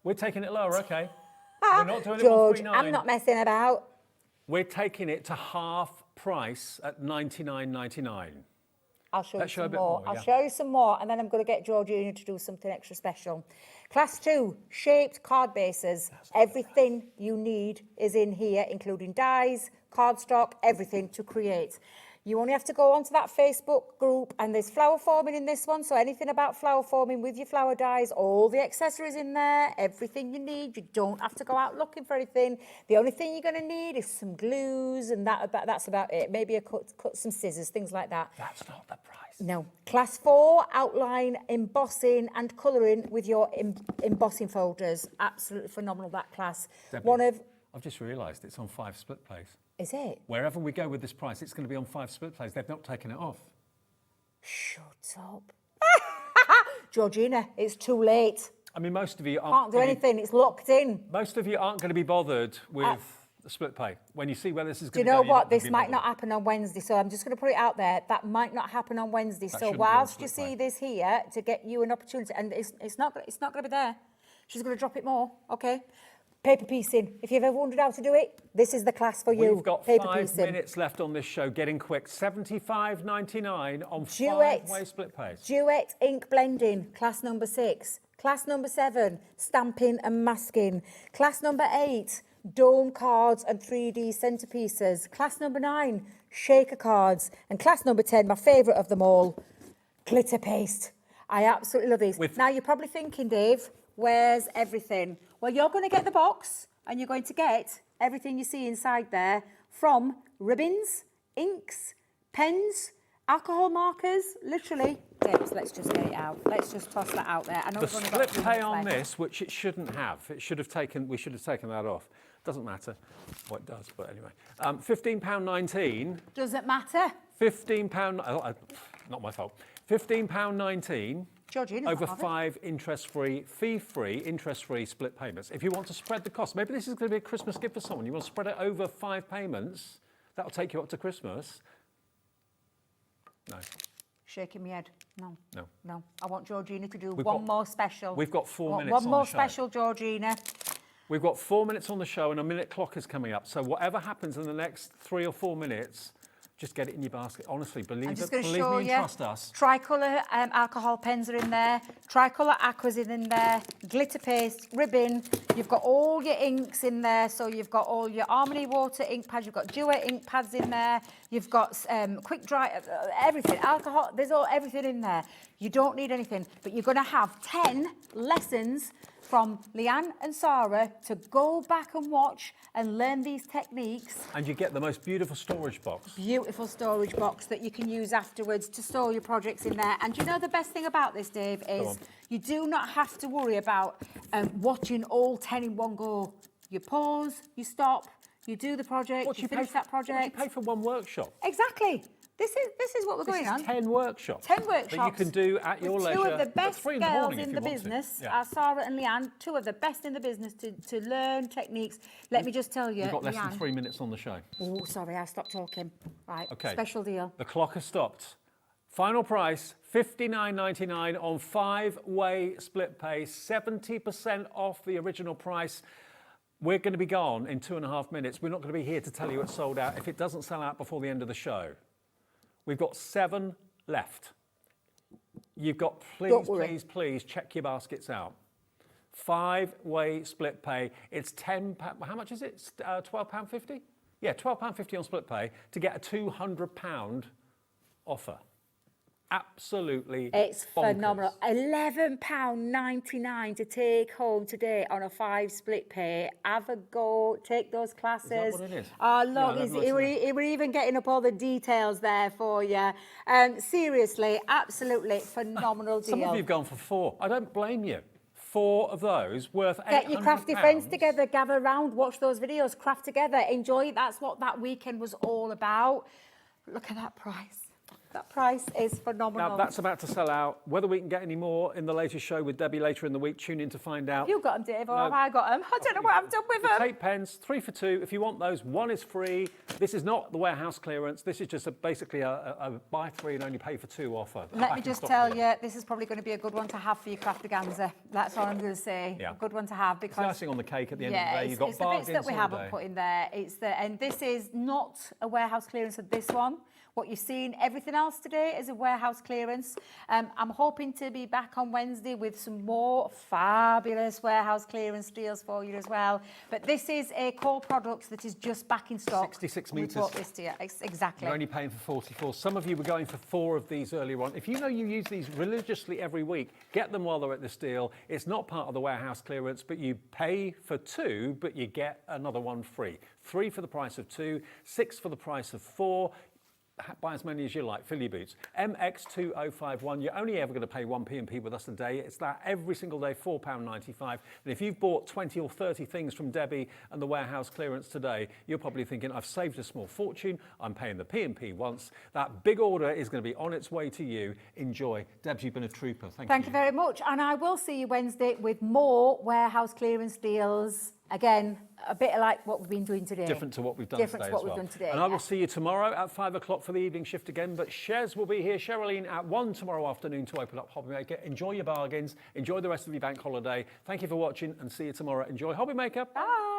We're taking it lower, okay? We're not doing George, it I'm not messing about. We're taking it to half price at £99.99. I'll show Let's you show a some bit more. more, I'll yeah. show you some more, and then I'm going to get Georgina to do something extra special. Class 2, shaped card bases. Everything you need is in here, including dies, cardstock, everything to create. You only have to go onto that Facebook group, and there's flower forming in this one, so anything about flower forming with your flower dies, all the accessories in there, everything you need. You don't have to go out looking for anything. The only thing you're going to need is some glues, and that's about it. Maybe cut some scissors, things like that. That's not the price. No. Class 4, outline, embossing and colouring with your embossing folders. Absolutely phenomenal, that class. Debbie, I've just realised it's on 5 split plays. Is it? Wherever we go with this price, it's going to be on 5 split plays. They've not taken it off. Shut up. Georgina, it's too late. I mean, most of you Can't do anything, it's locked in. Most of you aren't going to be bothered with the split pay. When you see where this is Do going you to go, know what? you're not gonna This be might bothered. not happen on Wednesday, so I'm just going to put it out there. That might not happen on Wednesday. That So shouldn't be on whilst you split see this here, to get you an opportunity, and it's not going to be there. She's going to drop it more, okay? Paper piecing. If you've ever wondered how to do it, this is the class for you. We've got Paper 5 piecing. minutes left on this show. Getting quick. £75.99 on Duet. 5-way split pays. Duet ink blending, class number 6. Class number 7, stamping and masking. Class number 8, dome cards and 3D centerpieces. Class number 9, shaker cards. And class number 10, my favourite of them all, glitter paste. I absolutely love these. Now, you're probably thinking, Dave, where's everything? Well, you're going to get the box and you're going to get everything you see inside there from ribbons, inks, pens, alcohol markers, literally. Dave, let's just get it out. Let's just toss that out there. I know The we've only split got 2 pay minutes on left. this, which it shouldn't have, we should have taken that off. Doesn't matter. Well, it does, but anyway. £15.19. Doesn't matter. £15, not my fault. £15.19 Georgina's over not bothered. 5 interest-free, fee-free, interest-free split payments. If you want to spread the cost, maybe this is going to be a Christmas gift for someone. You want to spread it over 5 payments. That'll take you up to Christmas. No. Shaking my head. No. No. No. I want Georgina to do We've one got- more special. we've got 4 I want minutes One on more the show. special, Georgina. We've got 4 minutes on the show and a minute clock is coming up. So whatever happens in the next 3 or 4 minutes, just get it in your basket. Honestly, believe I'm just it. going to Believe show me and you. trust us. Tricolour alcohol pens are in there. Tricolour aquas is in there. Glitter paste, ribbon. You've got all your inks in there. So you've got all your Harmony Water ink pads. You've got Duet ink pads in there. You've got quick dry, everything. Alcohol, there's everything in there. You don't need anything. But you're going to have 10 lessons from Leanne and Sarah to go back and watch and learn these techniques. And you get the most beautiful storage box. Beautiful storage box that you can use afterwards to store your projects in there. And you know the best thing about this, Dave, is you do not have to worry about watching all 10 in one go. You pause, you stop, you do the project, you finish that project. What do you pay for one workshop? Exactly. This is what we're going on. 10 workshops. 10 workshops. That you can do at your with leisure. Two of the at best 3 girls morning if in you the want to. business Yeah. are Sarah and Leanne, two of the best in the business to learn techniques. Let me just tell you, We've got less than Leanne. 3 minutes on the show. Oh, sorry, I stopped talking. Right, Okay. special deal. The clock has stopped. Final price, $59.99 on 5-way split pay, 70% off the original price. We're going to be gone in 2.5 minutes. We're not going to be here to tell you it's sold out if it doesn't sell out before the end of the show. We've got 7 left. You've got, please check your baskets out. 5-way split pay. It's £10. How much is it? £12.50? Yeah, £12.50 on split pay to get a £200 offer. Absolutely It's bonkers. phenomenal. £11.99 to take home today on a 5 split pay. Have a go, take those classes. Is that what it is? Oh, Yeah, look, I've never we're even getting up all the details there for you. Seriously, absolutely phenomenal deal. Some of you have gone for 4. I don't blame you. 4 of those worth £800. Get your crafty friends together, gather around, watch those videos, craft together, enjoy. That's what that weekend was all about. Look at that price. That price is phenomenal. Now, that's about to sell out. Whether we can get any more in the latest show with Debbie later in the week, tune in to find out. Have you got them, Dave, or have I got them? I don't know what I've done with them. Tape pens, 3 for 2. If you want those, 1 is free. This is not the warehouse clearance. This is just basically a buy 3 and only pay for 2 offer. Let me just tell you, this is probably going to be a good one to have for your craftaganza. That's all I'm going to say. Yeah. A good one to have because... It's icing on the cake at the end of the day. You've got it's the bargains bits that we all haven't day. put in there. And this is not a warehouse clearance of this one. What you've seen, everything else today is a warehouse clearance. I'm hoping to be back on Wednesday with some more fabulous warehouse clearance deals for you as well. But this is a core product that is just back in stock. 66 We metres. brought this to you. Exactly. You're only paying for 44. Some of you were going for 4 of these earlier on. If you know you use these religiously every week, get them while they're at this deal. It's not part of the warehouse clearance, but you pay for 2, but you get another 1 free. 3 for the price of 2, 6 for the price of 4. Buy as many as you like, fill your boots. MX2051, you're only ever going to pay 1 P&P with us a day. It's that every single day, £4.95. And if you've bought 20 or 30 things from Debbie and the warehouse clearance today, you're probably thinking, I've saved a small fortune, I'm paying the P&P once. That big order is going to be on its way to you. Enjoy. Debs, you've been a trooper. Thank you very much. And I will see you Wednesday with more warehouse clearance deals. Again, a bit like what we've been doing today. Different to what we've done Different today to what as we've well. done today. And I will see you tomorrow at 5 o'clock for the evening shift again. But Shez will be here, Sherilyn at 1 tomorrow afternoon to open up Hobby Maker. Enjoy your bargains. Enjoy the rest of your bank holiday. Thank you for watching and see you tomorrow. Enjoy Hobby Maker. Bye.